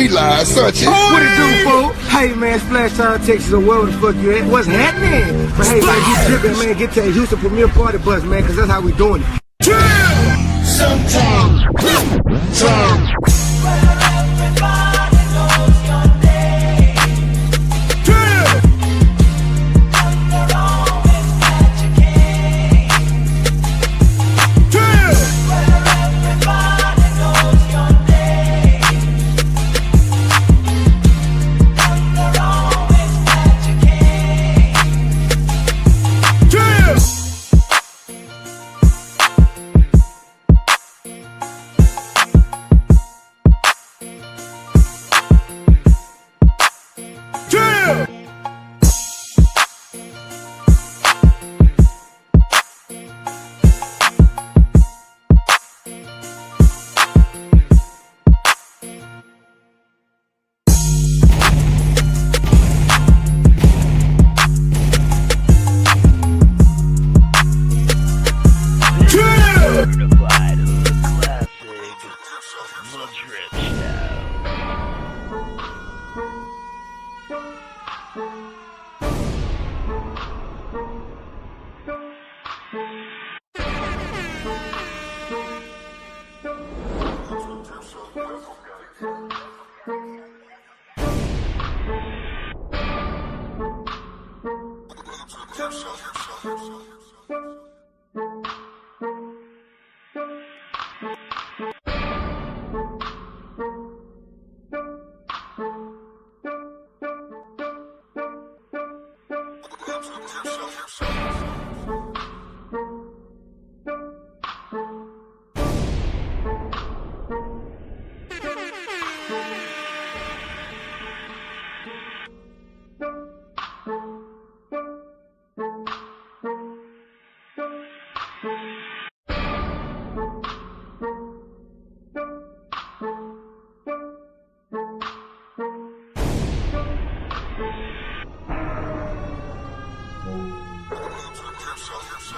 We live, such it. What it do, fool? Hey, man, Splash Town, Texas, or wherever the fuck you at. What's happening? But hey, man, get tripping, man. Get to the Houston Premier Party Bus, man, because that's how we doing it. Sometimes.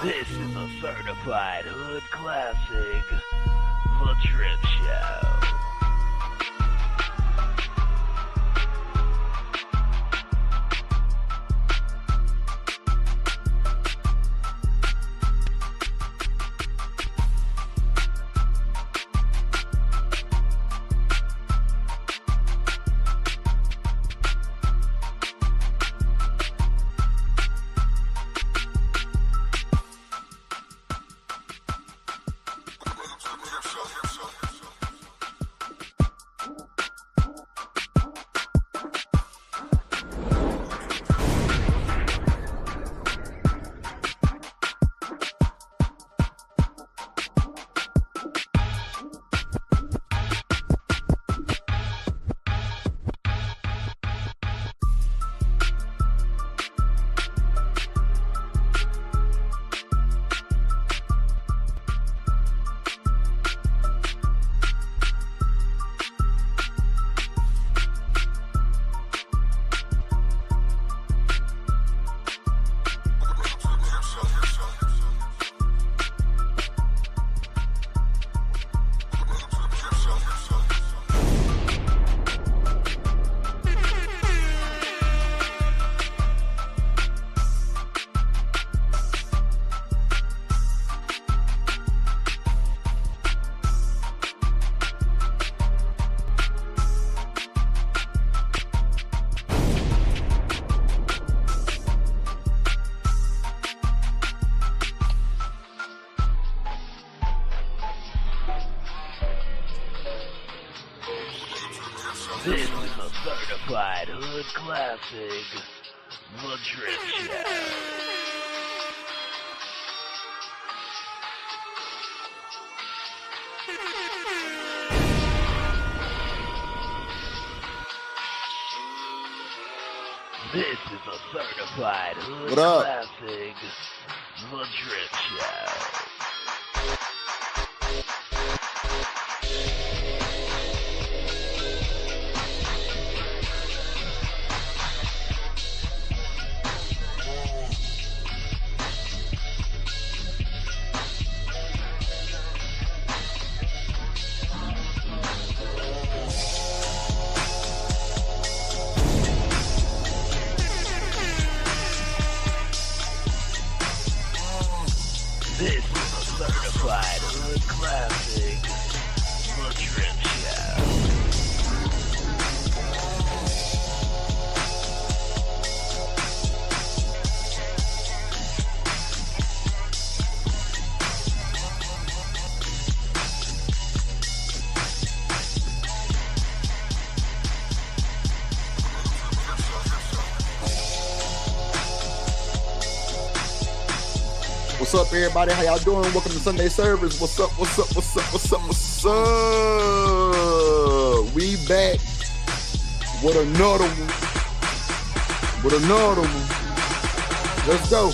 This is a certified hood classic, The Trip Show. This is a certified hood classic, The Trip Show. This is a certified hood classic, The Trip Show. What's up, everybody? How y'all doing? Welcome to Sunday service. What's up? What's up? What's up? What's up? What's up? We back with another one. With another one. Let's go.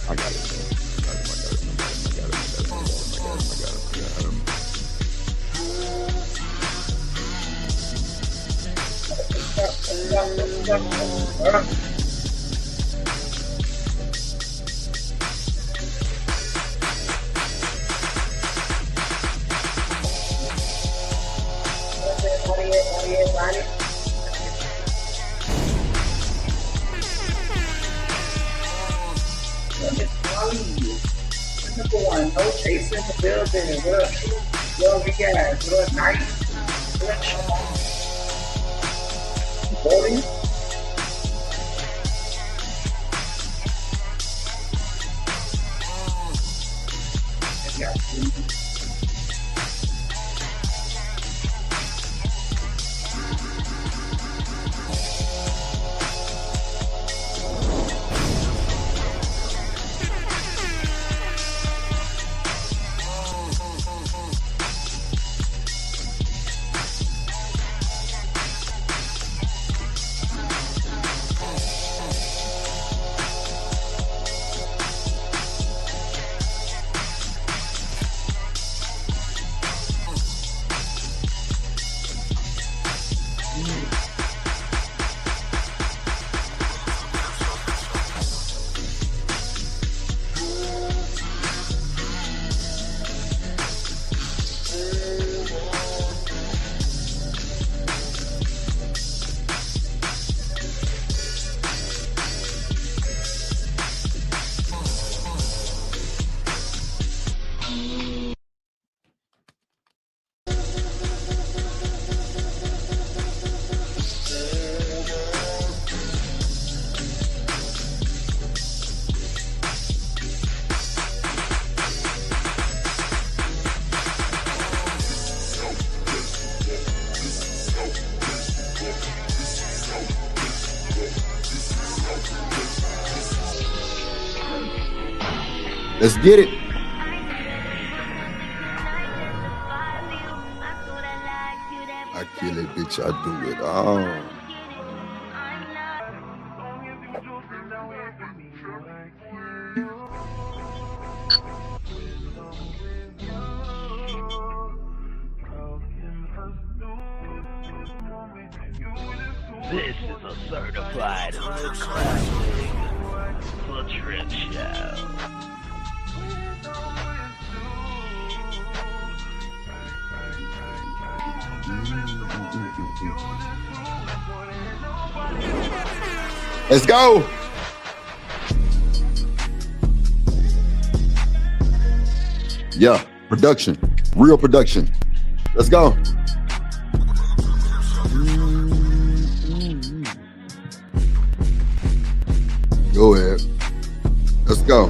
I got it. Number one, no chasing the building. What we got? Good night. Good voting. Let's get it. I kill it, bitch. I do it all. This is a certified hood classic, The Trip Show. Let's go. Yeah, production, real production. Let's go. Go ahead. Let's go.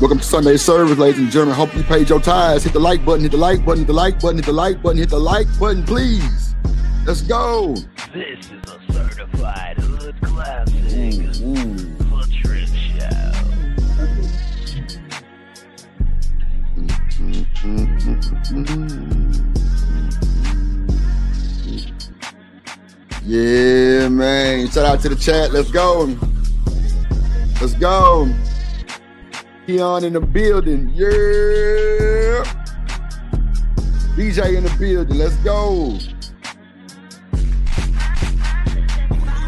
Welcome to Sunday service, ladies and gentlemen. Hope you paid your tithes. Hit the like button, hit the like button, hit the like button, hit the like button, hit the like button, please. Let's go. This is a certified hood classic, The Trip Show. Yeah, man. Shout out to the chat. Let's go. Let's go. Keon in the building. Yeah. DJ in the building. Let's go.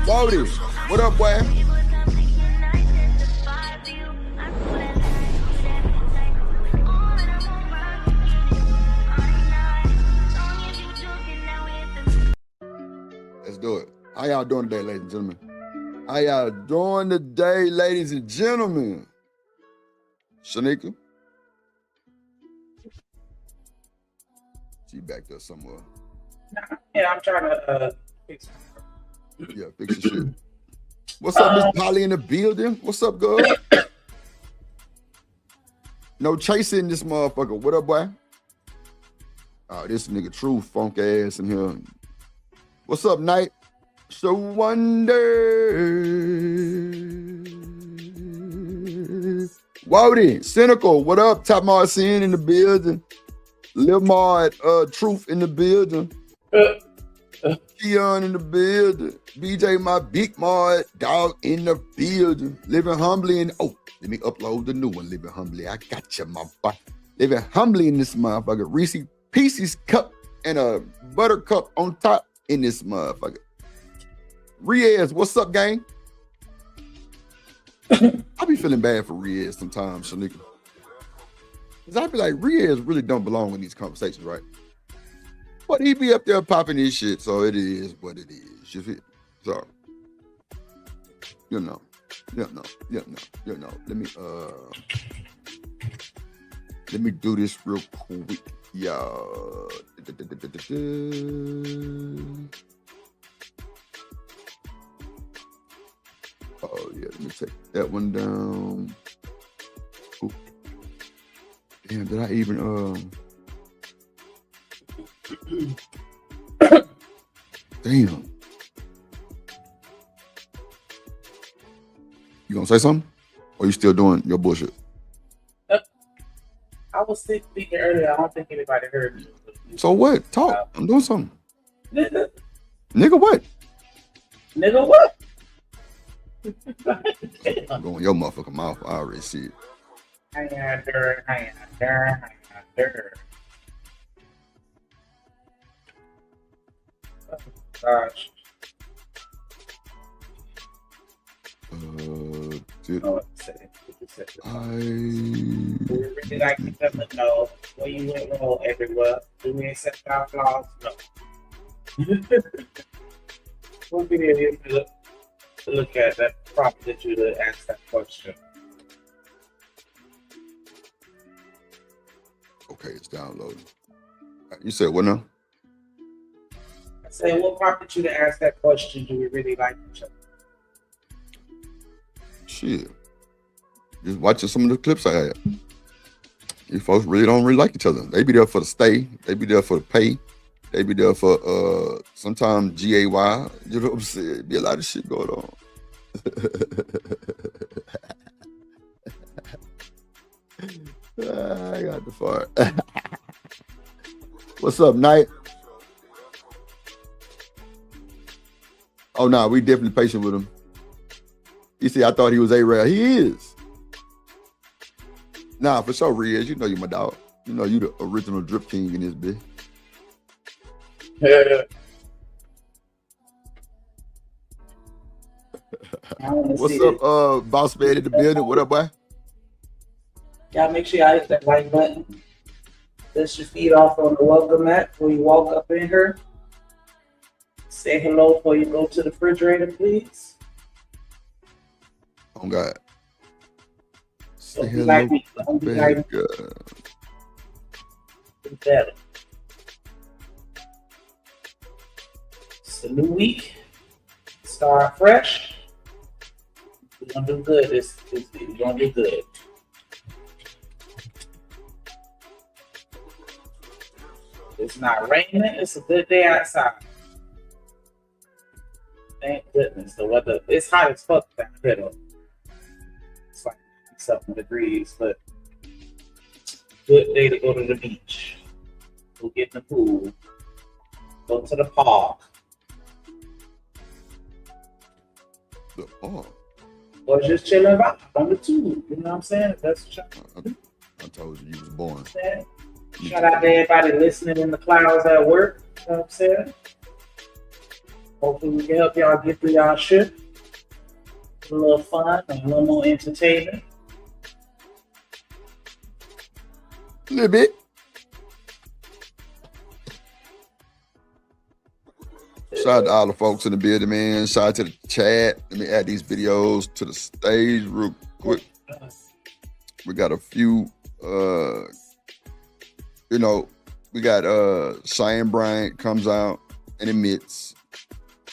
Bodie, what up, boy? Let's do it. How y'all doing today, ladies and gentlemen? How y'all doing today, ladies and gentlemen? Shanika? She back there somewhere. Yeah, I'm trying to fix it. Yeah, fix your shit. What's up, Miss Polly in the building? What's up, girl? No chasing this motherfucker. What up, boy? Oh, this nigga true funk ass in here. What's up, Knight? So wonder. Wody, Cynical, what up? Top Marcin in the building. Lil Mard, Truth in the building. Keon in the building. BJ, my big Mard, dog in the building. Living humbly in, oh, let me upload the new one. Living humbly, I got you, my boy. Living humbly in this motherfucker. Reese Pieces cup and a buttercup on top in this motherfucker. Riaz, what's up, gang? I be feeling bad for Riaz sometimes, Shanika. Cause I be like, Riaz really don't belong in these conversations, right? But he be up there popping his shit, so it is what it is. You feel? So, you know. Let me do this real quick, y'all. Oh yeah, let me take that one down. Ooh. Damn, did I even damn. You gonna say something? Or you still doing your bullshit? I was speaking earlier. I don't think anybody heard me. So what? Talk. I'm doing something. Nigga what? Nigga what? I'm going your motherfucking mouth. I already see it. I under. Oh, gosh. Did I really like to come and know where you went wrong everywhere. Do we accept our flaws? No. We'll be here to look at that, prompt that you to ask that question. Okay, it's downloading. You said what now? I said, what prompted you to ask that question? Do we really like each other? Shit. Just watching some of the clips I had. These folks really don't like each other. They be there for the stay. They be there for the pay. They be there for sometimes GAY. You know what I'm saying? Be a lot of shit going on. I got the fart. What's up, Knight? Oh no, we definitely patient with him. You see, I thought he was A-Rab. He is. Nah, for sure, Riaz. You know you my dog. You know you the original drip king in this bitch. What's up, boss man in the building? What up, boy? Y'all make sure y'all hit that like button. Dust your feet off on the welcome mat before you walk up in here. Say hello before you go to the refrigerator, please. Oh God. Say Don't be hello, like me. Don't be like me. Do better. It's a new week. Start fresh. We're gonna do good. We're gonna do good. It's not raining. It's a good day outside. Thank goodness. The weather, it's hot as fuck down here though. It's like 7 degrees, but good day to go to the beach. Go get in the pool. Go to the park. The park? Or just chilling out on the tube. You know what I'm saying? That's what I told you was born. Shout out to everybody listening in the clouds at work. You know what I'm saying? Hopefully we can help y'all get through y'all shift. A little fun and a little more entertainment. A little bit. Shout out to all the folks in the building, man. Shout out to the chat. Let me add these videos to the stage real quick. We got a few, we got Cheyenne Bryant comes out and admits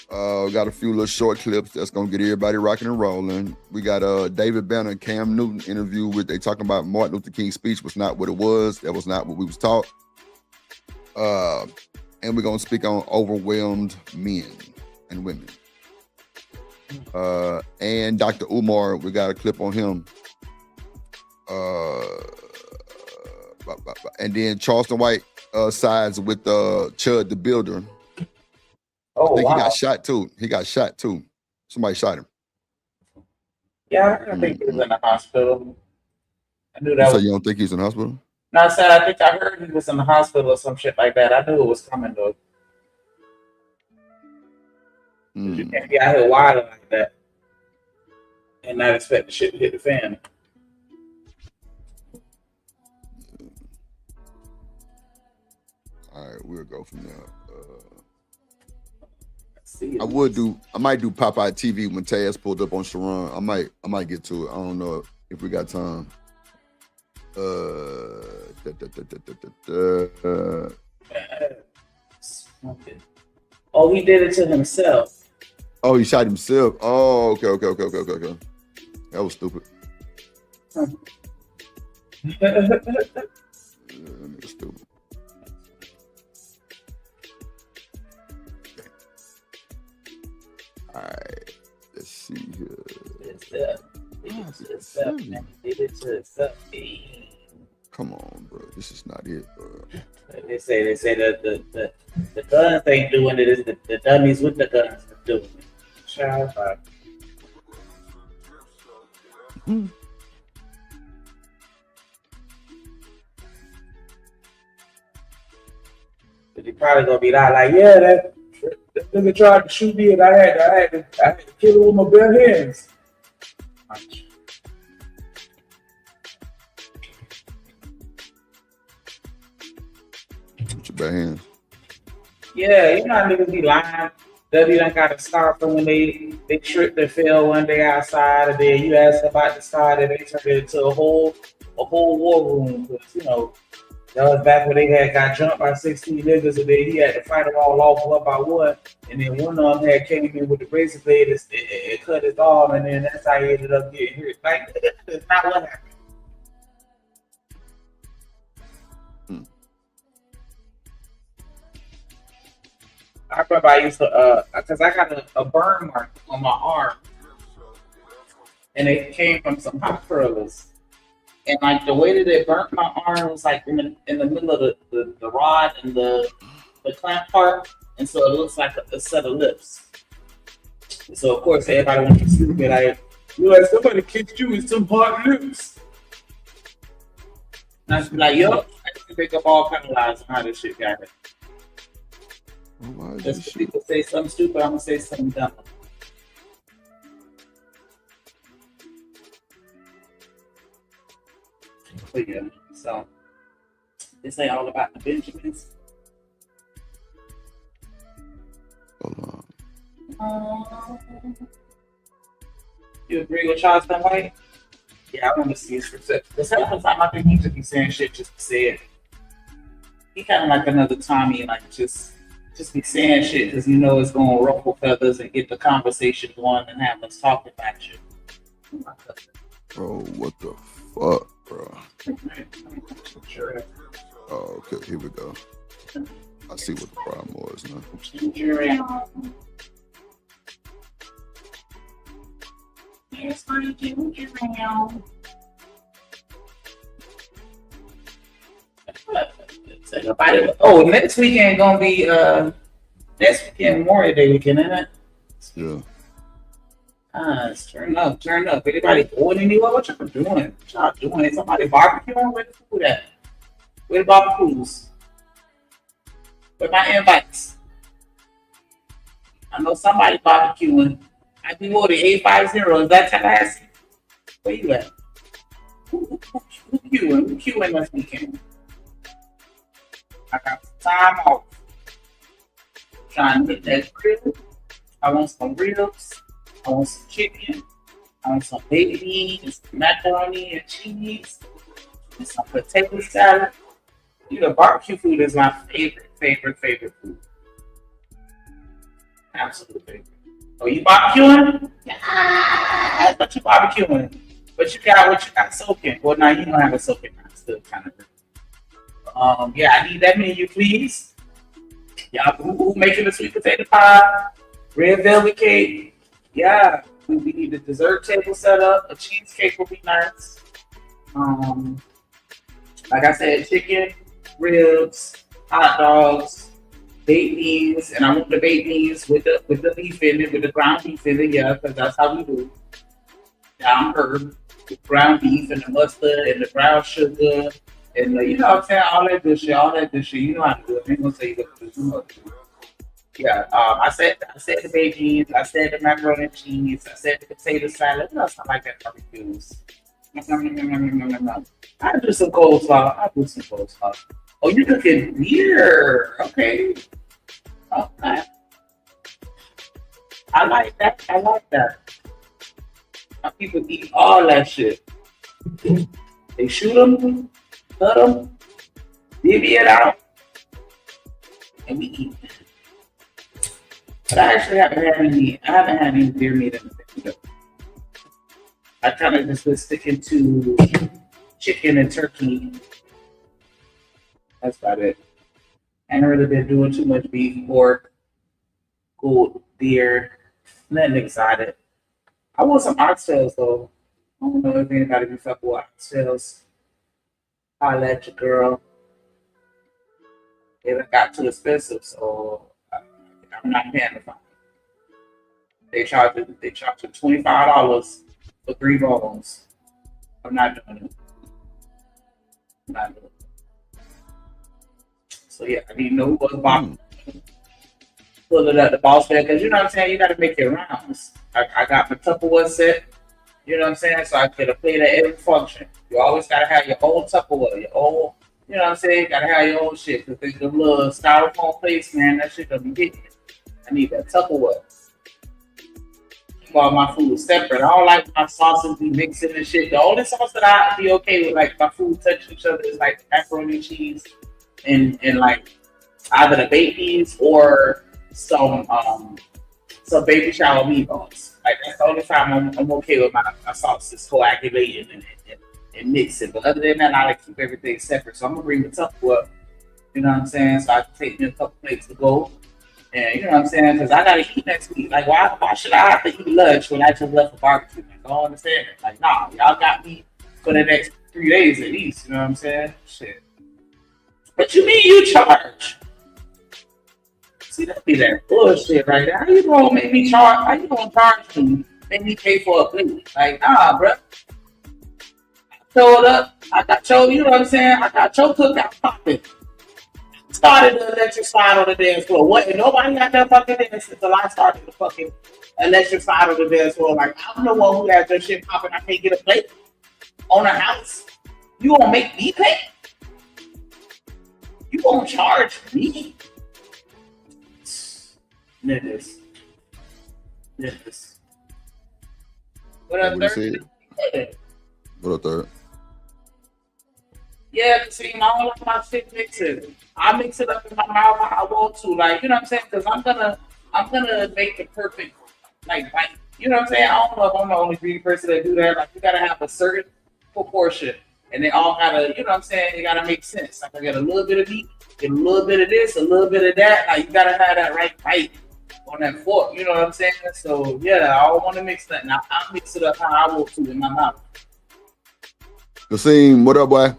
Got a few little short clips that's gonna get everybody rocking and rolling. We got David Banner and Cam Newton interview with they talking about Martin Luther King's speech was not what it was. That was not what we was taught. And we're gonna speak on overwhelmed men and women. And Dr. Umar, we got a clip on him. And then Charleston White sides with Chud the Builder. Oh, I think wow. he got shot too. Somebody shot him. Yeah, I think he was in the hospital. I knew that So was. you don't think he's in the hospital? No, I said I think I heard he was in the hospital or some shit like that. I knew it was coming though. You can't be out here wilding like that and not expect the shit to hit the fan. All right, we'll go from there. I might do Popeye TV when Taz pulled up on Sharon. I might get to it. I don't know if we got time. Oh, he did it to himself. Oh, he shot himself. Oh, okay. That was stupid. That was stupid. All right, let's see here. Come on, bro. This is not it, bro. They say that the guns ain't doing it. It's the dummies with the guns are doing it. Child, But he probably gonna be like, yeah, that nigga tried to shoot me and I had to kill him with my bare hands. With your bare hands. Yeah, you know how niggas be lying. W done got to start from when they tripped and fell one day outside, and then you ask about the start, and they turned it into a whole war room. Cause you know that was back when they had got jumped by 16 niggas, and then he had to fight them all off one by one, and then one of them had came in with the razor blade and cut his arm, and then that's how he ended up getting hurt. Like that's not what happened. I remember I used to, because I got a burn mark on my arm, and it came from some hot curlers. And like the way that it burnt my arm was like in the middle of the rod and the clamp part, and so it looks like a set of lips. And so of course everybody wants to stupid. You like somebody kicked you with some hot lips. And I was like, yo, I can pick up all kind of lies on how this shit got it. If people say something stupid, I'm gonna say something dumb. But yeah, so this ain't all about the Benjamins. Hold on. You agree with Charleston White? Yeah, I want to see his perception. Because half the time I think he just be saying shit just to say it. He kind of like another Tommy, like just be saying shit because you know it's going to ruffle feathers and get the conversation going and have us talking about you. Bro, what the fuck, bro? Sure. Oh, okay, here we go. I see what the problem was now. Here's my ginger ale. Oh, next weekend gonna be next weekend Memorial Day weekend, isn't it? Yeah. It's turn up. Anybody going anywhere? What y'all doing? What y'all doing? Somebody barbecuing? Where the food at? Where the barbecues? Where my invites? I know somebody barbecuing. I be more than 850. Is that Tallahassee? Where you at? Who queuing? Who queuing this weekend? I got some time off. Trying to hit that grill. I want some ribs. I want some chicken. I want some baby beans, macaroni and cheese, and some potato salad. You know, barbecue food is my favorite food. Absolutely. Oh, you barbecuing? Yeah, but you barbecuing. But you got what you got soaking. Well, now you don't have a soaking. I'm still kind of. Yeah, I need that menu, please. Y'all, who making a sweet potato pie, red velvet cake? Yeah, we need a dessert table set up. A cheesecake will be nice. Like I said, chicken, ribs, hot dogs, baked beans, and I want the baked beans with the beef in it, with the ground beef in it. Yeah, because that's how we do. Down herb, the ground beef and the mustard and the brown sugar. And you know what I'm saying? All that good shit. You know how to do it. I ain't gonna say you what to do. You know what to do. Yeah, I said the baked beans, I said the macaroni and cheese, I said the potato salad. What else I like that barbecues? I do some coleslaw. Oh, you cooking beer? Okay. I like that. Some people eat all that shit. They shoot them, cut them, divvy it out, and we eat. But I actually haven't had any deer meat in the thing. I kind of just been sticking to chicken and turkey. That's about it. I ain't really been doing too much beef, pork, goat, deer, nothing excited. I want some oxtails though. I don't know if anybody be fucking with oxtails. I'll let your girl. They got too expensive, so I'm not paying the fine. They charge you $25 for 3 bones. I'm not doing it. So yeah, I need to know what's box. Pull it up the boss bag, because you know what I'm saying, you gotta make your rounds. I got my Tupperware set, you know what I'm saying, so I get a plate at every function. You always gotta have your own Tupperware, your own, you know what I'm saying, you gotta have your own shit, because the little styrofoam plates, man, that shit gonna be hitting. I need that Tupperware. Keep all my food separate. I don't like my sauces be mixing and shit. The only sauce that I be okay with, like my food touching each other, is like macaroni and cheese and like either the baked beans or some baby shower meatballs. Like that's the only time I'm okay with my sauces coagulating and mixing. But other than that, I like to keep everything separate. So I'm gonna bring the Tupperware, you know what I'm saying? So I can take me a couple plates to go. And you know what I'm saying? Because I gotta eat next week. Like why should I have to eat lunch when I just left for barbecue? Like, I don't understand it. Like, nah, y'all got me for the next 3 days at least, you know what I'm saying? Shit. What you mean you charge? See, that be that bullshit right there. How you gonna make me charge? How you gonna charge me? Make me pay for a plate? Like, nah, bro. Showed up. I got your, you know what I'm saying? I got your cookout popping. Started the electric slide on the dance floor. What? And nobody got that fucking dance until I started the fucking electric slide on the dance floor. Like, I'm the one who has that shit popping. I can't get a plate on a house. You gonna make me pay? You gonna charge me? Niggas. What up, third? What up, third? Yeah, see, I don't like my shit mixing. I mix it up in my mouth how I want to, like, you know what I'm saying? Because I'm gonna make the perfect, like, you know what I'm saying? I don't know if I'm the only greedy person that do that. Like, you gotta have a certain proportion, and they all gotta, you know what I'm saying? They gotta make sense. Like, I get a little bit of meat, get a little bit of this, a little bit of that. Like, you gotta have that right bite on that fork. You know what I'm saying? So yeah, I don't want to mix that. Now I mix it up how I want to in my mouth. Nassim, what up, boy?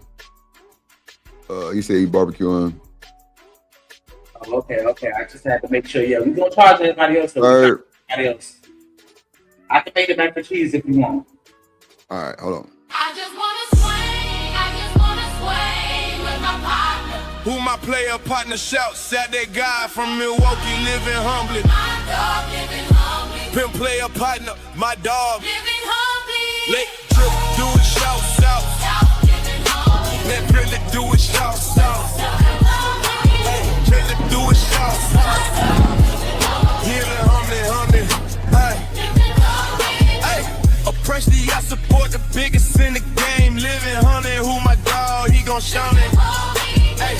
You said you barbecuing. Oh, okay. I just had to make sure. Yeah, we gonna charge everybody else. Everybody else. I can make the mac and cheese if you want. All right, hold on. I just wanna sway with my partner. Who my player partner shouts at that guy from Milwaukee living humbly. My dog living humbly. Pimp player partner, my dog. Living humbly. Let drip do it, shouts out. Living humbly. Let Philip do it, shouts out. Philip do it, shouts out. Living humbly. Hey, Oppression, I support the biggest in the game. Living humbly, who my dog, he gon' shout it. Hey,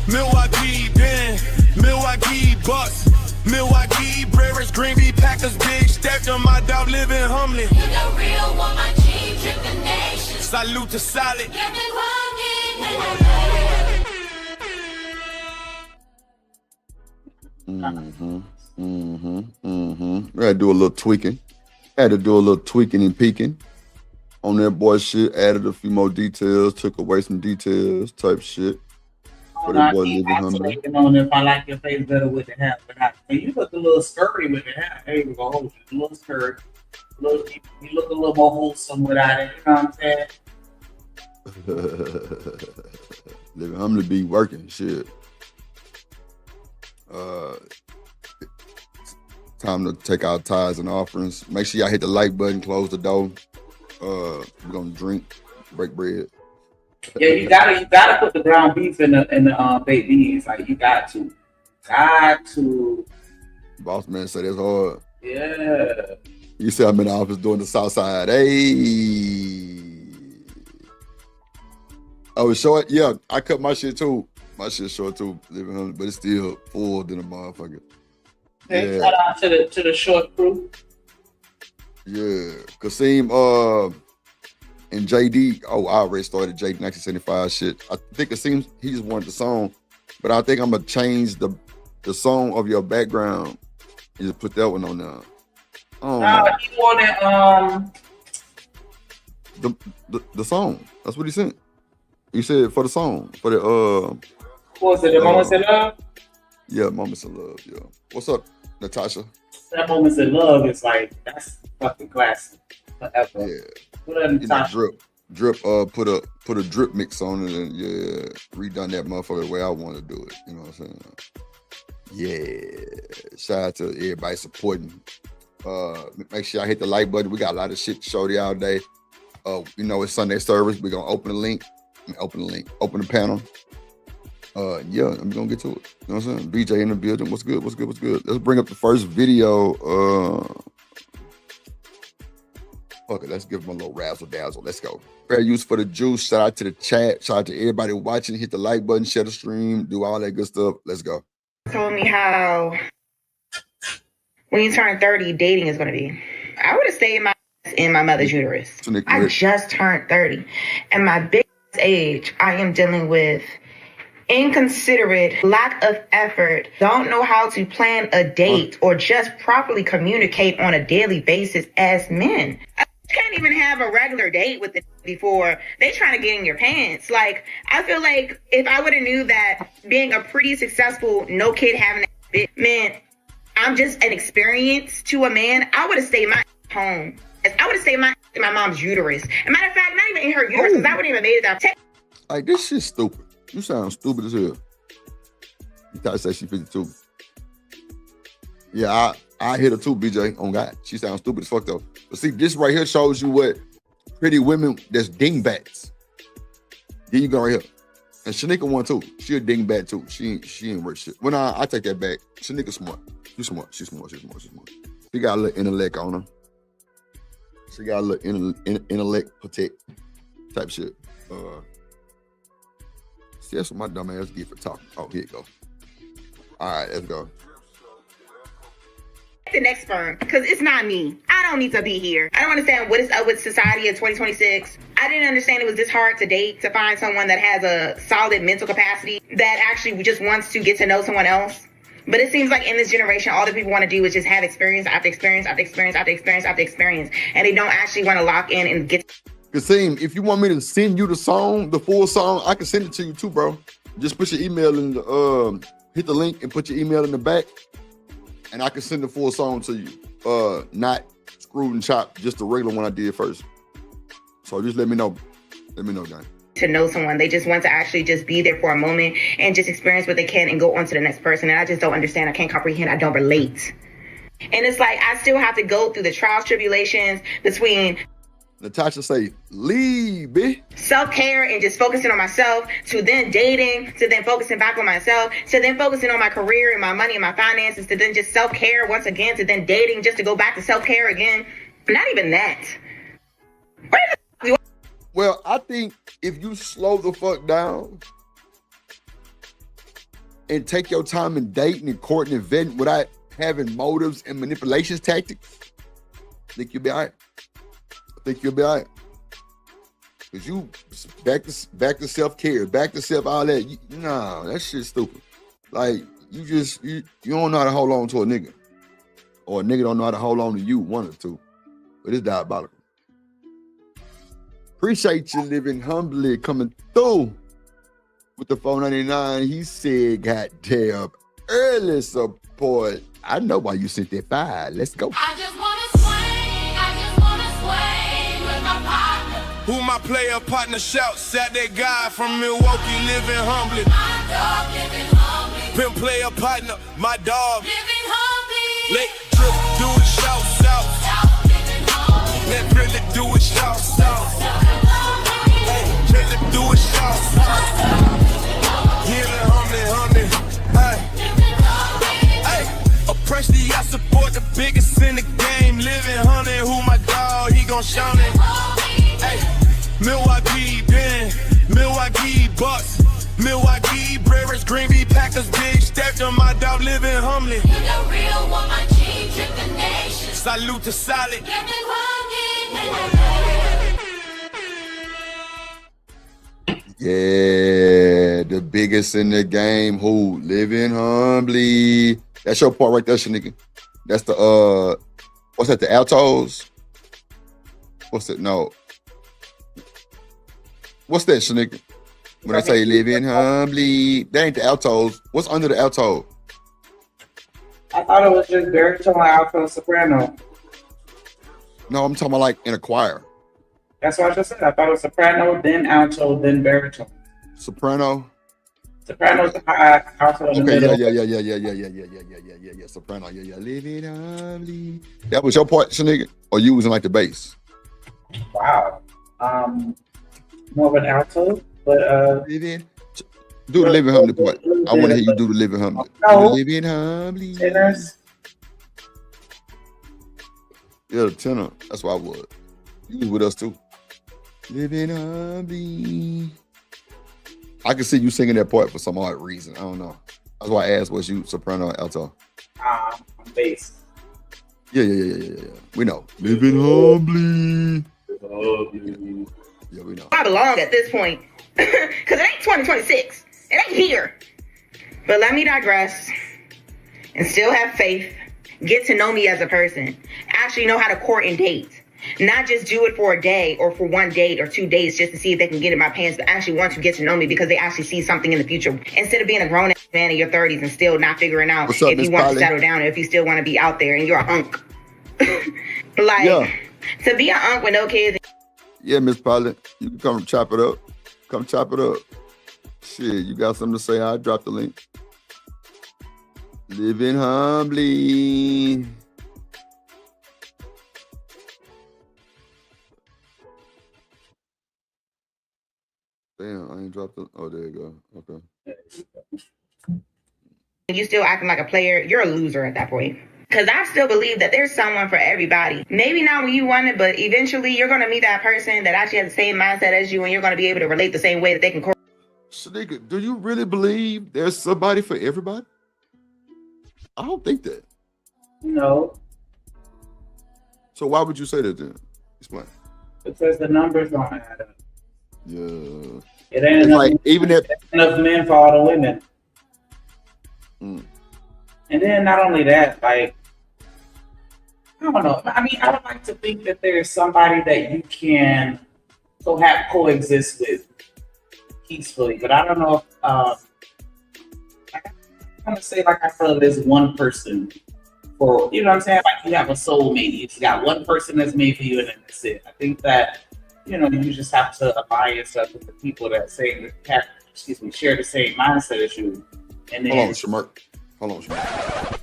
Milwaukee Ben, Milwaukee Bucks, Milwaukee Brewers. Green Bay Packers, big stepped on my dog, living humbly. You the real one, my team, trip the nation. Salute to solid. Get me walking, We had to do a little tweaking. Had to do a little tweaking and peeking on that boy shit. Added a few more details, took away some details, type shit. For that boy living humbly. On if I like your face better with the hair, and you look a little scurry with the hair. There you go, hold you. A little scurry. You look a little more wholesome without it. You know what I'm saying? Living humbly be working shit. Time to take our tithes and offerings. Make sure y'all hit the like button, close the door. We're gonna drink, break bread. Yeah, you gotta put the ground beef in the baked beans. Like you got to. Boss man said that's hard. Yeah. You see I'm in the office doing the south side. Hey. I was short. Yeah, I cut my shit too. My shit short too, living humbly, but it's still full than a motherfucker. Hey, Yeah. shout out to the short crew. Yeah, Kasim and JD. Oh, I already started JD 1975 shit. I think Kasim, he just wanted the song, but I think I'm gonna change the song of your background and just put that one on there. Oh, He wanted the song. That's what he sent. He said for the song for the what was it, the Moments in Love? Yeah, Moments of Love. Yeah. What's up, Natasha? That Moments in Love is like, that's fucking classic forever. Yeah. What other You know, Natasha? drip. Put a drip mix on it and yeah, redone that motherfucker the way I want to do it. You know what I'm saying? Yeah. Shout out to everybody supporting. Make sure I hit the like button. We got a lot of shit to show y'all today. You know, it's Sunday service. We're gonna open the panel. Yeah, I'm gonna get to it. You know what I'm saying? BJ in the building. What's good? Let's bring up the first video. Okay, let's give them a little razzle dazzle. Let's go. Fair use for the juice. Shout out to the chat. Shout out to everybody watching. Hit the like button, share the stream, do all that good stuff. Let's go. Told me how when you turn 30, dating is going to be. I would have stayed in my mother's uterus. I just turned 30. And my biggest age, I am dealing with inconsiderate, lack of effort, don't know how to plan a date or just properly communicate on a daily basis as men. I can't even have a regular date with the before they trying to get in your pants. Like, I feel like if I would have knew that being a pretty successful, no kid having a meant I'm just an experience to a man, I would have stayed my home. I would have stayed in my mom's uterus. As a matter of fact, not even in her uterus, because I wouldn't even made it out. Like, this shit's stupid. You sound stupid as hell. You gotta say she 52. Yeah, I hit her too, BJ. On God, she sounds stupid as fuck though. But see, this right here shows you what pretty women that's dingbats. Then you go right here, and Shanika one too. She a dingbat too. She ain't worth shit. Well, nah, I take that back. Shanika smart. She's smart. She got a little intellect on her. She got a little intellect protect type shit. See, that's what my dumb ass get for talking. Oh, here you go. All right, let's go. The next firm, because it's not me. I don't need to be here. I don't understand what is up with society in 2026. I didn't understand it was this hard to date, to find someone that has a solid mental capacity that actually just wants to get to know someone else. But it seems like in this generation, all the people want to do is just have experience after experience after experience after experience after experience. And they don't actually want to lock in and get. Kasim, if you want me to send you the song, the full song, I can send it to you too, bro. Just put your email in the, hit the link and put your email in the back. And I can send the full song to you. Not screwed and chopped, just the regular one I did first. So just let me know. Let me know, gang. To know someone. They just want to actually just be there for a moment and just experience what they can and go on to the next person. And I just don't understand. I can't comprehend. I don't relate. And it's like, I still have to go through the trials, tribulations between Natasha say, leave, bitch. Self-care and just focusing on myself, to then dating, to then focusing back on myself, to then focusing on my career and my money and my finances, to then just self-care once again, to then dating just to go back to self-care again. Not even that. Well, I think if you slow the fuck down and take your time in dating and courting and vetting without having motives and manipulations tactics, I think you'll be all right. I think you'll be all right. Because you back to self-care, back to self, all that. Nah, that shit's stupid. Like, you don't know how to hold on to a nigga. Or a nigga don't know how to hold on to you, one or two. But it's diabolical. Appreciate you living humbly coming through with the 499. He said, goddamn, early support. I know why you sent that 5. Let's go. I just wanna swing with my partner. Who my player partner shouts at that guy from Milwaukee living humbly. My dog living humbly. Pimp player partner, my dog. Living humbly. Late trip, do it shouts out. Living humbly. Let really do it shouts out. Hey, really do it shouts out. Living humbly. Hey, hey, oppressed, I support the biggest in the game. Living humbly, who my dog, he gon' shout it. Hey, Milwaukee, Ben, Milwaukee Bucks, Milwaukee Brewers, Green Bay Packers, big step to my dog, living humbly. You the real one, my G, trip the nation. Salute to solid. Living humbly. Yeah, the biggest in the game. Who? Living humbly. That's your part right there, Shanika. That's the what's that? The altos? What's that? No. What's that, Shanika? When I say living humbly, that ain't the altos. What's under the alto? I thought it was just baritone, alto, soprano. No, I'm talking about like in a choir. That's what I just said. I thought it was soprano, then alto, then baritone. Soprano. Soprano's the high, alto in the Okay, middle. yeah. Soprano, yeah. Living humbly. That was your part, Shanika? Or you using like the bass? Wow. More of an alto, but do the living humbly part. I want to hear you do the living humbly. No. Living humbly. tenors. Yeah, the tenor. That's what I would. You was with us too. Living humbly. I can see you singing that part for some odd reason. I don't know. That's why I asked, was you soprano or alto? Bass. Yeah. We know. Living humbly. Yeah, we know. I belong at this point. Because it ain't 2026. It ain't here. But let me digress and still have faith. Get to know me as a person. Actually know how to court and date. Not just do it for a day or for 1 date or 2 days just to see if they can get in my pants, but actually want to get to know me because they actually see something in the future. Instead of being a grown ass man in your 30s and still not figuring out What's up, if Miss you want Polly? to settle down or if you still want to be out there and you're a hunk. To be a hunk with no kids. Yeah, Miss Polly, you can come chop it up. Come chop it up. Shit, you got something to say? I'll drop the link. Living humbly. Damn, I ain't dropped it. Oh, there you go. Okay. You still acting like a player, you're a loser at that point. Because I still believe that there's someone for everybody. Maybe not when you want it, but eventually you're going to meet that person that actually has the same mindset as you and you're going to be able to relate the same way that they can. Shanika, do you really believe there's somebody for everybody? I don't think that. No, So why would you say that then? Explain. because the numbers don't add up. Yeah. It ain't It's enough, like even if enough men for all the women. Mm. And then not only that, like, I don't know. I mean, I would like to think that there's somebody that you can coexist with peacefully, but I don't know if I want to say like I feel there's one person for, you know what I'm saying? Like you have a soulmate. You just got one person that's made for you and then that's it. I think that, you know, you just have to align yourself with the people that share the same mindset as you. And then hold on, Shamark. Hold on, Shamark.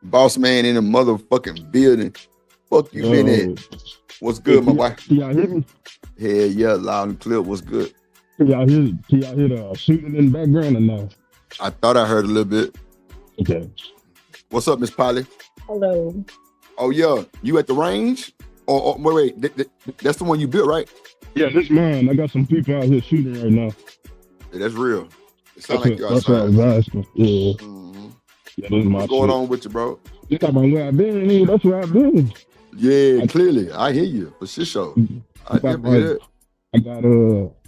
Boss man in a motherfucking building. Fuck you been at? What's good, my boy? Y'all hear me? Hell yeah, loud and clear. What's good? Can y'all hear the shooting in the background or no? I thought I heard a little bit. Okay. What's up, Miss Polly? Hello. Oh yeah, you at the range? Or wait, that's the one you built, right? Yeah, this mine. I got some people out here shooting right now. Yeah, that's real. It sounds like you're That's what I outside. was asking. Yeah. Mm-hmm. Yeah, this is my What's going shit. on with you, bro? You talking about where I've been? Nigga, that's where I've been. Yeah, clearly. I hear you. For shit show. I definitely hear it.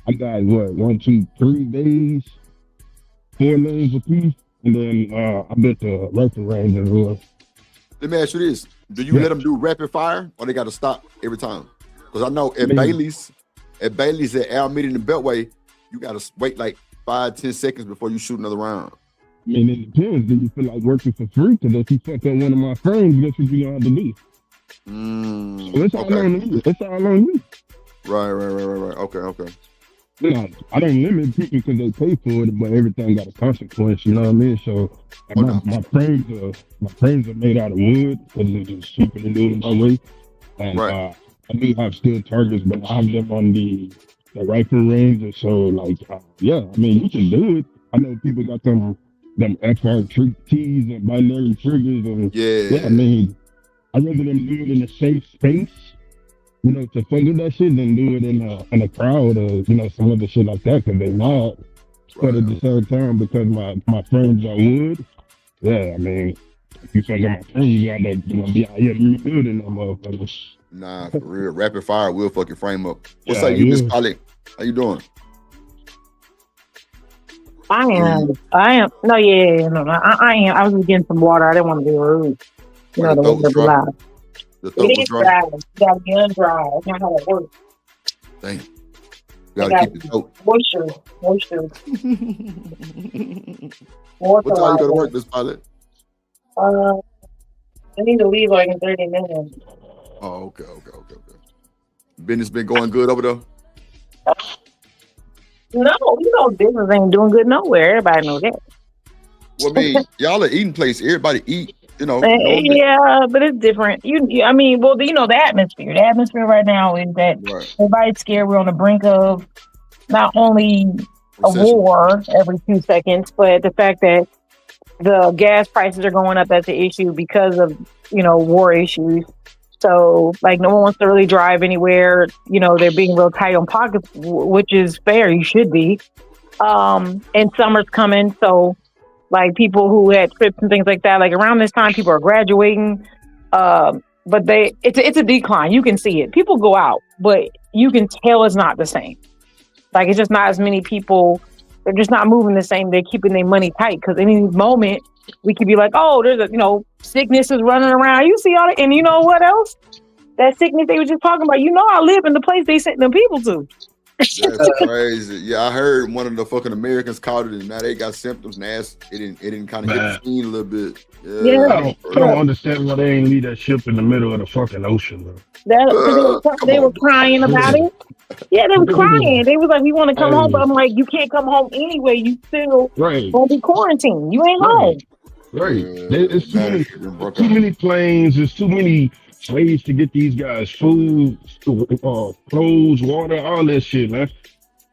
I got what, 1, 2, 3 days, 4 lanes apiece, and then I built the rifle range as well. Let me ask you this. Do you let them do rapid fire or they got to stop every time? Because I know at Bailey's at Alameda and the Beltway, you got to wait like 5-10 seconds before you shoot another round. I mean, it depends. Do you feel like working for free? Because if you fuck up one of my frames, guess what you're going to have to do? So it's all on you. It's all on you. Right. Okay. You know, I don't limit people because they pay for it, but everything got a consequence. You know what I mean? So my frames are made out of wood because it's just cheaper to do it my way. And I do have steel targets, but I have them on the rifle range. And so, like, yeah, I mean, you can do it. I know people got them FIRETRIP and binary triggers. And yeah, I mean, I'd rather them do it in a safe space, you know, to fuck with that shit than do it in a crowd or, you know, some other shit like that because they not. But at the same time, because my frames are wood, yeah, I mean, if you fuck up my frames, you got to, you know, be out here rebuilding them motherfuckers. Nah, for real. Rapid fire will fuck your frame up. What's up, you, Miss Polly? How you doing? I am. I am. No, I am. I was getting some water. I didn't want to be rude. You know, the water be loud. The throat was dry. You gotta be undry. That's not how it works. Dang. You gotta keep it throat. Moisture. What time you go to work, Miss Polly? I need to leave like in 30 minutes. Oh, okay. Business been going good over there? No, you know, business ain't doing good nowhere. Everybody knows that. Well, I mean, y'all are eating place. Everybody eat, you know. Yeah, but it's different. I mean, well, you know, the atmosphere. The atmosphere right now is that everybody's scared. We're on the brink of not only a war every 2 seconds, but the fact that the gas prices are going up as an issue because of, you know, war issues. So, like, no one wants to really drive anywhere. You know, they're being real tight on pockets, which is fair. You should be. And summer's coming. So, like, people who had trips and things like that, like, around this time, people are graduating. But it's a decline. You can see it. People go out, but you can tell it's not the same. Like, it's just not as many people. They're just not moving the same. They're keeping their money tight because any moment we could be like, oh, there's a, you know, sickness is running around. You see all that. And you know what else? That sickness they were just talking about. You know, I live in the place they sent them people to. That's crazy. Yeah, I heard one of the fucking Americans called it, and now they got symptoms. And it didn't kind of hit the scene a little bit. Yeah. I don't understand why they ain't leave that ship in the middle of the fucking ocean, though. They were crying about it. Yeah, they were crying. They was like, we want to come home, but I'm like, you can't come home anyway. You still gonna be quarantined. You ain't home. Right. It's too many planes. There's too many ways to get these guys food, clothes, water, all that shit, man.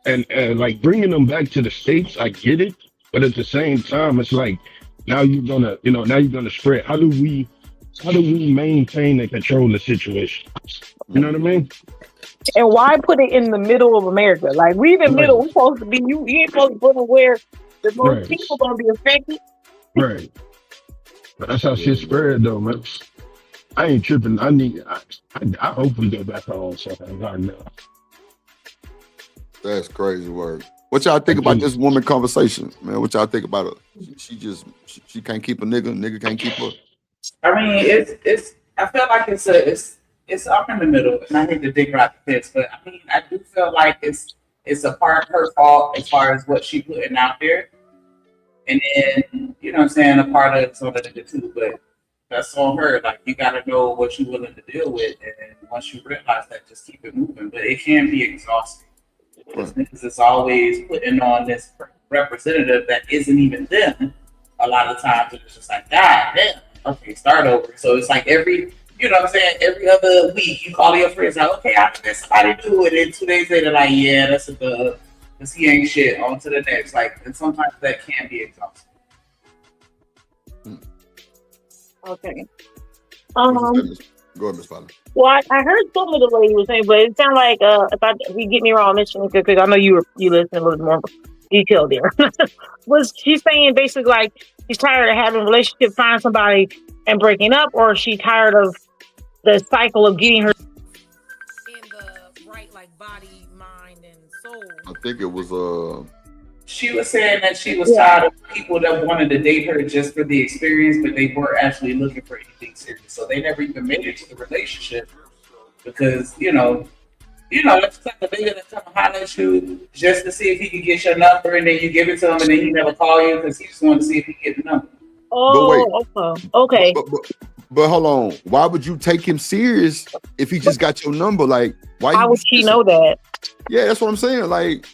And like bringing them back to the States, I get it, but at the same time, it's like now you're gonna spread. How do we maintain and control the situation? You know what I mean? And why put it in the middle of America? Like, we in the middle. We're supposed to be. You ain't supposed to put it where the most people gonna be affected. Right. But that's how shit spread, though, man. I ain't tripping. I hope we go back on something right now. That's crazy work. What y'all think about this woman conversation, man? What y'all think about her? She can't keep a nigga can't keep her. I mean, it's. I feel like it's up in the middle, and I hate to dig right the pits, but I mean, I do feel like it's a part of her fault as far as what she putting out there, and then you know what I'm saying, a part of it's on the nigga too, but that's on her. Like, you gotta know what you're willing to deal with, and once you realize that, just keep it moving. But it can be exhausting because niggas is always putting on this representative that isn't even them. A lot of times it's just like, God damn, okay, start over. So it's like every other week you call your friends like, okay, I let somebody do it, and 2 days later, like, yeah, that's a dub. because he ain't shit. On to the next. Like, and sometimes that can be exhausting. Okay. Go ahead, Miss Polly. Well, I heard some of the lady was saying, but it sounded like if you get me wrong, Miss Shanika, because I know you listen a little more detailed there. Was she saying basically like she's tired of having a relationship, finding somebody and breaking up, or is she tired of the cycle of getting her in the right like body, mind, and soul? I think it was She was saying that she was tired of people that wanted to date her just for the experience, but they weren't actually looking for anything serious. So they never even made it to the relationship because, that's like the nigga that come and holler at you just to see if he could get your number, and then you give it to him, and then he never call you because he just wanted to see if he could get the number. Oh, okay. But hold on. Why would you take him serious if he just got your number? Like, why? How would she know that? Yeah, that's what I'm saying. Like,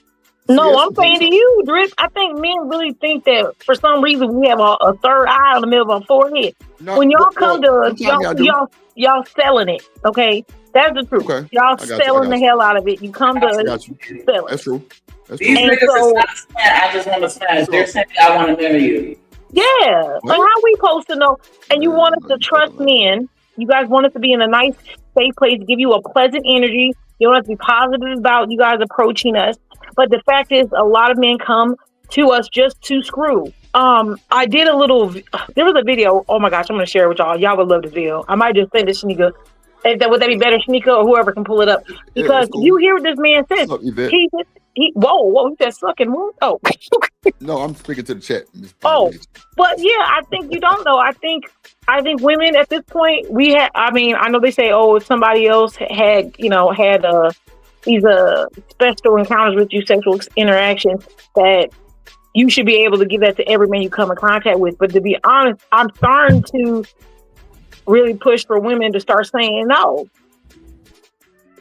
no, I'm saying to you, Drip. I think men really think that for some reason we have a third eye in the middle of our forehead. No, when y'all come to us, y'all selling it. Okay, that's the truth. Okay. Y'all selling the hell out of it. You come to us, sell it. That's true. These niggas is not saying I just want to smash. They're saying I want to marry you. Yeah, but how we supposed to know? And you want us to trust men. You guys want us to be in a nice, safe place, give you a pleasant energy. You want us to be positive about you guys approaching us. But the fact is, a lot of men come to us just to screw. I did there was a video. Oh my gosh, I'm going to share it with y'all. Y'all would love the video. I might just send it to Shanika. Would that be better, Shanika, or whoever can pull it up? Because you hear what this man says. Whoa, he said sucking what? Oh. No, I'm speaking to the chat. But yeah, I think you don't know. I think women at this point, I know they say, if somebody else had these special encounters with you, sexual interactions, that you should be able to give that to every man you come in contact with. But to be honest, I'm starting to really push for women to start saying no.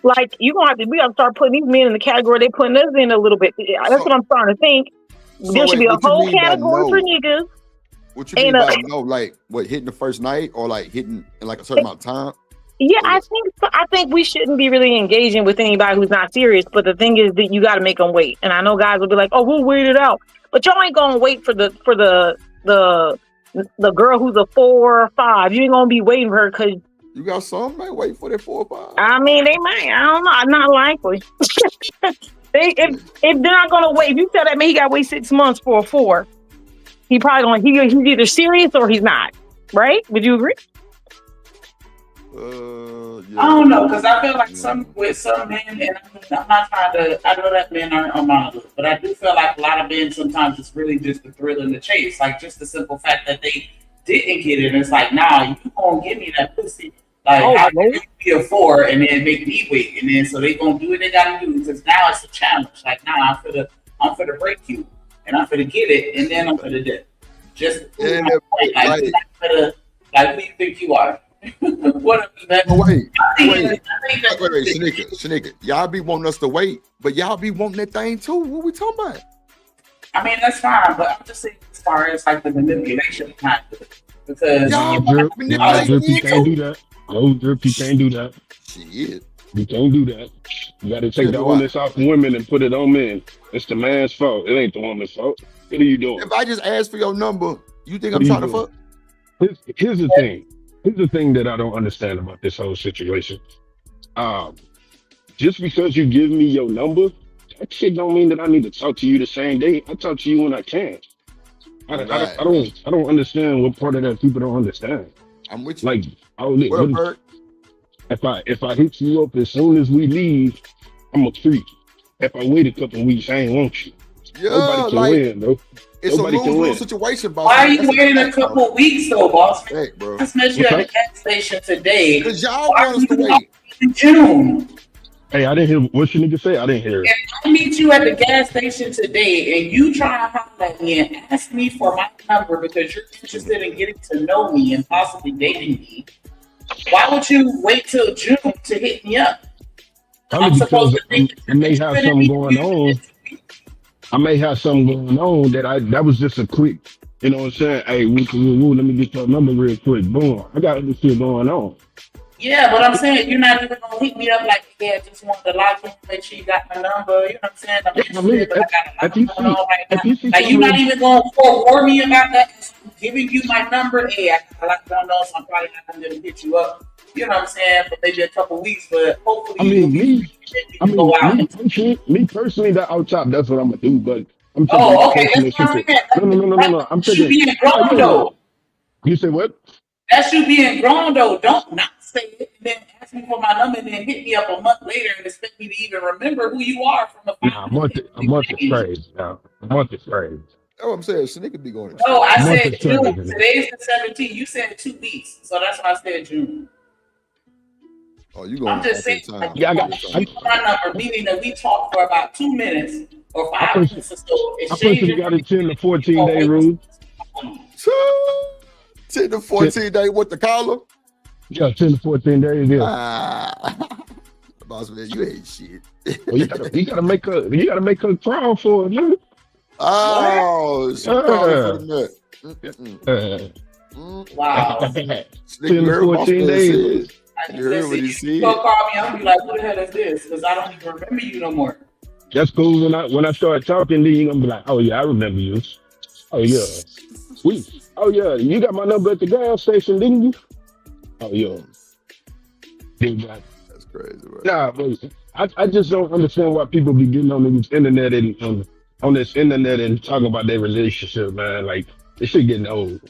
Like, we got to start putting these men in the category they're putting us in a little bit. That's what I'm starting to think. There should be a whole category for niggas. What you mean by no? Like, what, hitting the first night, or like hitting in like a certain amount of time? Yeah, I think we shouldn't be really engaging with anybody who's not serious. But the thing is that you got to make them wait. And I know guys will be like, "Oh, we'll wait it out," but y'all ain't gonna wait for the girl who's a 4 or 5. You ain't gonna be waiting for her because you got some might wait for that 4 or 5. I mean, they might. I don't know. Not likely. if they're not gonna wait, if you tell that man he got to wait 6 months for a 4, he probably he's either serious or he's not. Right? Would you agree? Yeah. I don't know, because I feel like with some men, and I'm not trying to, I know that men aren't on my list, but I do feel like a lot of men sometimes it's really just the thrill and the chase. Like, just the simple fact that they didn't get it. It's like, nah, you gonna give me that pussy. Like, how can you be a 4 and then make me wait? And then so they gonna do what they gotta do, because now it's a challenge. Like, nah, I'm for the break you, and I'm for to get it, and then I'm for the dip. Just wait, like who you think you are? What? Wait, Shanika. Y'all be wanting us to wait, but y'all be wanting that thing too. What we talking about? I mean, that's fine, but I'm just saying as far as like the manipulation kind of it. Because you can't do that. No, Drip, you can't do that. Shit. You can't do that. You got to take the onus off women and put it on men. It's the man's fault. It ain't the woman's fault. What are you doing? If I just ask for your number, you think I'm trying to fuck? Here's the thing. Here's the thing that I don't understand about this whole situation. Just because you give me your number, that shit don't mean that I need to talk to you the same day. I talk to you when I can. I don't understand what part of that people don't understand. I'm with you. Like, if I hit you up as soon as we leave, I'm a freak. If I wait a couple weeks, I ain't want you. Yeah, nobody can win, though. It's nobody a lose-lose situation, boss. Why are you waiting a couple weeks, though, boss? Hey, bro. I met you at the gas station today. Because y'all want us to wait. In June. Hey, I didn't hear what you nigga say. I didn't hear it. If I meet you at the gas station today and you try to holler at me and ask me for my number because you're interested in getting to know me and possibly dating me, why would you wait till June to hit me up? I'm supposed to think I may have something going on. I may have something going on that was just a quick, you know what I'm saying? Hey, let me get your number real quick. Boom. I got this shit going on. Yeah, but I'm saying you're not even gonna hit me up like, yeah, just wanted to lock in, make sure you got my number. You know what I'm saying? I'm interested, but I got a lot going on right now. Like you're not even gonna warn me about that. I'm giving you my number. Hey, I got a lot going on, so I'm probably not gonna hit you up. You know what I'm saying? For maybe a couple weeks, but hopefully me personally, that out top, that's what I'm gonna do. But I'm taking oh, my okay, personal that's what I'm shit. saying. No. I'm taking. You being grown though. You say what? That's you being grown though. Don't not say it and then ask me for my number and then hit me up a month later and expect me to even remember who you are from a Nah, a month is crazy. Now, a month is crazy. Oh, I'm saying so they could be going. No, I said June. Today's the 17th. You said 2 weeks, so that's why I said June. Oh, you going? I'm just saying. Yeah, I got my number, meaning that we talk for about 2 minutes or 5 minutes or so. I personally got a 10 to 14 day rule. 10 to 14 day with the collar? Yeah, 10 to 14 days, yeah. Boss man, you ain't shit. Well, you gotta make her crawl for it, man. Oh, she's crawling for the nut. Wow. 10 to 14 days. You heard what he said. You gonna call me, I'm gonna be like, who the hell is this? Because I don't even remember you no more. That's cool. When I start talking, then you're gonna be like, oh yeah, I remember you. Oh yeah. Oh yeah, you got my number at the gas station, didn't you? Oh yeah. That's crazy, right? Nah, but I just don't understand why people be getting on this internet and on this internet and talking about their relationship, man. Like this shit getting old.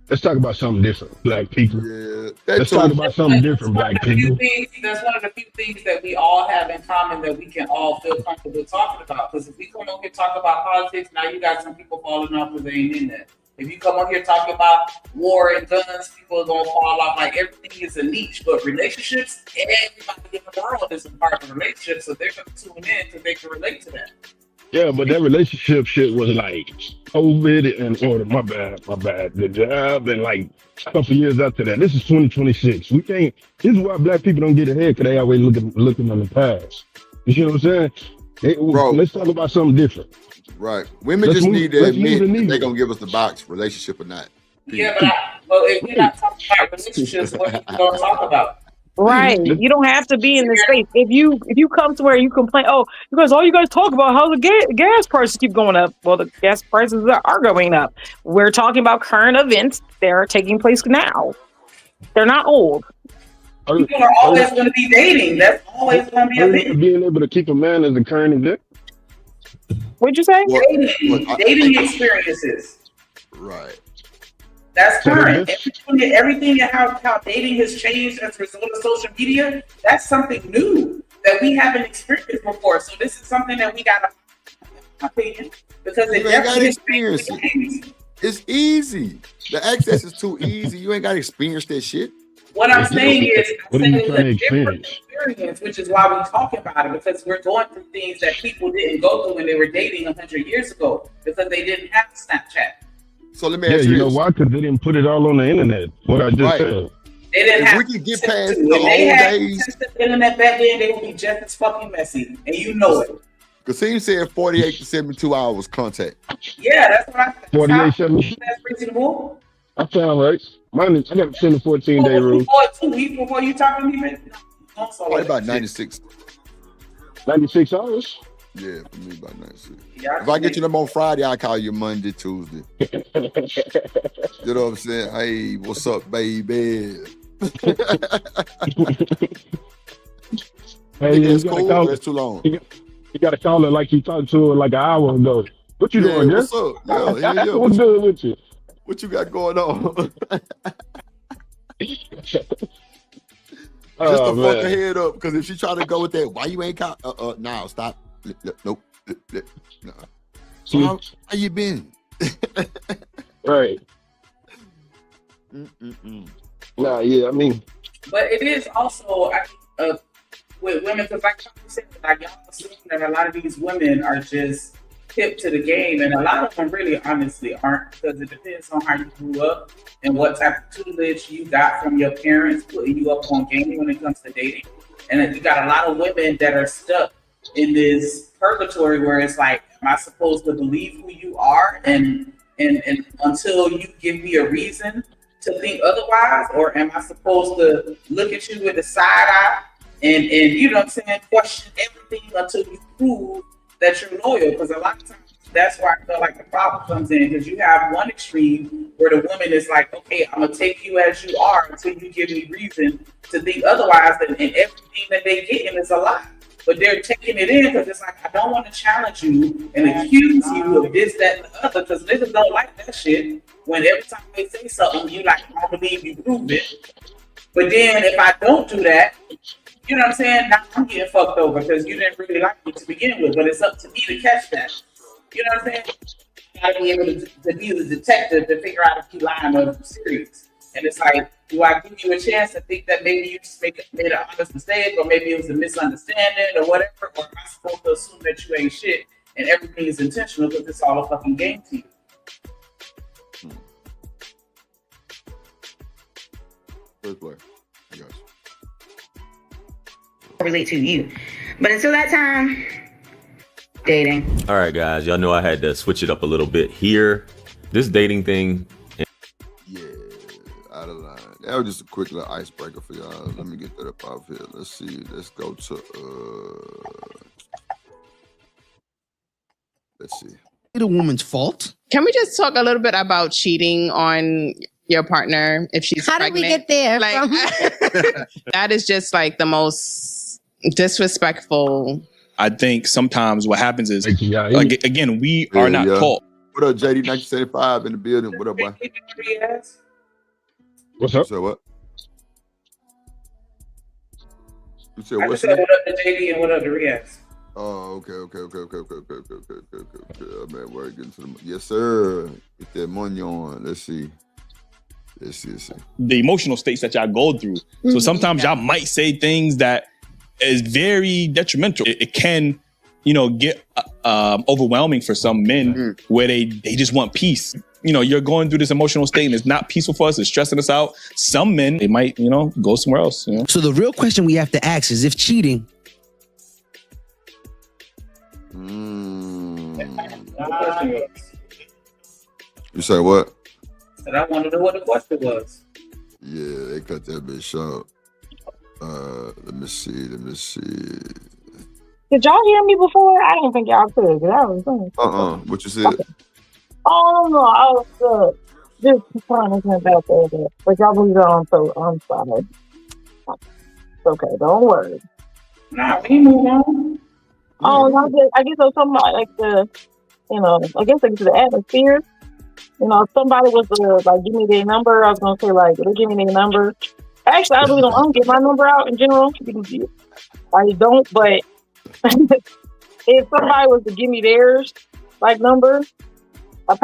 Let's talk about something different, black people. Yeah, let's talk about something different, black people. That's one of the few things that we all have in common that we can all feel comfortable talking about. Because if we come on here talk about politics, now you got some people falling off because they ain't in that. If you come on here talking about war and guns, people are gonna fall off. Like everything is a niche, but relationships, everybody in the world is a part of relationships, so they're gonna tune in because they can relate to that. Yeah, but that relationship shit was like COVID and my bad. The job and like a couple years after that. This is 2026. We can't. This is why black people don't get ahead because they always looking on the past. You see what I'm saying? Bro, let's talk about something different. Right. Women just need to admit that they're gonna give us the box, relationship or not. Yeah, but if we're not talking about relationships, what are we gonna talk about? Right. You don't have to be in this space. If you come to where you complain, because all you guys talk about how the gas prices keep going up. Well, the gas prices are going up. We're talking about current events that are taking place now. They're not old. People are always going to be dating. That's always going to be a thing. Being able to keep a man as a current event. What'd you say? Dating experiences. Right. That's current. Everything and how dating has changed as a result of social media, that's something new that we haven't experienced before. So this is something that we got to opinion because it definitely experience it. It's easy. The access is too easy. You ain't got to experience that shit. What I'm saying is, it's a different experience, which is why we're talking about it, because we're going through things that people didn't go through when they were dating 100 years ago because they didn't have Snapchat. So let me ask you know why? Because they didn't put it all on the internet. What I just said. They didn't have. We can get past the old days. The internet back then, they would be just as fucking messy, and you know it. Kasim said 48 to 72 hours contact. Yeah, that's what I said. 48, 72. That's reasonable. That sounds right. Mine is, I got 10 to 14 day rule. 2 weeks before you talking to me, Probably about 96. 96 hours. Yeah, for me about 96. Yeah, if I get you them on Friday, I'll call you Monday, Tuesday. You know what I'm saying? Hey, what's up, baby? Hey, that's cool. That's too long. You got to call her like you talked to her like an hour ago. What you doing, what's up? Yeah. What's good with you? What you got going on? Just to fuck her head up, because if she try to go with that, why you ain't call? Now stop. Nope. No. So how you been? Right. Nah, yeah, I mean. But it is also with women, because like you said, like y'all assume that a lot of these women are just hip to the game, and a lot of them really honestly aren't, because it depends on how you grew up and what type of tutelage you got from your parents putting you up on game when it comes to dating. And then you got a lot of women that are stuck in this purgatory where it's like, am I supposed to believe who you are and until you give me a reason to think otherwise, or am I supposed to look at you with the side eye and you know what I'm saying, question everything until you prove that you're loyal? Because a lot of times that's where I feel like the problem comes in, because you have one extreme where the woman is like, okay, I'm gonna take you as you are until you give me reason to think otherwise, and everything that they get in is a lie. But they're taking it in because it's like, I don't want to challenge you and accuse you of this, that, and the other, because niggas don't like that shit. When every time they say something, you like, I don't believe you proved it. But then if I don't do that, you know what I'm saying? Now I'm getting fucked over because you didn't really like me to begin with. But it's up to me to catch that. You know what I'm saying? You gotta be able to be the detective to figure out if you lying or if you're serious. And it's like, do I give you a chance to think that maybe you just made an honest mistake, or maybe it was a misunderstanding or whatever, or am I supposed to assume that you ain't shit and everything is intentional because it's all a fucking game to you? First play. Yes. Relate to you. But until that time, dating. All right, guys. Y'all know I had to switch it up a little bit here. This dating thing. Yeah, out of line. That was just a quick little icebreaker for y'all. Let me get that up out here. Let's see. Let's go to let's see. It's a woman's fault. Can we just talk a little bit about cheating on your partner if she's How pregnant? did we get there? Like, that is just like the most disrespectful. I think sometimes what happens is, like, again, we are not taught. What up, JD 1975 in the building? What up, boy? What's up? So what? You said I what's just said up? what up to JD and what up to Riaz. Oh, okay. Man, we're getting to the yes, sir. Get that money on. Let's see. The emotional states that y'all go through. So sometimes y'all might say things that is very detrimental. It can, get overwhelming for some men where they just want peace. You're going through this emotional state and it's not peaceful for us. It's stressing us out. Some men, they might, go somewhere else. So the real question we have to ask is if cheating. You say what? And I wanted to know what the question was. Yeah, they cut that bitch short. Let me see. Did y'all hear me before? I didn't think y'all could. I was saying. What you said? Oh no, I was just trying to think about that. But y'all moved on, so I'm sorry. It's okay, don't worry. Nah, we move on. Oh, I guess it was something like the, I guess like the atmosphere. Somebody was like, give me their number. I was gonna say like, they give me their number. Actually, I really don't give my number out in general. I don't, but if somebody was to give me theirs, like number, I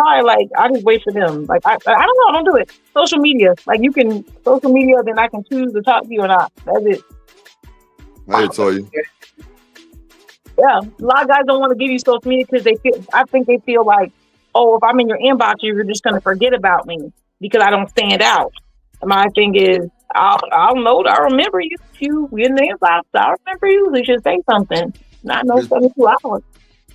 just wait for them. Like I don't know, I don't do it. Social media, like social media, then I can choose to talk to you or not. That's it. I tell you. Yeah, a lot of guys don't want to give you social media because I think they feel like, oh, if I'm in your inbox, you're just going to forget about me because I don't stand out. And my thing is, I'll remember you. If you in the inbox, I'll remember you. You should say something. Not no 72 hours.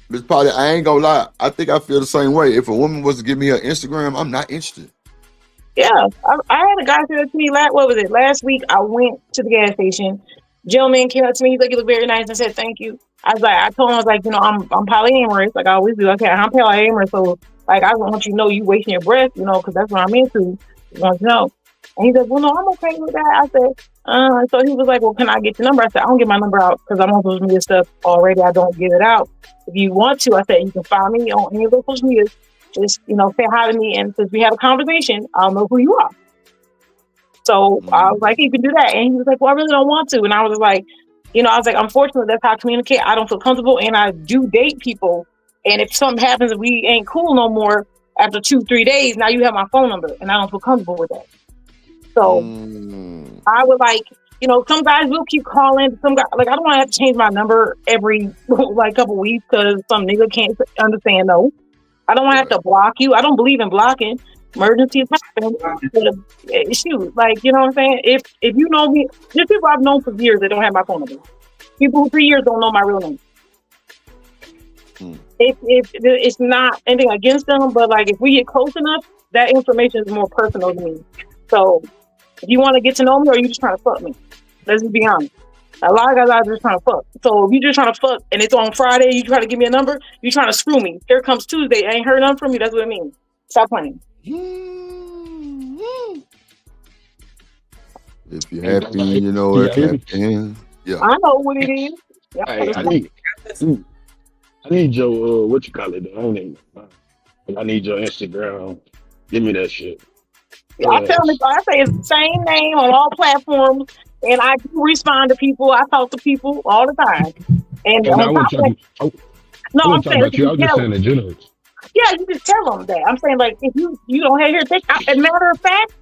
Miss Polly, I ain't gonna lie. I think I feel the same way. If a woman was to give me her Instagram, I'm not interested. Yeah, I had a guy say that to me last week. I went to the gas station. Gentleman came up to me. He's like, "You look very nice." I said, "Thank you." I told him, I was like, I'm polyamorous. Like I always do. Okay, I'm polyamorous. So like, I want you to know you wasting your breath, because that's what I'm into. You want to know. And he said, "Well, no, I'm okay with that." I said, so he was like, "Well, can I get your number?" I said, "I don't give my number out because I'm on social media stuff already. I don't give it out. If you want to," I said, "you can find me on any of those social media. Just, say hi to me. And since we have a conversation, I'll know who you are." So I was like, "You can do that." And he was like, "Well, I really don't want to." And I was like, unfortunately, that's how I communicate. I don't feel comfortable, and I do date people. And if something happens and we ain't cool no more after 2-3 days, now you have my phone number, and I don't feel comfortable with that. So I would some guys will keep calling. Some guys, I don't want to have to change my number every couple weeks because some nigga can't understand. No, I don't want to have to block you. I don't believe in blocking. Emergencies happen. Shoot, you know what I'm saying? If you know me, there's people I've known for years that don't have my phone number. People who 3 years don't know my real name. If it's not anything against them, but if we get close enough, that information is more personal to me. So if you want to get to know me, or you just trying to fuck me? Let's just be honest. A lot of guys are just trying to fuck. So if you just trying to fuck and it's on Friday, you try to give me a number, you trying to screw me. Here comes Tuesday, I ain't heard nothing from you. That's what it means. Stop playing. If you're happy, you know what happened. Yeah. I know what it is. Hey, I need your what you call it? I need your Instagram. Give me that shit. I say it's the same name on all platforms, and I do respond to people. I talk to people all the time. And I'm saying, about you. I was just saying in general. Yeah, you just tell them that. I'm saying, like, if you don't have here, as a matter of fact,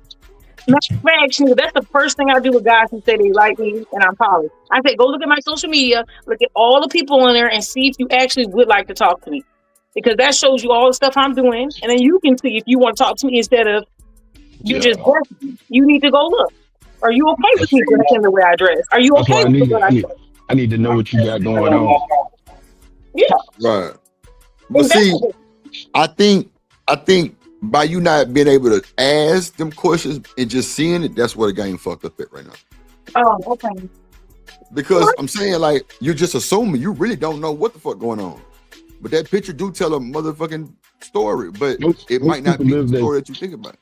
that's the first thing I do with guys who say they like me and I'm polished. I say, go look at my social media, look at all the people in there, and see if you actually would like to talk to me, because that shows you all the stuff I'm doing, and then you can see if you want to talk to me instead of you just dressing. You need to go look. Are you okay with me dressing the way I dress? Are you okay with what I dress? I need to know what you got going on. Yeah. Right. But see, I think by you not being able to ask them questions and just seeing it, that's where the game fucked up at right now. Oh, okay. Because I'm saying, like, you're just assuming you really don't know what the fuck going on. But that picture do tell a motherfucking story, but it might not be the story that you think about.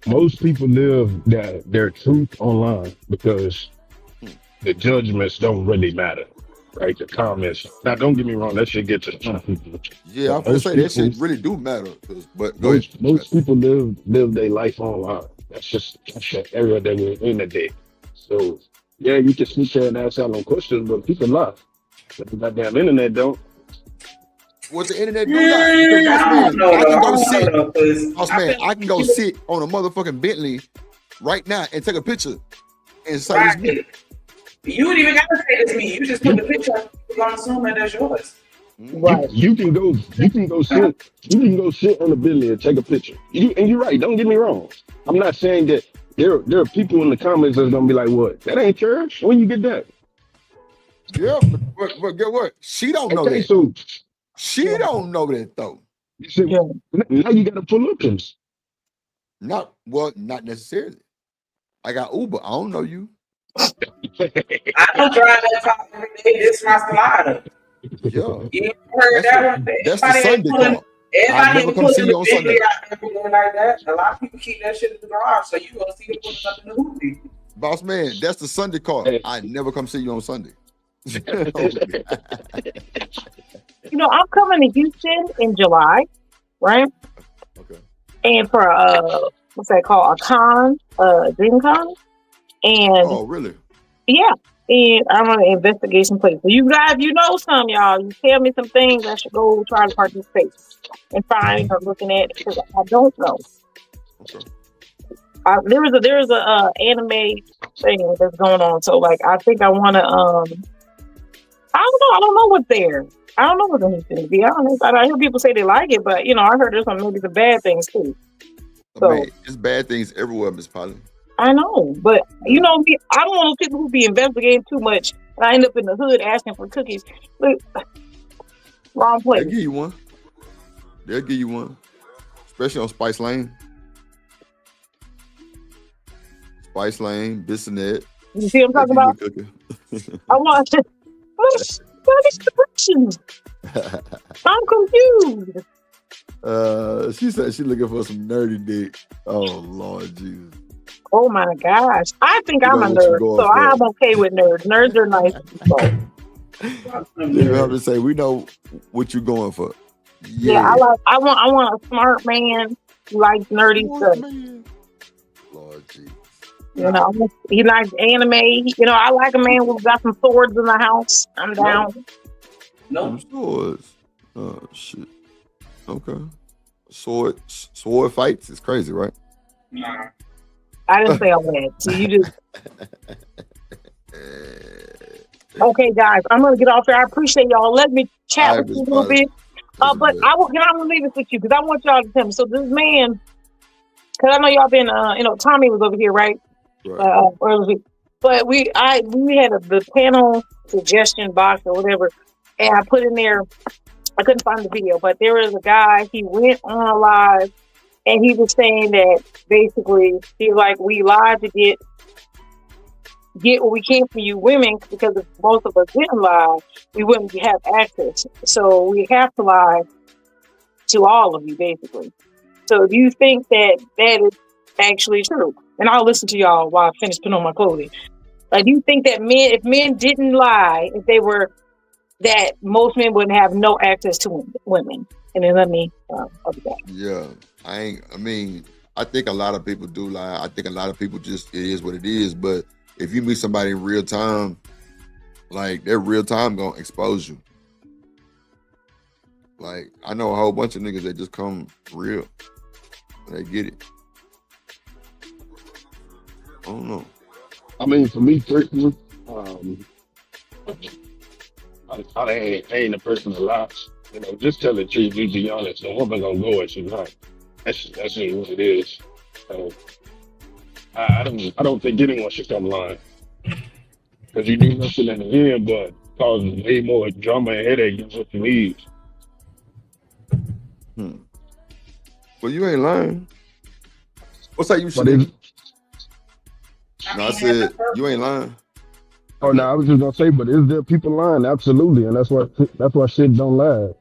Most people live their truth online because the judgments don't really matter, right? The comments. Now, don't get me wrong, that shit gets to some people. Yeah, I'm gonna say that shit really do matter. But most people live their life online. That's the area that we're in today. So yeah, you can sneak there and ask out on questions, but people lie. But the goddamn internet don't. What's the internet do that? I can go sit on a motherfucking Bentley right now and take a picture and say it's me. You don't even gotta say it's me. You just put the picture up, you're gonna assume that that's yours. Right. You can go sit on the Bentley and take a picture. And you're right, don't get me wrong. I'm not saying that there are people in the comments that's gonna be like, what? That ain't yours? When you get that? Yeah, but get what? She don't know that. So she don't know that though. Now you gotta pull up this. Not necessarily. I got Uber. I don't know you. I don't drive that car every day. This is my slider. Yeah. You heard that one? That's the Sunday car. I never come see you on Sunday. Like that. A lot of people keep that shit in the garage, so you gonna see them put it up in the hoopty. Boss man, that's the Sunday car. I never come see you on Sunday. You know, I'm coming to Houston in July, right? Okay. And for what's that called? Dream Con. And oh, really? Yeah. And I'm on an investigation place. So you guys, you know some y'all, you tell me some things I should go try to participate and find or looking at, because I don't know. Okay. There is a anime thing that's going on. So like I think I wanna I don't know what's there. I don't know what's in Houston, to be honest. I hear people say they like it, but you know, I heard there's maybe the bad things too. So man, it's bad things everywhere, Miss Polly. I know, but you know me, I don't want those people who be investigating too much and I end up in the hood asking for cookies. Look, wrong place. They'll give you one. Especially on Spice Lane. Spice Lane, this and that. You see what I'm talking about? I want to. What is the questions? I'm confused. She said she's looking for some nerdy dick. Oh Lord Jesus. Oh my gosh. I think I'm a nerd, so I'm okay with nerds. Nerds are nice people. You have to say, we know what you're going for. Yeah, I want a smart man who likes nerdy stuff. Lord Jesus. You know, he likes anime. You know, I like a man who's got some swords in the house. I'm down. No swords. Oh shit. Okay. Sword fights is crazy, right? Nah. I didn't say all that. So you just okay, guys. I'm gonna get off there. I appreciate y'all. Let me chat with you a little bit. But I'm gonna leave this with you because I want y'all to tell me. So this man, because I know y'all been, Tommy was over here, right? But we had the panel suggestion box or whatever, and I put in there. I couldn't find the video, but there was a guy. He went on a live And he was saying that basically he's like, we lied to get what we can from you women, because if most of us didn't lie, we wouldn't have access. So we have to lie to all of you, basically. So do you think that is actually true? And I'll listen to y'all while I finish putting on my clothing. Like, do you think that if men didn't lie, if they were, that most men wouldn't have no access to women? And then let me I'll be back. Yeah, I think a lot of people do lie. I think a lot of people just, it is what it is. But if you meet somebody in real time, like, their real time gonna expose you. Like, I know a whole bunch of niggas that just come real. They get it. I don't know. I mean, for me personally, I ain't a person to lie. You know, just tell the truth. You be honest. The woman gonna go and she's not. That's just what it is. So I don't think anyone should come lying, because you do nothing in the end but cause way more drama and headache than what you need. Well, you ain't lying. What's that you should? No, I said you ain't lying. Oh no, I was just gonna say, but is there people lying? Absolutely, and that's why shit don't last.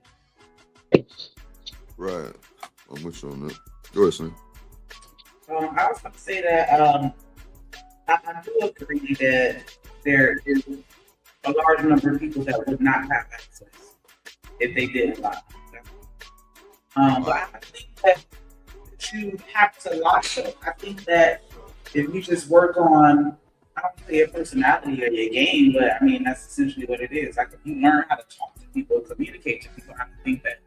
Right, I'm with you on that. Go ahead, Slim. I was going to say that I do agree that there is a large number of people that would not have access if they didn't lie. But I think that you have to lie. I think that if you just work on, I don't say your personality or your game, but I mean, that's essentially what it is. Like, if you learn how to talk to people, communicate to people, I think that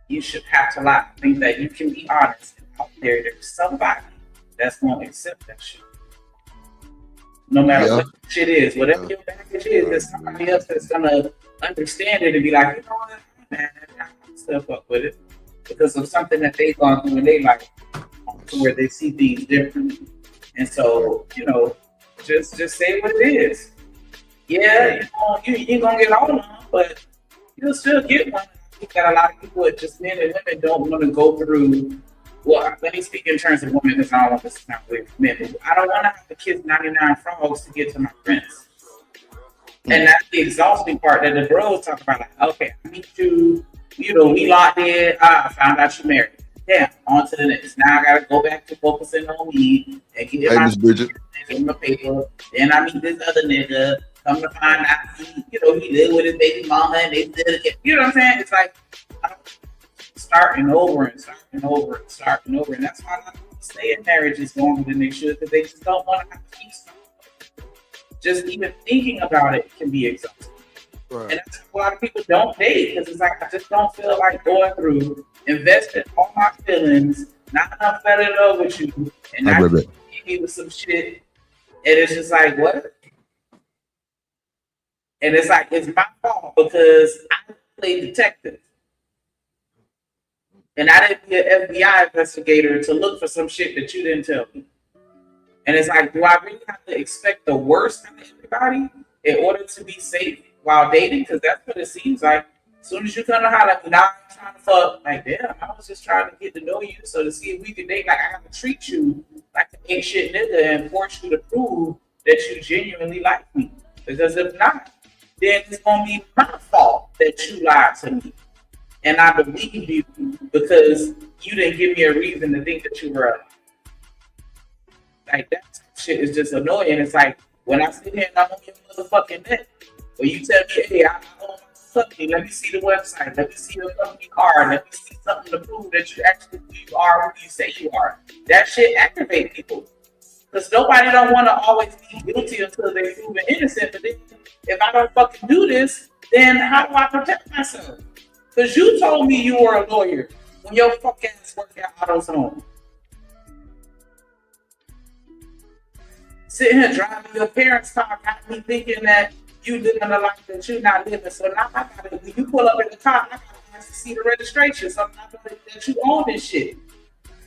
you should have to lie. I think that you can be honest. Out there's somebody that's going to accept that shit. No matter what shit is, whatever your package is, there's somebody else that's going to understand it and be like, you know what, man, I can still fuck with it. Because of something that they've gone through in their life, to where they see things differently. And so, you know, just say what it is. Yeah, you ain't gonna get all of them, but you'll still get one. I think that a lot of people, just men and women, don't want to go through. Well, let me speak in terms of women, because I don't want this to sound weird for men. I don't want to have to kiss 99 frogs to get to my friends. And that's the exhausting part that the bros talk about. Like, okay, I meet you, you know, we locked in. I found out you're married. Yeah, on to the next. Now I gotta go back to focusing on me and get my paper. Then I meet this other nigga. Come to find out he lived with his baby mama and they did it. You know what I'm saying? It's like starting over and starting over and starting over. And that's why a lot of people stay in marriages longer than they should, because they just don't want to have to keep something. Just even thinking about it can be exhausting. Right. And that's why a lot of people don't date, because it's like, I just don't feel like going through, investing all my feelings, not enough fell in love with you, and now you hit me with some shit, and it's just like, what? And it's like, it's my fault because I played detective. And I didn't be an FBI investigator to look for some shit that you didn't tell me. And it's like, do I really have to expect the worst out of everybody in order to be safe while dating? Because that's what it seems like. As soon as you come to holler at me, now I'm trying to fuck. Like, damn, I was just trying to get to know you, so to see if we could date. Like, I have to treat you like an ain't shit nigga and force you to prove that you genuinely like me. Because if not, then it's gonna be my fault that you lied to me. And I believe you because you didn't give me a reason to think that you were alive. Like, that shit is just annoying. It's like, when I sit here and I'm on your motherfucking neck, or you tell me, hey, I own something, let me see the website, let me see your company card, let me see something to prove that you actually you are who you say you are. That shit activates people. Because nobody don't want to always be guilty until they're proven innocent. But then, if I don't fucking do this, then how do I protect myself? Because you told me you were a lawyer when your fuck ass worked at AutoZone. Sitting here driving your parents' car got me thinking that you living a life that you're not living. So now I gotta, when you pull up in the car, I gotta ask to see the registration. So I know that you own this shit.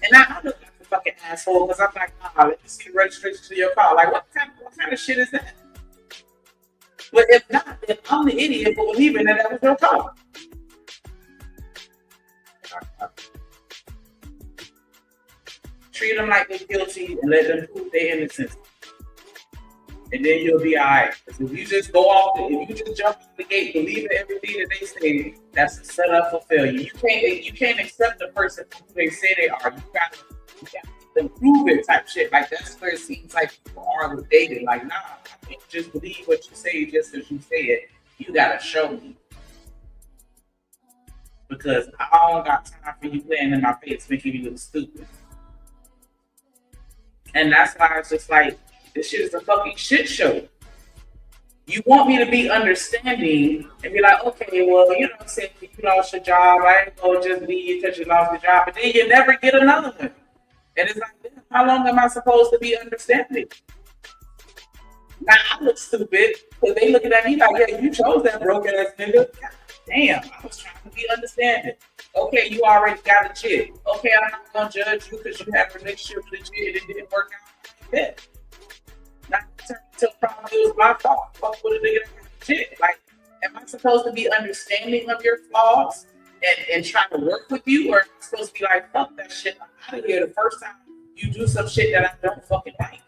And now I look like a fucking asshole because I'm like, let me see the registration to your car. Like, what kind of shit is that? But if not, then I'm the idiot for believing that that was your car. Treat them like they're guilty and let them prove their innocence. And then you'll be all right. Because if you just go off, if you just jump out the gate, believe in everything that they say, that's a setup for failure. You can't accept the person who they say they are. You gotta prove it type shit. Like that's where it seems like people are with dating. Like, nah, I can't just believe what you say just as you say it. You gotta show me. Because I don't got time for you playing in my face, making me look stupid. And that's why it's just like, this shit is a fucking shit show. You want me to be understanding and be like, okay, well, you know what I'm saying, you lost your job, I ain't gonna just leave because you lost your job, but then you never get another one. And it's like, how long am I supposed to be understanding? Now I look stupid because they looking at me like, yeah, you chose that broke ass nigga. God damn, I was trying to be understanding. Okay, you already got a chick. Okay, I'm not gonna judge you because you had a relationship with a chick and it didn't work out. Yeah. Not turn into a problem. It was my fault. Fuck with a nigga that got a chick. Like, am I supposed to be understanding of your flaws and trying to work with you, or am I supposed to be like, fuck that shit, I'm out of here the first time you do some shit that I don't fucking like?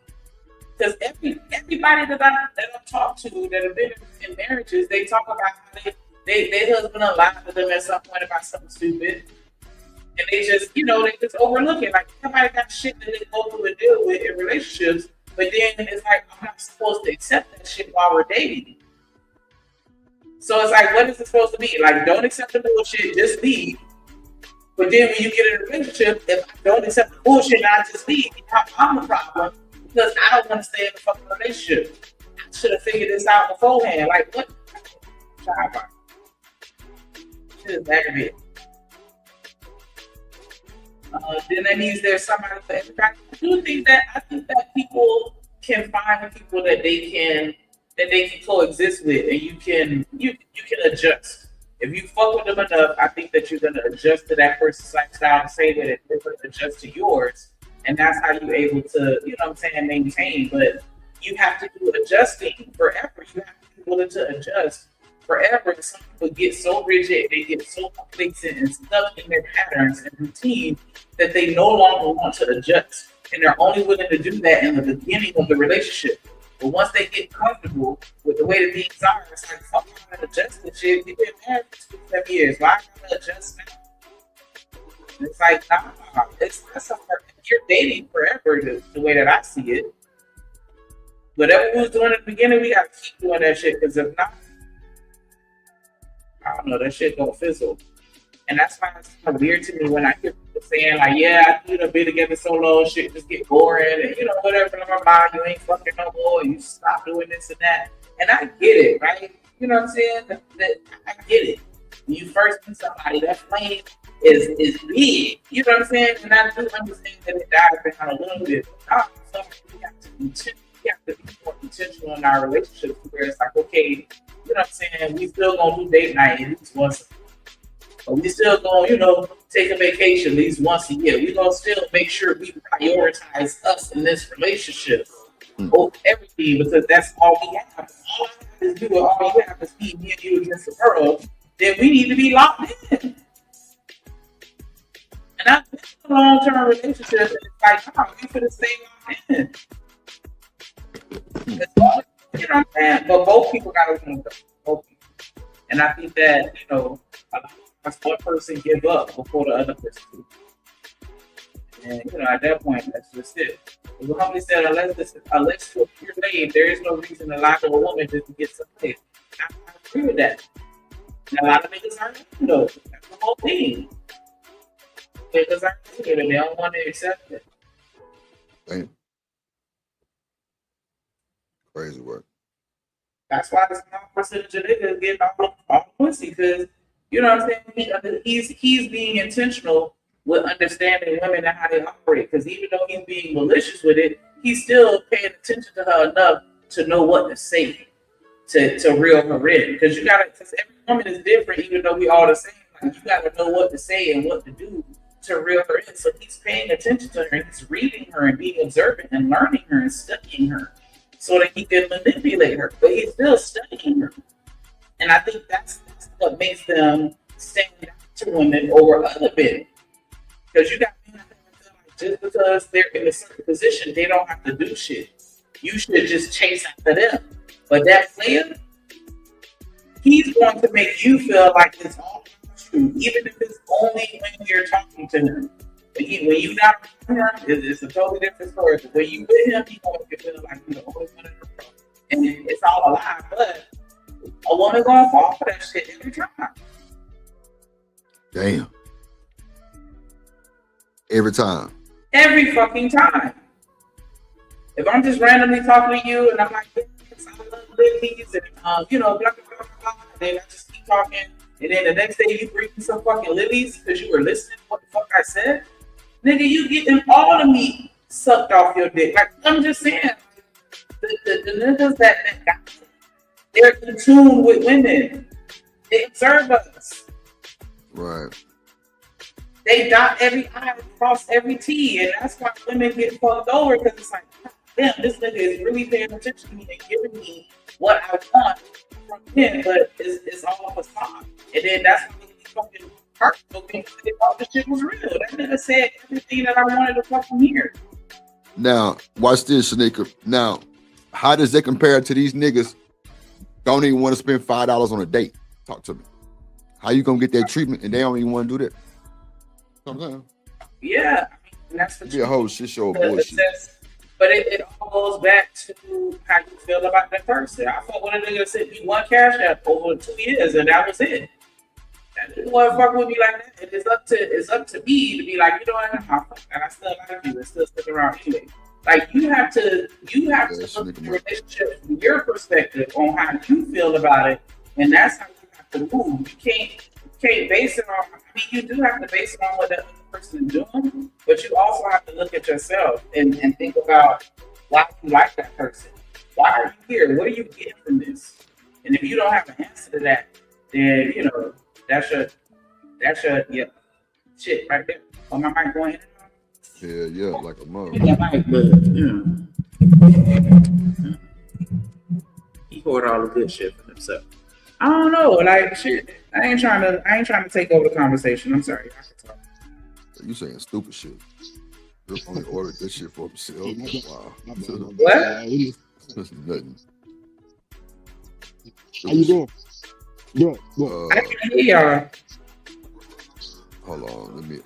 Because everybody that I've talked to that have been in marriages, they talk about how their husband lied to them at some point about something stupid. And they just, they just overlook it. Like, somebody got shit that they go through and deal with in relationships, but then it's like, I'm not supposed to accept that shit while we're dating. So it's like, what is it supposed to be? Like, don't accept the bullshit, just leave. But then when you get in a relationship, if I don't accept the bullshit and I just leave, I'm the problem because I don't want to stay in the fucking relationship. I should have figured this out beforehand. Like, what? Shit is aggravating. Then that means there's somebody for everybody. I think that people can find people that they can coexist with, and you can adjust. If you fuck with them enough, I think that you're gonna adjust to that person's lifestyle and say that they're gonna adjust to yours, and that's how you're able to, maintain. But you have to do adjusting forever. You have to be willing to adjust forever. Some people get so rigid, they get so complacent and stuck in their patterns and routine that they no longer want to adjust. And they're only willing to do that in the beginning of the relationship. But once they get comfortable with the way that things are, it's like, fuck, I'm gonna adjust this shit. We've been married for 7 years. Why am I gonna adjust now? It's like, nah, you're dating forever the way that I see it. Whatever we was doing at the beginning, we gotta keep doing that shit, because if not, I don't know, that shit gonna fizzle. And that's why it's kind of weird to me when I hear people saying, like, yeah, been together so long, shit just get boring, and whatever, blah, blah, blah, you ain't fucking no more, you stop doing this and that. And I get it, right? You know what I'm saying? I get it. When you first meet somebody, that flame is big. You know what I'm saying? And I do understand that it dies down a little bit. But we have to be more intentional in our relationships, where it's like, okay, you know what I'm saying? We still gonna do date night at least once. But we still gonna, take a vacation at least once a year. We gonna still make sure we prioritize us in this relationship over everything, because that's all we have. All I have is do it. All you have is me and you against the world. Then we need to be locked in. And I've been in a long-term relationship, and it's like, no, we could have stayed locked in. You know what I'm saying? But both people gotta want them. Both people. And I think that, one person give up before the other person do. And at that point, that's just it. As Muhammad said, unless you're pure slave, there is no reason to lie to a woman just to get some place. I agree with that. And a lot of niggas aren't, though. That's the whole thing. Niggas aren't doing it, and they don't want to accept it. Damn. Crazy work. That's why the small percentage of niggas get all the pussy, because you know what I'm saying? He's being intentional with understanding women and how they operate. Because even though he's being malicious with it, he's still paying attention to her enough to know what to say to reel her in. Because every woman is different, even though we all the same. Like, you gotta know what to say and what to do to reel her in. So he's paying attention to her, and he's reading her and being observant and learning her and studying her, so that he can manipulate her. But he's still studying her. And I think that's what makes them stand out to women over other men. Because you got men that feel like just because they're in a certain position, they don't have to do shit. You should just chase after them. But that player, he's going to make you feel like it's all true, even if it's only when you're talking to him. When you not with him, it's a totally different story. But when you with him, he's going to feel like you're the only one in the world. And it's all a lie, but a woman gonna fall for that shit every time. Damn. Every time. Every fucking time. If I'm just randomly talking to you and I'm like, yes, I love lilies and blah, blah, blah, blah, and then I just keep talking, and then the next day you bring me some fucking lilies because you were listening to what the fuck I said, nigga, you getting all the meat sucked off your dick. Like, I'm just saying, the niggas that got it, they're in tune with women. They observe us. Right. They dot every I, cross every T, and that's why women get fucked over, because it's like, damn, this nigga is really paying attention to me and giving me what I want from him, but it's all a facade. And then that's when he fucking heartbroken because they thought the shit was real. That nigga said everything that I wanted to fucking hear. Now, watch this, Shanika. Now, how does that compare to these niggas don't even want to spend $5 on a date? Talk to me. How you gonna get that treatment and they don't even want to do that? Sometimes. Yeah, and that's the be a whole shit show of the bullshit. But it all goes back to how you feel about that person. I thought when a nigga sent me one cash app over 2 years and that was it. That motherfucker would be like that. And it's up to me to be like, you know what, and I still like you and still stick around anyway. Like you have to look at the relationship from your perspective on how you feel about it, and that's how you have to move. You can't base it on. I mean, you do have to base it on what the other person is doing, but you also have to look at yourself and think about why you like that person. Why are you here? What are you getting from this? And if you don't have an answer to that, then that's your shit right there. Oh, my mic going in? Yeah, like a mother. He poured all the good shit for himself. I don't know, like shit. I ain't trying to take over the conversation. I'm sorry. I can talk. You saying stupid shit. You're only ordered this shit for himself. Wow. What? Nothing. How you doing? Good. I can hear y'all. Hold on, let me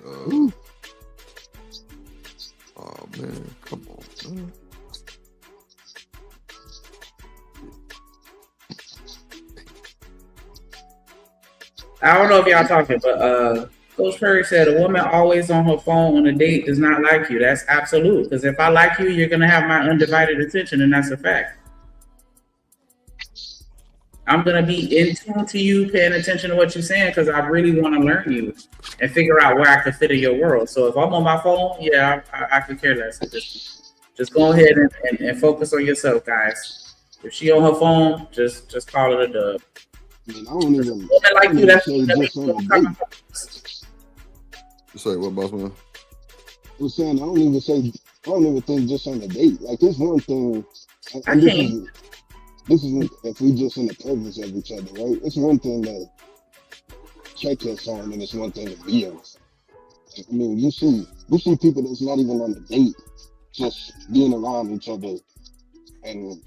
oh man, come on, man. I don't know if y'all talking, but Coach Perry said a woman always on her phone on a date does not like you. That's absolute. Because if I like you, you're gonna have my undivided attention, and that's a fact. I'm gonna be in tune to you, paying attention to what you're saying, because I really want to learn you and figure out where I can fit in your world. So if I'm on my phone, yeah, I could care less. Just go ahead and focus on yourself, guys. If she on her phone, just call it a dub. I mean, I don't even like you. That's say just on a date. You say what, boss man? I was saying I don't even think just on a date. Like it's one thing. This is if we just in the presence of each other, right? It's one thing to check your phone, and it's one thing to be on. I mean, you see people that's not even on the date, just being around each other, and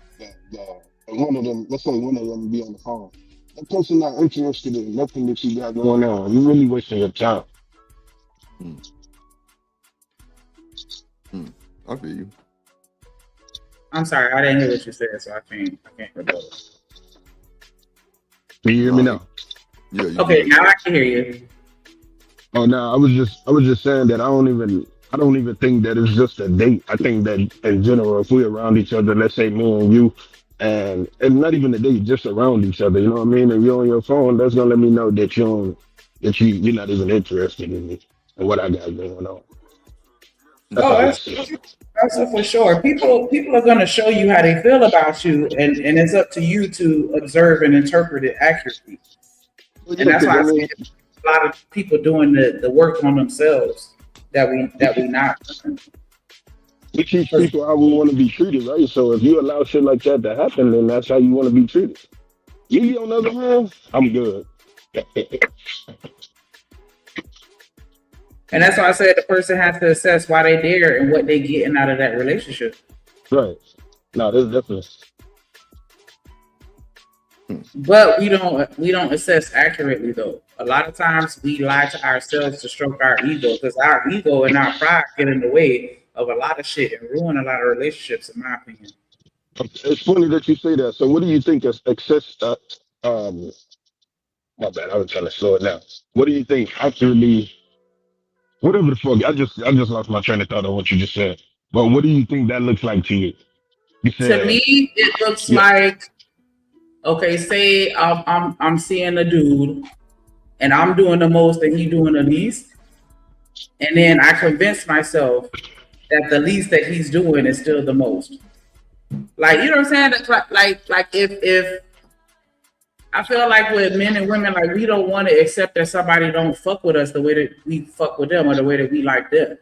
one of them, let's say one of them be on the phone. That person not interested in nothing that you got going on. You really wasting your time. I feel you. I'm sorry, I didn't hear what you said, so I can't remember. Can you hear me now? Yeah. Okay, now I can hear you. Oh no, I was just saying that I don't even think that it's just a date. I think that in general, if we're around each other, let's say me and you, and not even a date, just around each other, you know what I mean? If you're on your phone, that's gonna let me know that you're not even interested in me and what I got going on. That's for sure. People are gonna show you how they feel about you, and it's up to you to observe and interpret it accurately. And that's why I see a lot of people doing the work on themselves that we not. We teach people how we want to be treated, right? So if you allow shit like that to happen, then that's how you want to be treated. You, on the other hand, I'm good. And that's why I said the person has to assess why they there and what they getting out of that relationship. Right. No, this definitely. But we don't assess accurately though. A lot of times we lie to ourselves to stroke our ego because our ego and our pride get in the way of a lot of shit and ruin a lot of relationships, in my opinion. It's funny that you say that. So, what do you think is excess? My bad. I was trying to slow it down. What do you think accurately? Whatever the fuck. I just lost my train of thought on what you just said. But what do you think that looks like to you? You said, To me, it looks like, okay, say I'm seeing a dude and I'm doing the most and he doing the least. And then I convince myself that the least that he's doing is still the most. Like, you know what I'm saying? That's like if I feel like with men and women, like we don't want to accept that somebody don't fuck with us the way that we fuck with them or the way that we like them.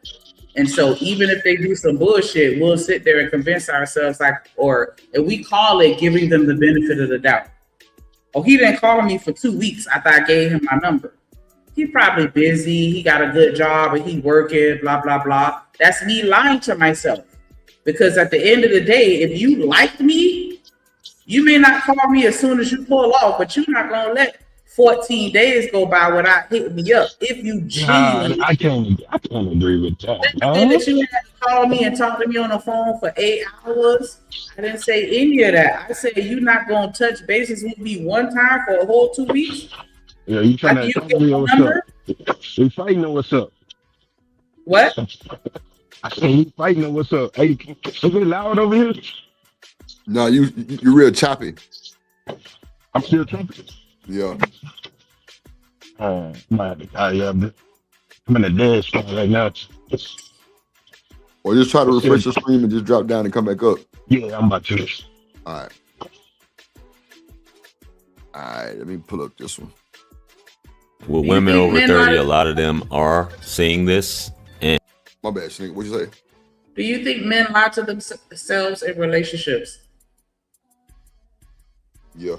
And so even if they do some bullshit, we'll sit there and convince ourselves and we call it giving them the benefit of the doubt. Oh, he didn't call me for 2 weeks after I gave him my number. He's probably busy. He got a good job and he working, blah, blah, blah. That's me lying to myself. Because at the end of the day, if you like me, you may not call me as soon as you pull off, but you're not going to let 14 days go by without hitting me up. If you genuinely... I can't agree with that. And that you had to call me and talk to me on the phone for 8 hours. I didn't say any of that. I said you're not going to touch bases with me one time for a whole 2 weeks. Yeah, you trying to tell me what's up. We fighting on what's up. What? I said we fighting on what's up. Hey, is it loud over here? No, you real choppy. I'm still choppy. Yeah. Yeah, I'm in a dead spot right now. Or just try to refresh your screen and just drop down and come back up. Yeah, I'm about to. All right, let me pull up this one. With women over 30, a lot of them are seeing this. And my bad, Sneak. What'd you say? Do you think men lie to themselves in relationships? Yeah.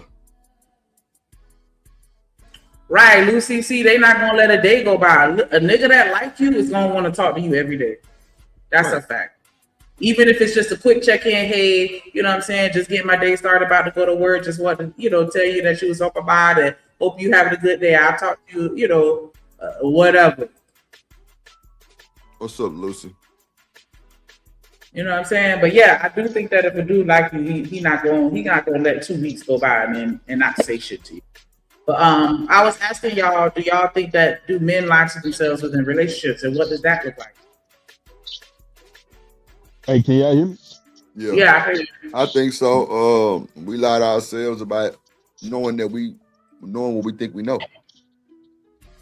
Right, Lucy. See, they not gonna let a day go by. A nigga that like you is gonna want to talk to you every day. That's a fact. Even if it's just a quick check-in, hey, you know what I'm saying? Just getting my day started, about to go to work. Just want to, tell you that you was up about it. Hope you having a good day. I'll talk to you, whatever. What's up, Lucy? You know what I'm saying? But yeah, I do think that if a dude like you, he not gonna let 2 weeks go by and not say shit to you. But I was asking y'all, do y'all think that do men lie to themselves within relationships, and what does that look like? Hey, can y'all hear me? Yeah. Yeah, I hear you. I think so. We lie to ourselves about knowing what we think we know.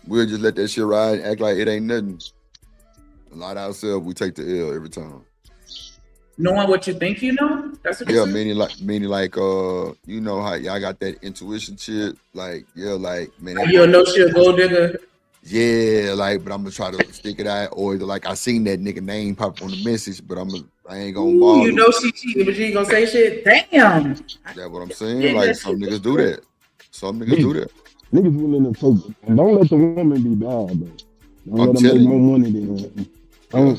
We'll just let that shit ride and act like it ain't nothing. Lie to ourselves, we take the L every time. Knowing what you think you know? That's what meaning like you know how y'all got that intuition shit. Like, man. You'll know she a gold digger. Yeah, but I'm gonna try to stick it out, or I seen that nigga name pop on the message, but I ain't gonna bother. You know she cheated, but she ain't gonna say shit. Damn. That's what I'm saying. Like some niggas do that. Some niggas do that. Niggas willing to take it. And don't let the woman be bad, bro. Don't let them make more money than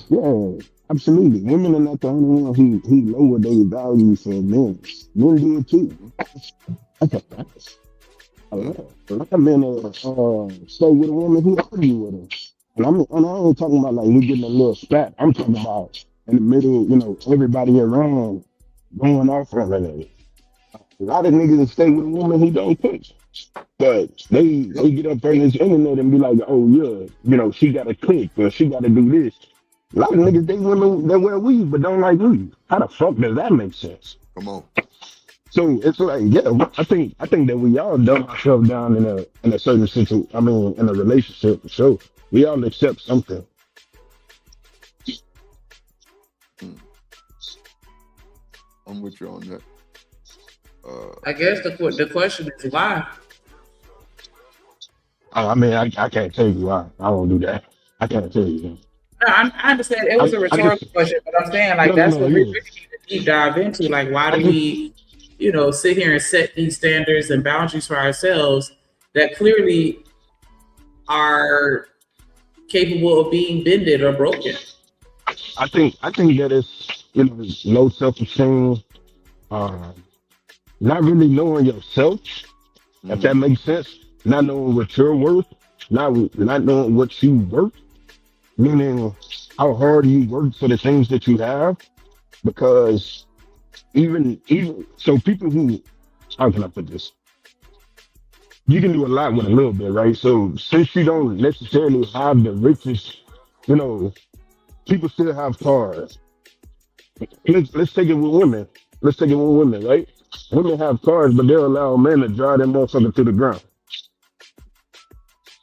yeah, absolutely. Women are not the only ones who lower their value for men. Men do it too. That's a fact. A lot of men stay with a woman who argue with her. And I ain't talking about like we getting a little spat. I'm talking about in the middle, everybody around going off on her. A lot of niggas stay with a woman who don't push. But they get up on this internet and be like, oh yeah, she gotta click or she gotta do this. A lot of niggas, they wear weave but don't like weave. How the fuck does that make sense? Come on. So it's like, yeah, I think that we all dumb ourselves down in a certain situation. I mean, in a relationship for sure. We all accept something. I'm with you on that. I guess the question is why. I mean, I can't tell you why. I won't do that. I can't tell you. No, I understand it was a rhetorical question, but I'm saying that's what we really need to deep dive into. Like, why do we, sit here and set these standards and boundaries for ourselves that clearly are capable of being bended or broken. I think that it's low self-esteem, not really knowing yourself, if that makes sense. Not knowing what you're worth, not knowing what you worth, meaning how hard you work for the things that you have. Because even so, people who, how can I put this? You can do a lot with a little bit, right? So since you don't necessarily have the richest, people still have cars. Let's take it with women. Right? Women have cars, but they'll allow men to drive them motherfucker to the ground.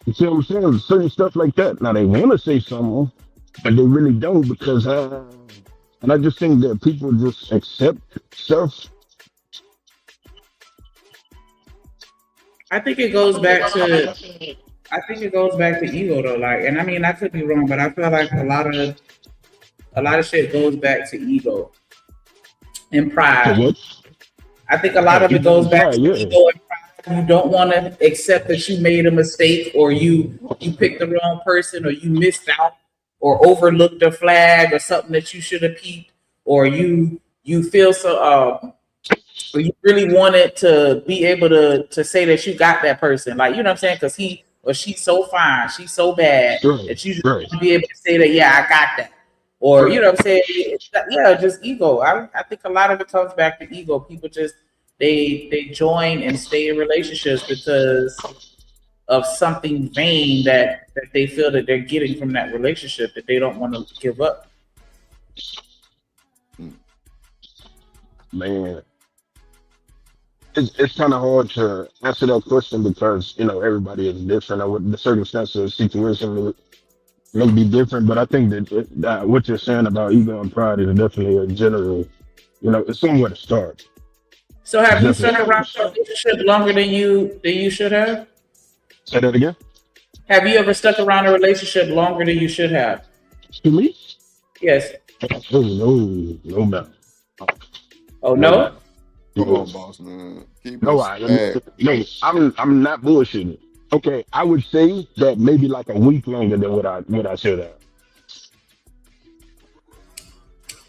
You see what I'm saying? Certain stuff like that. Now they want to say something, but they really don't because, and I just think that people just accept stuff. I think it goes back to ego though. Like, and I mean, I could be wrong, but I feel like a lot of shit goes back to ego and pride. I think a lot of it goes back to ego and pride. You don't want to accept that you made a mistake, or you picked the wrong person, or you missed out, or overlooked a flag, or something that you should have peeped, or you feel so. Or you really wanted to be able to say that you got that person, like, you know what I'm saying? Because he or she's so fine, she's so bad that you just want to be able to say that, yeah, I got that. Or, you know what I'm saying? Yeah, just ego. I think a lot of it comes back to ego. People just, they join and stay in relationships because of something vain that they feel that they're getting from that relationship that they don't want to give up. Man, it's kind of hard to answer that question because everybody is different, and with the circumstances of the situation may be different. But I think that what you're saying about ego and pride is definitely a general, it's somewhere to start. So have you stuck around a relationship longer than you should have? Say that again. Have you ever stuck around a relationship longer than you should have? To me? Yes. Oh, no, man. Oh no? Come on, boss man. No, I'm not bullshitting. Okay, I would say that maybe like a week longer than what I should have.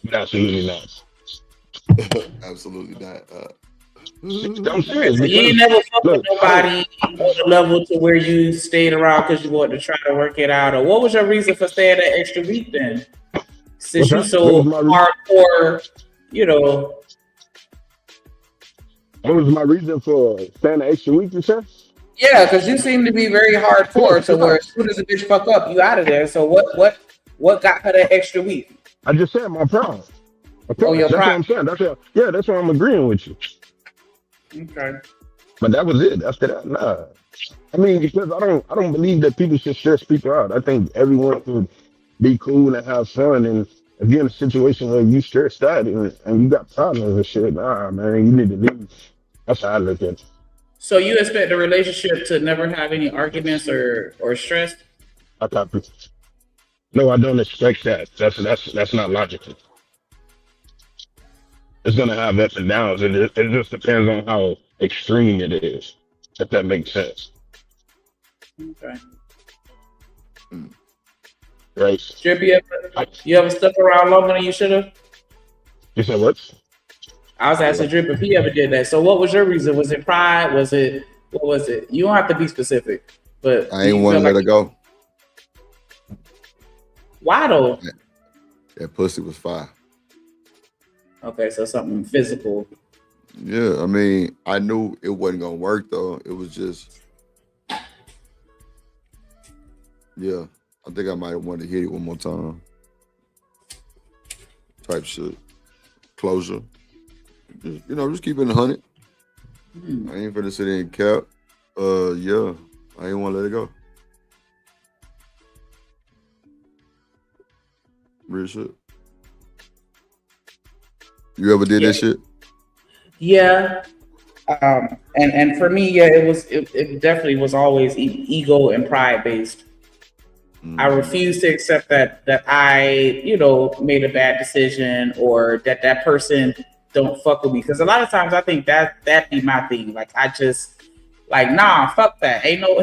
But absolutely not. Absolutely not. I'm serious. So you ain't never fucked with nobody on the level to where you stayed around because you wanted to try to work it out, or what was your reason for staying that extra week then? Since you so hardcore, What was my reason for staying an extra week, you said? Yeah, because you seem to be very hardcore to where as soon as a bitch fuck up, you out of there. So what got her that extra week? I just said my pride. Oh, your pride. That's what I'm saying. That's why I'm agreeing with you. Okay. But that was it. After that, nah. I mean, because I don't believe that people should stress people out. I think everyone should be cool and have fun. And if you're in a situation where you stressed out and you got problems and shit, nah, man, you need to leave. That's how I look at it. So you expect the relationship to never have any arguments or stress? I copy. No, I don't expect that. That's not logical. It's gonna have ups and downs, and it just depends on how extreme it is, if that makes sense. Okay. Right. Strip, you ever stuck around longer than you should have? You said what? I was asking Drip if he ever did that. So what was your reason? Was it pride? What was it? You don't have to be specific, but I ain't want to let her go. Why though? That pussy was fire. Okay, so something physical. Yeah, I mean, I knew it wasn't gonna work though. It was just, yeah. I think I might have wanted to hit it one more time. Type shit. Closure. Just keep it in 100. I ain't finna sit in cap. Yeah, I ain't want to let it go. Real shit. You ever did that shit? Yeah. And for me, yeah, it definitely was always ego and pride based. I refuse to accept that I, made a bad decision or that person don't fuck with me. Because a lot of times I think that be my thing. Like I just nah, fuck that. Ain't no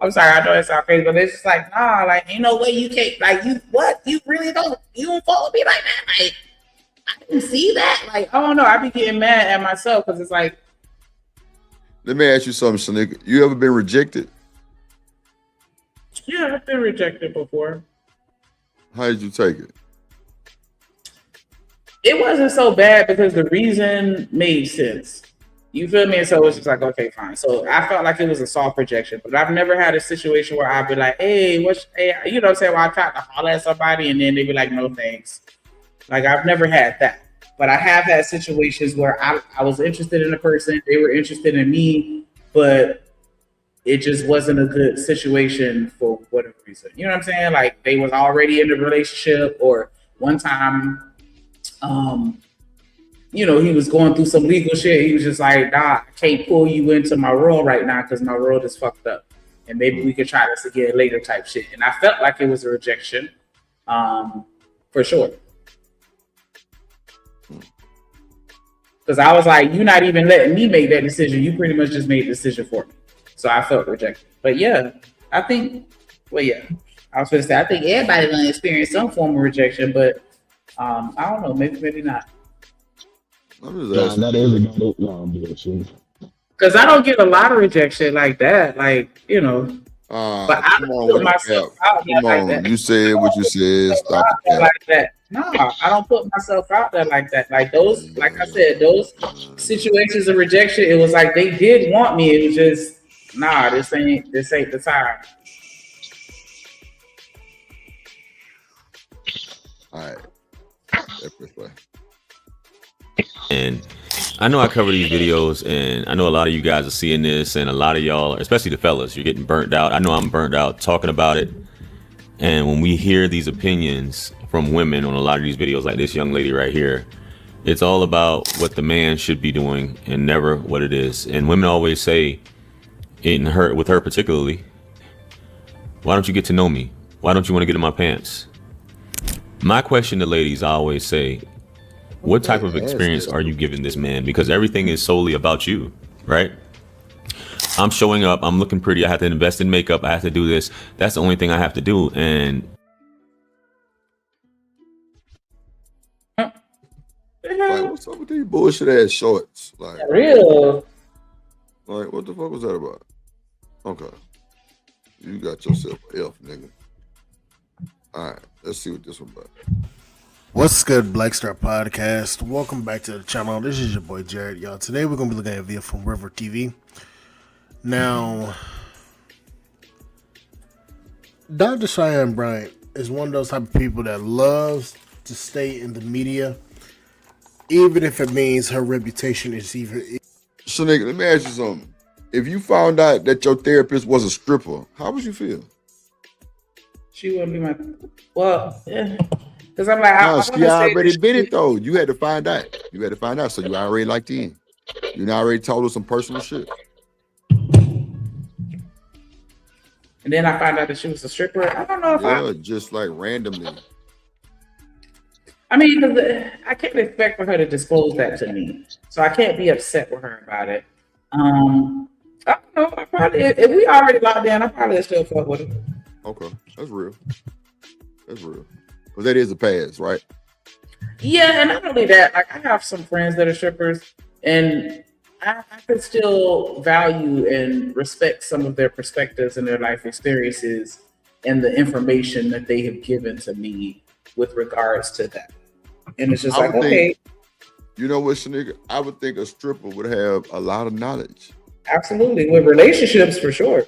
I'm sorry, I know it sounds crazy, but it's just like, nah, like, ain't no way you can't, like, you, what? You really don't, you don't follow me like that? Like, I didn't see that. Like, I don't know. I be getting mad at myself because it's like. Let me ask you something, Shanika. You ever been rejected? Yeah, I've been rejected before. How did you take it? It wasn't so bad because the reason made sense. You feel me? And so it's just like, okay, fine. So I felt like it was a soft rejection, but I've never had a situation where I'd be like, hey, you know what I'm saying? Where I tried to holler at somebody and then they'd be like, no thanks. Like, I've never had that. But I have had situations where I was interested in a person, they were interested in me, but it just wasn't a good situation for whatever reason. You know what I'm saying? Like, they was already in a relationship, or one time, you know, he was going through some legal shit. He was just like, nah, I can't pull you into my world right now because my world is fucked up. And maybe we could try this again later type shit. And I felt like it was a rejection, for sure. Because I was like, you're not even letting me make that decision. You pretty much just made the decision for me. So I felt rejected. But yeah, I think, well, yeah. I was going to say, I think everybody gonna experience some form of rejection, but I don't know, maybe not. Not everybody. No, I'm bullshit. Because I don't get a lot of rejection like that. Like, you know. But I don't put myself out there like that. You said what you said. Stop it. Like that. No, I don't put myself out there like that. Like those, like I said, those situations of rejection, it was like they did want me. It was just, nah, this ain't the time. All right. And I know I cover these videos, and I know a lot of you guys are seeing this, and a lot of y'all, especially the fellas, you're getting burnt out. I know I'm burnt out talking about it. And when we hear these opinions from women on a lot of these videos, like this young lady right here, it's all about what the man should be doing and never what it is. And women always say, with her particularly, why don't you get to know me? Why don't you want to get in my pants? My question to ladies, I always say, what type of experience are you giving this man? Because everything is solely about you, right? I'm showing up, I'm looking pretty, I have to invest in makeup, I have to do this. That's the only thing I have to do. And like, what's up with these bullshit ass shorts? Like, real. Like, what the fuck was that about? Okay. You got yourself an F, nigga. All right, let's see what this one about. What's good, Black Star Podcast? Welcome back to the channel. This is your boy Jared, y'all. Today we're gonna be looking at a video from River TV. Now, Dr. Cheyenne Bryant is one of those type of people that loves to stay in the media, even if it means her reputation is even. So, nigga, let me ask you something. If you found out that your therapist was a stripper, how would you feel? She wouldn't be my. Well, yeah. Because I'm like, no, she already been it though. You had to find out. You had to find out. So you already liked in. You already told her some personal shit. And then I found out that she was a stripper. I don't know if just like randomly. I mean, I can't expect for her to disclose that to me, so I can't be upset with her about it. I don't know. I probably, if we already locked in, I probably still fuck with her. Okay, that's real. That's real. Because that is a pass, right? Yeah, and not only that, like I have some friends that are strippers, and I could still value and respect some of their perspectives and their life experiences and the information that they have given to me with regards to that. And it's just like, okay. You know what, Shanika? I would think a stripper would have a lot of knowledge. Absolutely. With relationships, for sure.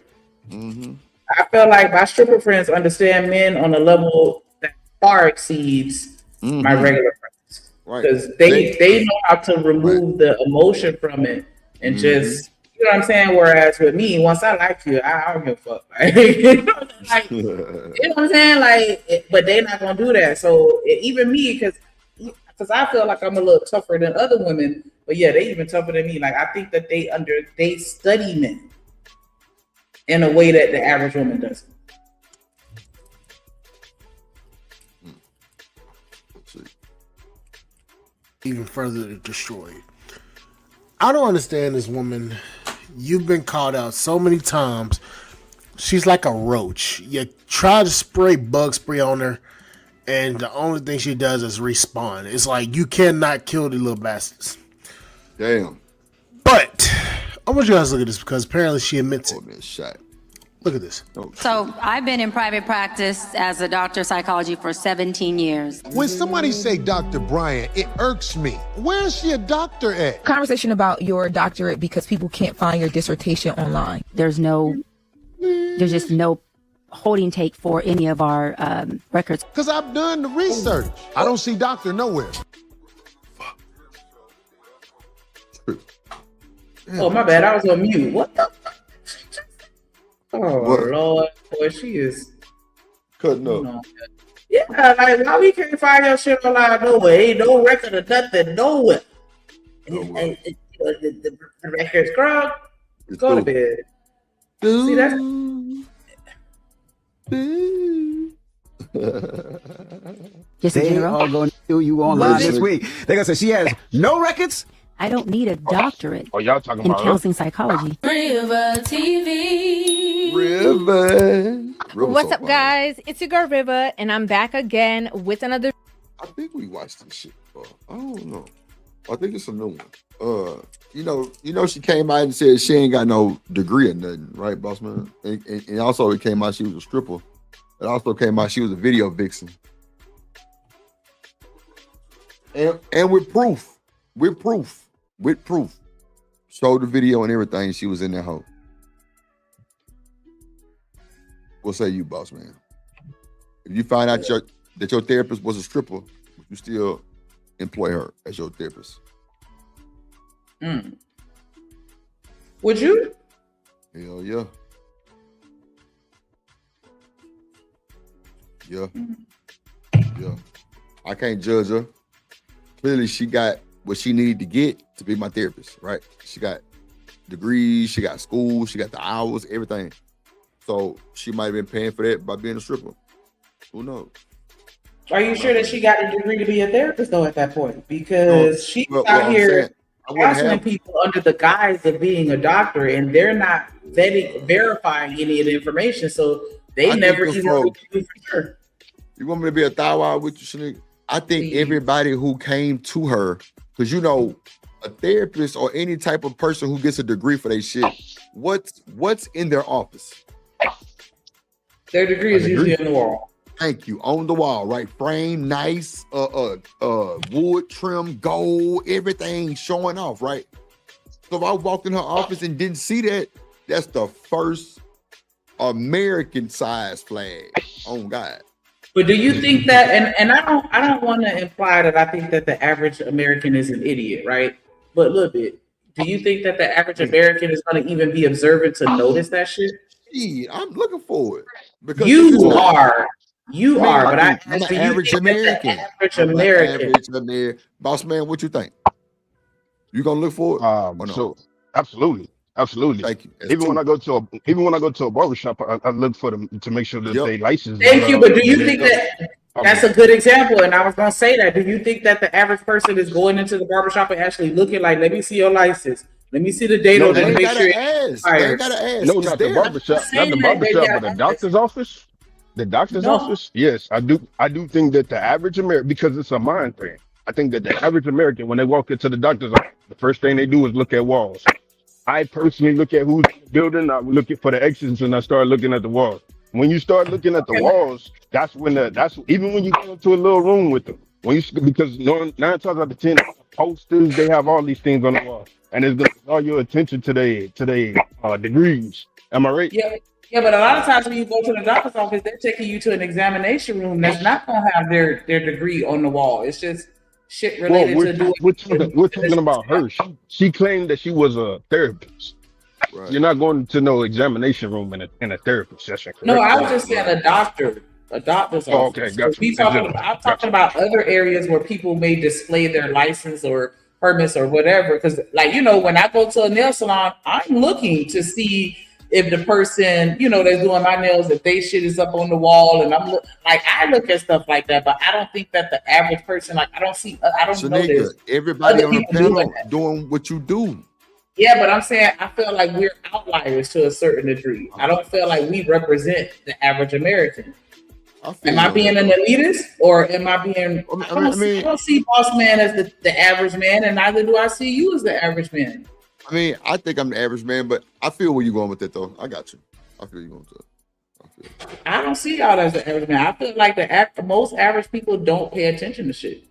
Mm-hmm. I feel like my stripper friends understand men on a level that far exceeds my regular friends. Right. Because they know how to remove the emotion from it and just, you know what I'm saying? Whereas with me, once I like you, I don't give a fuck. Like, you know what I'm saying? Like, but they're not going to do that. So even me, because I feel like I'm a little tougher than other women, but yeah, they even tougher than me. Like, I think that they study men in a way that the average woman doesn't. Even further to destroy it. I don't understand this woman. You've been called out so many times She's like a roach. You try to spray bug spray on her, and the only thing she does is respawn. It's like you cannot kill the little bastards. Damn. But I want you guys to look at this because apparently she admits it. Shot. Look at this. So I've been in private practice as a doctor of psychology for 17 years. When somebody say Dr. Bryant, it irks me. Where is she a doctor at? Conversation about your doctorate because people can't find your dissertation online. There's just no holding take for any of our records. Because I've done the research. I don't see doctor nowhere. Oh, my bad. I was on mute. What the? Oh, What? Lord. Boy, she is. Cutting up. Yeah, like, why we can't find your shit online nowhere? Ain't no record of nothing nowhere. And the record's girl, go to bed. See that? Just in They general? are going to do you online Love it. this week. They're going to say she has no records. I don't need a doctorate Oh, y'all talking in about her? counseling psychology. River TV. River. What's up, guys? It's your girl River, and I'm back again with another. I think we watched this shit. I don't know. I think it's a new one. You know, she came out and said she ain't got no degree or nothing, right, boss man? And also it came out she was a stripper. It also came out she was a video vixen. And with proof. Showed the video and everything. She was in that hole. What say you, boss man? If you find out that your therapist was a stripper, would you still employ her as your therapist? Would you? Hell yeah. Yeah. Yeah. I can't judge her. Clearly, she got what she needed to get to be my therapist, right? She got degrees, she got school, she got the hours, everything. So she might have been paying for that by being a stripper. Who knows? Are you sure that she got a degree to be a therapist though at that point? Because she's out here counseling people under the guise of being a doctor, and they're not verifying any of the information, so they never even do for sure. You want me to be a thou with you, Shanique? I think everybody who came to her, because you know, a therapist or any type of person who gets a degree for their shit, what's in their office? Their degree is usually on the wall. Thank you. On the wall, right? Frame, nice, wood trim, gold, everything showing off, right? So if I walked in her office and didn't see that, that's the first American size flag. Oh God. But do you think that, and I don't want to imply that I think that the average American is an idiot, right? But look, do you think that the average American is going to even be observant to notice that shit? I'm looking for it. Because You are, but I'm I an do you average think that American. the average I'm an American. average American. Boss man, what you think? You gonna look for it? Or no? So absolutely. Thank you. Even when I go to a barbershop, I look for them to make sure that they license. Thank you, but do you think that that's a good example? And I was gonna say that. Do you think that the average person is going into the barbershop and actually looking like, let me see your license, let me see the date on it, make sure it's expired? No, not the barbershop, not the barbershop, but the doctor's office. The doctor's office. Yes, I do think that the average American, because it's a mind thing, I think that the average American, when they walk into the doctor's office, the first thing they do is look at walls. I personally look at who's in the building. I look for the exits, and I start looking at the walls. When you start looking at the walls, that's when even when you go into a little room with them. Because 9 times out of 10, posters, they have all these things on the wall, and it's gonna draw your attention to their degrees. Am I right? Yeah, but a lot of times when you go to the doctor's office, they're taking you to an examination room that's not gonna have their degree on the wall. It's just shit related to doing. We're talking about her. She claimed that she was a therapist. Right. You're not going to no examination room in a therapy session. Correct? No, I was just saying a doctor's office. Okay, gotcha. I'm talking about other areas where people may display their license or permits or whatever. Because, like, when I go to a nail salon, I'm looking to see if the person, that's doing my nails, if they shit is up on the wall, and I look at stuff like that, but I don't think that the average person, I don't know that everybody on the panel doing what you do. Yeah, but I'm saying I feel like we're outliers to a certain degree. I don't feel like we represent the average American. Am I being an elitist, or am I being? I don't see Boss Man as the average man, and neither do I see you as the average man. I mean, I think I'm the average man, but I feel where you're going with it, though. I got you. I feel you going with it. I don't see y'all as the average man. I feel like the most average people don't pay attention to shit.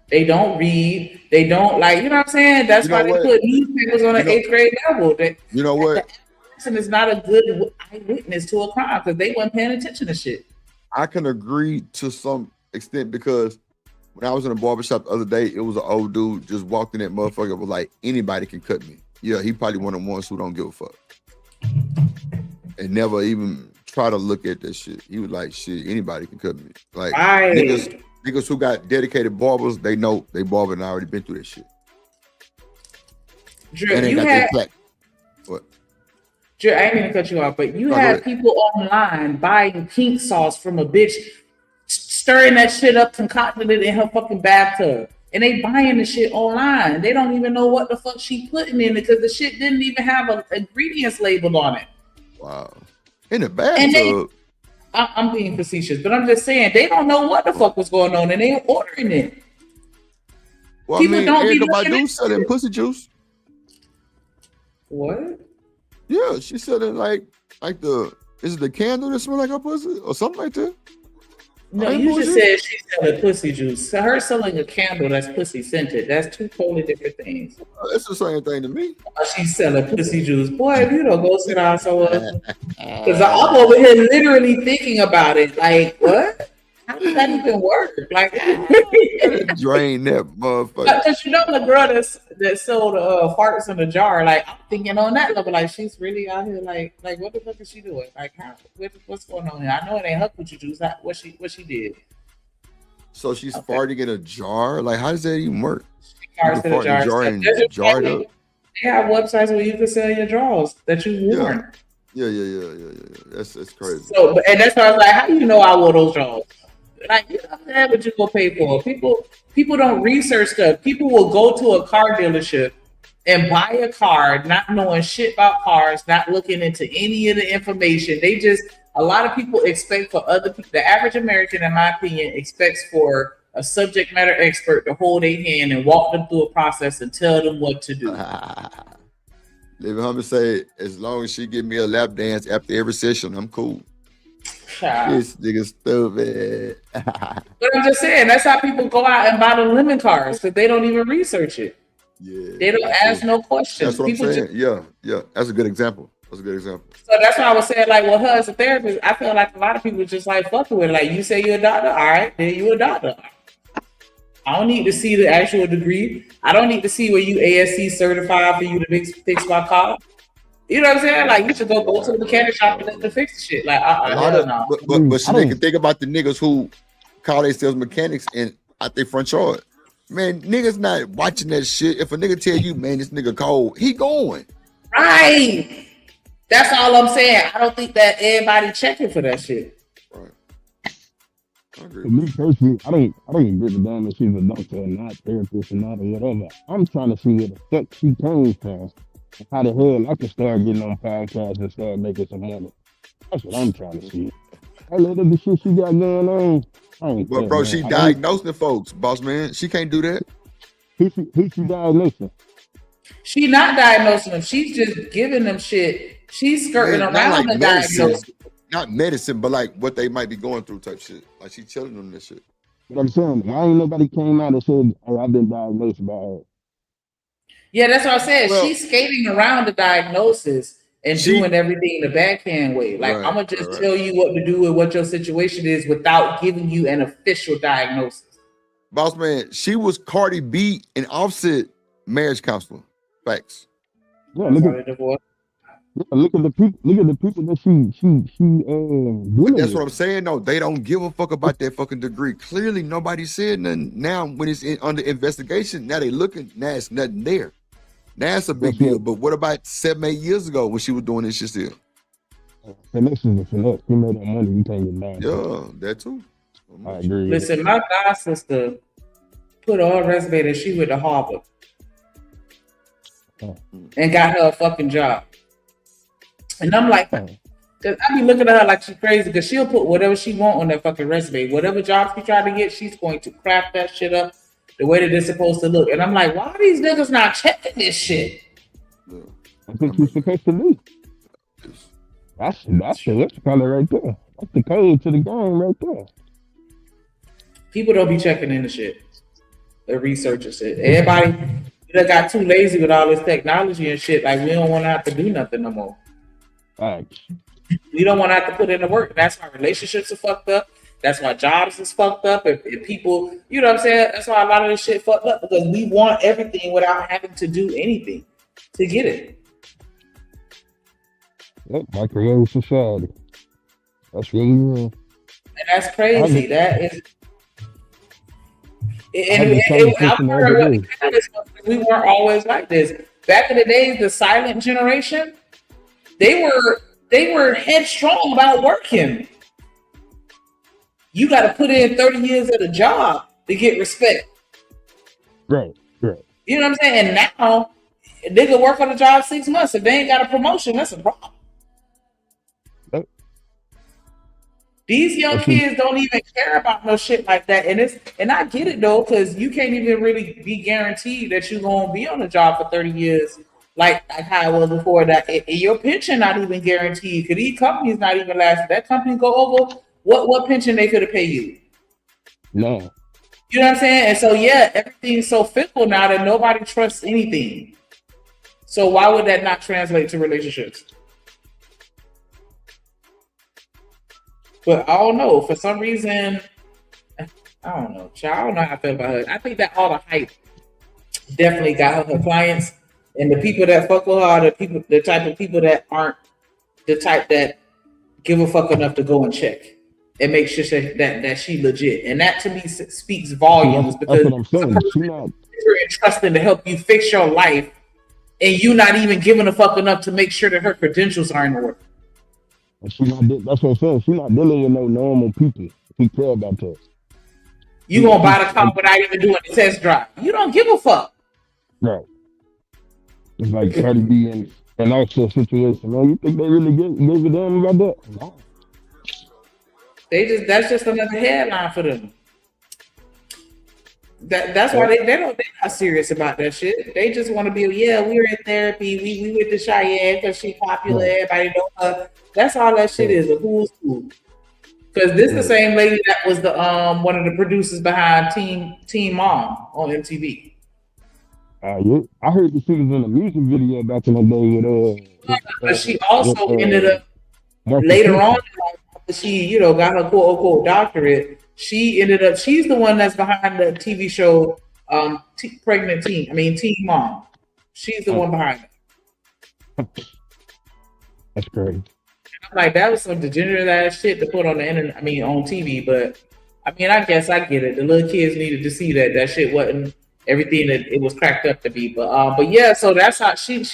They don't read. They don't like. You know what I'm saying? That's why they put newspapers on an 8th grade level. You know what? Person is not a good eyewitness to a crime because they weren't paying attention to shit. I can agree to some extent because when I was in a barbershop the other day, it was an old dude just walked in that motherfucker was like, anybody can cut me. Yeah, he probably one of the ones who don't give a fuck. And never even try to look at that shit. He was like, shit, anybody can cut me. Like niggas who got dedicated barbers, they know they barber and I already been through that shit. Drew, and they you got had, that plaque. What? Drew, I ain't gonna cut you off, but you had people online buying pink sauce from a bitch, stirring that shit up, concocting it in her fucking bathtub. And they buying the shit online. They don't even know what the fuck she putting in it because the shit didn't even have an ingredients labeled on it. Wow. In the bathtub. I'm being facetious, but I'm just saying they don't know what the fuck was going on and they ordering it. Well, People I mean, don't be Erykah looking Badu at selling shit. pussy juice. What? Yeah, she's selling like is it the candle that smell like her pussy or something like that? No, you just said she's selling pussy juice. So her selling a candle that's pussy scented. That's two totally different things. It's the same thing to me. She's selling pussy juice. Boy, if you don't go sit down somewhere. Because I'm over here literally thinking about it. Like, what? How does that even work? Like, drain that motherfucker. Because you know the girl that sold farts in a jar. Like, I'm thinking on that level, like she's really out here. Like what the fuck is she doing? Like, what's going on here? I know it ain't her coochie juice. What she did? So she's farting in a jar. Like, how does that even work? She farts in a jar. And jar it up. They have websites where you can sell your drawers that you worn. Yeah. That's crazy. So, and that's why I was like, how do you know I wore those drawers? Like, you know what you go pay for. People don't research stuff. People will go to a car dealership and buy a car, not knowing shit about cars, not looking into any of the information. A lot of people expect for other people, the average American, in my opinion, expects for a subject matter expert to hold their hand and walk them through a process and tell them what to do. Living Hummer say, as long as she give me a lap dance after every session, I'm cool. This nigga stupid. But I'm just saying, that's how people go out and buy the lemon cars because they don't even research it. Yeah, they don't ask no questions. That's what people I'm saying. Yeah. That's a good example. So that's why I was saying, like, well, her as a therapist, I feel like a lot of people just like fucking with it. Like, you say you're a doctor, all right, then you're a doctor. I don't need to see the actual degree. I don't need to see where you ASC certified for you to fix my car. You know what I'm saying? Like, you should go to the mechanic shop and let them fix the shit. Like, but she can think about the niggas who call themselves mechanics and out their front yard. Man, niggas not watching that shit. If a nigga tell you, man, this nigga cold, he going. Right. That's all I'm saying. I don't think that everybody checking for that shit. For me personally, I don't give a damn if she's a doctor or not, therapist or not, or whatever. I'm trying to see where the fuck she came from. How the hell I can start getting on podcasts and start making some money. That's what I'm trying to see. I look at the shit she got going on. But bro, she diagnosing folks, boss man. She can't do that. Who she diagnosing? She not diagnosing them. She's just giving them shit. She's skirting around the diagnosis. Not medicine, but like what they might be going through type shit. Like she telling them this shit. But I'm saying, why ain't nobody came out and said, "Oh, I've been diagnosed by her"? Yeah, that's what I said. Well, she's skating around the diagnosis and doing everything the backhand way. Like, I'm gonna just tell you what to do and what your situation is without giving you an official diagnosis. Boss man, she was Cardi B and Offset marriage counselor. Facts. Yeah, look at the people. Look at the people that she that's what I'm saying. No, they don't give a fuck about that fucking degree. Clearly, nobody said nothing. Now, when it's under investigation, now they looking. Now it's nothing there. Now it's a big deal. But what about 7-8 years ago when she was doing this shit still? Finesse is a finesse. You made that money, you can't get down. Yeah, that too. I agree. Listen, my god sister put on her resume that she went to Harvard. and got her a fucking job. And I'm like, cause I be looking at her like she's crazy because she'll put whatever she want on that fucking resume. Whatever job she try to get, she's going to craft that shit up the way that it's supposed to look. And I'm like, why are these niggas not checking this shit? I think you're supposed to be. That's the color right there. That's the code to the game right there. People don't be checking in the shit. The researchers shit. Everybody that got too lazy with all this technology and shit. Like we don't want to have to do nothing no more. Thanks. We don't want to have to put in the work. That's why relationships are fucked up. That's why jobs is fucked up. If people, you know what I'm saying? That's why a lot of this shit fucked up because we want everything without having to do anything to get it. Yep, microwave society. That's really real. And that's crazy. That is. We weren't always like this. Back in the days, the silent generation, they were headstrong about working. You got to put in 30 years at a job to get respect. Right. You know what I'm saying? And now, they could work on a job 6 months. If they ain't got a promotion, that's a problem. These young kids don't even care about no shit like that. And I get it though, because you can't even really be guaranteed that you're gonna be on the job for 30 years like how it was before that. And your pension not even guaranteed, because these companies not even lasting. That company go over what pension they could have paid you. No. You know what I'm saying? And so yeah, everything's so fickle now that nobody trusts anything. So why would that not translate to relationships? But I don't know. For some reason, I don't know. I don't know how I feel about her. I think that all the hype definitely got her clients, and the people that fuck with her are the type of people that aren't the type that give a fuck enough to go and check and make sure that she legit. And that to me speaks volumes, because you're entrusting to help you fix your life, and you not even giving a fuck enough to make sure that her credentials are in order. That's what I'm saying. She's not dealing with no normal people who care about that. You gonna buy the car without even doing the test drive. You don't give a fuck. Right. It's like Cardi B and also situation. Man, you think they really give a damn about that? No. That's just another headline for them. That's why they're not serious about that shit. They just want to be, we were in therapy. We went to Cheyenne because she's popular. Yeah. Everybody know her. That's all that shit is. A who's who. Because this the same lady that was the one of the producers behind Teen Mom on MTV. I heard that she was in a music video back in the day with but she also ended up later on, after she got her quote unquote doctorate. She's the one that's behind the TV show Teen Mom. She's the one behind it. That's crazy. Like, that was some degenerate ass shit to put on the internet, on TV, but I guess I get it. The little kids needed to see that shit wasn't everything that it was cracked up to be. But yeah, so that's how she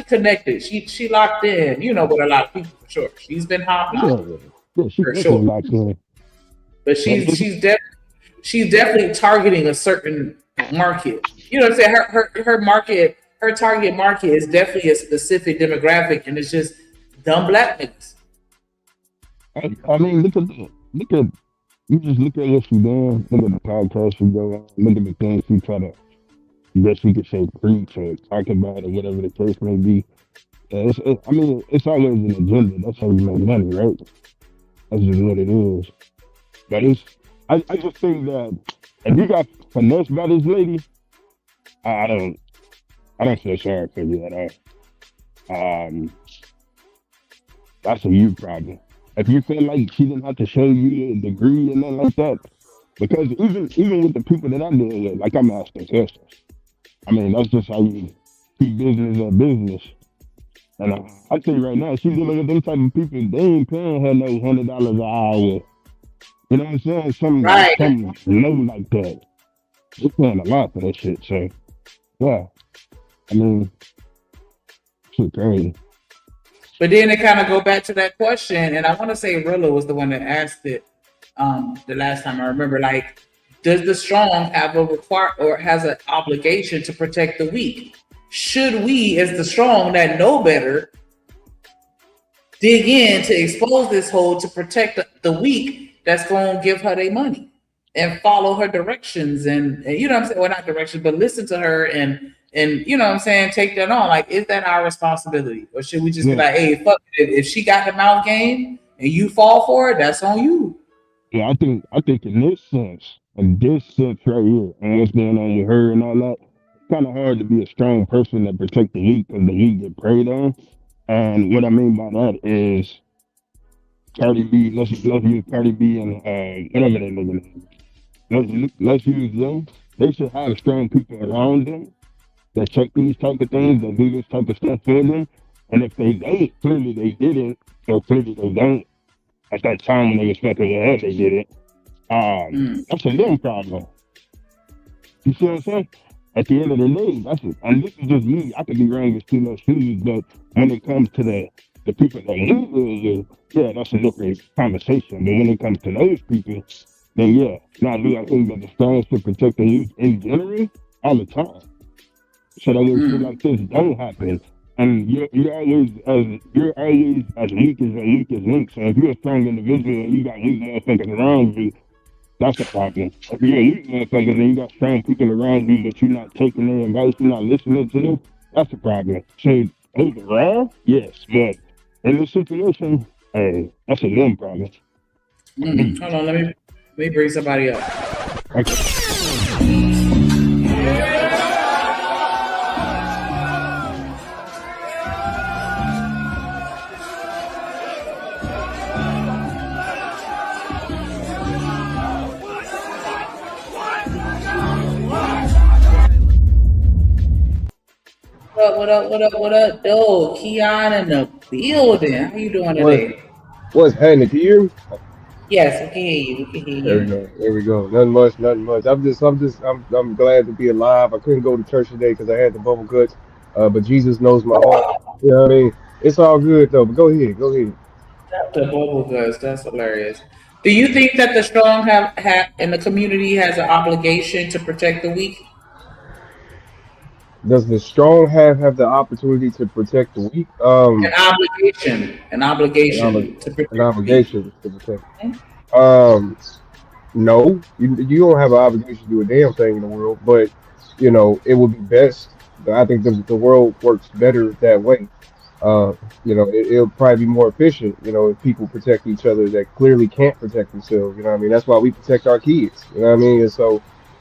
connected. She locked in, with a lot of people for sure. She's been hopping for sure. Locked in. But she's definitely targeting a certain market. You know what I'm saying? Her market, her target market is definitely a specific demographic, and it's just dumb black niggas. You just look at what she's doing. Look at the podcast she go on. Look at the things she try to, I guess you could say, preach or talk about or whatever the case may be. It's always an agenda. That's how you make money, right? That's just what it is. But I just think that if you got finessed by this lady, I don't feel sorry for you at all. That's a you problem. If you feel like she didn't have to show you a degree and nothing like that, because even with the people that I deal with, like, I'm asking questions. That's just how you keep business at business. And I tell you right now, she's dealing with them type of people. They ain't paying her no $100 an hour. You know what I'm saying? Something low like that. They're paying a lot for that shit. So, yeah. Shit crazy. But then it kind of go back to that question, and I want to say Rilla was the one that asked it the last time I remember. Like, does the strong have has an obligation to protect the weak? should we, as the strong that know better, dig in to expose this hoe to protect the weak that's going to give her their money and follow her directions and you know what I'm saying? Well, not directions, but listen to her and you know what I'm saying? Take that on. Like, is that our responsibility? Or should we just be like, hey, fuck it. If she got the mouth game and you fall for it, that's on you. Yeah, I think in this sense right here, and what's going on with her and all that, it's kind of hard to be a strong person that protect the weak because the weak get preyed on. And what I mean by that is Cardi B, let's use Cardi B and whatever they nigga name. Let's use them. They should have strong people around them that check these type of things, that do this type of stuff for them. And if they don't, clearly they didn't, or clearly they don't. At that time when they was fucking with her, they did it. That's a them problem. You see what I'm saying? At the end of the day, that's it. And this is just me. I could be wrong with too much shoes, but when it comes to the people that live with you, yeah, that's a different conversation. But when it comes to those people, then yeah, now do I think that the strong should protect the youth in general all the time, so that when shit like this don't happen. And you're always as weak as your weakest link. So if you're a strong individual and you got weak motherfuckers around you, that's a problem. If you're a weak motherfucker and you got strong people around you, but you're not taking their advice, you're not listening to them, that's a problem. So overall, yes, but in this situation, hey, that's a them problem. Hold on, let me bring somebody up. Okay. What up, Yo, Keon in the building. How you doing today? What's happening? Can you hear me? Yes, we can hear you. There we go. Nothing much. I'm glad to be alive. I couldn't go to church today because I had the bubble guts. But Jesus knows my heart. You know what I mean? It's all good though. But go ahead. The bubble guts. That's hilarious. Do you think that the strong have in the community has an obligation to protect the weak? Does the strong have the opportunity to protect the weak? An obligation to protect. No, you don't have an obligation to do a damn thing in the world, but you know it would be best. I think the world works better that way. You know, it'll probably be more efficient. You know, if people protect each other that clearly can't protect themselves. You know what I mean? That's why we protect our kids. You know what I mean? And so.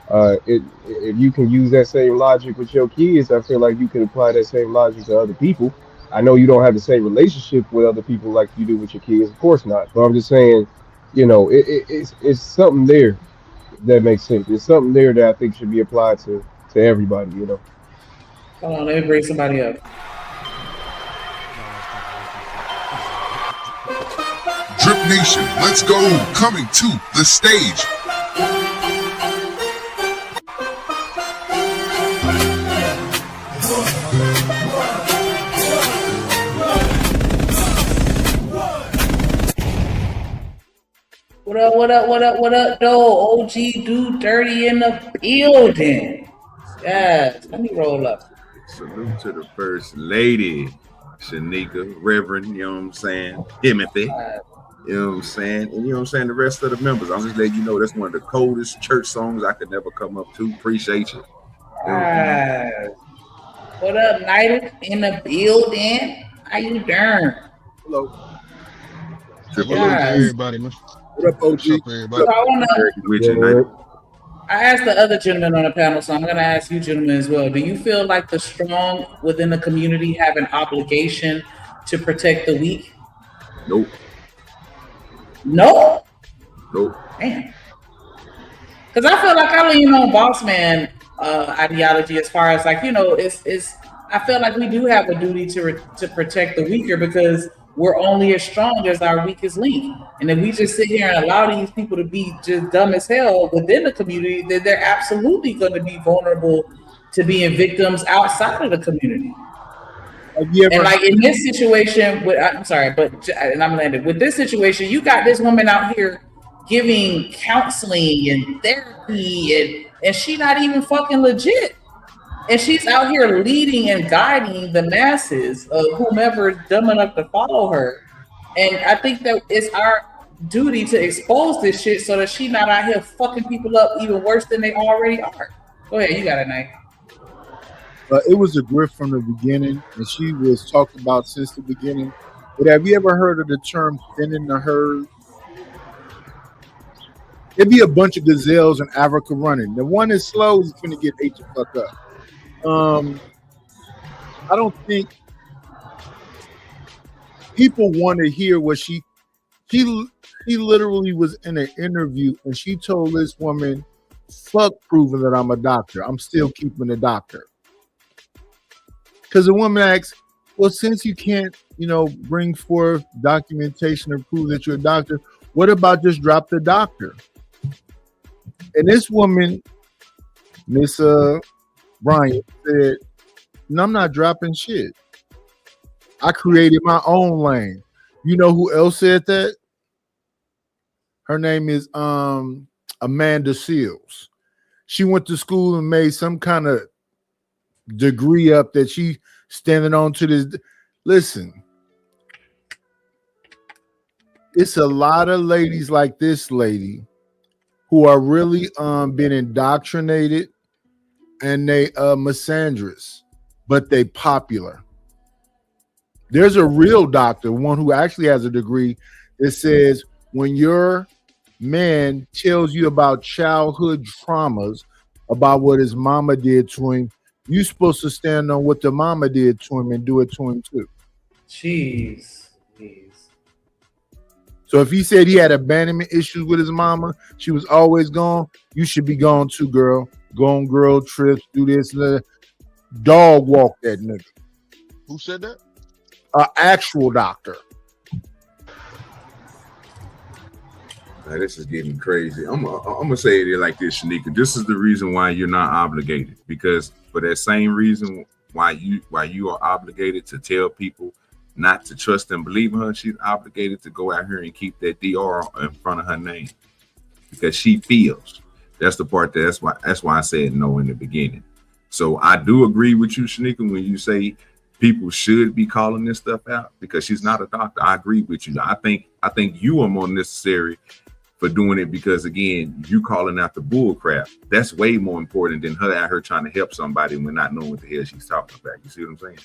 If you can use that same logic with your kids, I feel like you can apply that same logic to other people. I know you don't have the same relationship with other people like you do with your kids, of course not. But I'm just saying, you know, it's something there that makes sense. It's something there that I think should be applied to everybody. You know. Hold on, let me bring somebody up. Drip Nation, let's go. Coming to the stage. What up, though? OG Dude Dirty in the building. Yes, let me roll up. Salute to the first lady, Shanika, Reverend, you know what I'm saying? Timothy, you know what I'm saying? And you know what I'm saying? The rest of the members. I'm just letting you know that's one of the coldest church songs I could never come up to. Appreciate you. What up, Night in the building? How you doing? Hello. Hello to everybody, man. What up, OG? So I asked the other gentleman on the panel, so I'm going to ask you gentlemen as well. Do you feel like the strong within the community have an obligation to protect the weak? Nope. No? Nope. Man. Because I feel like I lean on boss man ideology as far as like, you know, I feel like we do have a duty to protect the weaker because we're only as strong as our weakest link. And if we just sit here and allow these people to be just dumb as hell within the community, then they're absolutely going to be vulnerable to being victims outside of the community. And like in this situation, and I'm landed with this situation, you got this woman out here giving counseling and therapy, and she not even fucking legit. And she's out here leading and guiding the masses of whomever is dumb enough to follow her. And I think that it's our duty to expose this shit so that she's not out here fucking people up even worse than they already are. Go ahead, you got it, Nate. It was a grift from the beginning, and she was talked about since the beginning. But have you ever heard of the term thinning the herd? It'd be a bunch of gazelles in Africa running. The one that's slow is going to get ate the fuck up. I don't think people want to hear what she literally was in an interview and she told this woman, fuck proving that I'm a doctor. I'm still keeping the doctor. Because the woman asks, well, since you can't, bring forth documentation to prove that you're a doctor, what about just drop the doctor? And this woman, Miss Bryant, said, no, I'm not dropping shit. I created my own lane. You know who else said that? Her name is Amanda Seals. She went to school and made some kind of degree up that she standing on to this. Listen, it's a lot of ladies like this lady who are really been indoctrinated and they misandrous, but they popular. There's a real doctor, one who actually has a degree, that says when your man tells you about childhood traumas, about what his mama did to him, you're supposed to stand on what the mama did to him and do it to him too. Jeez. So if he said he had abandonment issues with his mama, she was always gone, you should be gone too, girl. Go on girl trips, do this, dog walk that nigga. Who said that? An actual doctor. Now, this is getting crazy. I'm gonna say it like this, Shanika. This is the reason why you're not obligated, because for that same reason why you are obligated to tell people not to trust and believe in her, she's obligated to go out here and keep that DR in front of her name because she feels. That's the part that's why I said no in the beginning. So I do agree with you, Shanika, when you say people should be calling this stuff out because she's not a doctor. I agree with you. I think you are more necessary for doing it because, again, you calling out the bull crap. That's way more important than her out here trying to help somebody when not knowing what the hell she's talking about. You see what I'm saying?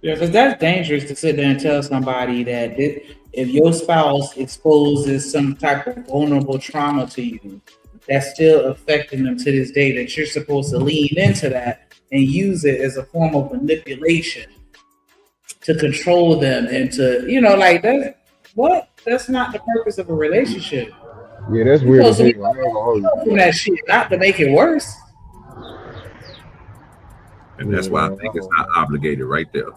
Yeah, because that's dangerous to sit there and tell somebody that if your spouse exposes some type of vulnerable trauma to you, that's still affecting them to this day, that you're supposed to lean into that and use it as a form of manipulation to control them and to, that's not the purpose of a relationship. Yeah, that's weird. From that shit, not to make it worse. And that's why I think it's not obligated right there.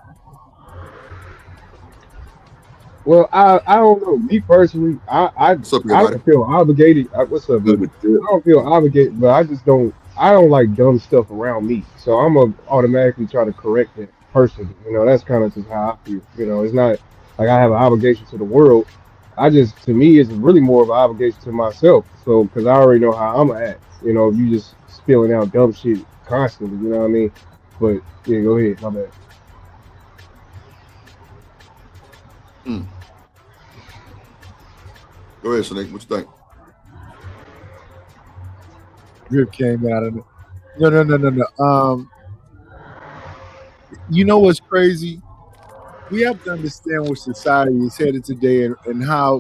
Well, I don't know. Me personally, I don't feel obligated. What's up, dude? I don't feel obligated, but I don't like dumb stuff around me. So I'm gonna automatically try to correct that person. That's kind of just how I feel. It's not like I have an obligation to the world. To me, it's really more of an obligation to myself. So, because I already know how I'm gonna act. If you just spilling out dumb shit constantly, you know what I mean? But yeah, go ahead. My bad. Go ahead, Snake. What you think? Drip came out of it. No. You know what's crazy? We have to understand where society is headed today and how,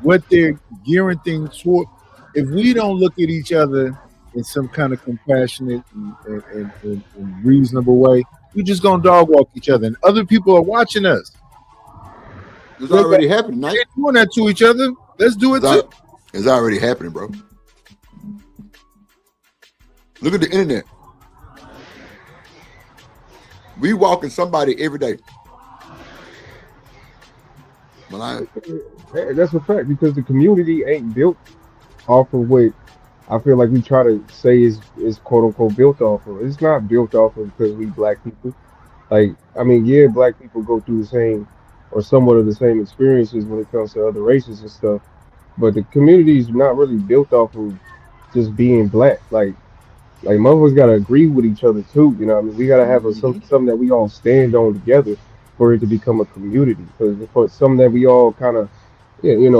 what they're gearing things toward. If we don't look at each other in some kind of compassionate and reasonable way, we're just going to dog walk each other. And other people are watching us. It's already happening, Mike. They're doing that to each other. Let's do it too. It's already happening, bro. Look at the internet. We walking somebody every day. That's a fact, because the community ain't built off of what I feel like we try to say is quote unquote built off of. It's not built off of because we black people. Black people go through the same or somewhat of the same experiences when it comes to other races and stuff. But the community is not really built off of just being black. Like, Like motherfuckers gotta agree with each other too. You know what I mean? We gotta have something that we all stand on together for it to become a community. Because for something that we all kind of,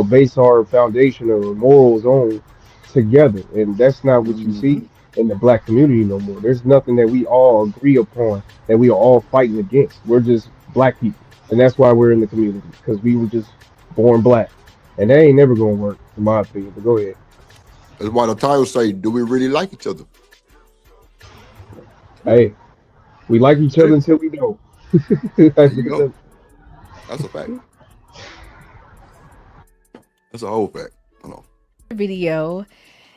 base our foundation or morals on together, and that's not what you see in the black community no more. There's nothing that we all agree upon that we are all fighting against. We're just black people, and that's why we're in the community because we were just born black, and that ain't never gonna work, in my opinion. But go ahead. That's why the title say, "Do we really like each other?" Hey, we like each other until we don't. There you go. That's a fact. That's a whole fact. Hold on. Video.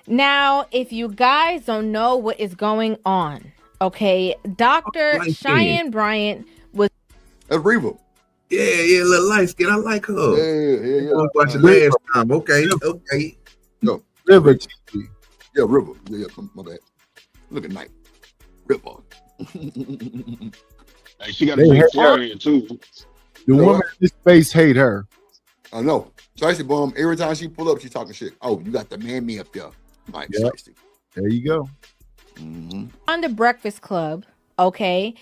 Now, if you guys don't know what is going on, okay, Dr. Cheyenne Bryant was. That's Reva. Yeah, little light skin. I like her. Yeah. I was watching last time. Okay. No, River. Yeah, River. Yeah, my bad. Look at Night. River. Hey, she got a big carrier too. The woman in this space hate her. I know. Spicy Bum, every time she pull up, she's talking shit. Oh, you got the me up there. Like, Spicy. There you go. On the Breakfast Club, okay,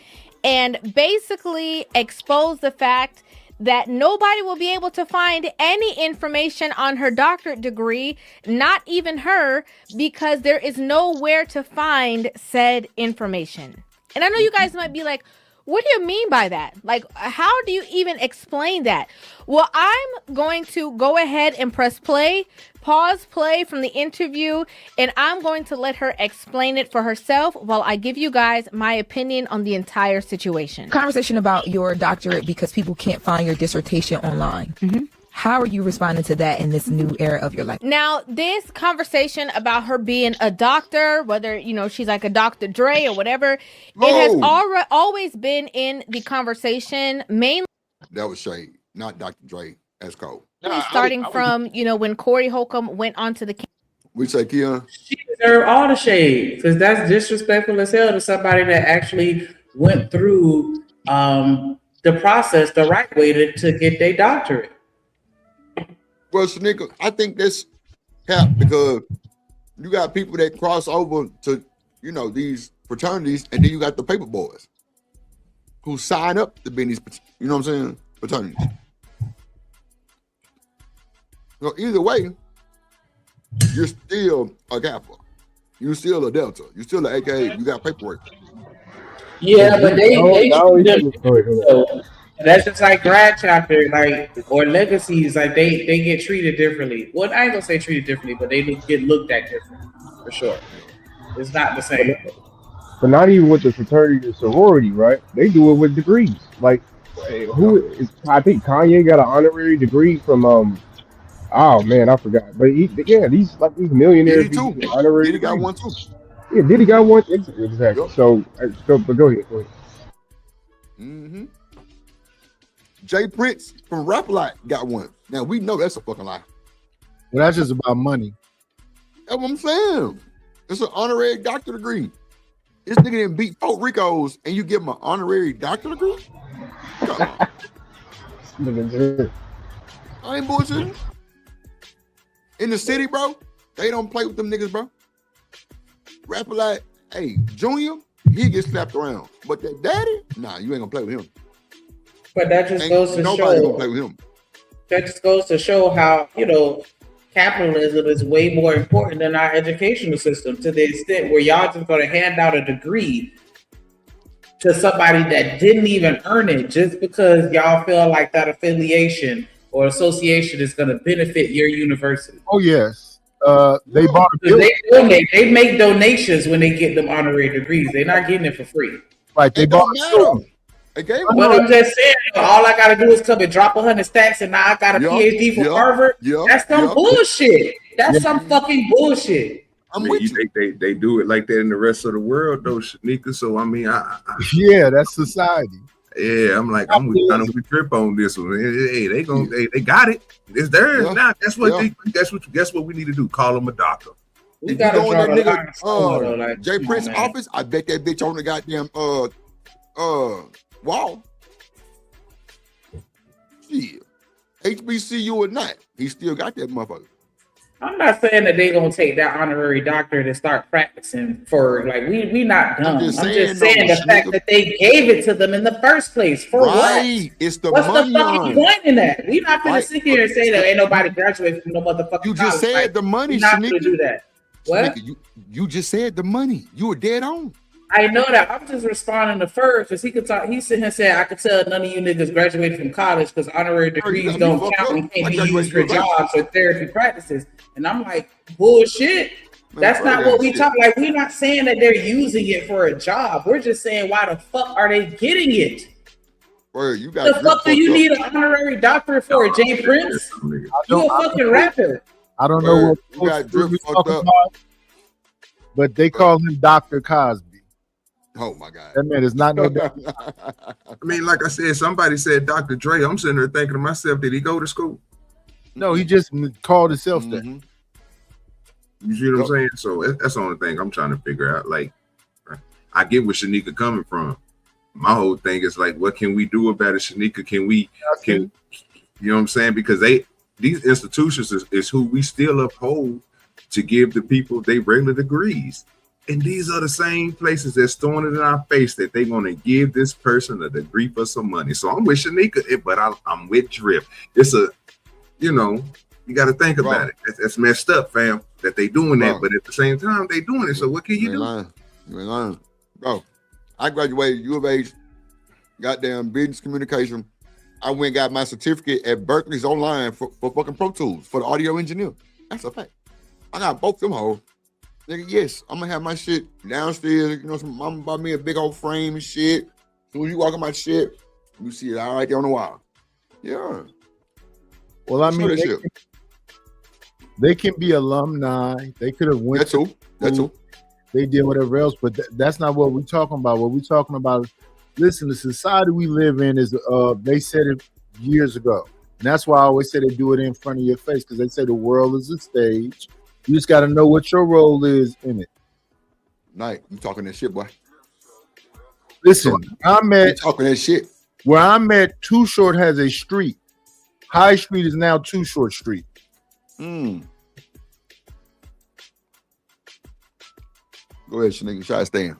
and basically expose the fact that nobody will be able to find any information on her doctorate degree, not even her, because there is nowhere to find said information. And I know you guys might be like, what do you mean by that? Like, how do you even explain that? Well, I'm going to go ahead and press pause play from the interview, and I'm going to let her explain it for herself while I give you guys my opinion on the entire situation. Conversation about your doctorate because people can't find your dissertation online. How are you responding to that in this new era of your life? Now, this conversation about her being a doctor, whether, she's like a Dr. Dre or whatever, it has always been in the conversation, mainly. That was Shade, not Dr. Dre. That's cold. Starting from, when Corey Holcomb went onto the. We say, Keon? She deserved all the shade because that's disrespectful as hell to somebody that actually went through the process the right way to get their doctorate. Well, Shanika, I think that's cap because you got people that cross over to, these fraternities, and then you got the paper boys who sign up to be in these, fraternities. So either way, you're still a Kappa. You're still a Delta. You're still an AKA. You got paperwork. Yeah, but that's just like grad chapter, or legacies, they get treated differently. Well, I ain't gonna say treated differently, but they get looked at differently for sure. It's not the same. But not even with the fraternity or sorority, right? They do it with degrees. Like, I think Kanye got an honorary degree from oh man, I forgot. But these millionaires. Diddy too. Honorary Diddy got one too. Yeah, Diddy got one. Exactly. Yep. So, but go ahead. Jay Prince from Rap Lot got one. Now we know that's a fucking lie. Well, that's just about money. That's what I'm saying. It's an honorary doctorate degree. This nigga didn't beat Puerto Rico's and you give him an honorary doctorate degree? Come on. I ain't bullshitting. In the city, bro, they don't play with them niggas, bro. Rap Lot, hey, Junior, he gets slapped around. But that daddy, nah, you ain't gonna play with him. But that just goes to nobody show. Gonna play with him. That just goes to show how capitalism is way more important than our educational system, to the extent where y'all just gonna hand out a degree to somebody that didn't even earn it just because y'all feel like that affiliation or association is gonna benefit your university. Oh yes. They bought they make donations when they get them honorary degrees. They're not getting it for free. Right. They bought But I'm just saying, all I gotta do is come and drop 100 stacks, and now I got a PhD from Harvard. That's some bullshit. That's some fucking bullshit. They do it like that in the rest of the world, though, Shanika. So I mean, yeah, that's society. Yeah, I'm like, I'm trying to trip on this one. Hey, they got it. It's theirs now. That's what we need to do. Call them a doctor. If you go in that nigga Jay Prince office, I bet that bitch on the goddamn wall. Yeah. HBCU or not, he still got that motherfucker. I'm not saying that they're gonna take that honorary doctorate and start practicing for like we not dumb. I'm just saying the fact that they gave it to them in the first place for what? It's the What's money the fucking point in that? We not gonna sit here and say that ain't nobody graduated from no motherfucking. You just said college. the money. We're not gonna do that. What? Shanika, you just said the money. You were dead on. I know that. I'm just responding to Ferg because he could talk. He sitting here saying, I could tell none of you niggas graduated from college because honorary degrees don't count and can't be used for jobs or therapy practices. And I'm like, bullshit. That's not what we talk. Like, we're not saying that they're using it for a job. We're just saying, why the fuck are they getting it? Word, you got the fuck do you need an honorary doctorate for, Jay Prince? You a fucking rapper. I don't know what you got drip fucked up. But they call him Dr. Cosby. Oh my God. That man is not no doctor. I mean, like I said, somebody said Dr. Dre. I'm sitting there thinking to myself, did he go to school? No, he just called himself that. You see what I'm saying? So that's the only thing I'm trying to figure out. Like, I get where Shanika coming from. My whole thing is like, what can we do about it, Shanika? Can you know what I'm saying? Because these institutions is who we still uphold to give the people their regular degrees. And these are the same places that's throwing it in our face that they're going to give this person a degree for some money. So I'm with Shanika, but I'm with Drip. It's you got to think about it. That's messed up, fam, that they doing that. But at the same time, they doing it. So what can you do? You ain't lying. Bro, I graduated U of H, goddamn business communication. I went and got my certificate at Berkeley's online for fucking Pro Tools for the audio engineer. That's a fact. I got both them hoes. Nigga, yes, I'm gonna have my shit downstairs. You know, some mama bought me a big old frame and shit. As soon as you walk on my shit, you see it all right there on the wall. Yeah. Well, I mean, they can be alumni. They could have went. That's all. They did whatever else, but that's not what we're talking about. What we're talking about is, listen, the society we live in is, they said it years ago. And that's why I always say they do it in front of your face, because they say the world is a stage. You just got to know what your role is in it. Night, you talking that shit, boy. Listen, talking that shit. Where I'm at, Too Short has a street. High Street is now Too Short Street. Go ahead, Shanika. Shout out Stan.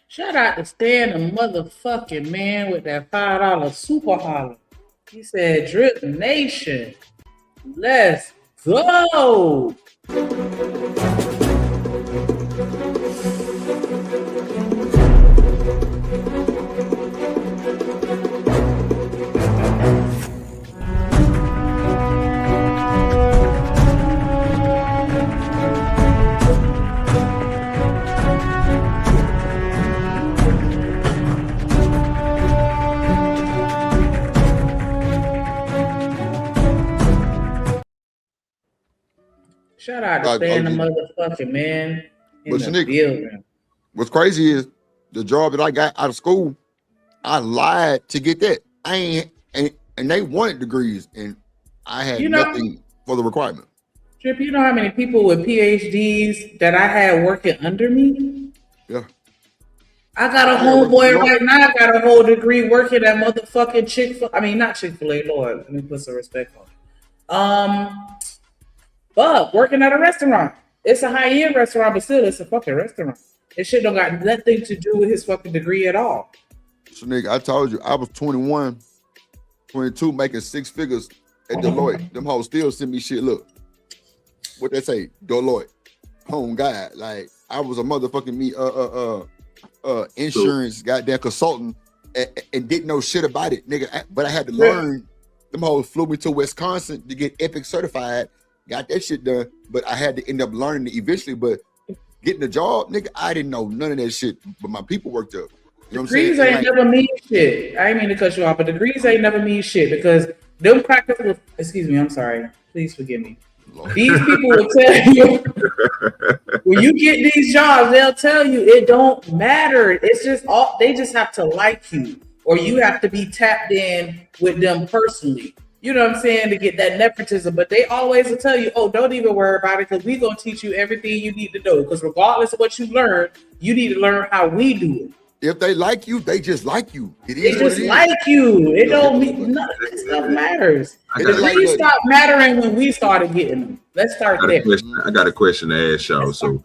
Shout out to Stan, the motherfucking man with that $5 super holler. He said, Drip Nation, let's go. Shout out to Stan, the motherfucking man in the building. What's crazy is the job that I got out of school, I lied to get that. And they wanted degrees, and I had nothing for the requirement. Trip, you know how many people with PhDs that I had working under me? Yeah. I got a homeboy right now, got a whole degree working at motherfucking not Chick-fil-A, Lord, let me put some respect on it. But working at a restaurant. It's a high-end restaurant, but still, it's a fucking restaurant. This shit don't got nothing to do with his fucking degree at all. So, nigga, I told you, I was 21, 22, making six figures at Deloitte. Them hoes still send me shit. Look, what they say, Deloitte. Home God. Like, I was a motherfucking insurance goddamn consultant and didn't know shit about it, nigga. But I had to learn. Them hoes flew me to Wisconsin to get Epic certified. Got that shit done, but I had to end up learning it eventually. But getting the job, nigga, I didn't know none of that shit. But my people worked up. You know what I'm saying? Degrees ain't never mean shit. I ain't mean to cut you off, but degrees ain't never mean shit because them crackers will, excuse me, I'm sorry. Please forgive me. These people will tell you when you get these jobs, they'll tell you it don't matter. It's just they just have to like you, or you have to be tapped in with them personally. You know what I'm saying? To get that nepotism, but they always will tell you, oh, don't even worry about it because we're going to teach you everything you need to know. Because regardless of what you learn, you need to learn how we do it. If they like you, they just like you. It They is what just it is. like you. It don't mean none of that stuff matters. They stopped mattering when we started getting them. Let's start there. I got a question to ask y'all. So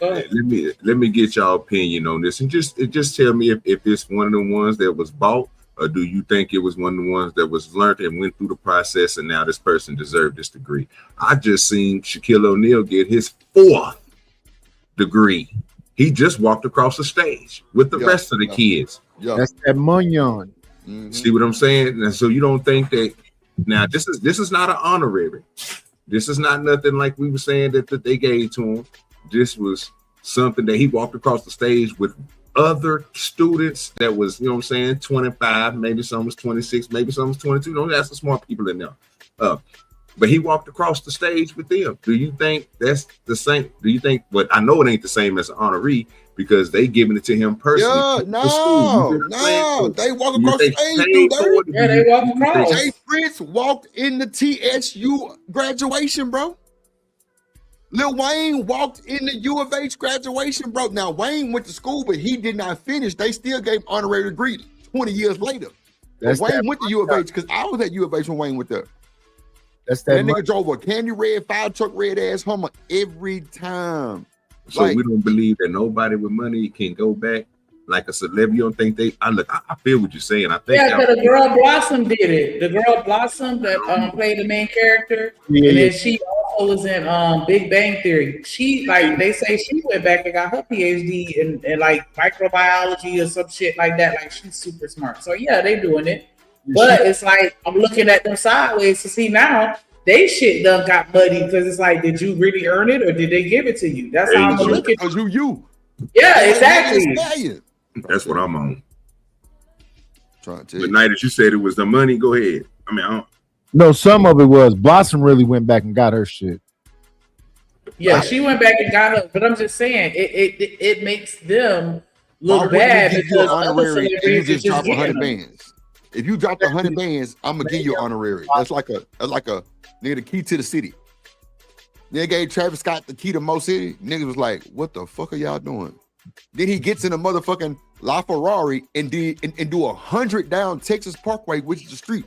let me get y'all opinion on this, and just tell me if it's one of the ones that was bought, or do you think it was one of the ones that was learned and went through the process, and now this person deserved this degree? I just seen Shaquille O'Neal get his 4th degree. He just walked across the stage with the rest of the kids. That's that munyon. See what I'm saying? And so you don't think that now this is not an honorary. This is not nothing like we were saying that they gave to him. This was something that he walked across the stage with other students that was, you know what I'm saying, 25, maybe some was 26, maybe some was 22. Don't ask the smart people in there. But he walked across the stage with them. Do you think that's the same? Do you think, but I know it ain't the same as an honoree because they giving it to him personally. Yeah, no. They walk across the stage, dude. Yeah, they walk across. Jay Prince walked in the TSU graduation, bro. Lil Wayne walked in the U of H graduation, bro. Now, Wayne went to school, but he did not finish. They still gave honorary degree 20 years later. Wayne went to U of H because I was at U of H when Wayne went there. That's that nigga drove a candy red fire truck red ass Hummer every time. So we don't believe that nobody with money can go back like a celebrity. You don't think they? I feel what you're saying. I think because the girl Blossom did it. The girl Blossom that played the main character, and then she also was in Big Bang Theory. She they say she went back and got her PhD in like microbiology or some shit like that. Like she's super smart. So yeah, they doing it. But it's like I'm looking at them sideways to see now they shit done got muddy because it's like, did you really earn it or did they give it to you? That's how I'm looking. Because you. Yeah, exactly. That's what I'm on. Trying to. But night as you said it was the money. Go ahead. I mean, I don't. No, some of it was Blossom really went back and got her shit. Yeah, she went back and got her. But I'm just saying, it makes them look bad because other celebrities just drop 100 bands. If you drop 100 bands, I'm gonna give you honorary. That's like a nigga the key to the city. Nigga gave Travis Scott the key to Mo City. Niggas was like, what the fuck are y'all doing? Then he gets in a motherfucking LaFerrari and do 100 down Texas Parkway, which is the street.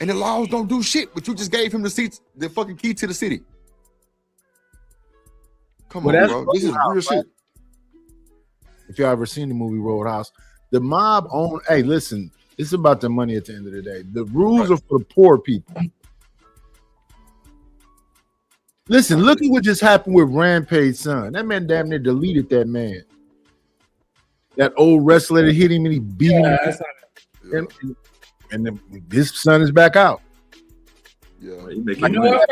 And the laws don't do shit, but you just gave him the fucking key to the city. Come on, bro. This is real shit. If y'all ever seen the movie Roadhouse, the mob own. Hey, listen. It's about the money at the end of the day. The rules are for the poor people. Listen, look at what just happened with Rampage's son. That man damn near deleted that man. That old wrestler that hit him and he beat him. And then his son is back out. Yeah, you know what,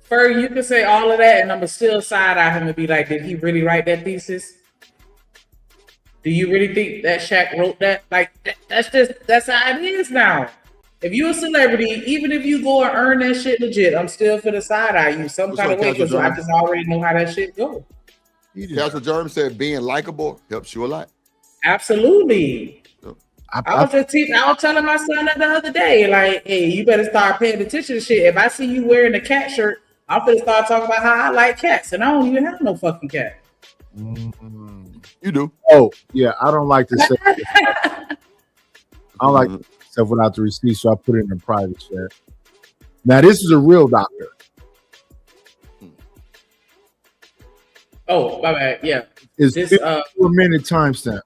Ferg, you can say all of that, and I'm still side eye him and be like, did he really write that thesis? Do you really think that Shaq wrote that? Like, that's how it is now. If you're a celebrity, even if you go and earn that shit legit, I'm still for the side eye you some kind of way because I just already know how that shit goes. Pastor Jeremy said being likable helps you a lot. Absolutely. I was telling my son that the other day, like, hey, you better start paying attention to shit. If I see you wearing a cat shirt, I'm gonna start talking about how I like cats, and I don't even have no fucking cat. You do. Oh, yeah. I don't like to say I don't like stuff without the receipt, so I put it in a private chat. Now, this is a real doctor. Oh, my bad. Yeah. It's this 4-minute timestamp.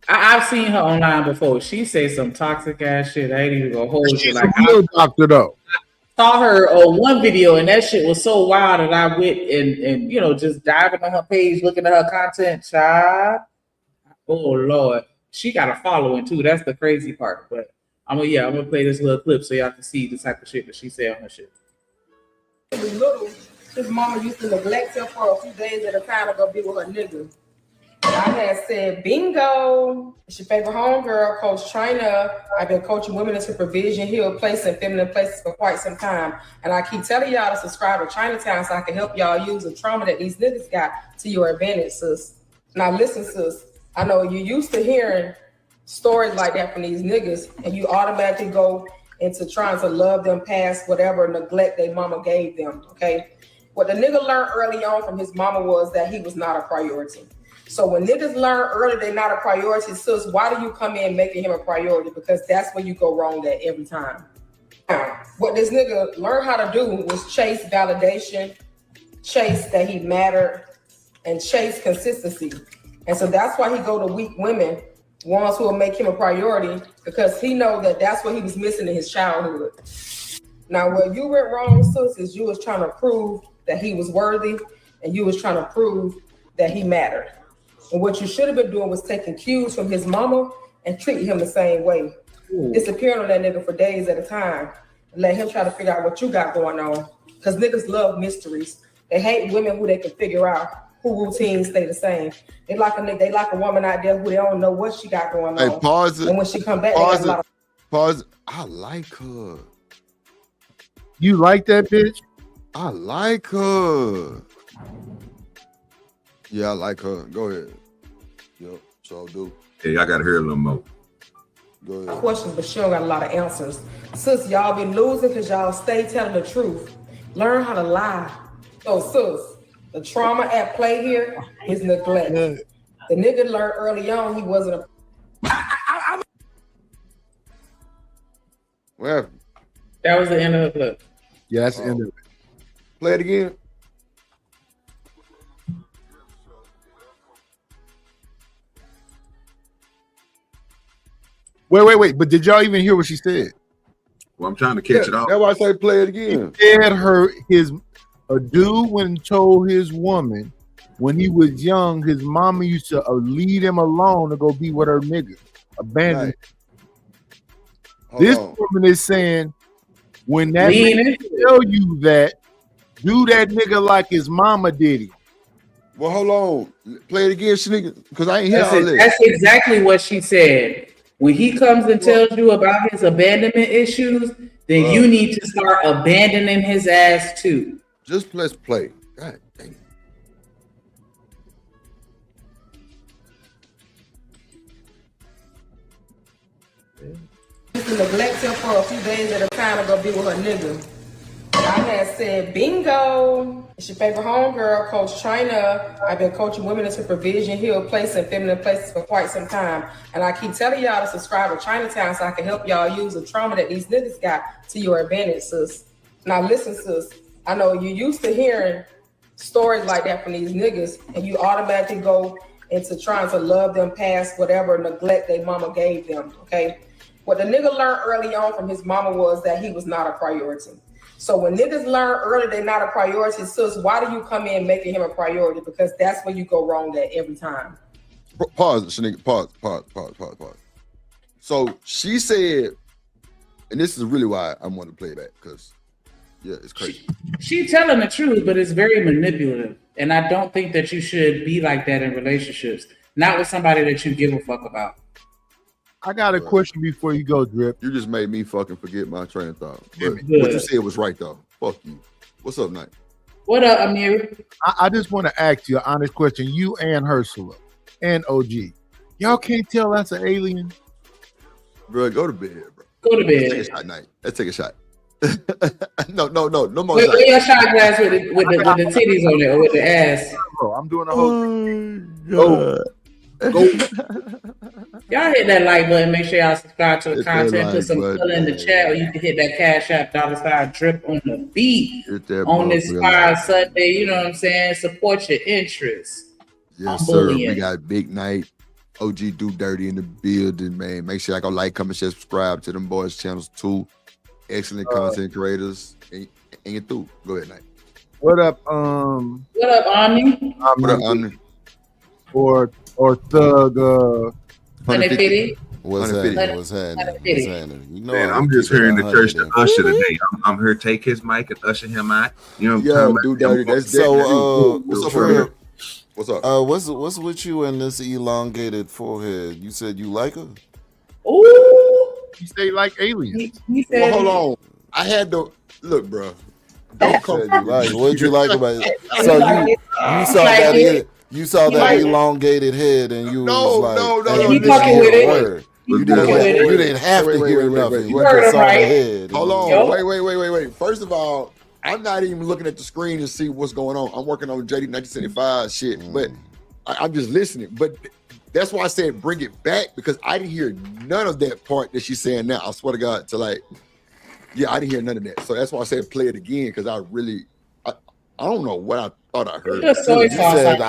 I've seen her online before. She says some toxic ass shit. I ain't even gonna hold you. Like, a real doctor, though. Saw her on one video and that shit was so wild that I went and just diving on her page looking at her content. Child. Oh Lord, she got a following too. That's the crazy part. But I'm gonna play this little clip so y'all can see the type of shit that she said on her shit. Little, his mama used to neglect her for a few days at a time to go be with her nigga. I had said, bingo. It's your favorite homegirl, Coach Trainer. I've been coaching women in supervision, healed places, and feminine places for quite some time. And I keep telling y'all to subscribe to Chinatown so I can help y'all use the trauma that these niggas got to your advantage, sis. Now listen, sis. I know you used to hearing stories like that from these niggas, and you automatically go into trying to love them past whatever neglect their mama gave them, okay? What the nigga learned early on from his mama was that he was not a priority. So when niggas learn early they're not a priority, sis, why do you come in making him a priority? Because that's where you go wrong at every time. What this nigga learned how to do was chase validation, chase that he mattered, and chase consistency. And so that's why he go to weak women, ones who will make him a priority, because he know that that's what he was missing in his childhood. Now, where you went wrong, sis, is you was trying to prove that he was worthy, and you was trying to prove that he mattered. And what you should have been doing was taking cues from his mama and treating him the same way. Disappearing on that nigga for days at a time and let him try to figure out what you got going on. Because niggas love mysteries. They hate women who they can figure out who routines stay the same. They like a woman out there who they don't know what she got going on. Hey, pause it. And when she come back, they got a lot of Pause. I like her. You like that bitch? I like her. Yeah, I like her. Go ahead. Yep, so do. Yeah, y'all gotta hear a little more. Go ahead. questions, but she don't got a lot of answers. Sis, y'all be losing because y'all stay telling the truth. Learn how to lie. So, sis, the trauma at play here is neglect. The nigga learned early on he wasn't a. Well, That was the end of the clip. Yeah, that's the end of it. Play it again. Wait. But did y'all even hear what she said? Well, I'm trying to catch it off. That's why I say play it again. He said a dude when told his woman when he was young, his mama used to leave him alone to go be with her nigga, abandon him. This woman is saying when that nigga tell you that, do that nigga like his mama did him. Well, hold on. Play it again, nigga, because I ain't hear all this. That's exactly what she said. When he comes and tells you about his abandonment issues, then you need to start abandoning his ass too. Just let's play. God dang. Used to neglect him for a few days at a time to go be with her nigga. I had said, bingo. It's your favorite homegirl, Coach China. I've been coaching women into provision, healed places, and feminine places for quite some time. And I keep telling y'all to subscribe to Chinatown so I can help y'all use the trauma that these niggas got to your advantage, sis. Now listen, sis. I know you used to hearing stories like that from these niggas, and you automatically go into trying to love them past whatever neglect their mama gave them, okay? What the nigga learned early on from his mama was that he was not a priority. So when niggas learn early they're not a priority, sis, why do you come in making him a priority? Because that's where you go wrong at every time. Pause, Shanika. Pause. So she said, and this is really why I want to play that, because yeah, it's crazy. She's telling the truth, but it's very manipulative. And I don't think that you should be like that in relationships. Not with somebody that you give a fuck about. I got a question before you go, Drip. You just made me fucking forget my train of thought. But Good. what you said was right, though. Fuck you. What's up, Knight? What up, Amir? I just want to ask you an honest question. You and Ursula and OG. Y'all can't tell that's an alien? Bro, go to bed, bro. Go to bed. Let's take a shot, Knight. Let's take a shot. No more Wait, shots. your shot glass with the titties on it or with the ass. Bro, I'm doing a whole Go. Y'all hit that like button. Make sure y'all subscribe to the Hit that content. like Put some button. color in the chat, or you can hit that Cash App $drip on the beat Hit that on this motherfucker Fire like- Sunday. You know what I'm saying? Support your interests. Yes, I'm sir. bullying. We got Big Night, OG Do Dirty in the building, man. Make sure y'all go like, comment, share, subscribe to them boys' channels too. Excellent content creators. And you're through. Go ahead, Night. What up, What up, Omni? What up, Omni? Or Thug, 150? What's 150. happening? What's happening? You know, Man, I'm just hearing the church to usher today. I'm here to take his mic and usher him out. You know what I'm Yeah, talking Do about? Dirty. That's So, what's up, Trip, Trip? What's up? What's with you and this elongated forehead? You said you like her? Ooh. you say like aliens. He said, Well, hold on. I had to look, bro. Don't come Said you like it. What'd you like about it? So you saw He that like it. elongated head and you No, was like, no, and he you fucking didn't with hear it. a word. You He didn't fucking with it. you didn't have to Wait, hear wait, nothing. wait. You You heard just him, saw the right? head. Hold on. Yo. Wait. First of all, I'm not even looking at the screen to see what's going on. I'm working on JD 1975 shit. But I'm just listening, but that's why I said bring it back, because I didn't hear none of that part that she's saying now. I swear to God, I didn't hear none of that. So that's why I said play it again, because I don't know what I thought I heard. You said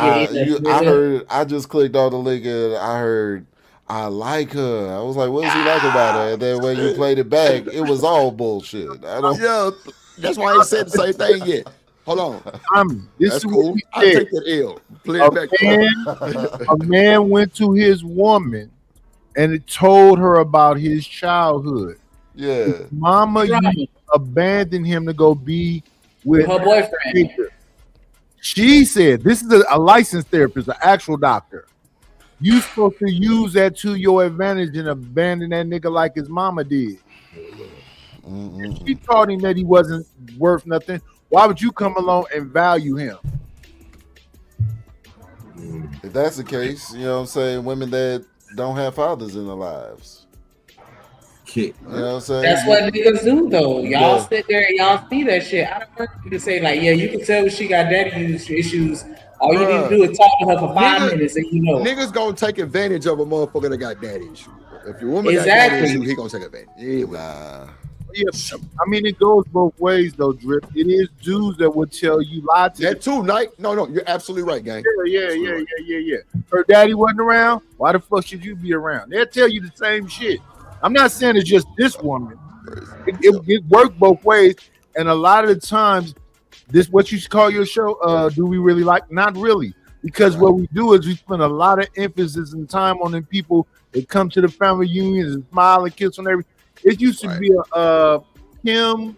I just clicked on the link and I heard I like her. I was like, what does he like about her? And then when you played it back, it was all bullshit. I don't. Yeah, that's why I ain't said the same thing yet. Hold on. That's cool. I take that L. Play it back. A man went to his woman and it told her about his childhood. Yeah. His mama abandoned him to go be with her boyfriend. She said, this is a licensed therapist, an actual doctor. You supposed to use that to your advantage and abandon that nigga like his mama did. If she taught him that he wasn't worth nothing, why would you come along and value him? If that's the case, you know what I'm saying, women that don't have fathers in their lives. You know what I'm saying? That's what niggas do though. Y'all sit there and y'all see that shit. I don't heard you to say like, yeah, you can tell she got daddy issues. All you need to do is talk to her for 5 minutes and you know. Niggas gonna take advantage of a motherfucker that got daddy issues. If your woman got daddy issues, he gonna take advantage. Yeah, I mean, it goes both ways though, Drip. It is dudes that would tell you lie to that too, Night. No, you're absolutely right, gang. Yeah. Her daddy wasn't around. Why the fuck should you be around? They'll tell you the same shit. I'm not saying it's just this woman. It worked both ways, and a lot of the times, this what you call your show. Do we really like? Not really, because what we do is we spend a lot of emphasis and time on the people that come to the family reunions and smile and kiss on everything. It used to be a Kim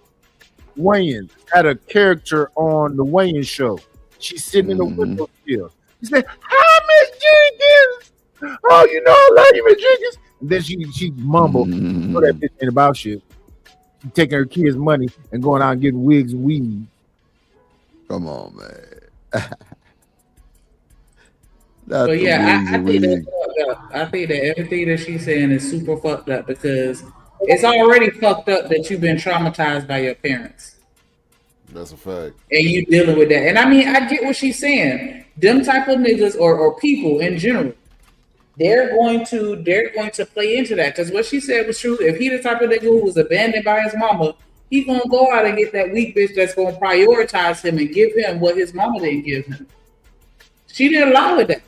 Wayans had a character on the Wayans show. She's sitting in the window still. She said, "Hi, Miss Jenkins. Oh, you know I love you, Miss Jenkins." And then she mumbled, "Oh, that bitch ain't about shit. She taking her kids' money and going out and getting wigs and weed." Come on, man. But yeah, I think that's fucked up. I think that everything that she's saying is super fucked up because it's already fucked up that you've been traumatized by your parents. That's a fact. And you dealing with that. And I mean, I get what she's saying. Them type of niggas or people in general, they're going to play into that. Because what she said was true. If he the type of nigga who was abandoned by his mama, he gonna go out and get that weak bitch that's gonna prioritize him and give him what his mama didn't give him. She didn't allow it that.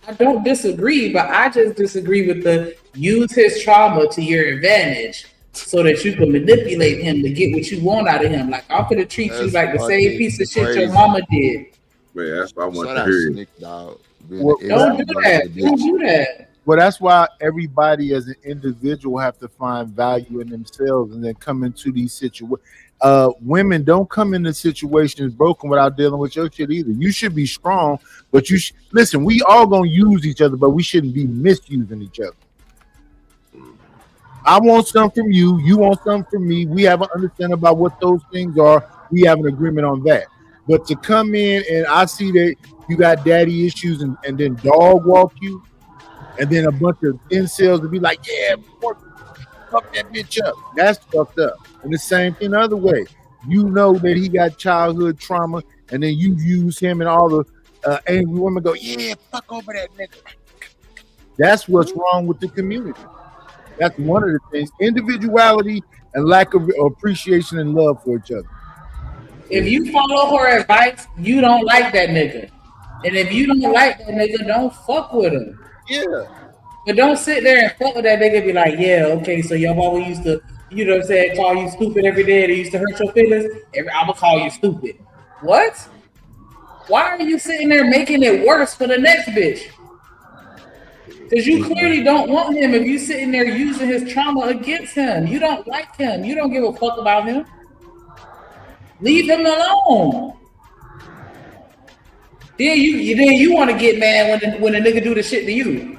I don't disagree, but I just disagree with the use his trauma to your advantage so that you can manipulate him to get what you want out of him. Like, I'm gonna treat you like the same piece of shit your mama did. Man, that's what I want to hear. Don't do that. Don't do that. Well, that's why everybody as an individual have to find value in themselves and then come into these situations. Women don't come into situations broken without dealing with your shit either. You should be strong, but listen, we all gonna use each other, but we shouldn't be misusing each other. I want something from you, you want something from me. We have an understanding about what those things are. We have an agreement on that. But to come in and I see that you got daddy issues and then dog walk you, and then a bunch of incels to be like, yeah, fuck that bitch up. That's fucked up. And the same thing the other way. You know that he got childhood trauma, and then you use him and all the angry women go, yeah, fuck over that nigga. That's what's wrong with the community. That's one of the things. Individuality and lack of appreciation and love for each other. If you follow her advice, you don't like that nigga. And if you don't like that nigga, don't fuck with him. Yeah. But don't sit there and fuck with that nigga and be like, yeah, okay, so your mama used to, you know what I'm saying, call you stupid every day. They used to hurt your feelings. I'm going to call you stupid. What? Why are you sitting there making it worse for the next bitch? Because you clearly don't want him if you sitting there using his trauma against him. You don't like him. You don't give a fuck about him. Leave him alone. Then you want to get mad when a nigga do the shit to you.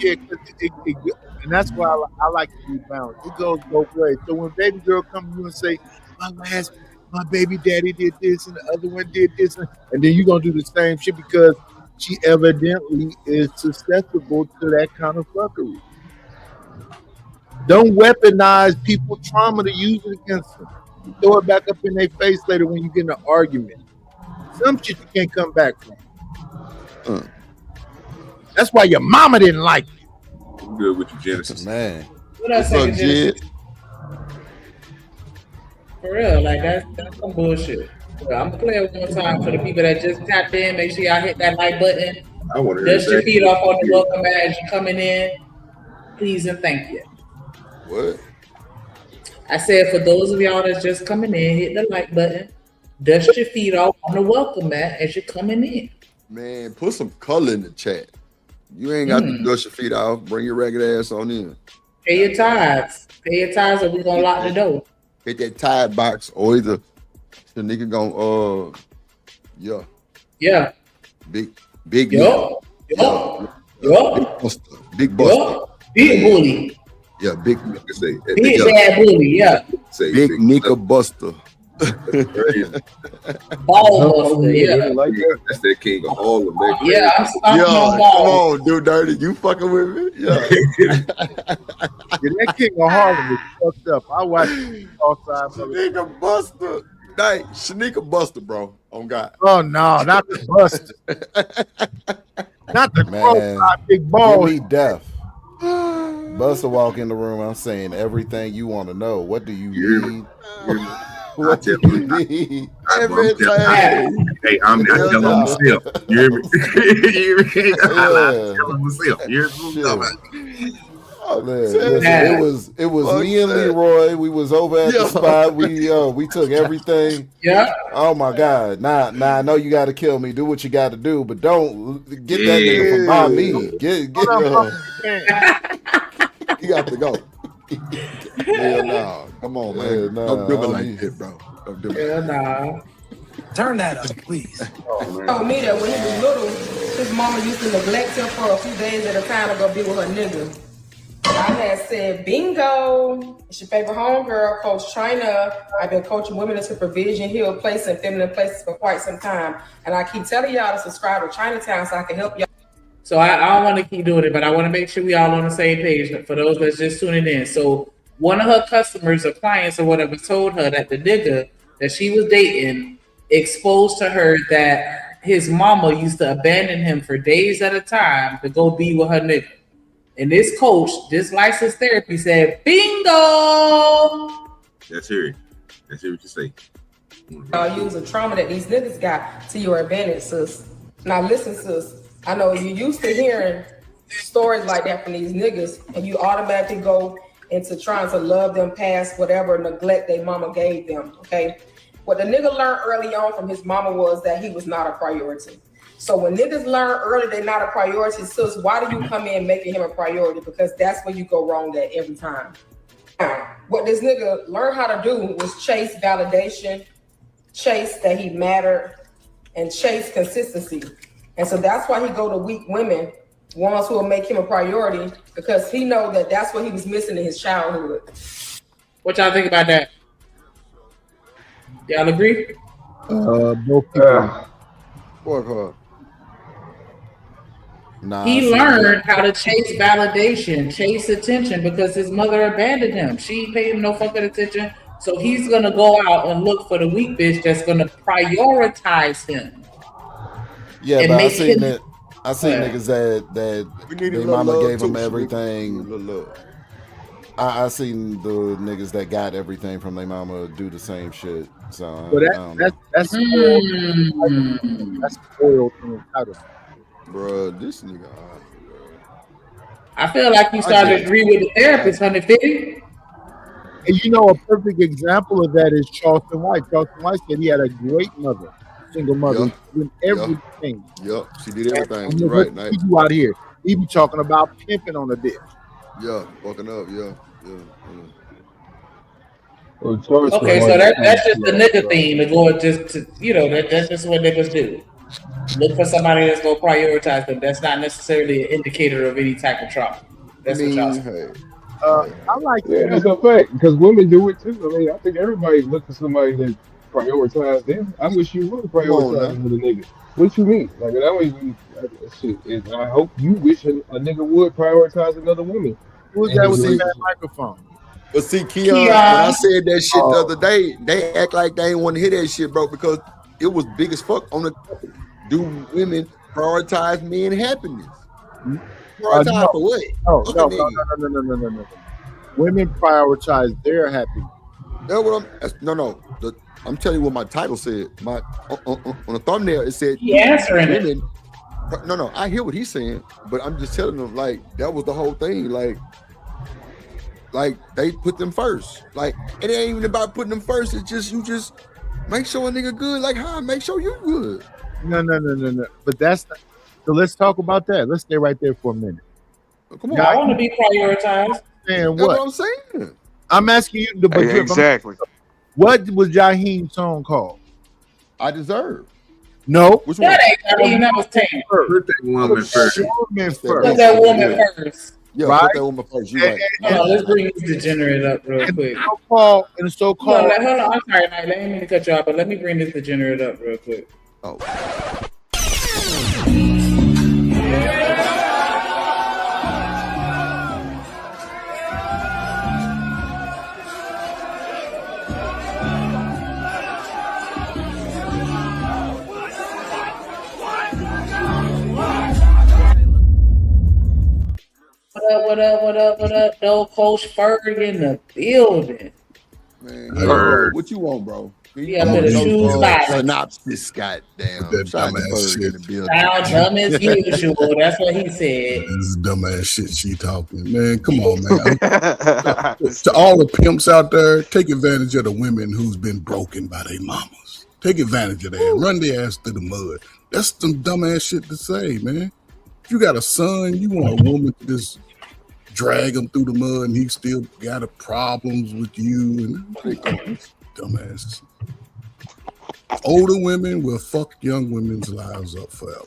Yeah, and that's why I like to be balanced. It goes both ways. So when baby girl come to you and say, my baby daddy did this and the other one did this, and then you're gonna do the same shit because she evidently is susceptible to that kind of fuckery. Don't weaponize people's trauma to use it against them. You throw it back up in their face later when you get in an argument. Some shit you can't come back from. That's why your mama didn't like you. I'm good with you, Genesis. Man. What else, What's up, Jed? For real, like that's some bullshit. Well, I'm gonna play it one more time for the people that just tapped in. Make sure y'all hit that like button. I want to hear Dust your that. feet off on the welcome mat as you're coming in. Please and thank you. What? I said for those of y'all that's just coming in, hit the like button. Dust your feet off on the welcome mat as you're coming in. Man, put some color in the chat. You ain't got to dust your feet off. Bring your ragged ass on in. Pay your tithes. Pay your tithes or we gonna lock the door. Hit that tide box or either the nigga gon' Yeah. Big Yup. Big buster. Big buster. Big bully. Yeah, big Big bad bully, yeah. Big nigga buster. Ball buster, yeah. That's that king of Harlem. Yeah, I'm stomping Yo, on come balls. on, dude, dirty. You fucking with me? Yeah. That King of Harlem is fucked up. I watched outside. Shanika Buster. Hey, Shanika Buster, bro. On God. Oh no, not the Buster. Not the Man, big ball. Give me death. Buster walk in the room. I'm saying everything you want to know. What do you need? What do you need? Every time. Hey, I'm not telling myself. You hear me? You hear me? I'm not telling myself. You hear me? Listen, it was me and Leroy. We was over at the spot. We took everything. Yeah. Oh my God. Now I know you got to kill me. Do what you got to do, but don't get that nigga from by me. You got to go. Hell no. Come on, man. Don't do it like that, bro. Don't do it. Hell no. Turn that up, please. Told me that when he was little, his mama used to neglect him for a few days at a time to go be with her nigga. I had said, bingo. It's your favorite homegirl, Coach China. I've been coaching women in supervision, healed places, and feminine places for quite some time. And I keep telling y'all to subscribe to Chinatown so I can help y'all. So I don't want to keep doing it, but I want to make sure we all on the same page for those that's just tuning in. So one of her customers or clients or whatever told her that the nigga that she was dating exposed to her that his mama used to abandon him for days at a time to go be with her nigga. And this coach, this licensed therapy said, bingo! Let's hear it. Let's hear what you say. Use the trauma that these niggas got to your advantage, sis. Now listen, sis. I know you used to hearing stories like that from these niggas, and you automatically go into trying to love them past whatever neglect their mama gave them, okay? What the nigga learned early on from his mama was that he was not a priority. So when niggas learn early they're not a priority, sis, why do you come in making him a priority? Because that's where you go wrong at every time. What this nigga learned how to do was chase validation, chase that he mattered, and chase consistency. And so that's why he go to weak women, ones who will make him a priority, because he know that that's what he was missing in his childhood. What y'all think about that? Y'all agree? Both people. Work hard. Nah, He learned how to chase validation, chase attention because his mother abandoned him. She ain't paid him no fucking attention. So he's gonna go out and look for the weak bitch that's gonna prioritize him. Yeah, and but make him- I seen niggas that their mama gave them everything. I seen the niggas that got everything from their mama do the same shit. So that's spoiled and entitled. Bro, this nigga. I feel like you started to agree with the therapist, 150. And you know, a perfect example of that is Charleston White. Charleston White said he had a great mother, single mother, doing everything. Yep, she did everything. And You're right, what Nate. he do out here? He be talking about pimping on a bitch. Yeah, fucking up. Yeah. Okay, so that's just the nigga theme to go just to, that's just what niggas do. Look for somebody that's gonna prioritize them. That's not necessarily an indicator of any type of trauma. That's what y'all say. I like that's a fact because women do it too. I mean, I think everybody look for somebody that prioritize them. I wish you would prioritize another nigga. What you mean? Like that way, shit. I hope you wish a nigga would prioritize another woman. Who was that with that microphone? But see, Keon, when I said that shit the other day, they act like they ain't want to hear that shit, bro, because it was big as fuck on the. Do women prioritize men happiness. Prioritize for what? No. Women prioritize their happiness. That's what I'm telling you what my title said. My on the thumbnail it said women. No, I hear what he's saying, but I'm just telling them like that was the whole thing. Like they put them first. Like it ain't even about putting them first. It's just you just make sure a nigga good. Like how I make sure you good. No. But that's not, so. Let's talk about that. Let's stay right there for a minute. Come on, I want to be prioritized. And what I'm saying. I'm asking you the exactly. What was Jaheim's song called? I Deserve. No. Which one? That ain't Jaheim. That was Tam. Put that woman first. Put that woman first. Yeah, right? put that woman first. You're right. Hold on, let's bring this degenerate up real quick. So-called. Hold on, I'm sorry, Mike. Let me cut you off, but let me bring this degenerate up real quick. Oh. What up? No Coach Ferg in the building. Man, what you want, bro? Yeah, I'm gonna choose violence. Synopsis, goddamn. That dumbass shit. Now dumb as usual. That's what he said. This is dumbass shit she talking. Man, come on, man. To all the pimps out there, take advantage of the women who's been broken by their mamas. Take advantage of that. And run their ass through the mud. That's some dumbass shit to say, man. If you got a son, you want a woman to just drag him through the mud and he still got problems with you. And dumbass. Older women will fuck young women's lives up forever.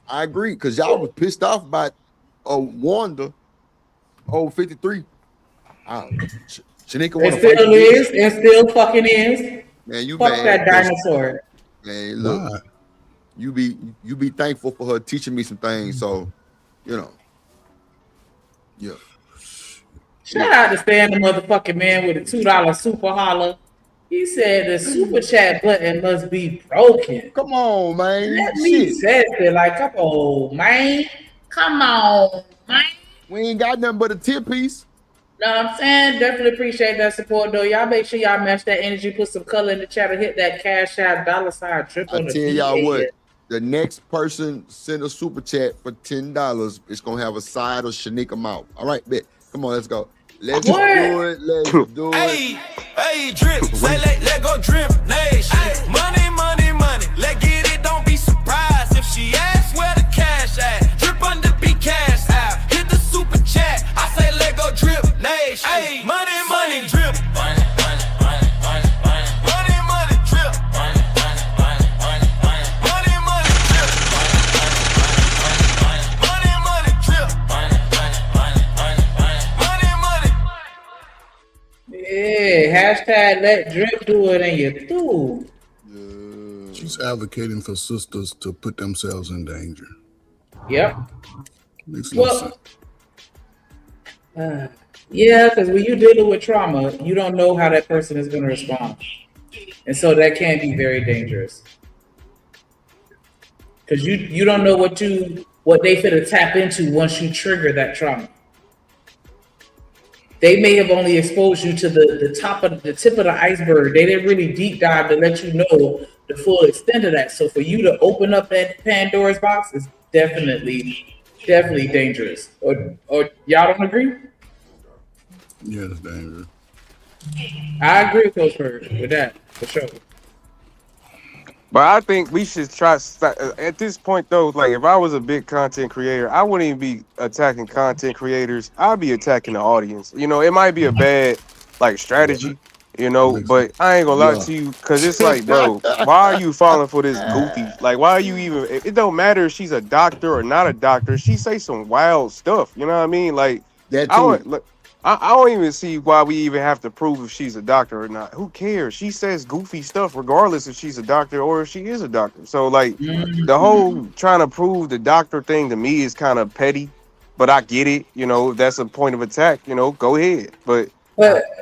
I agree, because y'all was pissed off about Wanda, 53. Shanika It still is. It still fucking is. Man, you fuck mad, that dinosaur. Man, look, you be thankful for her teaching me some things. So, yeah. Shout out to Stan the motherfucking man with a $2 super holler. He said the super chat button must be broken. Come on, man. Let me say it like, come on, man. Come on, man. We ain't got nothing but a tip piece. Know what I'm saying? Definitely appreciate that support, though. Y'all make sure y'all match that energy, put some color in the chat, and hit that cash out $ trip on the tell y'all VA. what, the next person send a super chat for $10. It's gonna have a side of Shanika mouth. All right, bet. Come on, let's go. Let's do it. Let's do it. Hey, drip, say let go drip nation. Money, let get it, don't be surprised if she asks where the cash at. Drip under be cash out. Hit the super chat. I say let go drip nation. Hey, money, drip. Money, drip. Yeah, hashtag let drip do it and you do. She's advocating for sisters to put themselves in danger. Yep. Makes no sense. Yeah, because when you're dealing with trauma, you don't know how that person is going to respond. And so that can be very dangerous. Because you don't know what they finna tap into once you trigger that trauma. They may have only exposed you to the tip of the iceberg. They didn't really deep dive to let you know the full extent of that. So for you to open up that Pandora's box is definitely dangerous. Or y'all don't agree? Yeah, it's dangerous. I agree with Coach Bird with that for sure. But I think we should try at this point though. Like if I was a big content creator, I wouldn't even be attacking content creators. I'd be attacking the audience. You know, it might be a bad like strategy. You know, but I ain't gonna lie to you because it's like, bro, why are you falling for this goofy? Like, why are you even? It don't matter if she's a doctor or not a doctor. She say some wild stuff. You know what I mean? Like I don't even see why we even have to prove if she's a doctor or not. Who cares? She says goofy stuff regardless if she's a doctor or if she is a doctor. So like the whole trying to prove the doctor thing to me is kind of petty, but I get it. You know, if that's a point of attack, you know, go ahead. But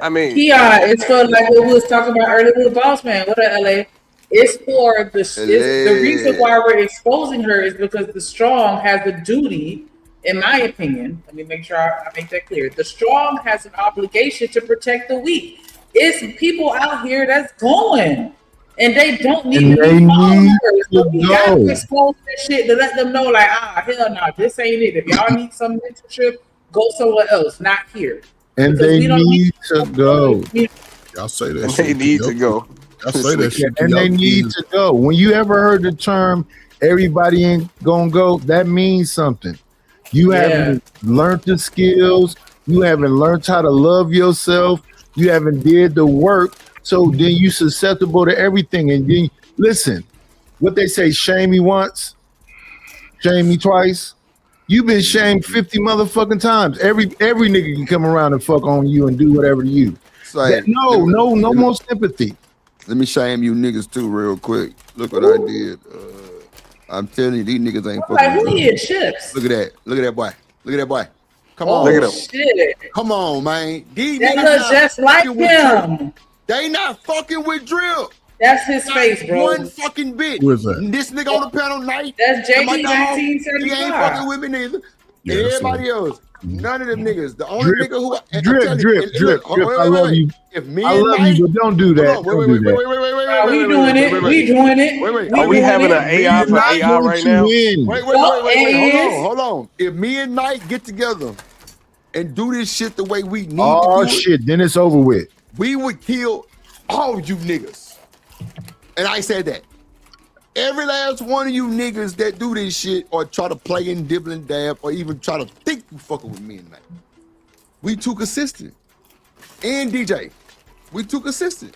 I mean, Keon, it's for like what we was talking about earlier with Boss Man. What up, LA? It's for the reason why we're exposing her is because the strong has a duty, in my opinion. Let me make sure I make that clear. The strong has an obligation to protect the weak. It's people out here that's going, and they don't need to be following her. So we got to expose that shit to let them know, like, hell no, this ain't it. If y'all need some mentorship, go somewhere else, not here. And Because they need to go. Y'all say that. They need to go. Y'all say that shit. And they need to go. When you ever heard the term "everybody ain't gonna go," that means something. You haven't learned the skills. You haven't learned how to love yourself. You haven't did the work. So then you susceptible to everything. And then listen, what they say: shame me once, shame me twice. You've been shamed 50 motherfucking times. Every nigga can come around and fuck on you and do whatever to you. No more sympathy. Let me shame you niggas too real quick. Look what I did. I'm telling you, these niggas ain't fucking. Who eat chips? Look at that. Look at that boy. Look at that boy. Come on. Look at him. Shit. Come on, man. These That niggas look not just like fucking with him. Drip. They not fucking with Drip. That's his face, bro. One fucking bit. Who is that? This nigga on the panel night. That's JD my dog, 1975. He ain't fucking with me neither. Yeah, And that's everybody else. None of them niggas. The only nigga who Drip. I love you. If me I and love Mike, you, but don't do that. wait. We doing it. We doing it. Are we having an AI for AI right now? Wait. Hold on. If me and Knight get together and do this shit the way we need to do it, shit, then it's over with. we would kill all you niggas. And I said that. Every last one of you niggas that do this shit or try to play and dibble and dab or even try to think you fucking with me and Knight. We too consistent. And DJ, we too consistent.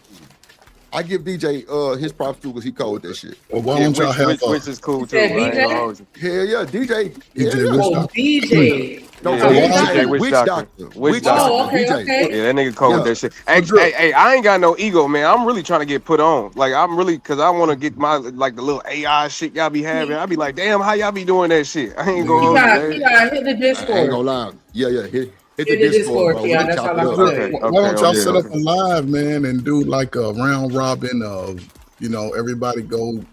I give DJ his props too because he cold with that shit. Well, why don't y'all have which is cool too, said right? DJ? Hell yeah, DJ. DJ. No, Yeah, DJ, Witch Witch Doctor. Doctor. Witch Doctor. okay, DJ. okay. Yeah, that nigga cold with that shit. Hey, I ain't got no ego, man. I'm really trying to get put on. Like, I'm really, because I want to get my, like, the little AI shit y'all be having. I be like, damn, how y'all be doing that shit? I ain't going to hit the Discord. I ain't gonna lie. Yeah, hit the Hit the Discord, bro. yeah, that's all I'm saying. Why don't y'all set up a live, man, and do like a round robin of, everybody go,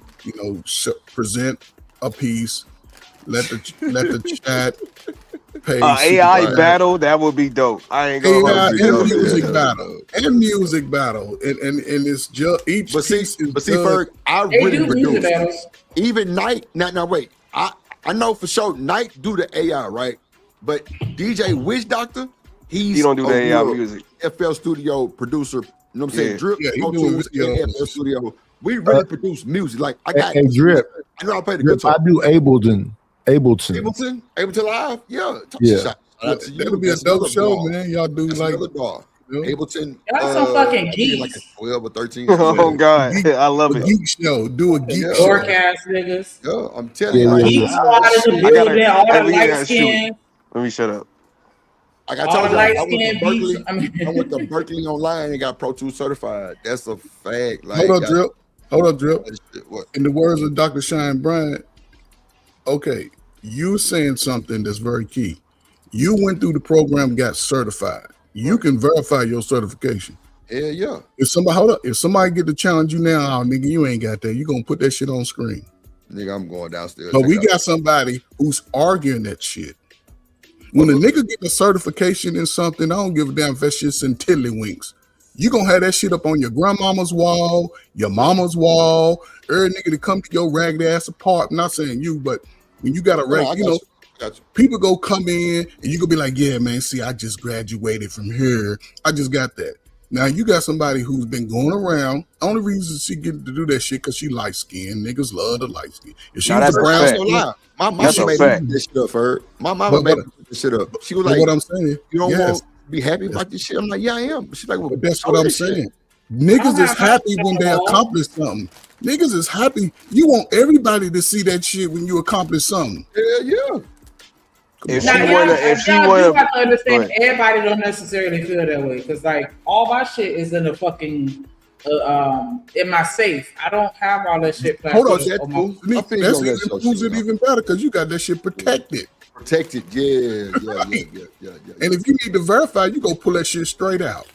present a piece. Let the chat pay. AI battle, that would be dope. I ain't gonna AI hold you. and music battle, and it's just each. But see, Ferg, I really produce. Even Knight. Now wait. I know for sure Knight do the AI right, but DJ Witch Doctor, he don't do the AI music. FL Studio producer. You know what I'm saying? Yeah. Drip. Yeah, he Pro doing Tools, and FL Studio. We really produce music. Like I got Drip. I know I play the Drip, guitar. I do Ableton. Ableton Live, yeah. That'll be a dope show, man. Y'all do like Ableton. Y'all some fucking geeks. Like a 12 or 13. Oh God, I love it. Geek show. Do a geek show. Forecast niggas. Yeah, I'm telling you. Geeks out in the building, all the light skin. Let me shut up. Like I told you, I went to Berkeley online and got Pro Tools certified. That's a fact. Like, Hold up, Drip. In the words of Dr. Shine Bryant, okay, you saying something that's very key. You went through the program, got certified. You can verify your certification. Yeah. If somebody get to challenge you now, nigga, you ain't got that. You gonna put that shit on screen. Nigga, I'm going downstairs. But we got somebody who's arguing that shit. When a nigga get a certification in something, I don't give a damn if that shit's in tiddlywinks. You gonna have that shit up on your grandmama's wall, your mama's wall, every nigga to come to your ragged ass apart. I'm not saying you, but when you got a rag, people go come in and you gonna be like, yeah, man, see, I just graduated from here. I just got that. Now you got somebody who's been going around. Only reason she get to do that shit because she light skinned. Niggas love the light skin. If she was a brown skin, my mama made me this shit up for her. My mama made me this shit up. She was like, what I'm saying, you don't want to be happy about this shit? I'm like, yeah, I am. She's like, well, but that's what I'm saying. Niggas is happy when they accomplish something. Niggas is happy. You want everybody to see that shit when you accomplish something. Yeah. If you have to understand, Right. everybody don't necessarily feel that way because, like, all my shit is in the fucking in my safe. I don't have all that shit. Hold on, that's even better because you got that shit protected. Protected, yeah. And if you need to verify, you go pull that shit straight out.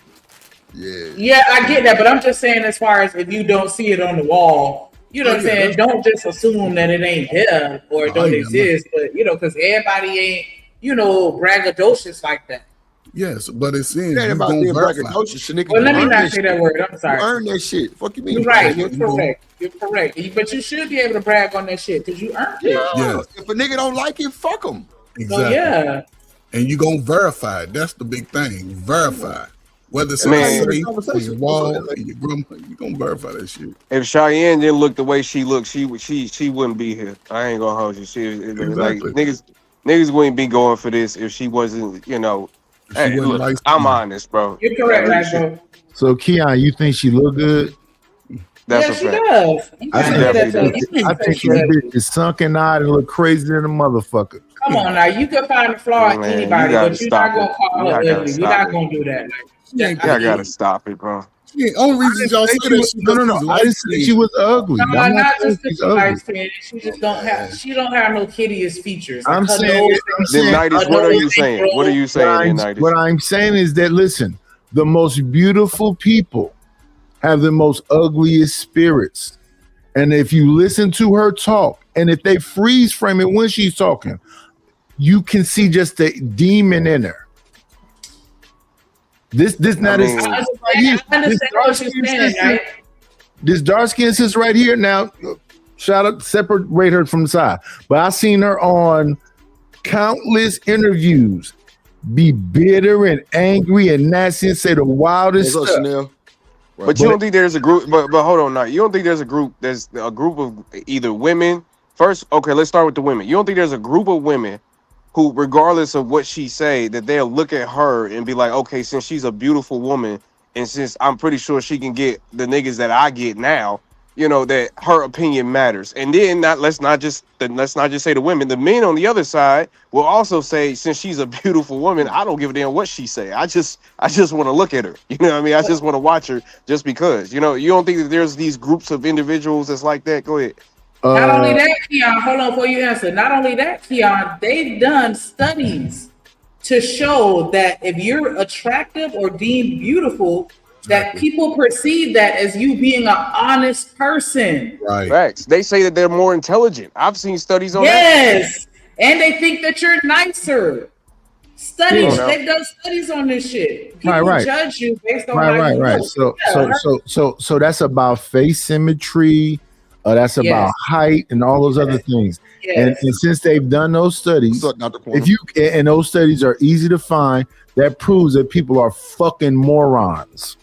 Yeah, I get that, but I'm just saying, as far as if you don't see it on the wall, you know what I'm saying? Don't just assume that it ain't there or it don't exist, but because everybody ain't, braggadocious like that. Yes, but it's saying It ain't you about gonna being verify. braggadocious, Shanika. Well, let You me earn not that say that shit. word. I'm sorry. You earn that shit. Fuck you mean? You're right. You're correct. You're correct. But you should be able to brag on that shit because you earned it. Yeah. If a nigga don't like it, fuck him. Exactly. So, yeah. And you gonna verify it. That's the big thing. Verify. Whether it's Man. on your wall, your grandma, you gonna verify that shit. If Cheyenne didn't look the way she looked, she wouldn't be here. I ain't gonna hold you. Like niggas wouldn't be going for this if she wasn't. Hey, look, I'm honest, bro. You're correct, right, bro. So, Keon, you think she look good? That's Yeah, a she fact. does. You I can say that to her. You can think say that she does. bitch is sunken eyed and look crazier than a motherfucker. Come on now, you can find a flaw in Man, you anybody, gotta but you're stop not gonna it. call her Y'all gotta ugly. We're stop not it. gonna do that. Y'all gotta stop it, bro. Yeah, only reason y'all say that she No. I didn't say she was ugly. No, I'm not saying just she's the light ugly. skin. She just don't have. She don't have no hideous features. I'm her saying. nose- Then Nighties, her what are nose you saying? ain't What are you saying, then Nighties? What I'm saying is that listen, the most beautiful people have the most ugliest spirits. And if you listen to her talk, and if they freeze frame it when she's talking, you can see just the demon in her. This not mean, is I understand what you're saying, right? this dark skin sis right here. Now, shout out, separate her from the side. But I seen her on countless interviews be bitter and angry and nasty and say the wildest What's up, stuff. Chanel? But you don't think there's a group? But hold on, now you don't think there's a group? There's a group of either women. First, okay, let's start with the women. You don't think there's a group of women who, regardless of what she say, that they'll look at her and be like, okay, since she's a beautiful woman, and since I'm pretty sure she can get the niggas that I get now, that her opinion matters. And then let's not just say the women. The men on the other side will also say, since she's a beautiful woman, I don't give a damn what she say. I just want to look at her. You know what I mean? I just want to watch her just because. You don't think that there's these groups of individuals that's like that? Go ahead. Not only that, Keon, hold on before you answer. Not only that, Keon, they've done studies to show that if you're attractive or deemed beautiful, that people perceive that as you being an honest person. Right. Facts. They say that they're more intelligent. I've seen studies on that. Yes. And they think that you're nicer. Studies. Yeah. They've done studies on this shit. People Right. judge you based on how you Right. look. So that's about face symmetry. That's about height and all those other things. Yes. And since they've done those studies, and those studies are easy to find, that proves that people are fucking morons.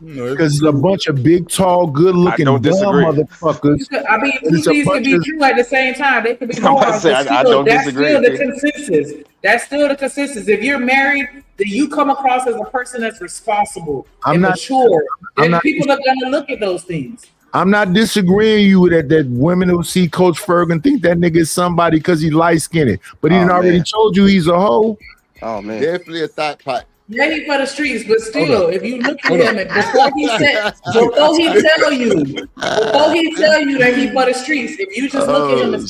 Because it's a bunch of big, tall, good-looking dumb motherfuckers. I mean, two things can be true at the same time. They could be I'm about to morons, say, but I still, don't that's disagree. still the consensus. That's still the consensus. If you're married, then you come across as a person that's responsible and mature. And people are going to look at those things. I'm not disagreeing you with that women who see Coach Ferguson think that nigga is somebody because he light-skinned. But he already told you he's a hoe. Oh, man. Definitely a thought pot. Yeah, he for the streets, but still, if you look at him and before he tell you that he for the streets, if you just look at him and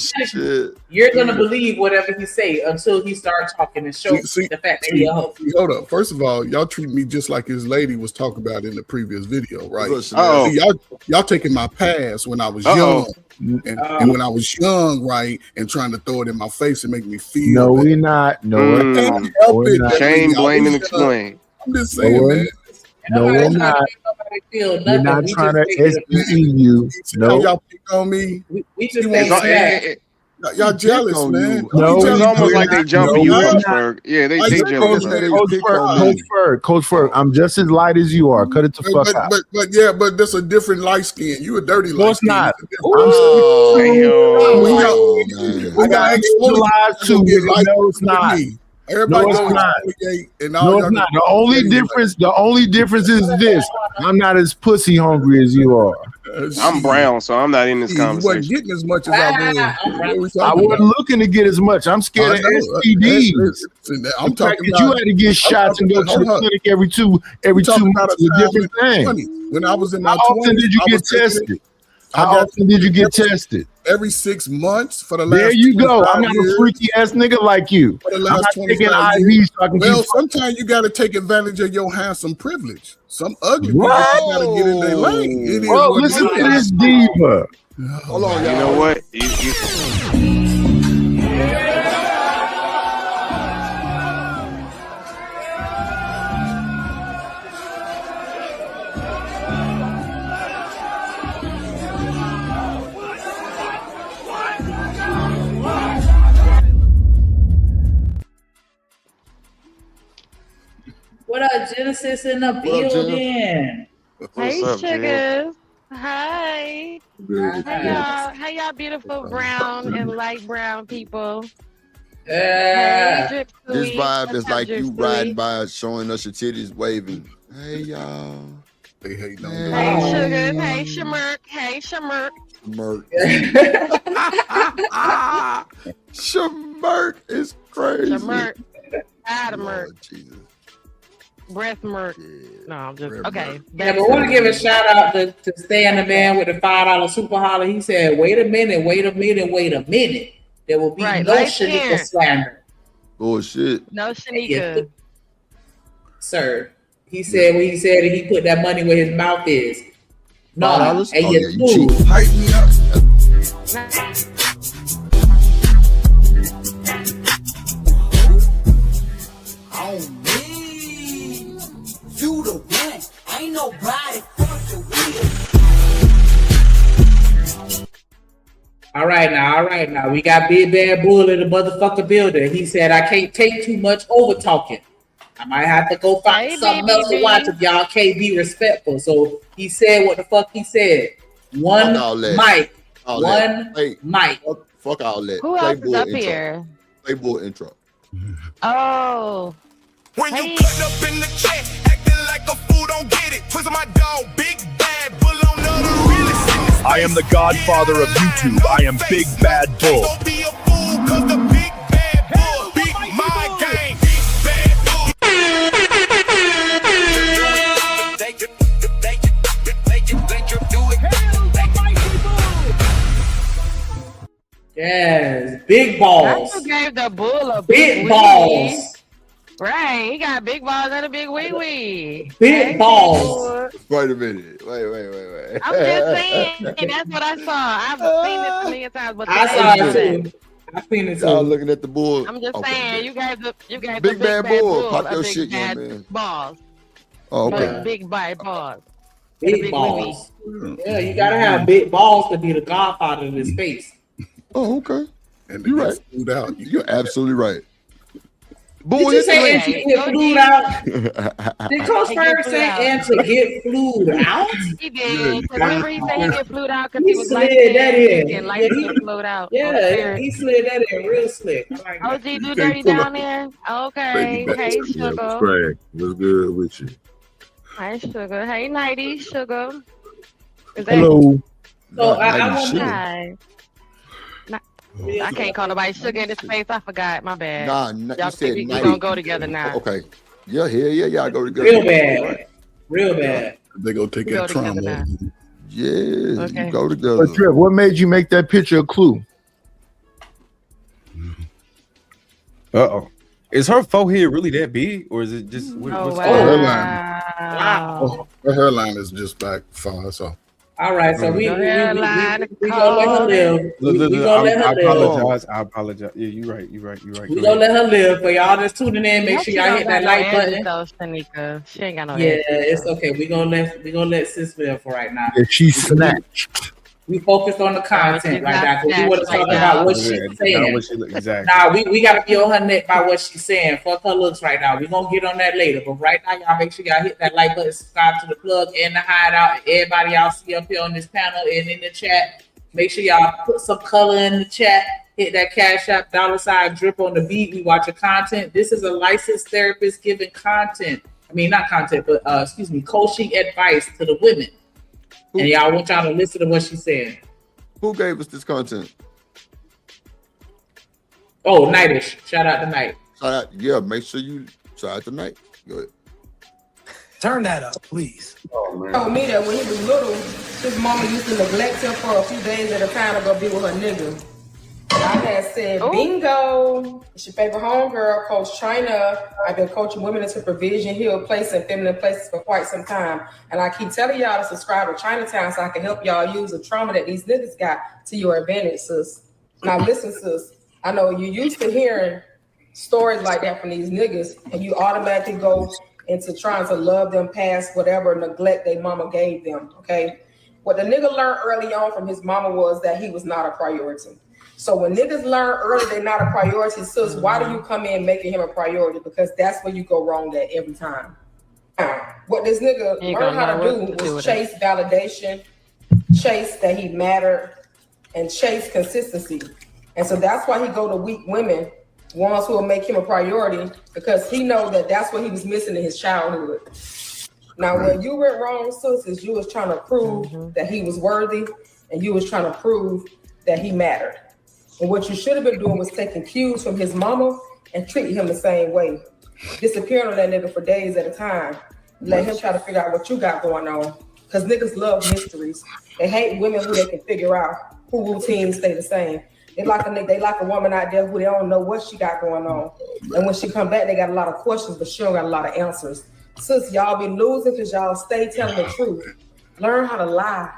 you're gonna believe whatever he say until he starts talking and show the fact that he a hoe. Hold up. First of all, y'all treat me just like his lady was talking about in the previous video, right? Uh-oh. See, y'all taking my past when I was young. And when I was young, right, and trying to throw it in my face and make me feel. No, we're not. No, we're not. Shame, blame, and explain. I'm just saying, man. No, we're not. We're not trying to SPE you. No. Y'all pick on me. We just say y'all jealous, man. No, it's almost like they jumping you, Coach Ferg. Yeah, they jealous. Coach Ferg, I'm just as light as you are. Cut it the fuck out. But that's a different light skin. You a dirty light skin. No, it's not. We got exposed to it. No, it's not. Everybody no, it's not. No, it's not. The only difference is this. I'm not as pussy hungry as you are. I'm brown, so I'm not in this conversation. You wasn't getting as much as I was. I wasn't looking to get as much. I'm scared of STDs. I'm talking about you had to get shots and go to the clinic every two months. It's a different thing. When I was in my 20s, how often did you get tested? How often did you get tested? every 6 months for the last. There you go. 25 I'm not years. a freaky ass nigga like you. For the I'm last not taking 25 IVs years. so I can Well, keep. sometimes you got to take advantage of your handsome privilege. Some ugly people What? got to get in their lane. It is Bro, what listen it to is. this diva. Hold on, You y'all. know what? What up, Genesis in the What up, Jen? building? Hey, What's up, Jen? sugars. Hi. Good. Hey, y'all beautiful brown and light brown people. Yeah. Hey, Drip This Suey. vibe What's is up, like Drip you Suey? riding by, showing us your titties, waving. Hey y'all. They hate on Hey, that. sugars. Hey, Shamirk. Hey, Shamirk. Smirk. Smirk is crazy. Shamirk. Adam Lord Merk. Jesus. Breath Merk. No, I'm just, Breath okay. Yeah, but I want to give a shout out to Stan, the man with the $5 super holler. He said, wait a minute, wait a minute, wait a minute. There will be Right, no light Shanika skin. slander. Bullshit. No Shanika. Sir. He said when he said that he put that money where his mouth is. No, $5? and Oh, you yeah, you cheap. fool. Hype me up. On me, you the one. Ain't nobody fuck the wheel. All right now. We got Big Bad Bull in the motherfucker building. He said I can't take too much over talking. I might have to go find something else to watch if y'all can't be respectful. So he said what the fuck he said. One Fuck all that. mic. All One that. Hey, mic. fuck all that. Who Play else is bull up intro. here? Play bull intro. Oh. When Hey. you cut up in the chat, acting like a fool, don't get it. Twist my dog, Big Bad Bull on the realest in the I am the godfather of YouTube. I am Big Bad Bull. Don't be a fool, cause the Big Bad Bull beat my game. Big Bad Bull. Yes, big balls. That's who gave the bull a Big big balls. wee. Right, he got big balls and a big wee wee. Big balls. Wait a minute. Wait. I'm just saying, that's what I saw. I've seen this a million times, but I saw it too. I seen it Y'all too. looking at the bull. I'm just Okay, saying, good. you guys the Big Bad Bull. Pop a your big shit, young bad man. balls. Oh, But okay. big bad balls. And a Big big balls. wee-wee. Yeah, you gotta have big balls to be the godfather of this space. Oh, okay. And You're right. Food out. You're absolutely right. Did Bull, you hit the say link. and to get flued out? Did Coach He Ferg get say flued and to get flued out? He did. Remember he said he get flued out because He he was slid light that skinned in. and light skin flued out. Yeah, he slid that in real slick. I like that. OG do dirty down there. Okay. Hey sugar. Craig, what's good with you? Hey sugar. Hey nighty sugar. Is that Hello. So I want to. Hi. I can't call nobody sugar in this face. I forgot. My bad. Nah, Y'all you said we nighty. gonna go together now. Okay. Yeah, y'all go together. Real bad. Real bad. They go take We that go together trauma. now. Yeah, Okay. you go together. But Trip, what made you make that picture a clue? Uh-oh. Is her forehead really that big, or is it just what's Oh, going on? Wow. Her hairline is just back far, so. All right, so we gonna let her live. Look, We gonna let her I live. apologize. Yeah, you're right. We Go gonna ahead. let her live. For y'all just tuning in, make No, sure she y'all don't hit got that no like edges button. though, Shanika. She ain't got no Yeah, edges. it's okay. We gonna let sis live for right now. If she snatched. We focused on the content right now because we want to talk about what she's saying. Exactly. Nah, we gotta be on her neck by what she's saying. Fuck her looks right now. We gonna get on that later. But right now, y'all make sure y'all hit that like button, subscribe to the plug and the hideout. Everybody y'all see up here on this panel and in the chat. Make sure y'all put some color in the chat. Hit that Cash App $ drip on the beat. We watch your content. This is a licensed therapist giving content. I mean, not content, but coaching advice to the women. And y'all want y'all to listen to what she's saying. Who gave us this content? Oh, Nightish. Shout out to Night. Shout out, yeah, make sure you shout out to Night. Go ahead. Turn that up, please. Told me that when he was little, his mama used to neglect him for a few days at a time to go be with her nigga. I had said, bingo. It's your favorite homegirl, Coach China. I've been coaching women into provision, healed places, and feminine places for quite some time. And I keep telling y'all to subscribe to Chinatown so I can help y'all use the trauma that these niggas got to your advantage, sis. Now listen, sis. I know you used to hearing stories like that from these niggas, and you automatically go into trying to love them past whatever neglect their mama gave them, okay? What the nigga learned early on from his mama was that he was not a priority. So when niggas learn early they're not a priority, sis, why do you come in making him a priority? Because that's where you go wrong at every time. Now, what this nigga learned how to do was chase validation, chase that he mattered, and chase consistency. And so that's why he go to weak women, ones who will make him a priority, because he knows that that's what he was missing in his childhood. Now, where you went wrong, sis, is you was trying to prove that he was worthy, and you was trying to prove that he mattered. And what you should have been doing was taking cues from his mama and treating him the same way. Disappearing on that nigga for days at a time. Let him try to figure out what you got going on. Because niggas love mysteries. They hate women who they can figure out, who routines stay the same. They like a woman out there who they don't know what she got going on. And when she come back, they got a lot of questions, but she don't got a lot of answers. Sis, y'all be losing because y'all stay telling the truth. Learn how to lie.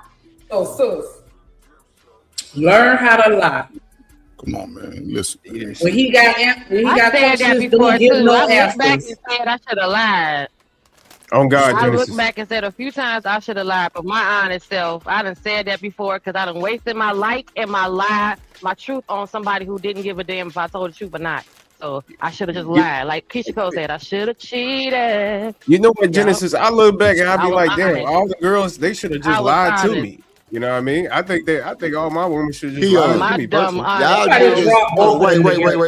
So, sis, learn how to lie. Come on, man. Listen. When he got questions, don't give no answers. Back and said I should have lied. On God, I Genesis. look back and said a few times I should have lied, but my honest self, I done said that before because I done wasted my life and my truth on somebody who didn't give a damn if I told the truth or not. So I should have just lied. Like Keisha Cole said, I should have cheated. You know what, Genesis? I look back and I be like, damn, honest. all the girls, they should have just lied to me. You know what I mean? I think all my women should just lie to me personally.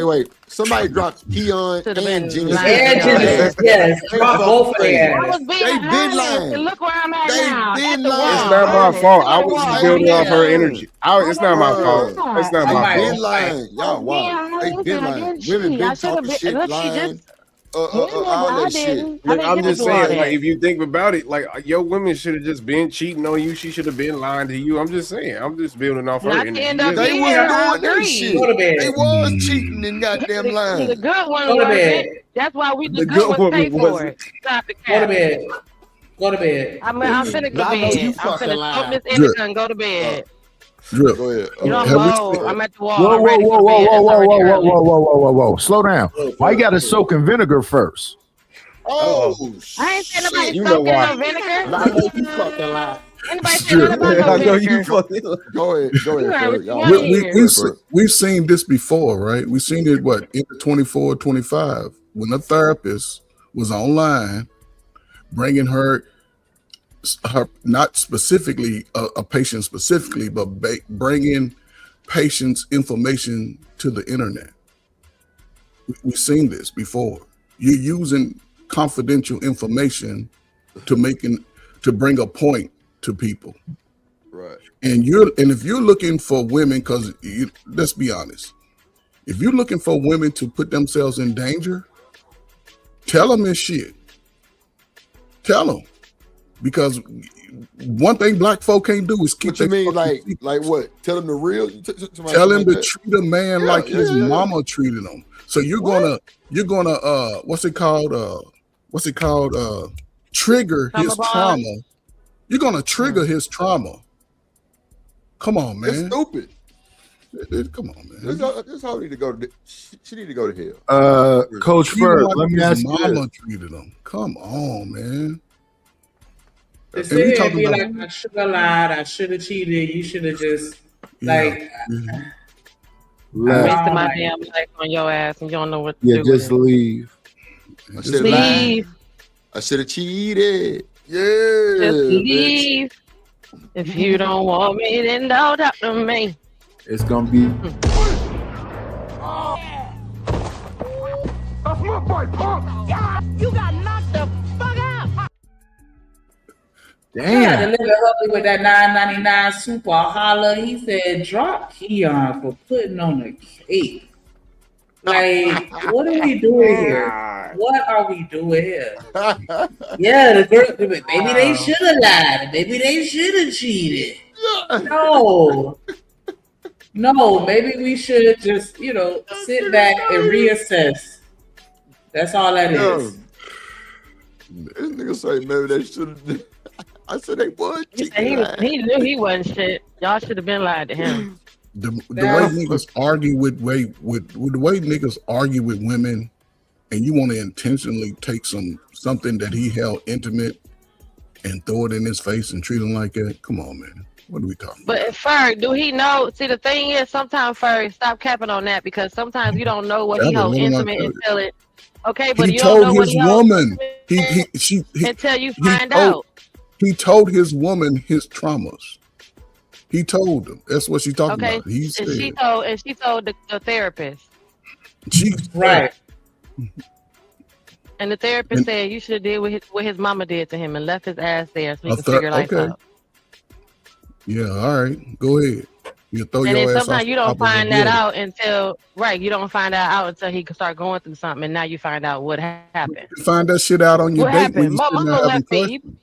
Wait. Somebody dropped Keon and Genesis. Yes, drop both of them. They been lying. Look where I'm at now. Been lying. It's not my fault. I was building off her energy. It's not my fault. It's not my Been fault. lying. Y'all wow. They been lying. Women been talking shit, lying. All that shit. I'm just saying, like, if you think about it, like your women should have just been cheating on you. She should have been lying to you. I'm just saying. I'm just building off her energy. They was doing that shit. They was cheating and goddamn lying. The good one was. That's why we the good ones pay for it. Stop the Go to bed. Go to bed. I'm finna go to bed. I'm finna stop this energy and go to bed. Drip. Go ahead. You know, I'm at the wall. Whoa. Slow down. Why you got to soak in vinegar first? I ain't saying nobody soaking no vinegar. I know you fucking lie. Anybody saying nothing about no vinegar? Go ahead. We've seen this before, right? We've seen it, in the 24, 25, when a therapist was online bringing her not specifically a patient specifically, but bringing patients' information to the internet. We've seen this before. You're using confidential information to bring a point to people, right? And if you're looking for women, because let's be honest, if you're looking for women to put themselves in danger, tell them this shit. Tell them. Because one thing black folk can't do is keep. What you mean, like what? Tell them the real. Tell him to treat a man like his mama treated him. So you're gonna what's it called? Trigger his trauma. You're gonna trigger his trauma. Come on, man. It's stupid. Come on, man. This hoe need to go to. She need to go to hell. Coach Fur, let me ask you mama this. treated him. Come on, man. To sit here and be like, I should have lied, I should have cheated, you should have just I wasted my damn life on your ass and you don't know what to do. Just leave. I should have cheated. Yeah. Just leave. If you don't want me, then don't talk to me. It's gonna be. That's my boy, Pop. You got knocked the fuck out. Damn. The nigga helped me with that $9.99 super holla. He said, drop Keon for putting on a cake. Like, what are we doing here? What are we doing here? Yeah, the girl, maybe they should have lied. Maybe they should have cheated. No. No, maybe we should just, sit back and reassess. That's all that is. This nigga say maybe they should have. I said they would. He knew he wasn't shit. Y'all should have been lied to him. The way niggas argue with the way niggas argue with women, and you want to intentionally take something that he held intimate and throw it in his face and treat him like that. Come on, man. What are we talking about? But Ferg, do he know? See, the thing is, sometimes Ferg, stop capping on that, because sometimes you don't know what he held intimate until it. Okay, but he you don't know told what his he held woman. until you find out. He told his woman his traumas. He told them. That's what she's talking about. He said. She told the therapist. Right. And the therapist said you should have did what his mama did to him and left his ass there so he could figure life out. Yeah, all right. Go ahead. You throw And your then ass sometimes off you the don't top of find the that building. out until you don't find that out until he can start going through something, and now you find out what happened. You find that shit out on your What date happened? when you Mama sitting there having left me. questions.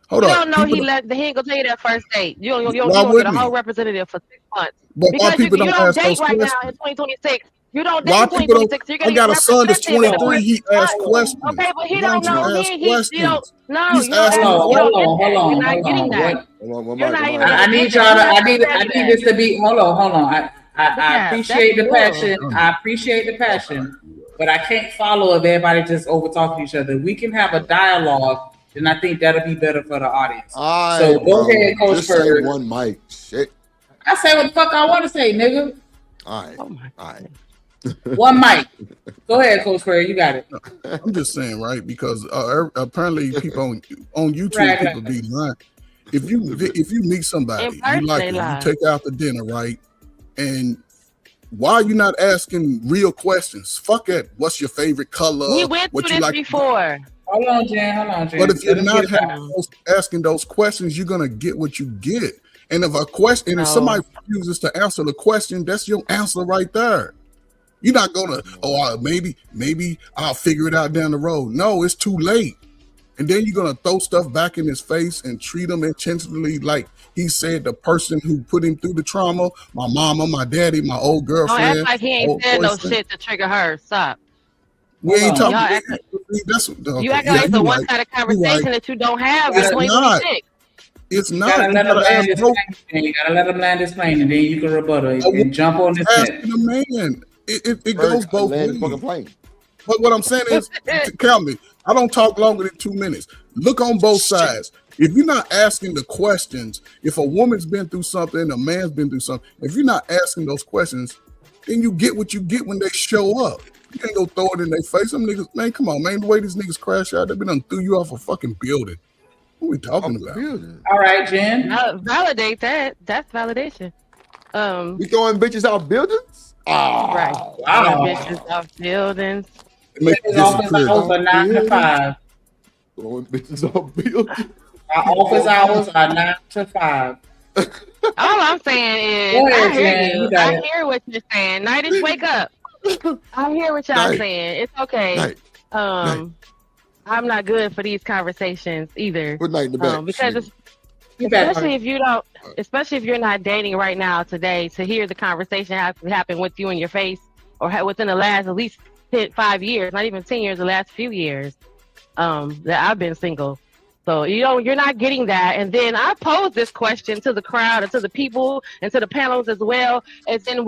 Hold You up. don't know People he ain't gonna tell you that first date. You don't Why get a wouldn't whole he? representative for 6 months. But why Because people you don't don't ask date those right now questions? in 2026. You don't date Why in people don't? 2026. You're I gonna got get a son that's representative in 23. He asks questions. Okay, but he Why don't don't know. you ask You don't. questions? No, He's you don't asking ask. You don't questions. get that. You're not getting that. You're not even I gonna need get y'all that. to, I need this to be, hold on. I appreciate the That's passion. I appreciate the passion, but I can't follow if everybody just over talking each other. We can have a dialogue, and I think that'll be better for the audience. So go ahead, Coach Just say Ferg. one mic. Shit. I say what the fuck I want to say, nigga. All right. All right. One mic. Go ahead, Coach Ferg. You got it. I'm just saying, right? Because apparently people on YouTube, Right. people be lying. If you meet somebody, In person, you like they them, lie. you take out the dinner, right? And why are you not asking real questions? Fuck it. What's your favorite color? We went What through you this like? before. Hold on, Jen. But if you're not asking those questions, you're gonna get what you get. And if somebody refuses to answer the question, that's your answer right there. You're not gonna, maybe I'll figure it out down the road. No, it's too late. And then you're gonna throw stuff back in his face and treat him intentionally like he said the person who put him through the trauma, my mama, my daddy, my old Don't girlfriend. act like he ain't old said no boyfriend. shit to trigger her. Stop. We ain't Y'all talking. act- You You act like it's a one-sided conversation that you don't have in It's not. 2026. It's You not. gotta You let him gotta land ask his both. plane. You gotta let him land his plane, and then you can rebuttal and jump on this net. Asking a man. It goes both ways. Plane. But what I'm saying is, count me. I don't talk longer than 2 minutes. Look on both sides. If you're not asking the questions, if a woman's been through something, a man's been through something, if you're not asking those questions, then you get what you get when they show up. You can't go throw it in their face. Some niggas, man, come on, man. The way these niggas crash out, they been done threw you off a fucking building. What are we talking about? All right, Jen. Validate that. That's validation. We throwing bitches out buildings? Right. Wow. Bitches off buildings. His office hours are 9 to 5. Throwing bitches out buildings. Our office hours are 9 to 5. All I'm saying is, Go ahead, I hear Jen. you. You got I it. hear what you're saying. Nighties, wake up. I hear what y'all Night. saying. It's okay. Night. I'm not good for these conversations either. Good night in the back. Because it's, You back, especially if you don't, especially if you're not dating right now today, to hear the conversation happen with you in your face, or within the last at least 5 years, not even 10 years, the last few years, that I've been single. So you're not getting that. And then I posed this question to the crowd and to the people and to the panels as well. And then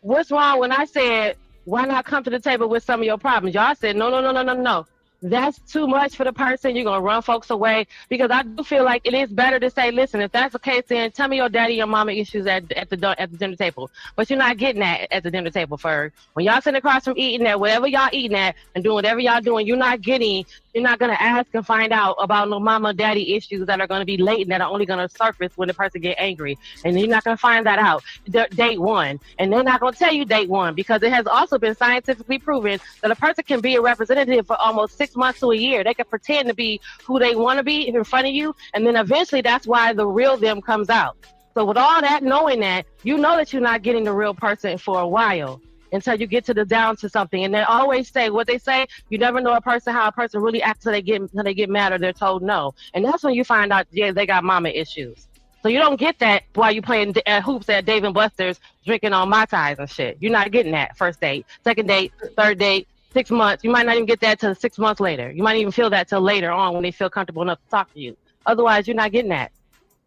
what's wrong when I said, why not come to the table with some of your problems? Y'all said, no. That's too much for the person. You're going to run folks away, because I do feel like it is better to say, listen, if that's the case, then tell me your daddy, your mama issues at the dinner table. But you're not getting that at the dinner table, Ferg. When y'all sitting across from eating at whatever y'all eating at and doing whatever y'all doing, you're not going to ask and find out about no mama, daddy issues that are going to be latent, that are only going to surface when the person get angry. And you're not going to find that out date one. And they're not going to tell you date one, because it has also been scientifically proven that a person can be a representative for almost 6 months to a year. They can pretend to be who they want to be in front of you, and then eventually that's why the real them comes out. So with all that, knowing that, you know that you're not getting the real person for a while. until you get to the down to something. And they always say what they say. You never know how a person really acts until they get mad or they're told no. And that's when you find out, yeah, they got mama issues. So you don't get that while you playing hoops at Dave and Buster's, drinking on Mai Tais and shit. You're not getting that first date, second date, third date, 6 months. You might not even get that till 6 months later. You might even feel that till later on when they feel comfortable enough to talk to you. Otherwise, you're not getting that.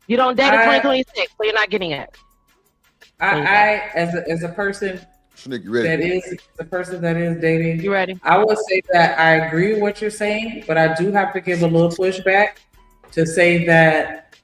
You don't date in 2026, so you're not getting it. I as a person that is the person that is dating, you ready? I would say that I agree with what you're saying, but I do have to give a little pushback to say that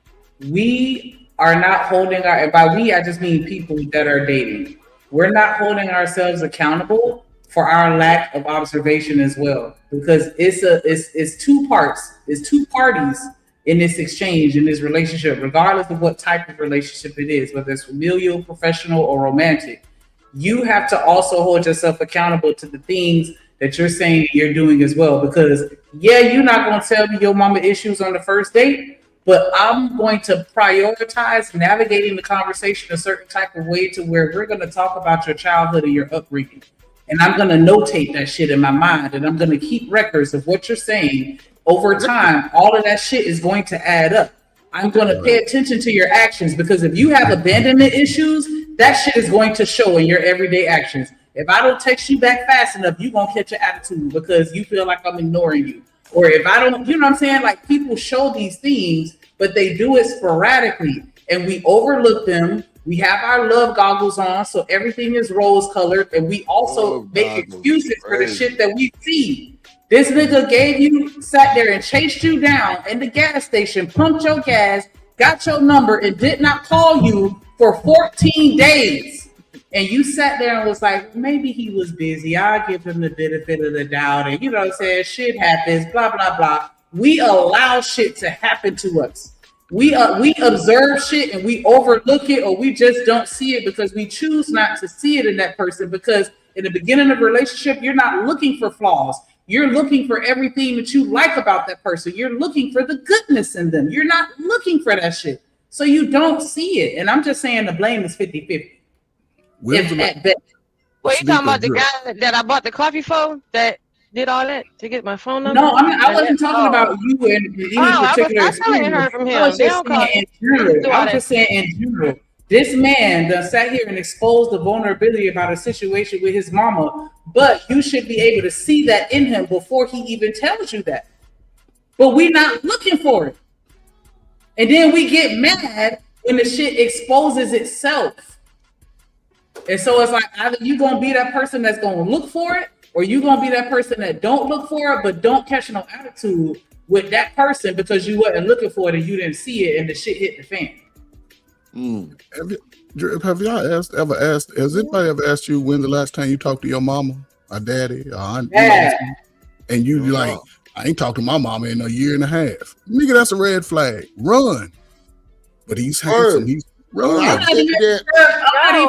we are not holding our, and by we I just mean people that are dating. We're not holding ourselves accountable for our lack of observation as well, because it's two parts, it's two parties in this exchange, in this relationship, regardless of what type of relationship it is, whether it's familial, professional, or romantic. You have to also hold yourself accountable to the things that you're saying you're doing as well. Because yeah, you're not going to tell me your mama issues on the first date, but I'm going to prioritize navigating the conversation a certain type of way to where we're going to talk about your childhood and your upbringing. And I'm going to notate that shit in my mind, and I'm going to keep records of what you're saying. Over time, all of that shit is going to add up. I'm going to pay attention to your actions, because if you have abandonment issues, that shit is going to show in your everyday actions. If I don't text you back fast enough, you're going to catch an attitude because you feel like I'm ignoring you. Or if I don't, you know what I'm saying? Like, people show these things, but they do it sporadically and we overlook them. We have our love goggles on, so everything is rose colored, and we also make excuses for the shit that we see. This nigga sat there and chased you down in the gas station, pumped your gas, got your number, and did not call you for 14 days. And you sat there and was like, maybe he was busy. I'll give him the benefit of the doubt. And you know what I'm saying? Shit happens, blah, blah, blah. We allow shit to happen to us. We observe shit and we overlook it, or we just don't see it because we choose not to see it in that person. Because in the beginning of a relationship, you're not looking for flaws. You're looking for everything that you like about that person. You're looking for the goodness in them. You're not looking for that shit. So you don't see it. And I'm just saying the blame is 50-50. What you talking about, the guy that I bought the coffee for that did all that to get my phone number? No, I wasn't talking about you in any particular experience. I was just saying in general. This man done sat here and exposed the vulnerability about a situation with his mama, but you should be able to see that in him before he even tells you that. But we're not looking for it. And then we get mad when the shit exposes itself. And so it's like, either you gonna be that person that's gonna look for it, or you gonna be that person that don't look for it, but don't catch no attitude with that person because you wasn't looking for it and you didn't see it and the shit hit the fan. Have y'all has anybody ever asked you when the last time you talked to your mama or daddy or aunt? Yeah. And you like, I ain't talked to my mama in a year and a half. Nigga, that's a red flag. Run. But he's handsome. He's run. I'm not even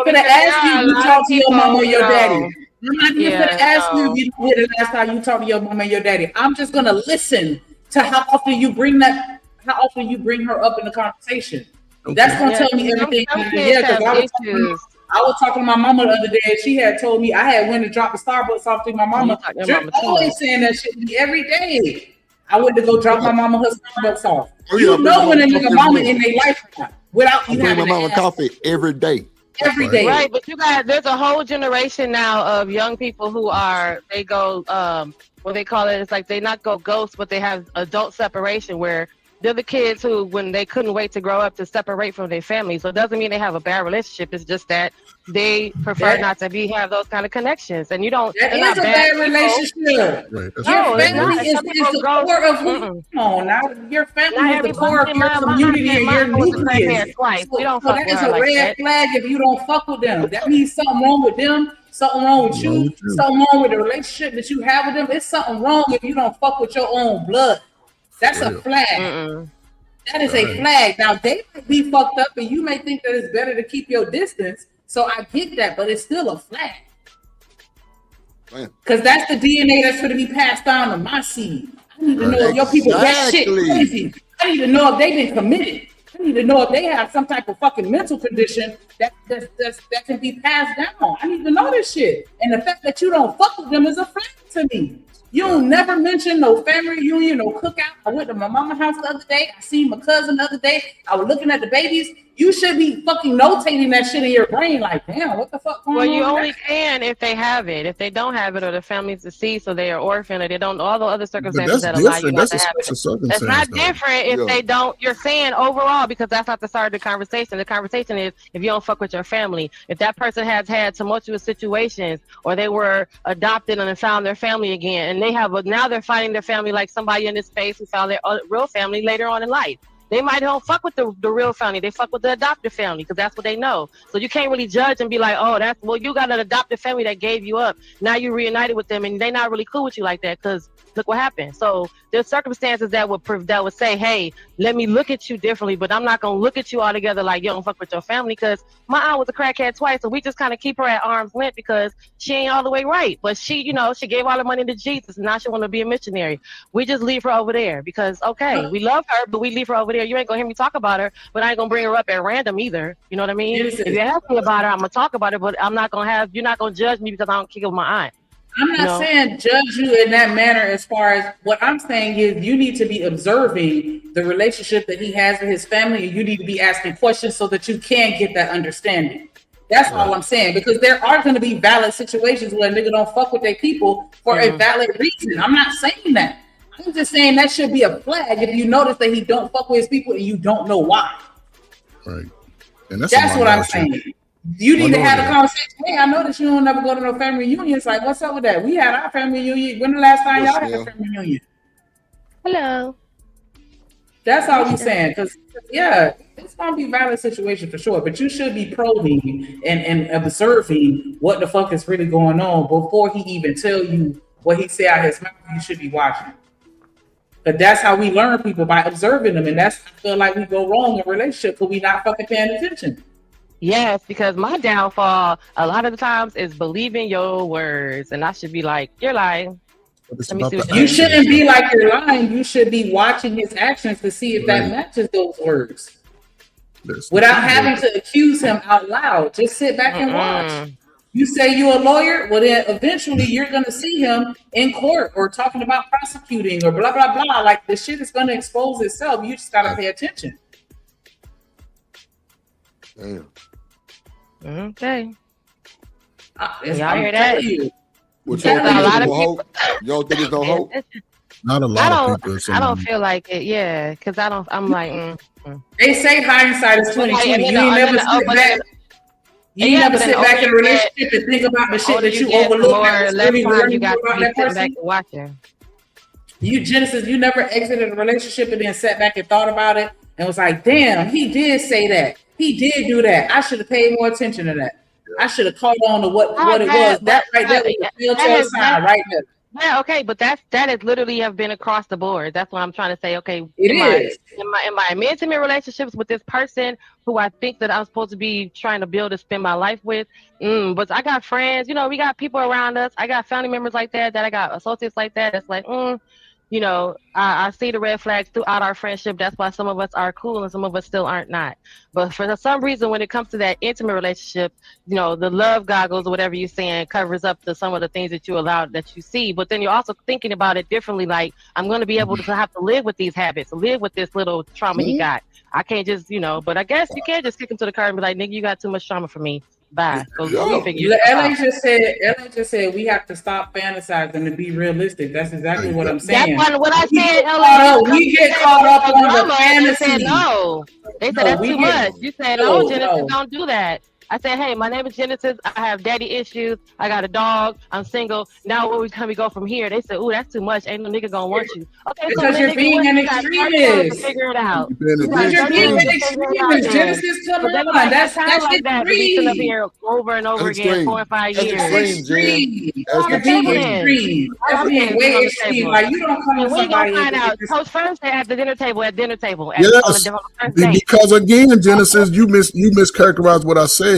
gonna ask you if you talk to your mama or your daddy. I'm not even gonna ask you if when the last time you talked to your mama and your daddy. I'm just gonna listen to how often you bring her up in the conversation. Okay. That's gonna tell me everything. I was talking to my mama the other day, and she had told me I had went to drop the Starbucks off to my mama. You're always saying that shit to me every day. I went to go drop my mama her Starbucks off. You know when a nigga mama in their life without you having my mama coffee every day. Every day. Right, but you guys, there's a whole generation now of young people who they go what they call it, it's like they not go ghost, but they have adult separation where they're the kids who, when they couldn't wait to grow up, to separate from their family. So it doesn't mean they have a bad relationship. It's just that they prefer not to have those kind of connections. And you don't. That is a bad relationship. Right. Your family is the core of who. Now your family is the core of your community and your nucleus. So that is a red flag if you don't fuck with them. That means something wrong with them. Something wrong with you. Something wrong with the relationship that you have with them. It's something wrong if you don't fuck with your own blood. That's a flag. That is a flag. Now, they might be fucked up and you may think that it's better to keep your distance. So I get that, but it's still a flag. Because that's the DNA that's going to be passed down to my seed. I need to know if your people that shit crazy. I need to know if they've been committed. I need to know if they have some type of fucking mental condition that can be passed down. I need to know this shit. And the fact that you don't fuck with them is a fact to me. You don't never mention no family reunion, no cookout. I went to my mama's house the other day. I seen my cousin the other day. I was looking at the babies. You should be fucking notating that shit in your brain. Like, damn, what the fuck going on? Well, you only there? can if they have it. If they don't have it, or the family's deceased, or they are orphan, or they don't, all the other circumstances that allow you not to have it. It's not different if they don't. You're saying overall, because that's not the start of the conversation. The conversation is if you don't fuck with your family. If that person has had tumultuous situations, or they were adopted and found their family again, and they have now they're finding their family like somebody in this space who found their real family later on in life. They might don't fuck with the real family. They fuck with the adopted family because that's what they know. So you can't really judge and be like, oh, you got an adopted family that gave you up. Now you reunited with them and they're not really cool with you like that because look what happened. So there's circumstances that would say, hey, let me look at you differently, but I'm not going to look at you all together like you don't fuck with your family because my aunt was a crackhead twice, so we just kind of keep her at arm's length because she ain't all the way right. But she, she gave all the money to Jesus and now she want to be a missionary. We just leave her over there because, okay, we love her, but we leave her over there. You ain't going to hear me talk about her, but I ain't going to bring her up at random either. You know what I mean? If you ask me about her, I'm going to talk about her, but I'm not going to you're not going to judge me because I don't kick with my aunt. I'm not saying judge you in that manner as far as what I'm saying is you need to be observing the relationship that he has with his family and you need to be asking questions so that you can get that understanding. That's all I'm saying because there are going to be valid situations where a nigga don't fuck with their people for a valid reason. I'm not saying that. I'm just saying that should be a flag if you notice that he don't fuck with his people and you don't know why. Right. And that's what I'm saying. You need to have a conversation. Hey, I noticed you don't never go to no family reunions. Like, what's up with that? We had our family reunion. When the last time y'all had a family reunion? Hello. That's all we're saying. Because, it's going to be a valid situation for sure. But you should be probing and observing what the fuck is really going on before he even tell you what he say out his mouth. You should be watching. But that's how we learn people, by observing them. And that's, I feel like we go wrong in relationships because we not fucking paying attention. Yes, because my downfall a lot of the times is believing your words, and I should be like, "You're lying." Let me see what you shouldn't be like you're lying. You should be watching his actions to see if that matches those words, without having to accuse him out loud. Just sit back and watch. You say you're a lawyer, well then eventually you're gonna see him in court or talking about prosecuting or blah blah blah. Like the shit is gonna expose itself. You just gotta pay attention. Damn. Okay. Y'all hear that? What y'all think? A lot of people. Y'all think it's no hope? Not a lot of people. I don't feel like it. Yeah, because I'm like. They say hindsight is 20/20. You ain't never sit back. You never sit back in a relationship and think about the shit that you overlooked. You got to be sitting back and watching. Genesis, you never exited a relationship and then sat back and thought about it and was like, damn, he did say that. He did do that. I should have paid more attention to that. I should have caught on to what it was. That right there was a telltale sign right there. Yeah, okay, but that is literally have been across the board. That's what I'm trying to say. Okay, in my intimate relationships with this person who I think that I'm supposed to be trying to build and spend my life with. But I got friends, we got people around us. I got family members like that I got associates like that. That's like, I see the red flags throughout our friendship. That's why some of us are cool and some of us still aren't not. But for some reason, when it comes to that intimate relationship, the love goggles or whatever you're saying covers up some of the things that you allowed that you see. But then you're also thinking about it differently. Like, I'm going to be able to have to live with these habits, live with this little trauma he got. I can't just, but I guess you can't just kick him to the curb and be like, nigga, you got too much trauma for me. Bye. LA just said we have to stop fantasizing and be realistic. That's exactly what I'm saying. That's what I said. LA, we get caught up on the fantasy. No, they said that's too much. You said no, Genesis, don't do that. I said, hey, my name is Genesis. I have daddy issues. I got a dog. I'm single. Now where we go from here? They said, ooh, that's too much. Ain't no nigga gonna want you. Okay, because you're being an extremist. Figure it out. You're being an extremist. Genesis, come on. That's like that. We've been up here over and over again, 4 or 5 years. That's extreme. You're being extreme. That's being way extreme. Like, you don't come to somebody. We gonna find out. Coach first at the dinner table. Yes, because again, Genesis, you mischaracterized what I said.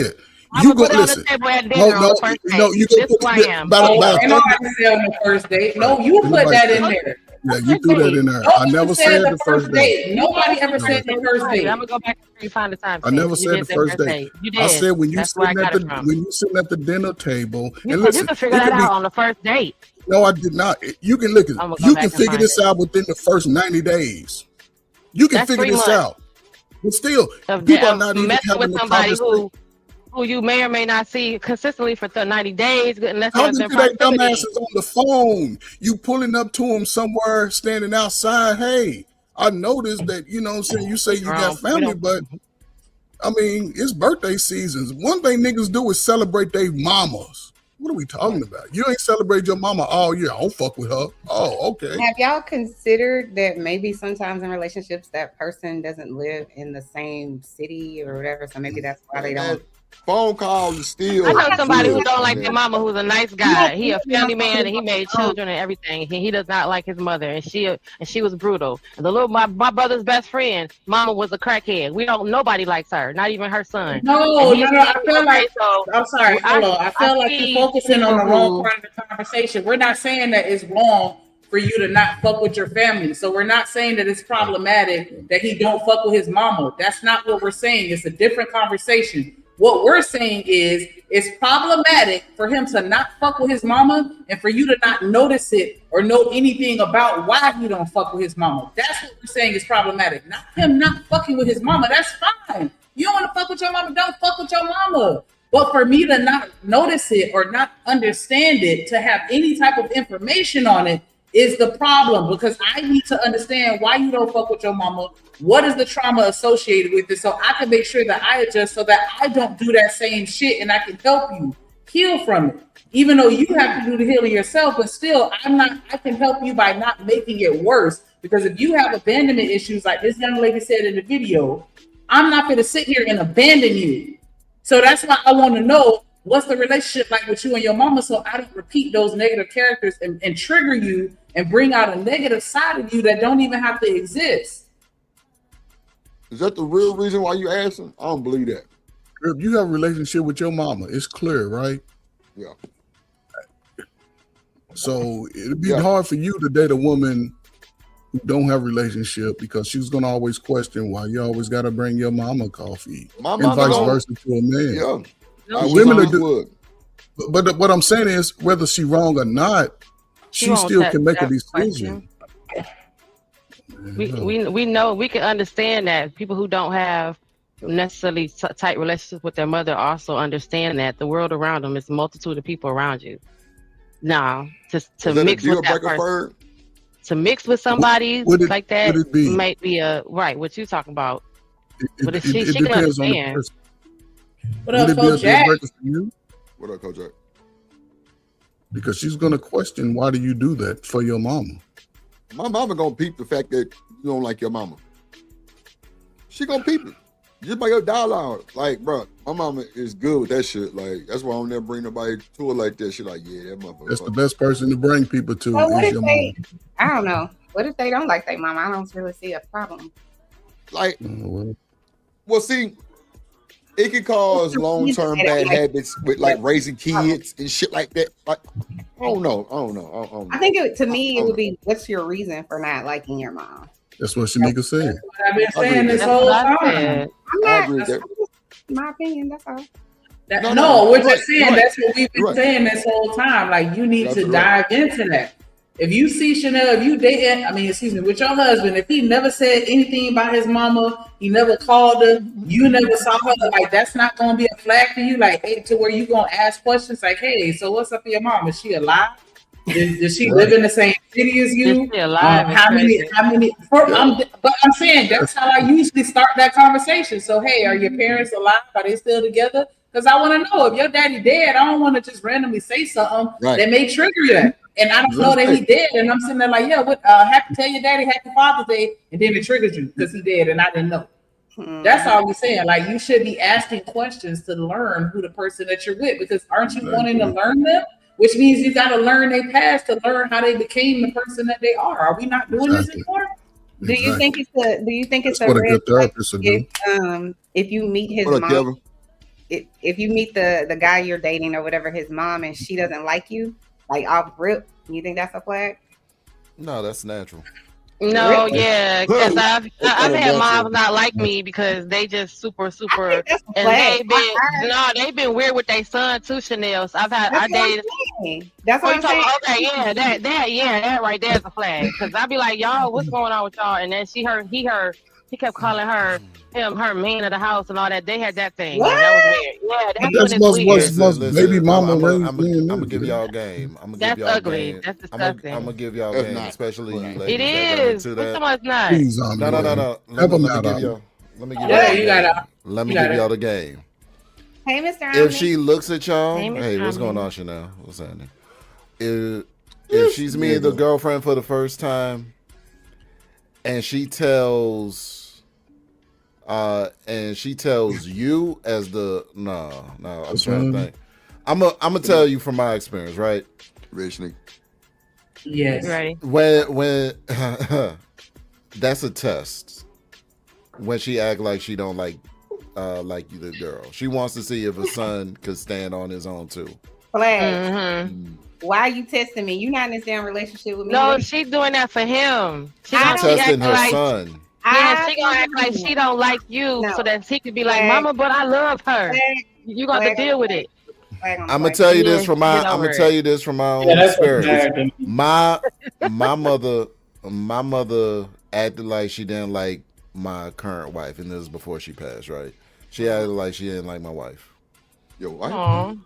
You go listen. No, you go put that. No, you put that in there. Yeah, you threw that in there. I never said the first date. Nobody ever said the first date. I'm gonna go back and find the time. I never said the first date. You did. I said when you That's where I sitting got at it the from. when you sitting at the dinner table. You And said listen, you can figure it that could be- out on the first date. No, I did not. You can look at I'ma it. go You back can and figure find this out within the first 90 days. You can That's figure 3 this months. out. But still, Of people are not even messing having with the somebody conversation. who you may or may not see consistently for 90 days unless Talking there's to that proximity. dumbasses on the phone. You pulling up to him somewhere, standing outside. Hey, I noticed that, you know what I'm saying, you say you got family, but I mean, it's birthday seasons. One thing niggas do is celebrate their mamas. What are we talking about? You ain't celebrate your mama all year. I don't fuck with her. Oh, okay. Have y'all considered that maybe sometimes in relationships that person doesn't live in the same city or whatever, so maybe that's why they don't. Phone call is still. I know somebody who good, don't like man. their mama, who's a nice guy. He a family man and he made children and everything. He does not like his mother, and she was brutal. And my brother's best friend, mama was a crackhead. Nobody likes her, not even her son. No, And I feel like I'm sorry. Hold on. I feel like see you're focusing on the people wrong who- part of the conversation. We're not saying that it's wrong for you to not fuck with your family. So we're not saying that it's problematic that he don't fuck with his mama. That's not what we're saying. It's a different conversation. What we're saying is it's problematic for him to not fuck with his mama and for you to not notice it or know anything about why he don't fuck with his mama. That's what we're saying is problematic. Not him not fucking with his mama. That's fine. You don't want to fuck with your mama, don't fuck with your mama. But for me to not notice it or not understand it, to have any type of information on it is the problem, because I need to understand why you don't fuck with your mama. What is the trauma associated with it, so I can make sure that I adjust so that I don't do that same shit and I can help you heal from it. Even though you have to do the healing yourself, but still I can help you by not making it worse. Because if you have abandonment issues like this young lady said in the video, I'm not going to sit here and abandon you. So that's why I want to know what's the relationship like with you and your mama, so I don't repeat those negative characters and trigger you and bring out a negative side of you that don't even have to exist. Is that the real reason why you asking? I don't believe that. If you have a relationship with your mama, it's clear, right? Yeah. So it'd be hard for you to date a woman who don't have a relationship, because she's gonna always question why you always gotta bring your mama coffee, My and mama vice don't- versa to a man. Yeah. I Women wish are I would. but what I'm saying is, whether she's wrong or not, she won't still touch can make a that decision. We know, we can understand that people who don't have necessarily tight relationships with their mother also understand that the world around them is a multitude of people around you. Now, to Is that mix a deal with that breaker for person, to mix with somebody Would it- like that would it be? might be right. What you talking about? But if It she can depends on the understand. person. What Would up, it be a Coach deal Jack? breaker for you? What up, Coach Jack? Because she's gonna question, why do you do that for your mama? My mama gonna peep the fact that you don't like your mama. She gonna peep it. Just by your dialogue. Like, bro, my mama is good with that shit. Like, that's why I don't never bring nobody to her like that. She like, yeah, that motherfucker. That's the best person to bring people to Well, what is if your they? mama. I don't know. What if they don't like their mama? I don't really see a problem. Like, well, see, it could cause long-term bad habits with like raising kids and shit like that. Like, I don't know. I think to me, it would be, what's your reason for not liking your mom? That's what Shanika said. I've been saying this That's whole what I time. said. I'm I not. agree with that. My opinion. That's all. No, we're just saying right. that's what we've been Right. saying this whole time. Like, you need That's to right. dive into that. If you see Chanel, if you dating, with your husband, if he never said anything about his mama, he never called her, you never saw her, like, that's not gonna be a flag for you. Like, hey, to where you gonna ask questions like, hey, so what's up with your mom? Is she alive? Does she live in the same city as you? Is she alive? How many? But I'm saying that's how I usually start that conversation. So, hey, are your parents alive? Are they still together? Because I want to know, if your daddy dead, I don't want to just randomly say something that may trigger that. And I don't know that he dead. And I'm sitting there like, yeah, tell your daddy happy Father's Day, and then it triggers you because he dead and I didn't know. That's all we're saying. Like, you should be asking questions to learn who the person that you're with, because aren't you wanting to learn them? Which means you got to learn their past to learn how they became the person that they are. Are we not doing this anymore? Do you think it's That's a what a red good flag therapist would do. if you meet his What up, mom? Kevin? If you meet the guy you're dating or whatever, his mom, and she doesn't like you, like off rip, you think that's a flag? No, that's natural. No, yeah, because I've had moms not like me because they just super, and they've been weird with their son too, Chanel. So I dated. That's what I'm saying. Okay, yeah, that right there's a flag. Because I be like, y'all, what's going on with y'all? And then he kept calling her man of the house and all that. They had that thing. What? That was weird. Yeah, That's baby mama. I'm gonna give y'all a game. That's ugly. That's disgusting. I'm gonna give y'all a game, especially you ladies. It is. What's so much not? No. Let me give y'all the game. Hey, Mr. If she looks at y'all, hey, what's going on, Chanel? What's happening? If she's meeting the girlfriend for the first time, and she tells you as the I'm trying to think. I'm gonna tell you from my experience, right? Rich nigga. Yes. Right. When that's a test. When she act like she don't like you, the girl. She wants to see if a son could stand on his own too. Flag. Why are you testing me? You not in this damn relationship with me. No, she's doing that for him. She's testing her son. Yeah, she gonna act like she don't like you, so that he could be like, "Mama, but I love her." You got to deal with it. I'm gonna tell you this from my own experience. My mother acted like she didn't like my current wife, and this is before she passed. Right? She acted like she didn't like my wife. Your wife?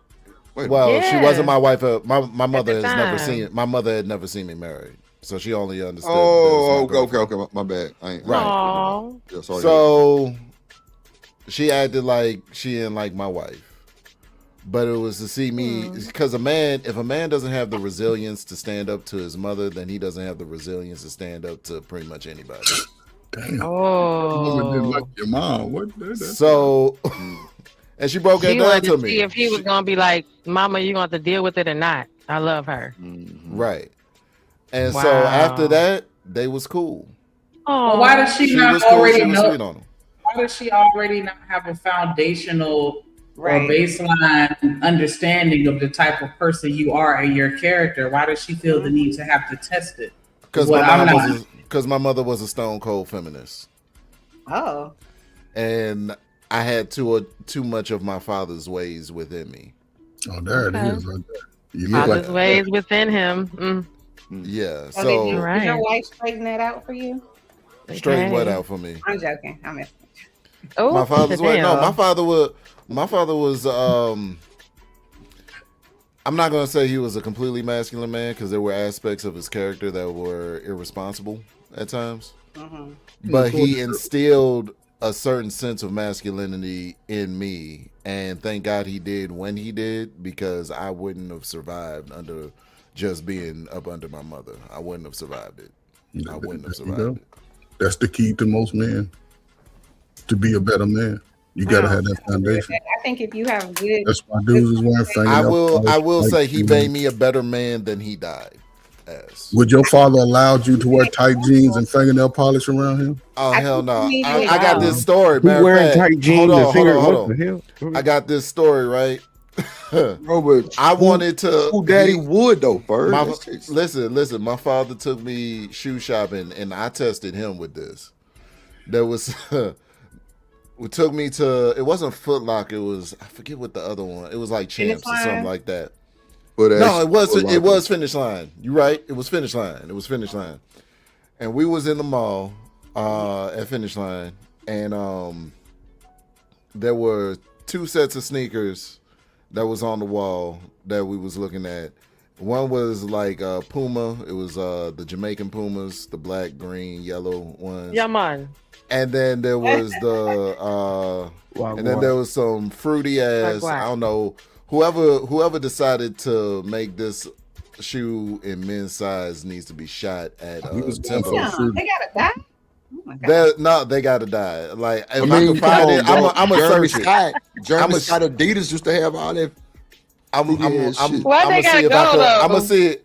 She wasn't my wife. My mother has never seen. My mother had never seen me married. So she only understood. Okay. My bad. I ain't right. Yeah, sorry. So she acted like she didn't like my wife, but it was to see me because if a man doesn't have the resilience to stand up to his mother, then he doesn't have the resilience to stand up to pretty much anybody. Damn. Oh. Didn't like your mom. What? So. And she broke it down to me. See if he was gonna be like, "Mama, you gonna have to deal with it or not?" I love her. Right. And so after that, they was cool. Oh, why does she not already know? Why does she already not have a foundational or baseline understanding of the type of person you are and your character? Why does she feel the need to have to test it? Because my mother was a stone cold feminist. Oh. And I had too much of my father's ways within me. Oh, there it is. Right there. Father's ways within him. Yeah. So did your wife straighten that out for you? Straighten what out for me? I'm joking. I'm messing. Oh, my father's way. No, my father was. I'm not gonna say he was a completely masculine man because there were aspects of his character that were irresponsible at times. But he instilled a certain sense of masculinity in me, and thank God he did when he did, because I wouldn't have survived under just being up under my mother. I wouldn't have survived it. I wouldn't have survived it. That's the key to most men. To be a better man, you gotta have that foundation. I think if you have good, that's why dudes is wearing fingernails. I will say he made me a better man than he died as. Would your father allowed you to wear tight jeans and fingernail polish around him? Oh hell no! I got this story. Who wearing tight jeans and fingernails? Hold on. I got this story right. Robert, I wanted to. Who daddy would though, Bird? Listen. My father took me shoe shopping, and I tested him with this. There was. It took me to. It wasn't Foot Locker. It was. I forget what the other one. It was like Champs or something like that. But no, it was. It was Finish Line. You're right. It was Finish Line. It was Finish Line. And we was in the mall at Finish Line, and there were 2 sets of sneakers that was on the wall that we was looking at. One was like Puma. It was the Jamaican Pumas, the black, green, yellow ones. Yeah, man. And then there was the there was some fruity ass. I don't know. Whoever decided to make this shoe in men's size needs to be shot at Temple. They gotta die. Oh they gotta die. Like if I can find it, I'm gonna search it. Jeremy Scott Adidas used to have all that. Why they gotta go though? I'm gonna see it.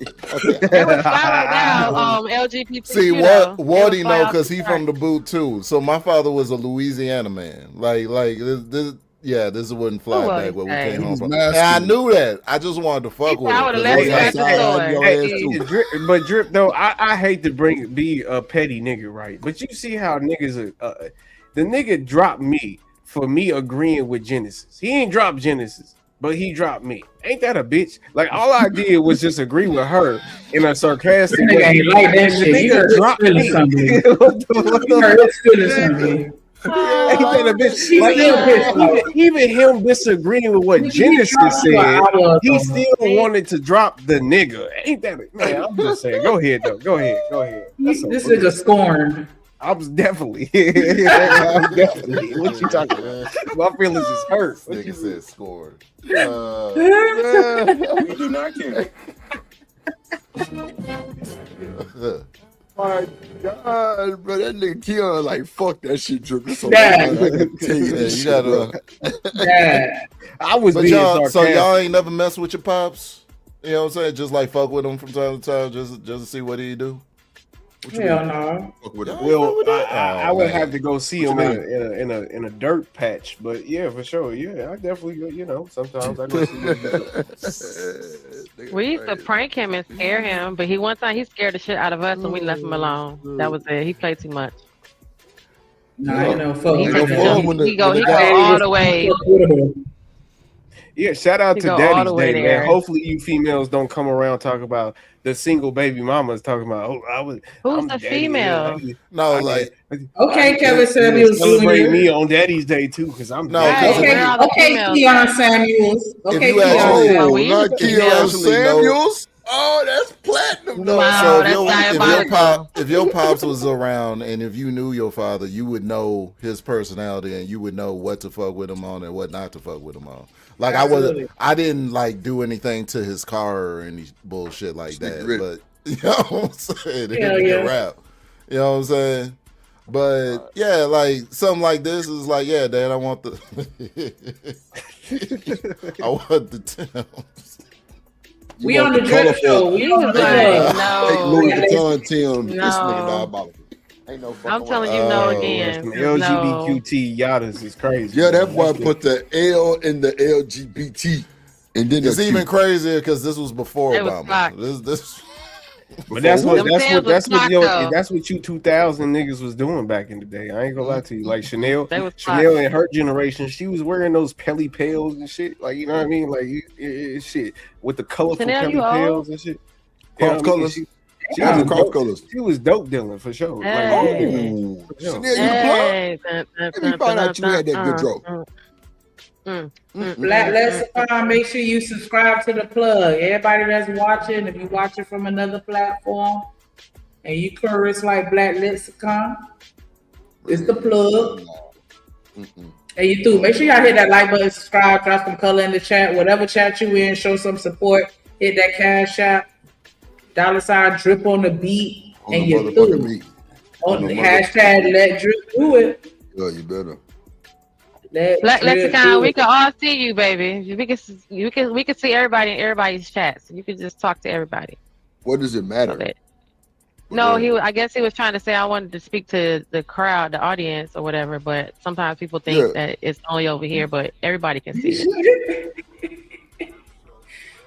It was fly right now. LGBT. See, what? Wardy know because he from the boot too. So my father was a Louisiana man. Like this wouldn't fly back where we came home from. And I knew that. I just wanted to fuck with him. But Drip though, I hate to be a petty nigga, right? But you see how niggas the nigga dropped me for me agreeing with Genesis. He ain't dropped Genesis, but he dropped me. Ain't that a bitch? Like all I did was just agree with her in a sarcastic way. Like that shit. The nigga dropped me. Ain't that a bitch? Like, even him disagreeing with what Genesis said, he still wanted to drop the nigga. Ain't that man? I'm just saying. Go ahead though. Go ahead. This nigga scorned. I was definitely. I'm definitely. What you talking about? My feelings is hurt. This nigga said scored. We do not care. My God, bro, that nigga Keon like fuck that shit, Drip. So I was but being y'all, so sarcastic. y'all ain't never mess with your pops. You know what I'm saying? Just like fuck with him from time to time, just to see what he do. Hell no. Well, I would have to go see him in a dirt patch, but yeah, for sure. Yeah, I definitely go. You know, sometimes I go see what he do. We used to prank him and scare him, but one time he scared the shit out of us and we left him alone. That was it. He played too much. Nah, He go all the way. Yeah, shout out He to go all Daddy's the way Day, there. man. Hopefully, you females don't come around talking about the single baby mamas talking about. Who's I'm the daddy, female? No, like okay, Kevin Samuels celebrate Jr. me on Daddy's Day too, because I'm Okay, Keon Samuels. Okay, not Keon Samuels. Oh, that's platinum though. Wow, So that's if your pops was around and if you knew your father, you would know his personality and you would know what to fuck with him on and what not to fuck with him on. Like I didn't like do anything to his car or any bullshit like that. But you know what I'm saying? Rap. You know what I'm saying? But yeah, like something like this is like, yeah, Dad, I want the Timbs. We on the Drip Show. We on the Drip. Louis Vuitton Tim. This nigga diabolical. Ain't no fucking I'm telling you no again. LGBTQ yadas is crazy. Yeah, that boy put the L in the LGBT. And then it's even crazier because this was before Obama. But that's what you 2000 niggas was doing back in the day. I ain't gonna lie to you. Like Chanel in her generation, she was wearing those Pelly Pails and shit. Like, you know what I mean? Like shit with the colorful Pelly Pails and shit. Cross colors. She was dope dealing for sure. Hey. Like, Chanel, you plug? Let me find out you had that good joke. Black Lexicon, make sure you subscribe to the plug. Everybody that's watching, if you watching from another platform and you curious like Black Lexicon, it's the plug. And you too. Make sure y'all hit that like button, subscribe, drop some color in the chat, whatever chat you in, show some support. Hit that cash app, $ drip on the beat, and you're through. On the hashtag let drip do it. Yeah, you better. Black Lexicon, we can all see you, baby. We can see everybody in everybody's chats. You can just talk to everybody. What does it matter? No, I guess he was trying to say I wanted to speak to the crowd, the audience, or whatever. But sometimes people think that it's only over here, but everybody can see it.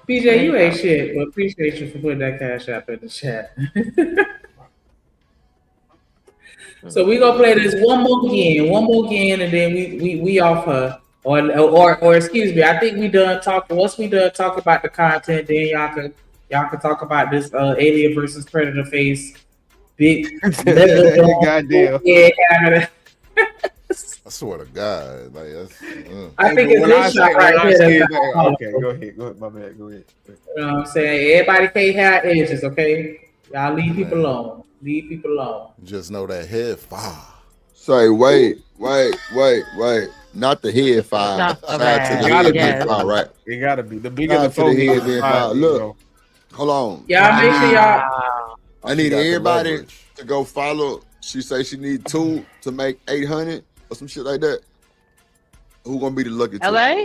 PJ, you ain't shit, but appreciate you for putting that cash app in the chat. So we gonna play this one more again, and then we off her. Or excuse me, I think we done talking. Once we done talking about the content, then y'all can talk about this Alien versus Predator face. Big goddamn. Yeah, I swear to God, like that's. I think it's this shot right here. Okay, go ahead. My bad. Go ahead. You know what I'm saying? Everybody can't have edges, okay? Y'all leave people alone. Leave people alone. Just know that head fire. Say, wait. Not the head fire. It gotta be fire, right? It gotta be. The bigger the forehead, the fire. Look, hold on. Y'all make sure y'all. I need everybody to go follow. She say she need 2 to make 800 or some shit like that. Who gonna be the lucky two? LA?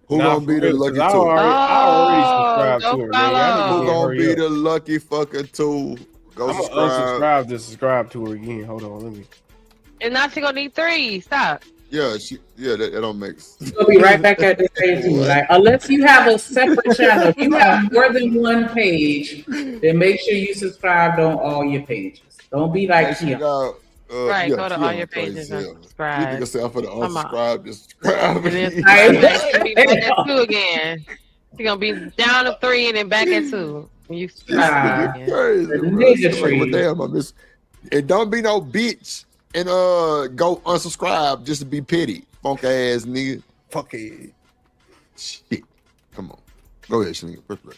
Who Nah, gonna be for the real, 'cause lucky I two? already subscribed go to her, man. Y'all follow. need Who to gonna hurry be up. the lucky fucking two? Go I'm gonna subscribe. unsubscribe to subscribe to her again. Hold on, let me. And now she gonna need 3. Stop. Yeah, that don't make sense. You'll be right back at the same too. Like, unless you have a separate channel, if you have more than one page, then make sure you subscribe on all your pages. Don't be like She Kia. got, Right, yeah, go to she all on your crazy pages and hell. You subscribe. nigga say I'm finna Come on. unsubscribe, just subscribe. And then again. and then she gonna be back at 2 again. She gonna be down to 3 and then back at 2. When you This subscribe nigga again. crazy, The bro. nigga She like, well, tree. damn, I miss. And don't be no bitch and go unsubscribe just to be petty, funk ass nigga. Fuck it. Shit. Come on, go ahead, Shanika. First play.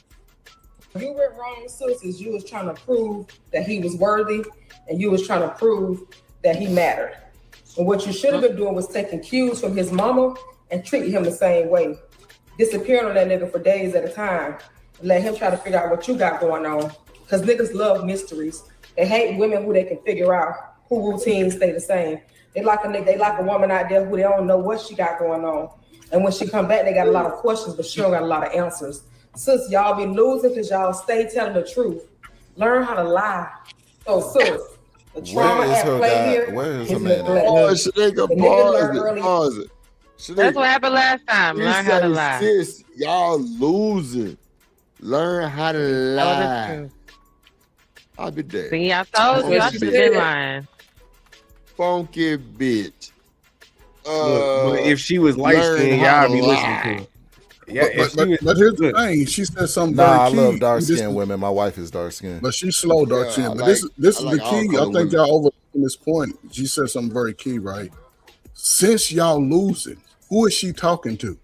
You went wrong, sis, is you was trying to prove that he was worthy and you was trying to prove that he mattered. And what you should have been doing was taking cues from his mama and treating him the same way. Disappearing on that nigga for days at a time. And let him try to figure out what you got going on. Because niggas love mysteries. They hate women who they can figure out, who routines stay the same. They like a woman out there who they don't know what she got going on. And when she come back, they got a lot of questions, but she don't got a lot of answers. Sis, y'all be losing because y'all stay telling the truth. Learn how to lie. So, sis, the trauma Where is at her play guy? here Where is is her man? neglect. Oh, Shanika, The nigga learned pause early. it, pause it. That's what happened last time. She Learn how to say, lie. sis, y'all losing. Learn how to lie. I'll be dead. See, I told you I should have been lying. Funky bitch. Look, but if she was light learn skinned, how y'all to be listening lie. to her. Yeah, if she was, But here's the look, thing. She said something Nah, I very key. love dark This skinned is- women. My wife is dark skinned. But she's slow, dark Yeah, skin. I But like- this I is like the all key. I color think women. y'all overlooking this point. She said something very key, right? Since y'all losing, who is she talking to?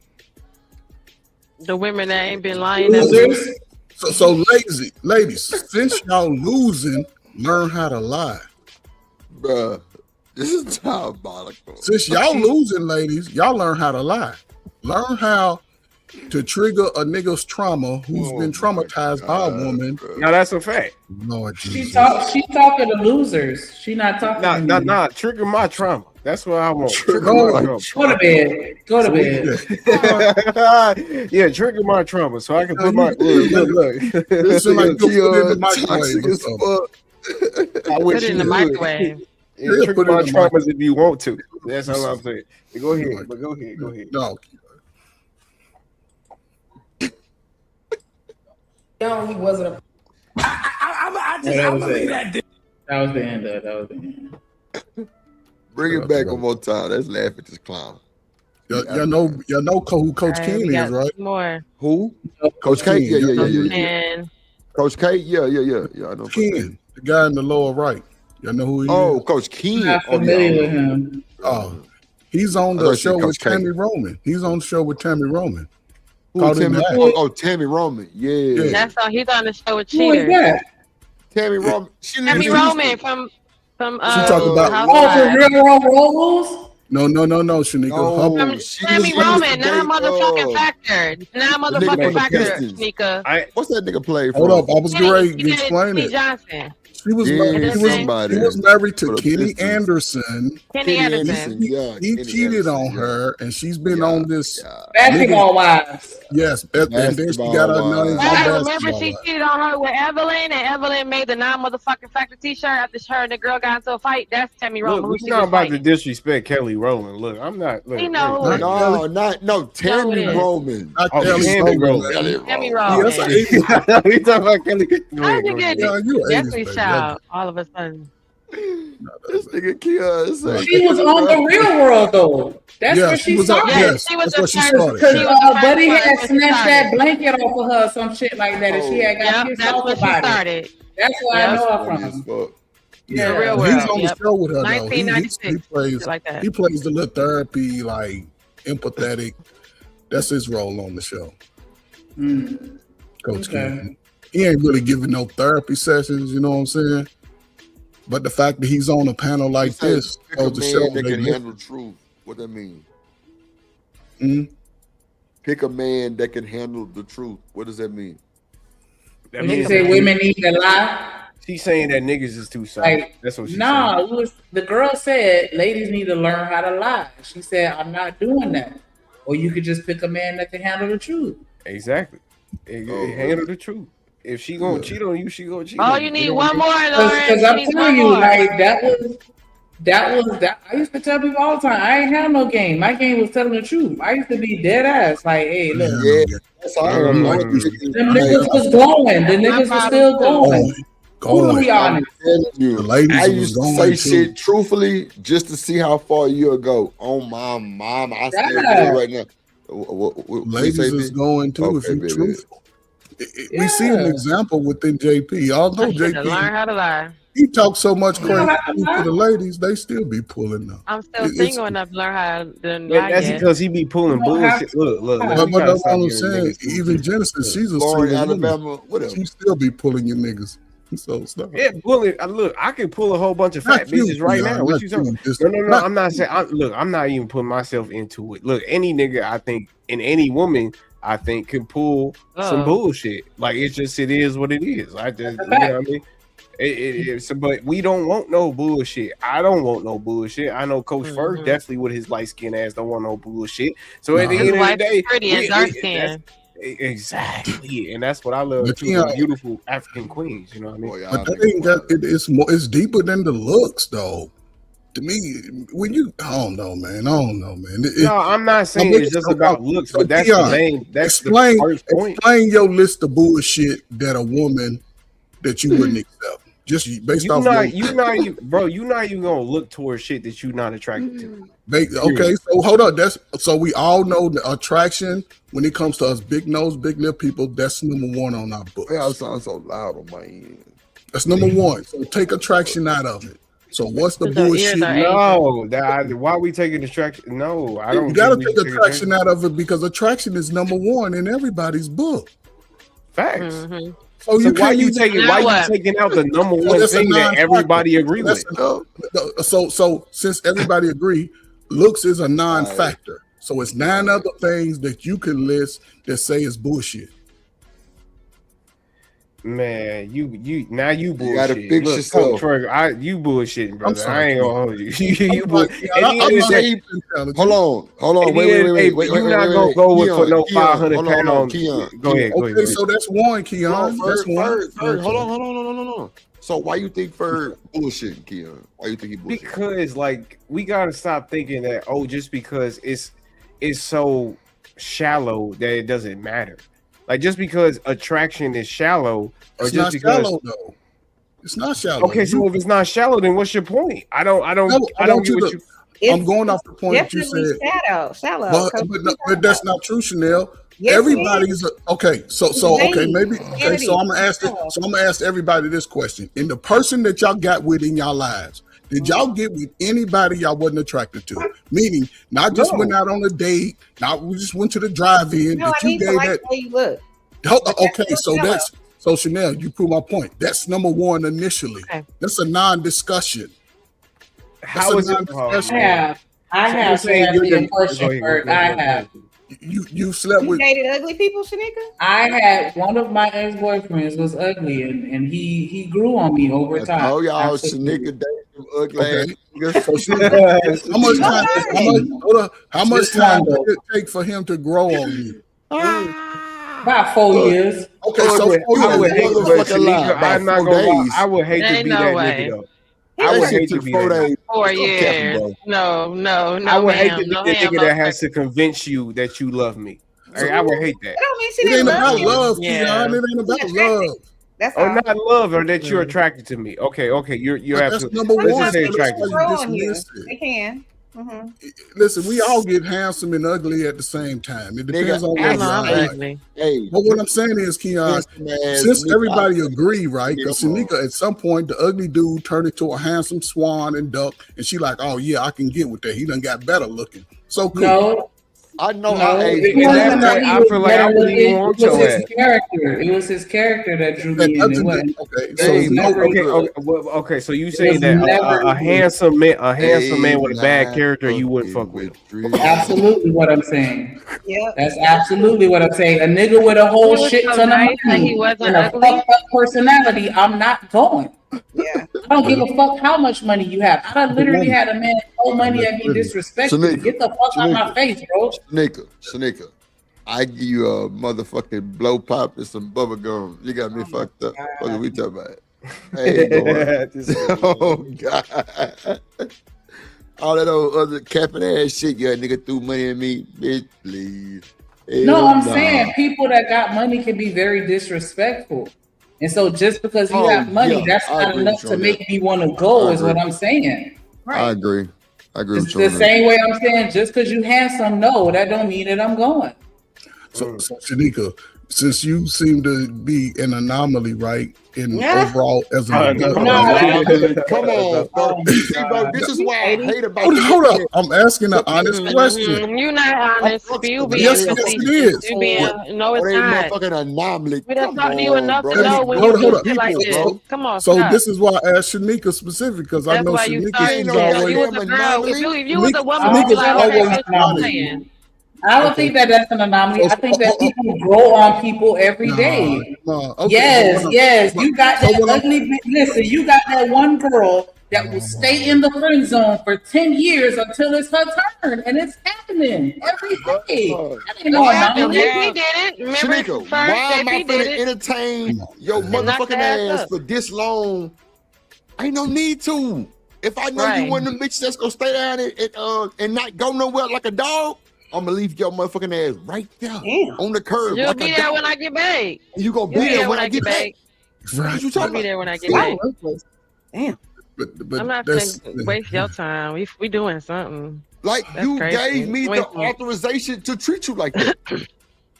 The women that ain't been lying. Losers. So ladies, since y'all losing, learn how to lie. Bruh, this is diabolical. Since y'all losing, ladies, y'all learn how to lie. Learn how to trigger a nigga's trauma who's been traumatized by a woman. no, that's a fact. Lord She Jesus. talking to losers. She not talking to me. Nah, trigger my trauma. That's what I want. Trigger Go my on. trauma. Go to bed. Go to bed. Yeah, trigger my trauma so I can put No, my look. This is like you put it in the Toxic microwave or as something. fuck. I Put wish it in the you would. microwave. Yeah, Yeah, trigger put it my in the traumas if you want to. That's all I'm saying. Go ahead, Like- but go ahead. No. No, he wasn't a That was it. That was the end of it. That was the end. Bring it back one more time. Let's laugh at this clown. Y'all know who Coach All right, King we is, got right? more. Who? Coach K? King. Yeah. And Coach K? Yeah. I know Coach K. King, the guy in the lower right. Y'all know who he Oh, is? Coach King. Not Oh, familiar yeah. with him. Oh, he's on I thought the you said show with Coach K. Tammy Roman. He's on the show with Tammy Roman. Who, Caught in Tammy? the act. Oh, Tammy Roman. Yeah. that's all. He's on the show with Who is cheaters. that? Tammy Roman. She lives Tammy in Roman Houston. from She talking about- Oh, for Housewives. real world roles? No, Shanika. No, Her- she Tammy used to Roman, not date, motherfucking factor. Not the nigga from motherfucking the factor, Pistons. Nika. What's that nigga play for? Hold up, I was Kenny- great to Kenny explain it. Johnson. She was Yeah, married, somebody he was married to for the Kenny Pistons. Anderson. Kenny Anderson. Yeah, He Kenny cheated Anderson, on yeah. her, and she's been on this. Basketball wives. Yes, and then she got her Basketball name on Right, remember basketball. she cheated on her with Evelyn, and Evelyn made the non-motherfucking factor T-shirt after her and the girl got into a fight. That's Tammy Roman. Look, Who we're she not was about to fighting. disrespect Kelly Rowland. Look, I'm not. Look, We know who it is. No, Tammy it is. Roman. Not Oh, Kelly Tammy Rowland. Rowland. Tammy Yeah, that's an Roman. 80s. We talking about Kelly. Go How ahead, did go you ahead. get Yeah, you an 80s Destiny baby. Child all of a sudden? This nigga Kia. She was on the real world though. That's Yeah, where she she was on- started. yes, she was that's the where she first- started. Because She was the first Buddy one had when she snatched that started. blanket off of her, some shit like that, and she had got Yep, pissed that's off when she about it. started. That's where I Yep. know her Funny as from. fuck. Yeah. The real But he's world. on Yep. the show with her though. He 1996, plays shit like that. he plays the little therapy, like empathetic. That's his role on the show. Coach Okay. King. He ain't really giving no therapy sessions, you know what I'm saying? But the fact that he's on a panel like Say, this pick a goes to show man that they can live- handle truth. What that mean? Mhm. Pick a man that can handle the truth. What does that mean? That When you means say women need to lie, she's saying that niggas is too soft. like That's what she's nah, saying. it was the girl said ladies need to learn how to lie. She said, I'm not doing that. or you could just pick a man that can handle the truth. Exactly. Handle the truth. If she gonna cheat on you, she gonna cheat. Oh, on you you need know what one I more, mean? Lauren. Because I'm She needs telling one you, more. like that. I used to tell people all the time, I ain't have no game. My game was telling the truth. I used to be dead ass. Like, hey, look, Yeah, that's all. them niggas was glowing. The niggas was still glowing. Who to be honest? You, The ladies I was used to going say too. shit truthfully just to see how far you'll go. Oh my mom, I still do Yeah. it right now. What Ladies you say, is B? going too if Okay, you baby. truthful. We see an example within JP. Although I should have learned JP, how to lie. he talks so much You don't crazy have to to the lie. ladies, they still be pulling them. I'm still It's single enough to learn how to Man, lie that's yet. because he be pulling You don't have bullshit. Look, but we but gotta that's stop what I'm giving saying. niggas Even bullshit. Genesis, she's a Florida, single woman. Alabama, whatever. She still be pulling your niggas. So stop. Yeah, pulling. Look, I can pull a whole bunch of Not fat you, bitches right Keon, now. What not you talking? you. Just No. not I'm not saying. Look, I'm not even putting myself into it. Look, any nigga, I think, and any woman, I think, can pull some bullshit. Like it is what it is. I just, you know what I mean. But we don't want no bullshit. I don't want no bullshit. I know Coach Fur definitely with his light skin ass don't want no bullshit. So at the end of the day, pretty and dark skin. Exactly, and that's what I love But too. Keon, The beautiful African queens, you know what I mean? but that ain't got it's more. It's deeper than the looks, though. To me, when you, I don't know, man. No, I'm not saying it's just about looks, but that's the main. That's explain, the first point. Explain your list of bullshit that a woman that you wouldn't accept. Just based off You're not even gonna look towards shit that you're not attracted to. Okay, so hold on. So we all know the attraction when it comes to us big nose, big lip people. That's number one on our book. I sound so loud on my end. That's number one. So take attraction out of it. So what's the bullshit? No, why are we taking attraction? No, I don't. You got to take attraction out of it because attraction is number one in everybody's book. Facts. So why you taking out the number one thing that everybody agree with? So since everybody agree, looks is a non-factor. So it's 9 other things that you can list that say is bullshit. Man, you bullshit. You gotta fix Look, yourself. Coach, you bullshitting, brother. I'm sorry, I ain't gonna hold you. you Hold on. Wait. You're not gonna go with for no 500 pounds. Go ahead. Okay, so that's one, Keon. That's one. Hold on. So why you think Ferg bullshit, Keon? Why you think he bullshit? Because like we gotta stop thinking that just because it's so shallow that it doesn't matter. Like just because attraction is shallow, or It's just not because shallow though. It's not shallow. Okay, so if it's not shallow, then what's your point? I don't get what you. I'm going off the point that you said. Shallow. But that's not true, Chanel. Yes, Everybody's okay. So okay, maybe okay. So I'm Insanity. gonna ask everybody this question: in the person that y'all got with in y'all lives, did y'all get with anybody y'all wasn't attracted to? Meaning, not just went out on a date, not we just went to the drive-in. No, I that you need to gave like that. the way you look. Okay, so Chanel, you prove my point. That's number one initially. That's a non-discussion. How is it? I have said the person first. I have. You slept You with dated ugly people, Shanika? I had one of my ex-boyfriends was ugly, and he grew on me over time. Oh, y'all, Absolutely. Shanika dated ugly. How much time did it take for him to grow on you? About 4 years. Okay, so I would hate to, but Shanika, I'm not gonna lie. I would hate to Ain't be no that way. nigga though. I would hate to be that. 4 years. No. I would hate to be no the ham, nigga no that has to convince you that you love me. I would hate that. That don't mean she It didn't ain't about you. love, Yeah. Keon. It ain't about love. That's Or all. not love, or that you're attracted to me. Okay, you're That's absolutely. number Let's one. just say That's attracted why to you Grow on you. dismiss it. They can. Mm-hmm. Listen, we all get handsome and ugly at the same time. It depends on what I you know I'm like. ugly. Hey, But what I'm saying is, Keon, since everybody agree, right? Because Shanika, at some point, the ugly dude turned into a handsome swan and duck, and she like, oh yeah, I can get with that. He done got better looking. So cool. No. I know. No, Hey, it at wasn't that that point, he I was feel like I better wouldn't looking. even want It was your his ass. character. It was his character that drew me in. It wasn't. Okay, So it's never- Okay. So you saying was that never- a handsome man with a bad character you wouldn't fuck with? Absolutely what I'm saying. Yeah. That's absolutely what I'm saying. A nigga with a whole He was shit so ton of nice that money he wasn't and a ugly. fucked up personality, I'm not going. Yeah. I don't give a fuck how much money you have. I literally had a man throw money at me disrespectfully. Get the fuck out of my face, bro. Shanika, I give you a motherfucking blow pop and some bubble gum. You got me fucked up. What are we talking about? Hey, boy. Oh God. All that old other capping ass shit, yeah, nigga threw money at me, bitch, please. No, I'm saying people that got money can be very disrespectful. And so just because you have money, that's not enough to make me want to go, is what I'm saying. I agree. It's the same way I'm saying, just because you handsome, no, that don't mean that I'm going. So Shanika, since you seem to be an anomaly, right? In overall as a come on, bro. This is why I hate about hold up. I'm asking an honest question. You're not honest. You being Yes, it is. You being, no, it's not. Motherfucking anomaly. We done talked to you enough to know when Hold you up. do shit like this. Come on, So stop. this is why I asked Shanika specific, because I That's know why you Shanika started is that. always. You was a girl. If you was a woman, Shanika's you'd be like, okay, always bitch, what you saying? I don't think that that's an anomaly. I think that people grow on people every day. Yes. You got that ugly. Listen, you got that one girl that will stay in the friend zone for 10 years until it's her turn, and it's happening every day. That ain't no anomaly. He did it. Remember, Shanika, why am I finna entertain your motherfucking ass for this long? Ain't no need to. If I know you one of them bitches that's gonna stay down and not go nowhere like a dog, I'm gonna leave your motherfucking ass right there on the curb. You'll like be a there dog. when I get back. You gonna be there when I get back. What you talking I'll be there when I get about? back. Damn. But I'm not gonna waste your time. We doing something. Like That's you crazy. gave me the authorization to treat you like that.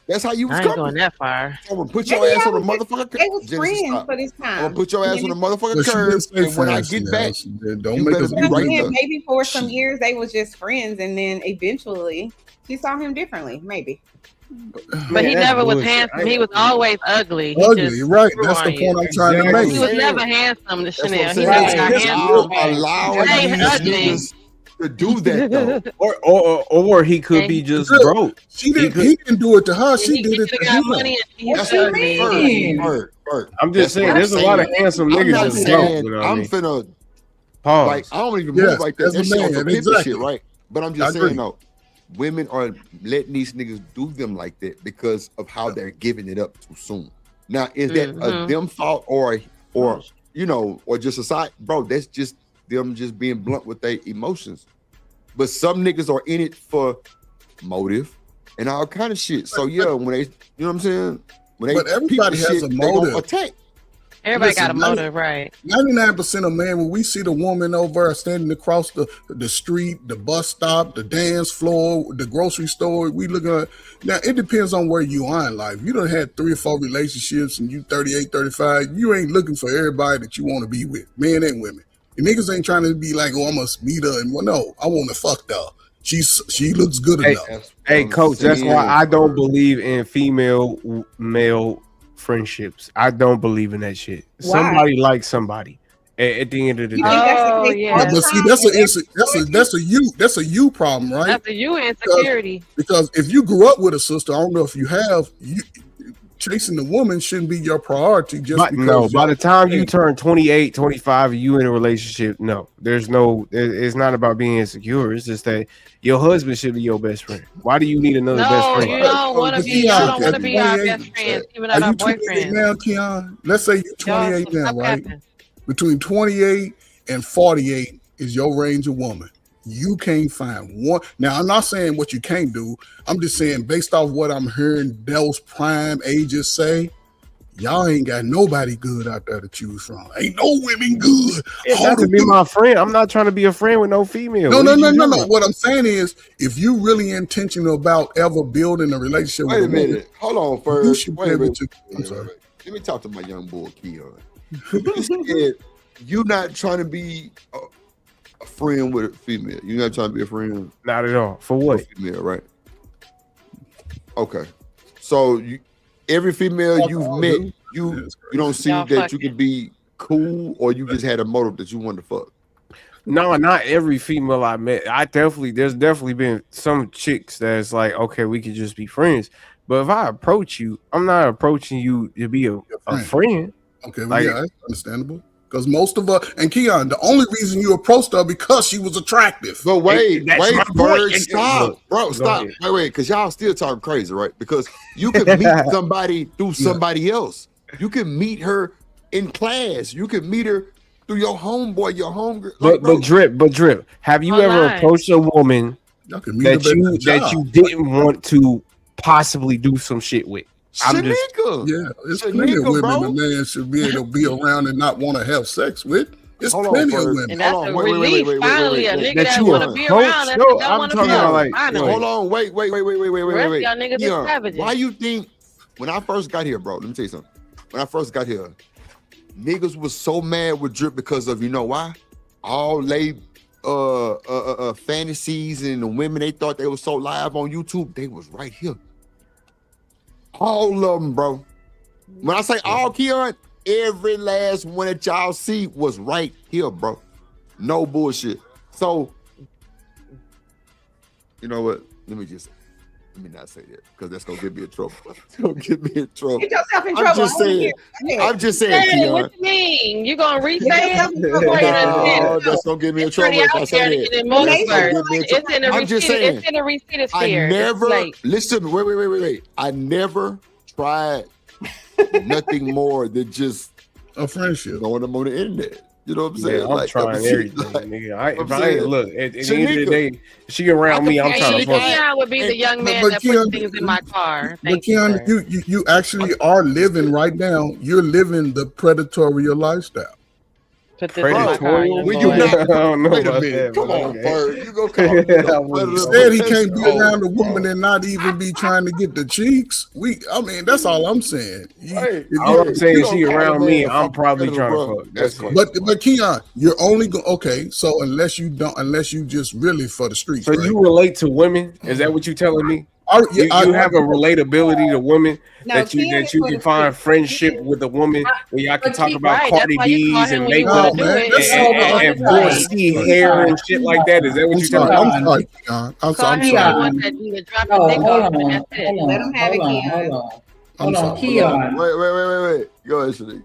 That's how you was I ain't coming. going that far. I'm gonna put your ass on the motherfucker curb. They was friends for this time. I'm gonna put your ass on the motherfucker But she curb, did say and when I friends, get yeah, back, don't you make better us be right there. Maybe for some years they was just friends, and then eventually she saw him differently. Maybe. But he never was handsome. He was always ugly. He Ugly, just right? grew That's on the you. point I'm trying to make. He was never handsome to Chanel. He what I'm never got saying. handsome. Allowing Hey, these ugly. niggas to do that though. Or he could be just broke. He didn't do it to her. She He did it to got him. money and What you mean? I'm just saying, there's a lot of handsome I'm niggas not that's saying broke. You know what I I'm mean? finna Pause. like I don't even move like that. as a That shit on man, some pimpin' exactly. shit, right? But I'm I just agree. saying though, women are letting these niggas do them like that because of how they're giving it up too soon. Now, is that a them fault or you know, or just a side, bro? That's just them just being blunt with their emotions. But some niggas are in it for motive and all kind of shit. So yeah, when they, you know what I'm saying? When But everybody has shit, a they gonna motive. attack. Everybody got a motive, right? 99% of men, when we see the woman over standing across the street, the bus stop, the dance floor, the grocery store, we look at. Now, it depends on where you are in life. You done had 3 or 4 relationships and you 38, 35. You ain't looking for everybody that you want to be with, men and women. The niggas ain't trying to be like, oh, I must meet her. And well, no, I want to fuck her. She looks good enough. Hey, coach, that's why I don't believe in female male friendships. I don't believe in that shit. Why? Somebody likes somebody at the end of the day. Oh yeah. But see, that's a you problem, right? That's a you insecurity. Because if you grew up with a sister, I don't know if you have, chasing the woman shouldn't be your priority. By the time you turn 28, 25, you in a relationship, it's not about being insecure. It's just that your husband should be your best friend. Why do you need another best friend? You don't want to be. Y'all don't want to be our best friends, even Are our you 28 boyfriends. now, Keon? Let's say you're 28 now, right? Between 28 and 48 is your range of woman. You can't find one. Now, I'm not saying what you can't do. I'm just saying, based off what I'm hearing those prime ages say, y'all ain't got nobody good out there to choose from. Ain't no women good. It has to be my friend. I'm not trying to be a friend with no female. No. What I'm saying is, if you really intentional about ever building a relationship with a woman, Wait a minute. Hold on first. you should be able to. I'm sorry. Let me talk to my young boy, Keon. You said you not trying to be a friend with a female. You're not trying to be a friend. Not at all. For what? Female, right? Okay. So every female you've met, you don't see that you can be cool, or you just had a motive that you wanted to fuck. No, not every female I met. There's definitely been some chicks that's like, okay, we could just be friends. But if I approach you, I'm not approaching you to be a friend. Okay, well, like, yeah, that's understandable. Because most of her, and Keon, the only reason you approached her because she was attractive. But wait, Bird, stop, Look, bro, go stop. ahead. Wait, because y'all still talking crazy, right? Because you can meet somebody through somebody else. You can meet her in class. You can meet her through your homeboy, your homegirl. But drip. Have you ever approached a woman that you didn't want to possibly do some shit with? Shanika. It's plenty of women a man should be able to be around and not want to have sex with. It's plenty of women. And that's a relief. Finally, a nigga that want to be around that don't want to be around. Hold on, wait. Rest y'all niggas is Keon, savages. why you think when I first got here, bro? Let me tell you something. When I first got here, niggas was so mad with Drip because of, you know why? All they fantasies and the women they thought they were so live on YouTube, they was right here. All of them, bro. When I say all, Keon, every last one that y'all see was right here, bro. No bullshit. So, you know what? Let me not say that because that's gonna get me in trouble. It's gonna get me in trouble. Get yourself in I'm trouble. just saying, Keon. What you mean? You gonna re-say it? No, that's gonna get me in trouble if I say that. I'm just saying. It's in a receipt I sphere. never listen to me. Wait. I never tried nothing more than just a friendship. Knowing them on the internet. You know what I'm saying? I'm trying everything, nigga. If I ain't look at the end of the day, she around me. I'm trying to fuck. Keon would be the young man that puts things in my car. But Keon, you actually are living right now. You're living the predatorial lifestyle. Predatorial? When you not, I don't know wait a about minute. that, Come but on, okay. Bird. You go call me. He said he can't be around a woman and not even be trying to get the cheeks. I mean, that's all I'm saying. All I'm saying, she around me, I'm probably trying to fuck. That's it. But Keon, you're only okay. So unless you just really for the streets. So right? you relate to women? Is that what you telling me? You have a relatability to women that you can find friendship with a woman where y'all can talk about Cardi B's and makeup and 4C hair and shit like that. Is that what you telling me? I'm sorry, Keon. I'm sorry. Let him have it, Keon. I'm sorry. Keon. Wait. Go ahead, Shanique.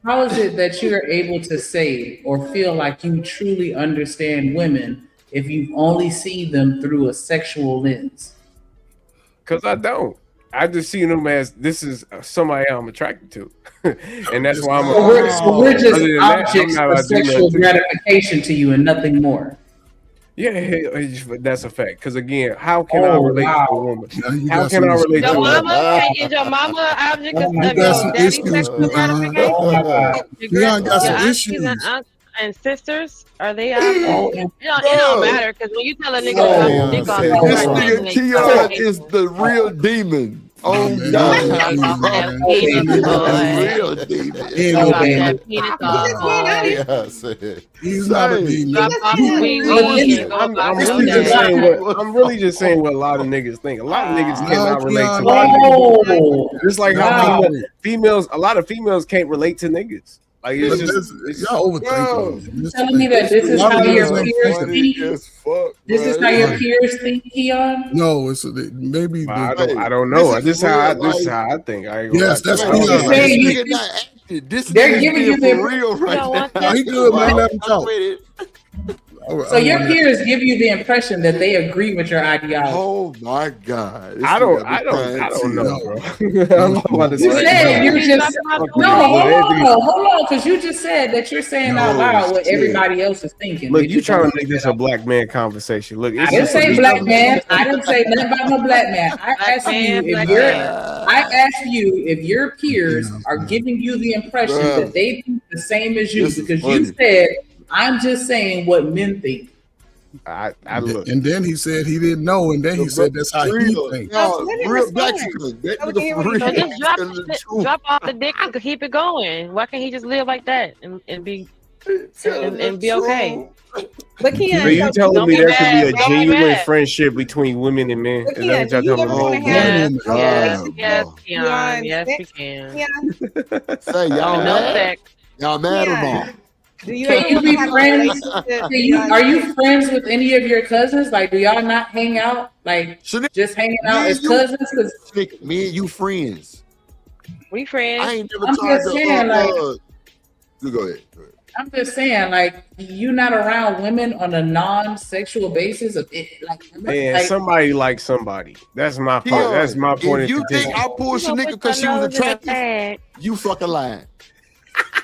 How is it that you're able to say or feel like you truly understand women if you only see them through a sexual lens? Because I don't. I just see them as this is somebody I'm attracted to, and that's why I'm. So we're just objects of sexual gratification to you and nothing more. Yeah, that's a fact. Because again, how can I relate to a woman? How can I relate to a woman? Is your mama object of You got some daddy's issues, sexual gratification? Keon got some Your issues. aunties and sisters, are they objects? It don't matter because when you tell a nigga dick off, This nigga Keon is the real demon. Oh God, real demon. He's not a demon. I'm really just saying what a lot of niggas think. A lot of niggas cannot relate to a lot of niggas. Just like how a lot of females can't relate to niggas. Like it's just y'all overthinking. You're telling me that this is how your peers think? This is how your peers think, Keon? No, it's maybe. I don't know. This is how I think. Yes, that's Keon. They're giving you the real right now. He good, man. Let him talk. So your peers give you the impression that they agree with your ideology. Oh my God! I don't know, bro. I'm about to You say. said you're just hold on, because you just said that you're saying out loud what everybody else is thinking. Look, you trying to make this a black man conversation. Look, I didn't say black man. I didn't say nothing about no black man. I asked you if your peers are giving you the impression that they think the same as you, because you said, I'm just saying what men think. I look. And then he said he didn't know, and then he said that's how he thinks. Real black people. So drop off the dick and keep it going. Why can't he just live like that and be okay? But Keon, so you telling me there could be a genuine friendship between women and men? Is that what y'all talking about? Yes, Keon. Yes, we can. Say y'all mad? Y'all mad or not? Can you be friends? Are you friends with any of your cousins? Like, do y'all not hang out? Like, just hanging out as cousins? Me and you friends. We friends. I ain't never I'm tried just to. saying, like, You go ahead. I'm just saying, like, you not around women on a non-sexual basis of it, like, Man, like, somebody like somebody. That's my point. Keon, That's my point. if you think I pulled Shanika because she was attractive, you fucking lying.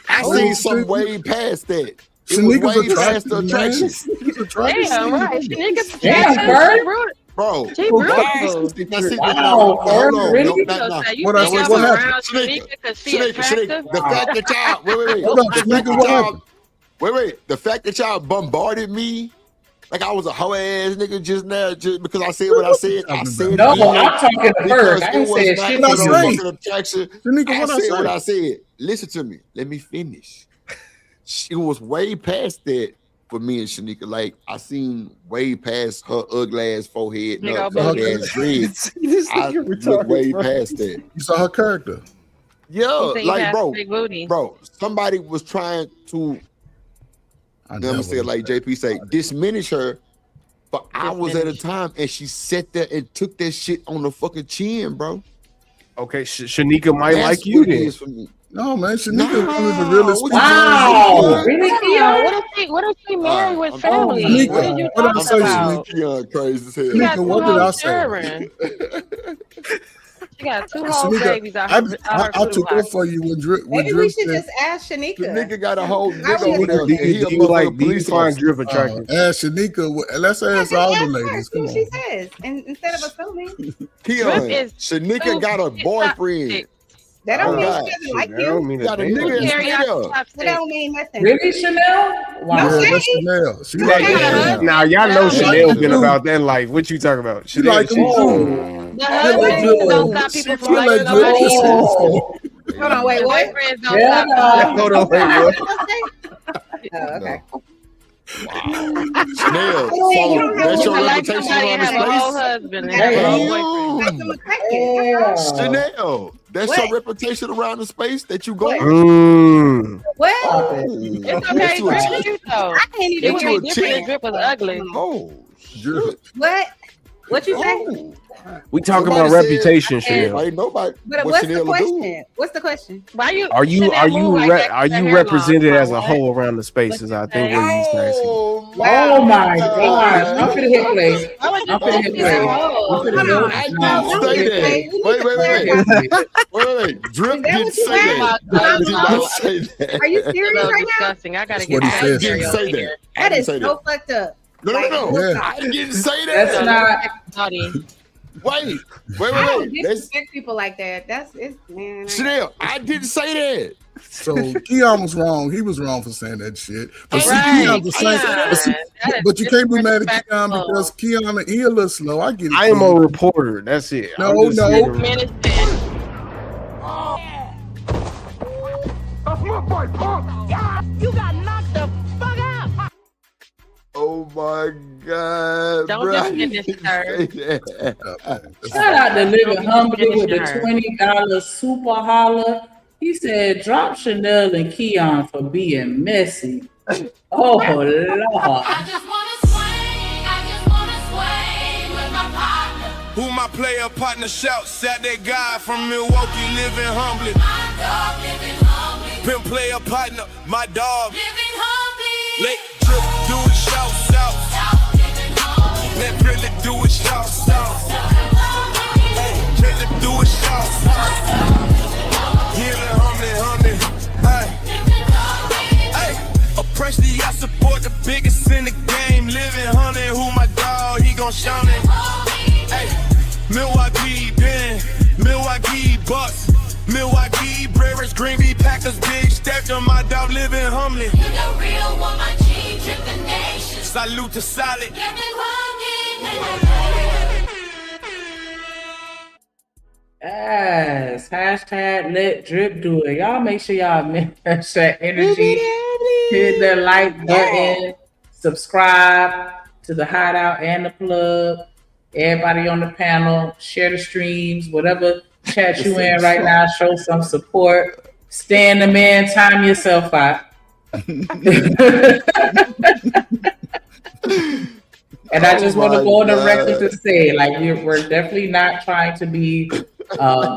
I seen something way past that. It was way past the attraction. Damn, right. Shanika's Damn, attractive. Bird. Bro, She wow. beautiful. Wow, Hold on. really? No, no. You What think else? I'm What around happened? Shanika because she Shanika, attractive? the fact that y'all wait. Hold on, The fact Shanika, that what y'all happened? wait. The fact that y'all bombarded me like I was a hoe ass nigga just now, just because I said what I said. I said No, it again I'm talking to because Berg. I it ain't was said not shit for to no you. fucking attraction. Shanika, I what I said what say? I said. Listen to me. Let me finish. It was way past that for me and Shanika. Like I seen way past her ugly ass forehead and her ugly ass dreads. I looked way past that. You saw her character. Yeah, You think you like have bro, big booty. somebody was trying to. I'm gonna say it like JP say, diminish her for hours at a time, and she sat there and took that shit on the fucking chin, bro. Okay, Shanika might That's like you what it then. is for me. No, man, Shanika one of the realest people. Wow, really, Keon? What if she married with family? Shanika, What did you what did I talking say, about? Keon crazy as hell. She got Shanika, what two did I whole say? children. She got two whole Shanika, babies out I her took food up for you when Drip. Maybe we should just ask Shanika. Nigga got a whole Why nigga would over you there. do And he a motherfucking police find officer. Drip attractive? Ask Shanika. Let's ask all the ladies. See Come what she on. says, and instead of assuming. Keon, is Shanika got a boyfriend. That don't Oh, mean God. she doesn't like That don't you. mean a Got a damn nigga in Carry jail. out That don't mean nothing. Really, Chanel? Wow. Yeah, Okay. that's Chanel. She Like, like him. now y'all know She Chanel like been him. about that life. What you talking about? She like him too. The husbands don't stop people from She liking like Drip. nobody either. Oh, Hold on, wait, The what? boyfriends don't yeah, stop. Hold on, wait, what? Oh, okay. Chanel, You don't have that's to your like reputation somebody around and have a whole this husband and have a whole boyfriend. yeah. place? Chanel, that's What? your reputation around the space that you go. Well, It's okay, Drip is cute though. I can't It even would hear be you. different if Drip was ugly. Oh, What? What you say? We talking Somebody about said- reputation, Okay. Chanel. Ain't nobody. But what what's the Chanel will do. question? What's the question? Why you? Are you Chanel move like that are with her you hair represented long? as a What? whole around the spaces? I think what he's asking. Oh my gosh. I'm finna hit play. Why would you I'm finna hit think play. she's a I'm hoe? finna go. I No, didn't say that. Wait. Drip Is that didn't what you say asked? that. I did not say that. Are you serious So right now? disgusting. I gotta That's get what he that said. stereo Say in that. here. I That didn't is say so that. fucked up. No. Yeah. I didn't say That's that. not. Naughty. Wait. I don't Let's, disrespect people like that. That's it's man. Chanel, I didn't say that. So Keon was wrong. He was wrong for saying that shit. But see, Right. Keon's the same. Keon. But you can't be mad at Keon disrespectful. because Keon he a little slow. I get it. I am Keon. a reporter. That's it. No, I'm just no. here to- Minister. You got knocked the fuck out. Oh my God. Don't bro. just get disturbed. Shout out to Living Humbly with the Her. $20 super holler. He said, drop Chanel and Keon for being messy. Oh, Lord. Who my player partner shouts at that guy from Milwaukee living humbly. Pimp player partner, my dog. Let Drip do it, shout out. Let Really do it, shout out. Let do it, shout out. Living humbly. Hey, oppressively I support the biggest in the game. Living humbly, who my dog, he gon' shout it. Hey, Milwaukee, Ben, Milwaukee Bucks, Milwaukee Brewers, Green Bay Packers, big step to my dog, living humbly. You the real one, my G, Drip the nation. Salute to solid. Yes. Hashtag let Drip do it. Y'all make sure y'all match that energy. Hit that like button. Subscribe to the Hideout and the Plug. Everybody on the panel, share the streams, whatever chat you in right now, show some support. Stand the man, time yourself out. And I just want to go on the record to say, like, we're definitely not trying to be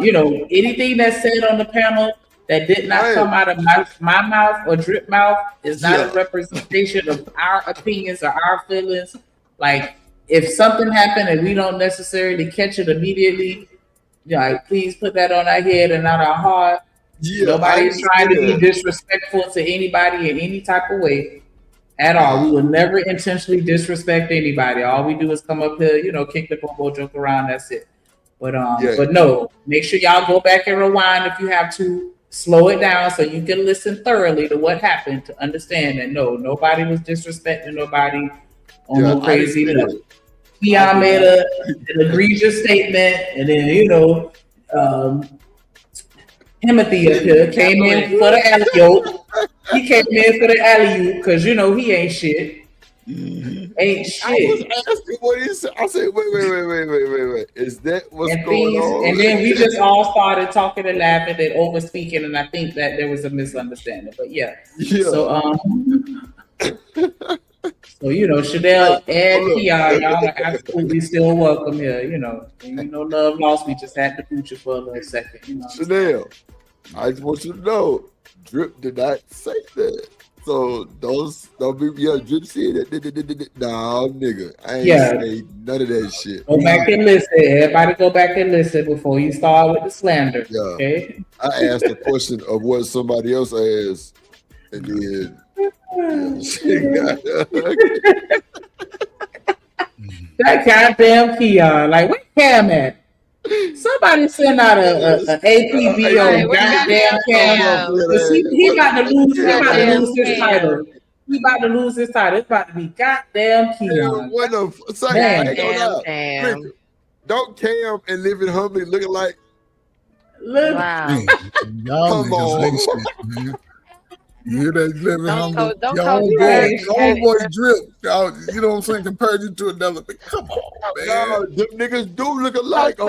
You know, anything that's said on the panel that did not come out of my mouth or Drip mouth is not a representation of our opinions or our feelings. Like, if something happened and we don't necessarily catch it immediately, like, please put that on our head and not our heart. Nobody's trying to be disrespectful to anybody in any type of way at all. We will never intentionally disrespect anybody. All we do is come up here, you know, kick the ball, joke around. That's it. But no, make sure y'all go back and rewind if you have to. Slow it down so you can listen thoroughly to what happened to understand that nobody was disrespecting nobody on no crazy level. Keon made an egregious statement, and then Timothy up here came in for the alley-oop. He came in for the alley-oop because he ain't shit. Ain't shit. I was asking what he said. I said, wait. Is that what's going on? And then we just all started talking and laughing and over speaking, and I think that there was a misunderstanding. But yeah. So Chanel and Keon, y'all are absolutely still welcome here. Love lost. We just had to boot you for a little second. Chanel, I just want you to know, Drip did not say that. So don't be Drip said that. No, nigga, I ain't say none of that shit. Go back and listen. Everybody, go back and listen before you start with the slander. Yeah. Okay. I asked a question of what somebody else asked, and then that goddamn Keon, like, where Cam at? Somebody send out a APB on goddamn Cam. He about to lose his title. He about to lose his title. It's about to be goddamn Keon. Don't Cam and Living Humbly looking like? Wow. Y'all niggas hate shit, man. You hear that Living Humbly? Your own boy Drip. You know what I'm saying? Compared you to another. Come on, man. No, them niggas do look alike. You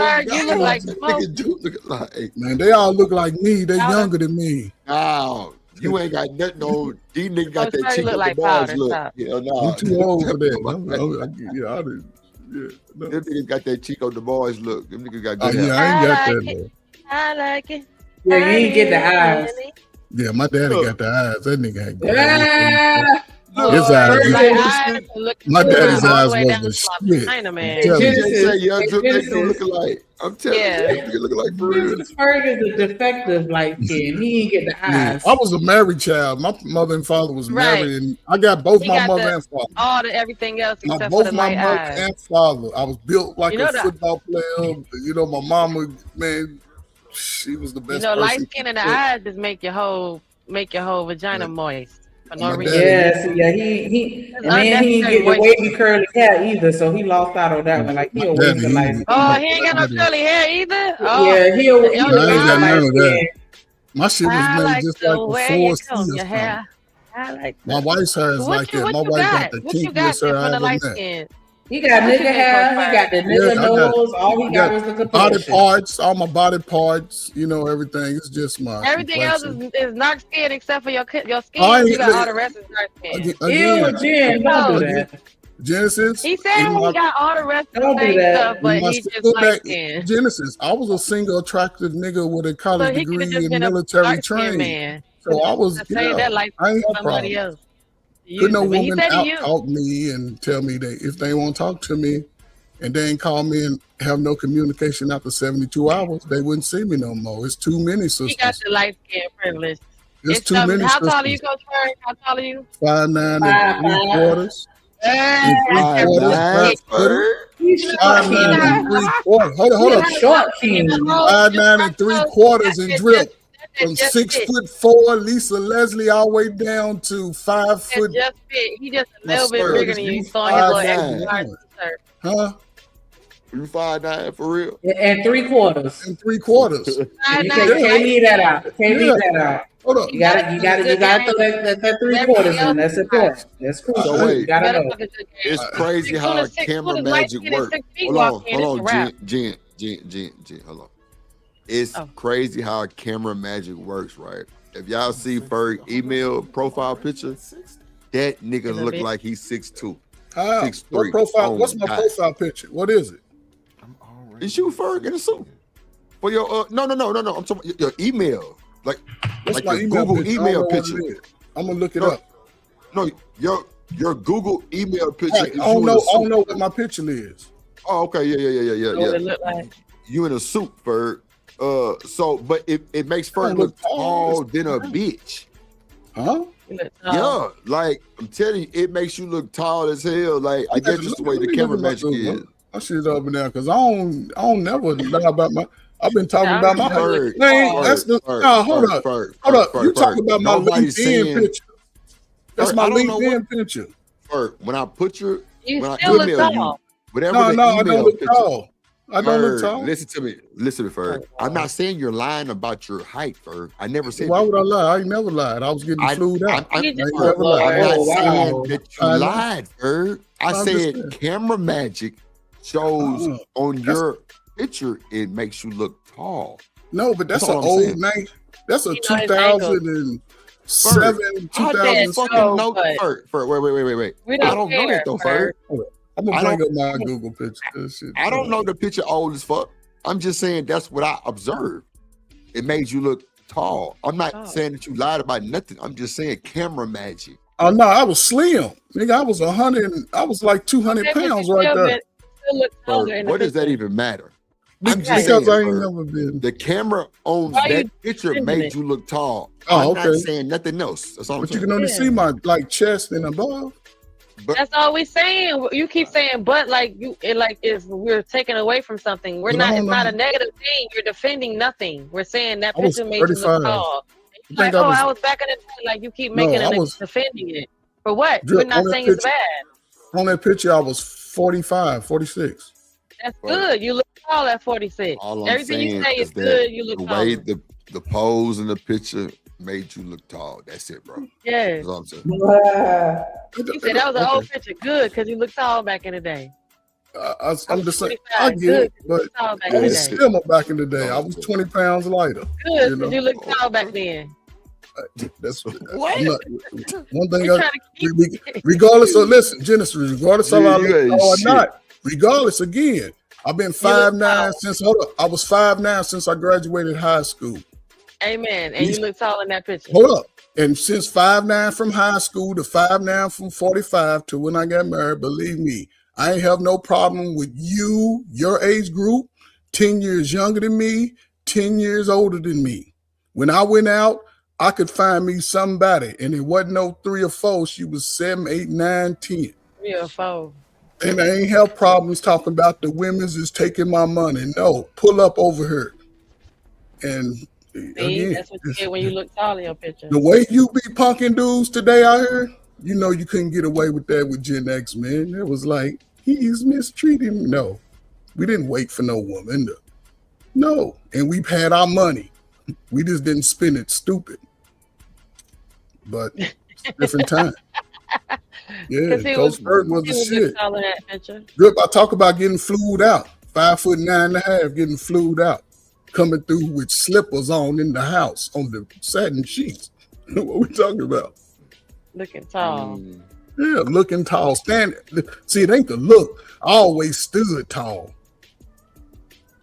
look like niggas do look alike. Man, they all look like me. They younger than me. Oh, you ain't got nothing. No, these niggas got that cheek on the bars look. Yeah, no, you too old for that. Them niggas got that cheek on the bars look. Them niggas got good. I ain't got that. I like it. Yeah, you ain't get the eyes. Yeah, my daddy got the eyes. That nigga had good His eyes. My daddy's eyes was the shit. They do look alike. I'm telling you, they look like for real. Ferg is a defective light kid. He ain't get the eyes. I was a married child. My mother and father was married, and I got both my mother and father. All the everything else except both for the my light mother eyes. and father. I was built like a football player. My mama, man. She was the best. Light skin in the eyes just make your whole vagina moist for no reason. Yeah, he didn't get the wavy curly hair either, so he lost out on that one. Like he always like. Oh, he ain't got no curly hair either. Oh, yeah, he ain't got none of that. My shit was made just like before hair. I like my wife's hair is like that. My wife got the kinkiest hair I ever met. He got nigga hair. He got the nigga nose. All he got was the body parts. All my body parts. Everything. It's just my everything else is not skin except for your skin. You got all the rest is dark skin. Ew, Jen, don't do that. Genesis. He said he got all the rest of the same stuff, but he just light skin. Genesis. I was a single attractive nigga with a college degree in military training. So I was. I ain't no problem. Could no woman out me and tell me that if they won't talk to me and they ain't call me and have no communication after 72 hours, they wouldn't see me no more. It's too many sisters. He got the light skin privilege. It's too many How sisters. tall are you, Coach Ferg? How tall are you? 5'9" and 3/4. 5'9" Hold up. Short king. 5'9" and 3/4 and Drip. From 6'4", Lisa Leslie, all the way down to 5 foot. He just a little bit bigger than you. So his little extra shirt. Huh? You 5'9" for real? And 3/4. And 3/4. You can't leave that out. Can't leave that out. Hold up. You got to that 3/4 in. That's important. That's cool. So wait, you gotta know. It's crazy how camera magic works. Hold on, Jen. Hold on. It's crazy how camera magic works, right? If y'all see Ferg email profile picture, that nigga look like he's 6'2". 6'3". What profile? What's my profile picture? What is it? It's you, Ferg, in a suit. For your no. I'm talking your email. Like What's like my your email Google picture? I don't email know what picture. it is. I'm gonna look it No, up. No, your Google email picture Right, is I don't you in a know. I suit. don't know what my picture is. Oh, okay, yeah. What it look like? You in a suit, Ferg. So but it makes Ferg don't look look tall. tall It's than a fine. bitch. Huh? Yeah, like I'm telling you, it makes you look tall as hell. Like I guess just the way Let the me look camera at my magic Google. is. I shit up and down because I don't never lie about my. I've been talking Yeah, about my Ferg, man. That's the hold up. You talking about my Nobody's LinkedIn saying. picture? That's Ferg, my I don't know what LinkedIn picture. Ferg, when I put your You when I still look email you, tall. whatever No, the I don't email look picture. tall. I don't look Ferg, tall. listen to me, Ferg. I'm not saying you're lying about your height, Ferg. I never said Why that. would I lie? I ain't never lied. I was getting flued out. I I'm ain't not never lied. saying that you I know. lied, Ferg. I I'm just said saying. camera magic shows on that's- your picture it makes you look tall. No, but that's an all I'm old saying. name. That's a You know his angle. 2007, I 2000. don't fucking know. Ferg, wait. We I don't don't know care, that though, Ferg. I'm gonna I bring don't- up my Google picture. This shit, I don't know the picture old as fuck. I'm just saying that's what I observed. It made you look tall. I'm not saying that you lied about nothing. I'm just saying camera magic. Oh no, I was slim, nigga. I was 100. I was like 200 Okay, but you pounds right still there. look taller Ferg, in the what does that picture. even matter? I'm just Because saying, I ain't Ferg, never been. the camera on Why that you picture defending made it? you look tall. Oh, I'm not okay. saying nothing else. That's all I'm But you saying. can only Yeah. see my like chest and above. That's all we saying. You keep saying, but like we're taking away from something. We're But not. I It's don't not know. a negative thing. You're defending nothing. We're saying that I was picture made you 35. look tall. I Like, think I was back in the day. Like you keep No, making I it was- defending it for what? Drip, We're not on that saying it's picture- bad. On that picture, I was 45, 46. That's good. You look tall at 46. All I'm Everything you saying say is is that good. You look the taller. way the pose in the picture made you look tall. That's it, bro. Yes. That's all I'm saying. You said that was an old picture. Good, because you looked tall back in the day. I'm just saying, 45, I get good. it, but Tall back I in the was day. slimmer back in the day. I was 20 pounds lighter. Good, You because know? you looked tall back then. That's What? I'm not, one thing. We're trying to keep Regardless of listen, Genesis, regardless of I You look ain't tall or shit. not, regardless again, I've been 5'9" since I was 5'9" since I graduated high school. Amen. And you look tall in that picture. Hold up. And since 5'9" from high school to 5'9" from 45 to when I got married, believe me, I ain't have no problem with you, your age group, 10 years younger than me, 10 years older than me. When I went out, I could find me somebody, and it wasn't no 3 or 4. She was 7, 8, 9, 10. 3 or 4. And I ain't have problems talking about the women's is taking my money. No, pull up over here. And See, again, that's what you get when you look tall in your picture. the way you be punking dudes today out here, you know you couldn't get away with that with Gen X, man. It was like, he's mistreating me. No, we didn't wait for no woman. No, and we've had our money. We just didn't spend it stupid. But it's a different time. Yeah, Coach Bird was the shit. Tall in that picture. Drip, I talk about getting flued out. 5'9.5", getting flued out. Coming through with slippers on in the house on the satin sheets. What we talking about? Looking tall. Yeah, looking tall. Standing. See, it ain't the look. I always stood tall.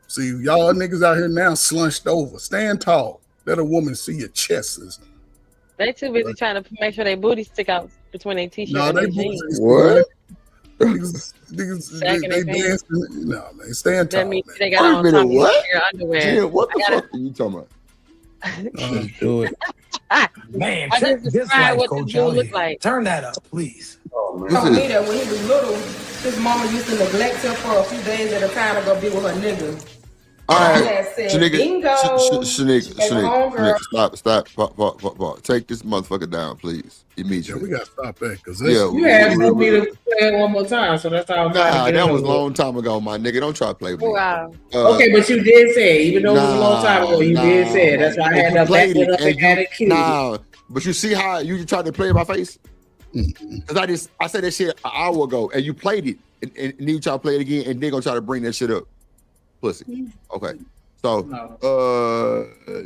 See, y'all niggas out here now slunched over. Stand tall. Let a woman see your chests. They too busy trying to make sure their booty stick out between their t-shirt No, and they their jeans. booties. What? Niggas, Back in they their pants. dancing. No, man, stand That tall. means Man. they got on Wait a minute, Tommy what? Hilfiger underwear. Jen, what the I gotta- fuck are you talking about? Do it. Man, I check just this described life, what Coach this dude Elliott. look like. Turn that up, please. This told me is that when he was little, his mama used to neglect him for a few days at a time to go be with her nigga. all I right. had said, Shanika, bingo. Shanika, stop. Pop. Take this motherfucker down, please, Yeah, immediately. we gotta stop that because Yeah, You asked me to play it one more time, so that's how I'm trying Nah, to get that it was a over with. long time ago, my nigga. Don't try to play with me. Wow. Okay, but you did say it, even though it was a long time ago, you did say it. That's why I And had you to back played it up and you- add a cue. Nah, but you see how you tried to play in my face? Because I said that shit an hour ago, and you played it, and then you try to play it again, and they're gonna try to bring that shit up. Pussy. Okay. So,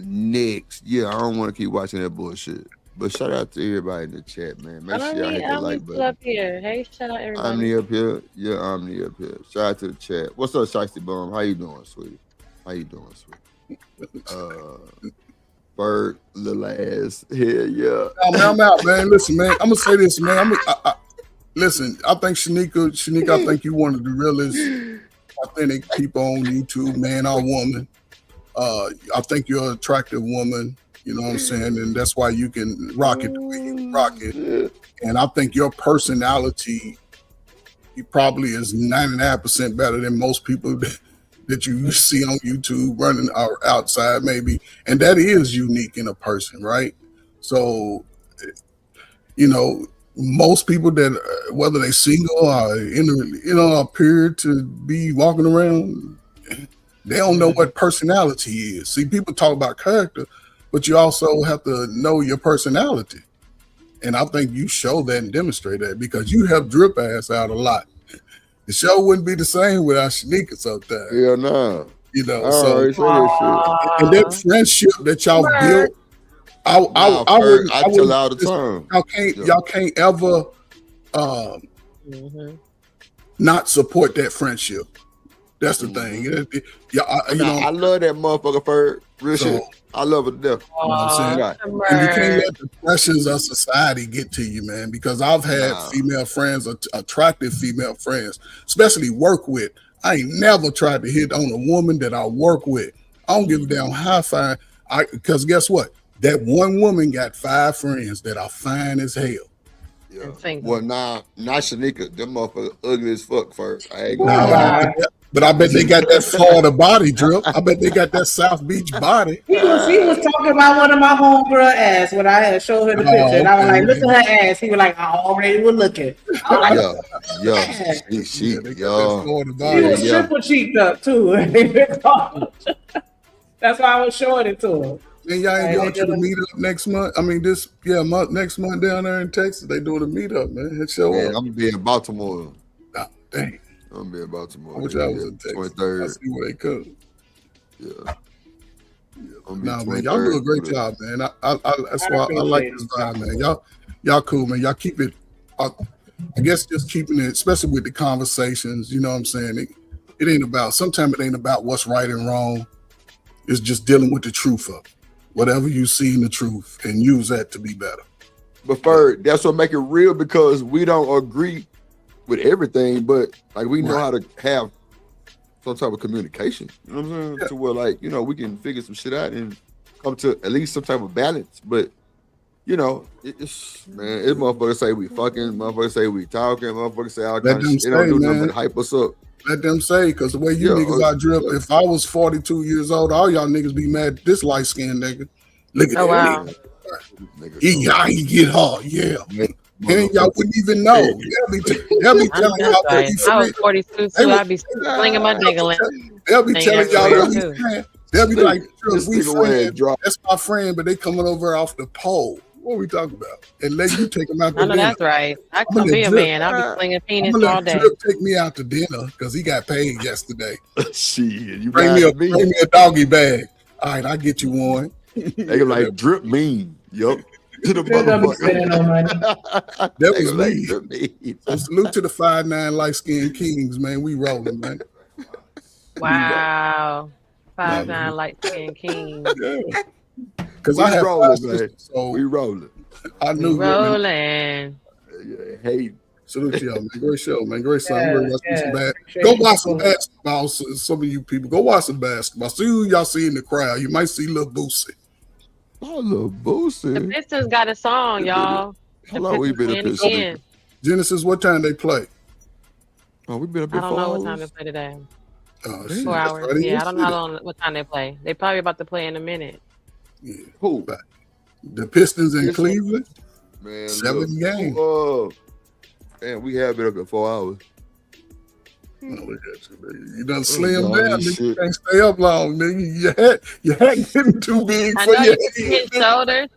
next. Yeah, I don't want to keep watching that bullshit. But shout out to everybody in the chat, man. Make sure y'all hit the like still button. up here. Hey, shout out everybody. Omni up here. Yeah, Omni up here. Shout out to the chat. What's up, Shiesty Bum? How you doing, sweetie? How you doing, sweetie? Bird, little ass. Hell yeah. I'm out, man. Listen, man. I'm gonna say this, man. Listen. I think Shanika. I think you one of the realest, authentic people on YouTube, man or woman. I think you're an attractive woman. You know what I'm saying, and that's why you can rock it the way you rock it. And I think your personality, probably is 99% better than most people that you see on YouTube running or outside maybe. And that is unique in a person, right? So, most people that, whether they single or appear to be walking around, they don't know what personality is. See, people talk about character, but you also have to know your personality. And I think you show that and demonstrate that because you have drip ass out a lot. The show wouldn't be the same without Shanika sometimes. Yeah, no. So and that friendship that y'all built, I tell her all the time. Y'all can't ever not support that friendship. That's the thing. I love that motherfucker for real shit. I love it to death. You know what I'm saying? And you can't let the pressures of society get to you, man, because I've had female friends, attractive female friends, especially work with. I ain't never tried to hit on a woman that I work with. I don't give a damn how fine. Because guess what? That one woman got 5 friends that are fine as hell. Yeah. Well, not Shanika. Them motherfuckers ugly as fuck first. I ain't gonna but I bet they got that Florida body, Drip. I bet they got that South Beach body. She was talking about one of my homegirl ass when I had showed her the picture. And I was like, look at her ass. He was like, I already was looking. I was like, she was triple cheeked up too. That's why I was showing it to her. And y'all ain't going to the meetup next month. I mean, next month down there in Texas, they doing a meetup, man. Show up. I'm gonna be in Baltimore. Dang. I'm gonna be in Baltimore. I wish I was in Texas. 23rd. I see where they come. Yeah. Man, y'all do a great job, man. That's why I like this vibe, man. Y'all cool, man. Y'all keep it. I guess just keeping it, especially with the conversations. You know what I'm saying? It ain't about. Sometimes it ain't about what's right and wrong. It's just dealing with the truth of it. Whatever you see in the truth, and use that to be better. But Ferg, that's what make it real because we don't agree with everything, but like we know how to have some type of communication. You know what I'm saying? To where we can figure some shit out and come to at least some type of balance. But it's motherfuckers say we fucking, motherfuckers say we talking, motherfuckers say all kinds of shit. They don't do nothing but hype us up. Let them say, because the way you niggas are drip, if I was 42 years old, all y'all niggas be mad at this light skinned nigga. Look at that nigga. He get hard, and y'all wouldn't even know. They'll be telling y'all that I was 42 too. I'd be slinging my dingling. They'll be telling y'all that we friends. They'll be like, we friends. That's my friend, but they coming over off the pole. What are we talking about? And let you take them out to dinner. I know that's right. I can be a man. I'll be slinging penis all day. Take me out to dinner because he got paid yesterday. Shit, you bring me a doggy bag. All right, I'll get you one. They like drip mean. Yup. To the motherfucker. That was me. So salute to the 5'9" light skinned kings, man. We rolling, man. Wow. 5'9" light skinned kings. Because I have rolling, man. So we rolling. I knew rolling. Hey, salute y'all, man. Great show, man. Great song. Go watch some basketball. Some of you people, go watch some basketball. See who y'all see in the crowd. You might see Lil Boosie. Oh, Lil Boosie. The Pistons got a song, y'all. How long we been a Pistons? Genesis, what time they play? Oh, we been up I don't know what time they play today. 4 hours. I don't know what time they play. They probably about to play in a minute. Yeah. Who? The Pistons in Cleveland? Man, 7 games. Man, we have been up in 4 hours. You done slim down, nigga. You can't stay up long, nigga. Your hat getting too big for your his shoulders.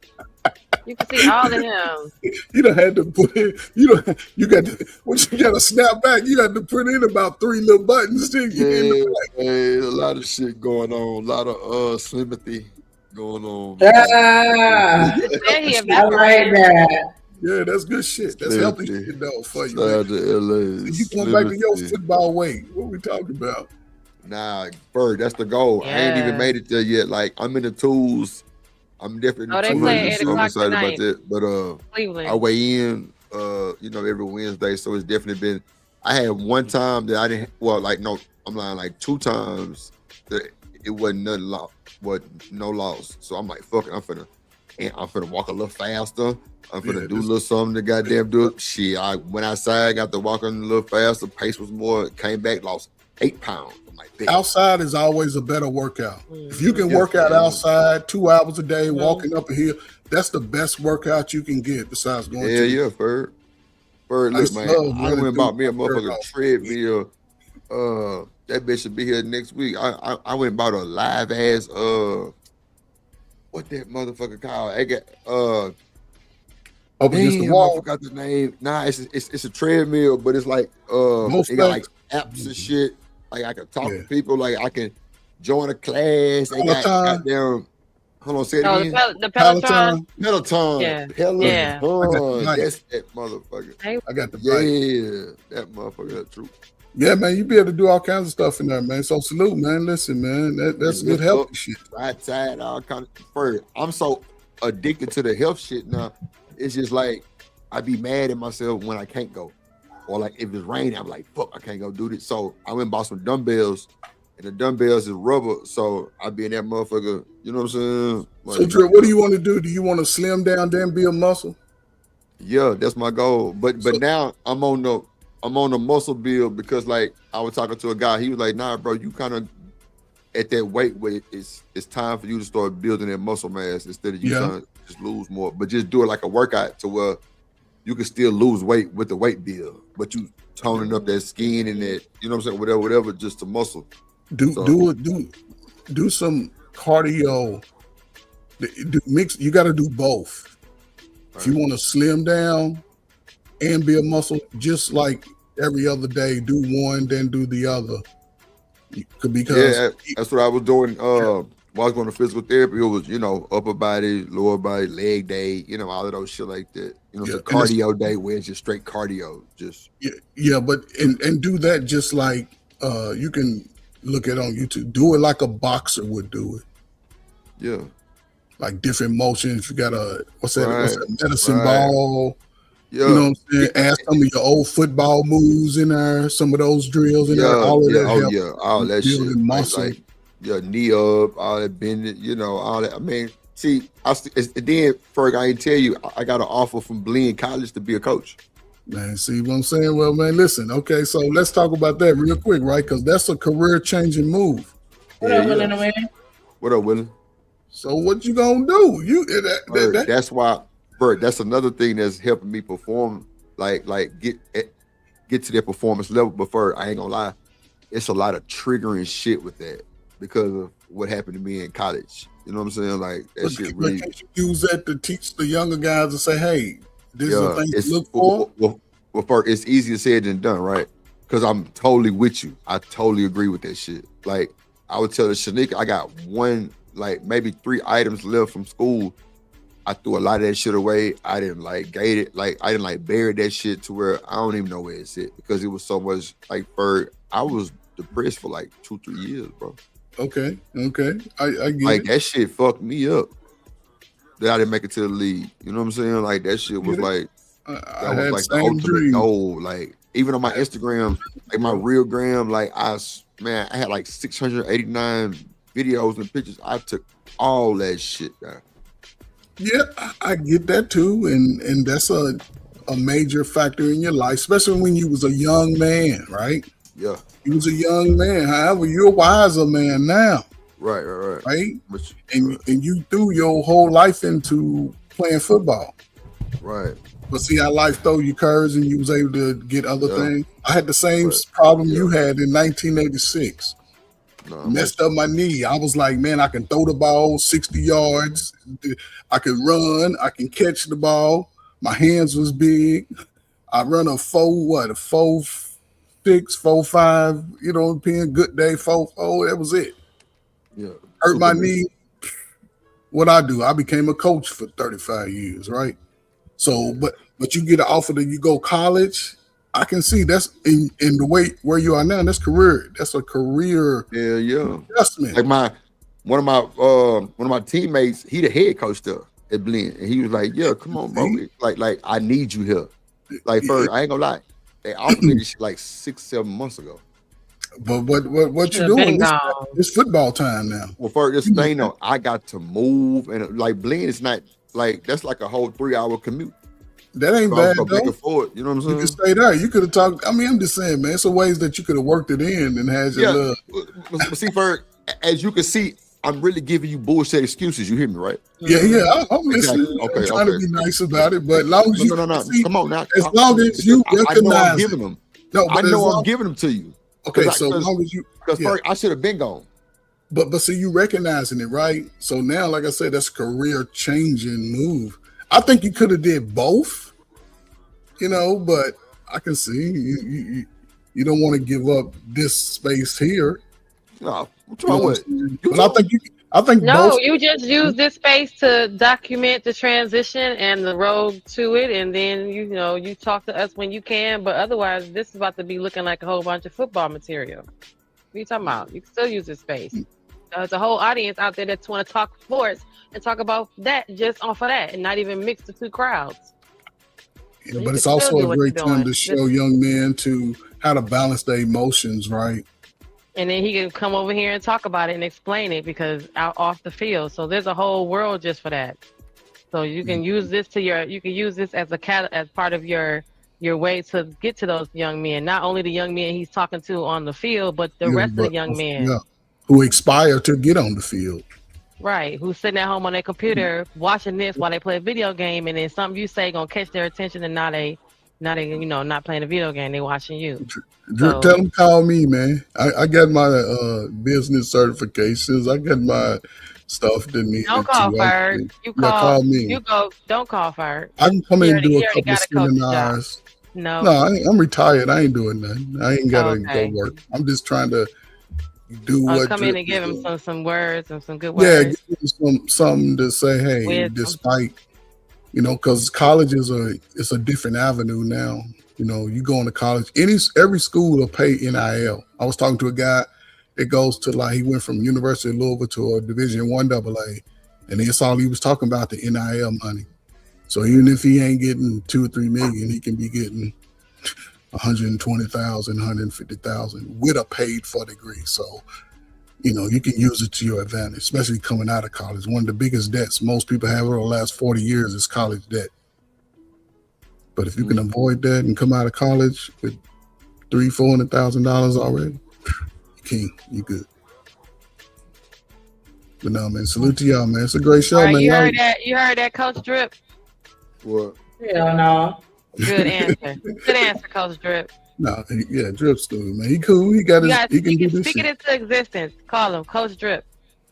You can see all of him. You done had to put in, you got to snap back, you got to put in about 3 little buttons to get in the back. Hey, a lot of shit going on, a lot of sympathy going on. I like that. Yeah, that's good shit. That's healthy shit though for you. To LA. You going back to your football weight. What we talking about? Nah, Bird, that's the goal. I ain't even Yeah. made it there yet. Like I'm in the twos. I'm definitely in Oh, the they play 200, at 8 so I'm o'clock excited about tonight. that. But I Cleveland. weigh in every Wednesday, so it's definitely been. I had one time that I didn't. Well, like no, I'm lying. Like 2 times that it wasn't nothing lost. No loss. So I'm like, fuck it. I'm finna walk a little faster. I'm finna do a little something to goddamn do it. Shit, I went outside, got to walking a little faster. Pace was more. Came back, lost 8 pounds. I'm like, damn. Outside is always a better workout. If you can Yes, work out man. outside 2 hours a day, walking up a hill, that's the best workout you can get besides going to. Yeah, Bird. Bird, I look, used to man. love I running went and bought through me a my motherfucking workout. treadmill. That bitch should be here next week. I went and bought a live ass what that motherfucker called? I got Up against the damn, I wall. forgot the name. Nah, it's a treadmill, but it's like Most it got like facts. apps and shit. Like I can talk to people, like I can join a class. They got Peloton. goddamn. Hold on, say it Oh, again. the Peloton. Peloton. Yeah. Peloton. Yeah. That's that motherfucker. I got the bike. Yeah, that motherfucker. That true. Yeah, man, you be able to do all kinds of stuff in there, man. So salute, man. Listen, man, that's good healthy shit. Right side, all kind of. First, I'm so addicted to the health shit now. It's just like I be mad at myself when I can't go, or like if it's raining, I'm like, fuck, I can't go do this. So I went and bought some dumbbells, and the dumbbells is rubber, so I be in that motherfucker. You know what I'm saying? Like, So, Drew, what do you want to do? Do you want to slim down, then build muscle? yeah, that's my goal. But now I'm on the muscle build because like I was talking to a guy, he was like, nah, bro, you kind of at that weight where it's time for you to start building that muscle mass instead of you trying to just lose more, but just do it like a workout to where you can still lose weight with the weight build, but you toning up that skin and that, you know what I'm saying, whatever, just to muscle. Do some cardio. Mix. You got to do both. If you want to slim down and build muscle, just like every other day, do one, then do the other. Because that's what I was doing. While I was going to physical therapy, it was upper body, lower body, leg day, all of those shit like that. It's a cardio day where it's just straight cardio. But do that just like you can look at on YouTube. Do it like a boxer would do it. Yeah. Like different motions. You got what's that medicine Right. ball. Yeah. You know what I'm saying? Add some of your old football moves in there, some of those drills in there. All of that help all that shit. building muscle. Like knee up, all that bending, all that. I mean, see, then Ferg, I ain't tell you, I got an offer from Blean College to be a coach. Man, see what I'm saying? Well, man, listen. Okay, so let's talk about that real quick, right? Because that's a career-changing move. What up, Willie? What up, Willie? So what you gonna do? That's why, Bert. That's another thing that's helping me perform, like get to that performance level. But first, I ain't gonna lie, it's a lot of triggering shit with that because of what happened to me in college. You know what I'm saying? Like that shit really. Can't you use that to teach the younger guys to say, "Hey, this is the thing to look for." Well, first, it's easier said than done, right? Because I'm totally with you. I totally agree with that shit. Like I would tell Shanika, I got maybe 3 items left from school. I threw a lot of that shit away. I didn't gate it. I didn't bury that shit to where I don't even know where it's at because it was so much I was depressed for 2-3 years, bro. Okay. I get it. That shit fucked me up. That I didn't make it to the league. You know what I'm saying? That shit was the ultimate goal. Even on my Instagram, my real gram, I had 689 videos and pictures. I took all that shit down. Yeah, I get that too, and that's a major factor in your life, especially when you was a young man, right? Yeah, you was a young man. However, you're a wiser man now, right? And you threw your whole life into playing football, right? But see how life throw you curves, and you was able to get other things. I had the same problem you had in 1986. Messed up my knee. I was like, man, I can throw the ball 60 yards. I can run. I can catch the ball. My hands was big. I run a 4.6, 4.5, pen, good day, 4.4. That was it. Yeah. Hurt my knee. What I do? I became a coach for 35 years, right? So, but you get an offer that you go college, I can see that's in the way where you are now. That's career. That's a career. Yeah. Investment. Like one of my teammates, he the head coach there at Blend, and he was like, "Yeah, come on, bro. Like I need you here. Like, first, I ain't gonna lie, they offered me this shit like 6-7 months ago. But what you doing? It's football time now. Well, first, this thing though, I got to move, and like Blend is not like that's like a whole 3-hour commute. That ain't So bad go back though. and forth, you know what I'm saying? You could stay there. You could have talked. I mean, I'm just saying, man. Some ways that you could have worked it in and had your love. But see, Ferg, as you can see, I'm really giving you bullshit excuses. You hear me, right? Yeah. I'm listening. Exactly. Okay, I'm trying to be nice about it, but as long as you see, come on now. as long as you I know recognize I'm giving them. No, I but know I'm giving them to you. Okay, so as long as you, Ferg, I should have been gone. But see, you recognizing it, right? So now, like I said, that's a career changing move. I think you could have did both. You know, but I can see you don't want to give up this space here. No, what's wrong with it? But I think no, both. you just use this space to document the transition and the road to it, and then you talk to us when you can. But otherwise, this is about to be looking like a whole bunch of football material. What are you talking about? You can still use this space. There's a whole audience out there that's want to talk sports and talk about that just off of that, and not even mix the two crowds. Yeah, but it's also a great time to show young men to how to balance their emotions, right? And then he can come over here and talk about it and explain it because out off the field. So there's a whole world just for that. So you can use this as part of your way to get to those young men. Not only the young men he's talking to on the field, but the rest of the young men who aspire to get on the field. Right, who's sitting at home on their computer watching this while they play a video game, and then something you say gonna catch their attention, and not playing a video game, they watching you. Tell them call me, man. I got my business certifications. I got my stuff that needed. Don't call Ferg. Call me. You go. Don't call Ferg. I can come in and do a couple of seminars. No, I'm retired. I ain't doing nothing. I ain't gotta go work. I'm just trying to do what. Come in and give him some words and some good words. Yeah, give him something to say. Hey, despite because college it's a different avenue now. You go into college. Every school will pay NIL. I was talking to a guy that goes to he went from University of Louisville to a Division I AA, and that's all he was talking about, the NIL money. So even if he ain't getting 2 or 3 million, he can be getting 120,000, 150,000 with a paid for degree. So, you can use it to your advantage, especially coming out of college. One of the biggest debts most people have over the last 40 years is college debt. But if you can avoid that and come out of college with $300,000-$400,000 already, you good. But no, man, salute to y'all, man. It's a great show, man. You heard that, Coach Drip? What? Hell no. Good answer. Good answer, Coach Drip. No, Drip's stupid, man. He cool. He got his. He can do this. Speak it into existence. Call him Coach Drip.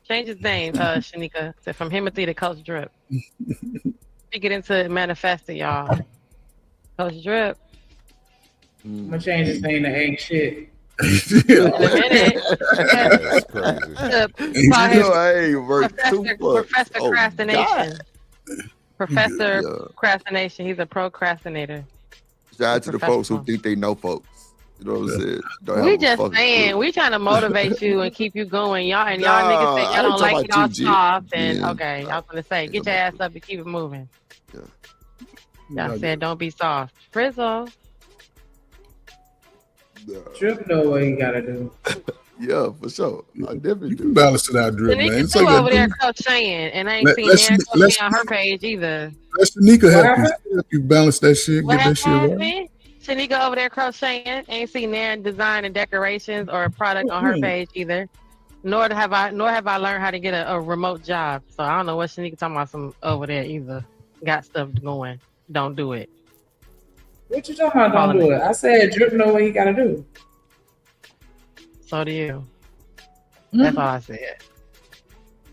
Change his name, Shanika, from Himothy to Coach Drip. Speak it into manifest it, y'all. Coach Drip. I'm gonna change his name to Ain't Shit. In a minute. Professor Procrastination. Professor Procrastination. He's a procrastinator. Shout out to the folks who think they know folks. You know what I'm saying? We just saying, we trying to motivate you and keep you going. Y'all niggas say y'all don't like it all soft. And okay, I was gonna say, get your ass up and keep it moving. Y'all said don't be soft. Frizzle. Drip know what he gotta do. Yeah, for sure. I definitely do. Balance it out, Drip, man. Shanika still over there crocheting, and I ain't seen Aaron crochet on her page either. Let Shanika help you balance that shit, get that shit right. Shanika over there crocheting, ain't seen Aaron design and decorations or a product on her page either. Nor have I learned how to get a remote job. So I don't know what Shanika talking about some over there either. Got stuff going. Don't do it. What you talking about? Don't do it. I said Drip know what he gotta do. So do you. That's all I said.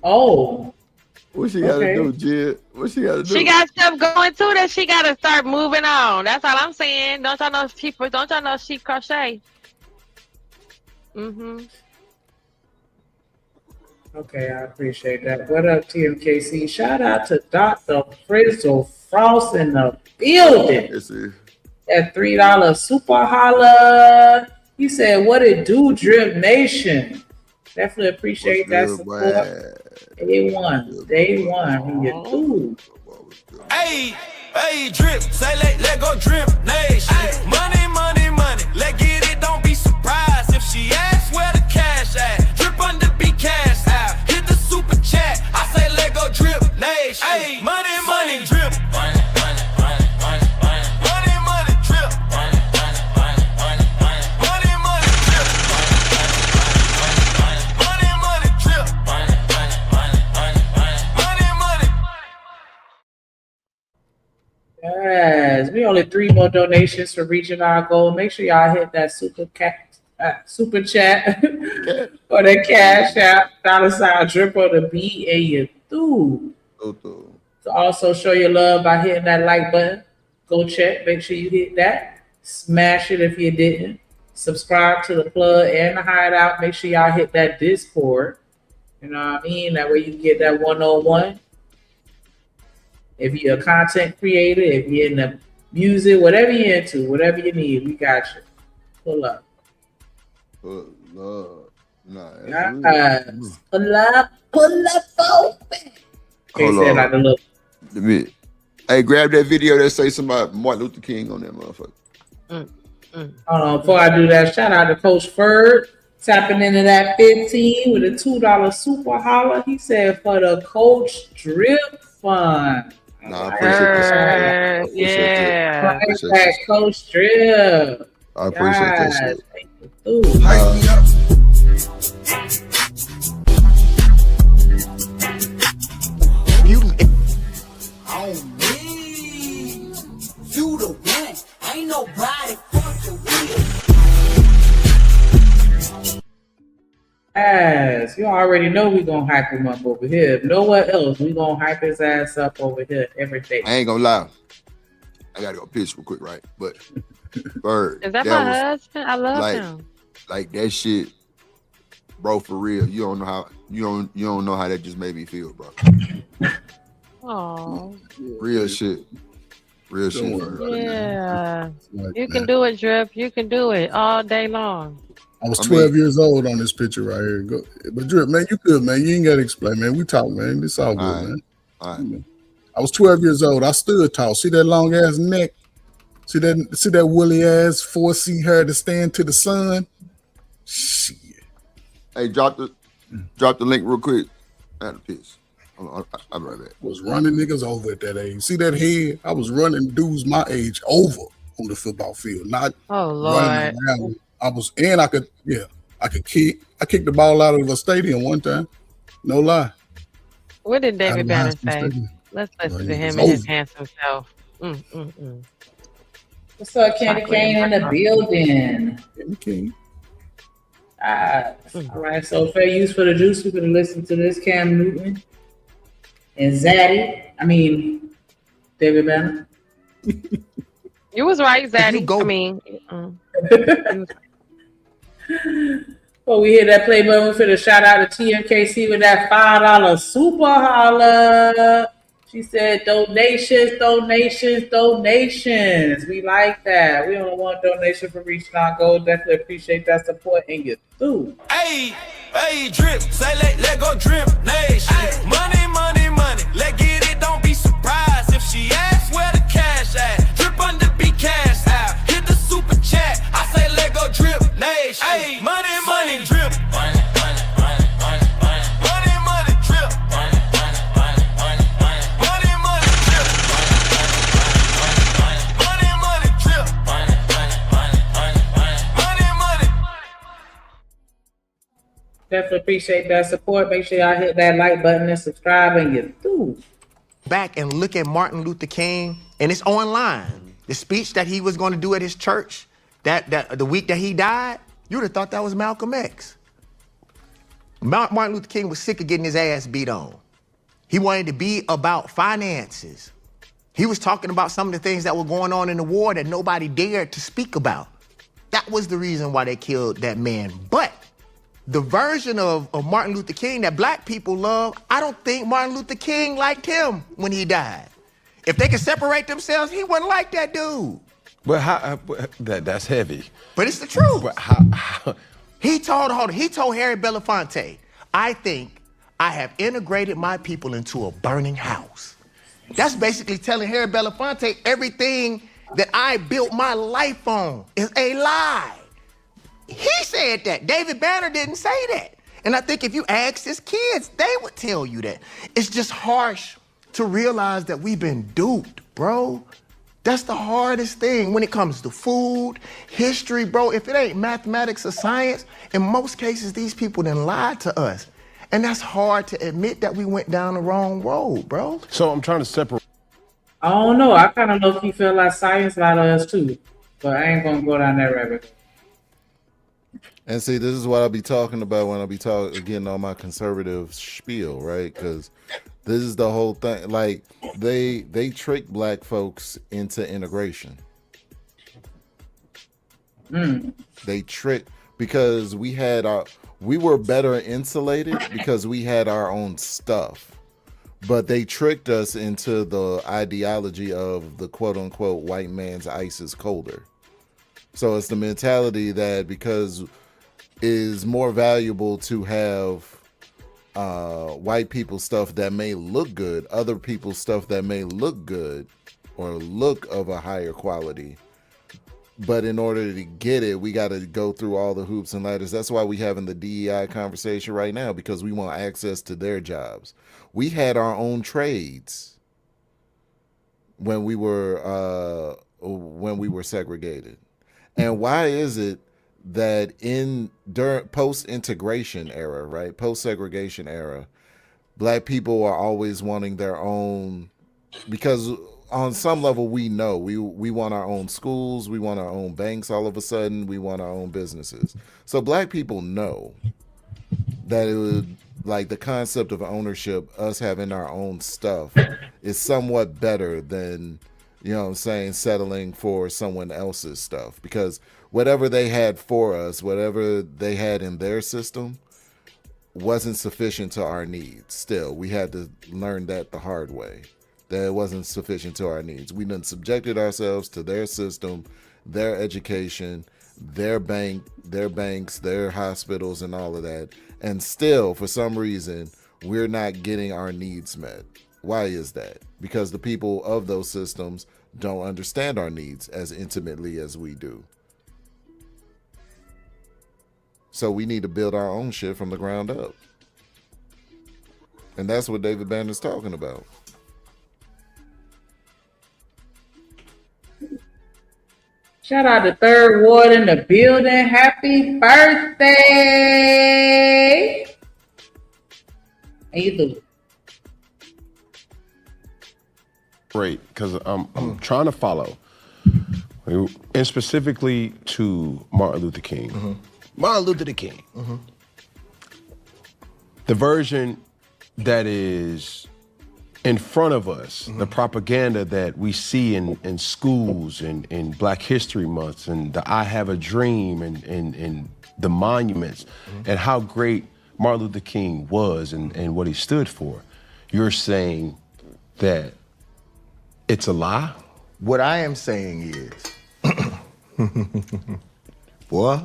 Oh. What she gotta do, Jid? What she gotta do? She got stuff going too that she gotta start moving on. That's all I'm saying. Don't y'all know she crochet? Mm-hmm. Okay, I appreciate that. What up, TMKC? Shout out to Dr. Frizzle Frost in the building. That $3 super holla. He said, "What it do, Drip Nation?" Definitely appreciate that support. Day one. When you do. Hey, hey, drip, say let go drip nation. Money, money, money, let get it, don't be surprised if she asks where the cash at. Drip under be cash out, hit the super chat, I say let go drip nation. Hey, money, money, drip. Money, money, money, money, money. Money, money, drip. Money, money, money, money, money. Money, money, drip. Money, money, drip. Money, money, money, money, money. Money, money. Yes, we only 3 more donations for reaching our goal. Make sure y'all hit that super chat or the cash app $ drip on the beat and you do. So also show your love by hitting that like button. Go check. Make sure you hit that. Smash it if you didn't. Subscribe to the plug and the hideout. Make sure y'all hit that Discord. You know what I mean? That way you can get that 101. If you're a content creator, if you're in the music, whatever you're into, whatever you need, we got you. Pull up. Pull up. Nah, Yes. Pull up, open. Hold Say on. like a little. Hey, grab that video that say something about Martin Luther King on that motherfucker. Hold on, before I do that, shout out to Coach Ferd tapping into that 15 with a $2 super holla. He said for the Coach Drip Fund. Nah, I appreciate that. Yeah. Appreciate That Coach Drip. I appreciate that Guys, shit. thank you. On me, you the one, ain't nobody fucking with. Yes, you already know we gonna hype him up over here. If nowhere else, we gonna hype his ass up over here every day. I ain't gonna lie. I gotta go piss real quick, right? But Bird, Is that my husband? I love like, him. like that shit, bro. For real, you don't know how that just made me feel, bro. Oh. Real shit. Real shit. Yeah. Like, You can man. do it, Drip. You can do it all day long. I was 12 years old on this picture right here. But Drip, man, you good, man. You ain't gotta explain, man. We talk, man. It's all good, man. All right. I was 12 years old. I stood tall. See that long ass neck? See that woolly ass 4C hair to stand to the sun? Shit. Hey, drop the link real quick. I had to piss. I'll be right back. Was running niggas over at that age. See that head? I was running dudes my age over on the football field, not running around. I could kick. I kicked the ball out of a stadium one time. No lie. What did David Banner say? Stadium. Let's listen to it's him and his over. handsome self. What's up, Candy Cane in the building? Candy Cane. All right, so fair use for the juice. We're gonna listen to this Cam Newton and Zaddy. I mean, David Banner. You was right, Zaddy. I mean, Well, we hit that play button. We're finna shout out to TMKC with that $5 super holla. She said donations. We like that. We only want donation for reaching our goal. Definitely appreciate that support and you too. Hey, hey, drip, say let go drip nation. Money, money, money, let get it, don't be surprised if she asks where the cash at. Drip under be cash out, hit the super chat, I say let go drip nation. Hey, money, money, drip. Money, money, money, money, money. Money, money, drip. Money, money, money, money, money. Money, money, drip. Money, money, drip. Money, money, money, money, money. Money, money. Definitely appreciate that support. Make sure y'all hit that like button and subscribe and you too. Back and look at Martin Luther King, and it's online. The speech that he was going to do at his church, that the week that he died, you would have thought that was Malcolm X. Martin Luther King was sick of getting his ass beat on. He wanted to be about finances. He was talking about some of the things that were going on in the war that nobody dared to speak about. That was the reason why they killed that man. But the version of Martin Luther King that black people love, I don't think Martin Luther King liked him when he died. If they could separate themselves, he wasn't like that dude. But how that's heavy. But it's the truth. But how He told Harry Belafonte, I think I have integrated my people into a burning house. That's basically telling Harry Belafonte everything that I built my life on is a lie. He said that. David Banner didn't say that. And I think if you ask his kids, they would tell you that. It's just harsh to realize that we've been duped, bro. That's the hardest thing when it comes to food, history, bro. If it ain't mathematics or science, in most cases, these people done lied to us. And that's hard to admit that we went down the wrong road, bro. So I'm trying to separate. I don't know. I kind of low key feel like science lied to us too, but I ain't gonna go down that rabbit hole. And see, this is what I'll be talking about when I'll be getting on my conservative spiel, right? Because this is the whole thing. Like they trick black folks into integration. They trick because we were better insulated because we had our own stuff. But they tricked us into the ideology of the quote unquote white man's ice is colder. So it's the mentality that because it is more valuable to have white people's stuff that may look good, other people's stuff that may look good or look of a higher quality. But in order to get it, we got to go through all the hoops and ladders. That's why we having the DEI conversation right now, because we want access to their jobs. We had our own trades when we were segregated. And why is it that during post-integration era, right, post-segregation era, black people are always wanting their own, because on some level we know we want our own schools, we want our own banks. All of a sudden we want our own businesses. So black people know that it would, like, the concept of ownership, us having our own stuff, is somewhat better than, you know what I'm saying, settling for someone else's stuff. Because whatever they had for us, whatever they had in their system, wasn't sufficient to our needs. Still, we had to learn that the hard way, that it wasn't sufficient to our needs. We done subjected ourselves to their system, their education, their banks, their hospitals, and all of that. And still, for some reason, we're not getting our needs met. Why is that? Because the people of those systems don't understand our needs as intimately as we do. So we need to build our own shit from the ground up. And that's what David Banner's talking about. Shout out to Third Ward in the building. Happy birthday. How you doing? Great, because I'm trying to follow, and specifically to Martin Luther King. Martin Luther King. The version that is in front of us, the propaganda that we see in schools and in Black History Months and the I Have a Dream and the monuments and how great Martin Luther King was and what he stood for. You're saying that it's a lie? What I am saying is, boy,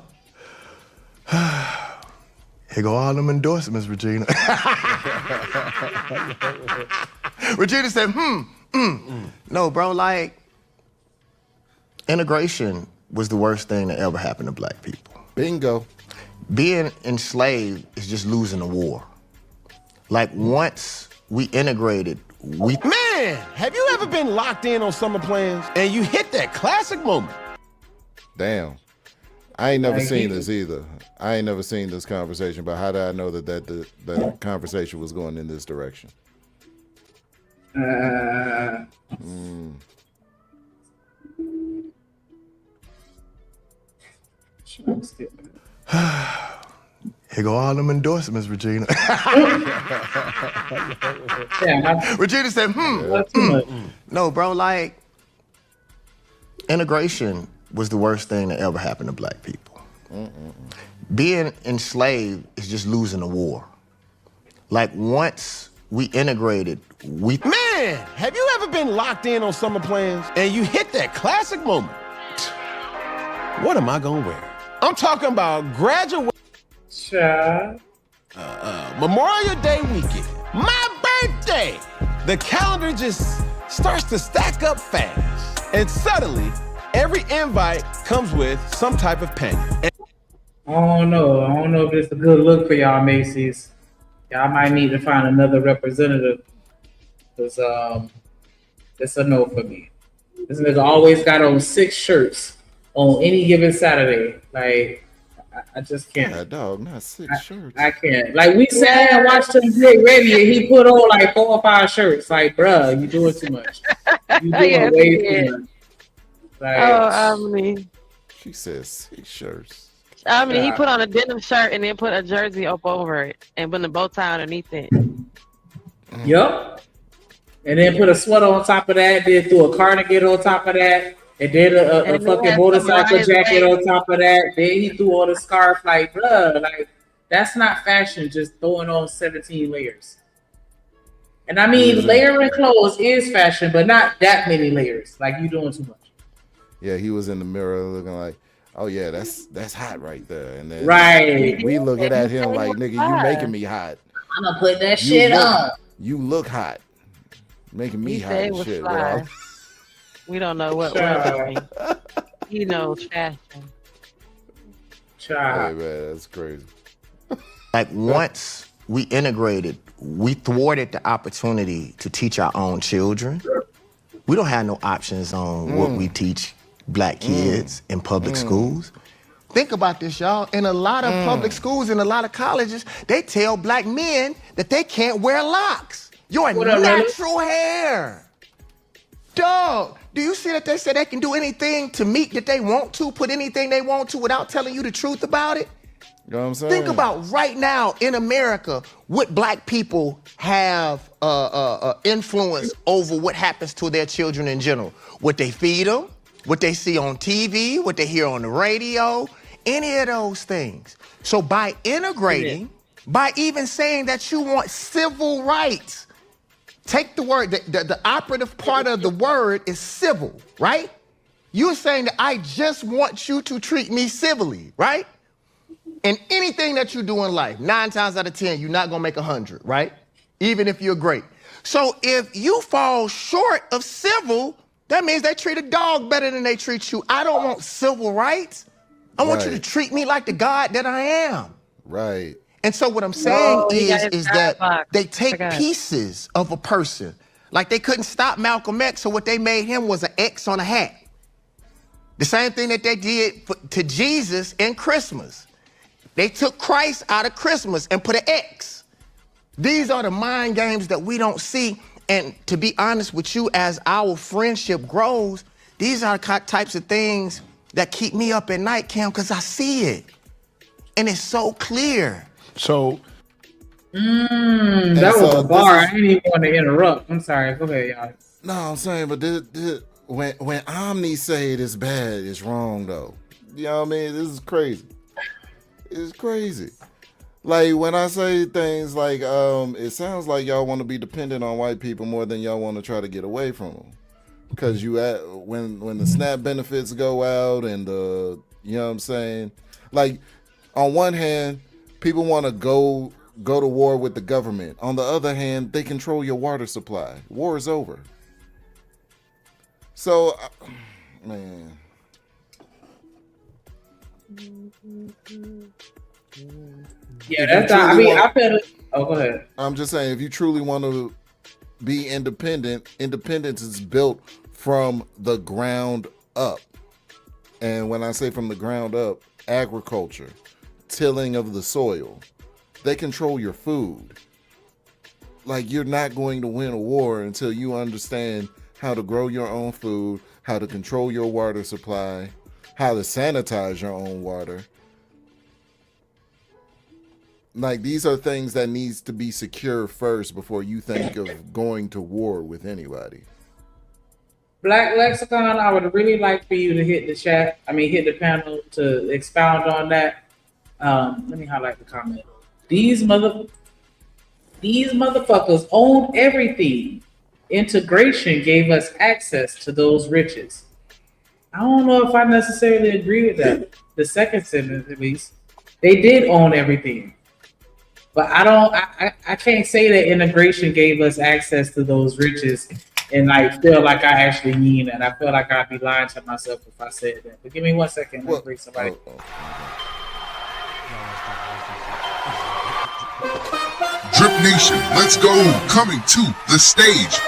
here go all them endorsements, Regina. Regina said, No, bro, like, integration was the worst thing that ever happened to black people. Bingo. Being enslaved is just losing a war. Like, once we integrated, Man, have you ever been locked in on summer plans and you hit that classic moment? Damn. I ain't never seen this either. I ain't never seen this conversation, but how did I know that the conversation was going in this direction? Here go all them endorsements, Regina. Regina said, No, bro, like, integration was the worst thing that ever happened to black people. Being enslaved is just losing a war. Like, once we integrated, Man, have you ever been locked in on summer plans and you hit that classic moment? What am I gonna wear? I'm talking about graduation. Memorial Day weekend. My birthday. The calendar just starts to stack up fast. And suddenly, every invite comes with some type of penny. I don't know if it's a good look for y'all, Macy's. Y'all might need to find another representative. Because it's a no for me. This nigga always got on 6 shirts on any given Saturday. Like, I just can't. Yeah, dog, not 6 shirts. I can't. Like, we sat here and watched him get ready, and he put on like 4 or 5 shirts. Like, bruh, you doing too much. You doing Yes, way he too did. much. Like, Omni. She says 6 shirts. Omni, he put on a denim shirt and then put a jersey up over it and put a bow tie underneath it. Yup. And then put a sweater on top of that, then threw a cardigan on top of that, and then a And fucking then motorcycle some jacket legs. on top of that. Then he threw on a scarf. Like, bruh, like, that's not fashion, just throwing on 17 layers. And I mean, layering clothes is fashion, but not that many layers. Like, you doing too much. Yeah, he was in the mirror looking like, oh yeah, that's hot right there. And then Right. we looking at him like, nigga, you making me hot. I'm gonna put that You shit look- on. You look hot. Making me He hot said it and was shit. fly. without- We don't know what Child. means. He knows fashion. Hey man, that's crazy. Like once we integrated, we thwarted the opportunity to teach our own children. We don't have no options on what we teach black kids in public schools. Think about this, y'all. In a lot of public schools, in a lot of colleges, they tell black men that they can't wear locks. Your What up, Lily? natural hair. Dog, do you see that they say they can do anything to meet that they want to, put anything they want to without telling you the truth about it? You know what I'm saying? Think about right now in America, what black people have influence over what happens to their children in general. What they feed them, what they see on TV, what they hear on the radio, any of those things. So by integrating, by even saying that you want civil rights, take the word, the operative part of the word is civil, right? You're saying that I just want you to treat me civilly, right? And anything that you do in life, 9 times out of 10, you're not gonna make 100, right? Even if you're great. So if you fall short of civil, that means they treat a dog better than they treat you. I don't want civil rights. I want you to Right. treat me like the God that I am. Right. And so what I'm saying he got his is that Starbucks. they take Forgot. pieces of a person. Like they couldn't stop Malcolm X, so what they made him was an X on a hat. The same thing that they did to Jesus in Christmas. They took Christ out of Christmas and put an X. These are the mind games that we don't see. And to be honest with you, as our friendship grows, these are the types of things that keep me up at night, Cam, because I see it. And it's so clear. So That was a bar. I didn't even want to interrupt. I'm sorry. Go ahead, y'all. No, I'm saying, but when Omni say it is bad, it's wrong though. You know what I mean? This is crazy. It's crazy. Like when I say things like, it sounds like y'all want to be dependent on white people more than y'all want to try to get away from them. Because when the SNAP benefits go out and you know what I'm saying? Like on one hand, people want to go to war with the government. On the other hand, they control your water supply. War is over. So, man. Yeah, that's not, I mean, I feel it. Oh, go ahead. I'm just saying, if you truly want to be independent, independence is built from the ground up. And when I say from the ground up, agriculture, tilling of the soil, they control your food. Like, you're not going to win a war until you understand how to grow your own food, how to control your water supply, how to sanitize your own water. Like, these are things that needs to be secure first before you think of going to war with anybody. Black Lexicon, I would really like for you to hit the panel to expound on that. Let me highlight the comment. These motherfuckers own everything. Integration gave us access to those riches. I don't know if I necessarily agree with that. The second sentence, at least, they did own everything, but I can't say that integration gave us access to those riches, and like feel like I actually mean that. I feel like I'd be lying to myself if I said that. But give me 1 second. Let me bring somebody. Drip Nation, let's go. Coming to the stage.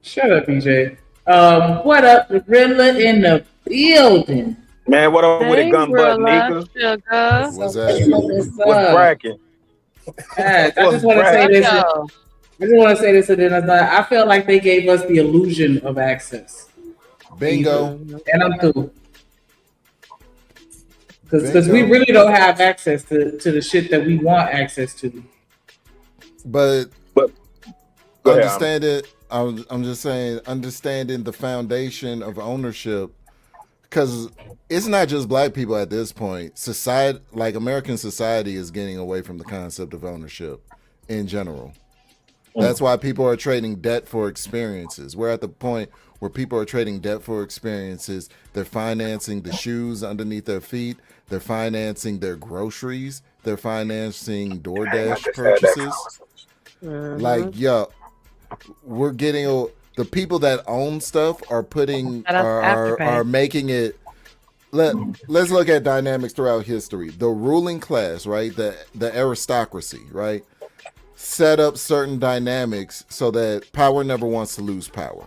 Shut up, BJ. What up, the Gorilla in the building? Man, what up with Hey, it, gun butt, Gorilla, Nika? sugar. What's that? What's cracking? I just want to say this. I just want to say this, and then I felt like they gave us the illusion of access. Bingo. And I'm through. Because we really don't have access to the shit that we want access to. But Go ahead, understand it. I'm just saying, understanding the foundation of ownership, because it's not just black people at this point. Society, like American society, is getting away from the concept of ownership in general. That's why people are trading debt for experiences. We're at the point where people are trading debt for experiences. They're financing the shoes underneath their feet. They're financing their groceries. They're financing DoorDash purchases. Like, yeah, we're getting the people that own stuff are putting are making it. Let's look at dynamics throughout history. The ruling class, right? The aristocracy, right? Set up certain dynamics so that power never wants to lose power.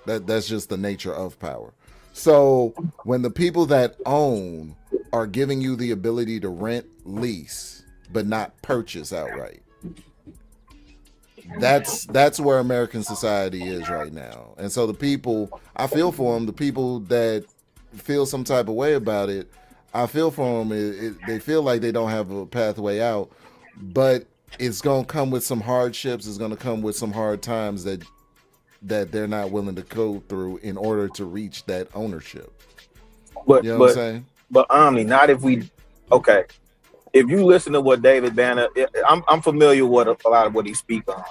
That's just the nature of power. So when the people that own are giving you the ability to rent, lease, but not purchase outright, that's where American society is right now. And so the people, I feel for them, the people that feel some type of way about it, I feel for them. They feel like they don't have a pathway out, but it's going to come with some hardships. It's going to come with some hard times that they're not willing to go through in order to reach that ownership. But, you know what I'm saying? But Omni, not if we, okay. If you listen to what David Banner, I'm familiar with a lot of what he speaks on.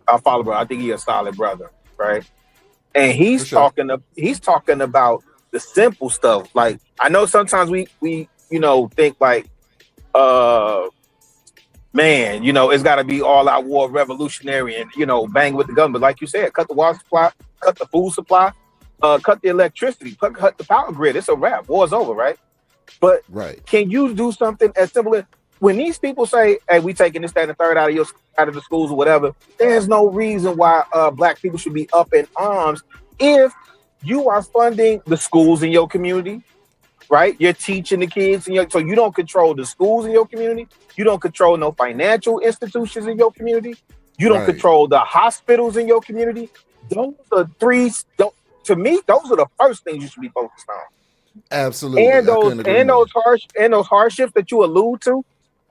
I follow, bro. I think he's a solid brother, right? And he's talking about the simple stuff. Like, I know sometimes we think like, man, it's got to be all out war, revolutionary, and bang with the gun. But like you said, cut the water supply, cut the food supply, cut the electricity, cut the power grid. It's a wrap. War's over, right? But can you do something as simple as when these people say, "Hey, we taking this, that, and the third out of the schools or whatever"? There's no reason why black people should be up in arms if you are funding the schools in your community. Right, you're teaching the kids, so you don't control the schools in your community. You don't control no financial institutions in your community. You don't control the hospitals in your community. Those are three. To me, those are the first things you should be focused on. Absolutely, and those hardships that you allude to,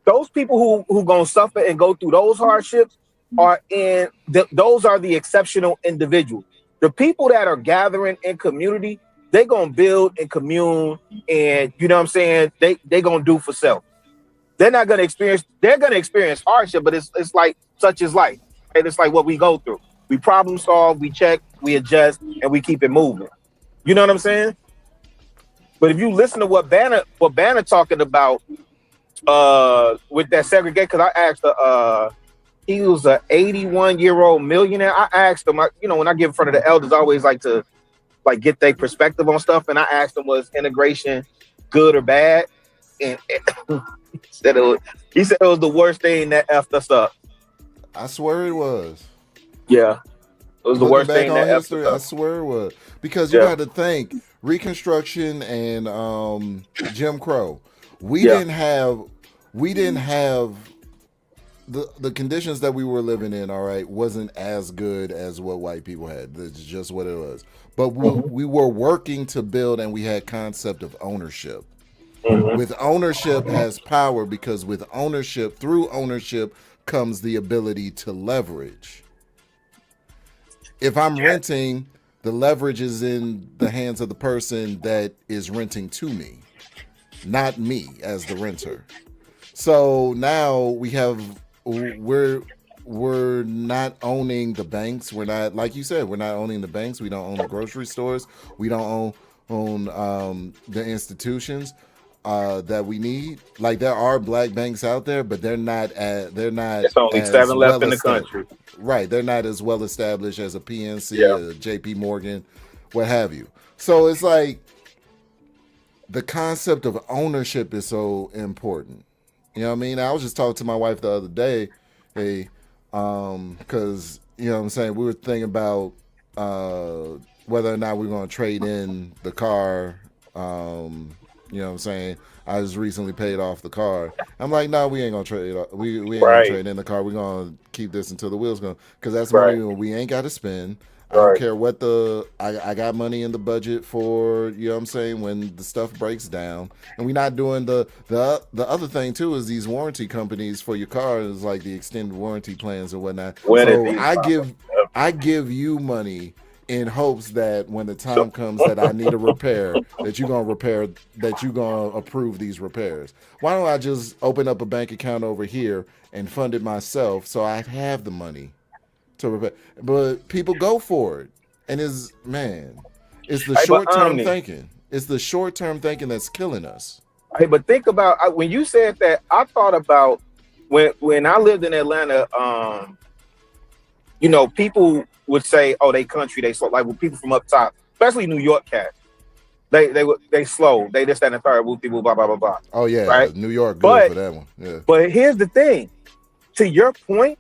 those people who gonna suffer and go through those hardships those are the exceptional individuals. The people that are gathering in community, they're gonna build and commune, and you know what I'm saying, they gonna do for self. They're gonna experience hardship, but it's like such is life. And it's like what we go through. We problem solve, we check, we adjust, and we keep it moving. You know what I'm saying? But if you listen to what Banner talking about with that segregation, because I asked he was an 81-year-old millionaire. I asked him, when I get in front of the elders, I always like to get their perspective on stuff. And I asked him, was integration good or bad? And he said it was the worst thing that effed us up. I swear it was. Yeah. It was the worst thing that effed us up. I swear it was. Because you got to think, Reconstruction and Jim Crow. We didn't have the conditions that we were living in, all right, wasn't as good as what white people had. That's just what it was. But we were working to build, and we had concept of ownership. Mm-hmm. With ownership has power, because through ownership comes the ability to leverage. If I'm renting The leverage is in the hands of the person that is renting to me, not me as the renter. So now we're not owning the banks. We're not, like you said, we're not owning the banks. We don't own the grocery stores. We don't own the institutions that we need. Like there are black banks out there, but they're not. It's only as 7 left in the established. country. Right, they're not as well established as a PNC, Yeah. a JP Morgan, what have you. So it's like the concept of ownership is so important. You know what I mean? I was just talking to my wife the other day, because you know what I'm saying, we were thinking about whether or not we're going to trade in the car. You know what I'm saying? I just recently paid off the car. I'm like, no, we ain't gonna trade. We ain't gonna trade in the car. We're gonna keep this until the wheels go, because that's money we ain't got to spend. I don't care what I got money in the budget for, you know what I'm saying, when the stuff breaks down. And we're not doing the other thing too is these warranty companies for your car is like the extended warranty plans and whatnot. So I give you money in hopes that when the time comes that I need a repair, that you're gonna approve these repairs. Why don't I just open up a bank account over here and fund it myself so I have the money to repair? But people go for it, and it's the short-term thinking. It's the short-term thinking that's killing us. Hey, but think about when you said that. I thought about when I lived in Atlanta. You know, people would say, "Oh, they country, they slow." Like with people from up top, especially New York cats, they slow. They this, that, and the third. People, blah blah blah blah. Oh yeah, right? New York good for that one. Yeah. But here's the thing. To your point,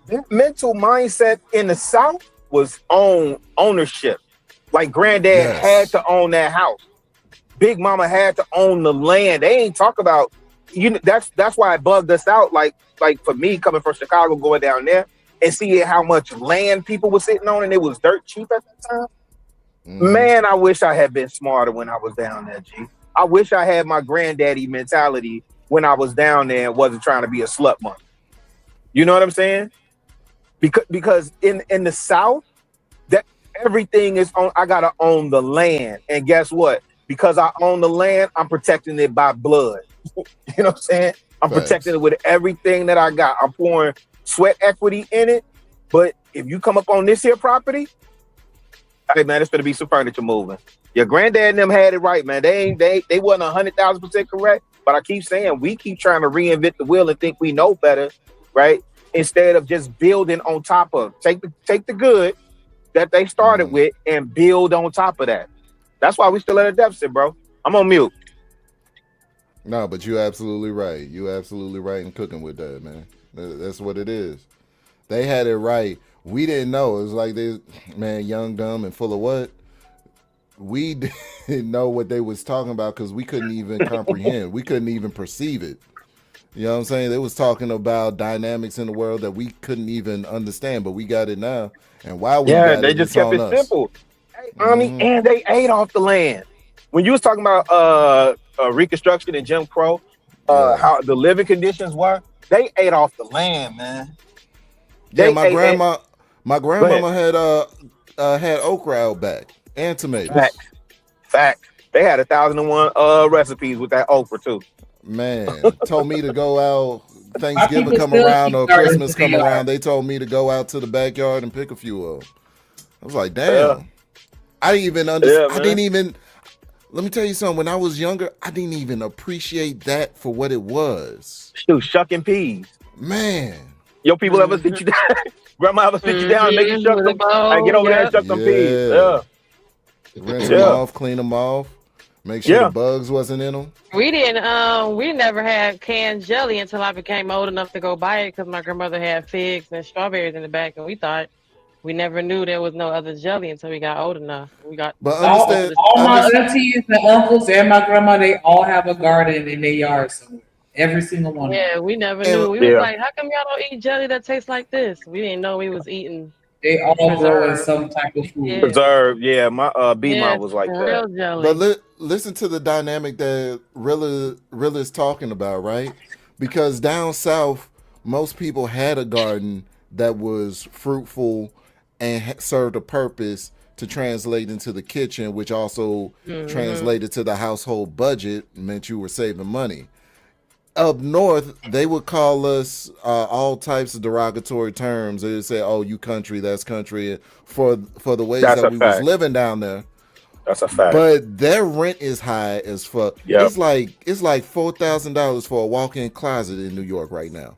that mental mindset in the South was ownership. Like granddad had to own that house. Big mama had to own the land. They ain't talk about that's why it bugged us out. Like for me coming from Chicago, going down there and seeing how much land people were sitting on, and it was dirt cheap at the time. Man, I wish I had been smarter when I was down there, G. I wish I had my granddaddy mentality when I was down there and wasn't trying to be a slut monkey. You know what I'm saying? Because in the South, that everything is on. I gotta own the land, and guess what? Because I own the land, I'm protecting it by blood. You know what I'm saying? I'm protecting it with everything that I got. I'm pouring sweat equity in it. But if you come up on this here property, hey man, it's gonna be some furniture moving. Your granddad and them had it right, man. They wasn't 100,000% correct. But I keep saying we keep trying to reinvent the wheel and think we know better, right? Instead of just building on top of take the good that they started with and build on top of that. That's why we still at a deficit, bro. I'm on mute. No, but you're absolutely right. You're absolutely right in cooking with that, man. That's what it is. They had it right. We didn't know. It was like young, dumb, and full of what? We didn't know what they was talking about because we couldn't even comprehend. We couldn't even perceive it. You know what I'm saying? They was talking about dynamics in the world that we couldn't even understand, but we got it now. And why we got they it, just it's kept on it us. simple. Hey, Army, and they ate off the land. When you was talking about Reconstruction and Jim Crow, how the living conditions were, they ate off the land, man. My grandmama had okra out back and tomatoes. Fact. They had 1,001 recipes with that okra too. Man, told me to go out. Thanksgiving come around or Christmas come around. They told me to go out to the backyard and pick a few of them. I was like, damn. I didn't even understand. Let me tell you something. When I was younger, I didn't even appreciate that for what it was. Shoot, shucking peas. Man. Your people ever sit you down? Grandma ever sit you down and make you shuck them? I get over there and shuck them peas. Yeah. Rinse them off, clean them off. Make sure the bugs wasn't in them. We never had canned jelly until I became old enough to go buy it because my grandmother had figs and strawberries in the back, and we never knew there was no other jelly until we got old enough. All my aunties and uncles and my grandma, they all have a garden in their yard somewhere. Every single one. Yeah, we never knew. We was like, how come y'all don't eat jelly that tastes like this? We didn't know we was eating. They all grow in some type of food. Preserved, my B-mom was like that. Jelly. But listen to the dynamic that Rilla is talking about, right? Because down south, most people had a garden that was fruitful and served a purpose to translate into the kitchen, which also Mhm. translated to the household budget, meant you were saving money. Up north, they would call us all types of derogatory terms. They would say, "Oh, you country, that's country," for the ways That's that a we was fact. living down there. That's a fact. But their rent is high as fuck. Yep. It's like $4,000 for a walk-in closet in New York right now.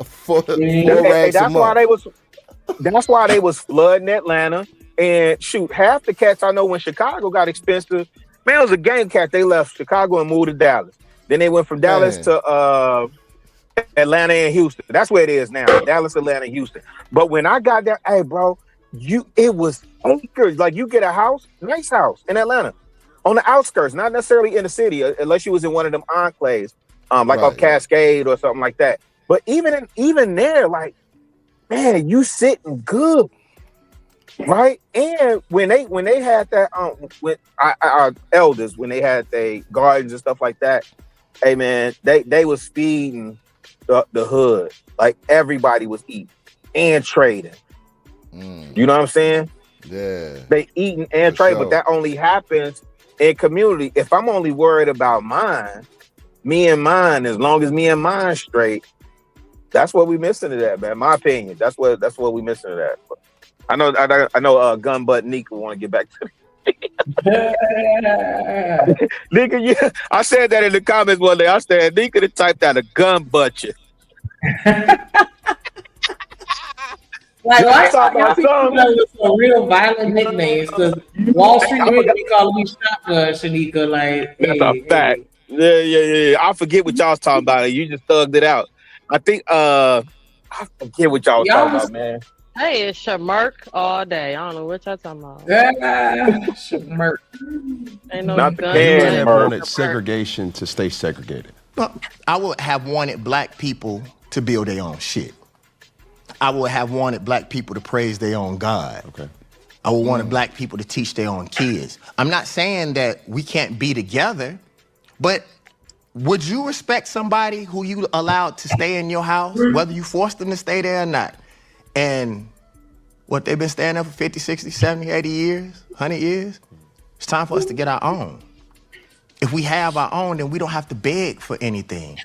four Hey, racks a that's why month. they was flooding Atlanta. And shoot, half the cats I know when Chicago got expensive, man, it was a gang cat. They left Chicago and moved to Dallas. Then they went from Dallas Man. to Atlanta and Houston. That's where it is now. Dallas, Atlanta, Houston. But when I got there, hey bro, it was acres. Like you get a house, nice house in Atlanta, on the outskirts, not necessarily in the city, unless you was in one of them enclaves, like off Cascade or something like that. But even there, like, man, you sitting good, right? And when they had that, with our elders, when they had their gardens and stuff like that, hey man, they was feeding the hood. Like everybody was eating and trading. You know what I'm saying? Yeah. They eating and trading, but that only happens in community. If I'm only worried about mine, me and mine, as long as me and mine straight, that's what we missing to that, man. My opinion. That's what we missing to that. But I know Gun Butt Nika want to get back to Nika, yeah. I said that in the comments one day. I said Nika to typed out a gun butcher. Like, I why saw y'all my people son. know with some real violent nicknames? Because Wall Street would be calling me shotgun, Shanika. Like, That's a fact. Yeah. I forget what y'all was talking about. You just thugged it out. I think I forget what y'all was talking about, man. Hey, it's Shamirk all day. I don't know what y'all talking about. Shamirk. Ain't no Not the gun. You can would have murder. wanted segregation to stay segregated. But I would have wanted black people to build their own shit. I would have wanted black people to praise their own God. Okay. I would want black people to teach their own kids. I'm not saying that we can't be together, but would you respect somebody who you allowed to stay in your house, whether you forced them to stay there or not? And what, they've been staying there for 50, 60, 70, 80 years, 100 years? It's time for us to get our own. If we have our own, then we don't have to beg for anything.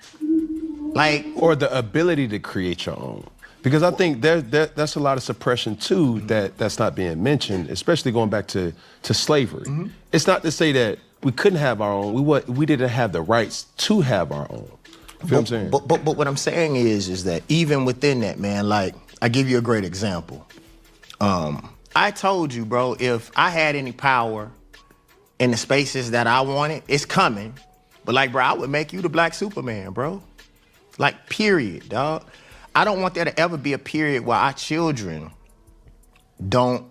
Like, or the ability to create your own. Because I think that's a lot of suppression too that's not being mentioned, especially going back to slavery. It's not to say that we couldn't have our own. We didn't have the rights to have our own. You feel what I'm saying? But what I'm saying is that even within that, man, like, I give you a great example. I told you, bro, if I had any power in the spaces that I wanted, it's coming. But like, bro, I would make you the Black Superman, bro. Like, period, dog. I don't want there to ever be a period where our children don't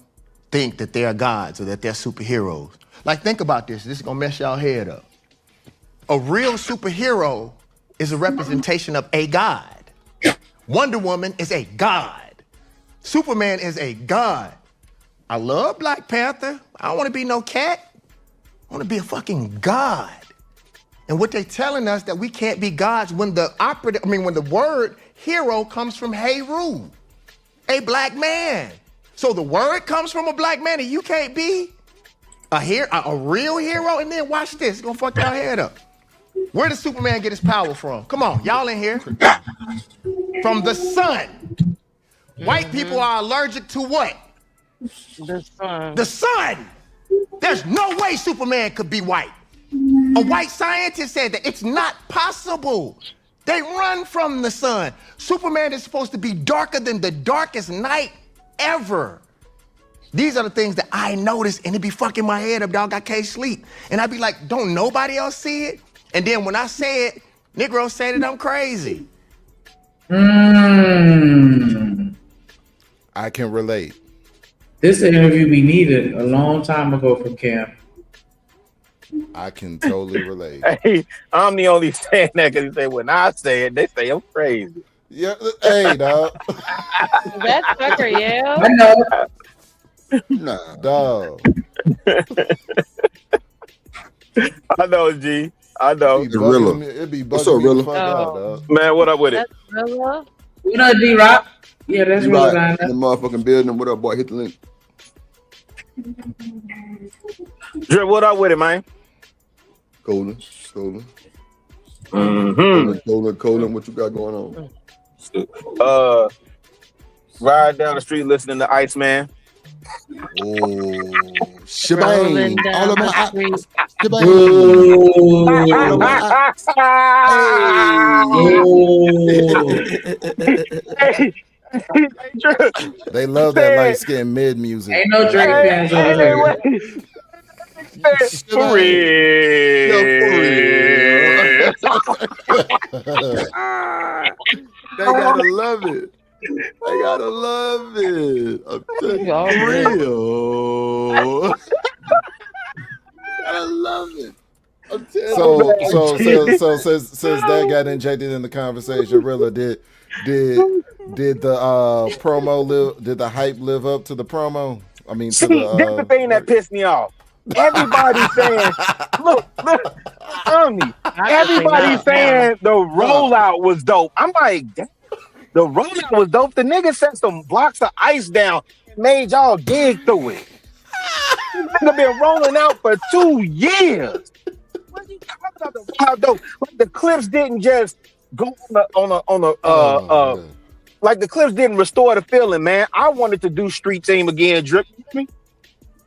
think that they're gods or that they're superheroes. Like, think about this. This is gonna mess y'all head up. A real superhero is a representation of a god. Wonder Woman is a god. Superman is a god. I love Black Panther. I don't want to be no cat. I want to be a fucking god. And what they telling us that we can't be gods when when the word hero comes from Heru, a black man. So the word comes from a black man and you can't be a real hero? And then watch this, it's gonna fuck y'all head up. Where does Superman get his power from? Come on, y'all in here. From the sun. White people are allergic to what? The sun. The sun. There's no way Superman could be white. A white scientist said that it's not possible. They run from the sun. Superman is supposed to be darker than the darkest night ever. These are the things that I notice, and it be fucking my head up, dog. I can't sleep. And I be like, don't nobody else see it? And then when I say it, Negroes say that I'm crazy. I can relate. This interview we needed a long time ago from Cam. I can totally relate. Hey, I'm the only saying that because he said when I say it, they say I'm crazy. Yeah, hey, dog. That's fucker, yeah. I know. Nah, dog. I know, G. I know. It'd be What's up, bugging me the Rilla? fuck out, dog. Man, what up with it? That's Rilla. What up, D-Rock? Yeah, that's You real right down in the motherfucking building. What up, boy? Hit the link. Drip, what up with it, man? Colin. Mm-hmm. Colin, what you got going on? Ride down the street listening to Iceman. Oh, shebang! All of my shebang! They love that light skin mid music. Ain't no Drake fans over here. For real. They gotta love it. They gotta love it. I'm telling you, for real. I love it. I'm telling you. So since that got injected in the conversation, Rilla, did the promo did the hype live up to the promo? I mean, see, that's the thing that pissed me off. Everybody's saying, look, tell me. Everybody's saying the rollout was dope. I'm like, damn, the rollout was dope. The nigga set some blocks of ice down and made y'all dig through it. Nigga been rolling out for 2 years. What are you talking about? The rollout dope? Like the clips didn't just go like the clips didn't restore the feeling, man. I wanted to do Street Team again, Drip.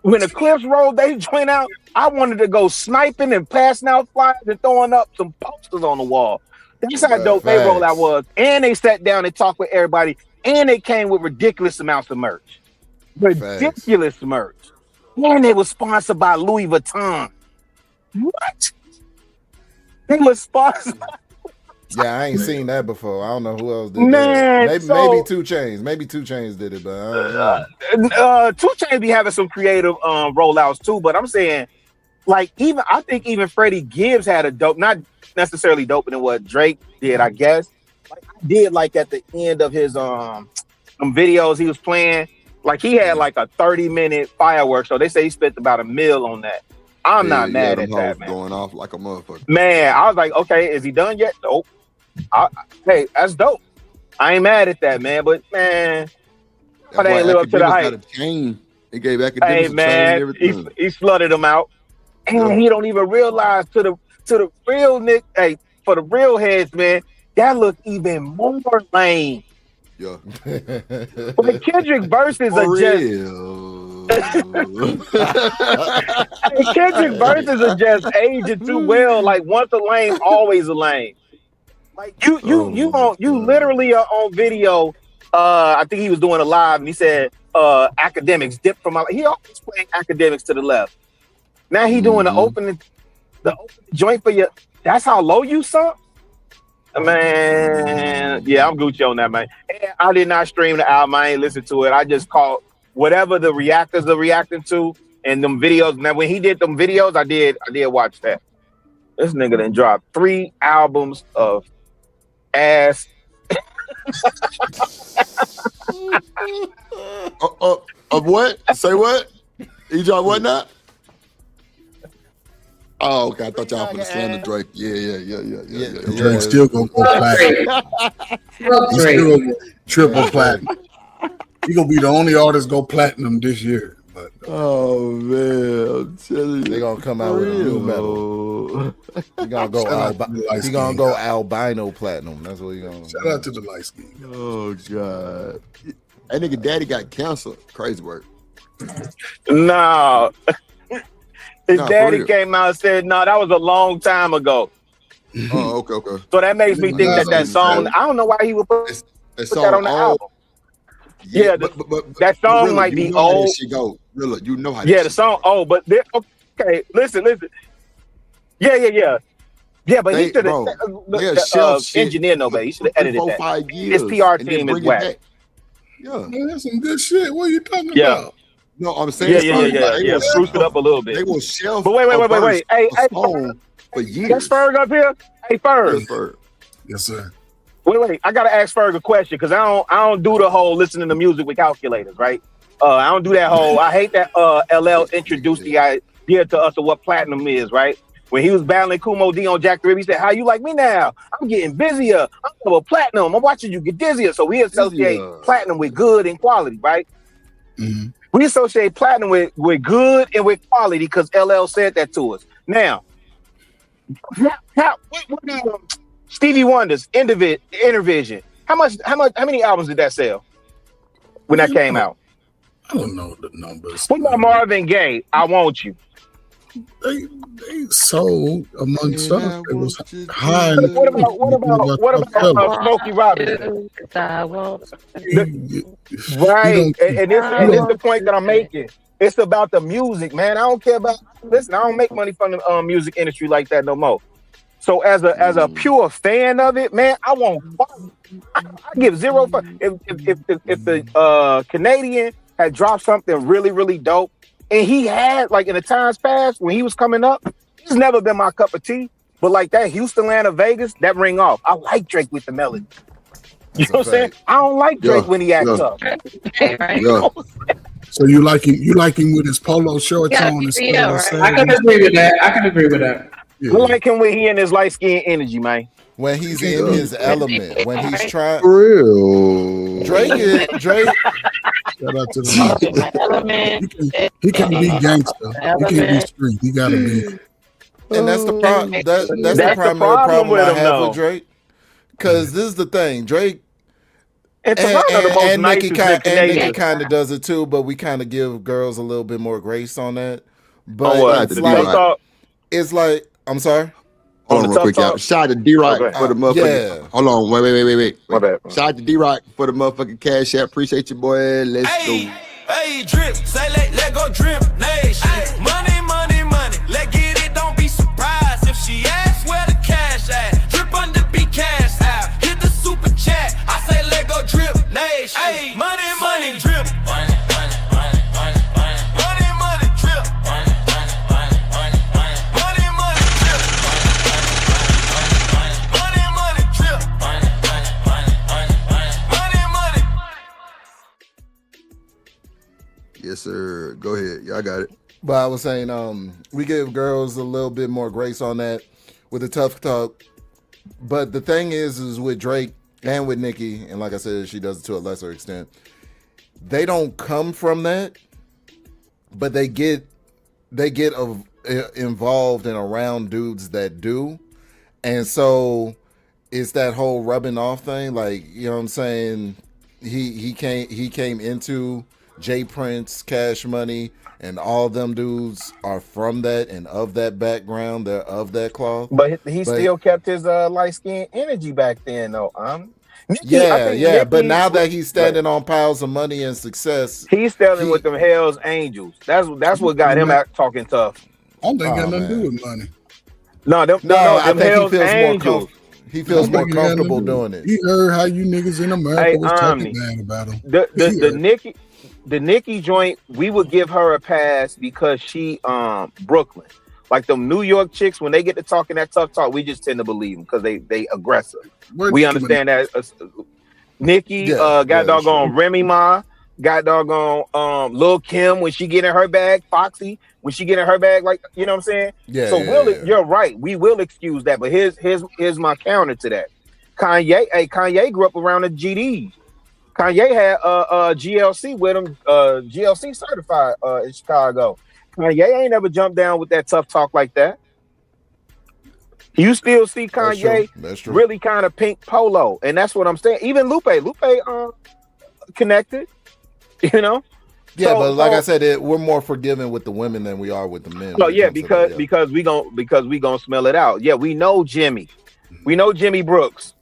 When the clips rolled, they went out. I wanted to go sniping and passing out flyers and throwing up some posters on the wall. That's how dope they rollout was. And they sat down and talked with everybody. And they came with ridiculous amounts of merch. Ridiculous merch. And they were sponsored by Louis Vuitton. What? They were sponsored. Yeah, I ain't seen that before. I don't know who else did Man, that. Maybe 2 Chainz. Maybe 2 Chainz did it, but I don't know. 2 Chainz be having some creative rollouts too, but I'm saying, like, I think even Freddie Gibbs had a dope, not necessarily doper than what Drake did, I guess. Like, I did like at the end of his some videos he was playing, like he had like a 30-minute fireworks. So they say he spent about $1 million on that. I'm not mad at that, man. Going off like a motherfucker. Man, I was like, okay, is he done yet? Nope. Hey, that's dope. I ain't mad at that, man. But man, I ain't live up to the hype. He gave academics hey, man, he flooded them out, and he don't even realize to the real Nick. Hey, for the real heads, man, that look even more lame. Yeah. But Kendrick verses are just. Kendrick verses are just aging too well. Like once a lame, always a lame. Like you literally are on video. I think he was doing a live and he said academics dip from my. He always playing academics to the left. Now he doing the opening joint for you. That's how low you sunk. Man, yeah, I'm Gucci on that, man. And I did not stream the album. I ain't listen to it. I just caught whatever the reactors are reacting to and them videos. Now, when he did them videos, I did watch that. This nigga done dropped 3 albums of ass. Of what? Say what? He dropped what now? Oh, okay. I thought y'all for the slander Drake. Yeah. Drake still gonna go platinum. He's still gonna go triple platinum. He gonna be the only artist go platinum this year. But oh man, I'm telling you, they gonna come out with a new metal. He gonna go albino platinum. That's what he gonna. Shout out to the light skin. Oh god, that nigga daddy got cancer. Crazy work. No. His daddy came out and said, no, that was a long time ago. Oh, okay. So that makes me think that song, I don't know why he would put that on the album. Yeah, but that song Rilla, might be old. Rilla, you know how the song old, but okay, listen. Yeah, but he should have engineer nobody. He should have edited that. 5 years. His PR team is whack. Yeah, man, that's some good shit. What are you talking about? No, I'm saying yeah. Spruce it up a little bit. They will shelf. But wait. Hey, for years. That's Ferg up here. Hey, Ferg. Yes, sir. Wait. I gotta ask Ferg a question because I don't do the whole listening to music with calculators, right? I don't do that whole. I hate that LL introduced the idea to us of what platinum is, right? When he was battling Kumo D on Jack the Rip, he said, "How you like me now? I'm getting busier. I'm over platinum. I'm watching you get dizzier." So we associate platinum with good and quality, right? Mm-hmm. We associate platinum with good and with quality because LL said that to us. Now, Stevie Wonder's Intervision. How many albums did that sell when that came out? I don't know the numbers. What about Marvin Gaye? I Want You. They sold amongst others. It was high. What about Smokey Robinson? Right, and this is the point that I'm making. It's about the music, man. I don't care about. Listen, I don't make money from the music industry like that no more. So as a pure fan of it, man, I give zero fuck. If the Canadian had dropped something really, really dope, and he had, like, in the times past when he was coming up, he's never been my cup of tea. But like that Houston, Atlanta, Vegas, that ring off. I like Drake with the melody. You know what I'm saying? I don't like Drake when he acts up. So you like him with his polo shorts on? I can agree with that. Yeah. I like him when he in his light skin energy, man. When he's in his element, when he's trying. For real. Drake. Shout out to the he can't be gangster. He can't be street. He gotta be. And that's the problem. That's the primary problem I have with Drake. Because this is the thing, Drake. And Nicki kind of does it too, but we kind of give girls a little bit more grace on that. But it's like, I'm sorry. Hold on real quick, y'all. Shout out to D-Rock for the motherfucking. Yeah. Hold on, wait. My bad. Shout out to D-Rock for the motherfucking cash app. Appreciate you, boy. Let's go. Hey, drip, say let go drip nation. Money, let get it, don't be surprised if she asks where the cash at. Drip under be cash out. Hit the super chat. I say let go drip nation. Hey, money, drip. Yes, sir. Go ahead. Y'all got it. But I was saying, we give girls a little bit more grace on that with the tough talk. But the thing is with Drake and with Nicki, and like I said, she does it to a lesser extent. They don't come from that, but they get involved and around dudes that do, and so it's that whole rubbing off thing. Like, you know what I'm saying? He came into J Prince, Cash Money, and all them dudes are from that and of that background. They're of that cloth. But he still kept his light skin energy back then, though. Nicki, but now that he's standing on piles of money and success, he's standing with them Hell's Angels. That's what got him out talking tough. I don't think got nothing to do with money. I think he feels more comfortable doing it. He heard how you niggas in America was talking bad about him. The Nicki joint, we would give her a pass because she Brooklyn. Like them New York chicks, when they get to talking that tough talk, we just tend to believe them because they aggressive. We understand that. Nicki got doggone Remy Ma, got doggone Lil Kim when she get in her bag, Foxy when she get in her bag, like, you know what I'm saying? You're right. We will excuse that, but here's my counter to that. Kanye grew up around the GDs. Kanye had GLC with him, GLC certified in Chicago. Kanye ain't never jumped down with that tough talk like that. You still see Kanye really kind of pink polo, and that's what I'm saying. Even Lupe connected, you know. Yeah, but like I said, we're more forgiving with the women than we are with the men. Oh yeah, because we gonna smell it out. Yeah, we know Jimmy Brooks.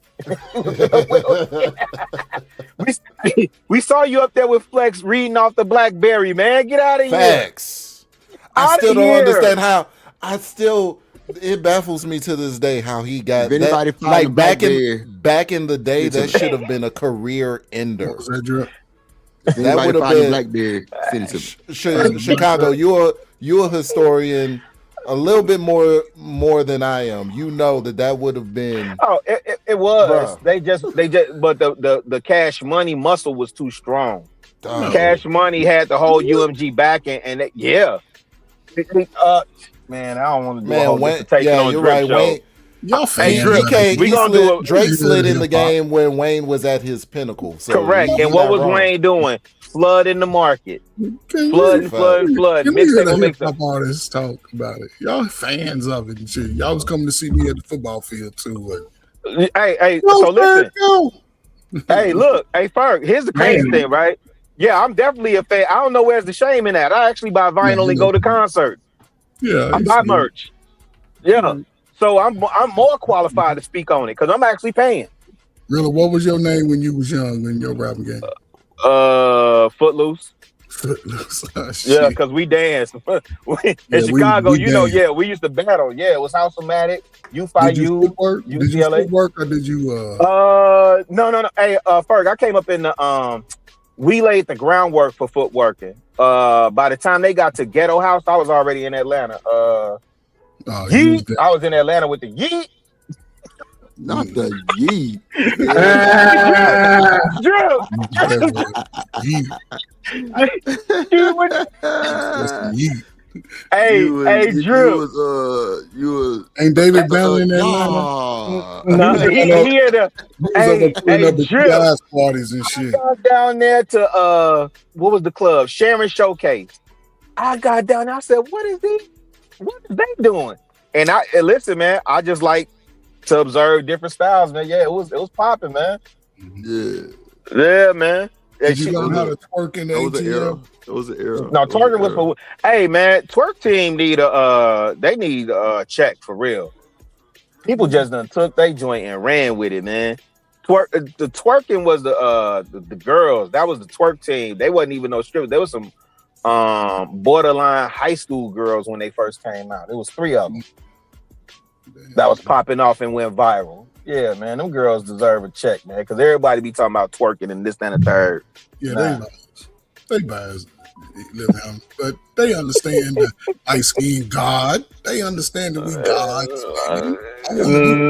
we saw you up there with Flex reading off the BlackBerry, man. Get out of here. Facts. I still don't understand how. It baffles me to this day how he got that. Like back in the day, that should have been a career ender. That would have been BlackBerry. Chicago. You're a historian. A little bit more than I am. You know that would have been. Oh, it was. Bruh. They just. But the Cash Money muscle was too strong. Cash Money had the whole UMG backing, and man, I don't want to do a whole dissertation on you're Drip right. show. Wayne, y'all Drake slid in the game when Wayne was at his pinnacle. So correct. And what was Wayne doing? flood in the market. Can Flood we- and flood and flood. Can we hear Mixtape the on hip mixtape. hop artists talk about it? Y'all fans of it and shit. Y'all was coming to see me at the football field too. Hey, Go, so listen. Ferg, go. Hey, look, hey, Ferg, here's the crazy Man. thing, right? Yeah, I'm definitely a fan. I don't know where's the shame in that. I actually buy vinyl and go to concerts. Yeah, I buy merch. Yeah. So I'm more qualified to speak on it because I'm actually paying. Really, what was your name when you was young in your rapping game? Footloose. Footloose. Oh, Yeah, because we danced. In Chicago, we you know, danced. yeah, we used to battle. Yeah, it was House-O-Matic, Did you U5U, footwork? Did you UCLA. footwork or did you No. Hey, Ferg, I came up in the we laid the groundwork for footworking. By the time they got to Ghetto House, I was already in Atlanta. Yeet. I was in Atlanta with the Yeet. Not the Yeet. Hey, Drew. You was Ain't David Bell in Atlanta? No, he had a hey, Drew. guys parties and shit. I got down there to what was the club? Sharon Showcase. I got down there, I said, what is they doing? And listen, man, I just like to observe different styles, man. Yeah, it was popping, man. Yeah, man. Did you learn how to twerk in the ATL? That was an era. No, twerking was for. Hey, man, twerk team need a check for real. People just done took their joint and ran with it, man. The twerking was the girls. That was the twerk team. They wasn't even no strippers. There was some borderline high school girls when they first came out. There was 3 of them that was popping off and went viral. Yeah, man, them girls deserve a check, man, because everybody be talking about twerking and this, that, and the third. Yeah, they biased, but they understand the light skin God. They understand that we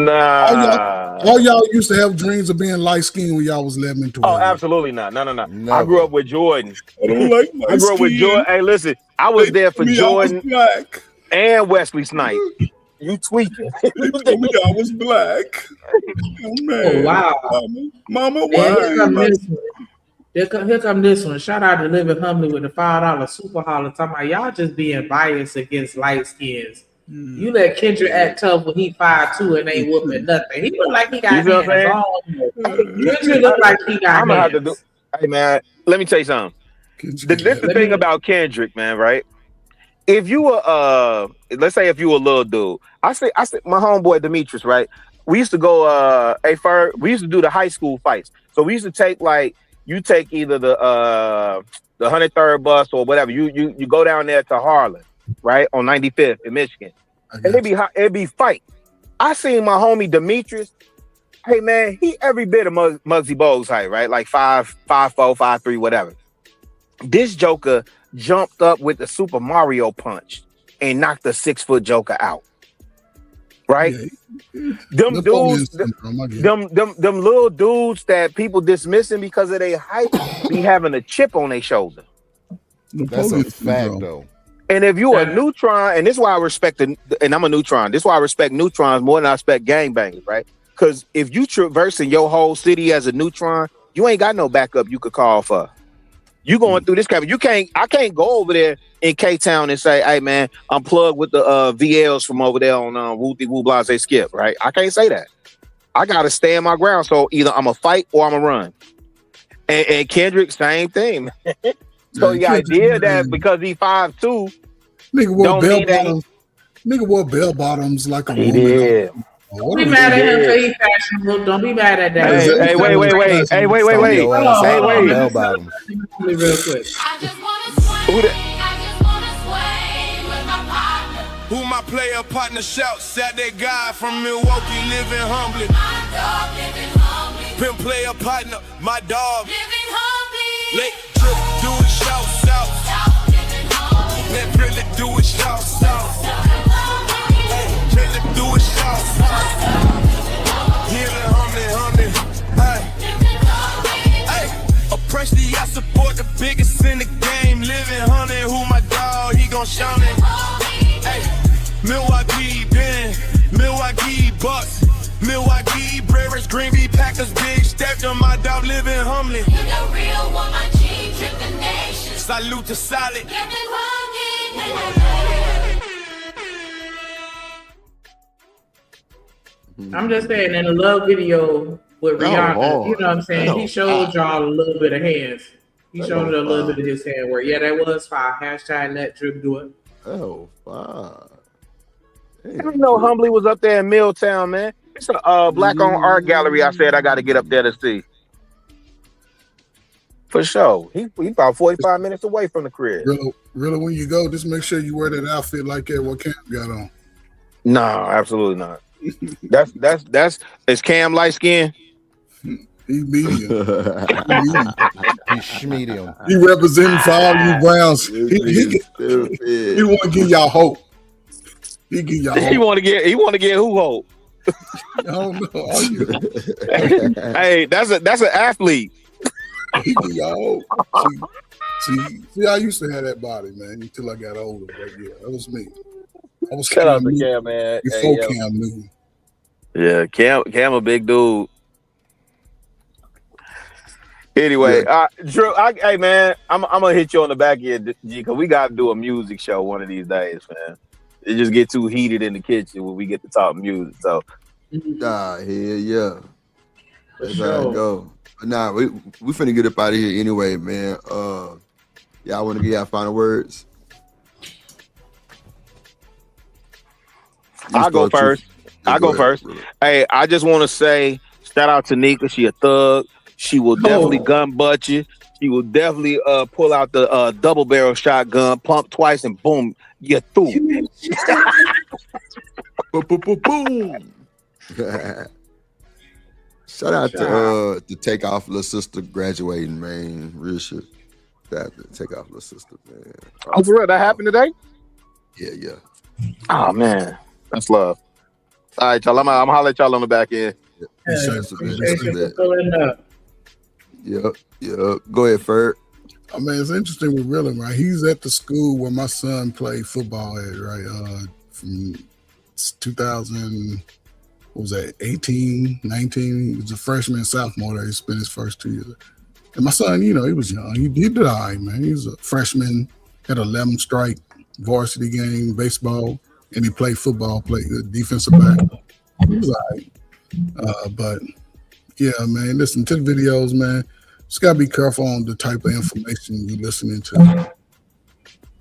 gods. All y'all used to have dreams of being light skinned when y'all was 11 and 12. Oh, absolutely not. No. I grew up with Jordan. I don't like my I grew up with skin. Jordan. Hey, listen, I was there for Me, Jordan I was black. and Wesley Snipes. You tweaking. They told me I was black. Oh, man. Oh, wow. Mama, And why? here come this one. Shout out to Living Humbly with the $5 super holler. Talking about y'all just being biased against light skins. You let Kendrick act tough when he 5'2" and ain't whooping nothing. He look like he got You know what I'm hands on. Kendrick look like he got I'm gonna have to hands. do. Hey, man, let me tell you something. This is the thing about Kendrick, man. Right? If you were let's say if you were a little dude, I say my homeboy Demetrius, right? We used to go we used to do the high school fights. So we used to take you take either the 103rd bus or whatever. You go down there to Harlan, right, on 95th in Michigan, and it'd be fight. I seen my homie Demetrius. Hey man, he every bit of Muggsy Bogues height, right? Like 5'4", 5'3", whatever. This Joker jumped up with the Super Mario punch and knocked the 6-foot Joker out. Right? Them dudes, them little dudes that people dismissing because of their height be having a chip on their shoulder. That's a fact, though. And if you a neutron, and this is why I respect and I'm a neutron. This is why I respect neutrons more than I respect gangbangers, right? Because if you traversing your whole city as a neutron, you ain't got no backup you could call for. You going through this kind of, I can't go over there in K-Town and say, hey man, I'm plugged with the VLs from over there on Wooty Woo Blase Skip, right? I can't say that. I gotta stand my ground. So either I'm a fight or I'm a run. And Kendrick, same thing. So the idea that because he 5'2", nigga wore don't bell mean that bottoms. Nigga wore bell bottoms like a he woman. did. Don't be mad at him because he's fashionable. Don't be mad at that. Hey, wait. Hey, wait. Hold Wait. on. Real quick. Who my player partner shouts at that guy from Milwaukee living humbly. Pimp player partner, my dog. Let drip do it, shouts out. Let really do it, shouts out. Really do it, shouts out. Living humbly. Hey, oppressively I support the biggest in the game. Living humbly, who my dog, he gon' shout it. Hey, Milwaukee Ben, Milwaukee Bucks, Milwaukee Brewers, Green Bay Packers, big step to my dog living humbly. You the real one, my G, drip the salute to solid. I'm just saying, in a love video with That Rihanna, hard. you know what I'm saying? That He was showed y'all a little bit of hands. He That showed was a little fire. bit of his hand work. Yeah, that was fire. Hashtag let Drip do it. Oh, fire. I didn't know Humbly was up there in Milltown, man. It's a black-owned art gallery. I said I got to get up there to see. For sure. He about 45 minutes away from the crib. Really, when you go, just make sure you wear that outfit like that. What Cam got on? No, absolutely not. That's is Cam light skin? He medium. He's medium. He representing for all you Browns. He want to give y'all hope. He give y'all hope. He want to get who hope? I don't know. Hey, that's an athlete. He give y'all hope. See, I used to have that body, man, until I got older. But yeah, that was me. I was Shout out to Newton Cam, man. before Hey, Cam Newton. Yeah, Cam a big dude. Anyway, Drew, hey man, I'm gonna hit you on the back end, G, because we gotta do a music show one of these days, man. It just get too heated in the kitchen when we get to talk music. So, Yeah. That's how it go. But nah, we finna get up out of here anyway, man. Y'all want to get y'all final words? I'll go first. Hey, I just want to say shout out to Nika. She a thug. She will definitely gun butt you. She will definitely pull out the double barrel shotgun, pump twice, and boom, you're through. Boom. Shout out to Take Off Little Sister graduating, man. Real shit. That Take Off Little Sister, man. Oh, for real? That happened today? Yeah. Oh man, that's love. All right, y'all. I'm gonna holler at y'all on the back end. Yep. Go ahead, Ferg. I mean, it's interesting with Real, right? He's at the school where my son played football at, right? From 2000, what was that, 18, 19? He was a freshman, sophomore there. He spent his first 2 years. And my son, he was young. He did all right, man. He was a freshman, had 11 strike varsity game, baseball, and he played football, played defensive back. He was all right. But yeah, man, listen to the videos, man. Just gotta be careful on the type of information you're listening to.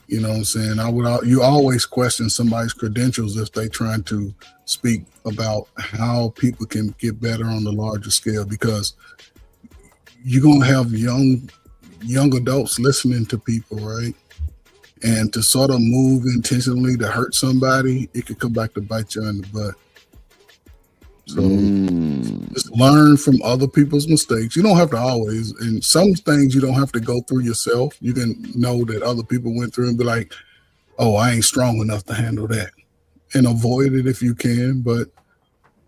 You know what I'm saying? You always question somebody's credentials if they trying to speak about how people can get better on the larger scale, because you're gonna have young adults listening to people, right? And to sort of move intentionally to hurt somebody, it could come back to bite you in the butt. So just learn from other people's mistakes. You don't have to always, and some things you don't have to go through yourself. You can know that other people went through and be like, oh, I ain't strong enough to handle that, and avoid it if you can. But,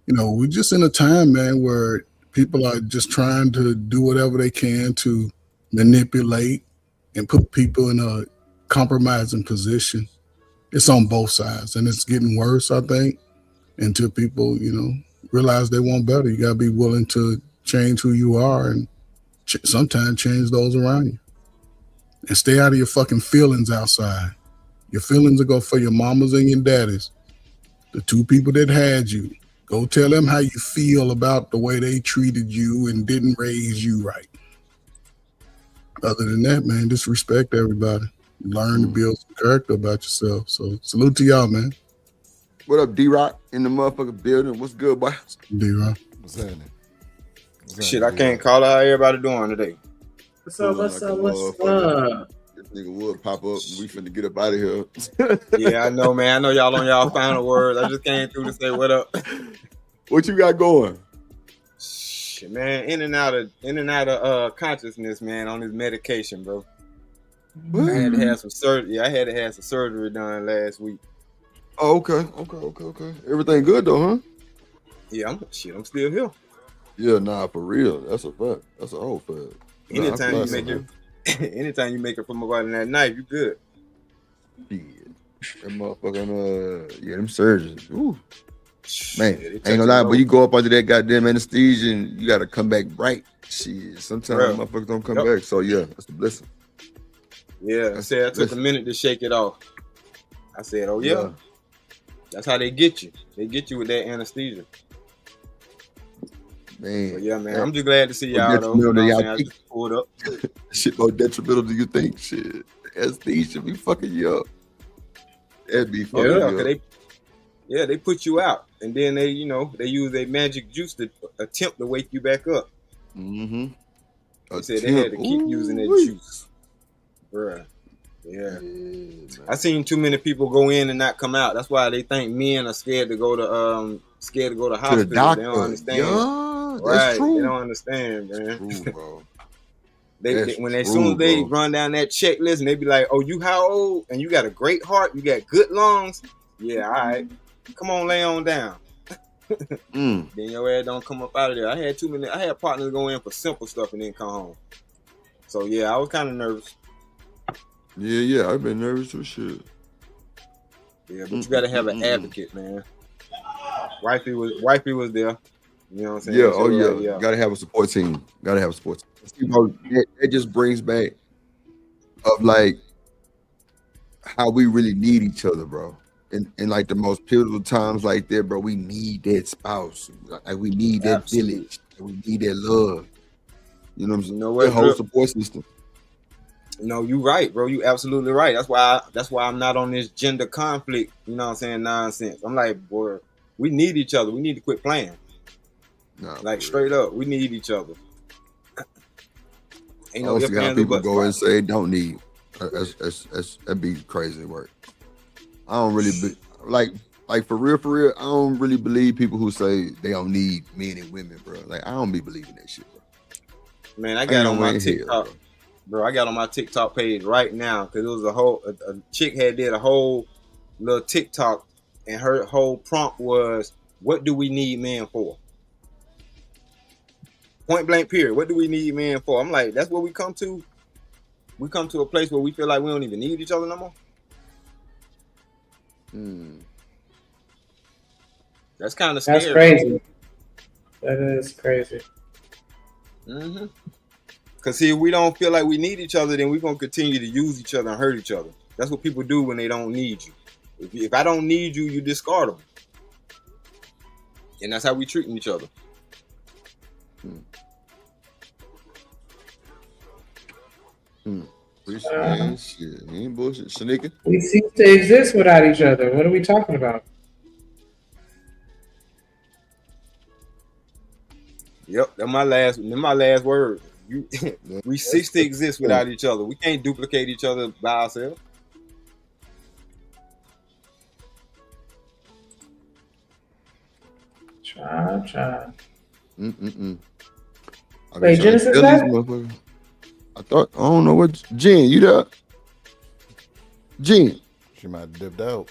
we're just in a time, man, where people are just trying to do whatever they can to manipulate and put people in a compromising position. It's on both sides, and it's getting worse, I think, until people, realize they want better. You got to be willing to change who you are and sometimes change those around you. And stay out of your fucking feelings outside. Your feelings are go for your mamas and your daddies, the two people that had you. Go tell them how you feel about the way they treated you and didn't raise you right. Other than that, man, just respect everybody. Learn to build some character about yourself. So salute to y'all, man. What up, D-Rock in the motherfucking building? What's good, boy? D-Rock. What's happening? Shit, I can't call out how everybody doing today. What's up? This nigga would pop up and we finna get up out of here. Yeah, I know, man. I know y'all on y'all final words. I just came through to say what up. What you got going? Shit, man. In and out of consciousness, man, on this medication, bro. I had to have some surgery. I had to have some surgery done last week. Oh, okay. Everything good though, huh? Yeah, I'm still here. Yeah, nah, for real. That's a fact. That's a whole fact. Anytime you make it from about that knife, you good. Yeah. That motherfucking them surgeons. Ooh. Man, Shit, ain't gonna lie, but you go up under that goddamn anesthesia and you gotta come back bright. Shit. Sometimes motherfuckers don't come back. So yeah, that's the blessing. Yeah, I said I took a minute to shake it off. I said, oh yeah. That's how they get you. They get you with that anesthesia. Man. But yeah, man, I'm just glad to see More y'all though. You detrimental know than what I'm y'all saying? I think. just pulled up. Shit more detrimental than you think. Shit. Anesthesia be fucking you up. That'd be fucking Yeah, you up. they put you out, and then they use their magic juice to attempt to wake you back up. Mm-hmm. They said they had to keep using that juice, bruh. Yeah, I seen too many people go in and not come out. That's why they think men are scared to go to hospitals. doctor. They don't understand. Yeah, Right? that's true. They don't understand, man. True, bro. As soon as they run down that checklist and they be like, "Oh, you how old? And you got a great heart. You got good lungs. Yeah, all right. Come on, lay on down." Then your ass don't come up out of there. I had partners go in for simple stuff and then come home. So yeah, I was kind of nervous. Yeah, I've been nervous for shit. Yeah, but you gotta have an advocate, man. Wifey was there. You know what I'm saying? Yeah, yeah. Gotta have a support team. See, bro, that just brings back of like how we really need each other, bro. In like the most pivotal times like that, bro, we need that spouse. Like we need that village. We need that love. You know what I'm saying? You know what, the whole Drip? support system. No, you right, bro. You absolutely right. That's why I'm not on this gender conflict, you know what I'm saying, nonsense. I'm like, boy, we need each other. We need to quit playing. Like straight up, we need each other. I don't see how people go and say don't need. That'd be crazy work. I don't really like for real. I don't really believe people who say they don't need men and women, bro. Like I don't be believing that shit, bro. Man, I got on my TikTok, bro. I got on my TikTok page right now because it was a chick had did a whole little TikTok, and her whole prompt was, "What do we need men for?" Point blank, period. What do we need men for? I'm like, that's what we come to. We come to a place where we feel like we don't even need each other no more. That's kind of scary. That's crazy. That is crazy. Because see, if we don't feel like we need each other, then we're going to continue to use each other and hurt each other. That's what people do when they don't need you. If I don't need you, you discard them. And that's how we treating each other. Shit. You ain't bullshit. Shanika? We cease to exist without each other. What are we talking about? Yep, that's my last word. We cease to exist without each other. We can't duplicate each other by ourselves. Try. Wait, Genesis, I don't know what. Jen, you there? Jen. She might have dipped out.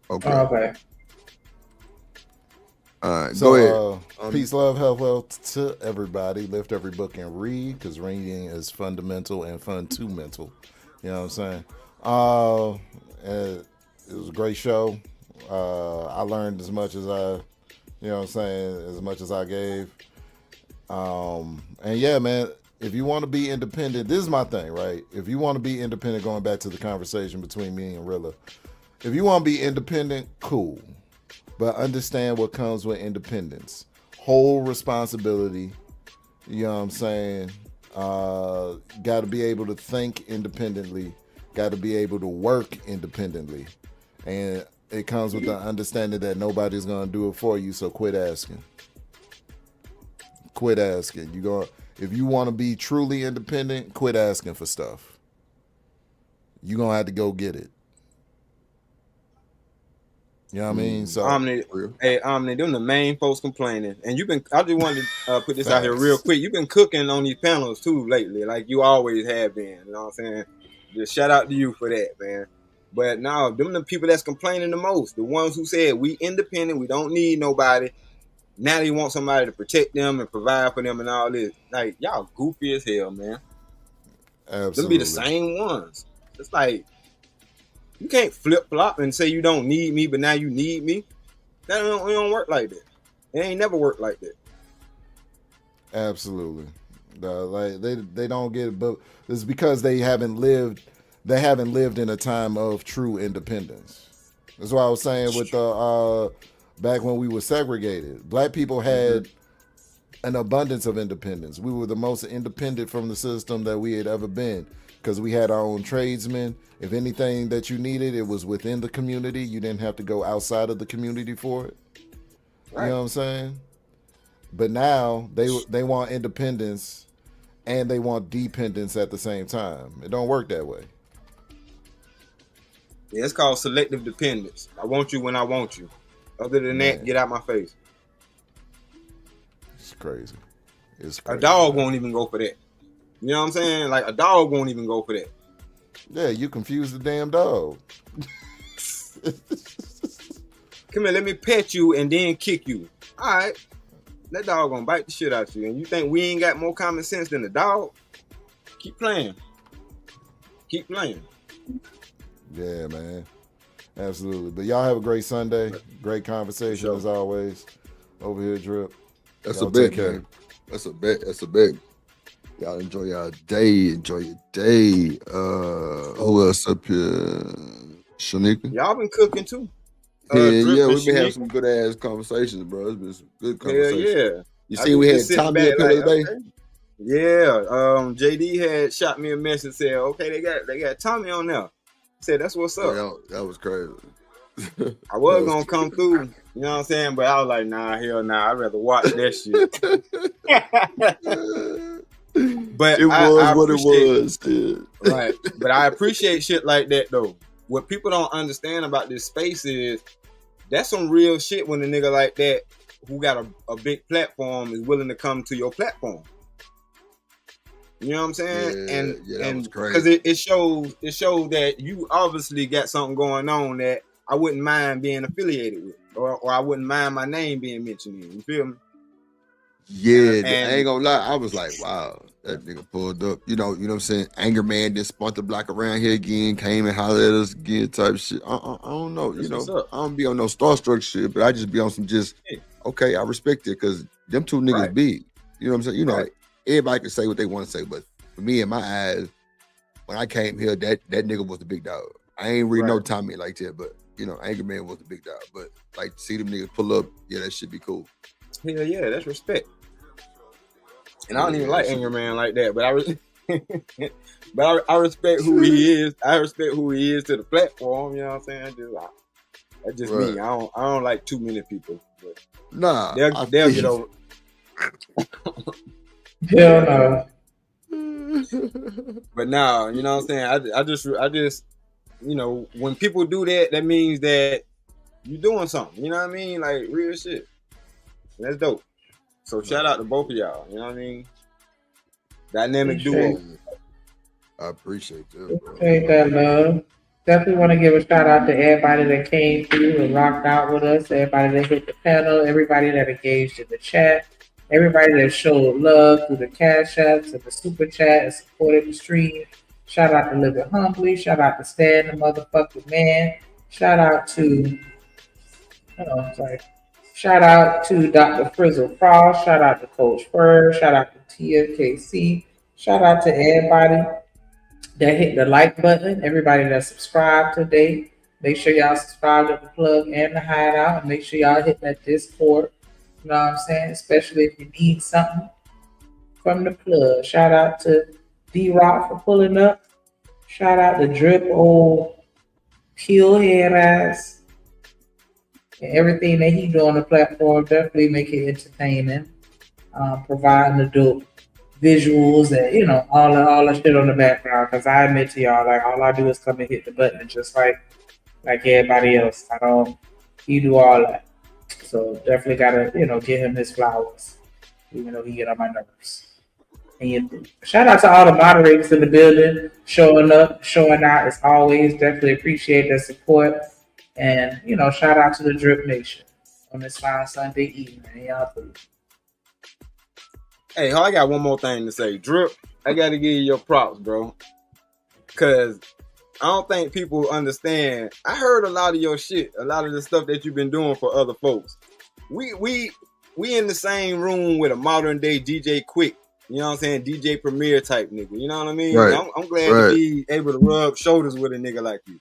Okay. Oh, okay. All right, So, go ahead. Peace, love, health, wealth to everybody. Lift every book and read, because reading is fundamental and fun to mental. You know what I'm saying? It was a great show. I learned as much as as much as I gave. And yeah, man, if you want to be independent, this is my thing, right? If you want to be independent, going back to the conversation between me and Rilla, if you want to be independent, cool. But understand what comes with independence. Whole responsibility. You know what I'm saying? Got to be able to think independently. Got to be able to work independently. And it comes with the understanding that nobody's going to do it for you, so quit asking. Quit asking. If you want to be truly independent, quit asking for stuff. You're going to have to go get it. You know what I mean? So, Omni, them the main folks complaining. And I just wanted to put this out here real quick. You've been cooking on these panels too lately, like you always have been. You know what I'm saying? Just shout out to you for that, man. But now, them the people that's complaining the most. The ones who said, we independent, we don't need nobody. Now they want somebody to protect them and provide for them and all this. Like, y'all goofy as hell, man. Absolutely. Them be the same ones. It's like, you can't flip-flop and say you don't need me, but now you need me. That don't work like that. It ain't never worked like that. Absolutely. Like they don't get it, but it's because they haven't lived in a time of true independence. That's why I was saying with the back when we were segregated, black people had an abundance of independence. We were the most independent from the system that we had ever been because we had our own tradesmen. If anything that you needed, it was within the community. You didn't have to go outside of the community for it. Right. You know what I'm saying? But now they want independence and they want dependence at the same time. It don't work that way. Yeah, it's called selective dependence. I want you when I want you. Other than that, get out my face. It's crazy. It's A crazy. dog won't even go for that. You know what I'm saying? Like a dog won't even go for that. Yeah, you confuse the damn dog. Come here, let me pet you and then kick you. All right. That dog gonna bite the shit out of you. And you think we ain't got more common sense than the dog? Keep playing. Keep playing. Yeah, man. Absolutely. But y'all have a great Sunday. Great conversation as always. Over here, Drip. That's Y'all a bet, take care. man. That's a bet. That's a bet. Y'all enjoy your day. Enjoy your day. Who else up here? Shanika? Y'all been cooking too. Yeah, Drip yeah, and we've been having Shanika. some good ass conversations, bro. It's been some good Hell conversations. yeah. You I see, we had just sitting Tommy up back here the other day. okay. Yeah. JD had shot me a message, said, okay, they got Tommy on there. Said that's what's up. Yeah, that was crazy. I was gonna come through, you know what I'm saying? But I was like, nah, hell nah, I'd rather watch that shit. But It I was what it appreciate was, dude. Right. But I appreciate shit like that though. What people don't understand about this space is that's some real shit when a nigga like that who got a big platform is willing to come to your platform. You know what I'm saying? Yeah, that was crazy. Because it shows that you obviously got something going on that I wouldn't mind being affiliated with, or I wouldn't mind my name being mentioned in. You feel me? Yeah, And- I ain't gonna lie. I was like, wow, that nigga pulled up. You know what I'm saying? Anger man just spun the block around here again, came and hollered at us again type shit. I don't know. That's You know, what's up. I don't be on no starstruck shit, but I just be on some just, okay, I respect it because them two niggas Right. big. You know what I'm saying? You know, Right. everybody can say what they want to say, but for me, in my eyes, when I came here, that nigga was the big dog. I ain't really know Tommy like that, but you know, Anger Man was the big dog. But like, see them niggas pull up, yeah, that should be cool. Hell yeah, that's respect. And I don't even like Anger Man like that, but I respect who he is. I respect who he is to the platform. You know what I'm saying? That's just me. I don't like too many people. But Nah, they'll get over. Hell no. But nah, you know what I'm saying? I just, you know, when people do that, that means that you're doing something. You know what I mean? Like real shit. And that's dope. So shout out to both of y'all. You know what I mean? Dynamic duo. I appreciate that, bro. Appreciate that, love. Definitely want to give a shout out to everybody that came through and rocked out with us, everybody that hit the panel, everybody that engaged in the chat, everybody that showed love through the cash apps and the super chat and supported the stream. Shout out to Living Humbly. Shout out to Stan, the motherfucking man. Shout out to, Shout out to Dr. Frizzle Frost. Shout out to Coach Fur. Shout out to TFKC. Shout out to everybody that hit the like button. Everybody that subscribed today. Make sure y'all subscribe to the plug and the hideout. And make sure y'all hit that Discord. You know what I'm saying? Especially if you need something from the plug. Shout out to D-Rock for pulling up. Shout out to Drip, old peel head ass. And everything that he do on the platform, definitely make it entertaining. Providing the dope visuals and, you know, all the shit on the background. Because I admit to y'all, like, all I do is come and hit the button just like everybody else. He do all that. So definitely gotta, you know, give him his flowers. Even though he get on my nerves. And shout out to all the moderators in the building, showing up, showing out as always. Definitely appreciate their support. And, you know, shout out to the Drip Nation on this fine Sunday evening. Y'all too. Hey, I got one more thing to say. Drip, I got to give you your props, bro. Because I don't think people understand. I heard a lot of your shit, a lot of the stuff that you've been doing for other folks. We in the same room with a modern day DJ Quick You know what I'm saying? DJ Premier type nigga. You know what I mean? Right. I'm glad Right. to be able to rub shoulders with a nigga like you.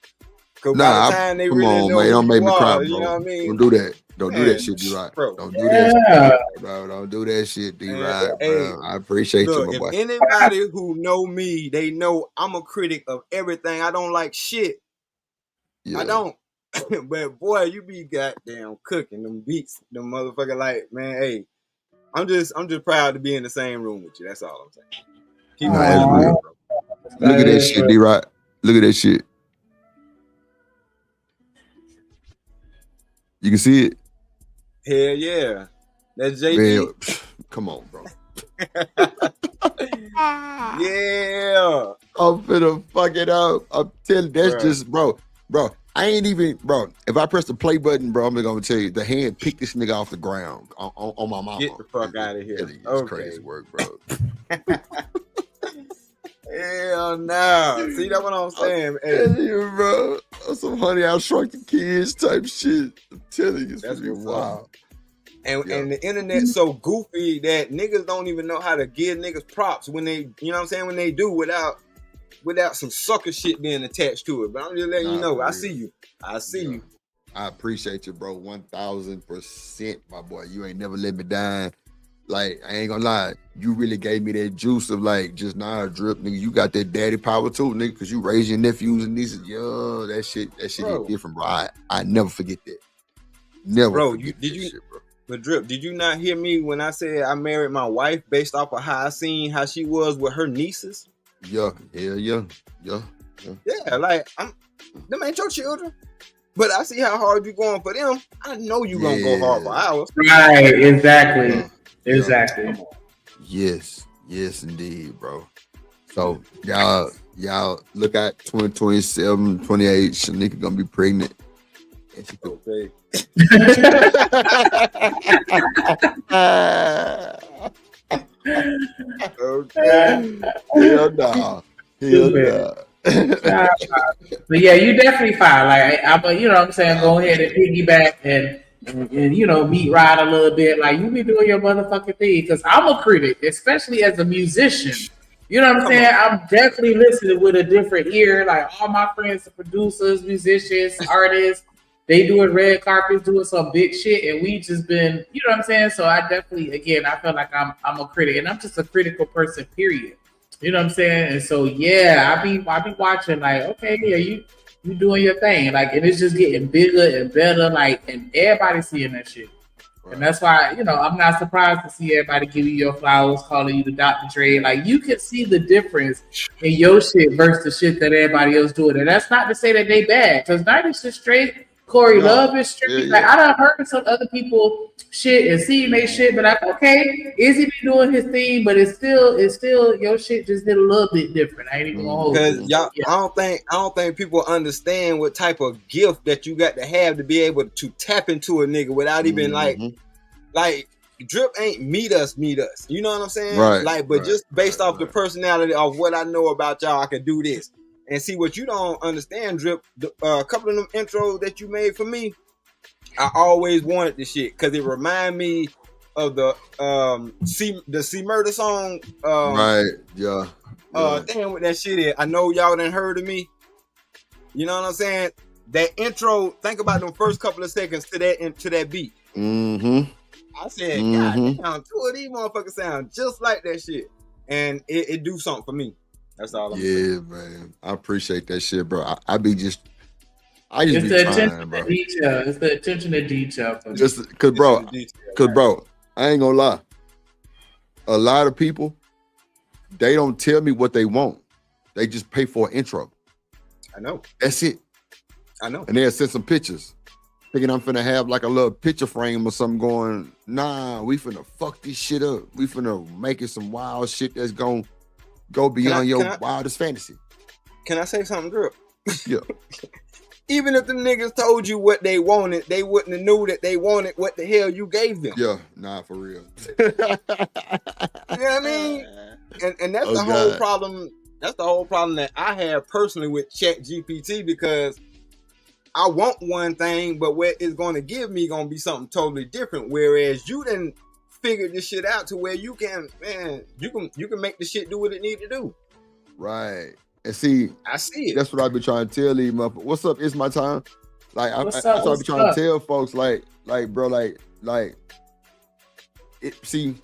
Cause by Nah, the time they come really on, know man. who Don't make you me cry, are, bro. you know what I mean? Don't do that. Don't do Man, that shit, D-Rod. bro. Don't do that shit, bro. Don't do that shit, D-Rod, Hey, bro. I appreciate you, look, my if boy. anybody who know me, they know I'm a critic of everything. I don't like shit. Yeah. I don't. But boy, you be goddamn cooking them beats, them motherfucker like, man, hey, I'm just proud to be in the same room with you. That's all I'm saying. Keep Nah, it that's real, real. bro. Look at that shit, D-Rod. Look at that shit. You can see it? Hell yeah. That's JG. Man, come on, bro. Yeah. I'm finna fuck it up. I'm telling you, that's Bruh. just, bro. I ain't even, bro. If I press the play button, bro, I'm gonna tell you, the hand picked this nigga off the ground on my mama. Get the fuck out of here. It's Okay. crazy work, bro. Hell no. See, that's what I'm saying. Hey, Telling you, bro. Some Honey, I Shrunk the Kids type shit. I'm telling you, it's that's gonna be what's up. wild. And the internet's so goofy that niggas don't even know how to give niggas props when they, you know what I'm saying, when they do without some sucker shit being attached to it. But I'm just letting you know, for I real. see you. I see you. I appreciate you, bro. 1000%, my boy. You ain't never let me down. Like, I ain't gonna lie, you really gave me that juice of like just drip, nigga. You got that daddy power too, nigga, because you raise your nephews and nieces. Yo, that shit Bro. is different, bro. I never forget that. Never Bro, forget that shit, bro. But Drip, did you not hear me when I said I married my wife based off of how I seen how she was with her nieces? Yeah. Yeah, like them ain't your children. But I see how hard you going for them. I know you gonna go hard for ours. Right, exactly. Exactly. Yes, indeed, bro. So y'all look at 2027, 28, Shanika gonna be pregnant. And she okay. Okay. Hell nah. But yeah, you definitely fine. Like I'm, you know what I'm saying, go ahead and piggyback and you know, meet ride a little bit. Like you be doing your motherfucking thing because I'm a critic, especially as a musician. You know what I'm saying? I'm definitely listening with a different ear. Like all my friends are producers, musicians, artists. They doing red carpets, doing some big shit, and we just been, you know what I'm saying? So I definitely, again, I feel like I'm a critic, and I'm just a critical person, period. You know what I'm saying? And so yeah, I be watching like, okay, yeah, you doing your thing, like, and it's just getting bigger and better, like, and everybody seeing that shit. Right. And that's why, you know, I'm not surprised to see everybody give you your flowers, calling you the Dr. Dre. Like, you can see the difference in your shit versus the shit that everybody else doing. And that's not to say that they bad, because 90 shit straight. Corey Love is straight. Like, I done heard some other people shit and seen they shit, but like, okay, Izzy be doing his thing, but it's still your shit just did a little bit different. I ain't even gonna hold Because you. y'all, I don't think people understand what type of gift that you got to have to be able to tap into a nigga without even like Drip ain't meet us. You know what I'm saying? Right. Like, but just based off the personality of what I know about y'all, I can do this. And see what you don't understand, Drip. A couple of them intros that you made for me, I always wanted this shit because it remind me of the C Murder song. Right. Yeah. Damn, what that shit is. I know y'all done heard of me. You know what I'm saying? That intro. Think about them first couple of seconds to that beat. Mm-hmm. I said, God damn, two of these motherfuckers sound just like that shit, and it do something for me. That's all I'm saying. Man. I appreciate that shit, bro. I just It's be the trying, attention bro. to detail. It's the attention to detail. For me. Just cause, bro, I ain't gonna lie. A lot of people, they don't tell me what they want. They just pay for an intro. I know. That's it. I know. And they'll send some pictures. Thinking I'm finna have like a little picture frame or something going, nah, we finna fuck this shit up. We finna make it some wild shit that's gonna go beyond your wildest fantasy. Can I say something, Drip? Yeah. Even if them niggas told you what they wanted, they wouldn't have knew that they wanted what the hell you gave them. Yeah, nah, for real. You know what I mean? And that's the whole problem. That's the whole problem that I have personally with ChatGPT, because I want one thing, but what it's going to give me going to be something totally different. Whereas you didn't figured this shit out to where you can make the shit do what it need to do. Right. And see, I see it. That's what I've been trying to tell these motherfuckers. What's up? It's my time. Like I What's up? I've been trying to tell folks, like, bro, like it. See,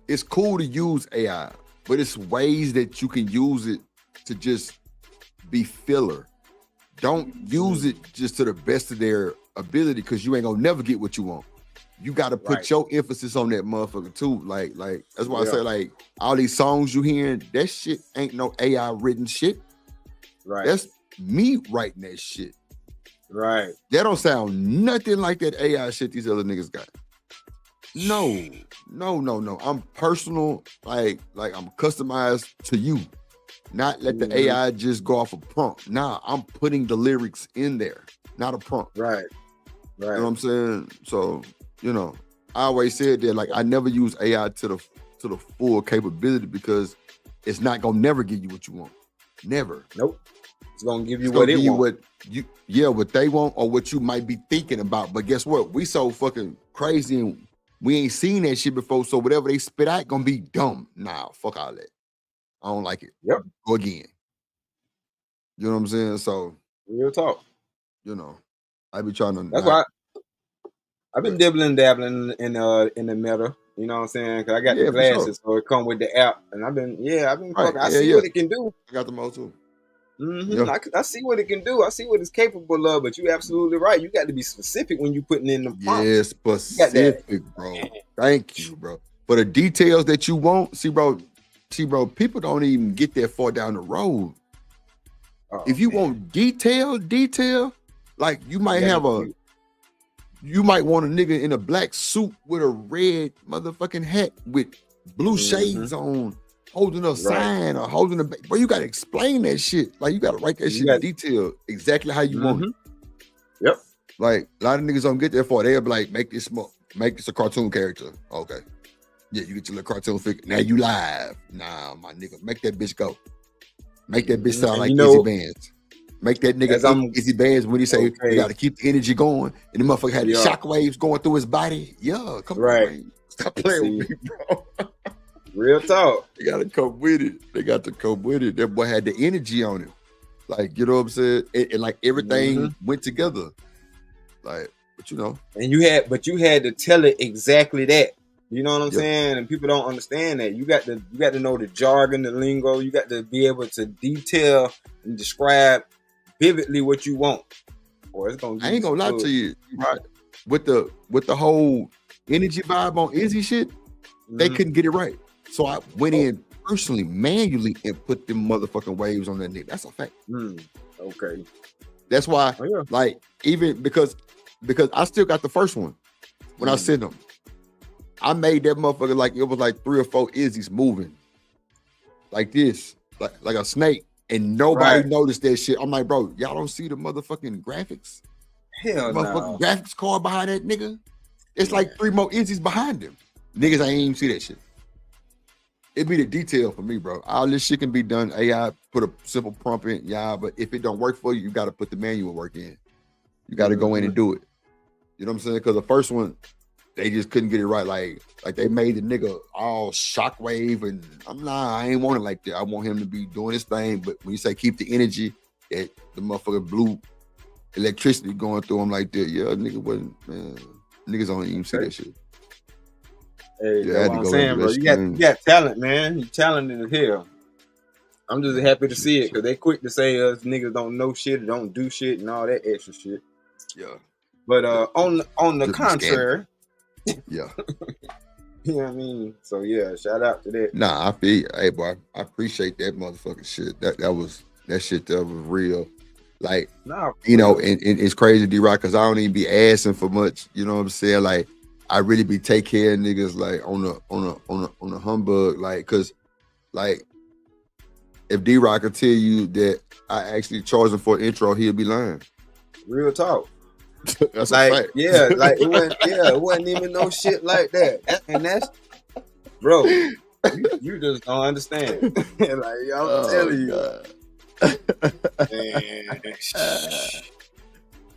it's cool to use AI, but it's ways that you can use it to just be filler. Don't use it just to the best of their ability, because you ain't gonna never get what you want. You got to put your emphasis on that motherfucker too. Like that's why I say, like, all these songs you hearing, that shit ain't no AI written shit. Right. That's me writing that shit. Right. That don't sound nothing like that AI shit these other niggas got. No. I'm personal, like I'm customized to you. Not let the AI just go off a prompt. Nah, I'm putting the lyrics in there, not a prompt. Right. You know what I'm saying? So, you know, I always said that, like, I never use AI to the full capability, because it's not gonna never give you what you want. Never. Nope. It's gonna give you what it wants. What they want, or what you might be thinking about. But guess what? We so fucking crazy and we ain't seen that shit before. So whatever they spit out gonna be dumb. Nah, fuck all that. I don't like it. Yep. Go again. You know what I'm saying? So real talk. You know, I be trying to. That's why I've been dabbling in the meta. You know what I'm saying? Because I got the glasses, so it come with the app, and I've been fucking. I see what it can do. I got them all too. I see what it can do. I see what it's capable of. But you're absolutely right. You got to be specific when you putting in the prompt. Yeah, specific, bro. Thank you, bro. For the details that you want, see, bro. People don't even get that far down the road. If you want detail, like you might you might want a nigga in a black suit with a red motherfucking hat with blue shades on, holding a sign or holding a. Bro, you gotta explain that shit. Like, you gotta write that shit in detail exactly how you want it. Yep. Like, a lot of niggas don't get that far. They'll be like, make this a cartoon character. Okay. Yeah, you get your little cartoon figure. Now you live. Nah, my nigga, make that bitch go. Make that bitch sound like Izzy Bands. Make that nigga Izzy Bands when he say you gotta keep the energy going, and the motherfucker had the shock waves going through his body. Yeah, come on, man. Stop playing with me, bro. Real talk. They gotta come with it. They got to come with it. That boy had the energy on him. Like, you know what I'm saying? And like everything went together. Like, but you know. And you had to tell it exactly that. You know what I'm saying? And people don't understand that. You got to know the jargon, the lingo. You got to be able to detail and describe vividly what you want. Or it's gonna. I ain't gonna lie to you, right? With the whole energy vibe on Izzy shit, they couldn't get it right. So I went in personally, manually, and put them motherfucking waves on that nigga. That's a fact. Okay. That's why, like, even because I still got the first one when I sent them. I made that motherfucker like it was like 3 or 4 Izzy's moving like this, like a snake, and nobody noticed that shit. I'm like, bro, y'all don't see the motherfucking graphics? Hell no. Motherfucking graphics card behind that nigga. It's like 3 more Izzy's behind him. Niggas ain't even see that shit. It be the detail for me, bro. All this shit can be done. AI, put a simple prompt in, but if it don't work for you, you got to put the manual work in. You got to go in and do it. You know what I'm saying? Because the first one, they just couldn't get it right. Like they made the nigga all shockwave, and I ain't want it like that. I want him to be doing his thing. But when you say keep the energy, the motherfucker blue electricity going through him like that, nigga wasn't, man. Niggas don't even see that shit. Hey, that's what I'm saying, bro. You got talent, man. You talented as hell. I'm just happy to see it, because they quick to say us niggas don't know shit or don't do shit and all that extra shit. Yeah. But on the contrary. Yeah. You know what I mean? So yeah, shout out to that. Nah, I feel you. Hey, boy, I appreciate that motherfucking shit. That shit was real. Like, you know, and it's crazy, D-Rock, because I don't even be asking for much. You know what I'm saying? Like, I really be take care of niggas like on the humbug, like, cause like if D-Rock could tell you that I actually charged him for an intro, he'll be lying. Real talk. That's like, a fact. Yeah, like it wasn't even no shit like that. And that's, bro, you just don't understand. Like, I'm telling you. Man.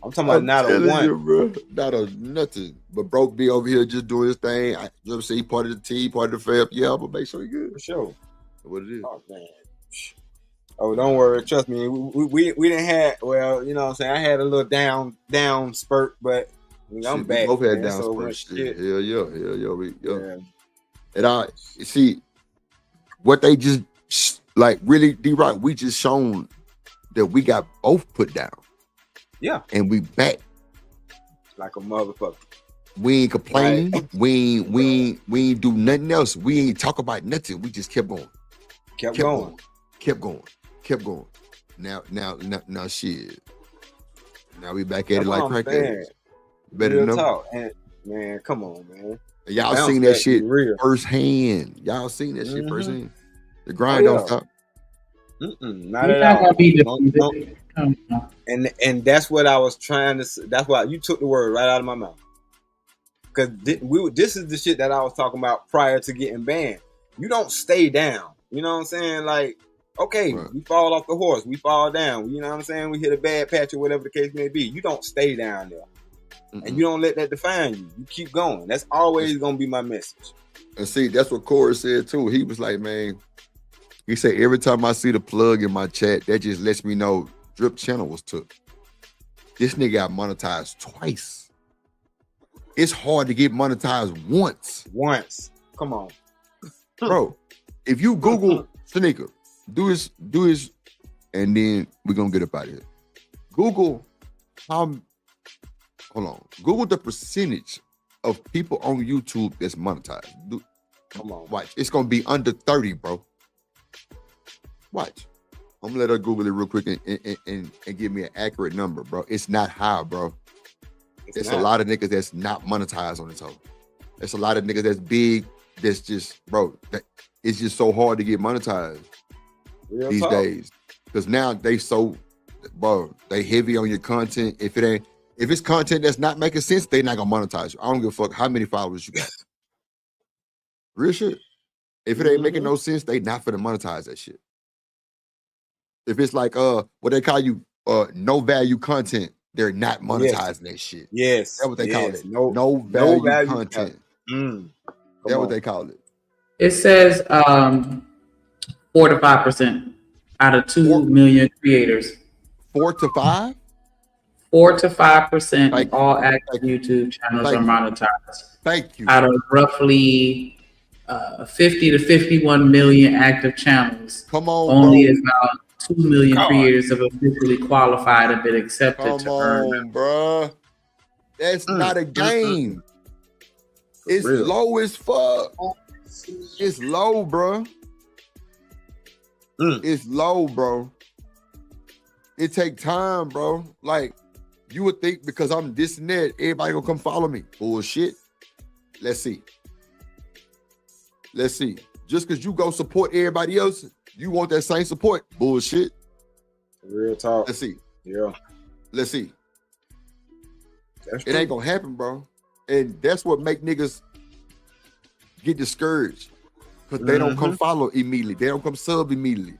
I'm talking about not a telling one. you, bro. Not a nothing. But Broke be over here just doing his thing. You know what I'm saying? He part of the team, part of the fam. Yeah, but make sure he good. For sure. What it is. Oh man. Oh, don't worry. Trust me. We didn't have. Well, you know what I'm saying. I had a little down spurt, but I'm Shit, back. we both had man. down So spurt much shit. shit. Hell yeah. Yeah. And I see what they just like really D-Rock, we just shown that we got both put down. Yeah. And we back. Like a motherfucker. We ain't complaining. Right. We ain't do nothing else. We ain't talk about nothing. We just kept going. Kept going. Kept going. Now shit. Now we back at it like crack saying. addicts. Better Real than ever. talk. And man, come on, man. Y'all Bounce seen that back shit be real. firsthand. Y'all seen that shit Mhm. firsthand. The grind Oh, yeah. don't stop. Not You're at not all. gonna be No. defeated. And that's what I was trying to say. That's why you took the word right out of my mouth. Because this is the shit that I was talking about prior to getting banned. You don't stay down. You know what I'm saying? Like, okay, we fall off the horse. We fall down. You know what I'm saying? We hit a bad patch or whatever the case may be. You don't stay down there. And you don't let that define you. You keep going. That's always going to be my message. And see, that's what Corey said too. He was like, man, he said, every time I see the plug in my chat, that just lets me know Drip channel was took. This nigga got monetized twice. It's hard to get monetized once. Come on. Bro, if you Google Sneaker, do this, and then we're gonna get up out of here. Google Google the percentage of people on YouTube that's monetized. Come on. Watch. It's gonna be under 30, bro. Watch. I'm gonna let her Google it real quick and give me an accurate number, bro. It's not high, bro. It's a lot of niggas that's not monetized on this hoe. It's a lot of niggas that's big, that's just, bro, it's just so hard to get monetized these days. Because now they heavy on your content. If it's content that's not making sense, they not gonna monetize you. I don't give a fuck how many followers you got. Real shit. If it ain't making no sense, they not finna monetize that shit. If it's like what they call you no value content, they're not monetizing that shit. Yes. That's what they call it. No value content. That's what they call it. It says 4 to 5% out of 2 million creators. 4 to 5? 4 to 5% of all active YouTube channels are monetized. Thank you. Out of roughly 50 to 51 million active channels, come on, only bro. about 2 million creators have officially qualified and been accepted to earn. Bro. That's not a game. It's low as fuck. It's low, bro. It's low, bro. It take time, bro. Like, you would think because I'm this and that, everybody gonna come follow me. Bullshit. Let's see. Just because you go support everybody else, you want that same support. Bullshit. Real talk. Let's see. Yeah. Let's see. That's it ain't gonna happen, bro. And that's what make niggas get discouraged. Because they don't come follow immediately. They don't come sub immediately.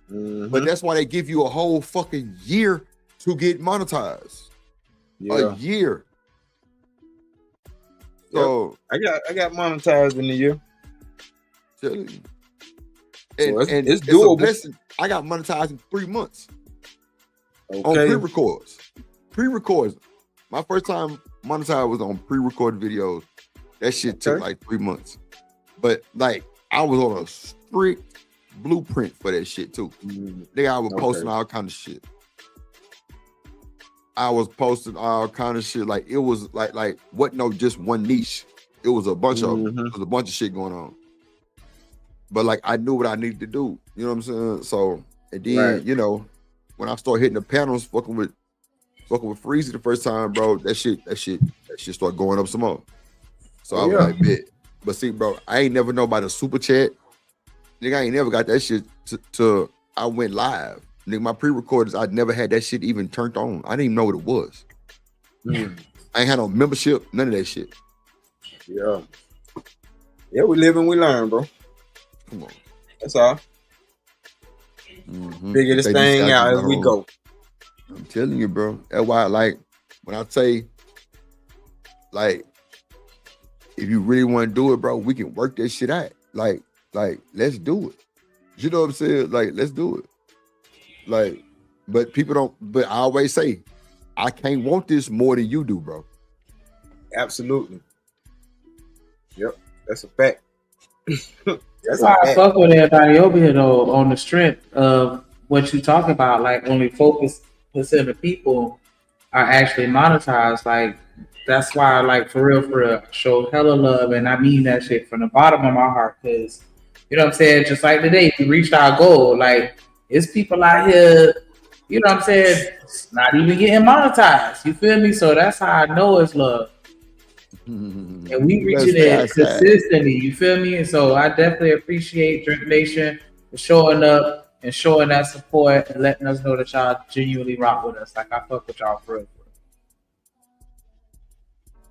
But that's why they give you a whole fucking year to get monetized. Yeah. A year. So I got monetized in the year. Telling you. So And it's it's doable. a blessing. I got monetized in 3 months. On Okay. pre-records. Pre-records. My first time monetized was on pre-recorded videos. That shit took like 3 months. But like I was on a strict blueprint for that shit too. Nigga, I was posting all kind of shit. I was posting all kind of shit. Like it was like wasn't no just one niche. It was a bunch of them. It was a bunch of shit going on. But like I knew what I needed to do. You know what I'm saying? So and then you know, when I started hitting the panels, fucking with Freezy the first time, bro, that shit started going up some more. So I was like, bet. But see, bro, I ain't never know about a super chat. Nigga, I ain't never got that shit to I went live. Nigga, my pre-recorders, I never had that shit even turned on. I didn't even know what it was. I ain't had no membership, none of that shit. Yeah. Yeah, we live and we learn, bro. Come on. That's all. Figure this thing out as we go. I'm telling you, bro. That's why, like, when I say, like, if you really want to do it, bro, we can work that shit out. Like, let's do it. You know what I'm saying? Like, let's do it. Like, but people don't. But I always say, I can't want this more than you do, bro. Absolutely. Yep, that's a fact. That's why I fuck with everybody over here though, on the strength of what you talk about. Like only 4% of people are actually monetized. Like that's why, like for real, I show hella love, and I mean that shit from the bottom of my heart. Cause you know what I'm saying. Just like today, we reached our goal. Like it's people out here, you know what I'm saying, not even getting monetized. You feel me? So that's how I know it's love. And we reaching it consistently, you feel me? And so I definitely appreciate Drink Nation for showing up and showing that support and letting us know that y'all genuinely rock with us. Like I fuck with y'all for real.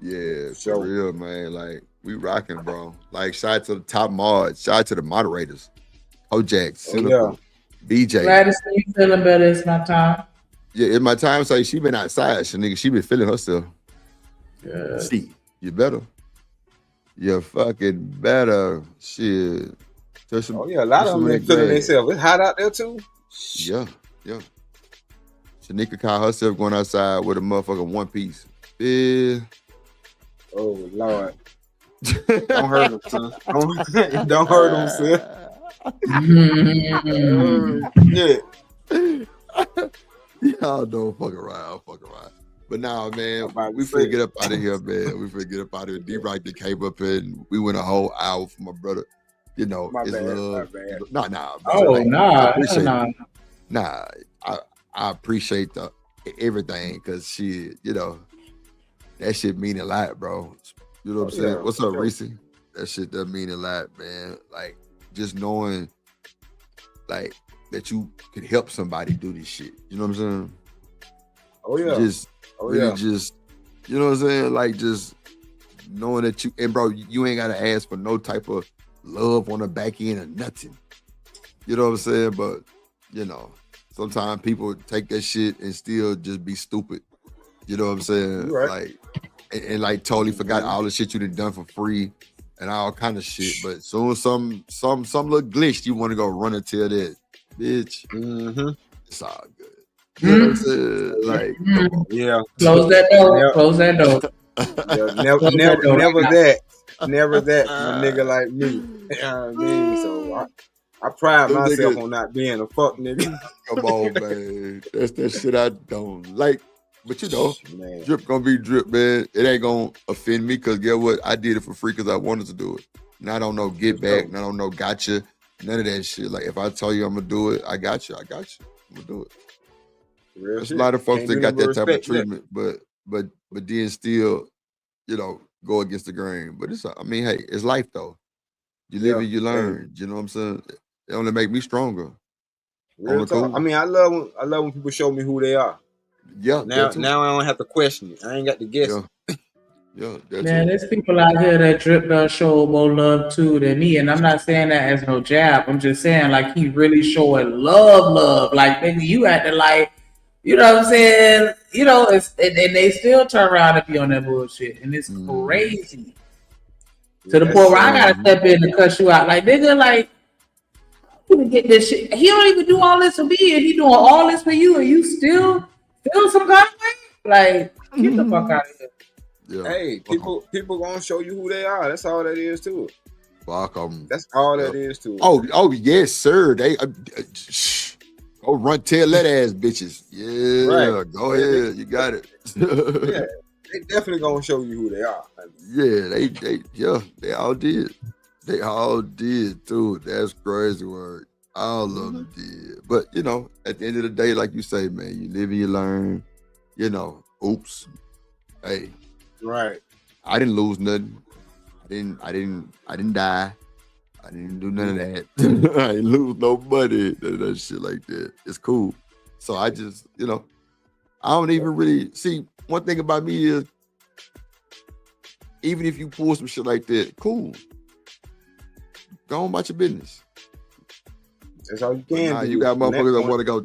Yeah, for real, man. Like we rocking, bro. Like shout out to the top mods, shout out to the moderators, Kojak, Cynical, BJ. Glad to see you feeling better. It's my time. Yeah, it's my time. So she been outside, so nigga, she been feeling herself. Yeah. See, you better. You fucking better. Shit. Oh yeah, a lot of them been feeling themselves. It's hot out there too. Yeah. Shanika caught herself going outside with a motherfucking one piece. Yeah. Oh Lord. Don't hurt him, son. Don't hurt him, son. Y'all don't fuck around. But now, man, we finna get up out of here, man. We finna get up out of here. D-Rock that came up and we went a whole hour for my brother. You know, My his bad. love. Nah. Oh, like, nah, I appreciate nah. it. Nah, I appreciate everything because shit, you know, that shit mean a lot, bro. You know what I'm saying? What's up, Reese? That shit does mean a lot, man. Like, just knowing, like, that you could help somebody do this shit. You know what I'm saying? Oh, yeah. Just, just, you know what I'm saying? Like, just knowing that you, and bro, you ain't got to ask for no type of love on the back end or nothing. You know what I'm saying? But, you know, sometimes people take that shit and still just be stupid. You know what I'm saying? Right. Like, and like totally forgot all the shit you done for free and all kind of shit. But soon some little glitch, you want to go run and tell that bitch. Mm-hmm. It's all good. You know what I'm saying? Like, come on. Yeah. Close that door. Close that door. Yeah, never that from a nigga like me. You know what I mean? So I pride myself on not being a fuck nigga. Come on, man. That's that shit I don't like. But you know, man. Drip gonna be drip, man. It ain't gonna offend me because guess what? I did it for free because I wanted to do it. And I don't know get back, and I don't know gotcha. None of that shit. Like if I tell you I'm gonna do it, I got you. I'm gonna do it. There's a lot of folks that got that type of treatment, but then still, you know, go against the grain. But it's, I mean, hey, it's life though. You live and you learn. You know what I'm saying? It only make me stronger. Real talk. I mean, I love when people show me who they are. Yeah. Now I don't have to question it. I ain't got to guess. Yeah. Man, there's people out here that Drip does show more love to than me, and I'm not saying that as no jab. I'm just saying like he really showing love. Like nigga, you acting like, you know what I'm saying? You know, and they still turn around and be on that bullshit, and it's crazy. To the point where I gotta step in and cuss you out. Like nigga, like you can get this shit. He don't even do all this for me, and he doing all this for you, and you still feel some kind of way. Like get the fuck out of here. Yeah. Hey, people gonna show you who they are. That's all that is to it. Fuck them. That's all that is to it. Oh yes, sir. They go run tell that ass bitches. Yeah, Right. Go ahead. You got it. Yeah, they definitely gonna show you who they are. Yeah, they all did. They all did too. That's crazy word. All of them did. But you know, at the end of the day, like you say, man, you live and you learn. You know, oops. Hey. Right. I didn't lose nothing. I didn't die. I didn't do none of that. I didn't lose no money. None of that shit like that. It's cool. So I just, you know, I don't even really see. One thing about me is, even if you pull some shit like that, cool. Go on about your business. That's all you can do. You got motherfuckers that want to go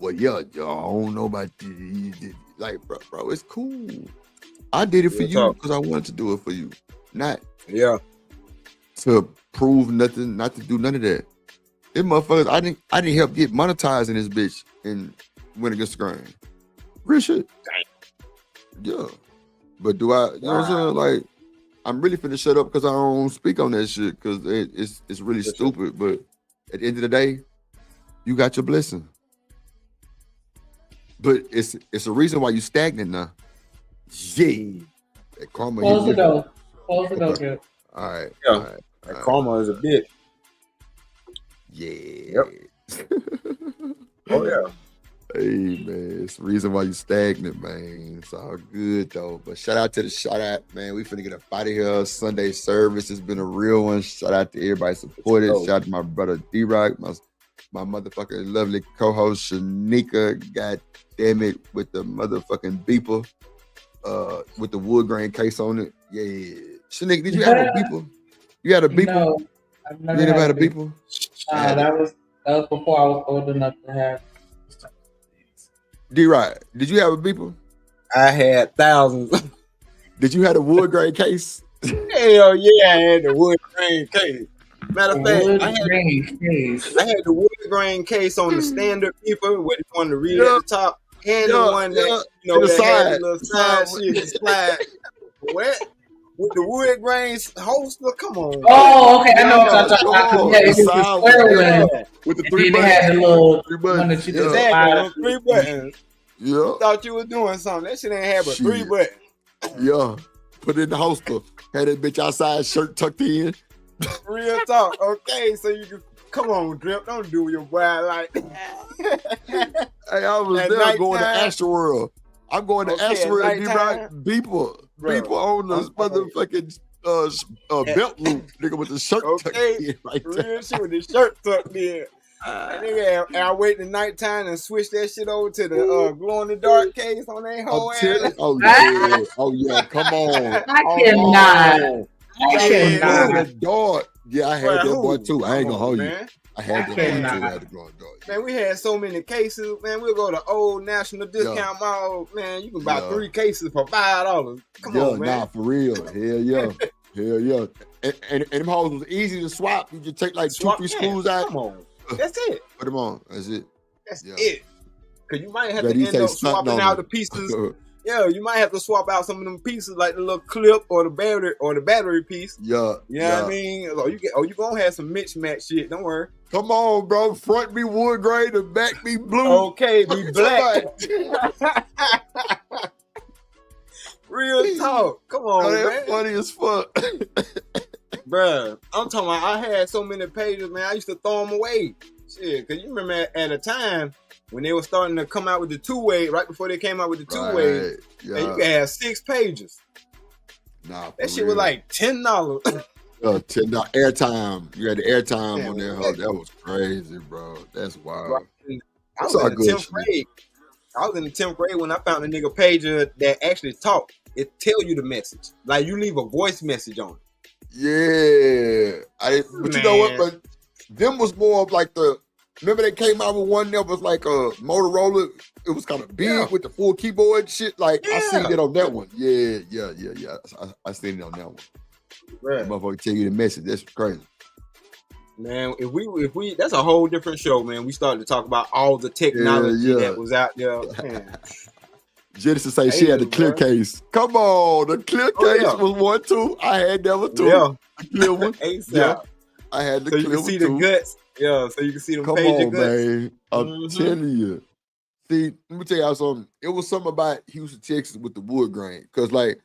well, yeah, I don't know about like, bro, it's cool. I did it for you because I wanted to do it for you, not to prove nothing, not to do none of that. Them motherfuckers, I didn't help get monetized in this bitch and went against the grain. Real shit. Yeah, but do I? You know what I'm saying? Like, I'm really finna shut up because I don't speak on that shit because it's really stupid. But at the end of the day, you got your blessing. But it's a reason why you stagnant now. Yeah. That karma. Close the door. Close the door, Drip. All right. Yeah. All right. That karma is a bitch. Yeah. Oh yeah. Hey man, it's the reason why you stagnant, man. It's all good though. But shout out to the shout out, man. We finna get up out of here. Sunday service has been a real one. Shout out to everybody supported. Shout out to my brother D-Rock, my motherfucking lovely co-host Shanika. God damn it, with the motherfucking beeper, with the wood grain case on it. Yeah. Shanika, did you have a beeper? You had a beeper? No, I've never You never had a beeper. beeper? That was before I was old enough to have. D-Rock, did you have a beeper? I had thousands. Did you have a wood grain case? Hell yeah, I had the wood grain case. Matter of fact, I had the wood grain case on the standard beeper with the one to read at the top and the one that that had the little side shit to slide. What? With the wood grain holster? Come on. Oh, okay. I know what you're talking about. Yeah, it was the square one. With the And three then buttons. it had the little Three one buttons. that you just Exactly, 3 buttons. Yeah. Thought you was doing something. That shit ain't have but 3 buttons. Yeah. Put it in the holster. Had that bitch outside, shirt tucked in. Real talk. Okay, so you can come on, Drip. Don't do your boy like that. Hey, I was At there going to nighttime. Astroworld. I'm going to Okay, at Astroworld. nighttime. Beeper on the motherfucking belt loop, nigga, with the shirt tucked in right there. Real shit with the shirt tucked in. And I wait the nighttime and switch that shit over to the glow in the dark case on that whole ass. Oh yeah, oh yeah, come on. I cannot. I cannot. Glow in the dark. Yeah, I had that boy too. I ain't gonna hold you. Man. I had that boy too. I had the glow in the dark. Man, we had so many cases. Man, we'll go to Old National Discount Mall. Man, you can buy 3 cases for $5. Come on, man. Nah, for real. Hell yeah. Hell yeah. And them hoes was easy to swap. You just take like Swap, 2-3 screws out. Come on. That's it. Put them on. That's it. That's it. Because you might have Yeah, to these end say up something swapping on out them. the pieces. Yeah, you might have to swap out some of them pieces, like the little clip or the battery piece. Yeah. You know what I mean? You gonna have some mismatch shit. Don't worry. Come on, bro. Front be wood grain and back be blue. Okay, be black. Real talk. Come on, man. That's funny as fuck. Bruh, I'm talking about I had so many pages, man. I used to throw them away. Shit, because you remember at a time when they were starting to come out with the 2-way, right before they came out with the 2-way, Right, yeah. and you could have 6 pages. Nah, That shit was like $10. $10 airtime. You had the airtime on there. Huh? That was crazy, bro. That's wild. I That's was all in the good 10th shit. grade. I was in the 10th grade when I found a nigga pager that actually talked. It tell you the message. Like you leave a voice message on it. Yeah. But you know what? Man. But them was more of like remember they came out with one that was like a Motorola. It was kind of big with the full keyboard shit. Like I seen it on that one. Yeah. I seen it on that one. Right. Motherfucker tell you the message. That's crazy. Man, if we that's a whole different show, man. We started to talk about all the technology Yeah. that was out there. Man. Genesis say she had the clear case. Come on, the clear case was one too. I had that one too. Yeah. The clear one. ASAP. Yeah. I had the So you clear can see one too. the guts. Yeah, so you can see them Come pager on, guts. man. I'm telling you. See, let me tell y'all something. It was something about Houston, Texas with the wood grain. Cause like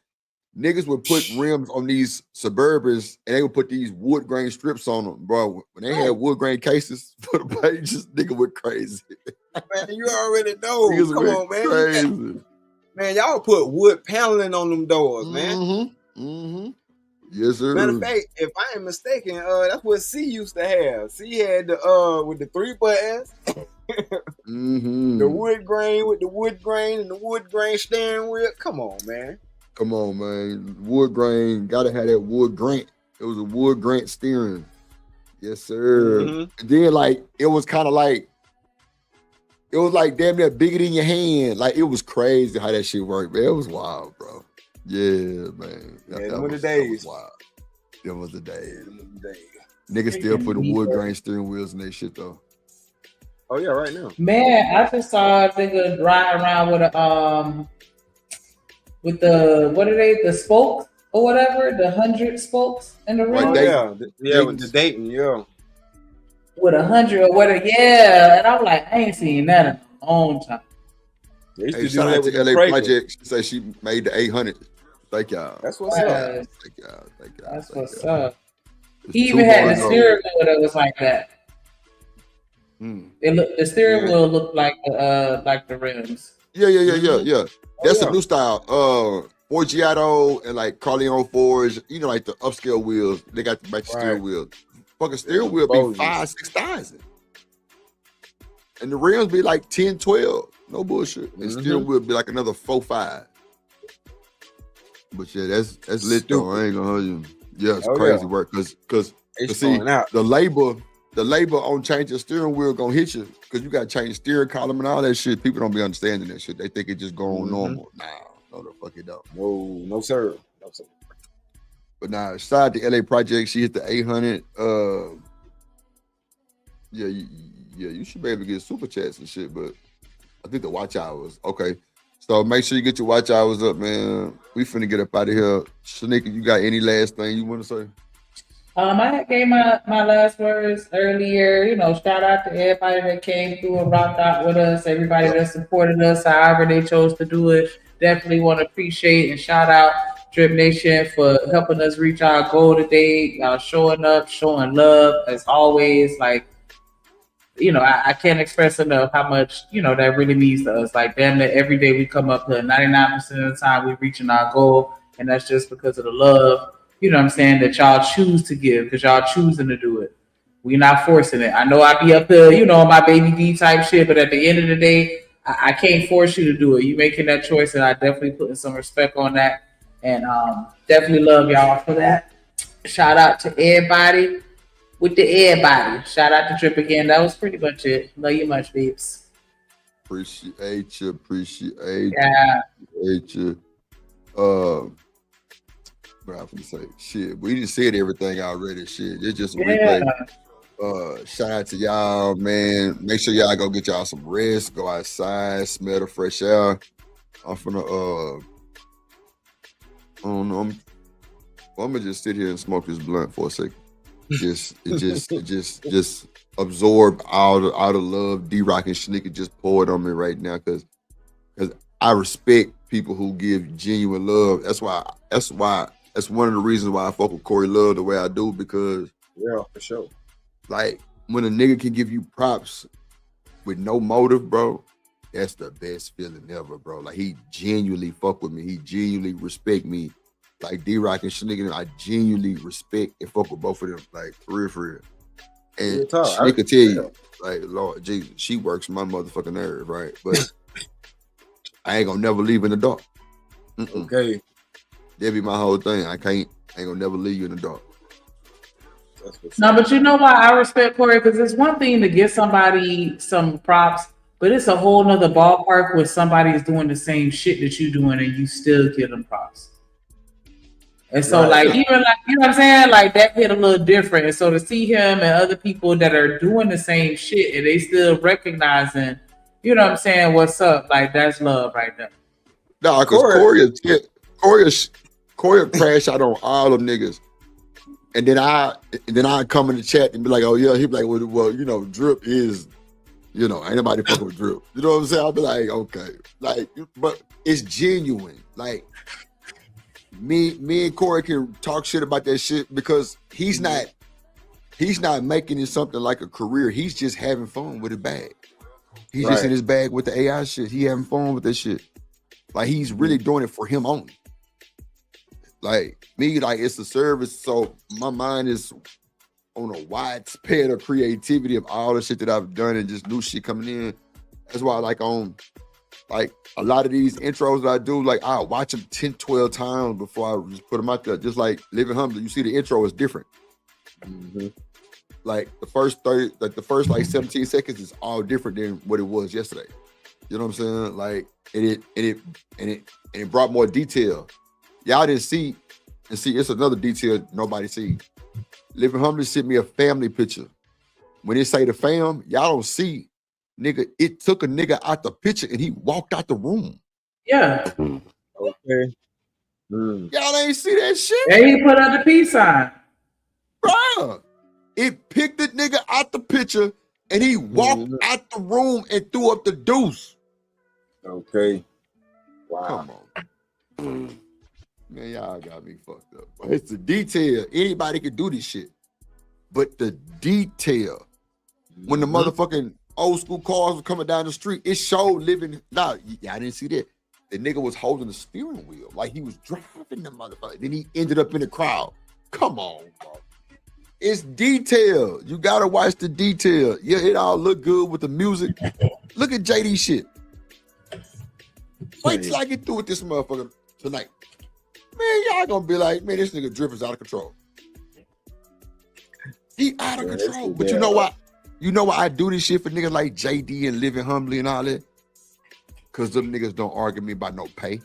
niggas would put rims on these Suburbans and they would put these wood grain strips on them, bro. When they had wood grain cases for the pages, nigga went crazy. Man, you already know. Niggas Come went on, man. crazy. Man, y'all put wood paneling on them doors, man. Yes, sir. Matter of fact, if I ain't mistaken, that's what C used to have. C had the with the 3 buttons, the wood grain with the wood grain and the wood grain steering wheel. Come on, man. Come on, man. Wood grain, gotta have that wood grain. It was a wood grain steering. Yes, sir. And then like it was kind of like It was like damn near bigger than your hand. Like it was crazy how that shit worked, man. It was wild, bro. Yeah, man. Them were the days. Wild. Them was the days. Niggas still putting wood grain steering wheels in their shit though. Oh yeah, right now. Man, I just saw a nigga riding around with the what are they? The spokes or whatever, the 100 spokes in the rim. With the Dayton, With 100 or whatever, yeah. And I'm like, I ain't seen that in a long time. Hey, shout out to LA Project. She said she made the 800. Thank y'all. That's what's Thank up. y'all. Thank y'all. Thank y'all. That's Thank what's y'all. up. He even had the $2 steering wheel that was like that. The steering Yeah. wheel looked like the rims. Yeah. That's a new style. Forgiato and like Carleone Forge, you know, like the upscale wheels. They got the matching steering wheel. Fucking steering wheel be 5,000-6,000. And the rims be like 10-12. No bullshit. And steering wheel be like another 4-5. But yeah, that's lit though. I ain't gonna hold you. Yeah, it's crazy work because see the labor on changing steering wheel gonna hit you because you gotta change steering column and all that shit. People don't be understanding that shit. They think it just go on normal. Nah, no the fuck it don't. No sir. But nah, shout out to LA Project. She hit the 800. You should be able to get super chats and shit, but I think the watch hours. Okay. So make sure you get your watch hours up, man. We finna get up out of here. Shanika, you got any last thing you want to say? I gave my last words earlier. You know, shout out to everybody that came through and rocked out with us, everybody that supported us, however they chose to do it. Definitely want to appreciate and shout out Drip Nation for helping us reach our goal today. Y'all showing up, showing love as always. Like, you know, I can't express enough how much, you know, that really means to us. Like, damn it, every day we come up here, 99% of the time we're reaching our goal, and that's just because of the love, you know what I'm saying, that y'all choose to give, because y'all choosing to do it. We're not forcing it. I know I be up here, you know, on my baby D type shit, but at the end of the day, I can't force you to do it. You making that choice, and I definitely putting some respect on that, and definitely love y'all for that. Shout out to everybody. With the everybody. Shout out to Drip again. That was pretty much it. Love you much, peeps. Appreciate you. Yeah. Appreciate you. Bro, I was gonna say shit. We just said everything already. Shit. It's just a replay. Shout out to y'all, man. Make sure y'all go get y'all some rest. Go outside, smell the fresh air. I'm finna I don't know. I'm gonna just sit here and smoke this blunt for a second. Just absorb all the love D-Rock and Shanika just poured on me right now because I respect people who give genuine love. That's one of the reasons why I fuck with Corey Love the way I do, because for sure. Like when a nigga can give you props with no motive, bro, that's the best feeling ever, bro. Like he genuinely fuck with me. He genuinely respect me. Like D-Rock and Shanika, I genuinely respect and fuck with both of them, like for real. And Shanika tell you, like, Lord Jesus, she works my motherfucking nerve, right? But I ain't gonna never leave in the dark. Okay. That'd be my whole thing. I ain't gonna never leave you in the dark. No, but you know why I respect Corey? Because it's one thing to give somebody some props, but it's a whole nother ballpark where somebody is doing the same shit that you doing and you still give them props. And so, like, even like, you know what I'm saying? Like, that hit a little different. And so to see him and other people that are doing the same shit and they still recognizing, you know what I'm saying, what's up? Like, that's love right there. Nah, because Corey will crash out on all them niggas. And then I come in the chat and be like, oh yeah, he'd be like, well, you know, Drip is, you know, ain't nobody fucking with Drip. You know what I'm saying? I'll be like, okay. Like, but it's genuine. Like, me and Corey can talk shit about that shit because he's not making it something like a career. He's just having fun with his bag. He's just in his bag with the AI shit. He having fun with this shit. Like he's really doing it for him only. Like me, like it's a service. So my mind is on a wide span of creativity of all the shit that I've done and just new shit coming in. That's why I like like a lot of these intros that I do, like I watch them 10, 12 times before I just put them out there. Just like Living Humbly, you see the intro is different. like the first 30, like the first like 17 seconds is all different than what it was yesterday. You know what I'm saying? Like it brought more detail. Y'all didn't see, and see, it's another detail nobody see. Living Humbly sent me a family picture. When they say the fam, y'all don't see, nigga, it took a nigga out the picture and he walked out the room. Yeah. Okay. Y'all ain't see that shit? And he put up the peace sign. Bruh. It picked the nigga out the picture and he walked out the room and threw up the deuce. Okay. Wow. Come on. Man, y'all got me fucked up. It's the detail. Anybody can do this shit. But the detail. When the motherfucking old school cars were coming down the street, it showed living. Nah, I didn't see that. The nigga was holding the steering wheel. Like he was driving the motherfucker. Then he ended up in the crowd. Come on, bro. It's detail. You gotta watch the detail. Yeah, it all look good with the music. Look at JD shit. Wait till I get through with this motherfucker tonight. Man, y'all gonna be like, man, this nigga Drip is out of control. He out of control. But you know what? You know why I do this shit for niggas like JD and Living Humbly and all that? Cause them niggas don't argue me about no pay.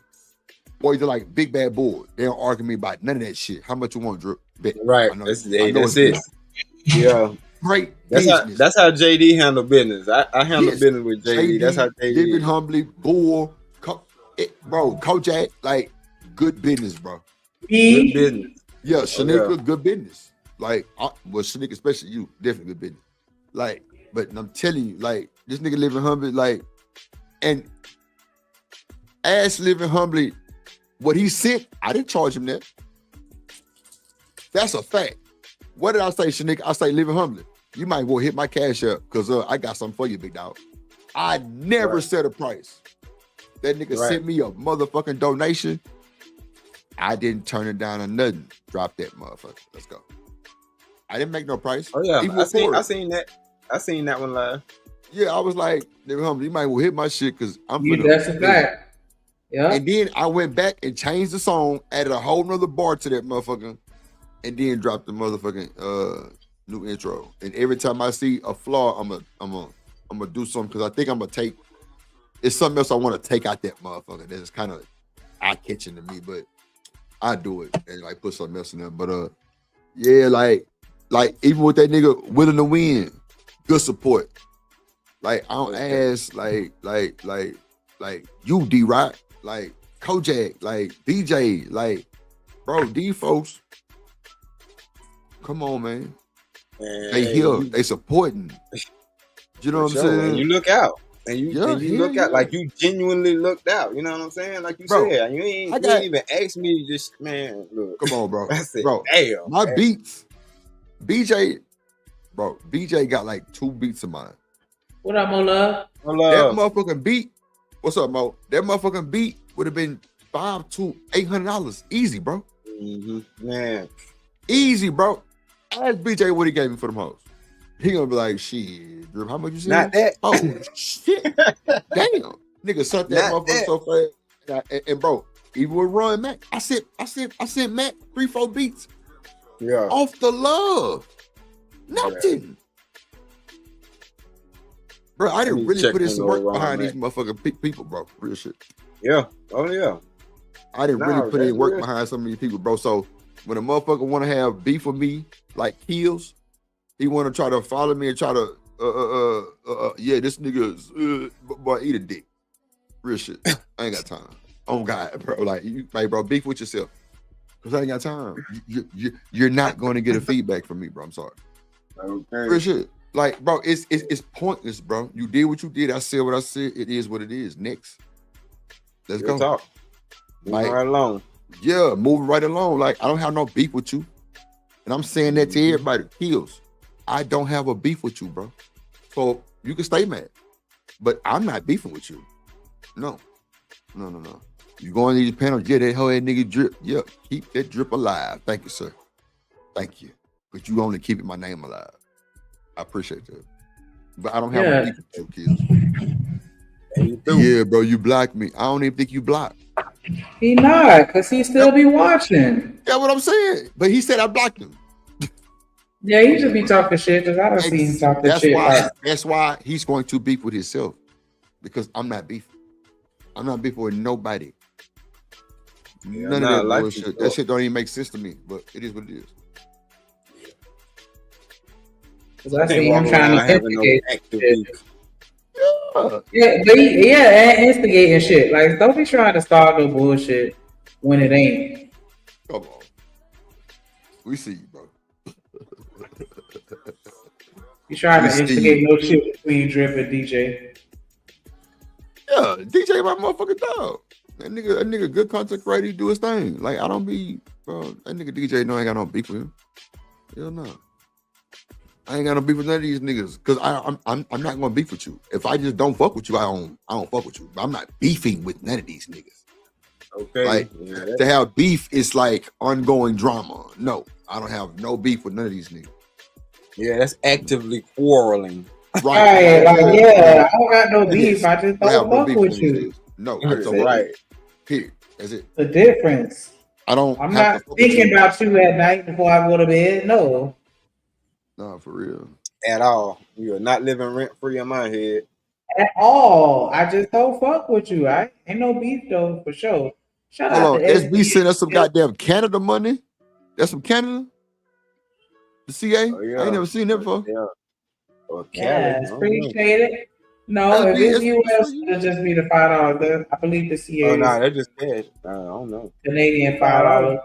Boys are like big bad boy. They don't argue me about none of that shit. How much you want, Drip? Bet. Right. That's it. Yeah. Great. That's how JD handle business. I handle business with JD. That's how JD. Living Humbly, Bull, bro, Kojak, like good business, bro. Good business. Yeah, Shanika, good business. Like, well, Shanika, especially you, definitely good business. Like, but I'm telling you, like, this nigga Living Humbly, like, and Ash Living Humbly, what he sent, I didn't charge him that. That's a fact. What did I say, Shanika? I say Living Humbly. You might well hit my cash up because I got something for you, big dog. I never set a price. That nigga sent me a motherfucking donation. I didn't turn it down or nothing. Drop that motherfucker. Let's go. I didn't make no price. Oh yeah, I seen that. I seen that one live. Yeah, I was like, Living Humbly, you might well hit my shit because I'm Yeah, that's a fact. Yeah. And then I went back and changed the song, added a whole nother bar to that motherfucker, and then dropped the motherfucking new intro. And every time I see a flaw, I'm gonna do something because I think I'm gonna take. It's something else I want to take out that motherfucker. That's kind of eye-catching to me, but I do it and like put something else in there. But yeah, like even with that nigga willing to win, good support. Like I don't ask like you D-Rock, like Kojak, like DJ, like bro, these folks. Come on, man. They here, they supporting. You know what I'm saying? And you look out. And you look out like you genuinely looked out. You know what I'm saying? Like you said, you ain't even asked me. Just man, look. Come on, bro. I said, bro, damn. My beats, BJ got like 2 beats of mine. What up, Mo Love? That motherfucking beat. What's up, Mo? That motherfucking beat would have been $500 to $800 easy, bro. Man, easy, bro. Ask BJ what he gave me for them hoes. He gonna be like, shit, Drip, how much you said? Not that. Oh shit, damn, nigga, suck that motherfucker so fast. And bro, even with Run Mac, I sent Mac 3-4 beats. Yeah, off the love, nothing. Bro, I didn't really put in some work behind these motherfucking people, bro. Real shit. Yeah. Oh yeah. I didn't really put in work behind some of these people, bro. So when a motherfucker want to have beef with me, like Kills. He want to try to follow me and try to, yeah, this nigga is, boy, eat a dick. Real shit. I ain't got time. Oh, God, bro. Like, bro, beef with yourself. Because I ain't got time. You're not going to get a feedback from me, bro. I'm sorry. Okay. Real shit. Like, bro, it's pointless, bro. You did what you did. I said what I said. It is what it is. Next. Let's go. Talk. Moving right along. Yeah, moving right along. Like, I don't have no beef with you. And I'm saying that to everybody. Kills. I don't have a beef with you, bro. So you can stay mad. But I'm not beefing with you. No. You go on these panels, yeah, that whole ass nigga Drip. Yeah, keep that Drip alive. Thank you, sir. Thank you. But you only keeping my name alive. I appreciate that. But I don't have a beef with you, Kills. Yeah, bro, you blocked me. I don't even think you blocked. He not, because he still be watching. Yeah, what I'm saying. But he said I blocked him. Yeah, he just be talking shit because I don't see him talking That's shit. why. Like, That's why he's going to beef with himself, because I'm not beefing. I'm not beefing with nobody. Yeah, None of nah, that life bullshit. is That up. shit don't even make sense to me, but it is what it is. because I Can't see walk him trying around to having no instigate active shit. beef. Yeah, but and instigating shit. Like, don't be trying to start no bullshit when it ain't. Come on. We see you, bro. You trying We to see instigate you. no shit between Drip and DJ. Yeah, DJ my motherfucking dog. That nigga good content creator, he do his thing. Like, I don't be, bro. That nigga DJ know I ain't got no beef with him. Hell no. I ain't got no beef with none of these niggas, because I'm not gonna beef with you. If I just don't fuck with you, I don't fuck with you. But I'm not beefing with none of these niggas. Okay. Like, Yeah, to have beef is like ongoing drama. No, I don't have no beef with none of these niggas. yeah, that's actively quarreling. Right, like, yeah, I don't got no beef. I just I have don't no fuck beef with with you. niggas. No, I That's don't it. fuck with you. Period. That's it. The difference. I don't I'm have not to fuck with thinking you. about you at night before I go to bed. No. Nah, for real. At all. You are not living rent free in my head. At all. I just don't fuck with you. I ain't no beef though, for sure. Shout out Hold to on, SB SB. sent us some goddamn Canada money. That's from Canada. The CA. Oh, yeah. I ain't never seen that before. Yeah. Or Cali. Yes, I don't know. appreciate it. No, if SB, it's it's for US, you. it'll just be the $5. I believe the CA Oh, is nah, that just cash. I don't know. Canadian $5. Yeah, because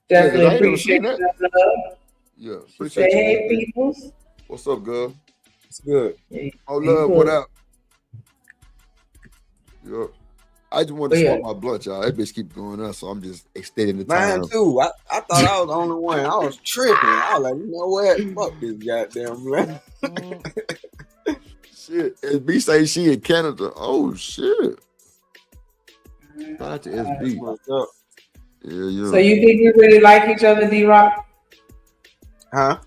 Definitely I ain't never seen appreciate that. that love. Yeah, She said, appreciate you, hey, SB. peoples. What's up, girl? It's good. Yeah, Oh, you love, what good. up? Yeah. I just wanted But to yeah, smoke my blunt, y'all. That bitch keep going up, so I'm just extending the Mine time. too. I thought I was the only one. I was tripping. I was like, you know what? Fuck this goddamn man. Shit. SB say she in Canada. Oh, shit. Shout out to SB. What's up? Yeah. so you think we really like each other, D-Rock? Huh?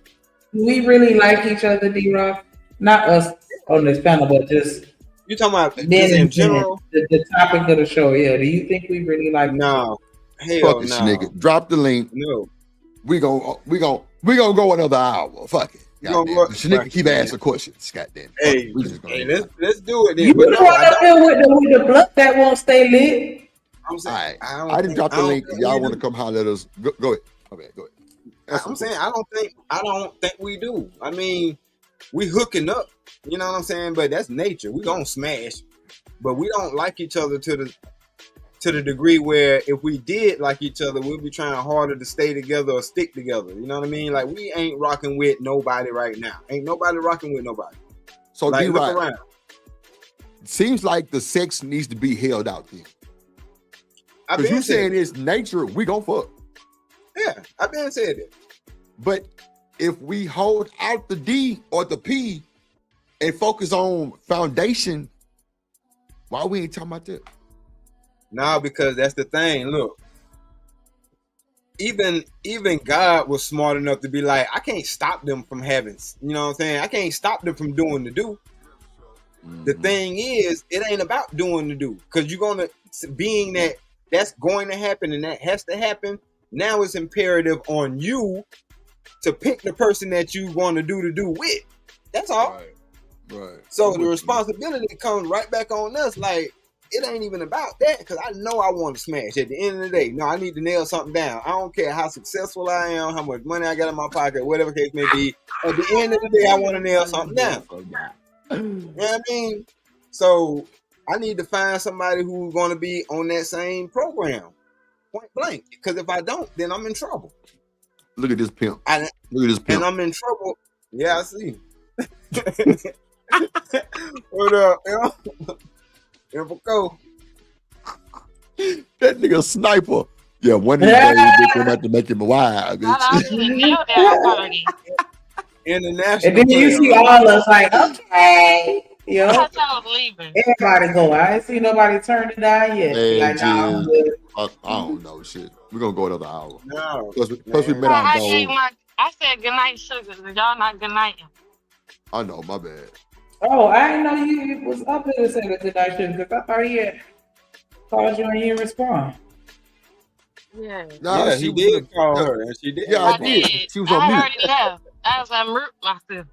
Do we really like each other, D-Rock? Not us on this panel, but just You talking about men just in and women. general? The topic of the show, yeah. Do you think we really like each other? No. Hell Fuck this no. nigga. Drop the link. No. We gonna go another hour. Fuck it. You gonna Goddamn. go- This nigga keep asking questions. Goddamn. Fuck Hey, it. We just gonna hey, go. let's do it then. You But the no, one I up don't. here with the blunt that won't stay lit. I'm saying All right. I don't I didn't think, drop I the don't link. If think y'all we want to do. come holler at us, go ahead. Okay, go ahead. Ask some I'm saying questions. I don't think we do. I mean, we hooking up. You know what I'm saying? But that's nature. We gonna smash. But we don't like each other to the degree where if we did like each other, we'd be trying harder to stay together or stick together. You know what I mean? Like, we ain't rocking with nobody right now. Ain't nobody rocking with nobody. So Like, look D-Rock, around. seems like the sex needs to be held out then. I've Because been you saying said it. it's nature, we gonna fuck. Yeah, I've been said it. But if we hold out the D or the P and focus on foundation, why we ain't talking about that? Nah, because that's the thing. Look, even God was smart enough to be like, I can't stop them from having, you know what I'm saying? I can't stop them from doing the do. The thing is, it ain't about doing the do. Because you're gonna, being that that's going to happen and that has to happen, now it's imperative on you to pick the person that you want to do the do with. That's all. Right. So the responsibility comes right back on us. Like, it ain't even about that, because I know I want to smash. At the end of the day, no, I need to nail something down. I don't care how successful I am, how much money I got in my pocket, whatever case may be. At the end of the day, I want to nail something down. You know what I mean? So I need to find somebody who's going to be on that same program, point blank. Because if I don't, then I'm in trouble. Look at this pimp. Look at this pimp. And I'm in trouble. Yeah, I see. What up, yo? Here we go. That nigga sniper. Yeah, one of these days bitch gonna have to make him wild, bitch. International. And then you see all of us like, okay. Yo. I thought y'all was leaving. Everybody go. I ain't see nobody turn it down yet. Hey, Like, nah, I'm Jiz, good. I don't know shit. We're gonna go another hour. No. Plus we met our I said good night, sugar. Y'all not good night. I know, my bad. Oh, I didn't know you was up here to say the good night shit, because I thought he had called you and you didn't respond. Yeah. Nah, Yeah, she he was did in the- call yeah. her, and she did. Yeah, I did. She was on I mute. already left. As I mute myself.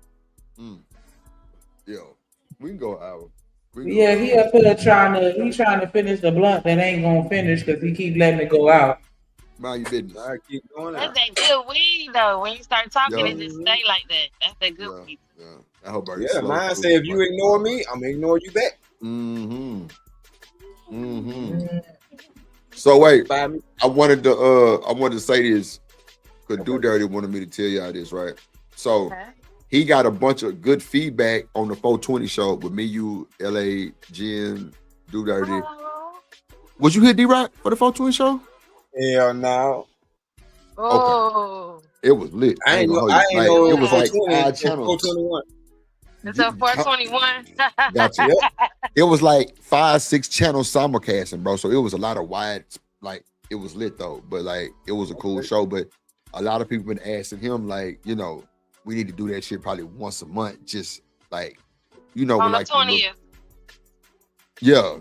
Yo, we can go an hour. Yeah, he up here trying to finish the blunt that ain't gonna finish because he keep letting it go out. Mind your business. I keep going That's out. that good weed though. When you start talking, Yo. it just stay like that. That's that good weed. I hope I get Yeah, slow. mine say if you ignore me, I'm gonna ignore you back. So wait, I wanted to say this because Do Dirty wanted me to tell y'all this, right? So he got a bunch of good feedback on the 420 show with me, you, LA, Jen, Do Dirty. Was you here, D-Rock, for the 420 show? Hell no. Oh. It was lit. I ain't know. It was like 420, odd channels. 421. It's a 421. Gotcha. It was like 5-6 channels simulcasting, bro. So it was a lot of wide, like it was lit though. But like it was a cool show. But a lot of people been asking him, like, you know, we need to do that shit probably once a month, just like, you know, On the like 20th. yeah,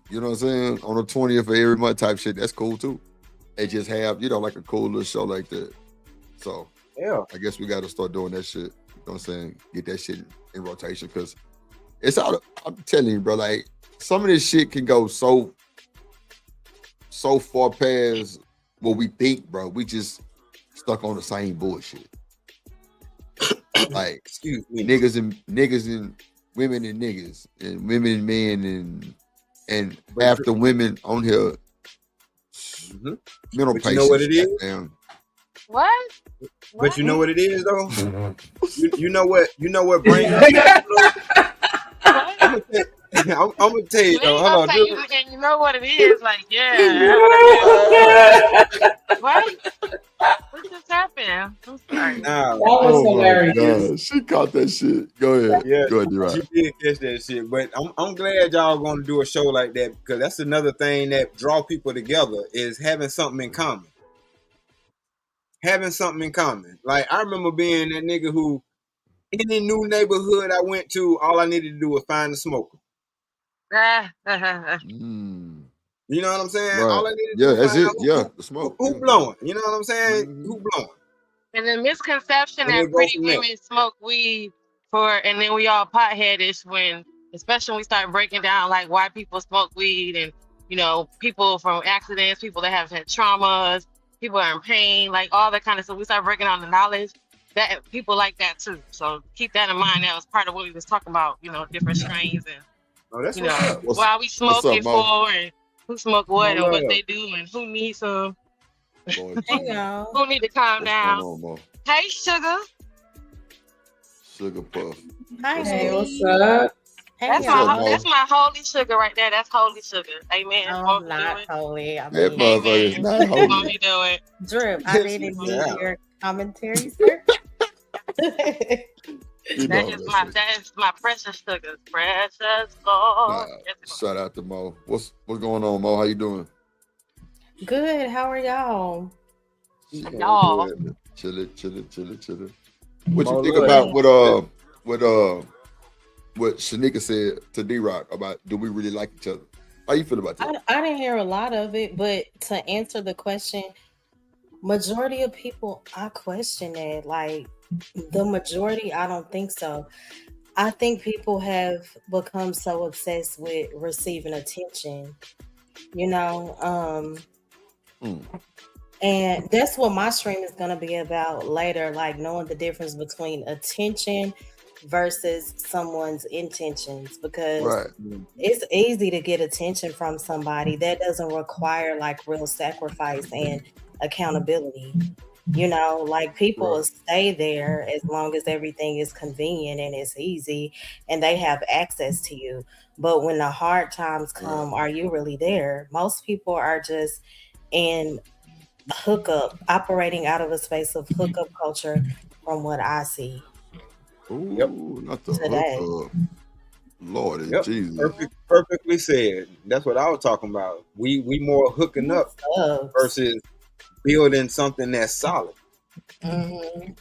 you know what I'm saying? On the 20th of every month type shit. That's cool too. And just have, you know, like a cool little show like that. So yeah, I guess we got to start doing that shit. You know what I'm saying? Get that shit in rotation because it's out. I'm telling you, bro. Like some of this shit can go so far past what we think, bro. We just stuck on the same bullshit. Like excuse me, niggas and women and niggas and women and men and half the women on here mental but patients. you know what it is? Goddamn. What? But you know what it is though. you know what brings us. I'm gonna tell you though. Hold on. You know what it is? Like, yeah. What? What just happened? I'm sorry. Nah. That was hilarious. God, she caught that shit. Go ahead. Yeah, Go ahead, D-Rock. she did catch that shit. But I'm glad y'all gonna do a show like that because that's another thing that draw people together is having something in common. Having something in common. Like I remember being that nigga who any new neighborhood I went to, all I needed to do was find a smoker. You know what I'm saying? Right. All I needed to Yeah, do was that's find it. out Yeah, the smoke. who blowing. You know what I'm saying? Who blowing? And the misconception And that it go pretty from there. women smoke weed and then we all potheadish when, especially when we start breaking down like why people smoke weed and, you know, people from accidents, people that have had traumas, people are in pain, like all that kind of stuff. We start breaking down the knowledge that people like that too. So keep that in mind. That was part of what we was talking about, you know, different strains and, that's you what's know, up. why we smoke up, it Mo? for and who smoke what Mo, and what what they up? do and who needs some. Hey y'all. Who need to calm down. Going on, Mo? Hey, Sugar. Sugar Puff. Hi, Hey, sweetie. what's up? Hey, That's y'all. my holy sugar right there. That's holy sugar. Amen. I'm Won't he do not it? holy. I That mean, motherfucker is not Won't holy. he do it? Drip, I didn't need your commentary, sir. You know I'm That is my precious sugar. Precious Lord. Shout out to Mo. What's going on, Mo? How you doing? Good. How are y'all? Y'all. Chilling. What Mo you think Lord. about what Shanika said to D-Rock about do we really like each other? How you feel about that? I didn't hear a lot of it, but to answer the question, majority of people, I question that. Like the majority, I don't think so. I think people have become so obsessed with receiving attention, you know, and that's what my stream is going to be about later, like knowing the difference between attention versus someone's intentions, because Right. it's easy to get attention from somebody that doesn't require like real sacrifice and accountability. You know, like people will stay there as long as everything is convenient and it's easy and they have access to you. But when the hard times come, are you really there? Most people are just in hookup, operating out of a space of hookup culture from what I see. Ooh, not the Today. hookup. Lord Yep. Jesus. Perfectly said. That's what I was talking about. We more hooking up versus building something that's solid. Because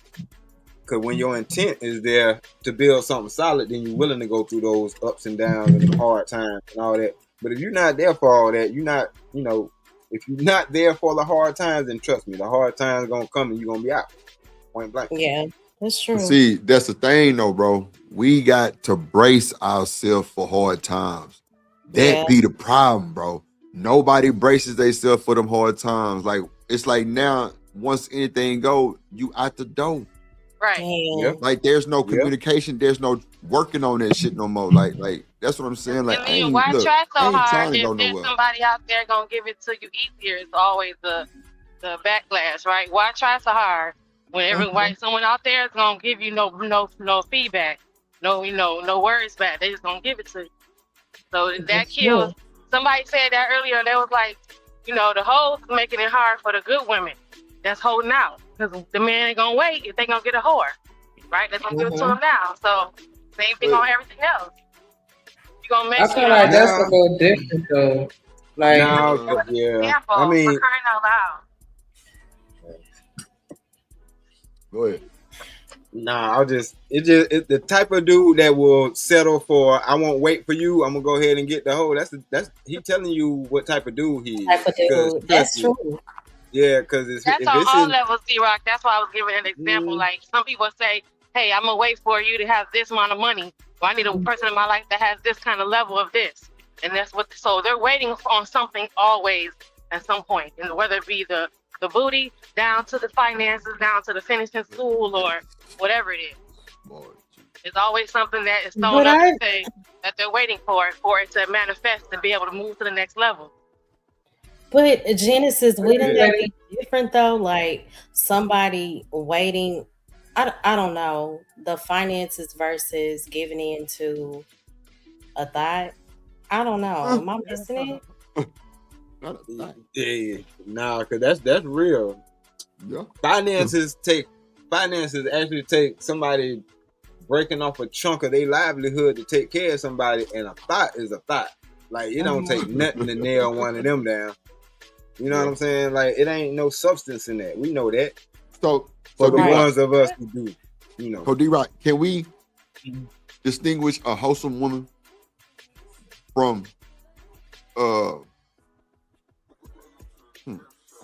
when your intent is there to build something solid, then you're willing to go through those ups and downs and the hard times and all that. But if you're not there for all that, you're not, you know, if you're not there for the hard times, then trust me, the hard times gonna come and you're gonna be out. Point blank. Yeah. That's true. See, that's the thing though, bro. We got to brace ourselves for hard times. That Yeah. be the problem, bro. Nobody braces themselves for them hard times. Like it's like now, once anything go, you out the door. Right. Yeah. Like there's no Yep. communication, there's no working on that shit no more. Like that's what I'm saying. Like And I then ain't why try I so ain't hard trying to if go there's nowhere. somebody out there gonna give it to you easier? It's always the backlash, right? Why try so hard when everybody, someone out there is gonna give you no feedback, no words back. They just gonna give it to you. So that kills. Somebody said that earlier. They was like, the hoes making it hard for the good women that's holding out because the man ain't gonna wait if they gonna get a whore, right? They're gonna give it to them now. So same thing on everything else. You gonna make I sure feel like that's a little different though. Like, No, yeah. I mean, for crying out loud. Go ahead. nah, it's the type of dude that will settle for. I won't wait for you. I'm gonna go ahead and get the hoe. That's he telling you what type of dude he is. Type of dude. That's trust me. true. Yeah, because That's if on this all is levels, D-Rock. That's why I was giving an example. Like, some people say, hey, I'm going to wait for you to have this amount of money. Or I need a person in my life that has this kind of level of this. And that's what, so they're waiting on something always at some point. And whether it be the booty, down to the finances, down to the finishing school, or whatever it is. It's always something that is thrown But up I- and say that they're waiting for it to manifest and be able to move to the next level. But Genesis, wouldn't that be different though? Like somebody waiting, I don't know, the finances versus giving in to a thought. I don't know. Am I missing it? yeah, nah, because that's real. Yeah. Finances actually take somebody breaking off a chunk of their livelihood to take care of somebody, and a thought is a thought. Like it don't take nothing to nail one of them down. You know what I'm saying? Like it ain't no substance in that. We know that. So For the D-Rock, ones of us who do, So D-Rock, can we distinguish a wholesome woman from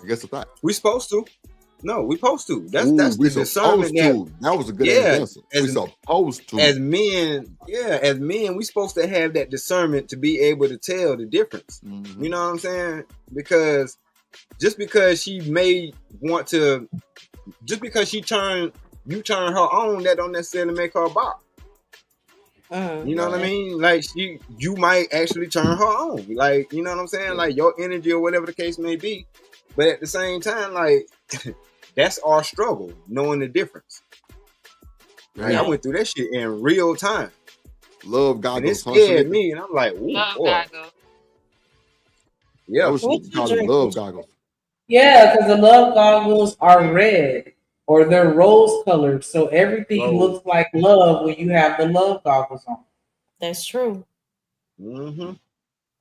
I guess a thought. We supposed to. No, we supposed to. That's Ooh, the we discernment supposed to. That was a good answer. We supposed to. As men, we supposed to have that discernment to be able to tell the difference. Mm-hmm. You know what I'm saying? Because just because she may want to, just because you turn her on, that don't necessarily make her a bop. You know what I mean? Like you might actually turn her on. Like, you know what I'm saying? Like your energy or whatever the case may be. But at the same time, like that's our struggle, knowing the difference. Like, I went through that shit in real time. Love goggles. And it scared me, and I'm like, ooh, boy. Yeah, I was calling love goggles. yeah, because the love goggles are red or they're rose colored, so everything looks like love when you have the love goggles on. That's true. Mm-hmm.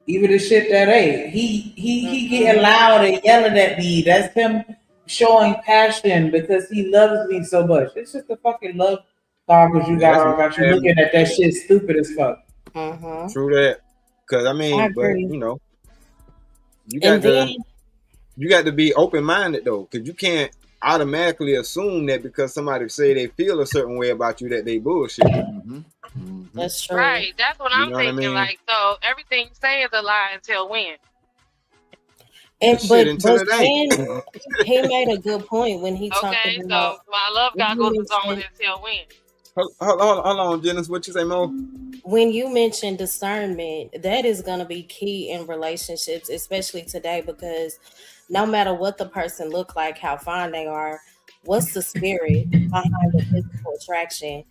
Even the shit that ain't. He getting loud and yelling at me. That's him showing passion because he loves me so much. It's just the fucking love goggles you got on about you looking at that shit stupid as fuck. True that. Because I mean, I but agree. you know, you got to be open minded though, because you can't automatically assume that because somebody say they feel a certain way about you that they bullshit. That's true. Right. That's what I'm know what I thinking. mean? Like, so everything you say is a lie until when? And Shit, but until it ain't. Stan, he made a good point when he talked Okay, about. so my love when you goggles is on mentioned- until when? Hold on, Janice. What you say, Mo? When you mention discernment, that is going to be key in relationships, especially today, because no matter what the person look like, how fine they are, what's the spirit behind the physical attraction?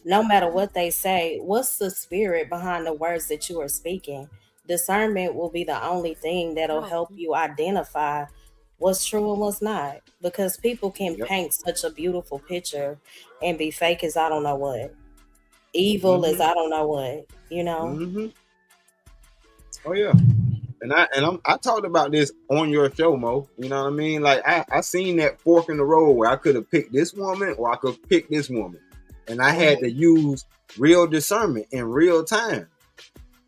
No matter what they say, what's the spirit behind the words that you are speaking? Discernment will be the only thing that'll help you identify what's true and what's not, because people can paint such a beautiful picture and be fake as I don't know what, evil as I don't know what, you know. Oh yeah, and I talked about this on your show, Mo. You know what I mean? Like I seen that fork in the road where I could have picked this woman or I could pick this woman, and I had to use real discernment in real time.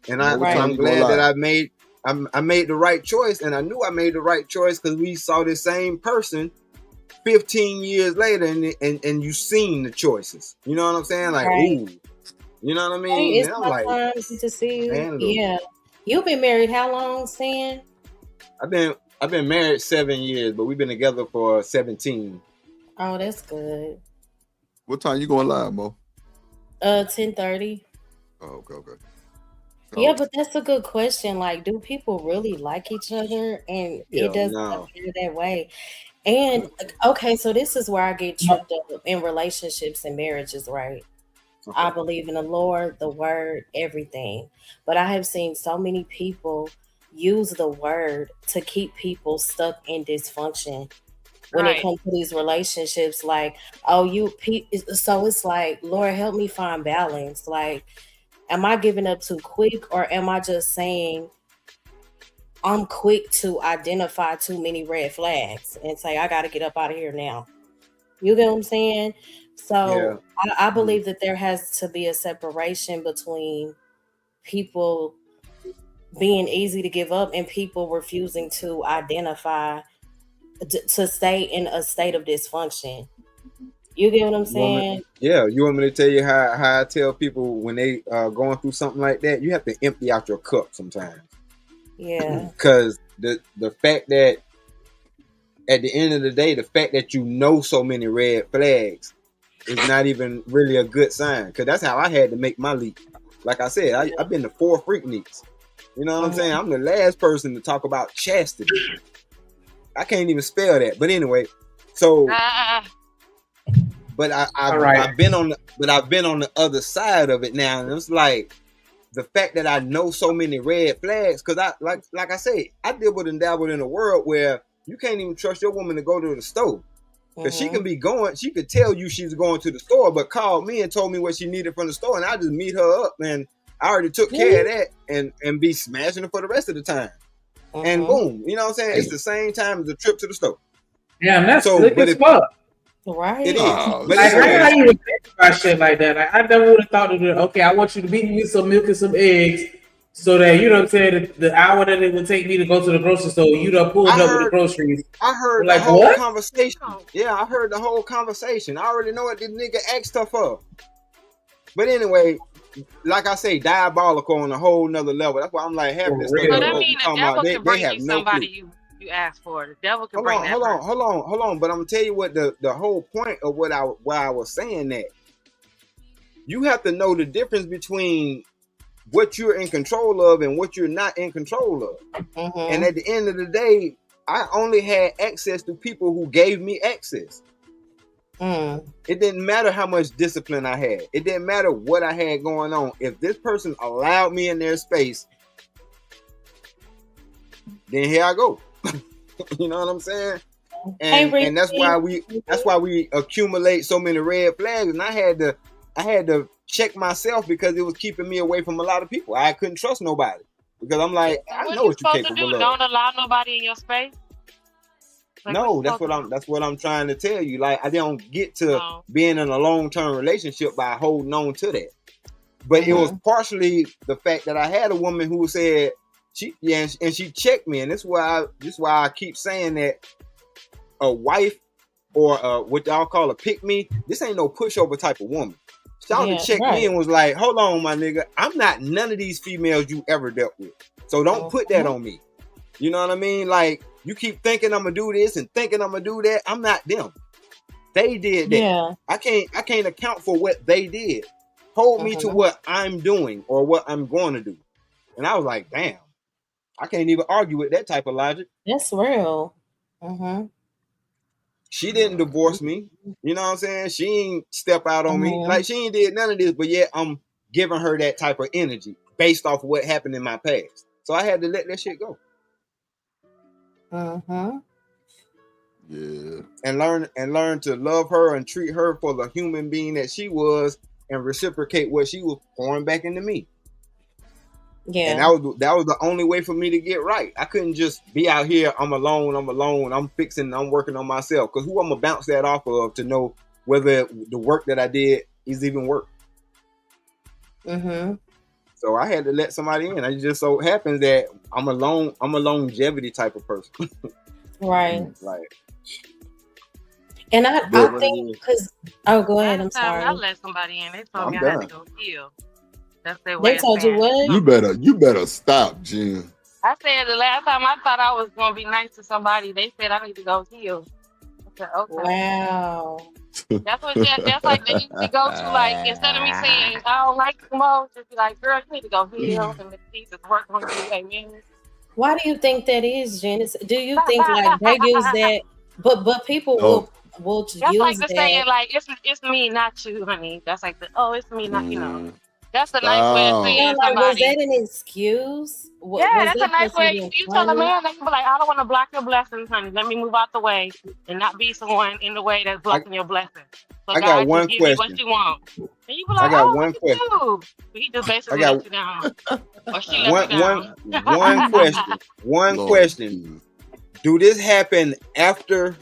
And I'm glad that I made the right choice, and I knew I made the right choice because we saw the same person 15 years later, and you seen the choices. You know what I'm saying? Like, Right. ooh, you know what I Hey, mean? it's And I'm my like, time to see you. man, look, Yeah. You've been married how long, Sin? I've been married 7 years, but we've been together for 17. Oh, that's good. What time you going live, Mo? 10:30. Oh, okay. Yeah, but that's a good question. Like, do people really like each other? And it Hell doesn't no. appear that way. And okay, so this is where I get tripped up in relationships and marriages, right? I believe in the Lord, the word, everything. But I have seen so many people use the word to keep people stuck in dysfunction when it Right. comes to these relationships. Like, so it's like, Lord, help me find balance. Like, am I giving up too quick, or am I just saying I'm quick to identify too many red flags and say I got to get up out of here now? You get what I'm saying? So I believe that there has to be a separation between people being easy to give up and people refusing to identify to stay in a state of dysfunction. You get what I'm saying? You want me to tell you how I tell people when they going through something like that? You have to empty out your cup sometimes. Yeah. Because the fact that at the end of the day, the fact that you know so many red flags is not even really a good sign. Because that's how I had to make my leap. Like I said, I've been to 4 Freakniks. You know what I'm saying? I'm the last person to talk about chastity. I can't even spell that. But anyway, so but I've been on the other side of it now, and it's like the fact that I know so many red flags, because I like I said, I dabbled and dabbled in a world where you can't even trust your woman to go to the store. Because she could tell you she's going to the store, but called me and told me what she needed from the store, and I just meet her up, and I already took care of that and be smashing her for the rest of the time. And boom, you know what I'm saying? It's the same time as the trip to the store. Yeah, that's slick as fuck. Right. It is. But Like, I gotta even think about shit like that. Like, I never would have thought of it. Okay, I want you to beat me with some milk and some eggs, so that, you know what I'm saying, the hour that it would take me to go to the grocery store, you done pulled up with the groceries. I heard Like, the whole what? conversation. Yeah, I heard the whole conversation. I already know what this nigga asked her for. But anyway, like I say, diabolical on a whole nother level. That's why I'm like, half this stuff So that that folks means the talking devil about, can they bring have you no somebody clue. you asked for. The devil can Hold bring on, that hold on, person. hold on. But I'm gonna tell you what the whole point of why I was saying that. You have to know the difference between what you're in control of and what you're not in control of. And at the end of the day, I only had access to people who gave me access. It didn't matter how much discipline I had. It didn't matter what I had going on. If this person allowed me in their space, then here I go. You know what I'm saying? And that's why we accumulate so many red flags. And I had to check myself because it was keeping me away from a lot of people. I couldn't trust nobody because I'm like, I What know you what you're supposed to do? capable of. Don't allow nobody in your space. Like, No, that's what I'm trying to tell you. Like, I don't get to being in a long-term relationship by holding on to that. But it was partially the fact that I had a woman who said and she checked me, and this is why I keep saying that a wife or what y'all call a pick me, this ain't no pushover type of woman. Shawty checked me and was like, hold on, my nigga, I'm not none of these females you ever dealt with. So don't put that on me. You know what I mean? Like, you keep thinking I'm gonna do this and thinking I'm gonna do that. I'm not them. They did that. Yeah. I can't account for what they did. Hold me to what I'm doing or what I'm going to do. And I was like, damn, I can't even argue with that type of logic. That's real. She didn't divorce me. You know what I'm saying? She ain't step out on me. Like, she ain't did none of this, but yet I'm giving her that type of energy based off of what happened in my past. So I had to let that shit go. Yeah. And learn to love her and treat her for the human being that she was and reciprocate what she was pouring back into me. Yeah. And that was the only way for me to get right. I couldn't just be out here, I'm alone, I'm working on myself. Because who I'm gonna bounce that off of to know whether the work that I did is even work. So I had to let somebody in. It just so happens that I'm a longevity type of person. Right. Like, And I But think because go ahead. I'm Last time I sorry. let somebody in, they told I'm me I had to done. go heal. That's their They way of told you saying what? You better stop, Jen. I said the last time I thought I was gonna be nice to somebody, they said I need to go heal. I said, okay. Wow. That's like they usually go to, like, instead of me saying I don't like you more, just be like, girl, you need to go heal and let Jesus work on you. Amen. Why do you think that is, Janice? Do you think like they use that? But people No. will That's like use the that. saying, like, it's me, not you, honey. That's like it's me, not That's a nice way of Stop. Yeah, saying like was that somebody. an excuse? Yeah, Was that's a that nice supposed to way. be You tell a funny? man, they can be like, I don't want to block your blessings, honey. Let me move out the way and not be someone in the way that's blocking your blessings. So I got God just one give you what question. you want. And you be I like, got oh, look one at question. you. But he just I basically let got you down. Or she let you down. one question. One Lord question. Jesus. Do this happen after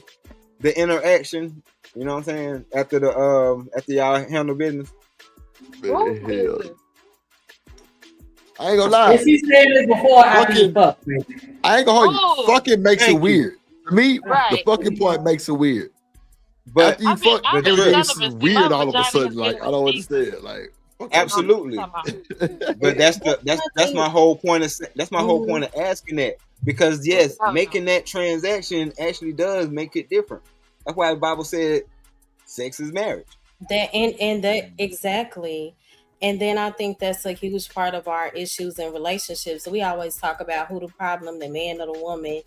the interaction? You know what I'm saying? After y'all handle business? Man, hell. I ain't gonna lie. Is he saying this before or after you fuck? I ain't gonna hold you. Ooh. Fucking makes it Thank you. weird. To me, the Right. fucking part makes it weird. But After you fuck, I've been everything's celibate. weird My all of a vagina has sudden. been Like I don't received. understand. Like fuck that shit. absolutely. But that's my whole point of asking that, because yes, making that transaction actually does make it different. That's why the Bible said sex is marriage. That and that exactly. And then I think that's a huge part of our issues in relationships. We always talk about who the problem, the man or the woman.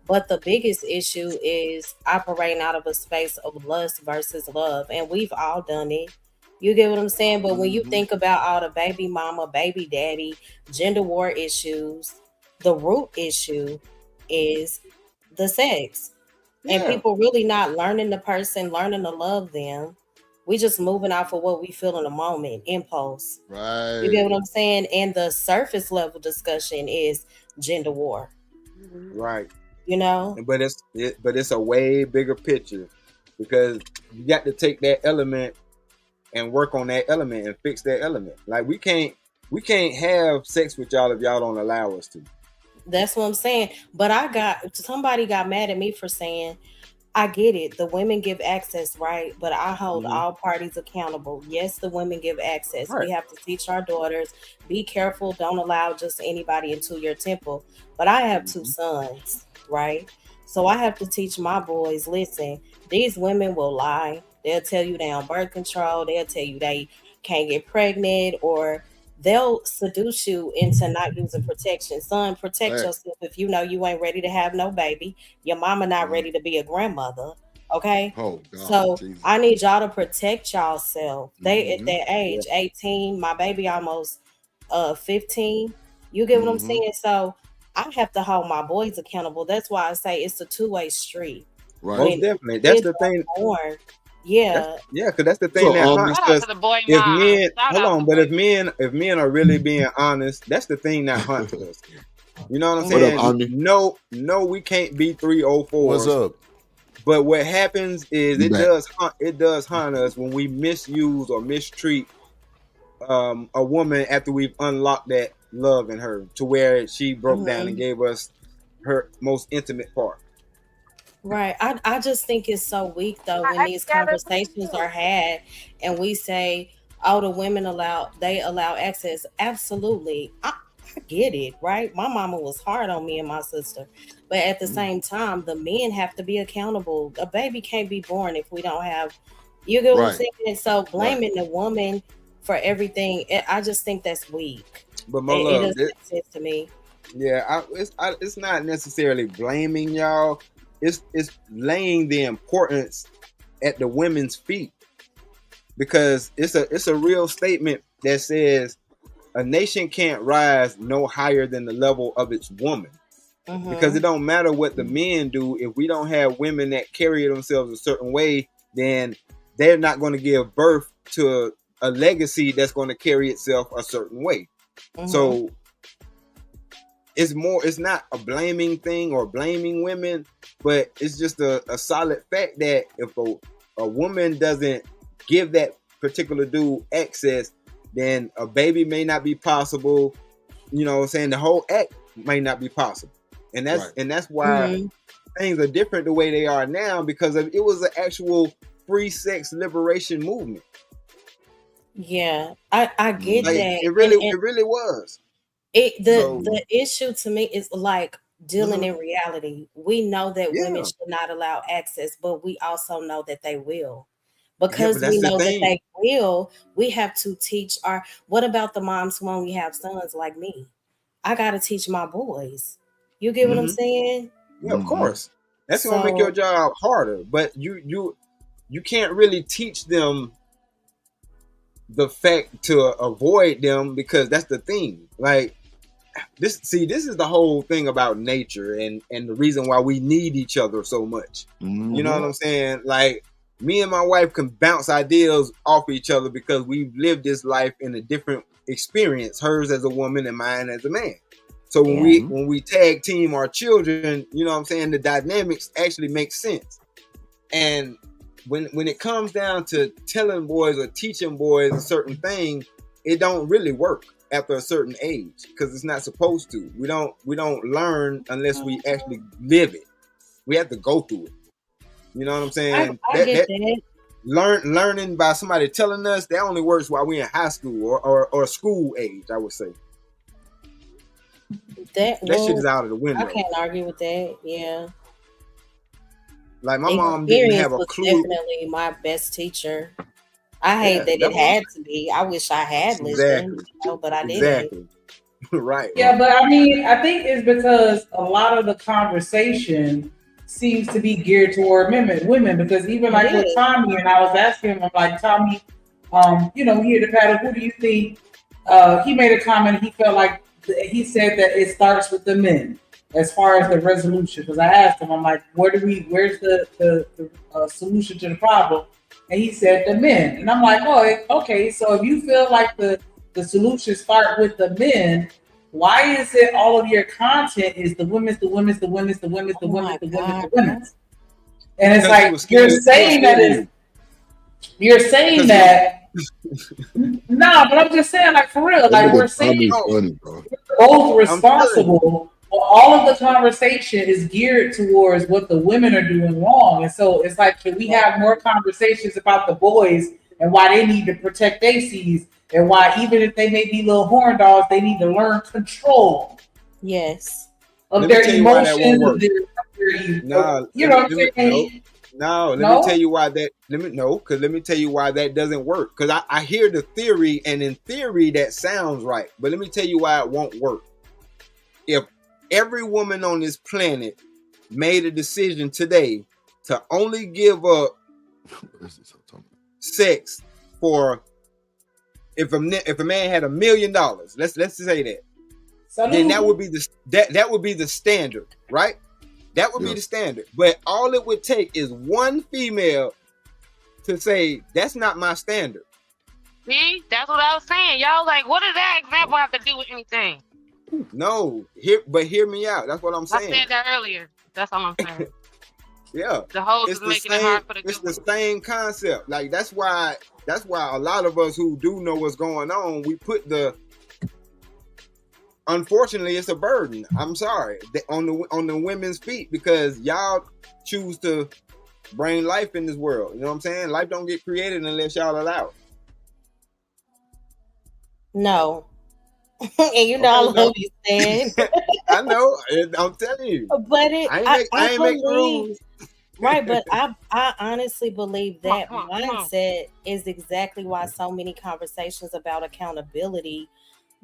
But the biggest issue is operating out of a space of lust versus love. And we've all done it. You get what I'm saying? But when you think about all the baby mama, baby daddy, gender war issues, the root issue is the sex. And Yeah. people really not learning the person, learning to love them. We just moving off of what we feel in the moment, impulse. You get Right. what I'm saying? And the surface level discussion is gender war. Right. You know? But it's a way bigger picture, because you got to take that element and work on that element and fix that element. Like we can't have sex with y'all if y'all don't allow us to. That's what I'm saying. But somebody got mad at me for saying, I get it. The women give access, right? But I hold all parties accountable. Yes, the women give access. Right. We have to teach our daughters, be careful, don't allow just anybody into your temple. But I have two sons, right? So I have to teach my boys, listen, these women will lie. They'll tell you they on birth control. They'll tell you they can't get pregnant, or they'll seduce you into not using protection. Son, protect Right. yourself if you know you ain't ready to have no baby. Your mama not ready to be a grandmother. Okay. Oh God. So Jesus. I need y'all to protect y'all. They at that age, 18, my baby almost 15. You get what I'm saying? So I have to hold my boys accountable. That's why I say it's a two-way street. Right. Most When definitely. That's kids the are thing. born, yeah. Because that's the thing So, that haunts Shout out us. to the boy If mom. men, Shout hold out on, to but boy. if men are really being honest, that's the thing that haunts us. You know what I'm What up, saying? Omni? No, we can't be 304s. What's up? But what happens is You it back. does haunt us when we misuse or mistreat a woman after we've unlocked that love in her, to where she broke down and gave us her most intimate part. Right. I just think it's so weak though when these conversations are had and we say, oh, the women allow access. Absolutely. I get it, right? My mama was hard on me and my sister. But at the same time, the men have to be accountable. A baby can't be born if we don't have, you get what I'm Right. saying? And so blaming the woman for everything, I just think that's weak. But my It love, doesn't make sense to me. yeah, it's not necessarily blaming y'all. It's laying the importance at the women's feet, because it's a real statement that says a nation can't rise no higher than the level of its woman. Because it don't matter what the men do, if we don't have women that carry themselves a certain way, then they're not going to give birth to a legacy that's going to carry itself a certain way. So it's not a blaming thing or blaming women, but it's just a solid fact that if a woman doesn't give that particular dude access, then a baby may not be possible. You know what I'm saying? The whole act may not be possible. And that's why things are different the way they are now because it was an actual free sex liberation movement. Yeah, I get Like that. it really And was. the issue to me is like dealing Mhm. in reality. We know that women Yeah. should not allow access, but we also know that they will. Yeah, but Because we that's the know that thing. they will, we have to teach our what about the moms who only have sons like me? I gotta teach my boys. You get what I'm Mhm. saying? Yeah, of course. That's gonna make your So job harder. But you can't really teach them the fact to avoid them because that's the thing. Like this is the whole thing about nature and the reason why we need each other so much. You know what I'm saying? Like me and my wife can bounce ideas off each other because we've lived this life in a different experience, hers as a woman and mine as a man. So when we tag team our children, you know what I'm saying, the dynamics actually make sense. And when it comes down to telling boys or teaching boys a certain thing, it don't really work after a certain age because it's not supposed to. We don't learn unless we actually live it. We have to go through it. You know what I'm saying? I get that. Learning by somebody telling us that only works while we're in high school or school age, I would say. That Shit is out of the window. I can't argue with that. Yeah. Like my mom didn't Experience have a was clue. definitely my best teacher. I hate that that it had to be. I wish I had listened, but I didn't. Exactly. Right. Yeah, but I mean, I think it's because a lot of the conversation seems to be geared toward women because even like with Tommy, and I was asking him, I'm like, Tommy, here the paddle, who do you think? He made a comment. He felt like he said that it starts with the men as far as the resolution. Because I asked him, I'm like, where's the solution to the problem? And he said the men. And I'm like, oh, okay. So if you feel like the solution start with the men, why is it all of your content is the women's? And it's like you're saying that no, but I'm just saying, like, for real, like we're saying both responsible, but all of the conversation is geared towards what the women are doing wrong. And so it's like, can we have more conversations about the boys and why they need to protect their seeds and why even if they may be little horn dogs, they need to learn control. Yes. Of their emotions, of their you know what I'm saying? Let me tell you why that. Let me tell you why that doesn't work. Because I hear the theory, and in theory that sounds right. But let me tell you why it won't work. If every woman on this planet made a decision today to only give up sex for if a man had $1 million, let's say that, then that would be the standard, right? That would be the standard. But all it would take is one female to say, that's not my standard. See, that's what I was saying. Y'all like, what does that example have to do with anything? No, hear me out. That's what I'm saying. I said that earlier. That's all I'm saying. Yeah. The hoes is making it hard for the It's the same concept. Like that's why a lot of us who do know what's going on, we put unfortunately, it's a burden. I'm sorry, on the women's feet because y'all choose to bring life in this world. You know what I'm saying? Life don't get created unless y'all allow it. No, and you know I love you, Stan. I know. I'm telling you. But I ain't make rules. Right, but I honestly believe that mindset is exactly why so many conversations about accountability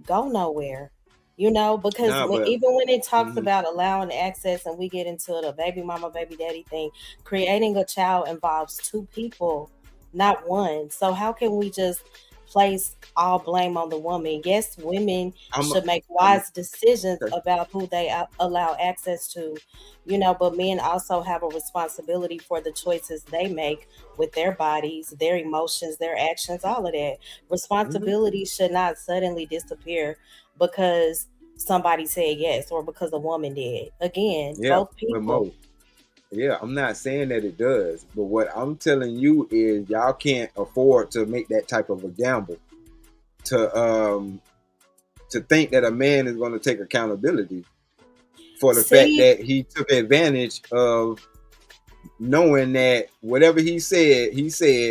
go nowhere. You know, because even when it talks about allowing access and we get into the baby mama, baby daddy thing, creating a child involves two people, not one. So how can we just place all blame on the woman? Yes, women should make wise decisions about who they allow access to, you know, but men also have a responsibility for the choices they make with their bodies, their emotions, their actions, all of that. Responsibility should not suddenly disappear because somebody said yes or because a woman did. Again, both people. Yeah, I'm not saying that it does, but what I'm telling you is y'all can't afford to make that type of a gamble to think that a man is going to take accountability for the fact that he took advantage of knowing that whatever he said,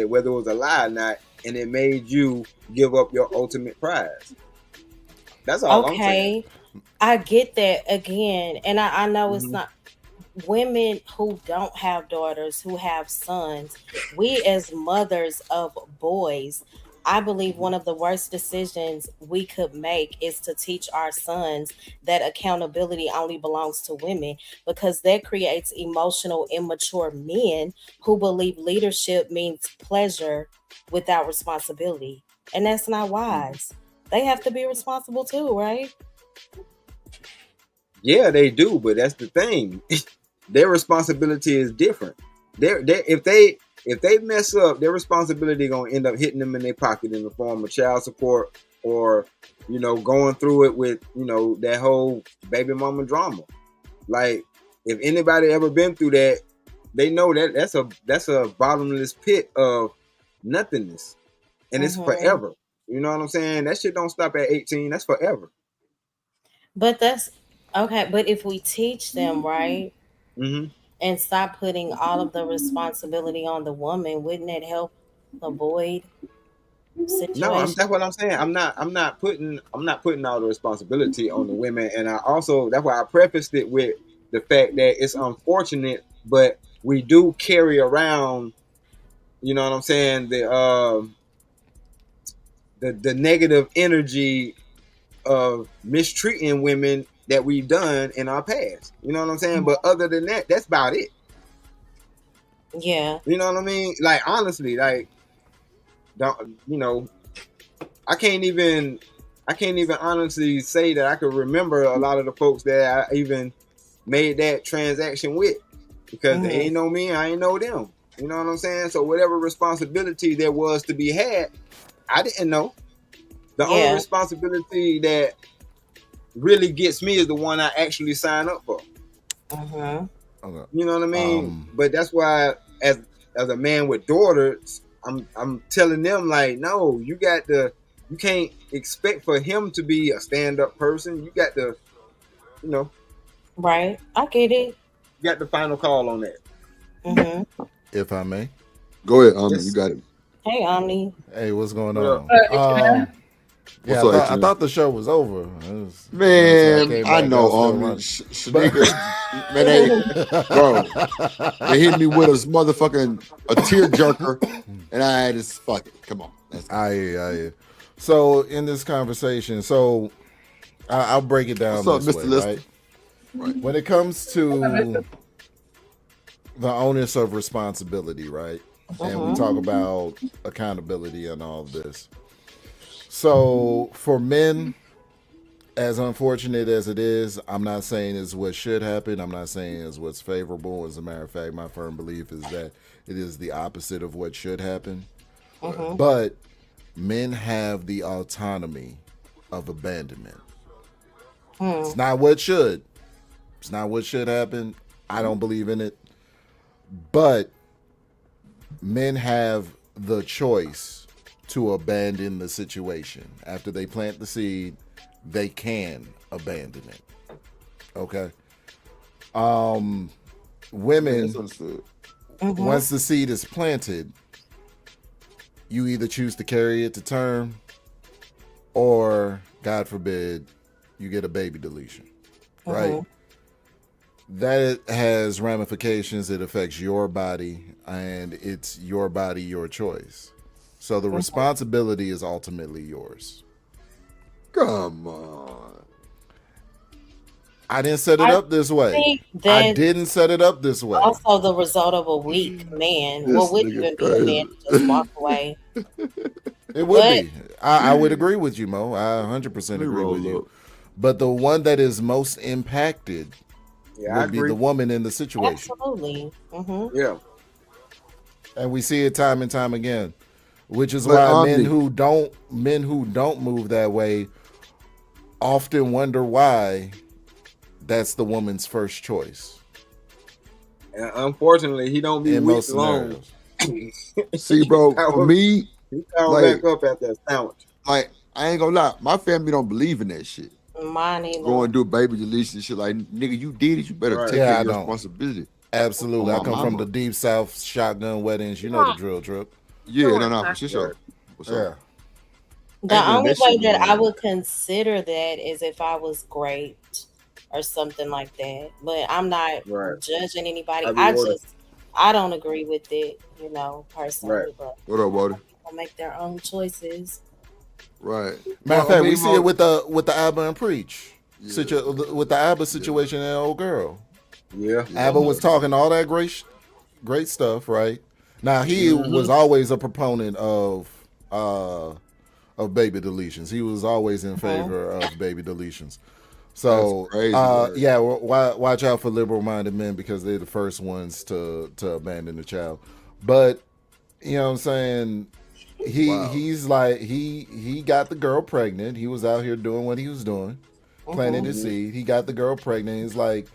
whether it was a lie or not, and it made you give up your ultimate prize. That's all I'm saying. Okay, I get that again, and I know it's not women who don't have daughters, who have sons. We as mothers of boys, I believe one of the worst decisions we could make is to teach our sons that accountability only belongs to women, because that creates emotional, immature men who believe leadership means pleasure without responsibility. And that's not wise. They have to be responsible too, right? Yeah, they do, but that's the thing. Their responsibility is different. If they mess up, their responsibility gonna end up hitting them in their pocket in the form of child support, or going through it with that whole baby mama drama. Like, if anybody ever been through that, they know that that's a bottomless pit of nothingness, and it's forever. You know what I'm saying? That shit don't stop at 18. That's forever. But that's okay. But if we teach them right and stop putting all of the responsibility on the woman, wouldn't it help avoid situations? That's what I'm saying. I'm not putting all the responsibility on the women, and that's why I prefaced it with the fact that it's unfortunate, but we do carry around, you know what I'm saying, the negative energy of mistreating women that we've done in our past. You know what I'm saying? But other than that, that's about it. Yeah. You know what I mean? Like, honestly, like, I can't even honestly say that I could remember a lot of the folks that I even made that transaction with, because they ain't know me, I ain't know them. You know what I'm saying? So whatever responsibility there was to be had, I didn't know. The only responsibility that really gets me is the one I actually sign up for. Okay. You know what I mean? But that's why, as a man with daughters, I'm telling them, like, no, you can't expect for him to be a stand-up person. You got to, Right. I get it. You got the final call on that. If I may. Go ahead, Omni. You got it. Hey, Omni. Hey, what's going What on? What's Yeah, up, I H&M? thought the show was over. Man, I know, Omni. Shanika, man, they hit me with a motherfucking a tearjerker, and I had to fuck it. Come on. I hear. So in this conversation, I'll break it down What's this up, way, Mr. Lister? right? When it comes to the onus of responsibility, right? And we talk about accountability and all of this. So for men, as unfortunate as it is, I'm not saying it's what should happen. I'm not saying it's what's favorable. As a matter of fact, my firm belief is that it is the opposite of what should happen. But men have the autonomy of abandonment. It's not what should. It's not what should happen. I don't believe in it. But men have the choice to abandon the situation. After they plant the seed, they can abandon it. Okay? Women, once the seed is planted, you either choose to carry it to term, or, God forbid, you get a baby deletion. Right? That has ramifications. It affects your body, and it's your body, your choice. So the responsibility is ultimately yours. Come on. I didn't set it up this way. I didn't set it up this way. Also, the result of a weak man. This Wouldn't even be a man to just walk away. It would be. I would agree with you, Mo. I 100% agree with you. But the one that is most impacted would be the woman in the situation. Absolutely. Yeah. And we see it time and time again, which is why men who don't move that way often wonder why that's the woman's first choice. And unfortunately, he don't be in weak most long. See, bro, for me, he found like, back up at that sandwich. like, I ain't gonna lie, my family don't believe in that shit. Mine either. Go and do baby deletion shit. Like, nigga, you did it. You better Right. take Yeah, care I of your don't. responsibility. Absolutely. On I my come from mama. the deep south, shotgun weddings. You know the drill, Drip. Yeah, no, for sure. Right. What's Yeah. up? The Ain't none of only that way shit that going I on. would consider that is if I was great or something like that. But I'm not Right. judging anybody. I be ordered. I don't agree with it, personally. Right. But What up, Walter? people make their own choices. Right. Matter of Well, I fact, we mean, see it with the Abba and Preach. Yeah. With the Abba situation and that old girl. Yeah. Abba was talking all that great stuff, right? Now he was always a proponent of baby deletions. He was always in favor of baby deletions. So That's crazy, word. yeah, watch out for liberal-minded men because they're the first ones to abandon the child. But you know what I'm saying? He's like he got the girl pregnant. He was out here doing what he was doing, planting his seed. He got the girl pregnant. He's like,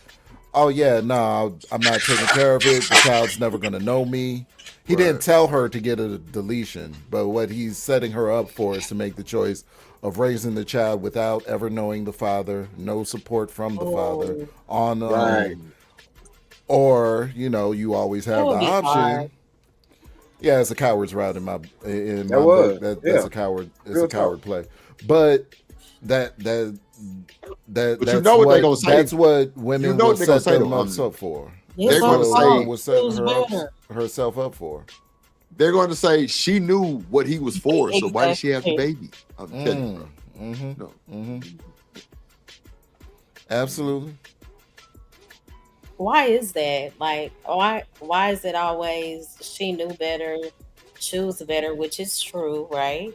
oh yeah, no, I'm not taking care of it. The child's never gonna know me. He didn't tell her to get a deletion, but what he's setting her up for is to make the choice of raising the child without ever knowing the father, no support from the father, on the own. Or, you always have the option. Hard. Yeah, it's a coward's route in my That book. was, That's yeah. a coward. It's Real a coward talk. play. But that's you know what they gonna say. That's what women You know will what they gonna set say, themselves though, up for. They're That's gonna what a say- woman will set Who's better? herself up for. They're going to say she knew what he was for, so why did she have the baby? I'm telling you, bro. No. Absolutely. Why is that? Like, why is it always she knew better, choose better, which is true, right?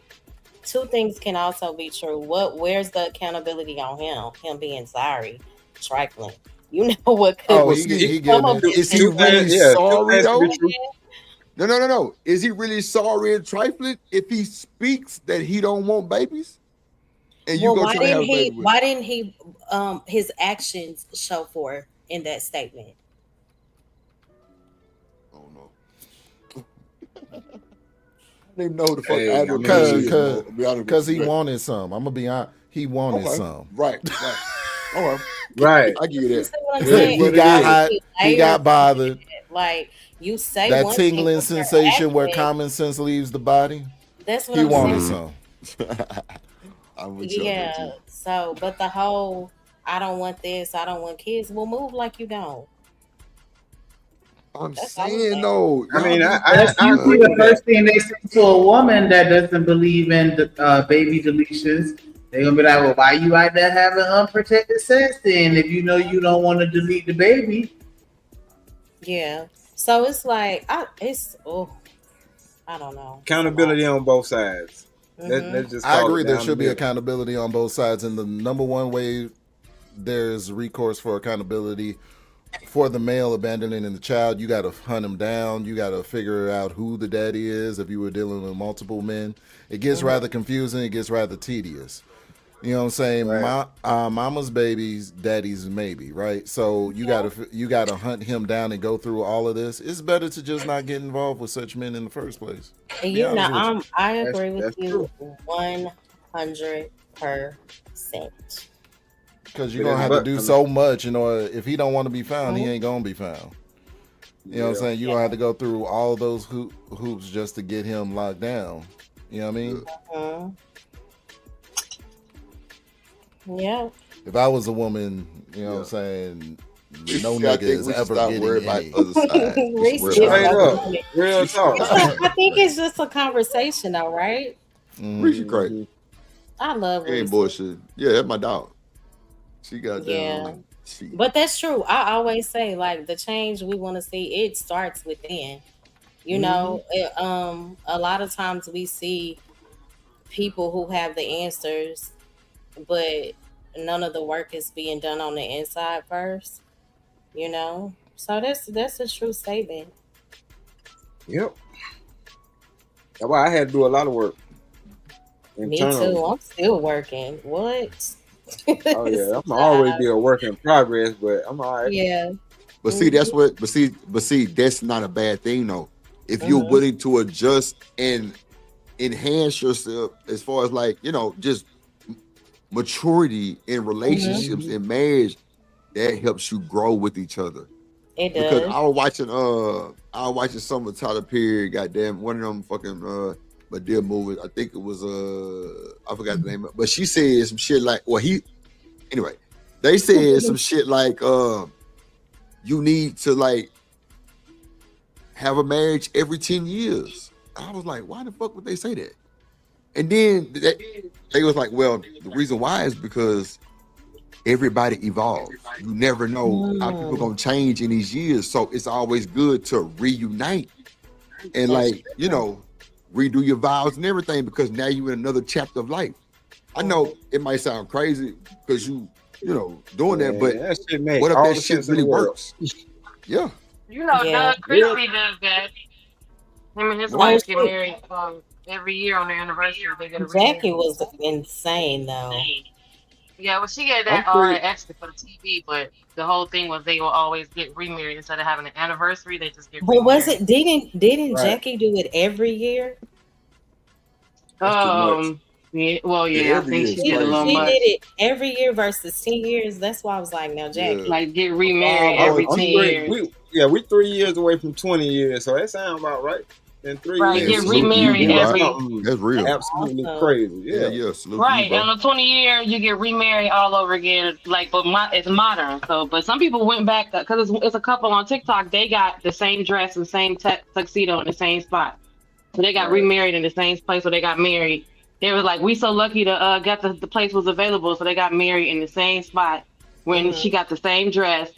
Two things can also be true. Where's the accountability on him being sorry, trifling? You know what could Oh, he come of getting it. it. Is he really sorry though? true. No. Is he really sorry and trifling if he speaks that he don't want babies? And you Well, go try to have a baby with why didn't he his actions show for in that statement? I don't even know who the fuck Hey, Admiral I mean, Pearce is, bro. To be honest with Because he you. wanted some. I'm gonna be honest. He wanted Okay. some. Right. All right. Right. I give you You that. see what I'm Yeah, saying? He got hot. Layers He got bothered. Like you say That one thing tingling with your sensation where action, common sense leaves the body. That's what He I'm wanted saying. some. I'm with you on that, Yeah. too. So, but the whole I don't want this, I don't want kids. Well, move like you don't. I'm That's all I'm saying saying. though. I mean, I That's usually agree the with that. first thing they say to a woman that doesn't believe in the, baby deletions. They're gonna be like, "Well, why you out there having unprotected sex then? If you know you don't want to delete the baby." Yeah. So it's like I don't know. Accountability on both sides. Mhm. Let's just I call agree. it There down should the be middle. accountability on both sides, and the number one way there's recourse for accountability for the male abandoning the child, you got to hunt him down. You got to figure out who the daddy is. If you were dealing with multiple men, it gets rather confusing. It gets rather tedious. You know what I'm saying? Right. Mama's baby's daddy's maybe, right? So you gotta hunt him down and go through all of this. It's better to just not get involved with such men in the first place. And Be you know, honest with you. I agree with that's you 100%. Because you're But gonna have but- to do so much in order. If he don't want to be found, he ain't gonna be found. You know what I'm Yeah. saying? You're gonna have to go through all of those hoops just to get him locked down. You know what I mean? Mhm. Yeah. If I was a woman, you know what I'm saying, no See, I nigga think is we should ever stop getting worrying about any. other side. Reese Worry is about Straight so up. funny. Real talk. I think it's just a conversation, though, right? Reese crazy. I love He ain't Reese. bullshit. Yeah, that's my dog. She got Yeah. down. She, But that's true. I always say, like, the change we want to see, it starts within. You know, a lot of times we see people who have the answers, but none of the work is being done on the inside first. You know, so that's a true statement. Yep. That's why I had to do a lot of work. Me Internally. too. I'm still working. What? Oh yeah, I'm always be a work in progress, but I'm all right. Yeah. but see, that's what. But see, that's not a bad thing though. If you're Mhm. willing to adjust and enhance yourself, as far as like just maturity in relationships and marriage that helps you grow with each other. It Because does. I was watching some of Tyler Perry, goddamn, one of them fucking Madea movies. I think it was I forgot the name of it. But she said some shit like, anyway, they said some shit like you need to like have a marriage every 10 years. I was like, why the fuck would they say that? And then they was like, well, the reason why is because everybody evolves. You never know how people gonna change in these years. So it's always good to reunite and like, redo your vows and everything because now you're in another chapter of life. I know it might sound crazy because doing that, but that shit make what if all that the shit sense in really the world. works? Yeah. Doug Christie does that. Him and his Well, wife get married every year on their anniversary. They get a Jackie was insane though. Yeah, well, she had that extra for the TV, but the whole thing was they will always get remarried instead of having an anniversary. They just get But remarried. was it didn't Right. Jackie do it every year? Yeah, I think she did a little She much. did it every year versus 10 years. That's why I was like, now Jackie. Like get remarried every 10 years. We 3 years away from 20 years, so that sounds about right. In 3 Right, years, get remarried every. That's real. Absolutely crazy. Yeah, salute Right, you, bro. and in 20 years you get remarried all over again. Like, but it's modern. So, but some people went back because it's a couple on TikTok. They got the same dress and same tuxedo in the same spot. So they got remarried in the same place where they got married. They were like, we so lucky to get the place was available, so they got married in the same spot when she got the same dress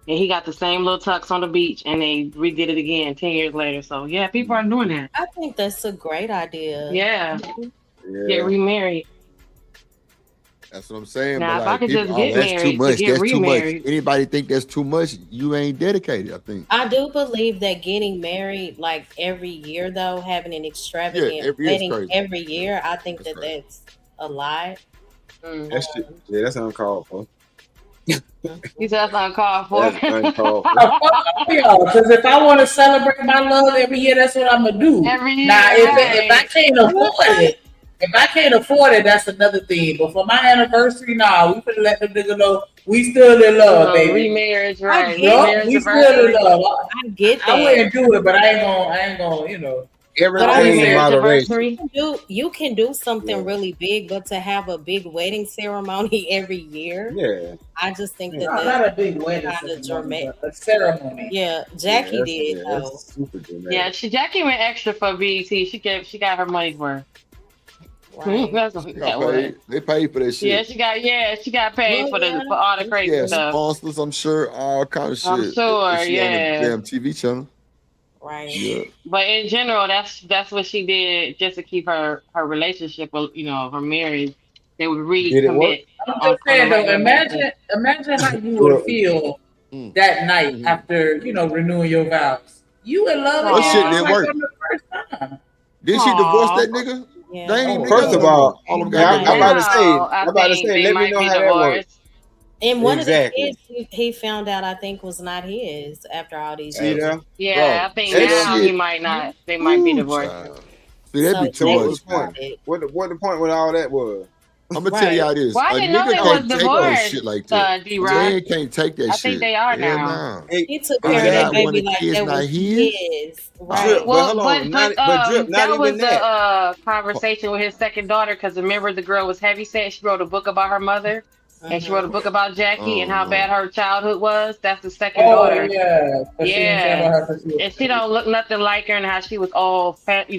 and he got the same little tux on the beach, and they redid it again 10 years later. So yeah, people are doing that. I think that's a great idea. Yeah. Get remarried. That's what I'm saying. Now, but if like, I could people, just get that's married too much. to get That's too much. remarried. Anybody think that's too much? You ain't dedicated, I think. I do believe that getting married like every year though, having an extravagant every year's wedding crazy. every year, I think that's a lie. that shit, that's uncalled for. You said that's uncalled for. That's uncalled for. Because if I want to celebrate my love every year, that's what I'm gonna do. Every year, Now, if I can't afford it, that's another thing. But for my anniversary, we finna let them niggas know we still in love, baby. Remarriage, right? We still in love. I get that. I wouldn't do it, but I ain't gonna. Everything in moderation. You can do something really big, but to have a big wedding ceremony every year, I just think that that's not a big wedding ceremony, but a ceremony. Yeah, Jackie did though. Yeah, Jackie went extra for BET. She got her money's worth. That's what that was. They paid for that shit. Yeah, she got paid for all the crazy stuff. Sponsors, I'm sure, all kind of shit. I'm sure, She on the yeah. damn TV channel. Right. Yeah. But in general, that's what she did just to keep her relationship, her marriage. They would recommit. I'm just saying though, imagine how you would feel that night after renewing your vows. You in love That again, shit didn't like work. from the first time. Did she divorce that nigga? Yeah. They ain't even First together of no all, more. All them I'm guys about to say, let me know how that works. And one Exactly. of the kids he found out, I think, was not his after all these See years. there? Yeah, I think that now shit- he might not. They might be divorced. See, that'd be too So much. what the point with all that was? I'm gonna tell y'all this. Well, I a didn't know nigga they can't was take that divorced, shit like that. D-Rock. Man can't take that I shit. think they are Yeah, now. nah. He took Is care of that that one of baby the like kids that not was his? his. Drip, Right. but Well, hold on, but Drip, not that was even that. the conversation with his second daughter, because remember the girl was heavyset. She wrote a book about her mother, and she wrote a book about Jackie and how bad her childhood was. That's the second daughter. Yeah. But she didn't care about her 'cause she was And she don't look nothing like her, and how she was all fat, what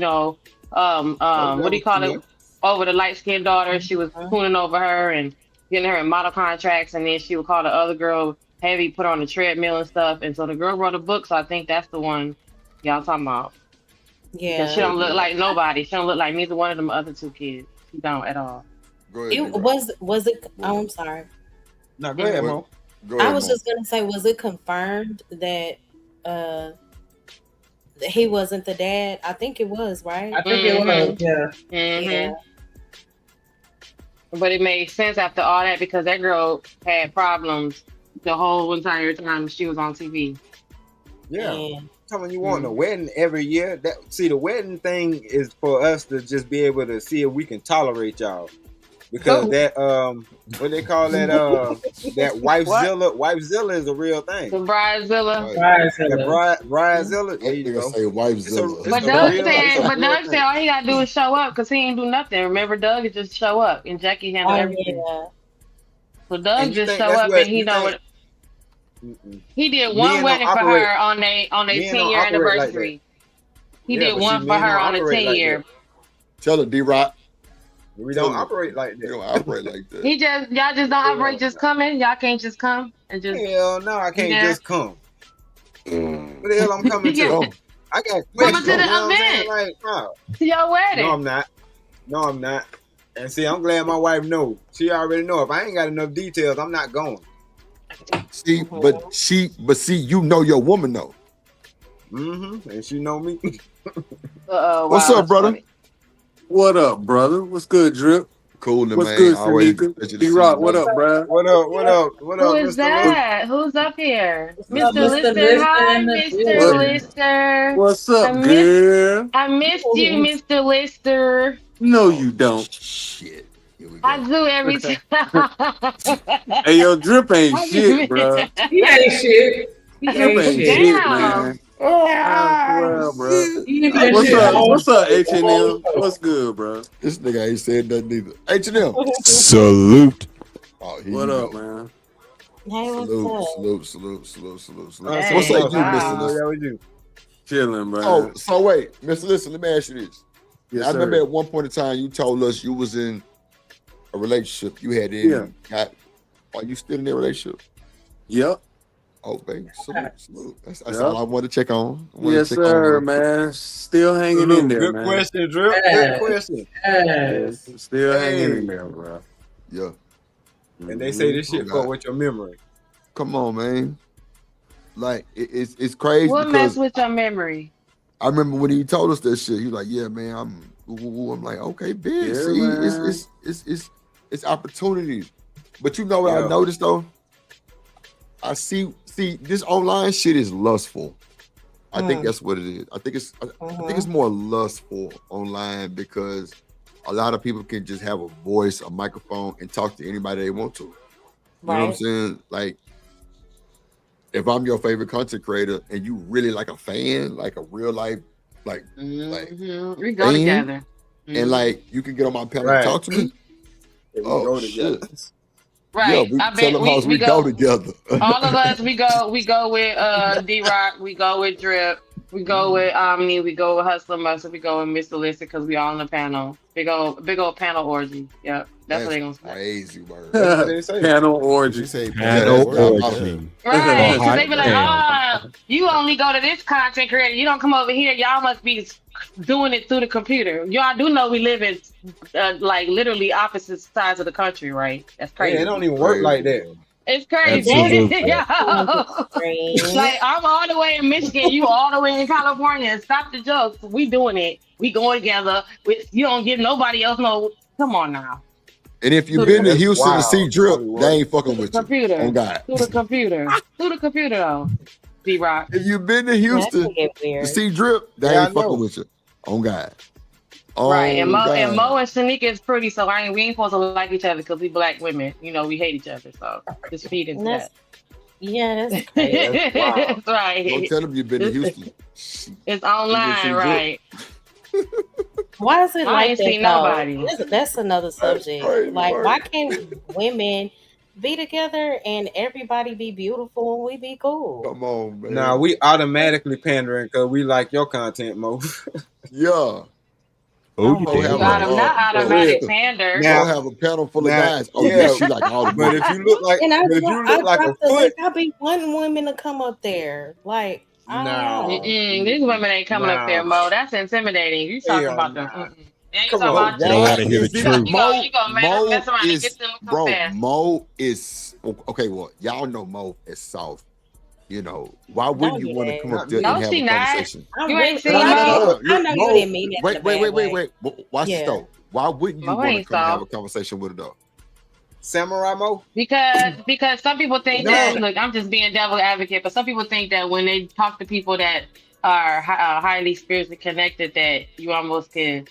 do you call it? Over the light skinned daughter, she was cooning over her and getting her in model contracts, and then she would call the other girl heavy, put her on the treadmill and stuff. And so the girl wrote a book, so I think that's the one y'all talking about. Yeah. Because she don't look like nobody. She don't look like neither one of them other two kids. She don't at all. It was it? Oh, I'm sorry. No, go ahead, Mo. I was just gonna say, was it confirmed that he wasn't the dad? I think it was, right? I think it was. Yeah. Yeah. But it made sense after all that because that girl had problems the whole entire time she was on TV. Yeah. Telling you want a wedding every year. The wedding thing is for us to just be able to see if we can tolerate y'all. because that what they call that that wifezilla is a real thing. The Bridezilla. That Bridezilla. There you go. Say wifezilla. But Doug said all he gotta do is show up because he ain't do nothing. Remember, Doug is just show up and Jackie handle everything. Yeah. So Doug just show up and he know what. He did one wedding for her on their 10-year anniversary. He did one for her on a 10-year. Tell her, D-Rock. We don't operate like that. We don't operate like that. Y'all just don't operate just coming. Y'all can't just come and just. Hell no, I can't just come. What the hell I'm coming to? I got coming questions. to the You know what I'm saying? event. Like, bro. To your wedding. No, I'm not. And see, I'm glad my wife knows. She already know. If I ain't got enough details, I'm not going. See, but see, you know your woman though. And she know me. What's up, brother? Funny. What up, brother? What's good, Drip? Cool, What's man. good, Always Shanika? D-Rock, what up, bro? What up? Who is that? Who's up here? Mr. Mr. Lister. Lister Hi, in the Mr. building. Lister. What's up, girl? I missed you, Mr. Lister. No, you don't. Shit. I do every time. Hey, yo, Drip ain't shit, bro. He ain't shit. He Drip ain't ain't shit, shit. man. I swear, bro. He ain't been shit. What's up, H&M? What's good, bro? This nigga ain't said nothing either. H&M. Salute. Oh, What up, man? Hey, Salute. Hey, What's up, you, wow. Mr. Listen? Yeah, we do. Chilling, bro. Oh, so wait, Mr. Listen, let me ask you this. Yes, I remember sir. at one point in time you told us you was in a relationship. You had are you still in that relationship? Yep. Oh, baby, salute. That's all I want to check on. Yes, sir, man. Still hanging in there, Good man. question, Drip. Good question. Yes. Still hanging in there, bro. Yeah. And they say this shit fuck with your memory. Come on, man. Like it's crazy. What because mess with your memory? I remember when he told us that shit. He was like, "Yeah, man, I'm like, okay, big. Yeah, See, man. it's opportunities." But you know what I noticed though? I see this online shit is lustful. I think that's what it is. I think it's more lustful online because a lot of people can just have a voice, a microphone, and talk to anybody they want to. You know what I'm saying? Like, if I'm your favorite content creator and you really like a fan, like a real life, like we go together. And like you can get on my panel and talk to me. Oh shit. Right. Yeah, I bet we go together. All of us, we go with D-Rock, we go with Drip, we go with Omni, we go with Hustler Muscle, we go with Mr. Listen because we all on the panel. Big old panel orgy. Yep. That's what they gonna say. Crazy word. Panel orgy. Panel orgy. Right. Because they be like, oh, you only go to this content creator. You don't come over here. Y'all must be doing it through the computer. Y'all do know we live in like literally opposite sides of the country, right? That's crazy. Yeah, it don't even work like that. It's crazy. Like I'm all the way in Michigan, you all the way in California. Stop the jokes. We doing it. We going together. You don't give nobody else no. Come on now. And if you've been to Houston to see Drip, they ain't fucking with you. Computer. Oh God. Through the computer. Through the computer though. D-Rock. If you've been to Houston to see Drip, they ain't fucking with you. Oh God. Oh, right, and Mo God. and Shanika is pretty, so we ain't supposed to like each other because we black women. You know, we hate each other, so just feed into that. Yeah, that's crazy. That's right. Don't tell them you've been to Houston. It's online, right? Why is it I like ain't that? seen nobody. That's another subject. crazy Like, word. why can't women be together and everybody be beautiful and we be cool? Come on, man. Nah, we automatically pandering because we like your content, Mo. Yeah. Oh, Mo have Not automatic pander. Now have a panel full of guys. Oh yeah, she like all the But if you look like, And I like a dropped the foot, link. I be wanting women to come up there. Like, I don't know. These women ain't coming up there, Mo. That's intimidating. You talking about them? And you Come talking on, about They gotta hear the truth. You go mess around and get them to come fast. Mo is okay. Well, y'all know Mo is soft. You know, why wouldn't you want to come up there and have a conversation? You ain't seen I Mo. know you didn't mean that. Wait. Watch this though. Why wouldn't you Mo want to ain't come and have soft. a conversation with her though? Samurai Mo. Because some people think that, look, I'm just being devil advocate, but some people think that when they talk to people that are highly spiritually connected, that you almost can.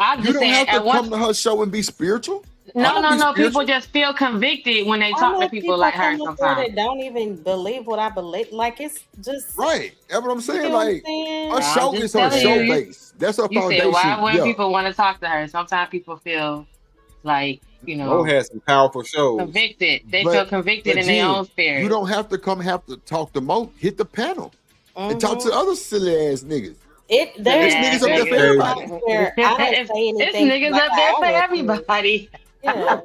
I'm You just don't saying have to at one. come to her show and be spiritual. No. People just feel convicted when they I talk know to people like her come up there sometimes. that don't even believe what I believe. Like it's just Right. That's what I'm saying. You know what I'm Like saying? her show I'm is just her telling show you. base. That's her You said foundation. why wouldn't Yeah. people want to talk to her? Sometimes people feel like, Mo had some powerful shows. convicted. They feel convicted in their Jen, own spirit. you don't have to talk to Mo. Hit the panel and talk to other silly ass niggas. There's niggas up there for everybody. Where I don't say anything. It's niggas like up there I for want to. everybody. Yeah.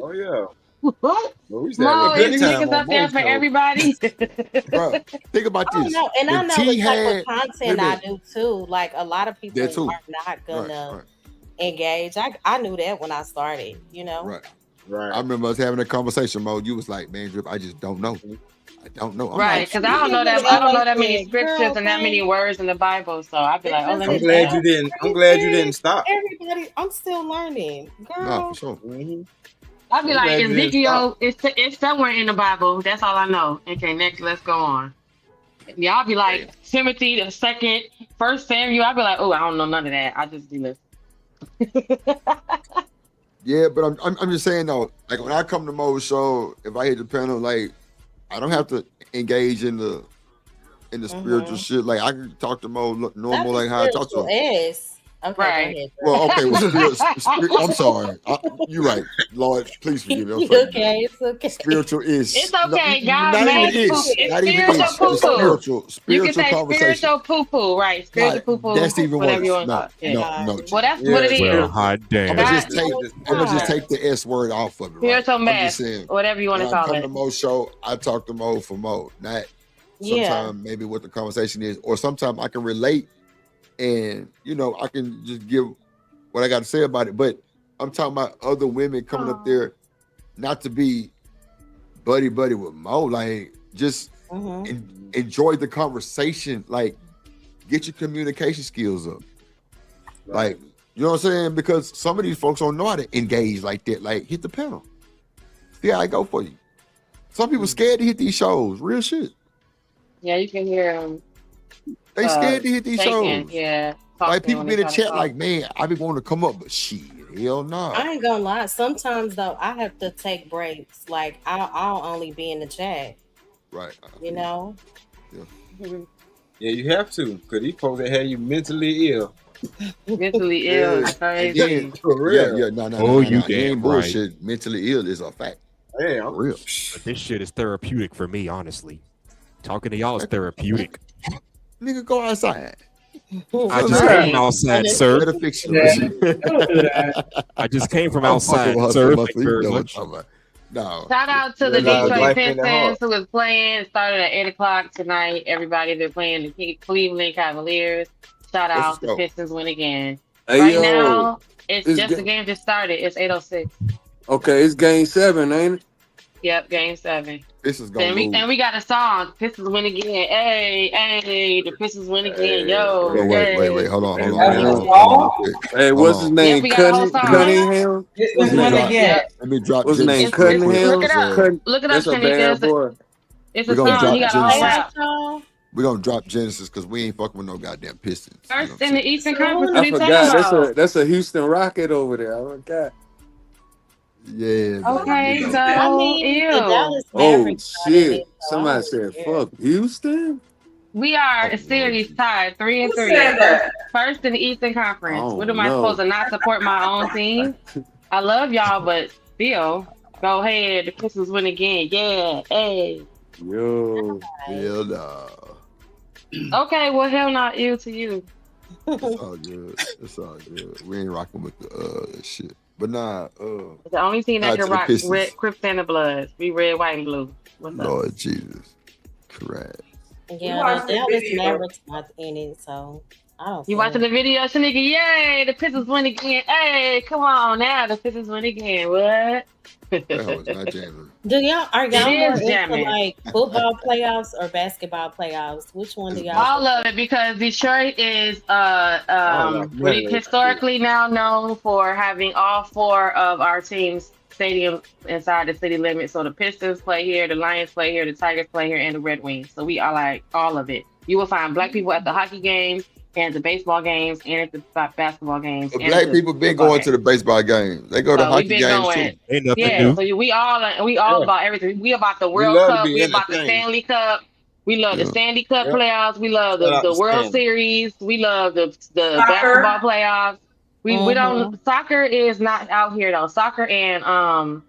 Oh yeah. What? Well, we used to have Mo, a good is time niggas on up there Mo's for show. everybody? Bro, think about I this. know, and I If know T the type had- of content wait a I minute. do too. Like a lot of people That too. are not gonna Right. engage. I knew that when I started. You know. Right. I remember us having a conversation, Mo. You was like, man, Drip, I just don't know. I don't know. I'm Right, like, because I don't know that many scriptures and that many words in the Bible. So I'd be like, oh, let me I'm glad you didn't. I'm glad you didn't stop. Everybody, I'm still learning, girl. Nah, for sure. I'd be I'm like, glad you didn't Ezekiel, it's somewhere in the Bible. That's all I know. Okay, next, let's go on. Y'all be like, Timothy, the second, First Samuel. I'd be like, oh, I don't know none of that. I just be listening. Yeah, but I'm just saying though, like when I come to Mo's show, if I hit the panel, like I don't have to engage in the spiritual shit. Like I can talk to Mo normal, like how I talk to him. Is. Okay, right. go ahead. Well, okay, well, I'm sorry. You're right, Lord. Please forgive me. I'm sorry. Okay, it's okay. Spiritual is. It's okay. God not made even poo. is. It's Not even spiritual is. poo It's poo. spiritual You can say conversation. spiritual poo poo, right? Spiritual poo poo. That's even whatever worse. you want to No, call it. Yeah. no. Well, that's what it is. Well, hot damn. I'm gonna just take the S word off of it. Right? Spiritual I'm mess, just saying, whatever you want to when I call come it. to Mo's show, I talk to Mo for Mo, not Yeah. sometimes maybe what the conversation is, or sometimes I can relate and I can just give what I got to say about it. But I'm talking about other women coming up there, not to be buddy with Mo, like just enjoy the conversation, like get your communication skills up, like you know what I'm saying? Because some of these folks don't know how to engage like that. Like hit the panel, see how I go for you. Some people scared to hit these shows, real shit. Yeah, you can hear them. They scared to hit these shaking, shows. Yeah. Like people be in the chat like, man, I be wanting to come up, but shit, hell no. I ain't gonna lie. Sometimes though, I have to take breaks. Like I'll only be in the chat. Right. You know. Yeah, you have to, because these folks that have you mentally ill. Mentally ill. Yeah. Crazy. Yeah, For real. yeah, no. Oh, you It ain't damn bullshit. Mentally ill is a fact. Damn. For real. But this shit is therapeutic for me, honestly. Talking to y'all is therapeutic. Nigga, go outside. I just came outside, sir. Better fix Yeah. it. Don't do that. I just came from I'm outside, fucking with sir. her, Thank you very much. No. Shout out to the Realize Detroit life ain't that hard. Pistons who was playing. It started at 8 o'clock tonight. Everybody, they're playing the Cleveland Cavaliers. Shout out. Let's The go. Pistons win again. Hey, Right yo, now, it's it's just ga- the game just started. It's 8:06. Okay, it's game 7, ain't it? Yep, game 7. This is gonna And we got a song. Pistons win again. Hey, the Pistons win again. Yo. Wait, hey. hold on. Hey, what's his name? we got a whole song. Cunningham? This one again. Let me drop What's his name? Genesis. Cunningham? Look it up. Look it up, That's a Kenny. bad boy. It's We're a gonna song. He drop got a whole Genesis. rap. We're gonna drop Genesis because we ain't fucking with no goddamn Pistons. First in the Eastern Conference, what I are you talking forgot. about? That's a Houston Rocket over there. I forgot. Yeah. Okay, so I mean, the Dallas Oh Mavericks got in shit! it, so Somebody I said, don't "Fuck Houston." we are a series tied 3-3. said that? First in the Eastern Conference. Oh, What am I no. supposed to not support my own team? I love y'all, but still, go ahead. The Pistons win again. Yeah. Hey. Yo. Hell no. Okay. Well, hell not you to you. It's all good. It's all good. We ain't rocking with the shit. But nah, It's the only team that Shout out can to the rock Pistons. red, Crips and the Bloods. We red, white, and blue. What's up? Lord Jesus. Correct. Yeah, watched the the Dallas video. Mavericks not in it, so I don't. You watching the video, Shanika? Yay! The Pistons win again. Hey, come on now. The Pistons win again. What? That was not jamming. Are y'all It more is into jamming. like football playoffs or basketball playoffs? Which one do y'all? All of it, because Detroit is historically now known for having all 4 of our teams' stadiums inside the city limits. So the Pistons play here, the Lions play here, the Tigers play here, and the Red Wings. So we are like all of it. You will find black people at the hockey games, and at the baseball games, and at the basketball games, But and at black the people been football going games. to the baseball games. They go to So we've hockey been games too. going. Ain't nothing Yeah, new. so we all Yeah. about everything. We about the We World love to Cup. be We about the entertained. Stanley Cup. We love the Yeah. Stanley Cup Yep. playoffs. We love Shout out the to World Stanley. Series. We love the basketball Soccer. playoffs. We Mhm. don't soccer is not out here though. Soccer and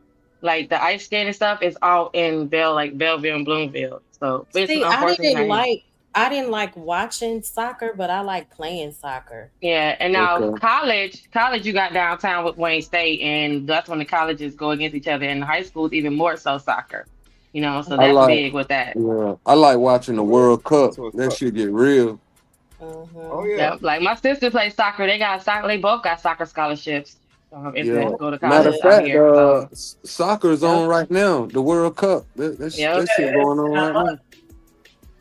like the ice skating stuff is all in Belleville and Bloomfield. So it's See, unfortunately not here. I didn't like watching soccer, but I like playing soccer. Yeah, and now Okay. college you got downtown with Wayne State, and that's when the colleges go against each other, and the high schools even more so soccer. You know, so I that's like, big with that. yeah, I like watching the World Cup. That's what's That up. shit get real. Oh yeah. Yeah, like my sister plays soccer. They both got soccer scholarships. If they Yeah. go to Matter college of out fact, here. So soccer is on right now. The World Cup. That shit going on right now.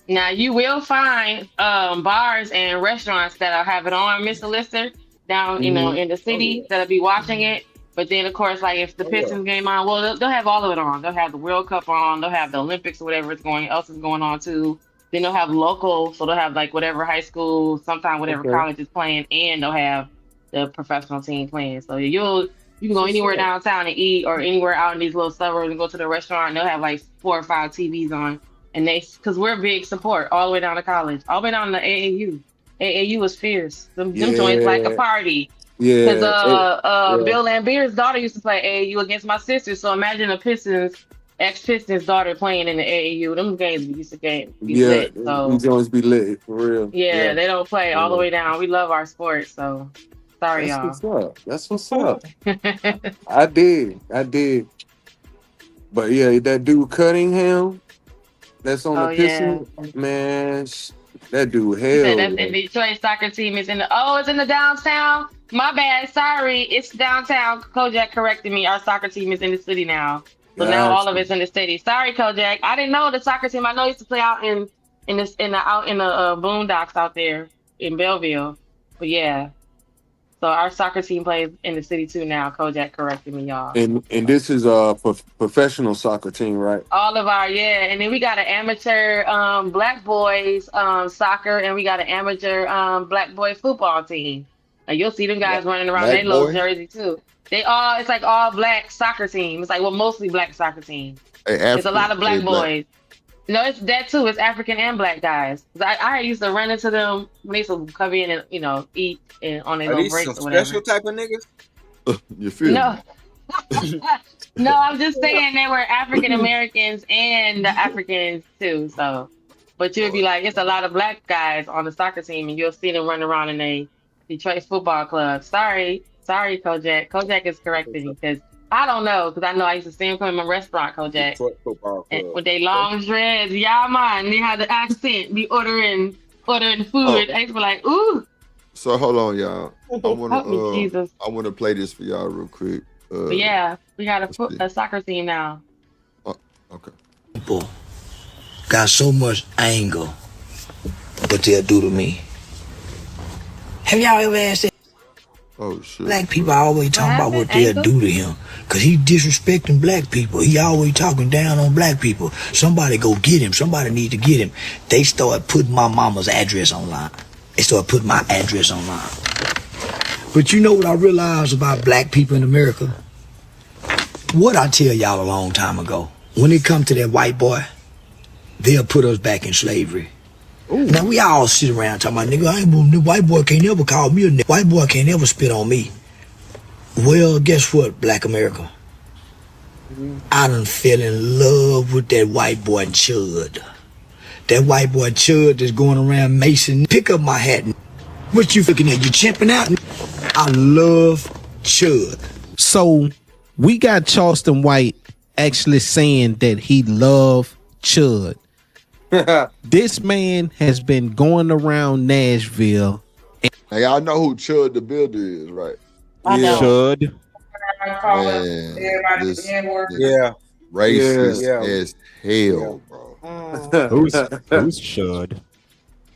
now you will find bars and restaurants that'll have it on, Mr. Lister, down in the city that'll be watching it. But then of course, like if the Pistons game on, well they'll have all of it on. They'll have the World Cup on, they'll have the Olympics or whatever else is going on too. Then they'll have local, so they'll have like whatever high school, sometime whatever college is playing, and they'll have the professional team playing. So you can go anywhere downtown and eat, or anywhere out in these little suburbs and go to the restaurant, and they'll have like 4 or 5 TVs on. And because we're big support all the way down to college, all the way down to AAU. AAU is fierce. Them joints like a party. Yeah. Because Bill Lambier's daughter used to play AAU against my sister. So imagine a ex-Pistons daughter playing in the AAU. Them games used to be lit. So these joints be lit for real. yeah, they don't play all the way down. We love our sport. So sorry, That's y'all. what's up. That's what's up. I did. But yeah, that dude Cunningham, that's on Oh, the Pistons, man. That dude, You said hell. that the Detroit soccer team is it's in the downtown. My bad. Sorry, it's downtown. Kojak corrected me. Our soccer team is in the city now. So now all of it's in the city. Sorry, Kojak. I didn't know the soccer team. I know used to play out in the boondocks out there in Belleville. But yeah. So our soccer team plays in the city too now. Kojak corrected me, y'all. And this is a professional soccer team, right? All of our, and then we got an amateur black boys soccer, and we got an amateur black boy football team. And you'll see them guys running around their little jersey too. It's like all black soccer team. It's like mostly black soccer team. It's a lot of black boys. No, it's that too. It's African and black guys. I used to run into them when they used to come in and eat on their little breaks or whatever. Special type of niggas? You feel No. No, I'm just saying they were African Americans and the Africans too. So, but you'll be like, it's a lot of black guys on the soccer team, and you'll see them running around in a Detroit football club. Sorry, Kojak. Kojak is correcting me because I don't know, because I know I used to see him come in my restaurant, Kojak, Detroit football club. and with their long dreads. Yeah, man, they had the accent. Be ordering food. I used to be like, ooh. So hold on, y'all. Help me, Jesus. I want to play this for y'all real quick. But yeah, we got a soccer team now. Okay. People got so much anger what they'll do to me. Have y'all ever asked that? Oh shit. Black people always talking about what they'll do to him. Cause he disrespecting black people. He always talking down on black people. Somebody go get him. Somebody need to get him. They start putting my mama's address online. They start putting my address online. But you know what I realized about black people in America? What I tell y'all a long time ago. When it comes to that white boy, they'll put us back in slavery. Ooh. Now we all sit around talking about, nigga, the white boy can't never call me a nigga. White boy can't never spit on me. Well, guess what, black America? I done fell in love with that white boy Chud. That white boy Chud that's going around Mason. Pick up my hat. What you looking at? You chimping out? I love Chud. So we got Charleston White actually saying that he loved Chud. This man has been going around Nashville. Now y'all know who Chud the Builder is, right? Chud. Man, this racist as hell, bro. Who's Chud?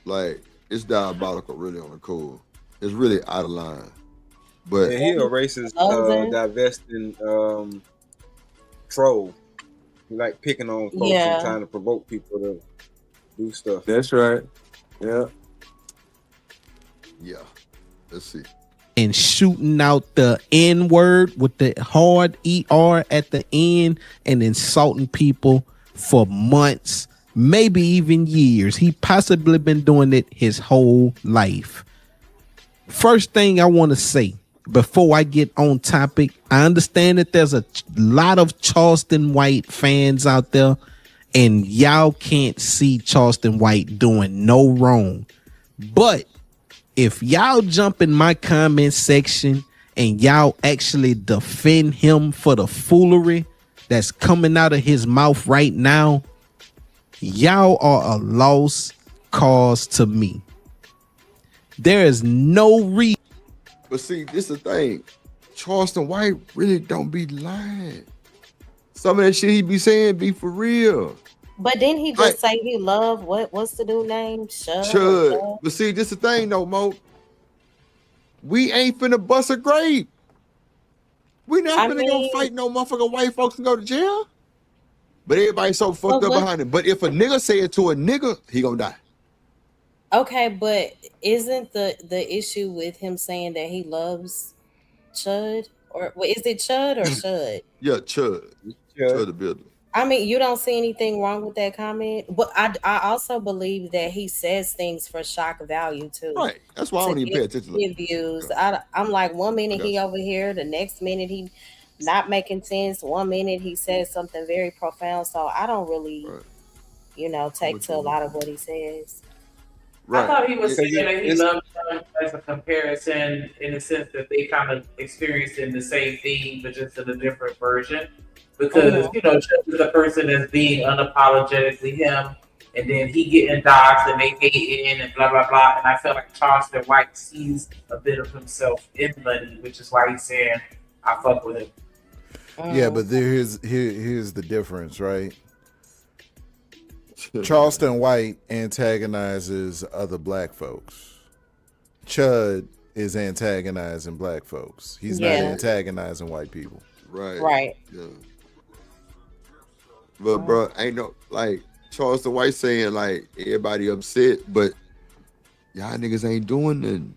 Like, it's diabolical, really, on the cool. It's really out of line. But he a racist, divesting troll. He like picking on folks and trying to provoke people to do stuff. That's right. Yeah. Yeah. Let's see. And shooting out the N word with the hard ER at the end and insulting people for months, maybe even years. He possibly been doing it his whole life. First thing I want to say before I get on topic, I understand that there's a lot of Charleston White fans out there, and y'all can't see Charleston White doing no wrong. But if y'all jump in my comment section and y'all actually defend him for the foolery that's coming out of his mouth right now, y'all are a lost cause to me. There is no reason. But see, this is the thing. Charleston White really don't be lying. Some of that shit he be saying be for real. But didn't he just say he loved what's the dude name? Chud. But see, this is the thing though, Mo. We ain't finna bust a grape. We not finna go fight no motherfucking white folks and go to jail. But everybody's so fucked up behind it. But if a nigga say it to a nigga, he gonna die. Okay, but isn't the issue with him saying that he loves Chud? Or is it Chud or Chud? Yeah, Chud. Chud the builder. I mean, you don't see anything wrong with that comment, but I also believe that he says things for shock value too. Right. That's why I don't even pay attention. Get views. I'm like, 1 minute he over here, the next minute he not making sense. 1 minute he says something very profound. So I don't really, take to a lot of what he says. I thought he was saying that he loved Trump as a comparison in the sense that they kind of experiencing the same thing, but just in a different version. Because, Trump is a person that's being unapologetically him, and then he getting doxxed and they hating and blah, blah, blah. And I feel like Charleston White sees a bit of himself in Money, which is why he's saying, I fuck with him. Yeah, but here's the difference, right? Charleston White antagonizes other black folks. Chud is antagonizing black folks. He's not antagonizing white people. Right. Yeah. But bro, ain't no like Charleston White saying like everybody upset, but y'all niggas ain't doing nothing.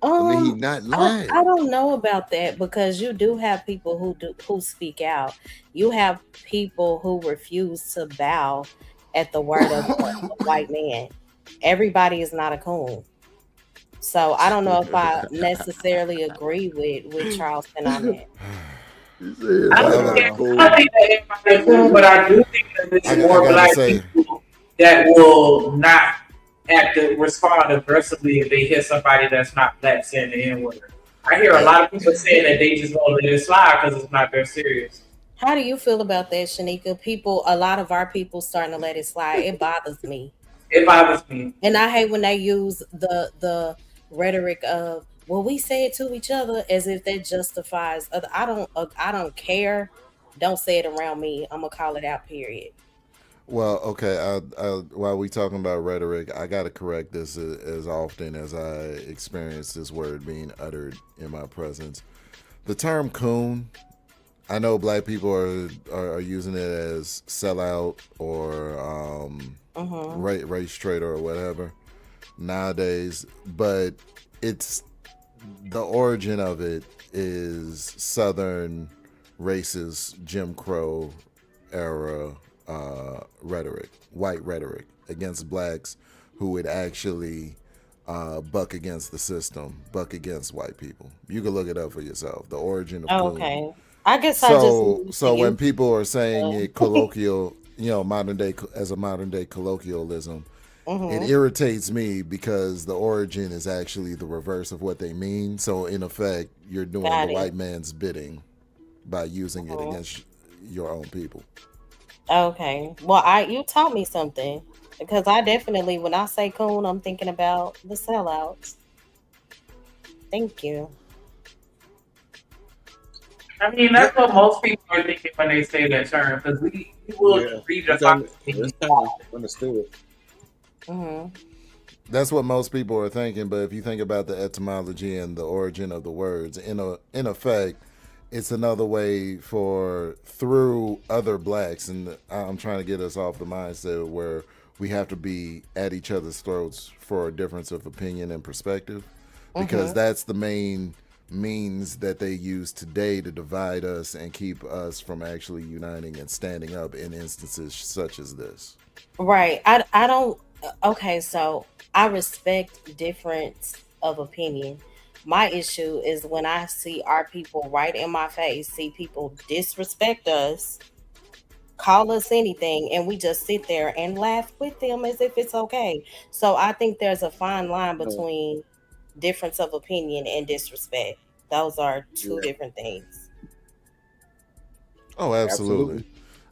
I mean, he not lying. I don't know about that because you do have people who speak out. You have people who refuse to bow at the word of a white man. Everybody is not a coon. So I don't know if I necessarily agree with Charleston on that. I don't think that everybody cool, but I do think that there's more black people that will not respond aggressively if they hear somebody that's not black saying the N-word. I hear a lot of people saying that they just won't let it slide because it's not that serious. How do you feel about that, Shanika? A lot of our people starting to let it slide. It bothers me. It bothers me. And I hate when they use the rhetoric of, well, we say it to each other as if that justifies other. I don't care. Don't say it around me. I'm gonna call it out, period. Well, okay. While we talking about rhetoric, I gotta correct this as often as I experience this word being uttered in my presence. The term coon, I know black people are using it as sellout or race traitor or whatever nowadays, but it's the origin of it is Southern racist Jim Crow era rhetoric, white rhetoric against blacks who would actually buck against the system, buck against white people. You can look it up for yourself. The origin of okay. I guess so when people are saying it colloquial, modern day colloquialism, it irritates me because the origin is actually the reverse of what they mean. So in effect, you're doing the white man's bidding by using it against your own people. Okay. Well, you taught me something because I definitely, when I say coon, I'm thinking about the sellouts. Thank you. I mean, that's what most people are thinking when they say that term because we will read about understood. That's what most people are thinking, but if you think about the etymology and the origin of the words, in effect, it's another way for through other blacks, and I'm trying to get us off the mindset where we have to be at each other's throats for a difference of opinion and perspective, because that's the main means that they use today to divide us and keep us from actually uniting and standing up in instances such as this. Right. I don't. Okay, so I respect difference of opinion. My issue is when I see our people right in my face, see people disrespect us, call us anything, and we just sit there and laugh with them as if it's okay. So I think there's a fine line between difference of opinion and disrespect. Those are two different things. Oh, absolutely.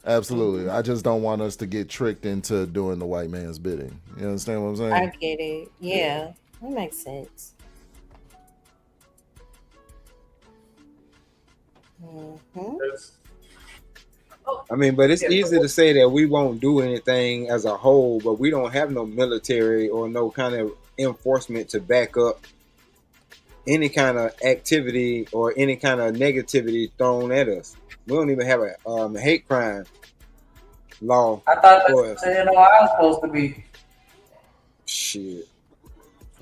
Absolutely. I just don't want us to get tricked into doing the white man's bidding. You understand what I'm saying? I get it. Yeah, that makes sense. I mean, but it's easy to say that we won't do anything as a whole, but we don't have no military or no kind of enforcement to back up any kind of activity or any kind of negativity thrown at us. We don't even have a hate crime law. I thought that's what the NOI was supposed to be. Shit.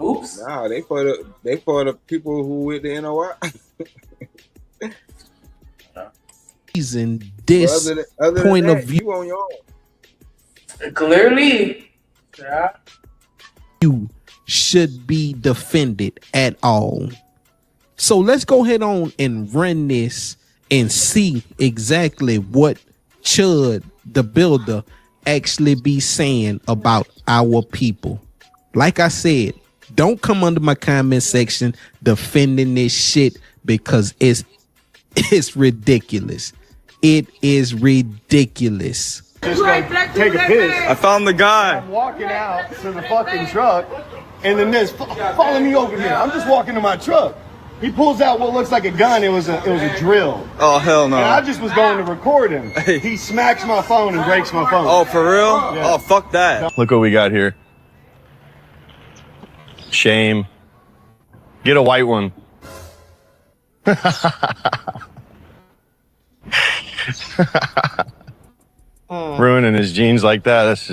Oops. Nah, they for the people who with the NOI. In this other point than of that, view, you on your own. Clearly, yeah. You should be defended at all. So let's go ahead on and run this and see exactly what Chud the Builder actually be saying about our people. Like I said, don't come under my comment section defending this shit, because it's ridiculous. It is ridiculous. Just gonna take a piss. I found the guy. I'm walking out to the fucking truck, and then this follow me over here. I'm just walking to my truck. He pulls out what looks like a gun. It was a drill. Oh hell no! And I just was going to record him. He smacks my phone and breaks my phone. Oh for real? Yeah. Oh fuck that! Look what we got here. Shame. Get a white one. Ruining his jeans like that, that's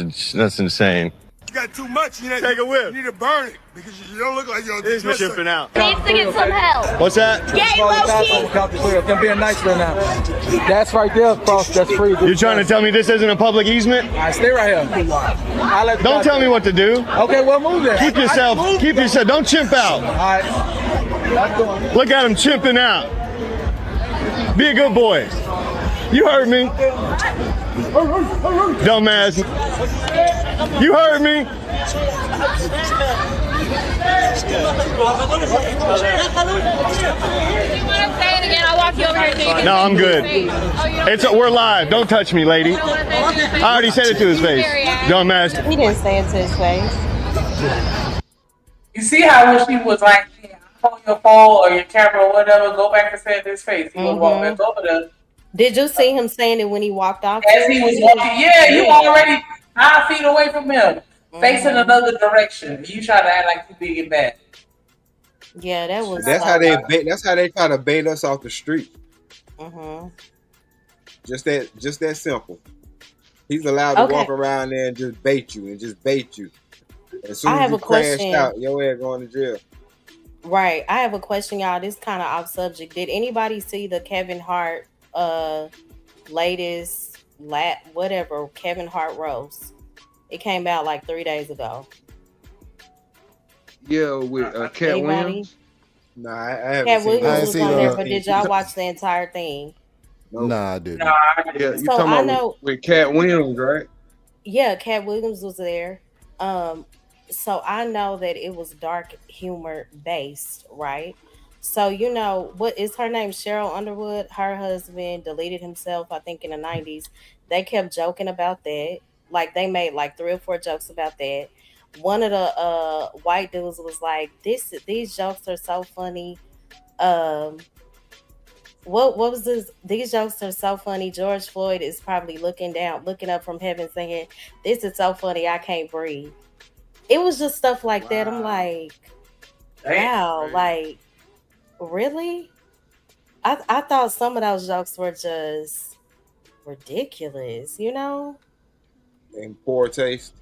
insane. You got too much. You take a whip. You need to burn it because you don't look like you're just chipping out. Needs to get some help. What's that? Gay Loki. They're being nice right now. That's right there, boss. That's free. You're trying to tell me this isn't a public easement? I stay right here. Don't tell me what to do. Okay, well move there. Keep yourself. Don't chimp out. All right. Look at him chimping out. Be a good boy. You heard me. Dumbass. You heard me. No, I'm good. We're live. Don't touch me, lady. I already said it to his face. Dumbass. He didn't say it to his face. You see how when she was like, on your phone or your camera or whatever, go back and say it to his face. He was walking back over there. Did you see him saying it when he walked off? As he was walking, you already 5 feet away from him, facing another direction. You try to act like you big and bad. Yeah, that was. That's how they try to bait us off the street. Just that simple. He's allowed to walk around there and just bait you. As soon as you crash out, your ass going to jail. Right. I have a question, y'all. This kind of off subject. Did anybody see the Kevin Hart latest Kevin Hart roast? It came out like 3 days ago. Yeah, with Cat Williams. Nah, I haven't Cat seen Williams was on there, but did y'all watch the entire thing? Nah, I didn't. Yeah, you talking about with Cat Williams, right? Yeah, Cat Williams was there. So I know that it was dark humor based, right? So you know what is her name? Cheryl Underwood. Her husband deleted himself, I think, in the 90s. They kept joking about that. Like they made like 3 or 4 jokes about that. One of the white dudes was like, these jokes are so funny. What was this? These jokes are so funny. George Floyd is probably looking up from heaven saying, this is so funny, I can't breathe. It was just stuff like that. I'm like, wow, like, really? I thought some of those jokes were just ridiculous, you know? In poor taste.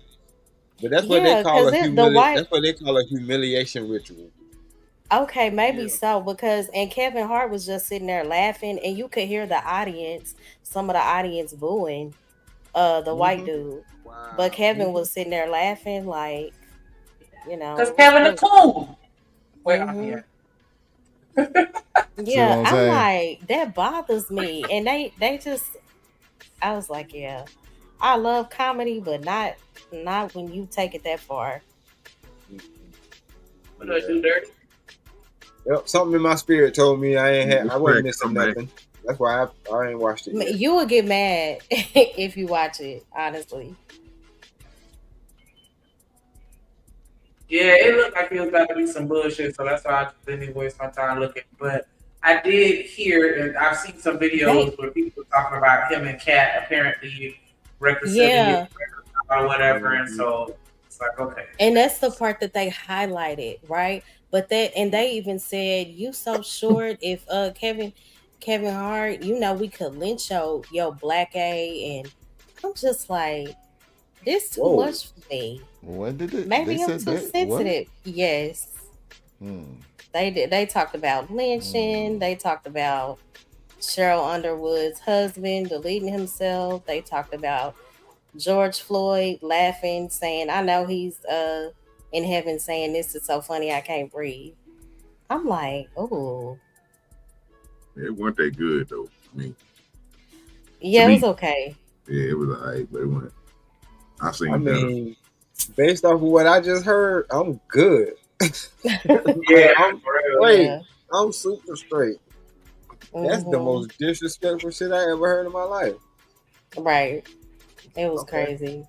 But that's what they call white. That's what they call a humiliation ritual. Okay, maybe so, because and Kevin Hart was just sitting there laughing, and you could hear the audience, some of the audience booing the white dude. Wow. But Kevin was sitting there laughing, like, you know, because Kevin a coon. Well, yeah. Yeah, I'm like, that bothers me. And they just, I was like, yeah, I love comedy, but not when you take it that far. What do I do, dirty? Yep, something in my spirit told me I wasn't missing nothing. That's why I ain't watched it yet. You would get mad if you watch it, honestly. Yeah, it looked like it was about to be some bullshit, so that's why I just didn't waste my time looking. But I did hear, and I've seen some videos where people were talking about him and Kat apparently reconciling or whatever, and so it's like, okay. And that's the part that they highlighted, right? But they even said, you so short if Kevin Hart, you know, we could lynch your black A, and I'm just like, this too much for me. When did it? Maybe I'm too sensitive. What? Yes. They did. They talked about lynching. They talked about Cheryl Underwood's husband deleting himself. They talked about George Floyd laughing, saying, I know he's in heaven saying, this is so funny I can't breathe. I'm like, oh. It wasn't that good though. I mean, yeah, it was okay. Yeah, it was alright, but it wasn't. I mean, based off of what I just heard, I'm good. Yeah, I'm straight. I'm super straight. That's the most disrespectful shit I ever heard in my life. Right. It was crazy.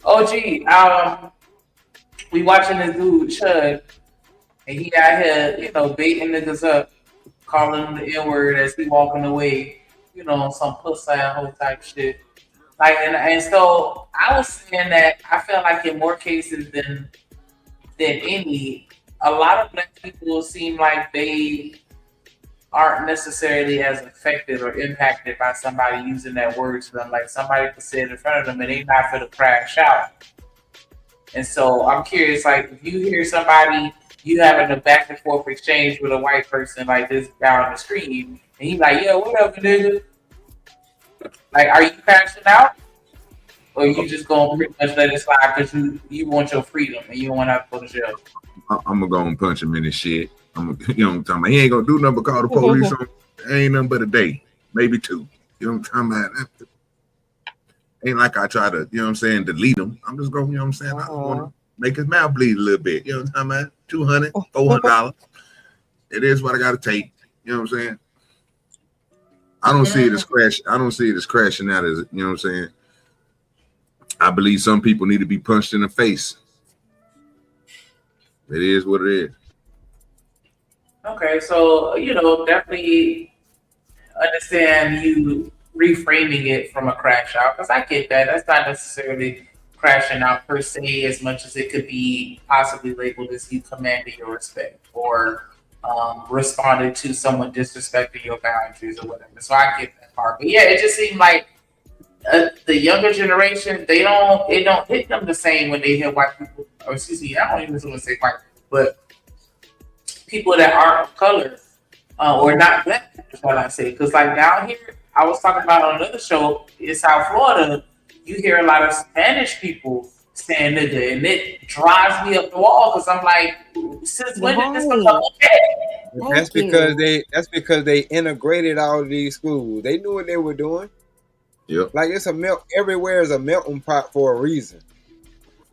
OG, we watching this dude, Chud, and he out here, you know, baiting niggas up, calling them the N-word as he walking away, you know, on some pussy whole type shit. Like, and so I was saying that I feel like in more cases than any, a lot of black people seem like they aren't necessarily as affected or impacted by somebody using that word to them. Like somebody could say it in front of them and they not for to crash out. And so I'm curious, like if you hear somebody, you having a back and forth exchange with a white person like this guy on the street, and he's like, yeah, whatever, nigga. Like, are you crashing out? Or you just gonna pretty much let it slide because you want your freedom and you don't want to have to go to jail? I'm gonna go and punch him in his shit. You know what I'm talking about? He ain't gonna do nothing but call the police on. Ain't nothing but a day, maybe two. You know what I'm talking about? Ain't like I try to, you know what I'm saying, delete him. I'm just going, you know what I'm saying? I just want to make his mouth bleed a little bit. You know what I'm talking about? $200, $400. It is what I got to take. You know what I'm saying? I don't see it as crash. I don't see it as crashing out as, you know what I'm saying? I believe some people need to be punched in the face. It is what it is. Okay, so, you know, definitely understand you reframing it from a crash out, because I get that. That's not necessarily crashing out per se as much as it could be possibly labeled as you commanding your respect or responded to someone disrespecting your boundaries or whatever. So I get that part. But yeah, it just seemed like the younger generation, it don't hit them the same when they hear white people, or excuse me, I don't even want to say white people, but people that aren't of color or not black, is what I say. Because like down here, I was talking about on another show in South Florida, you hear a lot of Spanish people saying nigga, and it drives me up the wall because I'm like, since when did this become okay? That's because they integrated all of these schools. They knew what they were doing. Yep. Like it's everywhere is a melting pot for a reason.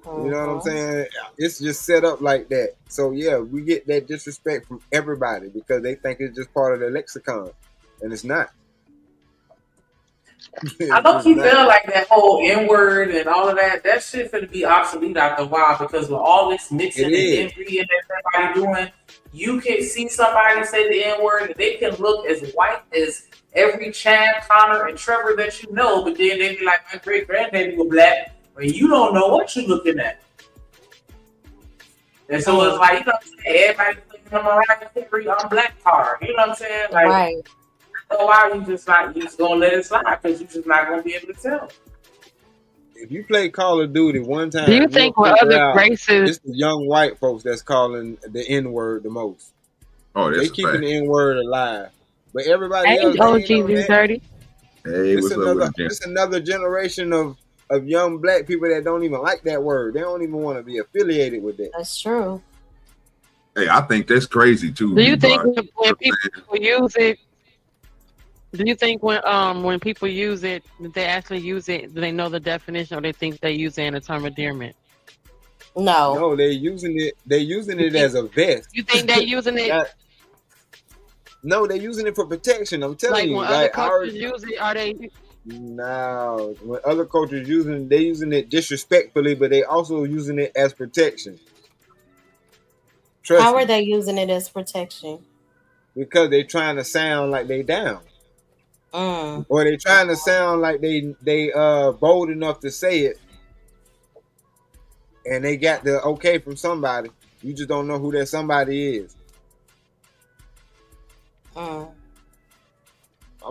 You know what I'm saying? It's just set up like that. So yeah, we get that disrespect from everybody because they think it's just part of the lexicon, and it's not. I don't keep feeling like that whole N-word and all of that shit finna be obsolete after a while, because with all this mixing and inbreeding that everybody doing, you can see somebody say the N-word and they can look as white as every Chad, Connor, and Trevor that you know, but then they be like, my great granddaddy was black, and you don't know what you're looking at. And so it's like, you know what I'm saying? Everybody thinking I'm a right theory on black card. You know what I'm saying? Like, right. So why are you just gonna let it slide? Because you're just not gonna be able to tell. If you play Call of Duty one Do you time, you'll think with figure other out races? it's the young white folks that's calling the N word the most. Oh, They that's a keeping fact. the N word alive, but everybody Hey, else they ain't on that. OG30. Hey, what's up with it, Jen? It's another generation of young black people that don't even like that word. They don't even want to be affiliated with that. That's true. Hey, I think that's crazy too. Do you think D-Rod. when people use it? Do you think when people use it, they actually use it? Do they know the definition, or they think they use it in a term of endearment? No, they're using it. They're using it as a vest. You think they're using it? No, they're using it for protection. I'm telling Like you. when other cultures use it, are they? No, when other cultures they're using it disrespectfully, but they also using it as protection. Trust How me, are they using it as protection? because they're trying to sound like they down, or they're trying to sound like they bold enough to say it, and they got the okay from somebody. You just don't know who that somebody is. I'm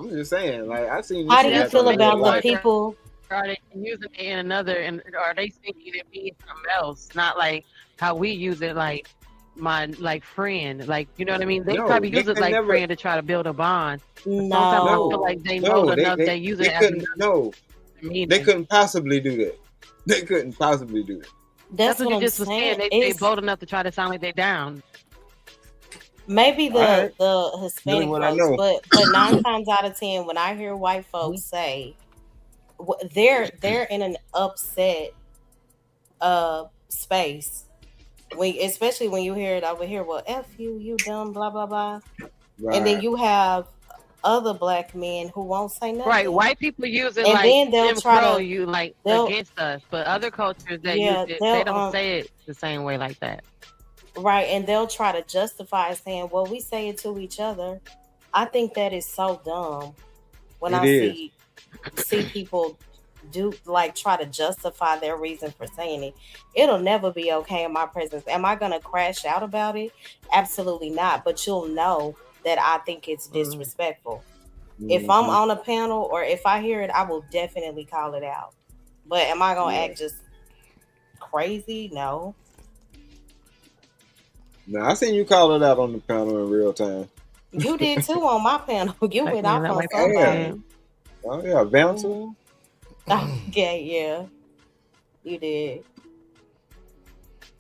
just saying, like I seen. How do you feel about the people? Are they using it in another, and are they thinking it means something else? Not like how we use it, like my friend, like you know what I mean. They probably use it like friend to try to build a bond. Sometimes I feel like they know enough. They use it. They couldn't possibly do that. They couldn't possibly do that. That's what you just was saying. They bold enough to try to sound like they down. Maybe the Hispanic what I folks, know. but 9 times out of 10, when I hear white folks say they're in an upset space, especially when you hear it over here, well, F you dumb, blah blah blah, and then you have other black men who won't say nothing. Right, white people use it and like then they'll try to you like against us, but other cultures that use it, they don't say it the same way like that. Right, and they'll try to justify saying, well, we say it to each other. I think that is so dumb when see people do try to justify their reason for saying it. It'll never be okay in my presence. Am I gonna crash out about it? Absolutely not. But you'll know that I think it's disrespectful. If I'm on a panel or if I hear it, I will definitely call it out. But am I gonna act just crazy? No. No, I seen you call it out on the panel in real time. You did too on my panel. You went off on somebody. Oh yeah, bouncer. Yeah, you did.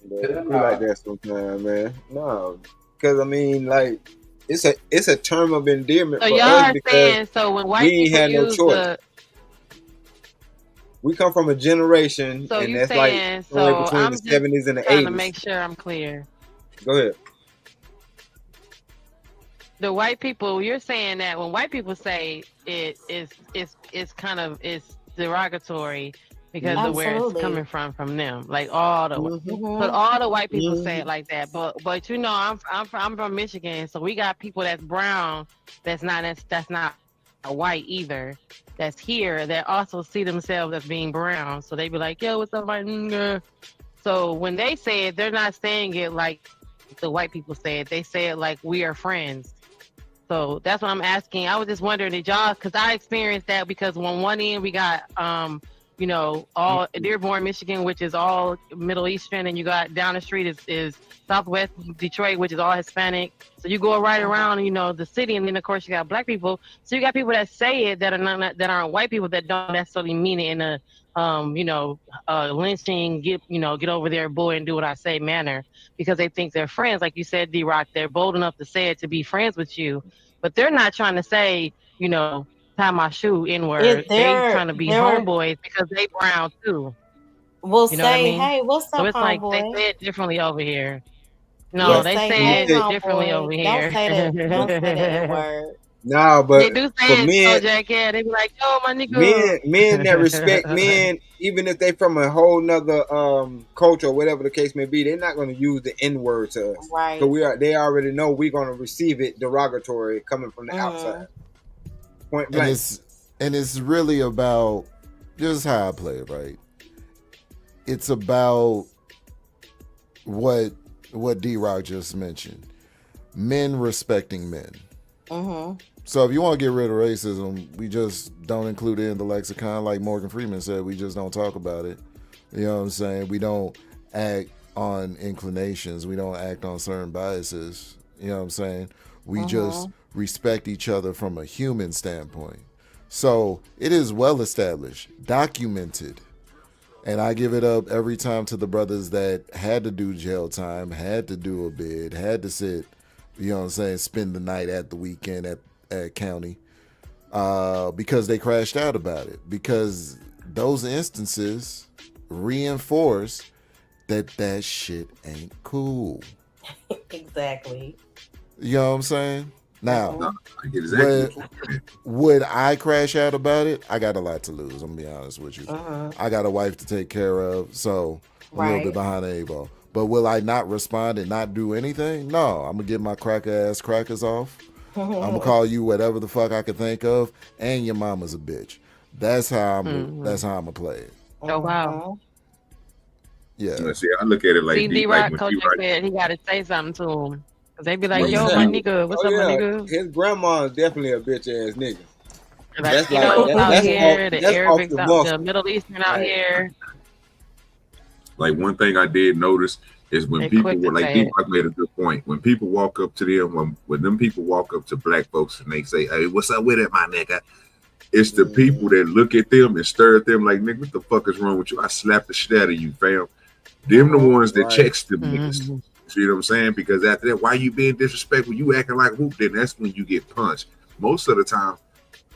Yeah, we like that sometimes, man. No, because I mean, like it's a term of endearment So for y'all us are because saying so when white we ain't people had no use choice. We come from a generation, so and you that's saying like somewhere so between I'm the just 70s and the trying 80s. to make sure I'm clear. Go ahead. The white people, you're saying that when white people say it's kind of derogatory because of where it's coming from them. Like all the but all the white people say it like that. But you know, I'm from Michigan, so we got people that's brown that's not white either. That's here that also see themselves as being brown. So they be like, yo, what's up, my nigga? So when they say it, they're not saying it like the white people say it. They say it like we are friends. So that's what I'm asking. I was just wondering, did y'all, because I experienced that because on one end we got, all Dearborn, Michigan, which is all Middle Eastern, and you got down the street is Southwest Detroit, which is all Hispanic. So you go right around, the city, and then of course you got black people. So you got people that say it that aren't white people that don't necessarily mean it in a lynching, get over there, boy, and do what I say manner, because they think they're friends. Like you said, D-Rock, they're bold enough to say it to be friends with you, but they're not trying to say, tie my shoe N-word. They're trying to be homeboys because they brown too. We'll you know what I say, mean? hey, what's up, so it's like homeboy? they say it differently over here. No, Yeah, they say hey, it homeboy. differently over here. Don't say the N-word. Nah, but they do say for it, men, Jack, yeah, they be like, yo, my nigga. men that respect men, even if they from a whole nother culture or whatever the case may be, they're not going to use the N-word to us. Right. Because they already know we're going to receive it derogatory coming from the outside. Point blank. And it's really about just how I play it, right? It's about what D-Rock just mentioned. Men respecting men. So if you want to get rid of racism, we just don't include it in the lexicon. Like Morgan Freeman said, we just don't talk about it. You know what I'm saying? We don't act on inclinations. We don't act on certain biases. You know what I'm saying? We just respect each other from a human standpoint. So it is well established, documented. And I give it up every time to the brothers that had to do jail time, had to do a bid, had to sit, you know what I'm saying, spend the night at the weekend at county because they crashed out about it. Because those instances reinforce that shit ain't cool. Exactly. You know what I'm saying? Now, I get exactly. would I crash out about it? I got a lot to lose. I'm gonna be honest with you. I got a wife to take care of, so I'm a little bit behind the 8 ball. But will I not respond and not do anything? No, I'm gonna get my cracker ass crackers off. I'm gonna call you whatever the fuck I can think of, and your mama's a bitch. That's how I'm. That's how I'm gonna play it. Oh wow. Yeah. See, I look at it like See, D-Rock, Coach said he got to say something to him. Cause they be like, yo, my nigga, what's up, my nigga? His grandma is definitely a bitch ass nigga. Like, That's you like know, out that's here, off, the that's Arabics off the out, muscle. the Middle Eastern out here. Like one thing I did notice is when They people quick to were like, say it. Deepak made a good point. When people walk up to them, when them people walk up to black folks and they say, "Hey, what's up with it, my nigga?" It's the people that look at them and stare at them like, "Nigga, what the fuck is wrong with you? I slapped the shit out of you, fam." Them the ones that checks them niggas. You see what I'm saying? Because after that, why you being disrespectful? You acting like whoop, then that's when you get punched. Most of the time,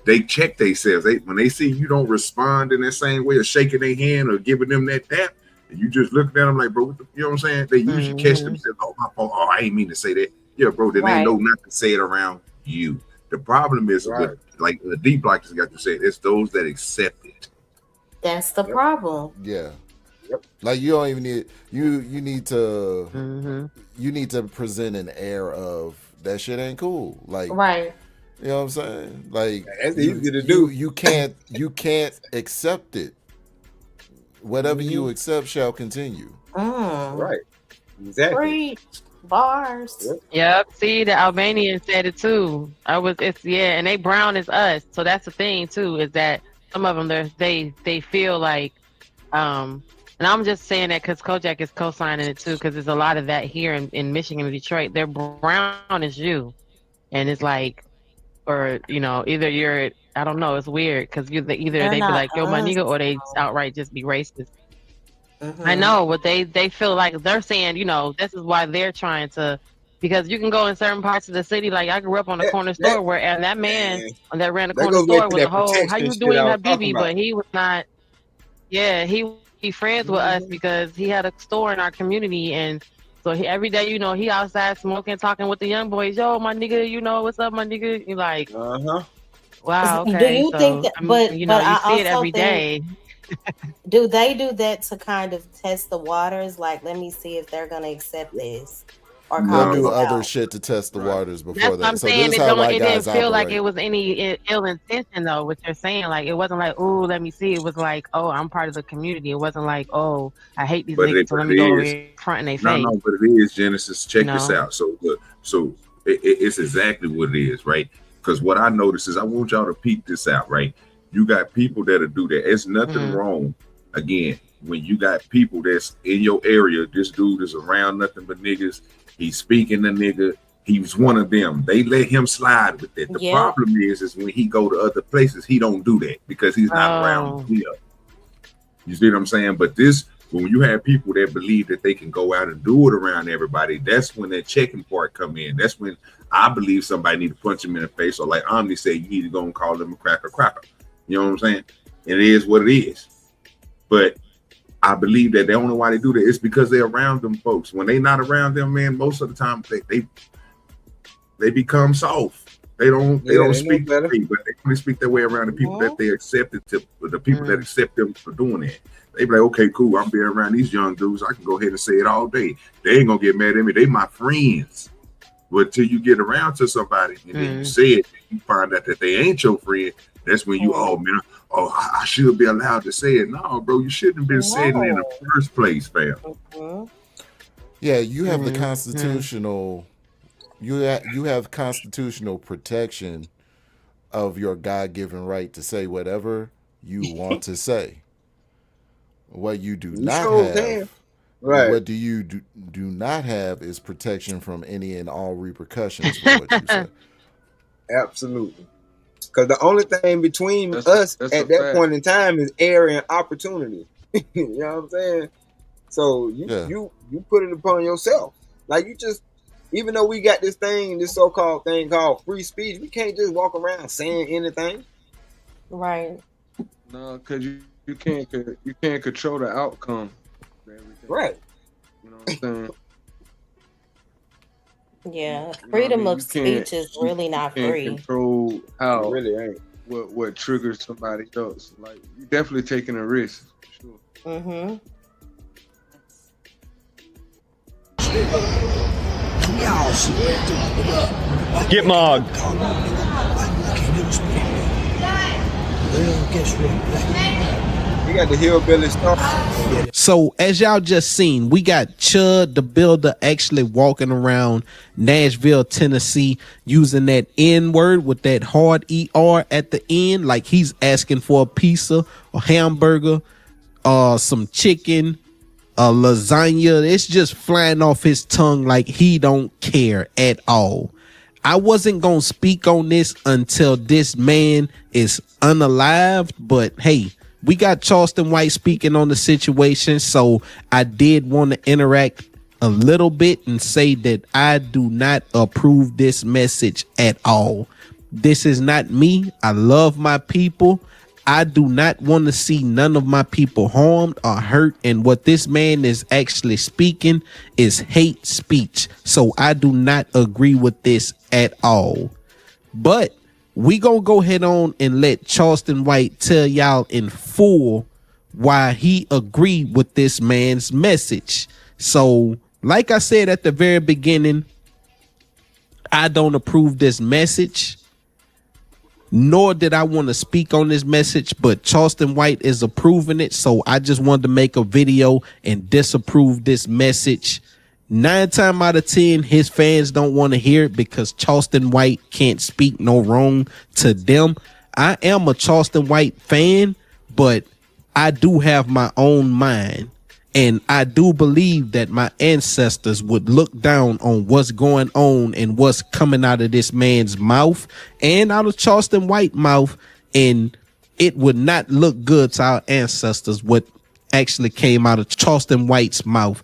they check themselves. When they see you don't respond in that same way or shaking their hand or giving them that tap, and you just looking at them like, bro, you know what I'm saying? They usually catch themselves. Oh, my fault. Oh, I ain't mean to say that. Yeah, bro, then they know not to say it around you. The problem is with, like the D block just got to say, it's those that accept it. That's the problem. Yeah. Like you don't even need you need to you need to present an air of that shit ain't cool. Like you know what I'm saying? Like that's easy to do. You can't accept it. Whatever you accept shall continue. Right. Exactly. Preach. Bars. Yep. See, the Albanians said it too. And they brown as us. So that's the thing too, is that some of them they feel like and I'm just saying that because Kojak is co-signing it too, because there's a lot of that here in Michigan and Detroit. They're brown as you, and it's like, or you know, either you're, I don't know, it's weird because either they be like, yo, my nigga, or they outright just be racist. I know, but they feel like they're saying, you know, this is why they're trying to, because you can go in certain parts of the city. Like I grew up on the corner store where, and that man that ran the corner store was a whole, how you doing, Habibi? But he was not. Yeah, he friends with us because he had a store in our community, and so every day, you know, he outside smoking, talking with the young boys. Yo, my nigga, you know what's up, my nigga? You like, wow, okay. Do you think that? But you know, but you I see it every day. Do they do that to kind of test the waters? Like, let me see if they're gonna accept this, or They'll do other shit to test the waters before That's that. what I'm So saying. this is how white It didn't guys feel like operate. it was any ill intention though. What you're saying, like it wasn't like, oh, let me see. It was like, oh, I'm part of the community. It wasn't like, oh, I hate these niggas, so let me go over here front in their face. No, but it is, Genesis. Check this out. So it's exactly what it is, right? Because what I notice is I want y'all to peep this out, right? You got people that'll do that. It's nothing wrong. Again, when you got people that's in your area, this dude is around nothing but niggas. He's speaking to nigga. He was one of them. They let him slide with that. The problem is when he go to other places, he don't do that because he's not around here. You see what I'm saying? But when you have people that believe that they can go out and do it around everybody, that's when that checking part come in. That's when I believe somebody need to punch him in the face, or like Omni said, you need to go and call them a cracker. You know what I'm saying? And it is what it is. But I believe that the only why they do that is because they're around them folks. When they not around them, man, most of the time they become soft. They don't speak that way, but they only speak their way around the people that they accepted to, the people that accept them for doing that. They be like, okay, cool, I'm being around these young dudes. I can go ahead and say it all day. They ain't gonna get mad at me. They my friends. But till you get around to somebody and then you say it, you find out that they ain't your friend. That's when you, oh man, I should be allowed to say it. No, bro, you shouldn't have been saying it in the first place, fam. Yeah, you have the constitutional, you have constitutional protection of your God-given right to say whatever you want to say. What you do not have, Right. what you do not have is protection from any and all repercussions for what you say. Absolutely. Because the only thing between us at that point in time is air and opportunity. You know what I'm saying? So you put it upon yourself. Like you just, even though we got this so-called thing called free speech, we can't just walk around saying anything. Right. No, because you can't control the outcome. Right. You know what I'm saying? Yeah, freedom of speech is really not you can't free. control how It really ain't. What triggers somebody else. Like you definitely taking a risk. Sure. Mm-hmm. Get mogged. You got the hillbilly stuff. So as y'all just seen, we got Chud the Builder actually walking around Nashville, Tennessee, using that N word with that hard ER at the end, like he's asking for a pizza, a hamburger, some chicken, a lasagna. It's just flying off his tongue like he don't care at all. I wasn't gonna speak on this until this man is unalived, but hey, we got Charleston White speaking on the situation, so I did want to interact a little bit and say that I do not approve this message at all. This is not me. I love my people. I do not want to see none of my people harmed or hurt, and what this man is actually speaking is hate speech. So I do not agree with this at all. But we gonna go ahead on and let Charleston White tell y'all in full why he agreed with this man's message. So, like I said at the very beginning, I don't approve this message, nor did I want to speak on this message, but Charleston White is approving it. So I just wanted to make a video and disapprove this message. 9 times out of 10, his fans don't want to hear it because Charleston White can't speak no wrong to them. I am a Charleston White fan, but I do have my own mind. And I do believe that my ancestors would look down on what's going on and what's coming out of this man's mouth and out of Charleston White's mouth. And it would not look good to our ancestors what actually came out of Charleston White's mouth,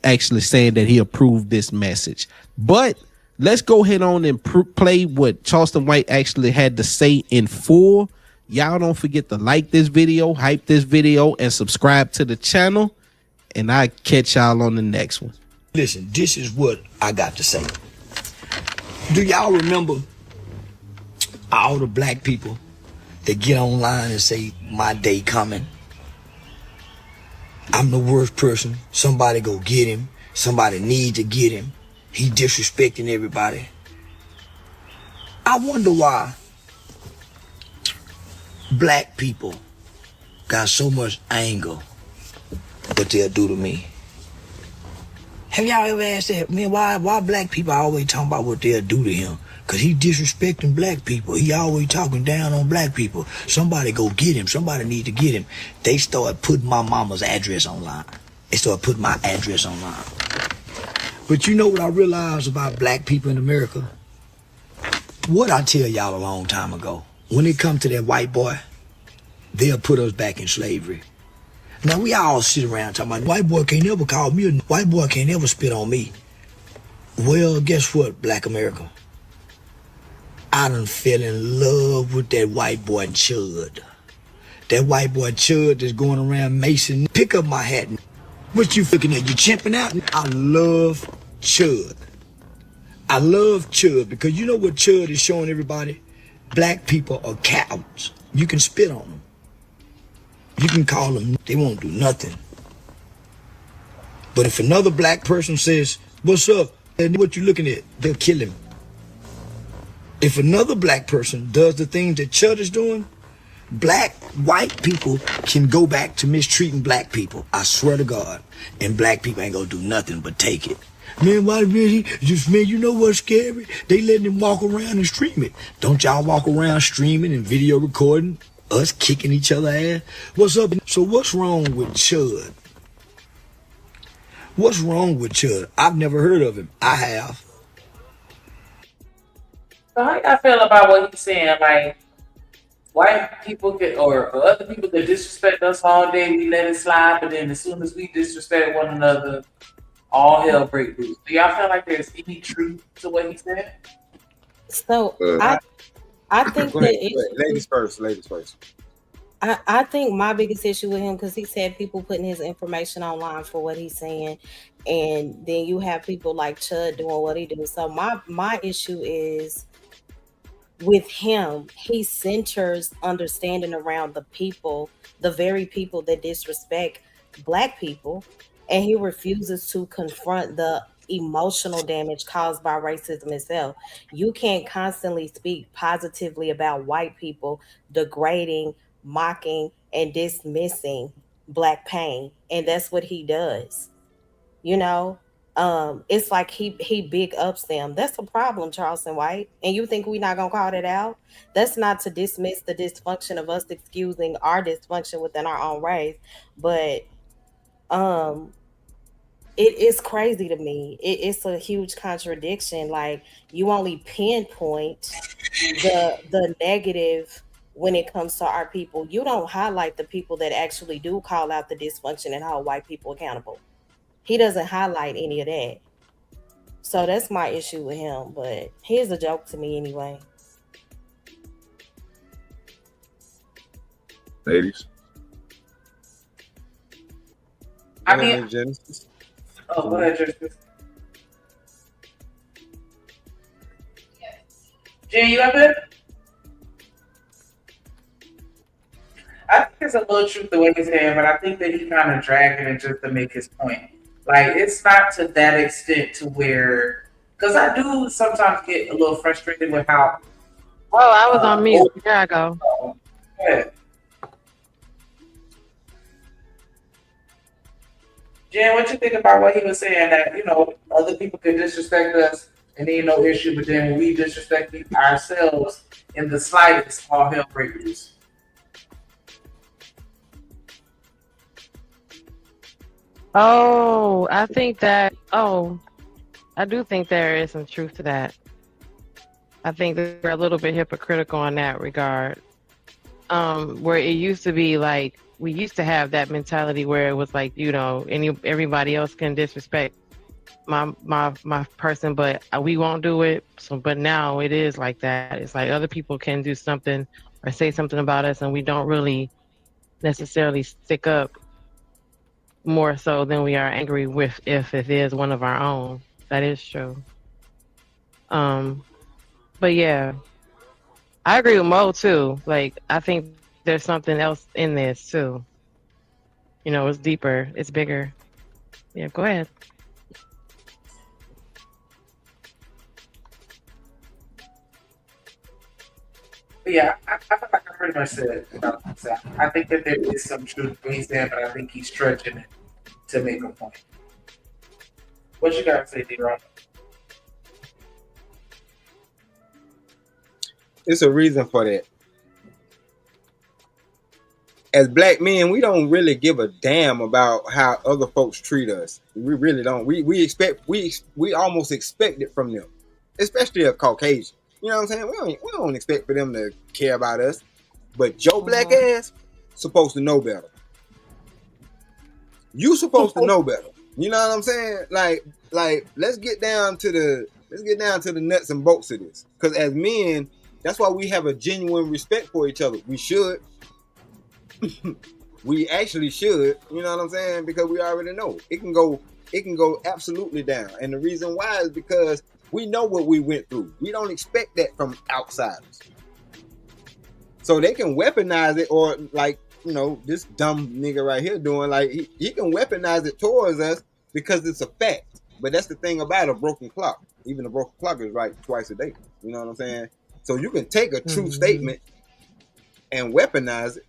actually saying that he approved this message. But let's go ahead on and play what Charleston White actually had to say in full. Y'all don't forget to like this video, hype this video, and subscribe to the channel. And I catch y'all on the next one. Listen, this is what I got to say. Do y'all remember all the black people that get online and say, my day coming? I'm the worst person. Somebody go get him. Somebody need to get him. He disrespecting everybody. I wonder why black people got so much anger what they'll do to me. Have y'all ever asked that? Man, why black people always talking about what they'll do to him? Cause he disrespecting black people. He always talking down on black people. Somebody go get him. Somebody need to get him. They start putting my mama's address online. They start putting my address online. But you know what I realized about black people in America? What I tell y'all a long time ago. When it comes to that white boy, they'll put us back in slavery. Now we all sit around talking about white boy can't never call me, white boy can't never spit on me. Well, guess what, black America? I done fell in love with that white boy Chud. That white boy Chud that's going around Mason. Pick up my hat. What you looking at? You chimping out? I love Chud. I love Chud because you know what Chud is showing everybody? Black people are cowards. You can spit on them. You can call them, they won't do nothing. But if another black person says, what's up? And what you looking at? They'll kill him. If another black person does the things that Chud is doing, white people can go back to mistreating black people. I swear to God. And black people ain't gonna do nothing but take it. Man, why really? Just, man, you know what's scary? They letting him walk around and stream it. Don't y'all walk around streaming and video recording us kicking each other ass? What's up? So what's wrong with Chud? What's wrong with Chud? I've never heard of him. I have. So how y'all feel about what he's saying? Like, white people could, or other people could disrespect us all day, we let it slide, but then as soon as we disrespect one another, all hell break loose. Do y'all feel like there's any truth to what he said? So I think Go that ahead. Ladies first. I think my biggest issue with him, because he said people putting his information online for what he's saying, and then you have people like Chud doing what he do. So my issue is with him, he centers understanding around the people, the very people that disrespect Black people, and he refuses to confront the emotional damage caused by racism itself. You can't constantly speak positively about white people, degrading, mocking, and dismissing Black pain, and that's what he does. You know, it's like he big ups them. That's a problem, Charleston White. And you think we're not gonna call it out? That's not to dismiss the dysfunction of us excusing our dysfunction within our own race, but it is crazy to me. It's a huge contradiction. Like, you only pinpoint the negative when it comes to our people. You don't highlight the people that actually do call out the dysfunction and hold white people accountable. He doesn't highlight any of that. So that's my issue with him. But he's a joke to me anyway. Ladies. I mean, oh, go ahead, Genesis. Jen, you up there? I think there's a little truth to what he's saying, but I think that he kind of dragging it just to make his point. Like, it's not to that extent to where, because I do sometimes get a little frustrated with how. Oh, I was on mute. Here I go. Go ahead. Jen, what you think about what he was saying, that, you know, other people can disrespect us and ain't no issue, but then when we disrespect ourselves in the slightest, all hell breaks loose? Oh, I do think there is some truth to that. I think they're a little bit hypocritical in that regard. Where it used to be like, we used to have that mentality where it was like, you know, everybody else can disrespect my person, but we won't do it. So, but now it is like that. It's like other people can do something or say something about us, and we don't really necessarily stick up more so than we are angry with if it is one of our own. That is true. But yeah, I agree with Mo too. Like, I think there's something else in this too. You know, it's deeper, it's bigger. Yeah, go ahead. Yeah, I feel like I pretty much said about myself. I think that there is some truth to what he's saying, but I think he's stretching it to make a point. What you got to say, D-Rock? It's a reason for that. As Black men, we don't really give a damn about how other folks treat us. We really don't. We almost expect it from them, especially a Caucasian. You know what I'm saying? We don't expect for them to care about us. But your Black ass supposed to know better. You supposed to know better. You know what I'm saying? Like let's get down to the nuts and bolts of this. Because as men, that's why we have a genuine respect for each other. We should. We actually should. You know what I'm saying? Because we already know it can go absolutely down. And the reason why is because we know what we went through. We don't expect that from outsiders. So they can weaponize it, or like, you know, this dumb nigga right here doing, like, he can weaponize it towards us because it's a fact. But that's the thing about a broken clock. Even a broken clock is right twice a day. You know what I'm saying? So you can take a true statement and weaponize it,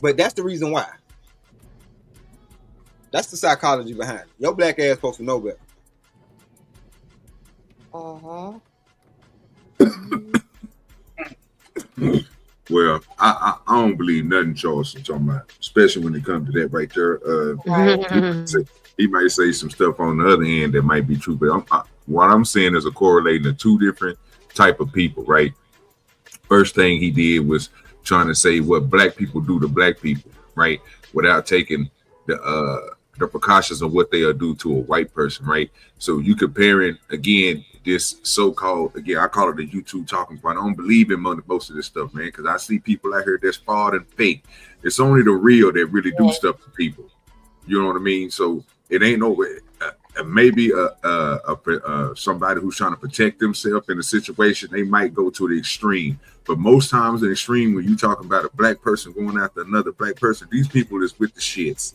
but that's the reason why. That's the psychology behind it. Your Black ass supposed to know better. Well, I don't believe nothing Charleston talking about, especially when it comes to that right there. He might say some stuff on the other end that might be true, but what I'm saying is a correlating to two different type of people, right? First thing he did was trying to say what black people do to black people, right? Without taking the precautions of what they'll do to a white person, right? So you comparing again this so-called, again, I call it the YouTube talking point. I don't believe in most of this stuff, man, because I see people out here that's fraud and fake. It's only the real that really do stuff to people. You know what I mean? So it ain't no way. Maybe somebody who's trying to protect themselves in a situation, they might go to the extreme. But most times the extreme, when you talking about a black person going after another black person, these people is with the shits.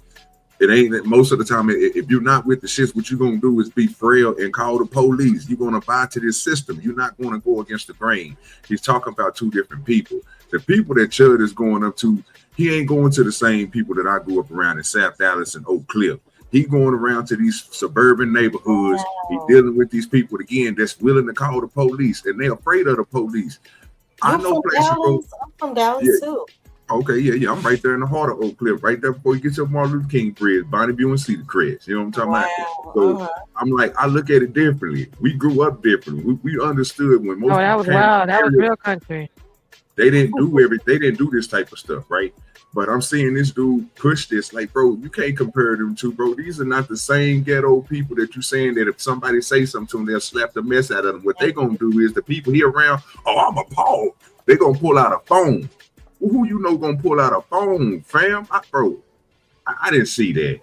It ain't most of the time. If you're not with the shits, what you're gonna do is be frail and call the police. You're gonna buy to this system. You're not gonna go against the grain. He's talking about two different people. The people that Chud is going up to, he ain't going to the same people that I grew up around in South Dallas and Oak Cliff. He going around to these suburban neighborhoods. He dealing with these people again that's willing to call the police, and they're afraid of the police. I know places. I'm from Dallas too. Okay, yeah. I'm right there in the heart of Oak Cliff, right there before you get your Martin Luther King bridge, Bonnie View and Cedar Crest. You know what I'm talking about? So I'm like, I look at it differently. We grew up differently. We understood when most. Oh, that was wild. That was real country. They didn't do everything. They didn't do this type of stuff, right? But I'm seeing this dude push this. Like, bro, you can't compare them to, bro. These are not the same ghetto people that you're saying that if somebody say something to them, they'll slap the mess out of them. What they gonna do is the people here around, oh, I'm appalled. They gonna pull out a phone. Who you know gonna pull out a phone, fam? I didn't see that.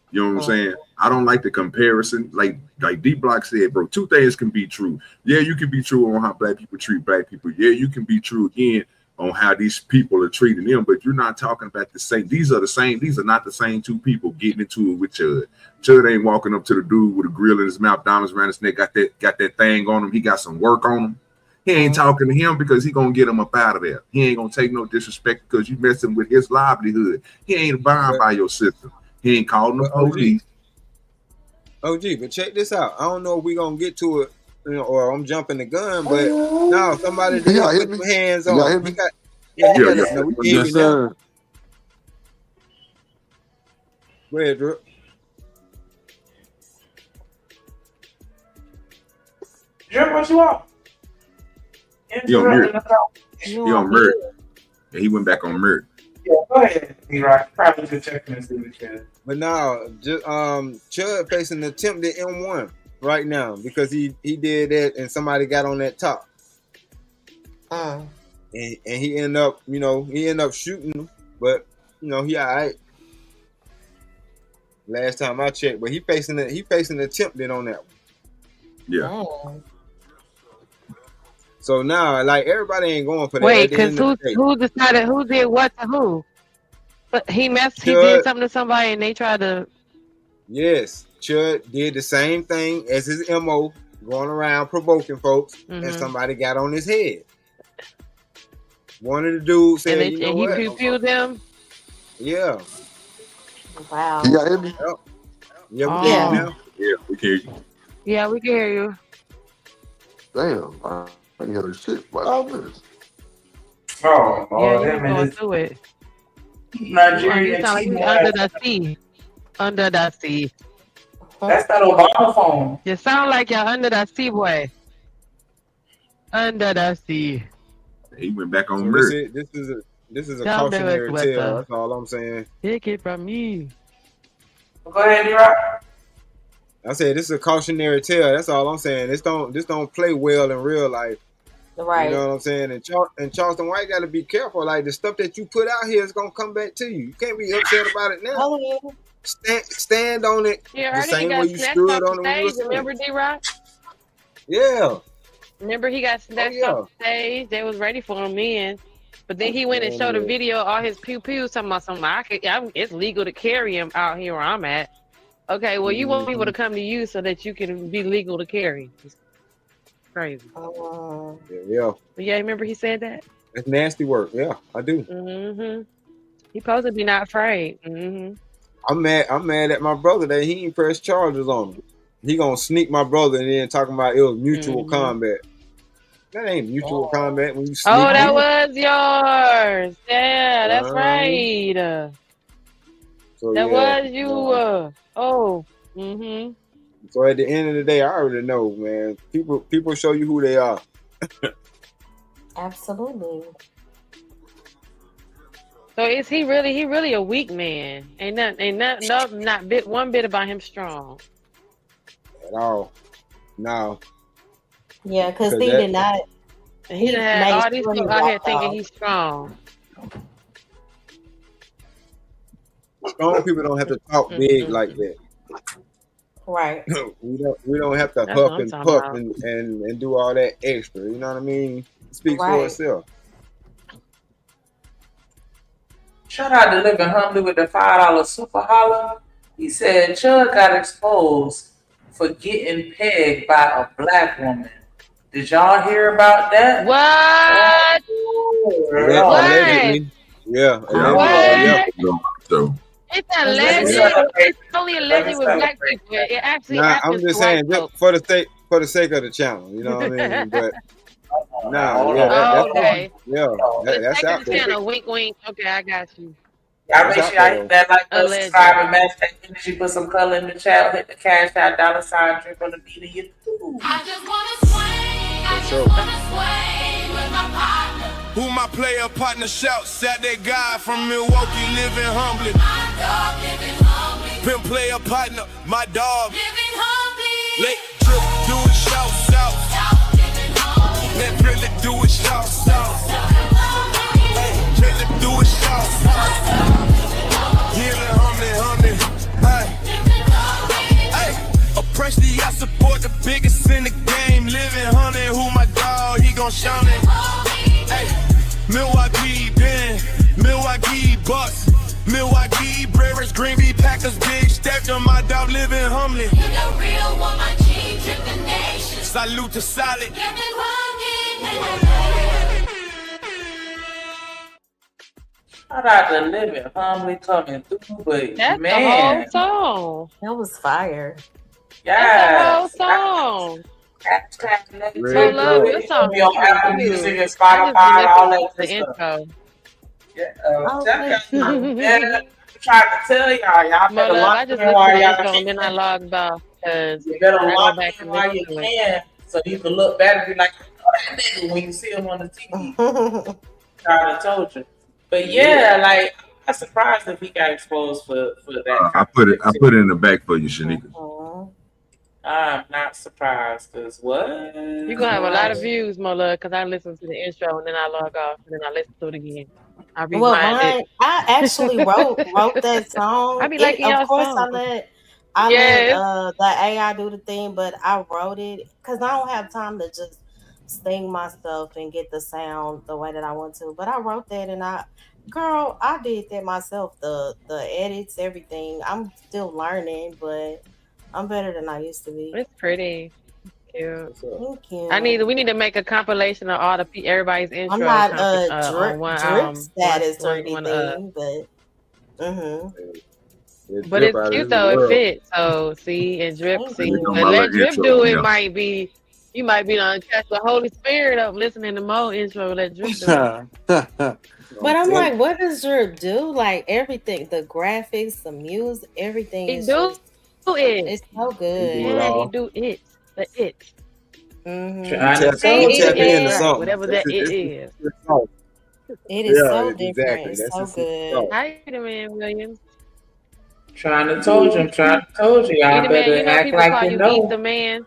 You know what I'm saying? I don't like the comparison. Like D-Block said, bro, two things can be true. Yeah, you can be true on how black people treat black people. Yeah, you can be true again on how these people are treating them, but you're not talking about the same. These are not the same two people getting into it with Chud. Chud ain't walking up to the dude with a grill in his mouth, diamonds around his neck, got that thing on him. He got some work on him. He ain't talking to him because he gonna get him up out of there. He ain't gonna take no disrespect because you messing with his livelihood. He ain't abiding by your system. He ain't calling the police. OG, but check this out. I don't know if we gonna get to it, or I'm jumping the gun, but no, somebody did put some hands on. He got, Yes, sir. Go ahead, Drew. Drew, what you want? He on Mert. And he went back on Mert. Yeah, go ahead. He right. Probably should check and see what you. But now, Chud facing the attempted M1 right now because he did that and somebody got on that top. And he ended up shooting him, but he all right. Last time I checked, but he facing attempted on that one. Yeah. So now, like, everybody ain't going for that. Wait, because who decided who did what to who? But he did something to somebody and they tried to. Yes, Chud did the same thing as his MO, going around provoking folks, and somebody got on his head. One of the dudes said, and he pew-pewed them? Yeah. Wow. You got me? Yeah, we can hear you now. Yeah, we can hear you. Yeah, we can hear you. Damn, I ain't heard shit. Wow, minutes. Oh, yeah, you're going through it. Nigeria. You sound like you're under the sea. Under the sea. That's that Obama phone. You sound like you're under the sea, boy. Under the sea. He went back on This Mert. is a cautionary tale. That's all I'm saying. Take it from me. Go ahead, D-Rock. I said this is a cautionary tale. That's all I'm saying. This don't play well in real life. Right. You know what I'm saying? And Charleston White got to be careful. Like, the stuff that you put out here is gonna come back to you. You can't be upset about it now. Stand on it the same way you stood on it. Remember, D-Rock? Yeah. Remember, he got snatched off the stage. They was ready for him then. But then he went and showed a video of all his pew-pews talking about something. It's legal to carry him out here where I'm at. Okay, well, you want people to come to you so that you can be legal to carry. It's crazy. Yeah. But yeah, remember he said that? It's nasty work. Yeah, I do. He supposed to be not afraid. I'm mad at my brother that he ain't pressed charges on him. he gonna sneak my brother and then talking about it was mutual combat. That ain't mutual combat when you sneak. Oh, that was yours. Yeah, that's right. So, That yeah, was you. So at the end of the day, I already know, man. People show you who they are. Absolutely. So is he really a weak man? Ain't not one bit about him strong. At all. No. Yeah, because he did not. He done had all these people out here thinking he's strong. Strong people don't have to talk big like that. Right. We don't have to That's huff what I'm and talking puff about. and do all that extra. You know what I mean? It speaks for Right. itself. Shout out to Living Humbly with the $5 super holler. He said Chud got exposed for getting pegged by a black woman. Did y'all hear about that? What? Allegedly. Yeah. What? So It's alleged. It's only alleged with black people. It actually Nah, I'm happens just to white saying, just folks. for the sake of the channel, you know what I mean? But nah, yeah, that's Okay. that's Second out there. channel, wink, wink. Okay, I got you. Y'all make sure y'all hit that like button, Alleged. subscribe, and match that energy. Put some color in the chat. Hit the cash out, $ drip on the beat of your food. Who my player partner shouts at that guy from Milwaukee living humbly. Pimp player partner, my dog. Let drip do it, shouts out. Let drip do it, shouts out. Drip do it, shouts out. Living humbly, hey. Oppression, I support the biggest in the game. Living humbly, who my dog, he gon' shout it. Hey, Milwaukee, Ben, Milwaukee Bucks, Milwaukee Brewers, Green Bay Packers, big stepped on my dog, living humbly. You the real one, my team, trip the nation. Salute to solid. Shout out to Living Humbly coming through, but That's man, the whole song. That was fire. That's the whole song. Really love good. this song. Be on Apple Music and I Spotify and all that just good the stuff. intro. Yeah, I'm trying to tell y'all My better love, I lock just in listened while to the y'all intro and then I can. logged off because You better I go lock back in and while listen you to it. can, so you can look back and be like, oh, that nigga when you see him on the TV. I told you. But yeah, like I'm surprised if he got exposed for that. I put it in the back for you, Shanika. I'm not surprised because what? You're gonna have a lot of views, my love, because I listened to the intro and then I log off and then I listen to it again. I rewind Well, mine, it. I actually wrote that song. I be liking Of y'all course, songs. I let Yes. the AI do the thing, but I wrote it because I don't have time to just sting myself and get the sound the way that I want to. But I wrote that, and I did that myself. The edits, everything. I'm still learning, but I'm better than I used to be. It's pretty cute. Thank you. We need to make a compilation of all everybody's intro I'm not on one drip status or one anything, but but it's cute though. It fits. So see, and drip see. But let drip do it. Might be you might be on catch the Holy Spirit up listening to more intro. Let drip do it. But I'm like, what does drip do? Like everything, the graphics, the music, everything. He do it. It's so good. Yeah, he do it. The it. Tap into something. Whatever that it is. It is so different. Exactly. It's That's so just good. Hi, the man Williams. Trying to told you. Y'all The man, better act people like call you you know. Eat the Man.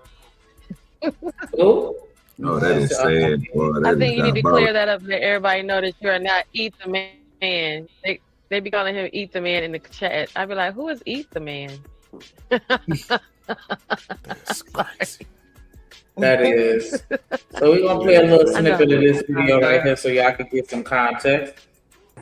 Ooh. No, that is sad, boy. I think you need to clear that up, let everybody know that you are not Eat the Man. They be calling him Eat the Man in the chat. I'd be like, who is Eat the Man? That's crazy. That is. So we're gonna play a little snippet of this video right here so y'all can get some context.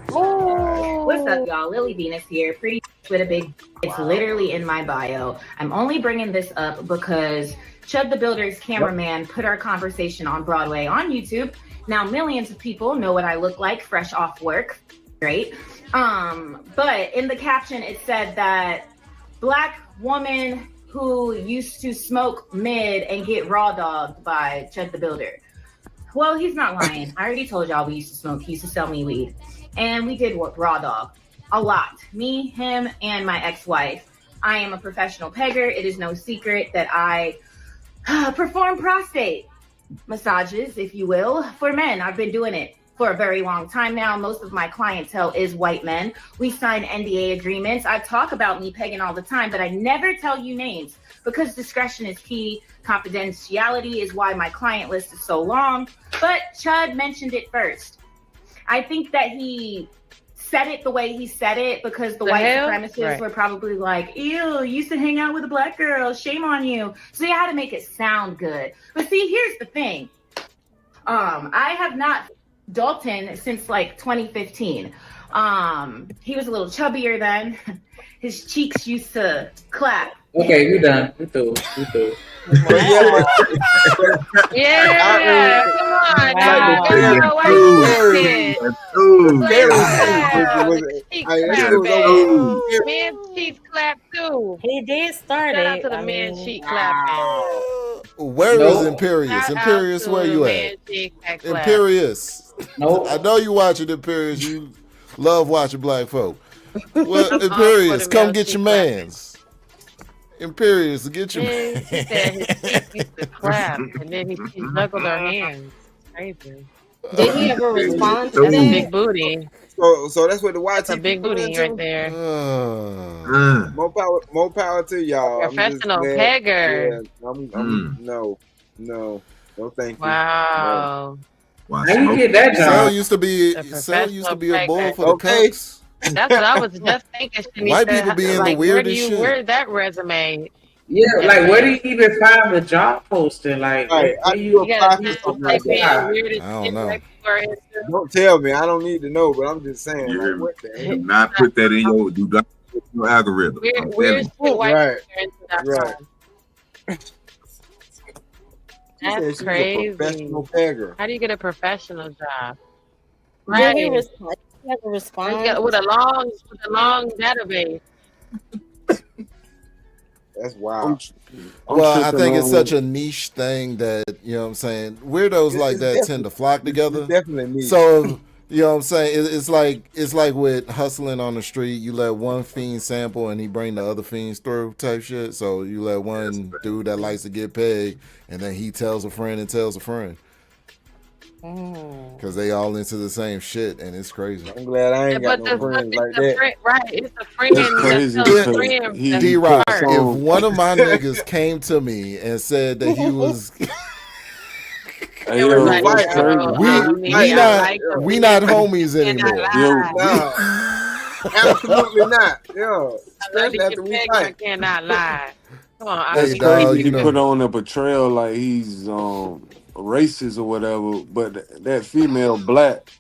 What's up, y'all? Lily Venus here. Pretty with a big. It's literally in my bio. I'm only bringing this up because Chud the Builder's cameraman put our conversation on Broadway on YouTube. Now millions of people know what I look like fresh off work, right? But in the caption it said that Black woman who used to smoke mid and get raw dogged by Chud the Builder. Well, he's not lying. I already told y'all we used to smoke. He used to sell me weed. And we did raw dog a lot. Me, him, and my ex-wife. I am a professional pegger. It is no secret that I perform prostate massages, if you will, for men. I've been doing it for a very long time now. Most of my clientele is white men. We sign NDA agreements. I talk about me pegging all the time, but I never tell you names because discretion is key. Confidentiality is why my client list is so long. But Chud mentioned it first. I think that he said it the way he said it because the white supremacists were probably like, ew, you used to hang out with a black girl, shame on you. So you had to make it sound good. But see, here's the thing. I have not Dalton since like 2015. He was a little chubbier then. His cheeks used to clap. Okay, you done. We through. Yeah, come on now. Men's cheeks clap too. He did start Shout out it. to the men's cheek clapping. Where is Imperious? Imperious, where you at? Imperious. No. I know you watching Imperious. You love watching black folk. Well, Imperious, come get your mans. Imperious, get your man. She said his cheeks used to clap, and then he snuggled her hands. Crazy. Did he ever respond to That's that? a big booty. So that's what the YT. That's a big booty right there. More power to y'all. Professional pegger. Yeah, no, thank you. Wow. No. How you get that job? Sal used to be a bull for the cooks. That's what I was just thinking. Shanika. White people be in the weirdest shit. Where's that resume? Yeah, like where do you even find the job posting? Like, I you gotta do something like that. I don't know. Don't tell me. I don't need to know, but I'm just saying. You Like, what the do hell? not put that in your algorithm. I'm Where's telling you. Right. That's a crazy. professional pegger. How do you get a professional job? Did he Right. ever respond? With a long database. That's wild. Well, I think it's such a niche thing that, you know what I'm saying, weirdos like that tend to flock together. Definitely niche. So, you know what I'm saying, it's like with hustling on the street, you let one fiend sample and he bring the other fiends through type shit. So you let one dude that likes to get pegged and then he tells a friend and tells a friend. Because they all into the same shit and it's crazy. I'm glad I ain't got no friends like that. Right, it's the friend. crazy That's because the friend. he- that's D-Rock, smart. if one of my niggas came to me and said that he was Hey, yo, Like, it's crazy. we not homies anymore. No, absolutely not. Yo, especially after we I fight. cannot lie. Come on, Hey, I dog, He you know. put on a portrayal like he's racist or whatever, but that female black.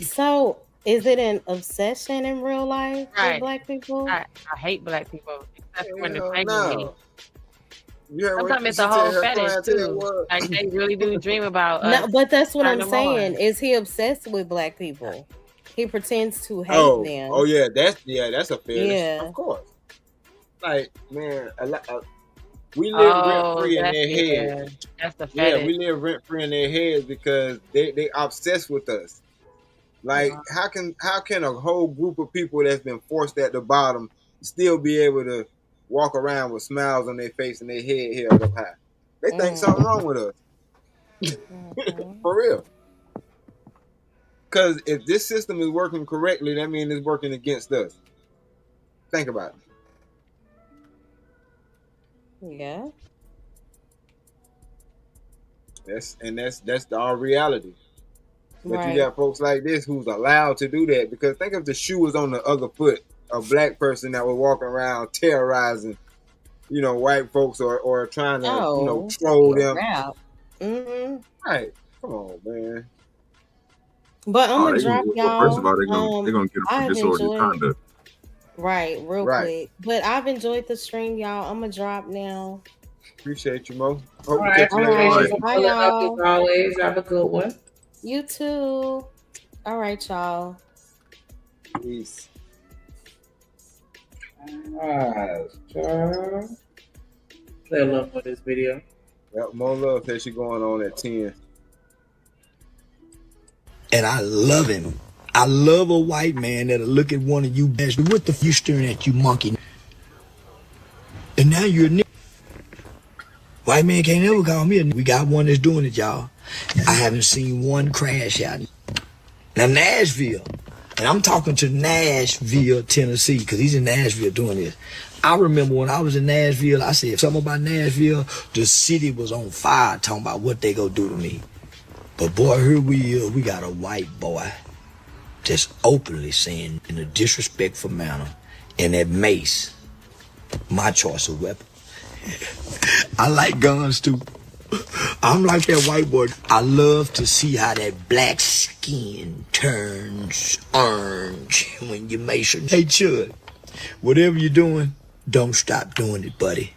So, is it an obsession in real life Right. with black people? I hate black people, except for when they're Hell pranking me. no. You heard what Sometimes it's she a whole said, her fetish clientele too. was? Like they really do dream about us. No, but that's what turn I'm them on. saying. Is he obsessed with black people? He pretends to hate them. Oh yeah, that's a fetish. Yeah. Of course. Like, man, we live rent free in their heads. That's the Yeah, fetish. we live rent free in their heads because they obsessed with us. Like, how can a whole group of people that's been forced at the bottom still be able to walk around with smiles on their face and their head held up high? They think something wrong with us. For real. Because if this system is working correctly, that means it's working against us. Think about it. Yeah. That's our reality. But Right. you got folks like this who's allowed to do that. Because think if the shoe was on the other foot, a black person that was walking around terrorizing, white folks or trying to, troll them. Mm-hmm. Right. Come on, man. But I'm gonna they drop gonna- y'all. First of all, they're gonna get them I've for disorderly enjoyed- conduct. Right, real Right. quick. But I've enjoyed the stream, y'all. I'm gonna drop now. Appreciate you, Mo. Hope All you right, catch you later. All right. bye, Bye, y'all. y'all. As always, have a good one. You too. All right, y'all. Peace. All right, Say love for this video. Yep, Mo Love said she going on at 10. And I love him. I love a white man that'll look at one of you best. What the f you staring at, you monkey? And now you're a nigga. White man can't ever call me a nigga. We got one that's doing it, y'all. I haven't seen one crash out. Now Nashville, and I'm talking to Nashville, Tennessee, because he's in Nashville doing this. I remember when I was in Nashville, I said something about Nashville, the city was on fire talking about what they gonna do to me. But boy, here we got a white boy just openly saying in a disrespectful manner, and that mace, my choice of weapon. I like guns too. I'm like that white boy. I love to see how that black skin turns orange when you mace it. Hey Chud, whatever you're doing, don't stop doing it, buddy.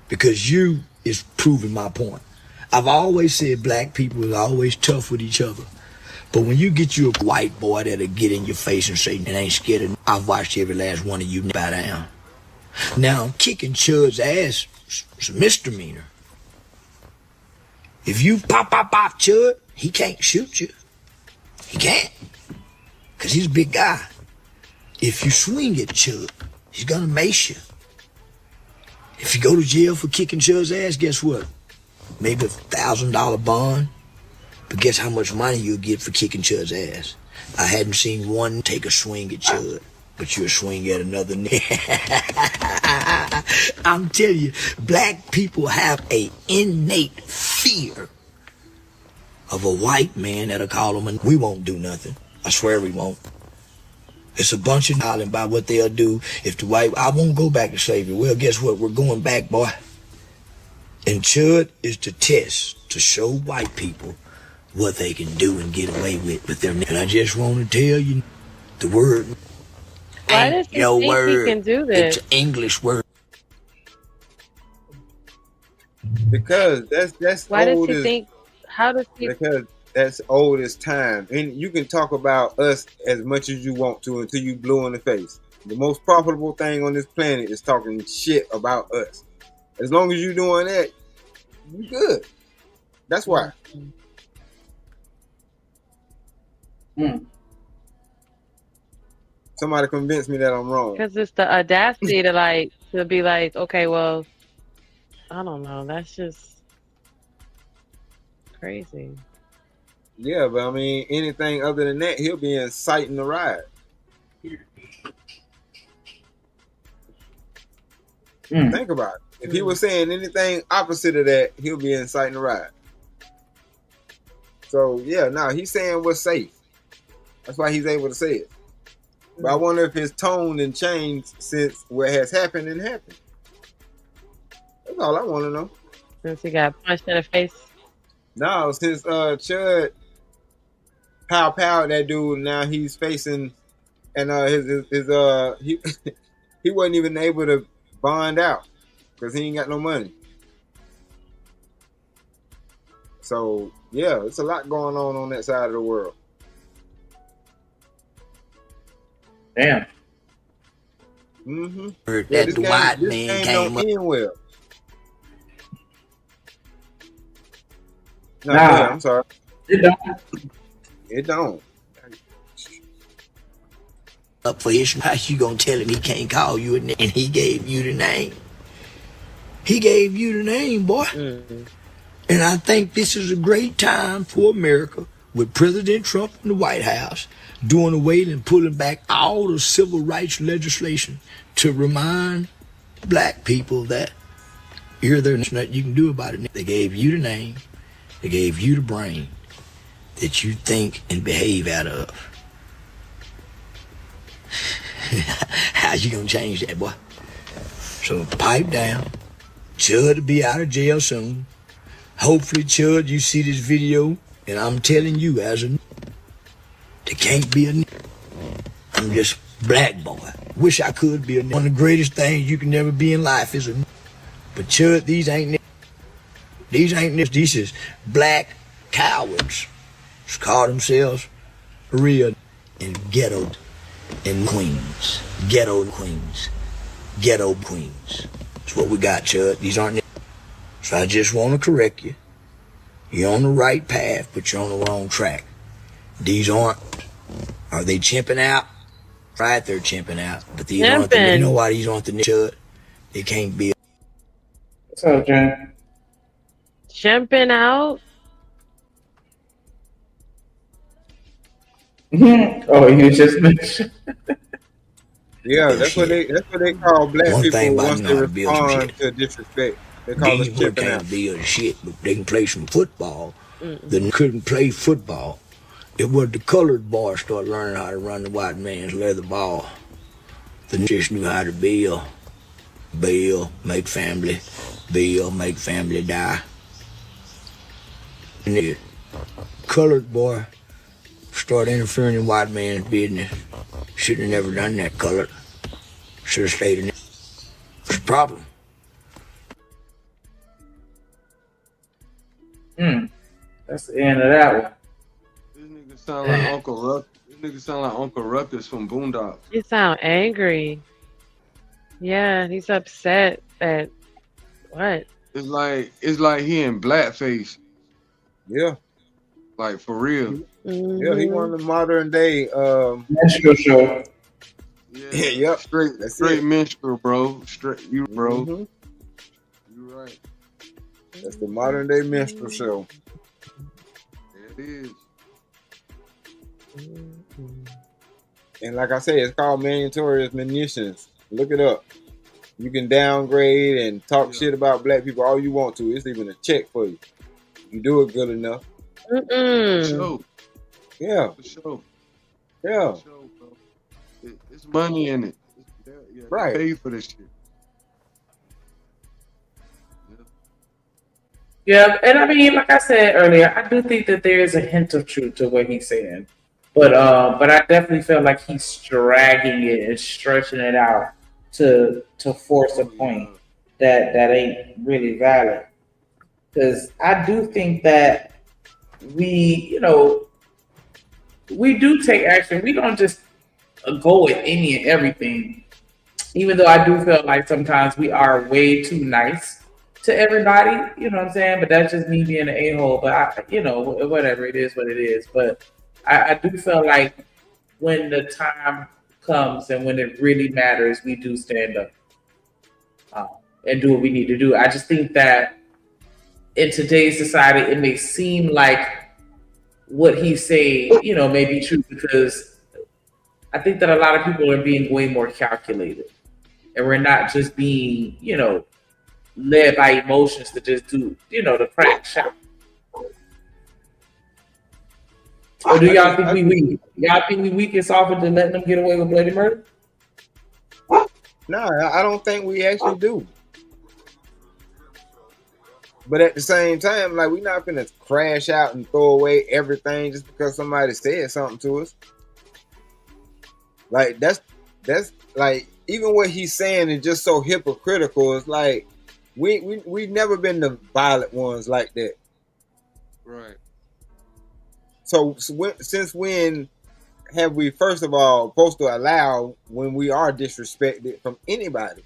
Because you is proving my point. I've always said black people are always tough with each other. But when you get you a white boy that'll get in your face and say, "And ain't scared of," I've watched every last one of you bow down. Now, kicking Chud's ass is a misdemeanor. If you pop Chud, he can't shoot you. He can't. Because he's a big guy. If you swing at Chud, he's going to mace you. If you go to jail for kicking Chud's ass, guess what? Maybe a $1,000 bond. But guess how much money you'll get for kicking Chud's ass? I hadn't seen one take a swing at Chud, but you'll swing at another nigga. I'm telling you, black people have a innate fear of a white man that'll call them, and we won't do nothing. I swear we won't. It's a bunch of hollering about what they'll do if the white, I won't go back to slavery. Well, guess what? We're going back, boy. And Chud is the test to show white people what they can do and get away with their. And I just want to tell you, the word Why does ain't he your think word. he can do this? It's an English word. Because that's Why does old he as, think? How does he? because that's old as time. And you can talk about us as much as you want to until you blue in the face. The most profitable thing on this planet is talking shit about us. As long as you're doing that, you good. That's why. Somebody convinced me that I'm wrong. Because it's the audacity to be like, okay, well, I don't know. That's just crazy. Yeah, but I mean, anything other than that, he'll be inciting the riot. Think about it. If he was saying anything opposite of that, he'll be inciting the riot. So yeah, no, he's saying what's safe. That's why he's able to say it. But I wonder if his tone and changed since what has happened and happened. That's all I want to know. Since he got punched in the face. No, since Chud pow that dude, now he's facing, and he he wasn't even able to bond out because he ain't got no money. So yeah, it's a lot going on that side of the world. Damn. Mm-hmm. Heard Yeah, that the white man came up. End well. No, Nah. yeah, I'm sorry. It don't. It don't. Up for his, how you gonna tell him he can't call you a name? And he gave you the name. He gave you the name, boy. And I think this is a great time for America with President Trump in the White House doing away and pulling back all the civil rights legislation to remind black people that there's nothing you can do about it. They gave you the name. They gave you the brain that you think and behave out of. How you gonna change that, boy? So pipe down. Chud will be out of jail soon. Hopefully, Chud, you see this video, and I'm telling you, as a there can't be a I'm just black boy. Wish I could be a one of the greatest things you can never be in life is a but Chud, these ain't these is black cowards. Just call themselves real and ghetto and queens. Ghetto queens. Ghetto queens. That's what we got, Chud. These aren't So I just want to correct you. You're on the right path, but you're on the wrong track. These aren't. Are they chimping out? Right, they're chimping out. But these aren't the. You know why these aren't the chud? They can't be. What's up, Jen? Chimping out. Oh, you just mentioned. Yeah, that's what they call black One thing people about once you they know how to build some respond shit. to disrespect. They call us These people chipping out. can't build shit, but they can play some football. They couldn't play football. It was the colored boys started learning how to run the white man's leather ball. The just knew how to build, make family, make family die. And the colored boy started interfering in white man's business. Should have never done that, colored. Should have stayed in it. It's a problem. That's the end of that one. This nigga sound like Uncle Ruck. This nigga sound like Uncle Ruckus from Boondocks. You sound angry. Yeah, he's upset at what? It's like he in blackface. Yeah. Like for real. Yeah, he one of the modern day minstrel show. Yeah, yep. Straight minstrel, bro. You right. That's the modern day minstrel show. It is. And like I say, it's called mandatory munitions. Look it up. You can downgrade and talk shit about black people all you want to. It's even a check for you. You do it good enough. For sure. Yeah. For sure. Yeah. For sure, bro. It's money in it. They Right. pay for this shit. Yeah, and I mean, like I said earlier, I do think that there is a hint of truth to what he's saying, but I definitely feel like he's dragging it and stretching it out to force a point that ain't really valid. Because I do think that we do take action. We don't just go with any and everything. Even though I do feel like sometimes we are way too nice to everybody, you know what I'm saying? But that's just me being an a-hole. But whatever, it is what it is. But I do feel like when the time comes and when it really matters, we do stand up and do what we need to do. I just think that in today's society, it may seem like what he's saying, may be true, because I think that a lot of people are being way more calculated, and we're not just being, led by emotions to just do, the crack shot. Or do y'all think we weak? Y'all think we weak and soft to letting them get away with bloody murder? No, I don't think we actually do. But at the same time, like, we're not gonna crash out and throw away everything just because somebody said something to us. Like, that's like, even what he's saying is just so hypocritical. It's like we've never been the violent ones like that. Right. So since when have we, first of all, supposed to allow when we are disrespected from anybody?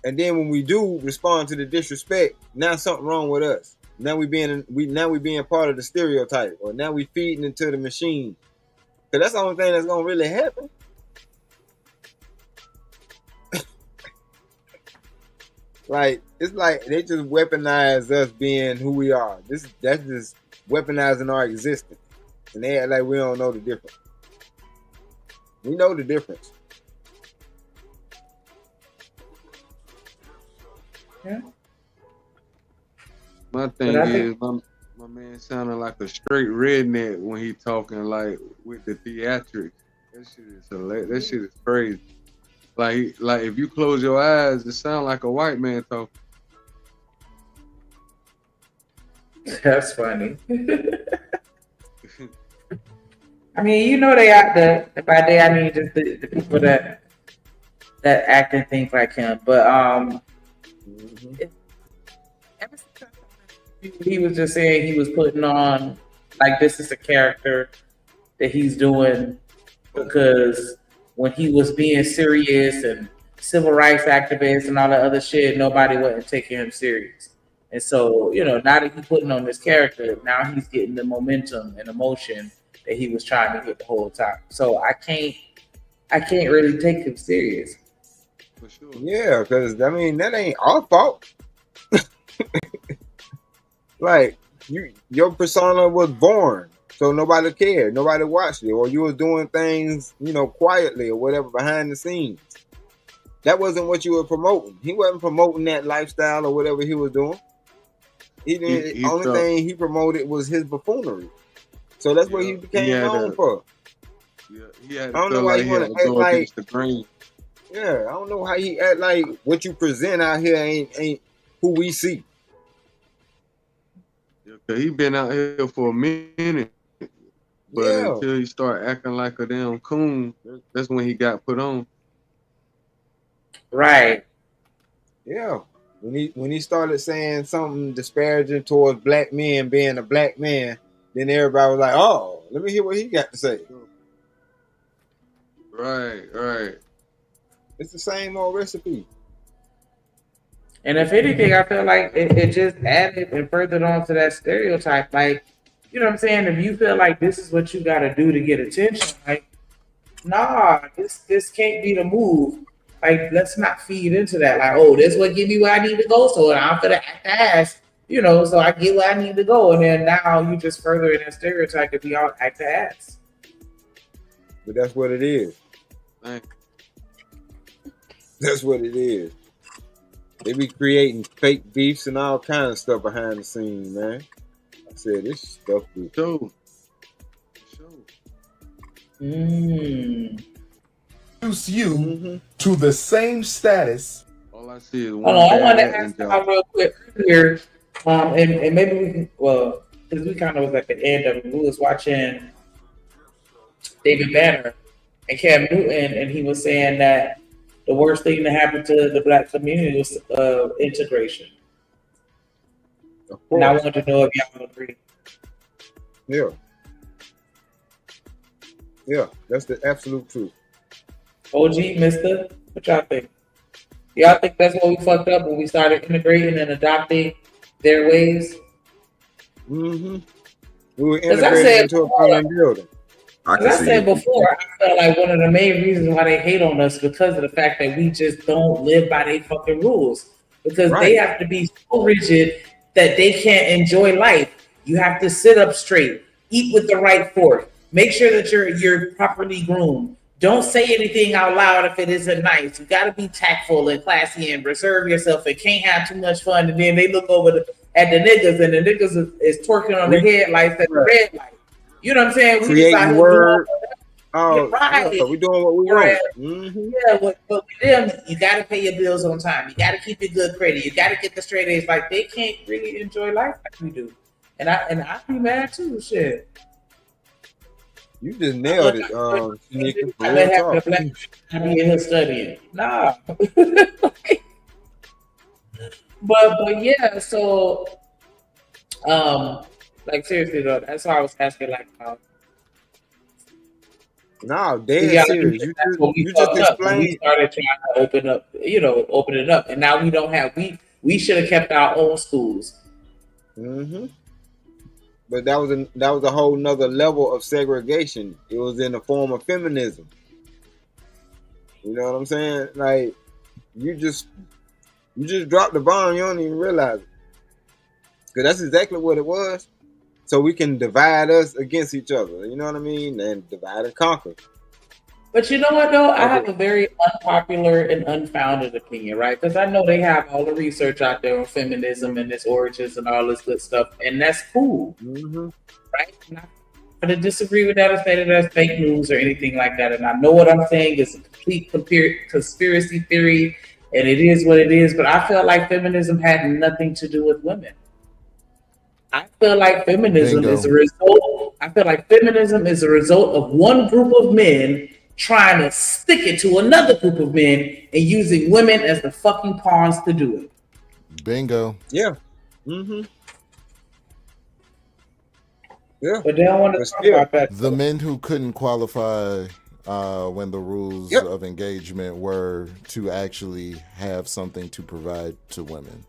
And then when we do respond to the disrespect, now something wrong with us. Now we being part of the stereotype, or now we feeding into the machine. So that's the only thing that's gonna really happen. Like, it's like they just weaponize us being who we are. That's just weaponizing our existence, and they act like we don't know the difference. We know the difference. Yeah. My thing is, my man sounding like a straight redneck when he talking, like, with the theatrics. That shit is hilarious. That shit is crazy. Like if you close your eyes, it sounds like a white man talking. That's funny. I mean, they out there. By they, I mean just the people that act and think like him. But ever since he was just saying he was putting on, like, this is a character that he's doing because when he was being serious and civil rights activist and all that other shit, nobody wasn't taking him serious. And so, now that he's putting on this character, now he's getting the momentum and emotion that he was trying to get the whole time. So I can't really take him serious. For sure. Yeah, because that ain't our fault. Like your persona was born, so nobody cared, nobody watched it, or you was doing things, quietly or whatever behind the scenes. That wasn't what you were promoting. He wasn't promoting that lifestyle or whatever he was doing. He didn't. He Only felt- thing he promoted was his buffoonery. So that's what he He became had known a- for. He had I don't to know feel why like you he want had to to act go like. against the grain. Yeah, I don't know how he act like what you present out here ain't who we see. Cause he been out here for a minute, but Yeah. until he start acting like a damn coon, that's when he got put on. Right. Yeah. When he started saying something disparaging towards black men being a black man, then everybody was like, "Oh, let me hear what he got to say." Right. It's the same old recipe. And if anything, I feel like it just added and furthered on to that stereotype. Like, you know what I'm saying? If you feel like this is what you got to do to get attention, like, nah, this can't be the move. Like, let's not feed into that. Like, oh, this what give me where I need to go, so I'm gonna act ass, so I get where I need to go. And then now you just further in that stereotype to be all act ass. But that's what it is. That's what it is. They be creating fake beefs and all kinds of stuff behind the scenes, man. I said this stuff is so. Introduce you to the same status. All I see is Hold on, I want to ask y'all real quick here, and maybe we can, because we kind of was at the end of it. We was watching David Banner and Cam Newton, and he was saying that the worst thing that happened to the black community was integration. And I wanted to know if y'all agree. Yeah, that's the absolute truth. OG, Mister, what y'all think? Y'all think that's what we fucked up when we started integrating and adopting their ways? Mm-hmm. We were As I integrated said into a before, common building. As I said before, I felt like one of the main reasons why they hate on us because of the fact that we just don't live by their fucking rules. Because they have to be so rigid that they can't enjoy life. You have to sit up straight, eat with the right fork, make sure that you're properly groomed. Don't say anything out loud if it isn't nice. You got to be tactful and classy and reserve yourself and can't have too much fun. And then they look over at the niggas and the niggas is twerking on the headlights at the red light. You know what I'm saying? We just out Creating here word. doing Yeah, we doing what we want. Yeah, but with them, you got to pay your bills on time. You got to keep your good credit. You got to get the straight A's. Like, they can't really enjoy life like we do. And I be mad too, shit. You just nailed it, Shanika. I let have the black be in here studying. Nah. but yeah, so like seriously though, that's why I was asking like no, dead serious. You just explained. We started trying to open it up, and now we don't have. We should have kept our own schools. Mm-hmm. But that was a whole nother level of segregation. It was in the form of feminism. You know what I'm saying? Like you just dropped the bomb. You don't even realize it. Because that's exactly what it was. So we can divide us against each other. You know what I mean? And divide and conquer. But you know what, though? I have a very unpopular and unfounded opinion, right? Because I know they have all the research out there on feminism and its origins and all this good stuff. And that's cool. Mm-hmm. Right? I'm not going to disagree with that or say that that's fake news or anything like that. And I know what I'm saying is a complete conspiracy theory. And it is what it is. But I feel like feminism had nothing to do with women. I feel like feminism is a result. I feel like feminism is a result of one group of men trying to stick it to another group of men and using women as the fucking pawns to do it. Bingo. Yeah. Mm-hmm. Yeah. But they don't want to talk about that. The men who couldn't qualify when the rules of engagement were to actually have something to provide to women.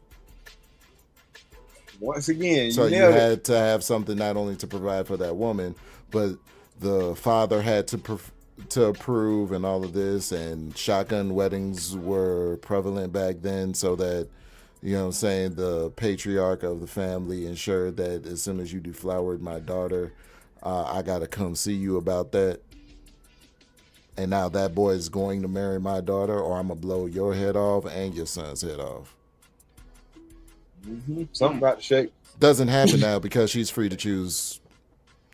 Once again, So you nailed it. had to have something not only to provide for that woman, but the father had to approve and all of this. And shotgun weddings were prevalent back then, so that, you know what I'm saying, the patriarch of the family ensured that as soon as you deflowered my daughter, I got to come see you about that. And now that boy is going to marry my daughter, or I'm going to blow your head off and your son's head off. Something about to shake. Doesn't happen now because she's free to choose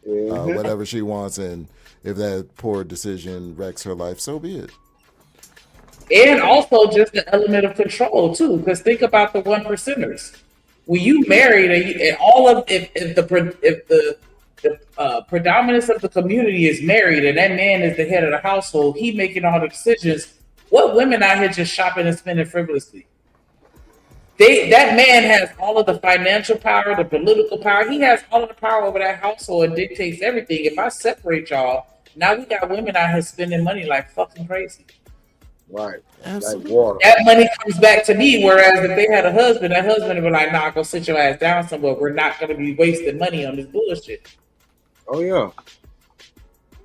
whatever she wants. And if that poor decision wrecks her life, so be it. And also just the element of control too, because think about the 1%ers. When you married, and all of if the predominance of the community is married, and that man is the head of the household, he making all the decisions. What women out here just shopping and spending frivolously? That man has all of the financial power, the political power. He has all of the power over that household and dictates everything. If I separate y'all, now we got women out here spending money like fucking crazy. Right. Absolutely. Like water. That money comes back to me. Whereas if they had a husband, that husband would be like, "Nah, go sit your ass down somewhere. We're not going to be wasting money on this bullshit." Oh yeah.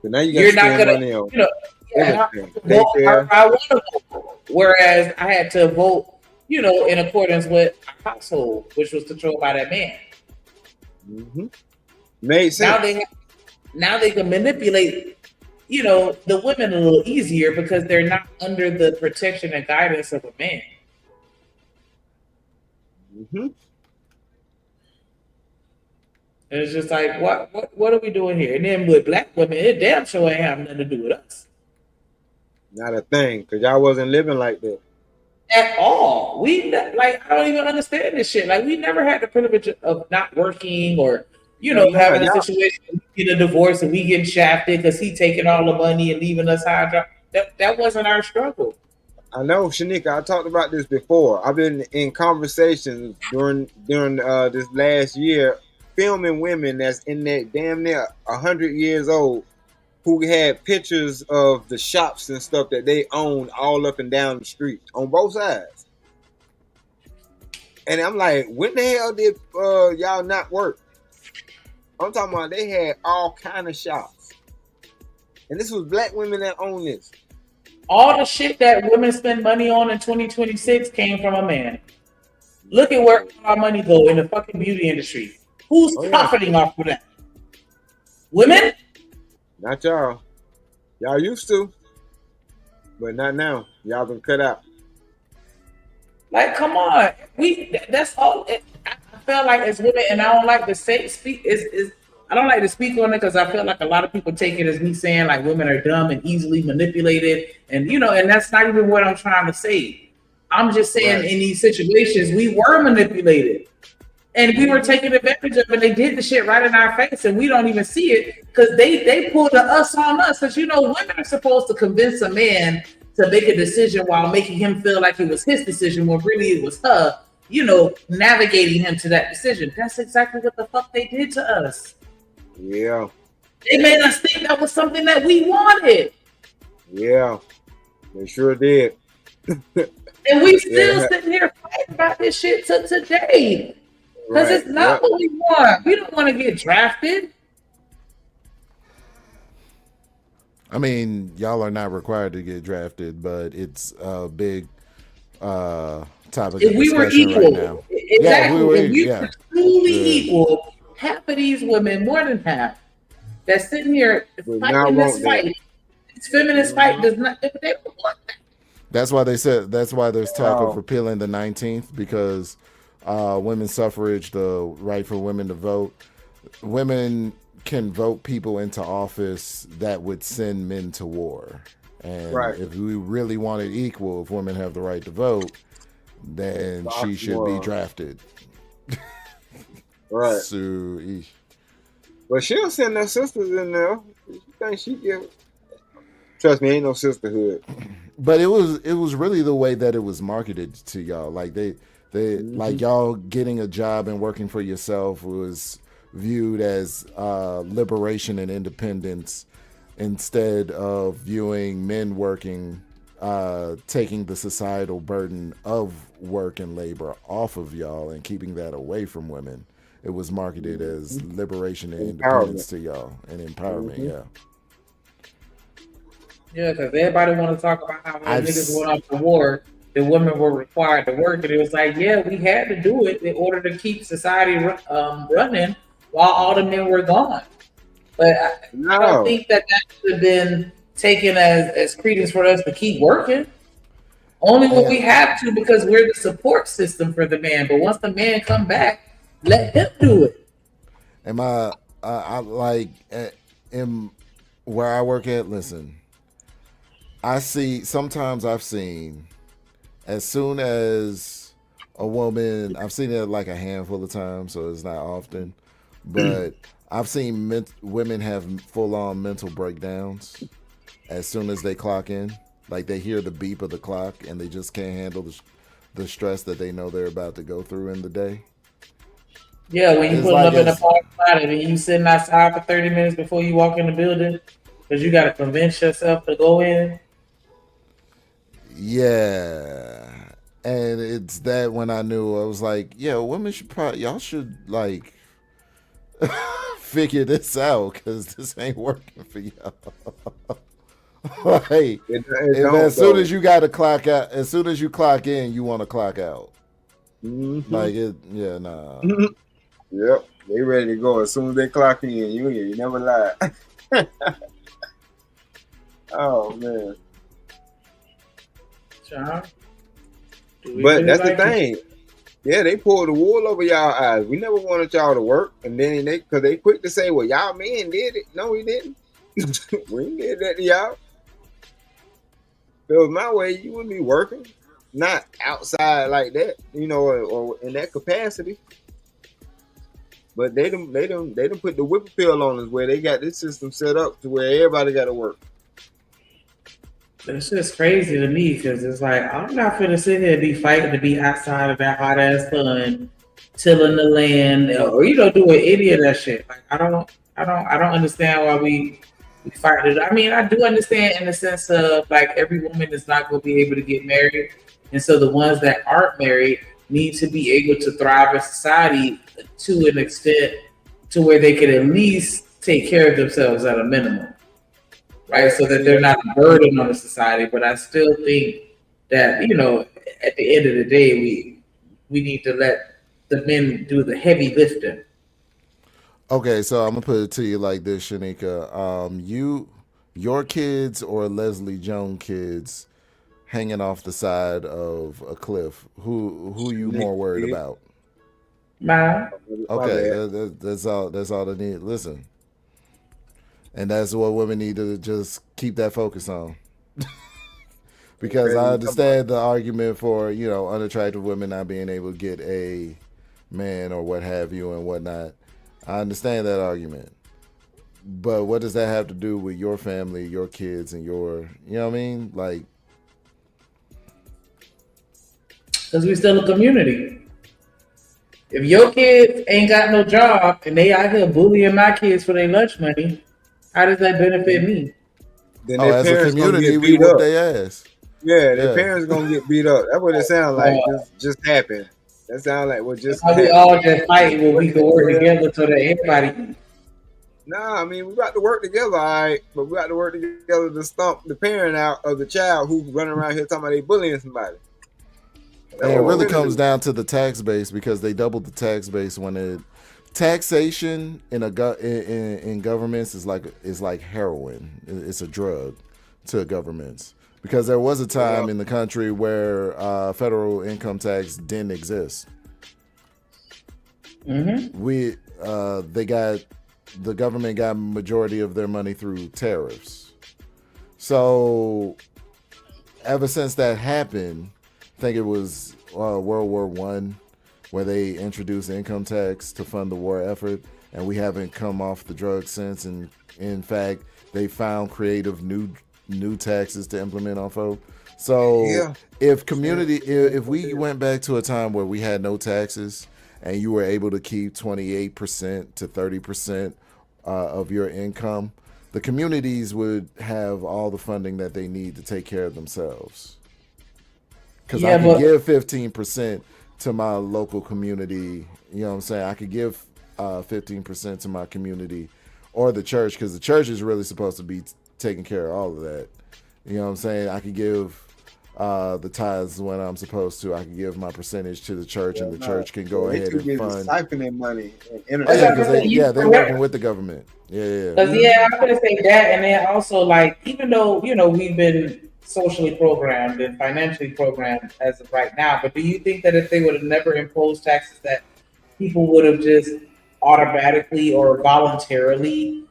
So now You're got not to gonna, spend money on you know. Yeah, everything. I want to vote. Whereas I had to vote, you know, in accordance with our household, which was controlled by that man. Made sense. Now they can manipulate, you know, the women a little easier because they're not under the protection and guidance of a man. And it's just like, what are we doing here? And then with black women, it damn sure ain't have nothing to do with us Not a thing, because y'all wasn't living like that. at all. We like, I don't even understand this shit. Like, we never had the privilege of not working or, you know, having a situation where we get a divorce and we getting shafted because he taking all the money and leaving us high dry. That wasn't our struggle. I know, Shanika, I talked about this before. I've been in conversations during this last year, filming women that's in that damn near 100 years old who had pictures of the shops and stuff that they own all up and down the street on both sides. And I'm like, when the hell did y'all not work? I'm talking about they had all kind of shops. And this was black women that own this. All the shit that women spend money on in 2026 came from a man. Look at where our money go in the fucking beauty industry. Who's profiting off of that? Women? Not y'all. Y'all used to, but not now. Y'all been cut out. Like, come on. That's all. I feel like as women, and I don't like to speak. I don't like to speak on it because I feel like a lot of people take it as me saying like women are dumb and easily manipulated, and you know, and that's not even what I'm trying to say. I'm just saying in these situations we were manipulated. And we were taken advantage of, and they did the shit right in our face, and we don't even see it because they pulled the us on us. Because you know, women are supposed to convince a man to make a decision while making him feel like it was his decision when really it was her. You know, navigating him to that decision. That's exactly what the fuck they did to us. Yeah. They made us think that was something that we wanted. Yeah, they sure did. And we still sitting here fighting about this shit to today. Because it's not what we want. We don't want to get drafted. I mean, y'all are not required to get drafted, but it's a big topic If of we were discussion equal, right now. exactly. If we yeah. were truly equal, half of these women, more than half, that's sitting here fighting this fight, this feminist fight does not. They don't want that. That's why they said. That's why there's talk of repealing the 19th, because women's suffrage, the right for women to vote, women can vote people into office that would send men to war. And if we really wanted equal, if women have the right to vote, then she should be drafted. Right. So, but she'll send her sisters in there. You think she give? Trust me, ain't no sisterhood. But it was really the way that it was marketed to y'all. Like they like y'all getting a job and working for yourself was viewed as liberation and independence, instead of viewing men working taking the societal burden of work and labor off of y'all and keeping that away from women. It was marketed as liberation and independence to y'all and empowerment. Yeah. Yeah, because everybody want to talk about how when niggas went off to war, the women were required to work, and it was like, yeah, we had to do it in order to keep society running while all the men were gone. But I don't think that should have been taken as credence for us to keep working. Only when we have to, because we're the support system for the man. But once the man come back, let him do it. Am I like in where I work at? Listen, sometimes I've seen, as soon as a woman, I've seen it like a handful of times, so it's not often, but I've seen women have full-on mental breakdowns as soon as they clock in. Like they hear the beep of the clock and they just can't handle the stress that they know they're about to go through in the day. Yeah, when you put up in a parking lot and you sitting outside for 30 minutes before you walk in the building because you got to convince yourself to go in. Yeah. And it's that when I knew, I was like, yeah, women y'all should like figure this out because this ain't working for y'all. Like, as soon as you got to clock out, as soon as you clock in, you want to clock out. Like nah. Yep, they ready to go as soon as they clock in. You never lie. Oh man. John, but that's the thing. Yeah, they pulled the wool over y'all eyes. We never wanted y'all to work, and then because they quick to say, "Well, y'all men did it." No, we didn't. We did that to y'all. If it was my way, you wouldn't be working, not outside like that, or in that capacity. But they done put the whip appeal on us where they got this system set up to where everybody got to work. It's just crazy to me because it's like I'm not finna sit here and be fighting to be outside of that hot ass sun, tilling the land, or doing any of that shit. Like I don't understand why we fight it. I mean, I do understand in the sense of like every woman is not going to be able to get married, and so the ones that aren't married need to be able to thrive in society to an extent to where they can at least take care of themselves at a minimum. Right, so that they're not a burden on the society. But I still think that at the end of the day, we need to let the men do the heavy lifting. Okay, so I'm gonna put it to you like this, Shanika. Your kids or Leslie Jones kids hanging off the side of a cliff. Who you more worried about? Mine. Okay, that's all they need. Listen. And that's what women need to just keep that focus on. Because I understand the argument for, unattractive women not being able to get a man or what have you and whatnot. I understand that argument. But what does that have to do with your family, your kids, and your, you know what I mean? Like, because we still a community. If your kids ain't got no job and they out here bullying my kids for their lunch money, how does that benefit me? Then their as parents a community, gonna get we beat whoop up. their ass. Yeah, their parents gonna get beat up. That's what it sounds like. Just happened. That sounds like what just happened. We all just fighting when we can work together so that everybody. Nah, I mean we got to work together, all right. But we got to work together to stomp the parent out of the child who's running around here talking about they bullying somebody. And it really comes down to the tax base because they doubled the tax base when taxation in governments is like heroin. It's a drug to governments because there was a time in the country where federal income tax didn't exist. Mm-hmm. The government got majority of their money through tariffs. So ever since that happened, I think it was World War I. Where they introduced income tax to fund the war effort, and we haven't come off the drugs since. And in fact, they found creative new taxes to implement on folk. So if we went back to a time where we had no taxes and you were able to keep 28% to 30% of your income, the communities would have all the funding that they need to take care of themselves. Because I could give 15% to my local community. You know what I'm saying? I could give 15% to my community or the church, because the church is really supposed to be taking care of all of that. You know what I'm saying? I could give the tithes when I'm supposed to. I can give my percentage to the church, and the church can go ahead and fund. Siphoning money. They're working with the government. Yeah. Because I'm gonna say that, and then also like, even though we've been socially programmed and financially programmed as of right now, but do you think that if they would have never imposed taxes, that people would have just automatically or voluntarily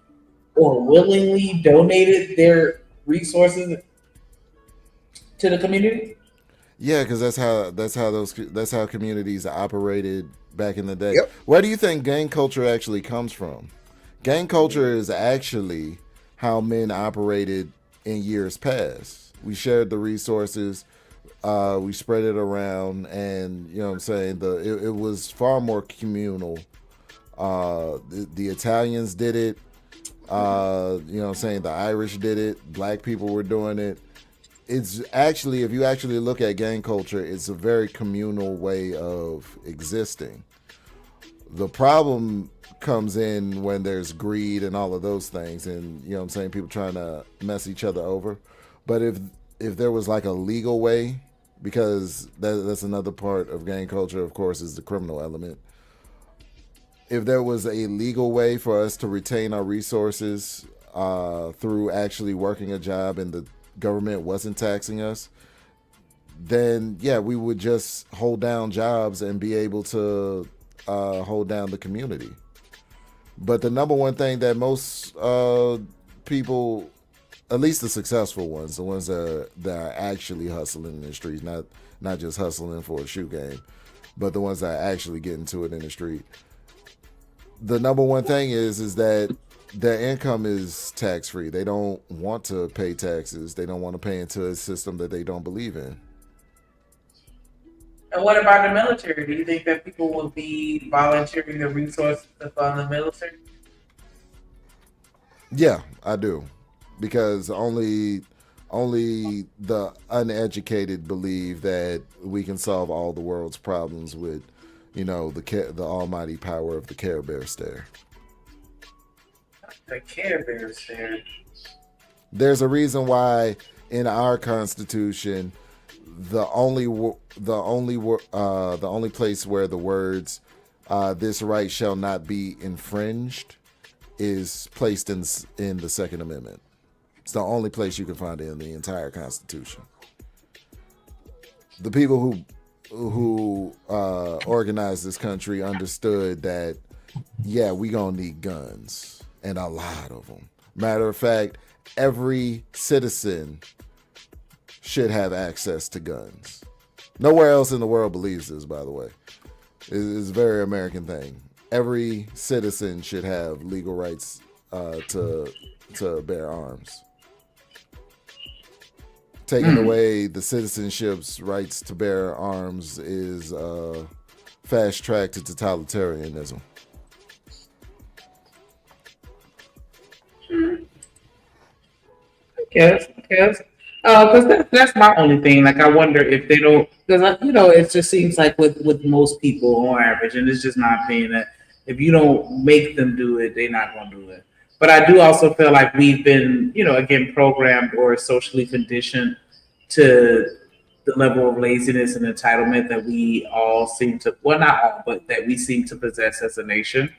or willingly donated their resources to the community? Yeah, because that's how communities operated back in the day. Where do you think gang culture actually comes from? Gang culture is actually how men operated in years past. We shared the resources, we spread it around, and you know what I'm saying, it was far more communal. The Italians did it, you know what I'm saying, the Irish did it, black people were doing it. It's actually, if you actually look at gang culture, it's a very communal way of existing. The problem comes in when there's greed and all of those things, and you know what I'm saying, people trying to mess each other over. But if there was like a legal way, because that's another part of gang culture, of course, is the criminal element. If there was a legal way for us to retain our resources through actually working a job and the government wasn't taxing us, then yeah, we would just hold down jobs and be able to hold down the community. But the number one thing that most people, at least the successful ones, the ones that are actually hustling in the streets, not just hustling for a shoe game, but the ones that are actually getting to it in the street, the number one thing is that their income is tax-free. They don't want to pay taxes. They don't want to pay into a system that they don't believe in. And what about the military? Do you think that people will be volunteering the resources to fund the military? Yeah, I do. Because only the uneducated believe that we can solve all the world's problems with, the almighty power of the Care Bear stare. The Care Bear stare. There's a reason why in our Constitution, the only place where the words "this right shall not be infringed" is placed in the Second Amendment. It's the only place you can find it in the entire Constitution. The people who organized this country understood that, yeah, we gonna need guns, and a lot of them. Matter of fact, every citizen should have access to guns. Nowhere else in the world believes this, by the way. It's a very American thing. Every citizen should have legal rights to bear arms. Taking away the citizenship's rights to bear arms is fast track to totalitarianism. Yes. Because that's my only thing. Like, I wonder if they don't, because it just seems like with most people on average, and it's just not being that if you don't make them do it, they're not going to do it. But I do also feel like we've been, again, programmed or socially conditioned to the level of laziness and entitlement that we all seem to, well, not all, but that we seem to possess as a nation.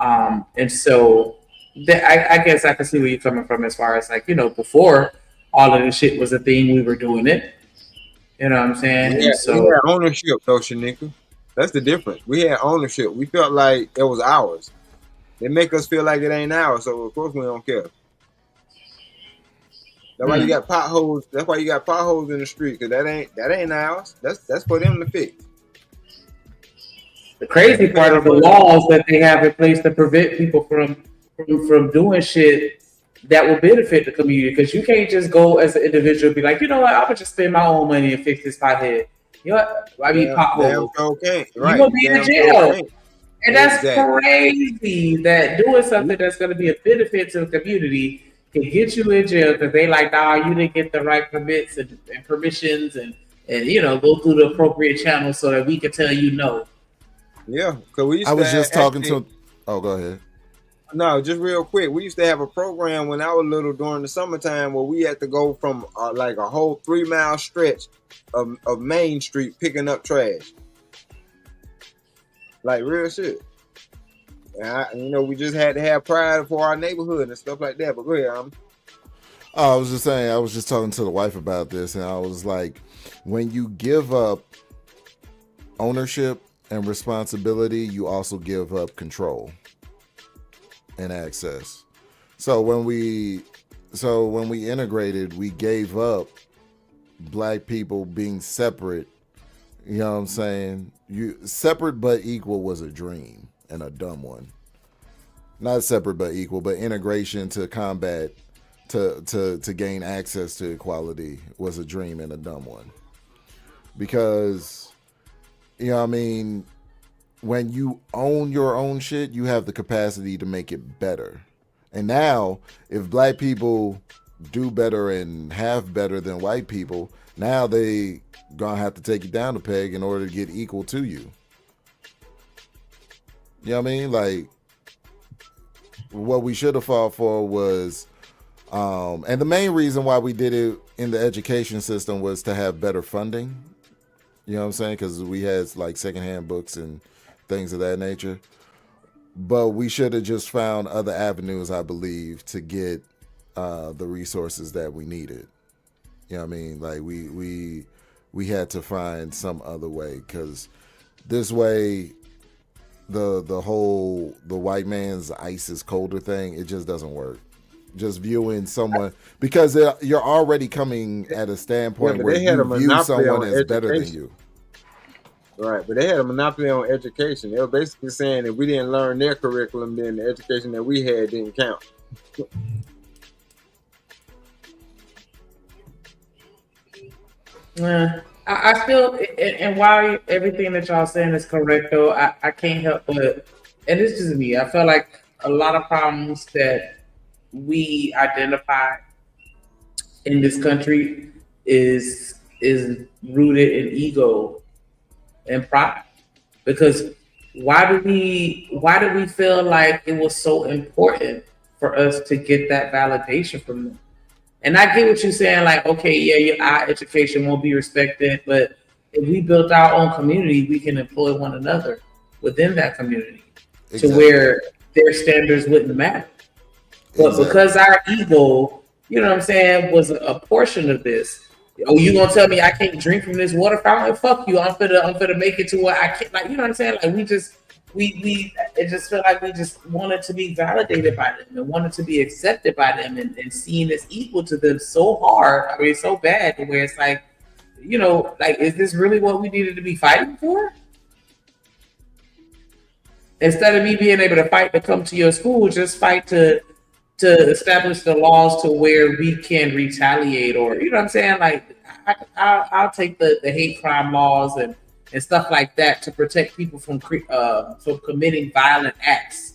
And so I guess I can see where you're coming from as far as like, before all of this shit was a thing, we were doing it. You know what I'm saying? Yeah, so we had ownership, though, Shanika. That's the difference. We had ownership. We felt like it was ours. They make us feel like it ain't ours, so of course we don't care. That's why you got potholes. That's why you got potholes in the street, because that ain't ours. That's for them to fix. The crazy part of the laws that they have in place to prevent people from doing shit that will benefit the community, because you can't just go as an individual and be like, you know what, I'm gonna just spend my own money and fix this pothead. You know what? I mean, pothole. Okay, right? You're gonna be in jail. Okay. And that's crazy that doing something that's going to be a benefit to the community, can get you in jail because they like, nah, you didn't get the right permits and permissions and go through the appropriate channels so that we can tell you no. Yeah, because we used I to was just talking actually, to. Oh, go ahead. No, just real quick. We used to have a program when I was little during the summertime where we had to go from like a whole 3-mile stretch of Main Street picking up trash. Like real shit. And we just had to have pride for our neighborhood and stuff like that. But go ahead, I was just saying, I was just talking to the wife about this, and I was like, when you give up ownership and responsibility, you also give up control and access. So when we integrated, we gave up black people being separate. You know what I'm saying? Separate but equal was a dream and a dumb one. Not separate but equal, but integration to combat to gain access to equality was a dream and a dumb one. Because when you own your own shit, you have the capacity to make it better. And now, if black people do better and have better than white people, now they gonna have to take you down a peg in order to get equal to you. You know what I mean? Like, what we should have fought for was, and the main reason why we did it in the education system was to have better funding. You know what I'm saying? Because we had like secondhand books and things of that nature. But we should have just found other avenues, I believe, to get the resources that we needed. You know what I mean? Like we had to find some other way, because this way the white man's ice is colder thing, it just doesn't work. Just viewing someone, because you're already coming at a standpoint where you view someone as better than you. Right, but they had a monopoly on education. They were basically saying if we didn't learn their curriculum, then the education that we had didn't count. I feel, and while everything that y'all saying is correct, though, I can't help but, and this is me, I feel like a lot of problems that we identify in this country is rooted in ego and pride. Because why do we feel like it was so important for us to get that validation from them? And I get what you're saying, like, okay, yeah, our education won't be respected, but if we built our own community, we can employ one another within that community to where their standards wouldn't matter. But because our ego, you know what I'm saying, was a portion of this. Oh, you gonna tell me I can't drink from this water fountain? Fuck you! I'm finna make it to where I can't. Like, you know what I'm saying? Like, it just felt like we just wanted to be validated by them and wanted to be accepted by them and seen as equal to them so hard. I mean, so bad to where it's like, like, is this really what we needed to be fighting for? Instead of me being able to fight to come to your school, just fight to establish the laws to where we can retaliate, or, you know what I'm saying? Like, I'll take the hate crime laws and stuff like that to protect people from committing violent acts,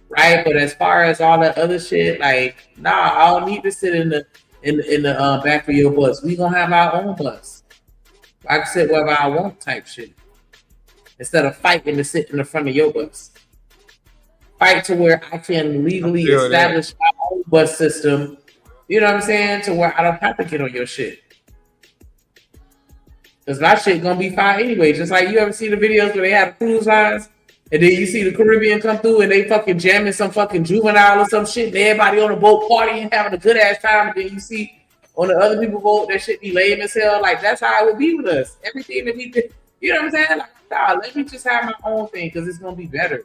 right? But as far as all that other shit, like, nah, I don't need to sit in the back of your bus. We gonna have our own bus. I can sit wherever I want, type shit. Instead of fighting to sit in the front of your bus. Fight to where I can legally establish my own bus system, you know what I'm saying, to where I don't have to get on your shit. Because my shit gonna be fine anyway. Just like, you ever see the videos where they have cruise lines and then you see the Caribbean come through and they fucking jamming some fucking juvenile or some shit and everybody on the boat partying, having a good ass time, and then you see on the other people's boat that shit be lame as hell. Like, that's how it would be with us. Everything that we did, you know what I'm saying? Like, nah, let me just have my own thing because it's gonna be better.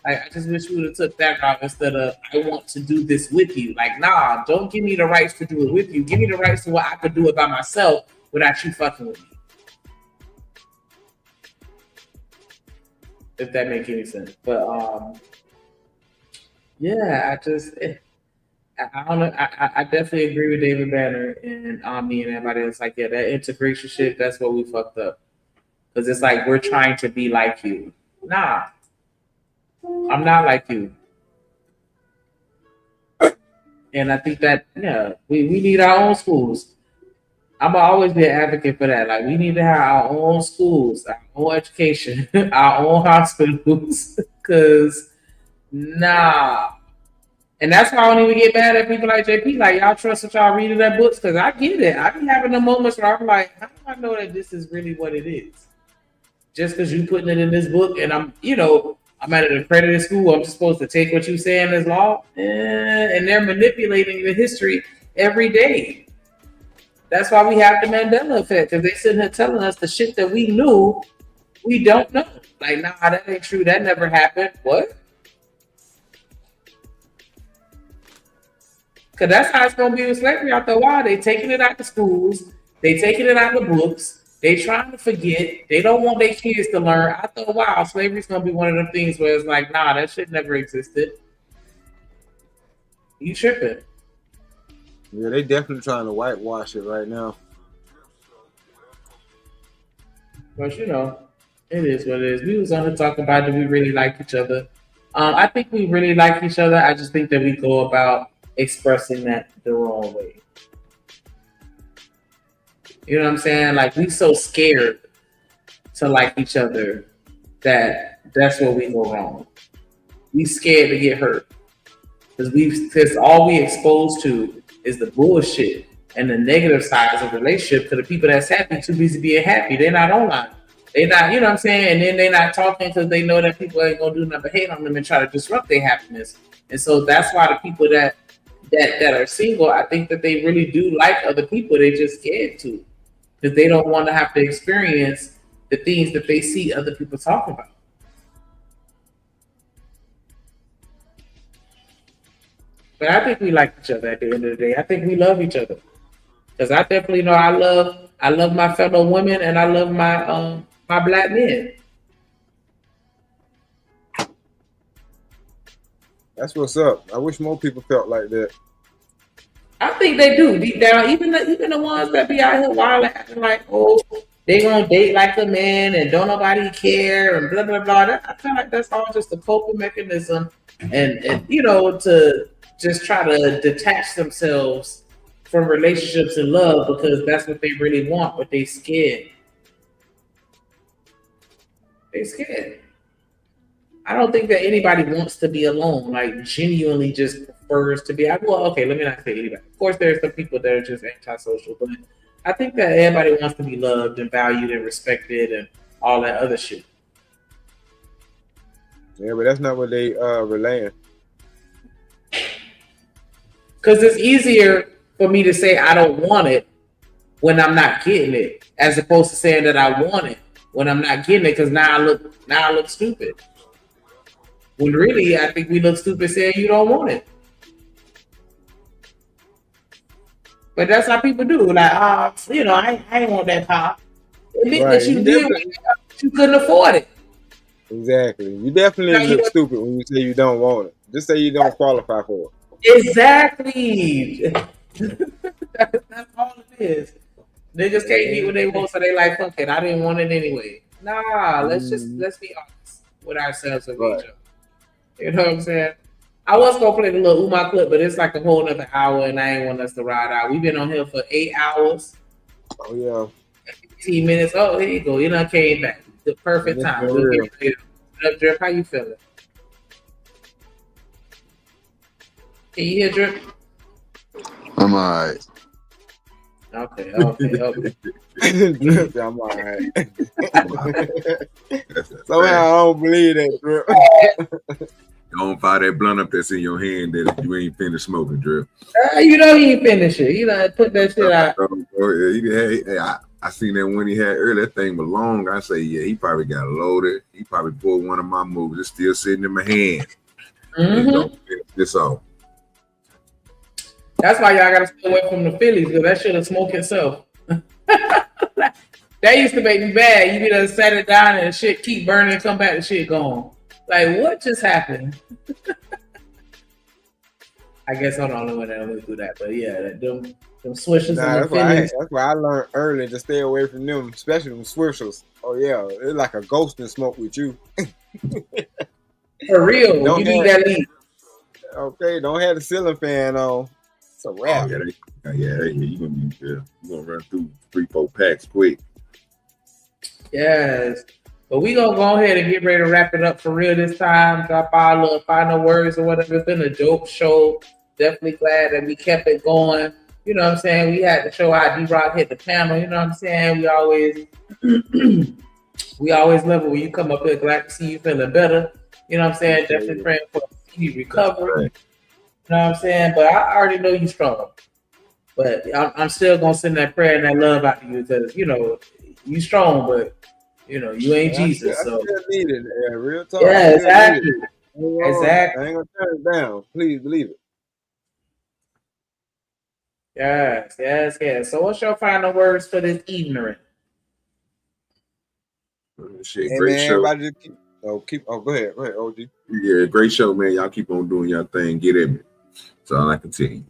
Like, I just wish we would have took that route instead of, I want to do this with you. Like, nah, don't give me the rights to do it with you. Give me the rights to where I could do it by myself without you fucking with me. If that makes any sense. But yeah, I don't know. I definitely agree with David Banner and Omni and everybody else. Like, yeah, that integration shit, that's what we fucked up. Because it's like, we're trying to be like you. Nah. I'm not like you. And I think that we need our own schools. I'm always be an advocate for that. Like we need to have our own schools, our own education, our own hospitals. Cause and that's why I don't even get mad at people like JP. Like y'all trust what y'all reading their books, because I get it. I be having the moments where I'm like, how do I know that this is really what it is? Just because you putting it in this book, and I'm at an accredited school, I'm just supposed to take what you saying as law, and they're manipulating the history every day. That's why we have the Mandela effect, because they sitting here telling us the shit that we knew we don't know. Like, nah, that ain't true. That never happened. What? Because that's how it's going to be with slavery after a while. They taking it out the schools. They taking it out the books. They trying to forget. They don't want their kids to learn. After a while, slavery's going to be one of them things where it's like, nah, that shit never existed. You tripping. Yeah, they definitely trying to whitewash it right now. But it is what it is. We was on to talk about, do we really like each other? I think we really like each other. I just think that we go about expressing that the wrong way. You know what I'm saying? Like, we so scared to like each other that's where we go wrong. We scared to get hurt. Because all we exposed to is the bullshit and the negative sides of relationship. To the people that's happy, too busy being happy. They're not online. They not, you know what I'm saying? And then they're not talking because they know that people ain't gonna do nothing but hate on them and try to disrupt their happiness. And so that's why the people that are single, I think that they really do like other people. They just scared to, because they don't want to have to experience the things that they see other people talking about. But I think we like each other at the end of the day. I think we love each other, because I definitely know I love my fellow women, and I love my my black men. That's what's up. I wish more people felt like that. I think they do deep down. Even the ones that be out here wild acting like, oh, they gonna date like a man and don't nobody care and blah blah blah. I feel like that's all just a coping mechanism, and to just try to detach themselves from relationships and love, because that's what they really want, but they scared. They scared. I don't think that anybody wants to be alone, like genuinely just prefers to be. Well, okay, let me not say anybody. Of course, there's some people that are just antisocial, but I think that everybody wants to be loved and valued and respected and all that other shit. Yeah, but that's not what they relaying. Because it's easier for me to say I don't want it when I'm not getting it, as opposed to saying that I want it when I'm not getting it, because now I look stupid. When really, I think we look stupid saying you don't want it. But that's how people do. Like, I ain't want that pop. Admit that you did, but you couldn't afford it. Exactly. You definitely look stupid when you say you don't want it. Just say you don't qualify for it. Exactly. That's all it is. Niggas can't get what they want, so they like, fuck it, I didn't want it anyway. Nah, let's be honest with ourselves and each other. You know what I'm saying? I was gonna play the little Uma clip, but it's like a whole nother hour, and I ain't want us to ride out. We've been on here for 8 hours. Oh yeah. 15 minutes. Oh, here you go. You done came back. The perfect time. What up, Drip? How you feeling? Can you hear Drip? I'm alright. Okay. I'm alright. Somehow I don't believe that, Drip. Don't fire that blunt up that's in your hand that you ain't finished smoking, Drip. You know he ain't finished it. You know, put that shit out. I seen that one he had earlier. That thing was long. I say, yeah, he probably got loaded. He probably pulled one of my moves. It's still sitting in my hand. Don't finish this off. That's why y'all gotta stay away from the Phillies, because that shit'll smoke itself. That used to make me mad. You be done set it down and the shit keep burning and come back and shit gone. Like, what just happened? I guess I'm the only one that always do that, but yeah, them swishers and the Phillies. That's why I learned early to stay away from them, especially them swishers. Oh yeah, it's like a ghost in smoke with you. For real, you need that lead. Okay, don't have the ceiling fan on. It's a wrap. You gonna run through 3-4 packs quick. Yes. But we gonna go ahead and get ready to wrap it up for real this time. Drop our little final words or whatever. It's been a dope show. Definitely glad that we kept it going. You know what I'm saying? We had to show how D-Rock hit the panel. You know what I'm saying? We always love it when you come up here. Glad to see you feeling better. You know what I'm saying? Definitely praying for a speedy recovery. Right. You know what I'm saying? But I already know you're strong. But I'm still gonna send that prayer and that love out to you because you know you strong, but you know you ain't Jesus. I still need it. Yeah, real talk. Yeah, exactly. Exactly. I ain't gonna turn it down. Please believe it. Yes. So what's your final words for this evening? Shit, Hey, great man, show. everybody just go ahead, OG. Yeah, great show, man. Y'all keep on doing your thing. Get at me. That's all I can tell you.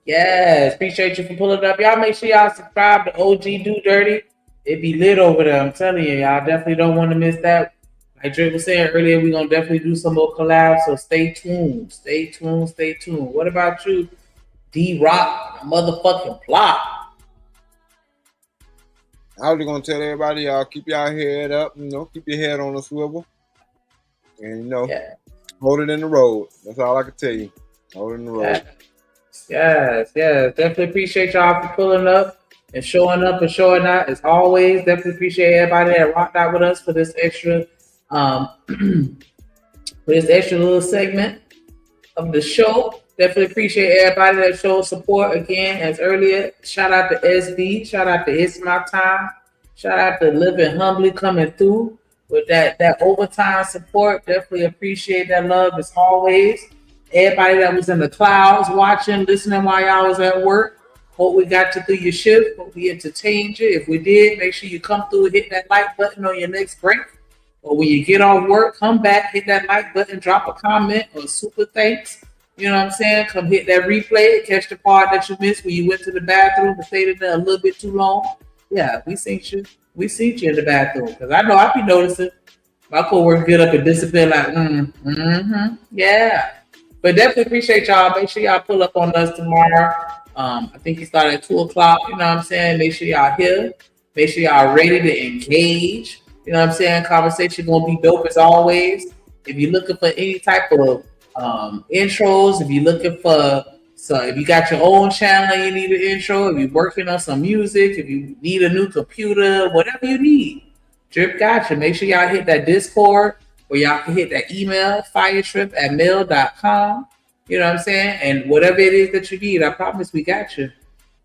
Yes, appreciate you for pulling up. Y'all make sure y'all subscribe to OG Do Dirty. It be lit over there. I'm telling you, y'all definitely don't want to miss that. Like Drake was saying earlier, we're gonna definitely do some more collabs. So stay tuned. What about you, D-Rock, motherfucking plot? I was gonna tell everybody, y'all keep y'all head up, keep your head on a swivel. And hold it in the road. That's all I can tell you. Hold it in the road. Yes. Definitely appreciate y'all for pulling up and showing up and showing out as always. Definitely appreciate everybody that rocked out with us for this extra little segment of the show. Definitely appreciate everybody that showed support again as earlier. Shout out to SB, shout out to It's My Time, shout out to Living Humbly coming through with that overtime support. Definitely appreciate that love as always. Everybody that was in the clouds watching, listening while y'all was at work. Hope we got you through your shift. Hope we entertained you. If we did, make sure you come through and hit that like button on your next break. Or when you get off work, come back, hit that like button, drop a comment or super thanks. You know what I'm saying? Come hit that replay, catch the part that you missed when you went to the bathroom and stayed in there a little bit too long. Yeah, we seen you. We seen you in the bathroom. Because I know I be noticing. My coworkers get up and disappear like, yeah. But definitely appreciate y'all. Make sure y'all pull up on us tomorrow. I think he started at 2 o'clock. You know what I'm saying? Make sure y'all here. Make sure y'all ready to engage. You know what I'm saying? Conversation gonna be dope as always. If you're looking for any type of intros, if you're looking for if you got your own channel and you need an intro, if you're working on some music, if you need a new computer, whatever you need, Drip got you. Make sure y'all hit that Discord where y'all can hit that email, firetrip@mail.com. You know what I'm saying? And whatever it is that you need, I promise we got you.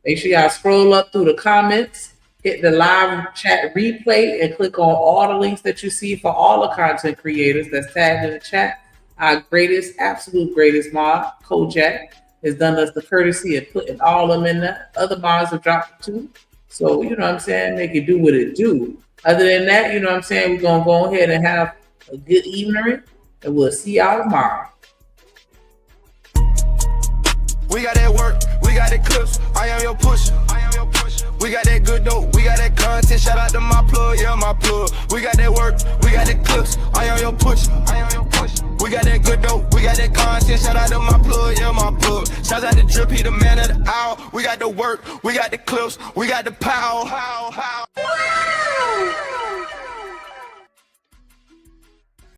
Make sure y'all scroll up through the comments, hit the live chat replay, and click on all the links that you see for all the content creators that's tagged in the chat. Our absolute greatest mod, Kojak, has done us the courtesy of putting all of them in there. Other mods have dropped too. So, you know what I'm saying? Make it do what it do. Other than that, you know what I'm saying? We're going to go ahead and have a good evening, and we'll see y'all tomorrow. We got that work, we got that clips, I am your pusher. We got that good dope, we got that content, shout out to my plug, yeah, my plug. We got that work, we got that clips, I am your pusher. We got that good dope, we got that content, shout out to my plug, yeah, my plug. Shout out to Drip, he the man of the hour. We got the work, we got the clips, we got the power.